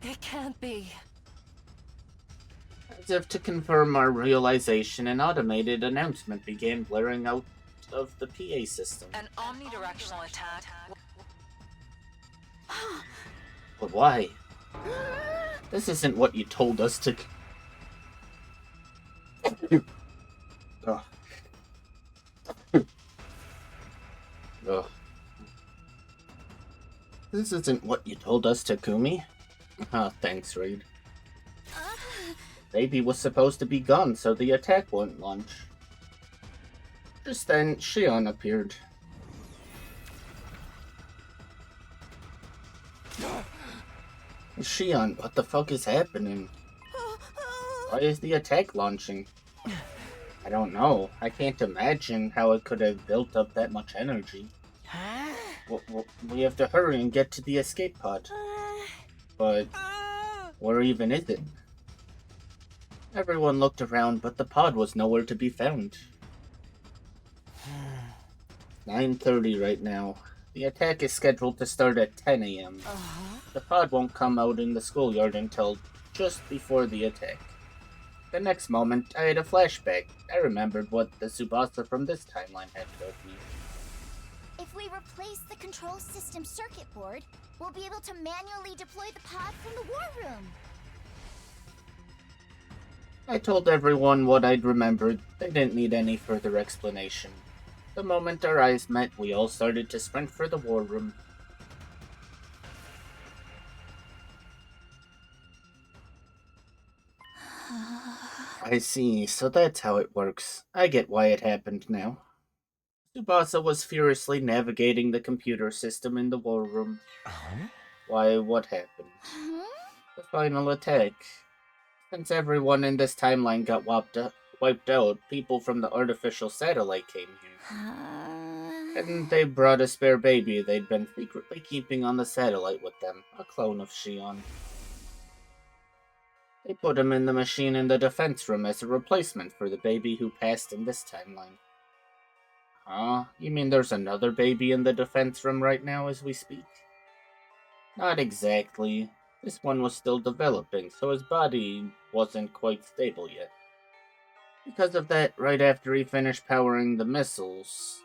It can't be. As if to confirm our realization, an automated announcement began blaring out of the PA system. An omnidirectional attack. But why? This isn't what you told us to... Ugh. Ugh. This isn't what you told us, Takumi. Thanks, Reed. Baby was supposed to be gone, so the attack won't launch. Just then, Shion appeared. Shion, what the fuck is happening? Why is the attack launching? I don't know. I can't imagine how it could have built up that much energy. We have to hurry and get to the escape pod. But where even is it? Everyone looked around, but the pod was nowhere to be found. 9:30 right now. The attack is scheduled to start at 10 a.m. The pod won't come out in the schoolyard until just before the attack. The next moment, I had a flashback. I remembered what the Tsubasa from this timeline had told me. If we replace the control system circuit board, we'll be able to manually deploy the pod from the war room. I told everyone what I'd remembered. They didn't need any further explanation. The moment our eyes met, we all started to sprint for the war room. I see, so that's how it works. I get why it happened now. Tsubasa was furiously navigating the computer system in the war room. Why, what happened? The final attack. Since everyone in this timeline got wiped out, people from the artificial satellite came here. And they brought a spare baby they'd been secretly keeping on the satellite with them, a clone of Shion. They put him in the machine in the defense room as a replacement for the baby who passed in this timeline. Huh? You mean there's another baby in the defense room right now as we speak? Not exactly. This one was still developing, so his body wasn't quite stable yet. Because of that, right after he finished powering the missiles,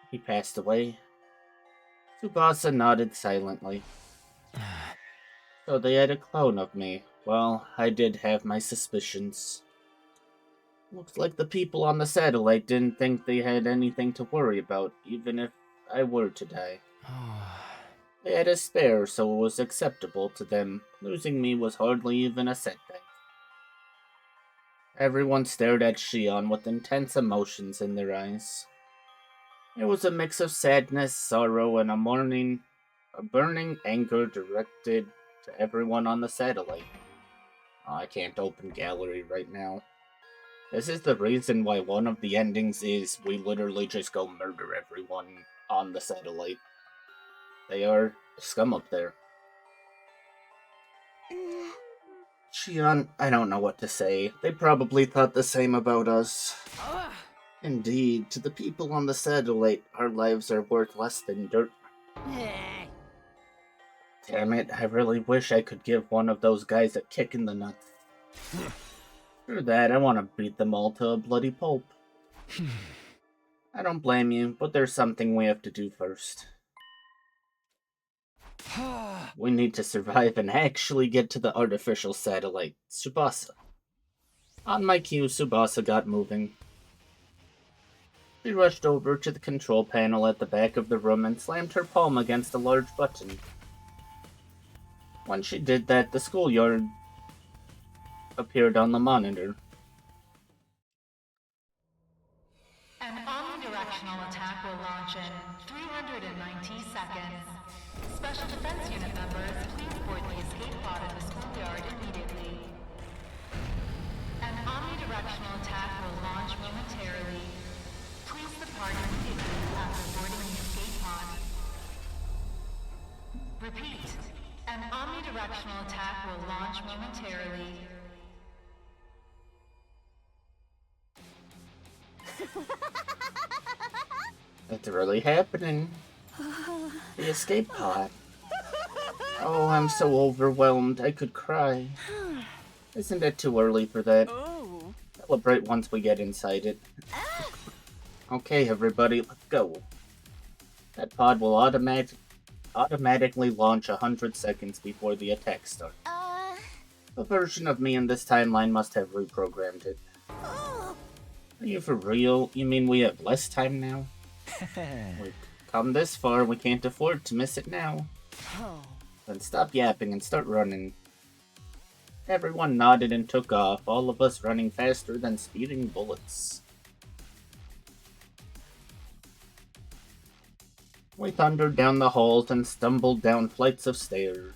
he passed away. Tsubasa nodded silently. So they had a clone of me. Well, I did have my suspicions. Looks like the people on the satellite didn't think they had anything to worry about, even if I were to die. They had a spare, so it was acceptable to them. Losing me was hardly even a setback. Everyone stared at Shion with intense emotions in their eyes. It was a mix of sadness, sorrow, and a burning anger directed to everyone on the satellite. I can't open gallery right now. This is the reason why one of the endings is we literally just go murder everyone on the satellite. They are scum up there. Shion, I don't know what to say. They probably thought the same about us. Indeed, to the people on the satellite, our lives are worth less than dirt. Damn it, I really wish I could give one of those guys a kick in the nuts. For that, I want to beat them all to a bloody pulp. I don't blame you, but there's something we have to do first. We need to survive and actually get to the artificial satellite, Tsubasa. On my cue, Tsubasa got moving. She rushed over to the control panel at the back of the room and slammed her palm against a large button. When she did that, the schoolyard appeared on the monitor. An omnidirectional attack will launch in 390 seconds. Special Defense Unit members, please board the escape pod in the schoolyard immediately. An omnidirectional attack will launch momentarily. Please depart immediately after boarding the escape pod. Repeat. An omnidirectional attack will launch momentarily. It's really happening. The escape pod. Oh, I'm so overwhelmed. I could cry. Isn't it too early for that? Celebrate once we get inside it. Okay, everybody, let's go. That pod will automatically launch 100 seconds before the attack starts. A version of me in this timeline must have reprogrammed it. Are you for real? You mean we have less time now? We've come this far, we can't afford to miss it now. Then stop yapping and start running. Everyone nodded and took off, all of us running faster than speeding bullets. We thundered down the halls and stumbled down flights of stairs.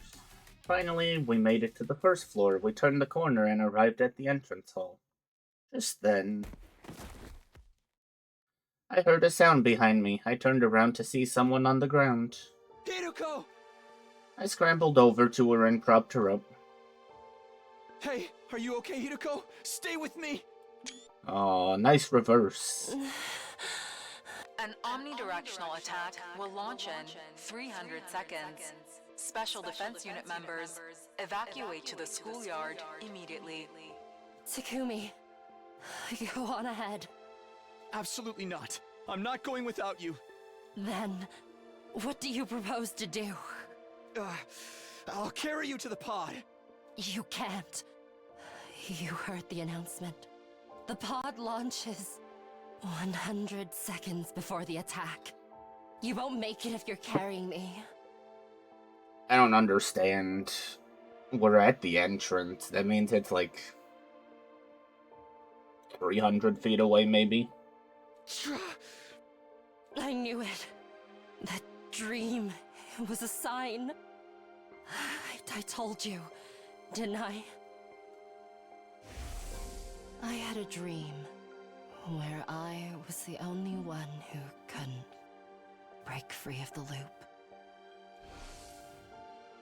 Finally, we made it to the first floor. We turned the corner and arrived at the entrance hall. Just then, I heard a sound behind me. I turned around to see someone on the ground. Hiruko! I scrambled over to her and propped her up. Hey, are you okay, Hiruko? Stay with me! Aw, nice reverse. An omnidirectional attack will launch in 300 seconds. Special Defense Unit members, evacuate to the schoolyard immediately. Takumi, go on ahead. Absolutely not. I'm not going without you. Then, what do you propose to do? I'll carry you to the pod. You can't. You heard the announcement. The pod launches 100 seconds before the attack. You won't make it if you're carrying me. I don't understand. We're at the entrance. That means it's like 300 feet away, maybe? I knew it. That dream, it was a sign. I told you, didn't I? I had a dream where I was the only one who couldn't break free of the loop.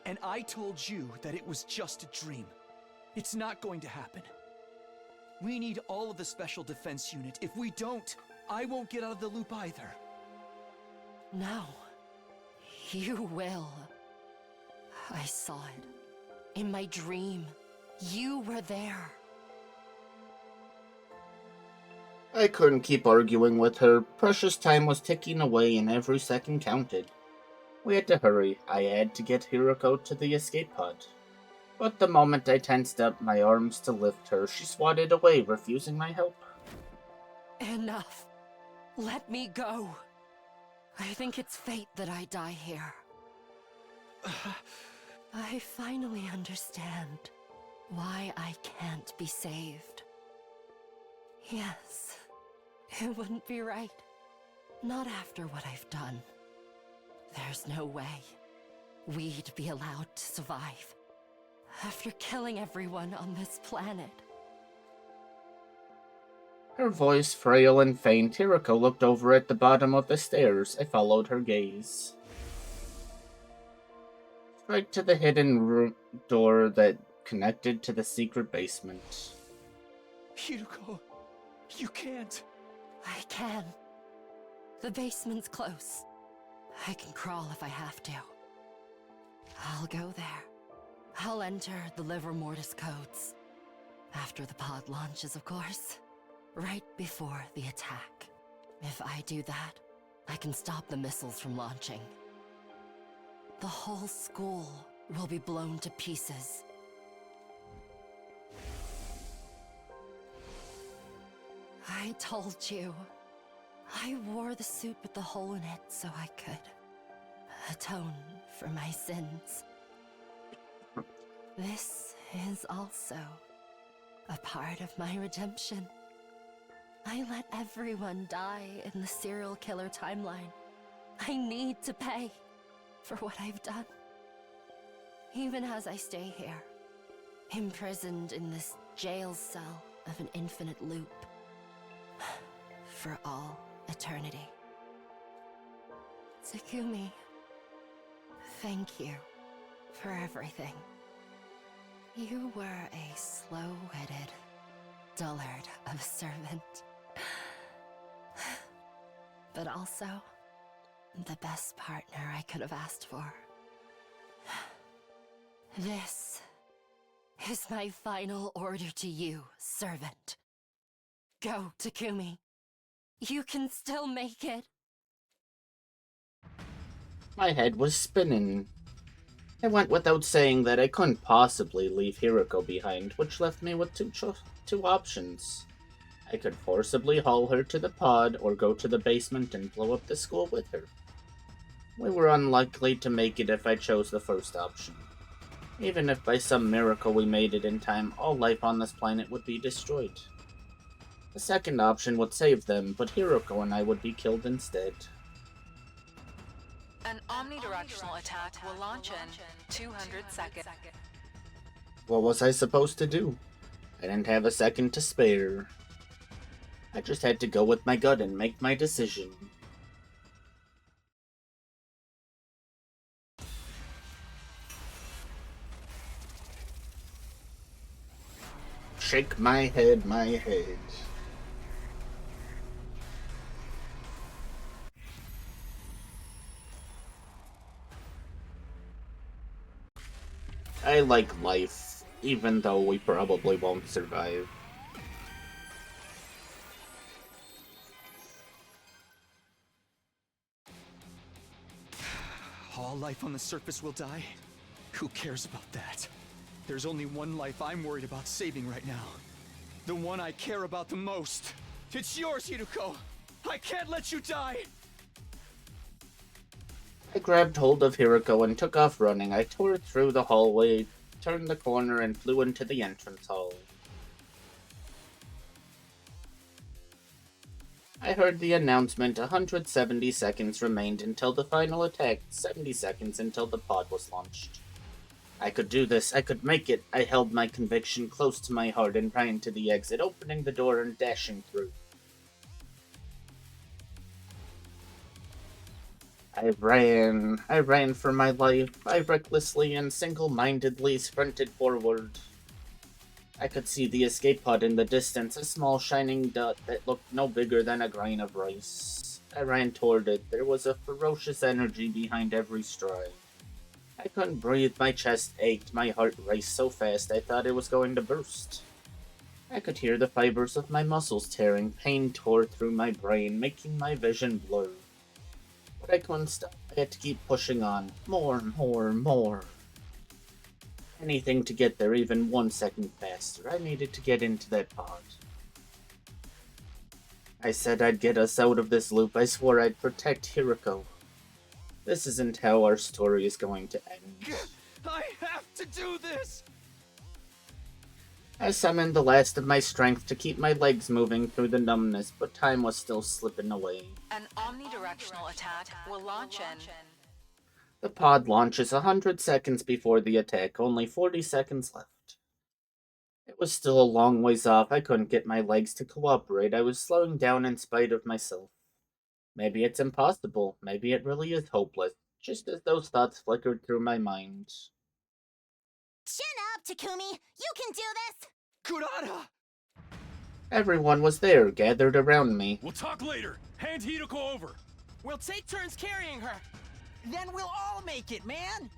And I told you that it was just a dream. It's not going to happen. We need all of the Special Defense Unit. If we don't, I won't get out of the loop either. No. You will. I saw it. In my dream. You were there. I couldn't keep arguing with her. Precious time was ticking away and every second counted. We had to hurry. I had to get Hiruko to the escape pod. But the moment I tensed up my arms to lift her, she swatted away, refusing my help. Enough. Let me go. I think it's fate that I die here. I finally understand why I can't be saved. Yes, it wouldn't be right. Not after what I've done. There's no way we'd be allowed to survive after killing everyone on this planet. Her voice frail and faint, Hiruko looked over at the bottom of the stairs. I followed her gaze. Right to the hidden door that connected to the secret basement. Hiruko, you can't. I can. The basement's close. I can crawl if I have to. I'll go there. I'll enter the Liver Mortis codes. After the pod launches, of course. Right before the attack. If I do that, I can stop the missiles from launching. The whole school will be blown to pieces. I told you. I wore the suit with the hole in it so I could atone for my sins. This is also a part of my redemption. I let everyone die in the serial killer timeline. I need to pay for what I've done. Even as I stay here, imprisoned in this jail cell of an infinite loop. For all eternity. Takumi, thank you for everything. You were a slow-witted dullard of a servant. but also the best partner I could have asked for. This is my final order to you, servant. Go, Takumi. You can still make it. My head was spinning. It went without saying that I couldn't possibly leave Hiroko behind, which left me with two options. I could forcibly haul her to the pod, or go to the basement and blow up the school with her. We were unlikely to make it if I chose the first option. Even if by some miracle we made it in time, all life on this planet would be destroyed. The second option would save them, but Hiroko and I would be killed instead. An omnidirectional attack will launch in 200 seconds. What was I supposed to do? I didn't have a second to spare. I just had to go with my gut and make my decision. Shake my head, my head. I like life, even though we probably won't survive. All life on the surface will die? Who cares about that? There's only one life I'm worried about saving right now. The one I care about the most. It's yours, Hiruko! I can't let you die! I grabbed hold of Hiroko and took off running. I tore through the hallway, turned the corner, and flew into the entrance hall. I heard the announcement, 170 seconds remained until the final attack, 70 seconds until the pod was launched. I could do this, I could make it. I held my conviction close to my heart and ran to the exit, opening the door and dashing through. I ran for my life. I recklessly and single-mindedly sprinted forward. I could see the escape pod in the distance, a small shining dot that looked no bigger than a grain of rice. I ran toward it. There was a ferocious energy behind every stride. I couldn't breathe, my chest ached, my heart raced so fast I thought it was going to burst. I could hear the fibers of my muscles tearing, pain tore through my brain, making my vision blur. But I couldn't stop, I had to keep pushing on. More. Anything to get there even 1 second faster. I needed to get into that pod. I said I'd get us out of this loop. I swore I'd protect Hiroko. This isn't how our story is going to end. I have to do this! I summoned the last of my strength to keep my legs moving through the numbness, but time was still slipping away. An omnidirectional attack will launch in... The pod launches 100 seconds before the attack, only 40 seconds left. It was still a long ways off. I couldn't get my legs to cooperate. I was slowing down in spite of myself. Maybe it's impossible. Maybe it really is hopeless. Just as those thoughts flickered through my mind. Chin up, Takumi! You can do this! Kurata! Everyone was there, gathered around me. We'll talk later. Hand Hideko over. We'll take turns carrying her. Then we'll all make it, man!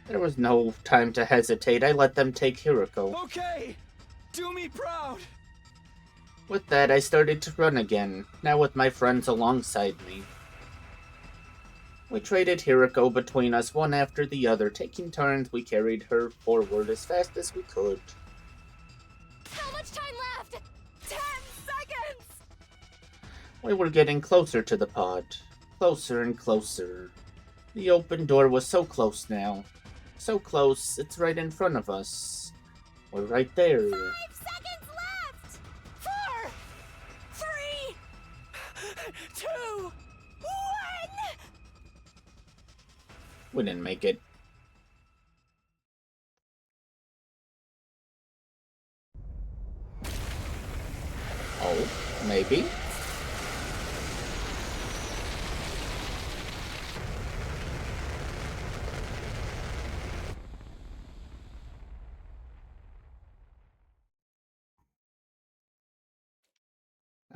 There was no time to hesitate. I let them take Hiroko. Okay! Do me proud! With that, I started to run again, now with my friends alongside me. We traded Hiroko between us, one after the other. Taking turns, we carried her forward as fast as we could. How much time left? 10 seconds! We were getting closer to the pod. Closer and closer. The open door was so close now. So close, it's right in front of us. We're right there. 5 seconds left! 4, 3, 2, 1! We didn't make it. Oh, maybe?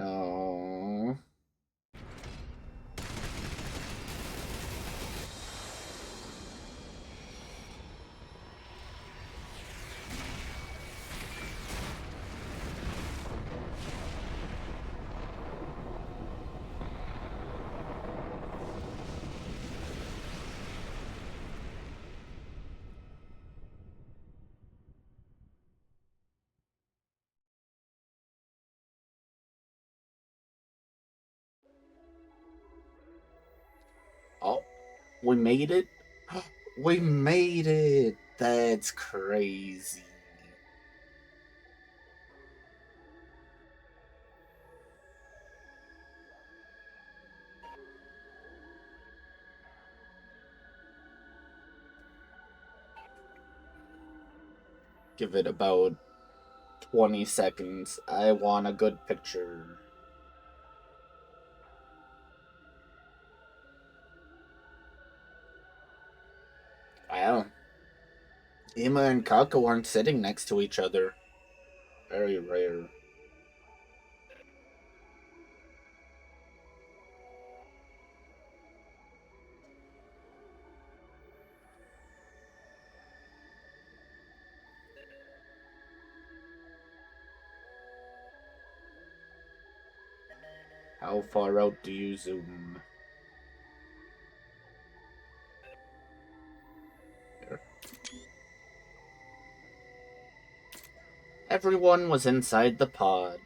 Oh. We made it? We made it! That's crazy. Give it about 20 seconds. I want a good picture. Wow. Emma and Kako aren't sitting next to each other. Very rare. How far out do you zoom? There. Everyone was inside the pod.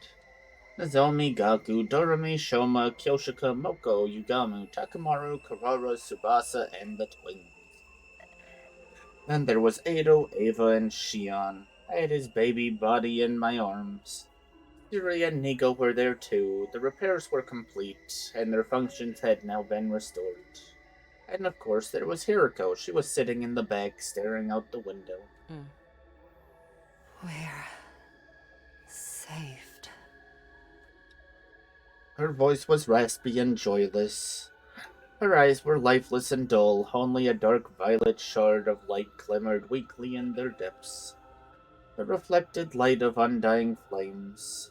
Nozomi, Gaku, Doremi, Shoma, Kyoshika, Moko, Yugamu, Takamaru, Karara, Tsubasa, and the twins. Then there was Ado, Ava, and Shion. I had his baby body in my arms. Yuri and Nigo were there too. The repairs were complete, and their functions had now been restored. And of course, there was Hiriko. She was sitting in the back, staring out the window. We're saved. Her voice was raspy and joyless. Her eyes were lifeless and dull. Only a dark violet shard of light glimmered weakly in their depths. The reflected light of undying flames.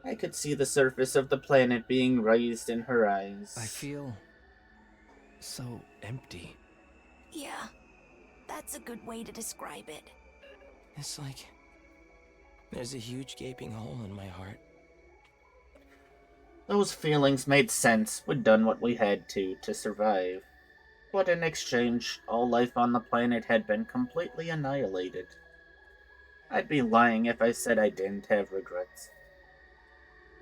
I could see the surface of the planet being raised in her eyes. I feel so empty. Yeah, that's a good way to describe it. It's like there's a huge gaping hole in my heart. Those feelings made sense. We'd done what we had to survive. But in exchange, all life on the planet had been completely annihilated. I'd be lying if I said I didn't have regrets.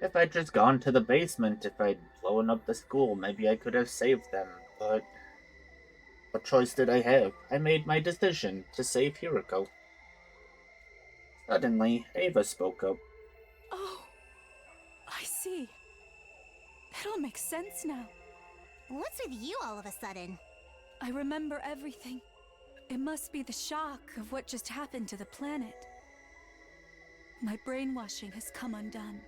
If I'd just gone to the basement, if I'd blown up the school, maybe I could have saved them, but what choice did I have? I made my decision to save Hiriko. Suddenly, Ava spoke up. Oh, I see. It all makes sense now. What's with you all of a sudden? I remember everything. It must be the shock of what just happened to the planet. My brainwashing has come undone.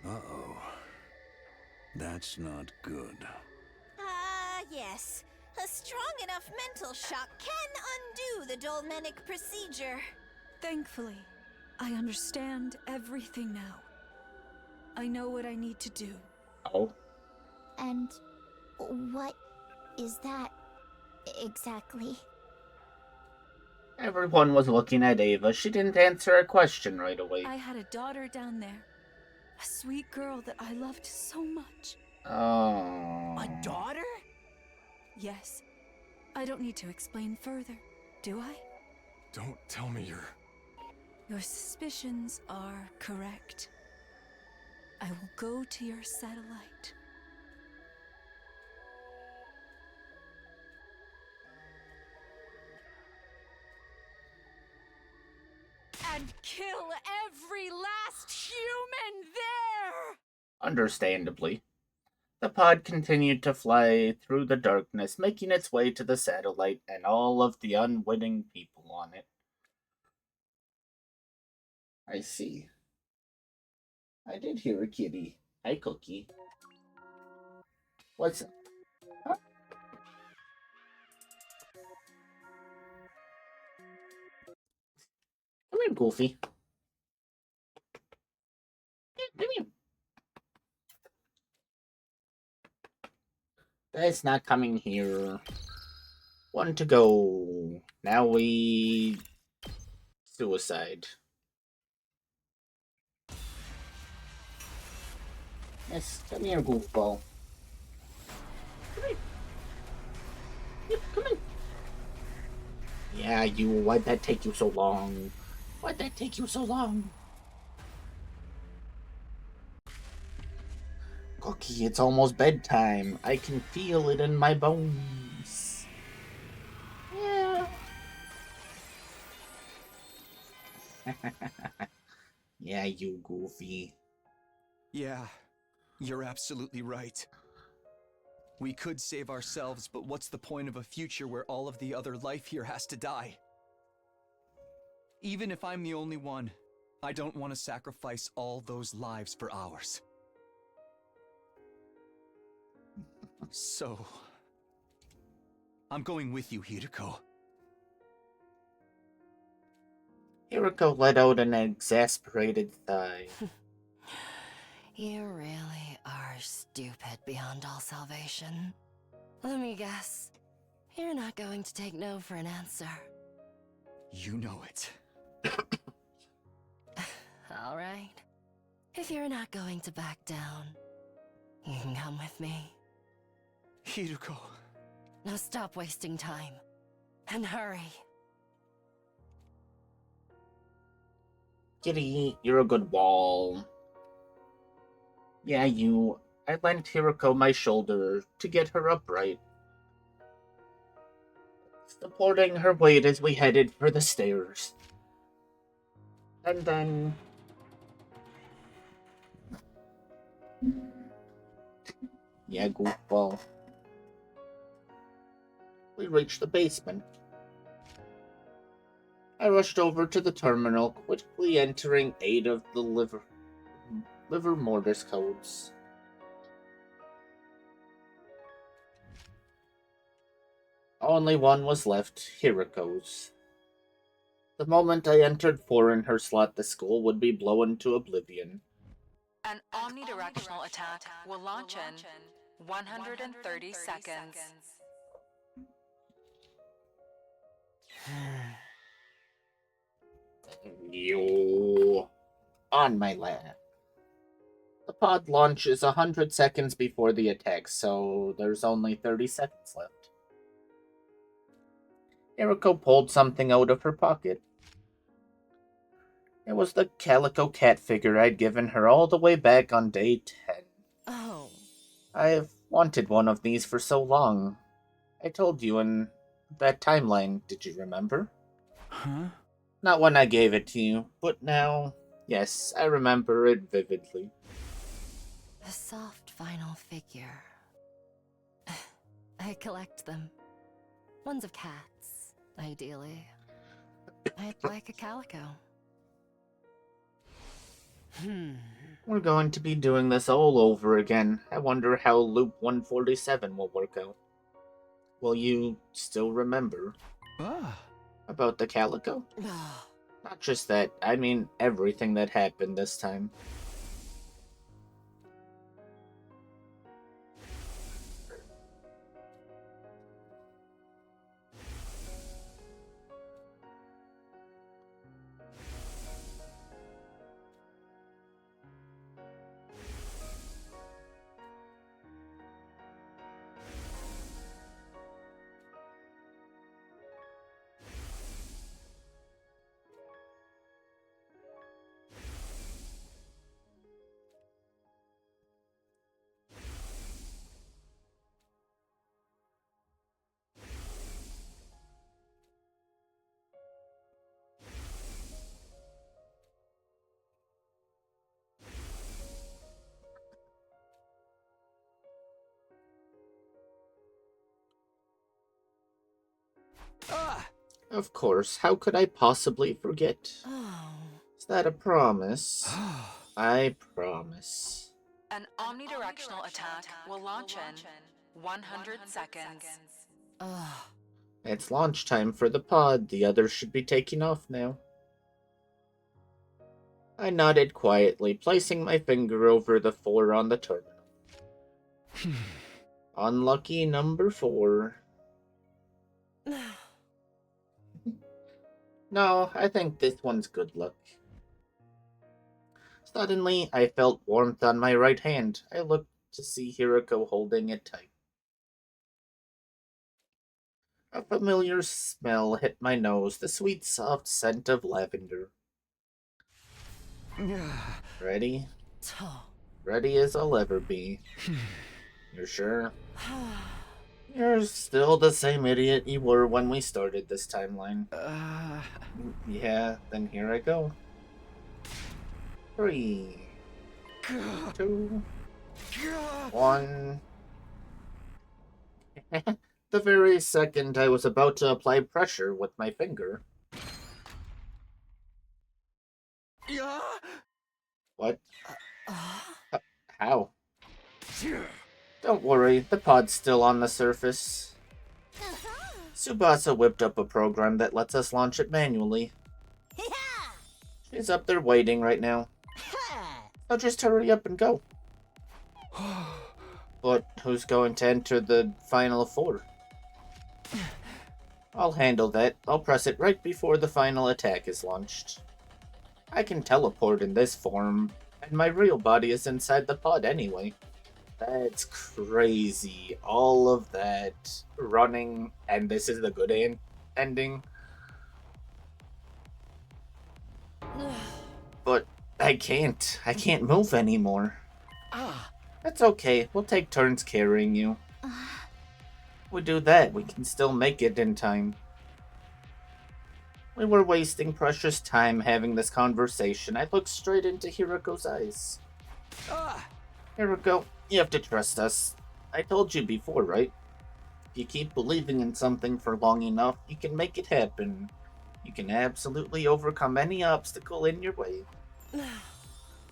Uh-oh. That's not good. Yes. A strong enough mental shock can undo the dolmenic procedure. Thankfully, I understand everything now. I know what I need to do. Oh? And what is that exactly? Everyone was looking at Ava. She didn't answer a question right away. I had a daughter down there. A sweet girl that I loved so much. Oh. A daughter? Yes. I don't need to explain further, do I? Don't tell me you're... Your suspicions are correct. I will go to your satellite. And kill every last human there! Understandably. The pod continued to fly through the darkness, making its way to the satellite and all of the unwitting people on it. I see. I did hear a kitty. Hi, Cookie. What's... Huh? Come here, Goofy. Come here. That's not coming here. One to go. Now we... Suicide. Yes, come here, goofball. Come here. Yep, come in. Yeah, you. Why'd that take you so long? Why'd that take you so long? Cookie, it's almost bedtime. I can feel it in my bones. Yeah, you goofy. Yeah, you're absolutely right. We could save ourselves, but what's the point of a future where all of the other life here has to die? Even if I'm the only one, I don't want to sacrifice all those lives for ours. So, I'm going with you, Hiriko. Hiriko let out an exasperated sigh. You really are stupid beyond all salvation. Let me guess. You're not going to take no for an answer. You know it. All right. If you're not going to back down, you can come with me. Hiriko. Now stop wasting time. And hurry. Kitty, you're a good wall. Yeah, you. I lent Hiriko my shoulder to get her upright, supporting her weight as we headed for the stairs. And then... Yeah, goofball. We reached the basement. I rushed over to the terminal, quickly entering 8 of the liver mortis codes. Only one was left, Hiriko's. The moment I entered 4 in her slot, the school would be blown to oblivion. An omnidirectional attack will launch in 130 seconds. You on my lap. The pod launches 100 seconds before the attack, so there's only 30 seconds left. Hiriko pulled something out of her pocket. It was the calico cat figure I'd given her all the way back on day 10. Oh. I've wanted one of these for so long. I told you in that timeline, did you remember? Huh? Not when I gave it to you, but now, yes, I remember it vividly. A soft vinyl figure. I collect them. Ones of cats, ideally. I'd like a calico. We're going to be doing this all over again. I wonder how Loop 147 will work out. Will you still remember? About the calico? Not just that, I mean everything that happened this time. Of course, how could I possibly forget? Is that a promise? I promise. An omnidirectional attack will launch in 100 seconds. It's launch time for the pod. The others should be taking off now. I nodded quietly, placing my finger over the 4 on the terminal. Unlucky number 4. No, I think this one's good luck. Suddenly, I felt warmth on my right hand. I looked to see Hiriko holding it tight. A familiar smell hit my nose, the sweet, soft scent of lavender. Ready? Ready as I'll ever be. You're sure? You're still the same idiot you were when we started this timeline. Yeah, then here I go. 3, 2, 1. The very second I was about to apply pressure with my finger. What? How? Don't worry, the pod's still on the surface. Tsubasa whipped up a program that lets us launch it manually. She's up there waiting right now. So just hurry up and go. But who's going to enter the final 4? I'll handle that. I'll press it right before the final attack is launched. I can teleport in this form, and my real body is inside the pod anyway. That's crazy. All of that running, and this is the good ending. But I can't move anymore. That's okay, we'll take turns carrying you. We do that, we can still make it in time. We were wasting precious time having this conversation. I looked straight into Hiroko's eyes. Hiroko, you have to trust us. I told you before, right? If you keep believing in something for long enough, you can make it happen. You can absolutely overcome any obstacle in your way.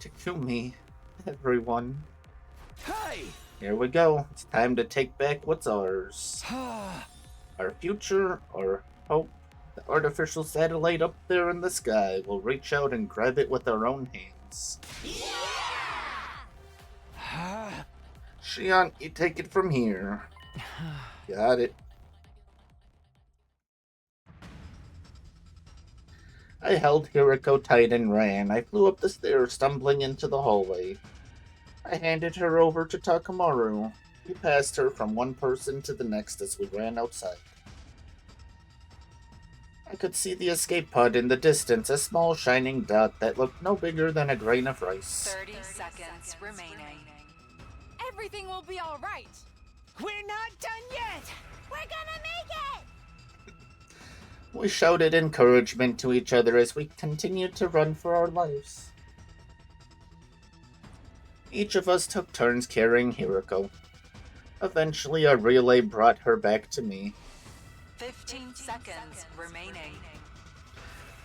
Takumi, everyone. Hey! Here we go. It's time to take back what's ours. Our future, our hope. The artificial satellite up there in the sky. We'll reach out and grab it with our own hands. Shion, you take it from here. Got it. I held Hiroko tight and ran. I flew up the stairs, stumbling into the hallway. I handed her over to Takamaru. We passed her from one person to the next as we ran outside. I could see the escape pod in the distance, a small shining dot that looked no bigger than a grain of rice. 30 seconds remaining. Everything will be all right. We're not done yet! We're gonna make it! We shouted encouragement to each other as we continued to run for our lives. Each of us took turns carrying Hiroko. Eventually, a relay brought her back to me. 15 seconds remaining.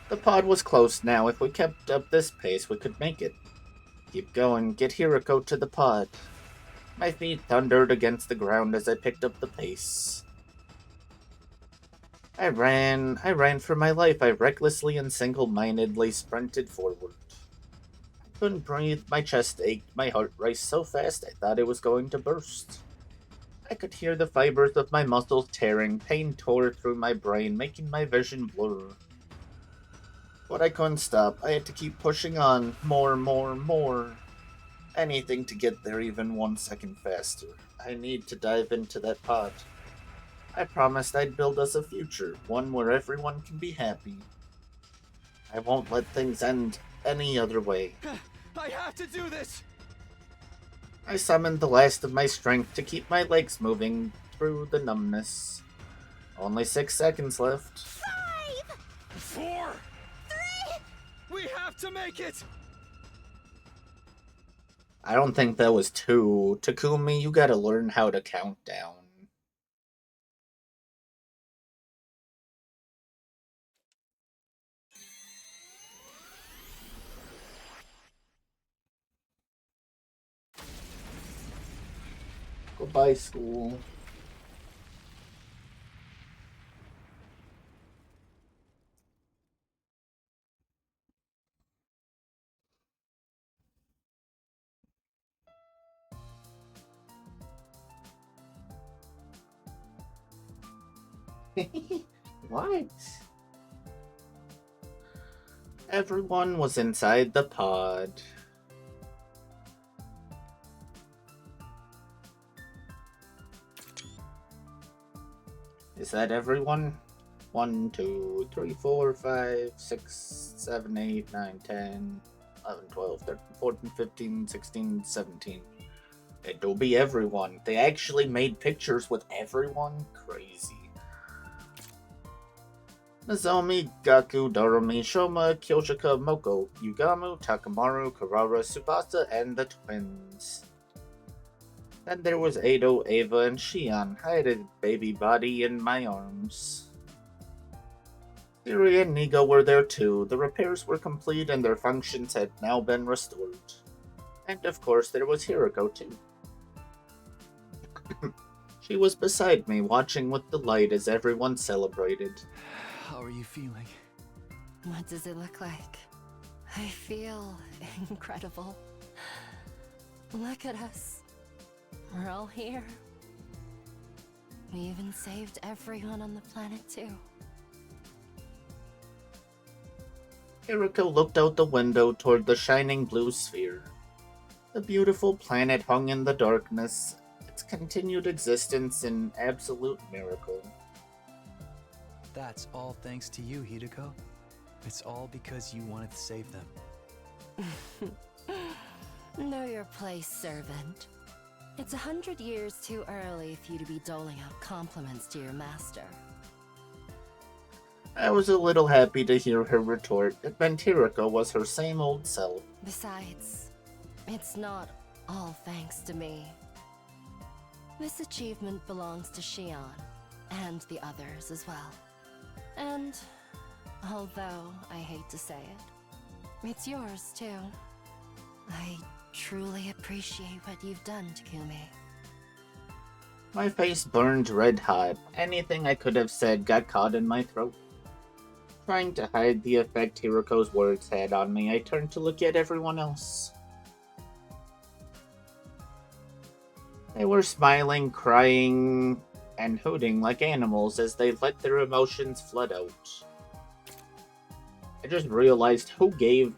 The pod was close now. If we kept up this pace, we could make it. Keep going. Get Hiroko to the pod. My feet thundered against the ground as I picked up the pace. I ran for my life. I recklessly and single-mindedly sprinted forward. I couldn't breathe, my chest ached, my heart raced so fast I thought it was going to burst. I could hear the fibers of my muscles tearing, pain tore through my brain, making my vision blur. But I couldn't stop, I had to keep pushing on, more. Anything to get there even 1 second faster. I need to dive into that pod. I promised I'd build us a future, one where everyone can be happy. I won't let things end any other way. I have to do this! I summoned the last of my strength to keep my legs moving through the numbness. Only 6 seconds left. 5! 4! 3! We have to make it! I don't think that was 2. Takumi, you gotta learn how to count down. Goodbye, school. What? Everyone was inside the pod. Is that everyone? 1, 2, 3, 4, 5, 6, 7, 8, 9, 10, 11, 12, 13, 14, 15, 16, 17. It'll be everyone. They actually made pictures with everyone? Crazy. Nozomi, Gaku, Doremi, Shoma, Kyoshika, Moko, Yugamu, Takamaru, Karara, Tsubasa, and the twins. Then there was Ado, Ava, and Shion. I had a baby body in my arms. Siri and Nigo were there too. The repairs were complete and their functions had now been restored. And of course there was Hiroko too. She was beside me, watching with delight as everyone celebrated. How are you feeling? What does it look like? I feel incredible. Look at us. We're all here. We even saved everyone on the planet too. Hiroko looked out the window toward the shining blue sphere. The beautiful planet hung in the darkness, its continued existence an absolute miracle. That's all thanks to you, Hideko. It's all because you wanted to save them. Know your place, servant. It's 100 years too early for you to be doling out compliments to your master. I was a little happy to hear her retort. It meant Hiroko was her same old self. Besides, it's not all thanks to me. This achievement belongs to Shion, and the others as well. And, although I hate to say it, it's yours too. I truly appreciate what you've done, Takumi. My face burned red hot. Anything I could have said got caught in my throat. Trying to hide the effect Hiroko's words had on me, I turned to look at everyone else. They were smiling, crying, and hooting like animals as they let their emotions flood out. I just realized who gave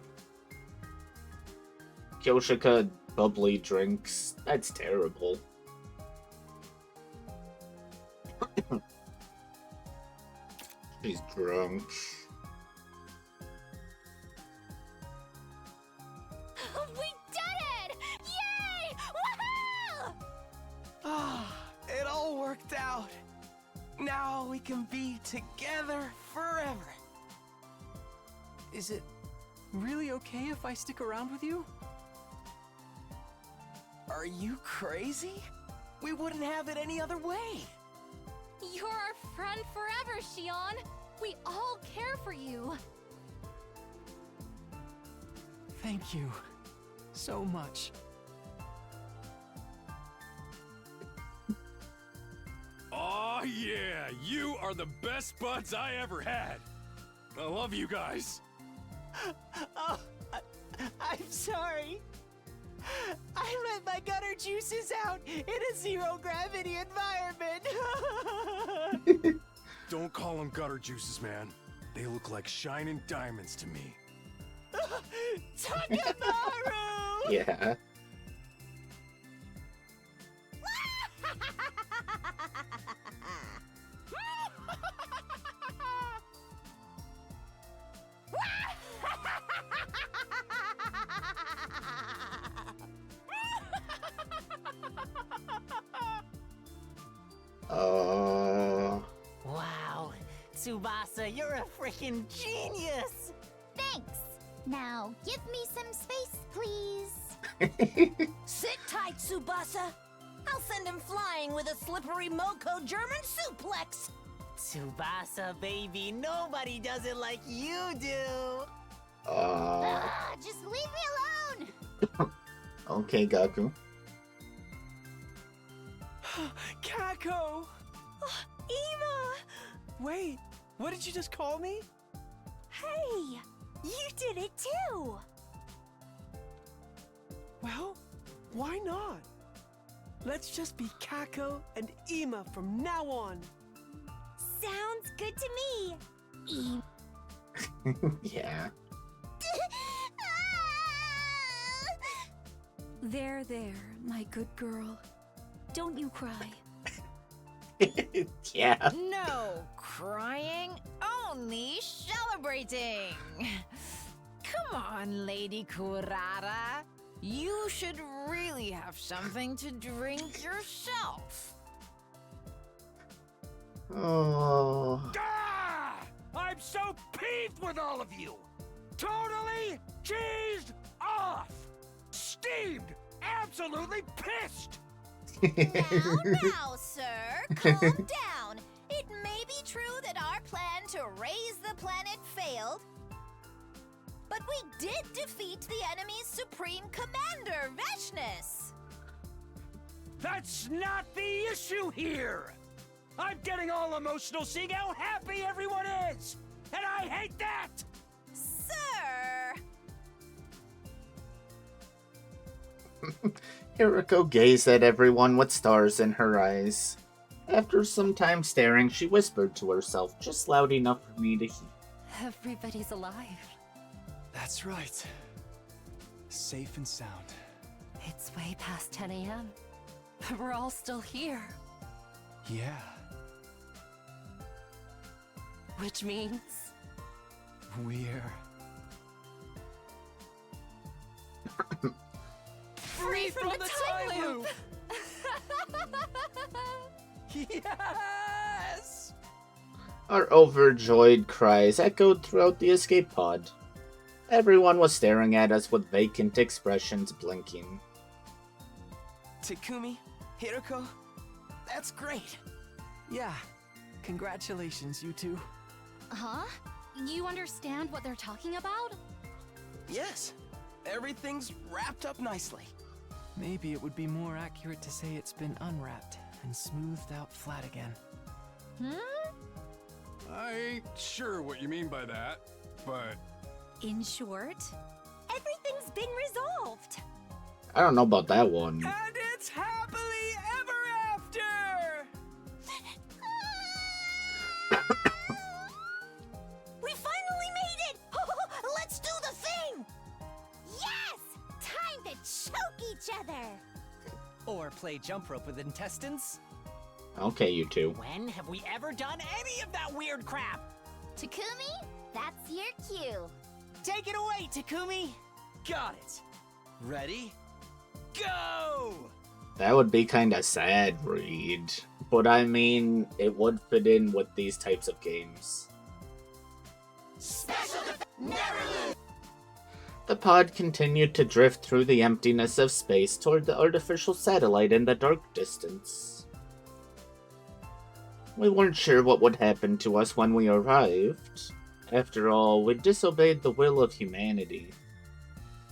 Kyoshika bubbly drinks. That's terrible. She's drunk. We did it! Yay! Woohoo! Ah, it all worked out. Now we can be together forever. Is it really okay if I stick around with you? Are you crazy? We wouldn't have it any other way. You're our friend forever, Shion! We all care for you! Thank you so much. Aw, yeah! You are the best buds I ever had! I love you guys! Oh, I'm sorry. I let my gutter juices out in a zero-gravity environment. Don't call them gutter juices, man. They look like shining diamonds to me. Takamaru! Yeah. Wow, Tsubasa, you're a freaking genius! Thanks. Now, give me some space, please. Sit tight, Tsubasa. I'll send him flying with a slippery Moko German suplex. Tsubasa, baby, nobody does it like you do! Just leave me alone. Okay, Gaku. Kako! Eva! Wait, what did you just call me? Hey, you did it too. Well, why not? Let's just be Kako and Ima from now on. Sounds good to me. Yeah. There, my good girl. Don't you cry. Yeah. No crying, only celebrating. Come on, Lady Kurara. You should really have something to drink yourself. Oh. Ah! I'm so peeved with all of you! Totally cheesed off! Steamed! Absolutely pissed! Now, sir, calm down. It may be true that our plan to raise the planet failed, but we did defeat the enemy's supreme commander, Veshness. That's not the issue here! I'm getting all emotional seeing how happy everyone is! And I hate that! Sir! Hiriko gazed at everyone with stars in her eyes. After some time staring, she whispered to herself, just loud enough for me to hear. Everybody's alive. That's right. Safe and sound. It's way past 10 a.m. But we're all still here. Yeah. Which means... We're... free from the time loop! Yes! Our overjoyed cries echoed throughout the escape pod. Everyone was staring at us with vacant expressions blinking. Takumi, Hiroko, that's great. Yeah. Congratulations, you two. Huh? You understand what they're talking about? Yes, everything's wrapped up nicely. Maybe it would be more accurate to say it's been unwrapped and smoothed out flat again. I ain't sure what you mean by that, but... In short, Everything's been resolved. I don't know about that one. And it's happily ever after! We finally made it! Let's do the thing! Yes! Time to choke each other! Or play jump rope with intestines? Okay, you two. When have we ever done any of that weird crap? Takumi, that's your cue. Take it away, Takumi! Got it! Ready? Go! That would be kinda sad, Reed. But I mean, it would fit in with these types of games. The pod continued to drift through the emptiness of space toward the artificial satellite in the dark distance. We weren't sure what would happen to us when we arrived. After all, we disobeyed the will of humanity.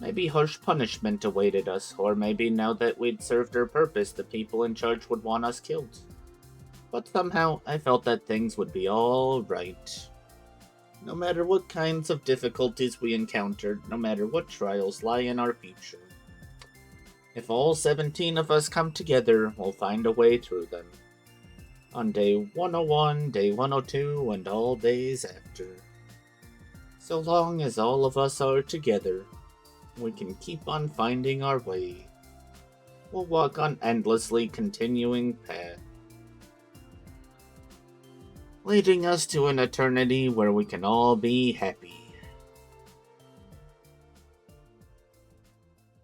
Maybe harsh punishment awaited us, or maybe now that we'd served our purpose, the people in charge would want us killed. But somehow, I felt that things would be all right. No matter what kinds of difficulties we encountered, no matter what trials lie in our future. If all 17 of us come together, we'll find a way through them. On day 101, day 102, and all days after. So long as all of us are together, we can keep on finding our way. We'll walk on endlessly continuing path, leading us to an eternity where we can all be happy.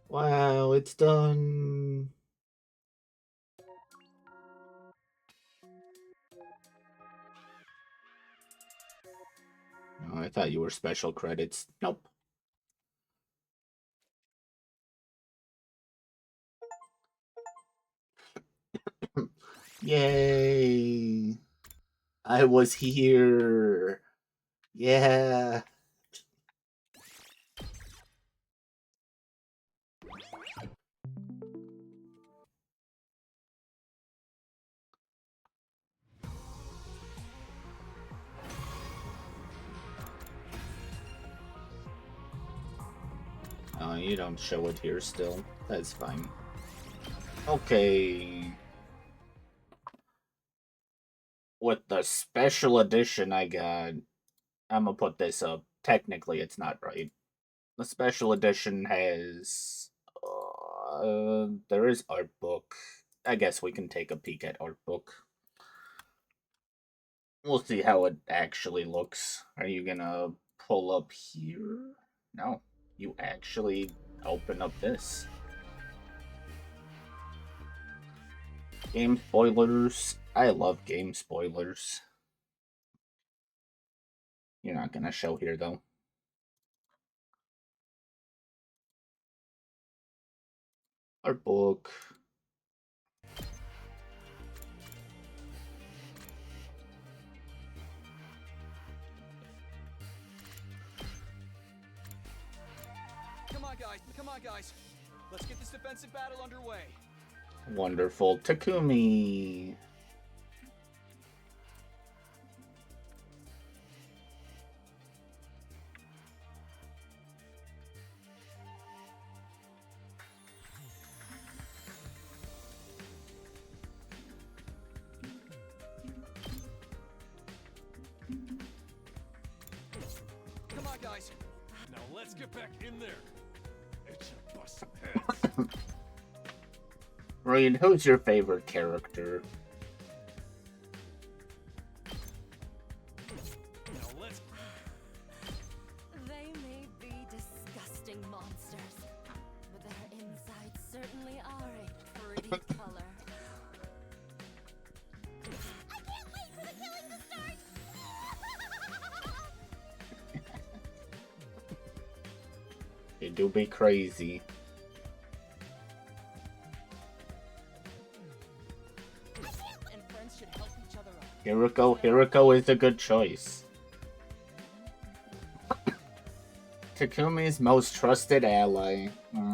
Wow, it's done. Oh, I thought you were special credits. Nope. Yay! I was here. Yeah. Oh, you don't show it here still. That's fine. Okay. With the special edition I got, I'm gonna put this up. Technically, it's not right. The special edition has... there is art book. I guess we can take a peek at art book. We'll see how it actually looks. Are you gonna pull up here? No. You actually open up this. Game spoilers. I love game spoilers. You're not gonna show here though. Art book. Come on, guys. Let's get this defensive battle underway. Wonderful. Takumi. Come on, guys. Now let's get back in there. It should bust some heads. Ryan, who's your favorite character? Now let's. They may be disgusting monsters, but their insides certainly are a pretty color. I can't wait for the killing to start! They do be crazy. And friends should help each other out. Hiriko is a good choice. Takumi's most trusted ally.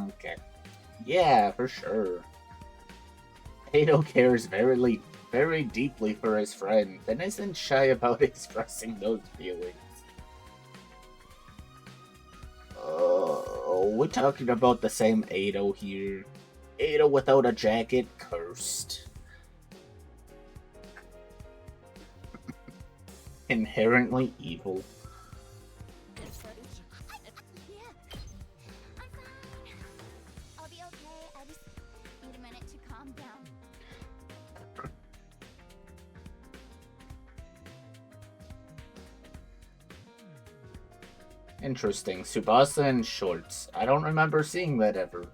Okay. Yeah, for sure. Edo cares very deeply for his friend and isn't shy about expressing those feelings. We're talking about the same Edo here. Edo without a jacket, cursed. Inherently evil. I'll be okay. I just need a minute to calm down. Interesting. Tsubasa in shorts. I don't remember seeing that ever.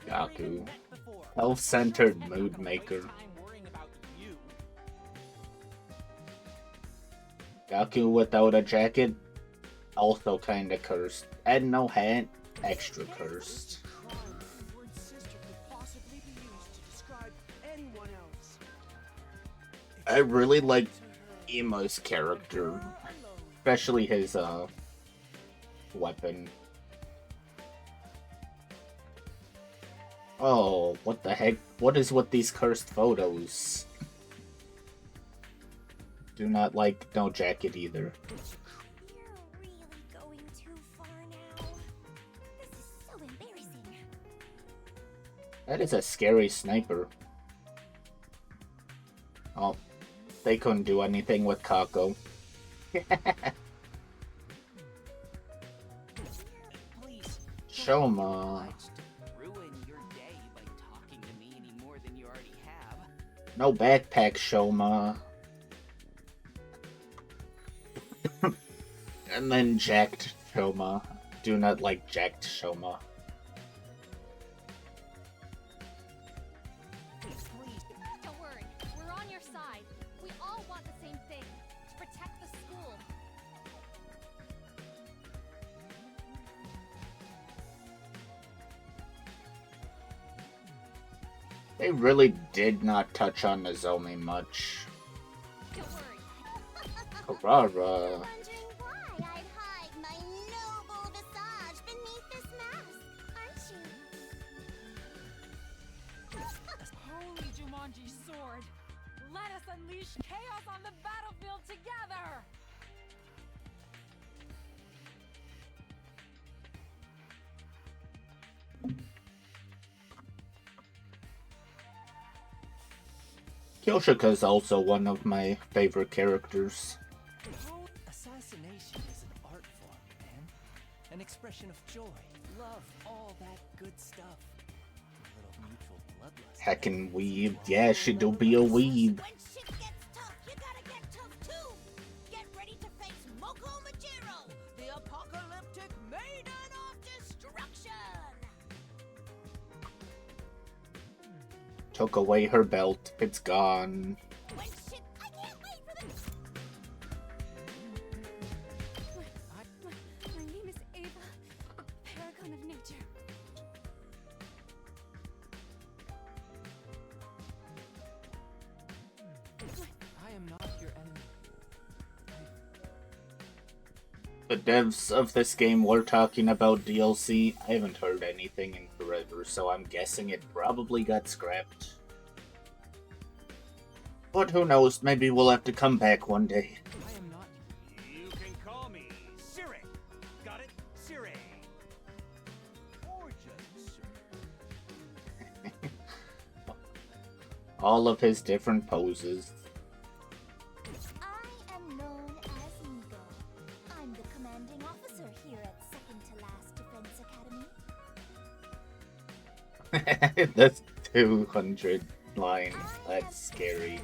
Gaku. Self-centered mood maker. Gaku without a jacket, also kinda cursed. And no hat, extra cursed. I really like Ima's character, especially his weapon. Oh, what the heck? What is with these cursed photos? Do not like no jacket either. You're really going too far now. This is so embarrassing. That is a scary sniper. Oh, they couldn't do anything with Kako. Shoma. No backpack, Shoma. And then jacked Shoma. Do not like jacked Shoma. Don't worry, we're on your side. We all want the same thing, to protect the school. They really did not touch on Nozomi much. Karara. Wondering why I'd hide my noble visage beneath this mask, aren't you? Holy Jumanji sword! Let us unleash chaos on the battlefield together! Kyoshika is also one of my favorite characters. Assassination is an art form, man. An expression of joy, love, all that good stuff. A little mutual bloodlust. Heckin' weeb. Yeah, she do be a weeb. When shit gets tough, you gotta get tough too. Get ready to face Moko Majiro, the apocalyptic maiden of destruction. took away her belt. It's gone. My name is Ava, paragon of nature. I am not your enemy. The devs of this game were talking about DLC. I haven't heard anything in forever, so I'm guessing it probably got scrapped. But who knows, maybe we'll have to come back one day. I am not. You can call me Sire. Got it? Sire. Or just Sir. All of his different poses. I am known as Nigo. I'm the commanding officer here at Second to Last Defense Academy. That's 200 lines. That's scary.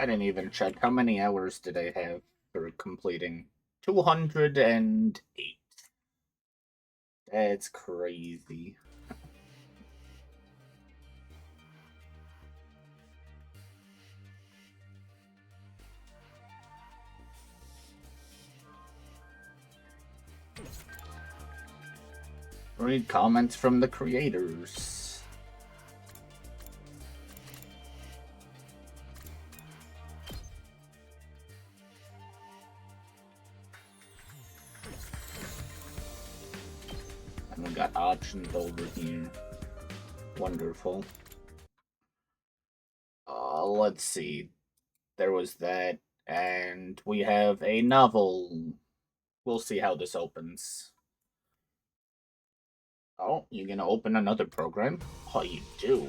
I didn't even check. How many hours did I have for completing? 208. That's crazy. Read comments from the creators. And we got options over here. Wonderful. Let's see. There was that, and we have a novel. We'll see how this opens. Oh, you're gonna open another program? Oh, you do.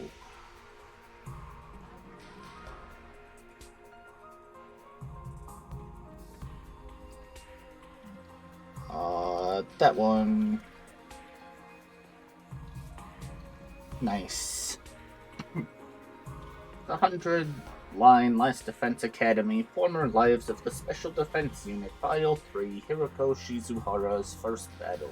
That one. Nice. The 100-line Last Defense Academy, Former Lives of the Special Defense Unit, File 3, Hiroko Shizuhara's First Battle.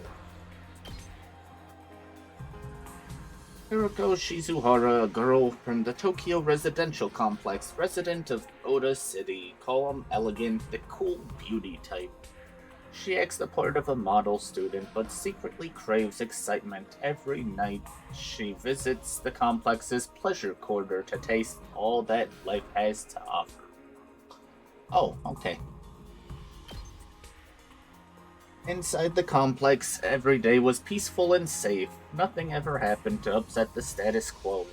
Hiroko Shizuhara, a girl from the Tokyo residential complex, resident of Oda City, calm, elegant, the cool beauty type. She acts the part of a model student, but secretly craves excitement every night she visits the complex's pleasure quarter to taste all that life has to offer. Oh, okay. Inside the complex, every day was peaceful and safe. Nothing ever happened to upset the status quo.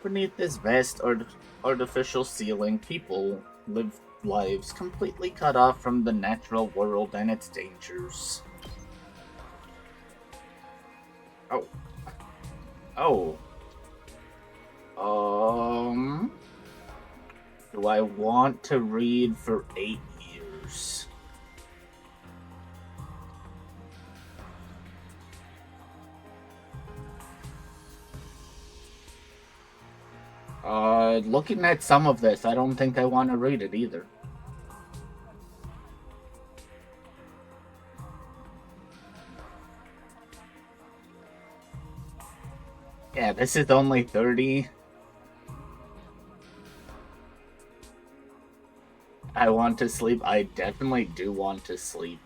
Beneath this vast artificial ceiling, people lived lives completely cut off from the natural world and its dangers. Oh. Do I want to read for 8 years? Looking at some of this, I don't think I want to read it either. Yeah, this is only 30. I want to sleep. I definitely do want to sleep.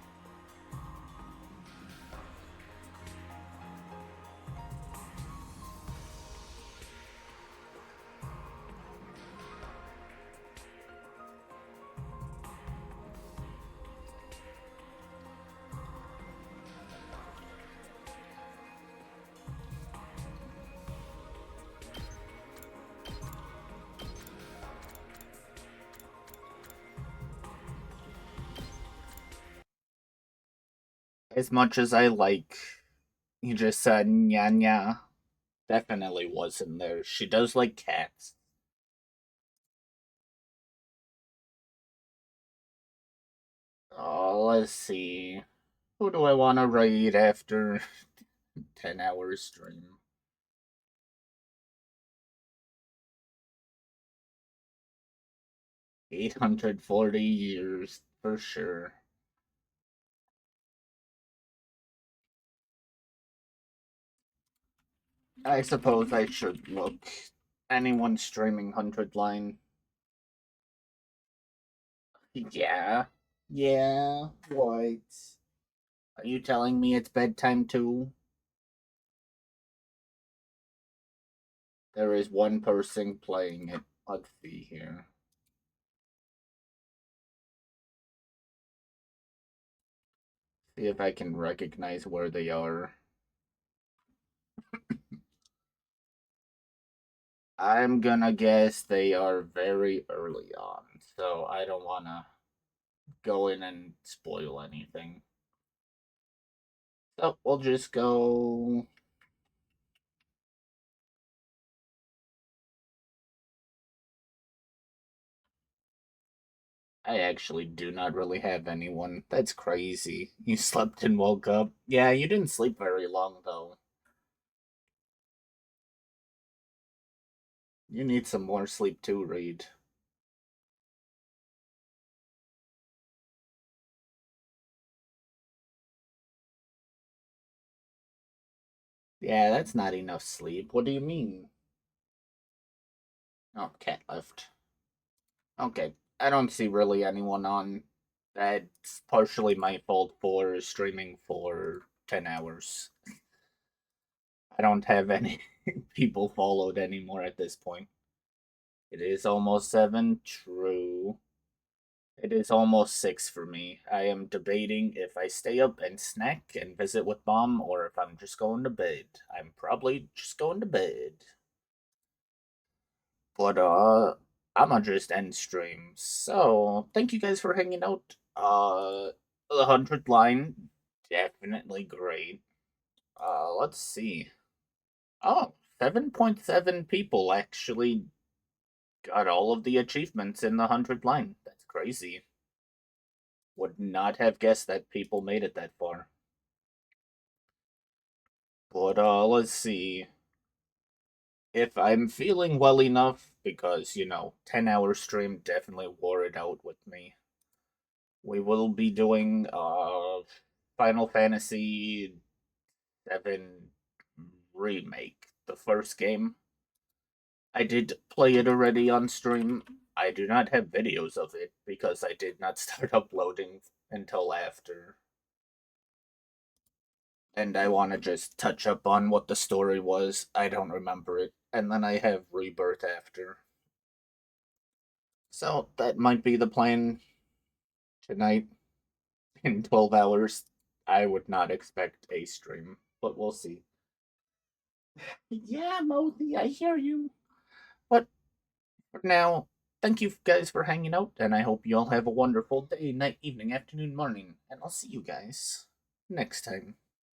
As much as I like, he just said nya nya. Definitely wasn't there. She does like cats. Oh, let's see. Who do I want to raid after 10 hours stream? $840 for sure. I suppose I should look. Anyone streaming 100 line? Yeah. Yeah. What? Are you telling me it's bedtime too? There is one person playing it. Let's see here. See if I can recognize where they are. I'm gonna guess they are very early on, so I don't wanna go in and spoil anything. So we'll just go. I actually do not really have anyone. That's crazy. You slept and woke up. Yeah, you didn't sleep very long though. You need some more sleep too, Reed. Yeah, that's not enough sleep. What do you mean? Oh, cat left. Okay, I don't see really anyone on. That's partially my fault for streaming for 10 hours. I don't have any people followed anymore at this point. It is almost 7, true. It is almost 6 for me. I am debating if I stay up and snack and visit with Mom or if I'm just going to bed. I'm probably just going to bed. But I'ma just end stream. So thank you guys for hanging out. The 100th line, definitely great. Let's see. Oh, 7.7 people actually got all of the achievements in the 100th line. That's crazy. Would not have guessed that people made it that far. But let's see. If I'm feeling well enough, because 10-hour stream definitely wore it out with me. We will be doing Final Fantasy VII Remake, the first game. I did play it already on stream. I do not have videos of it because I did not start uploading until after. And I want to just touch up on what the story was. I don't remember it. And then I have Rebirth after. So that might be the plan tonight in 12 hours. I would not expect a stream, but we'll see. Yeah, Mosey, I hear you. But for now, thank you guys for hanging out, and I hope you all have a wonderful day, night, evening, afternoon, morning, and I'll see you guys next time.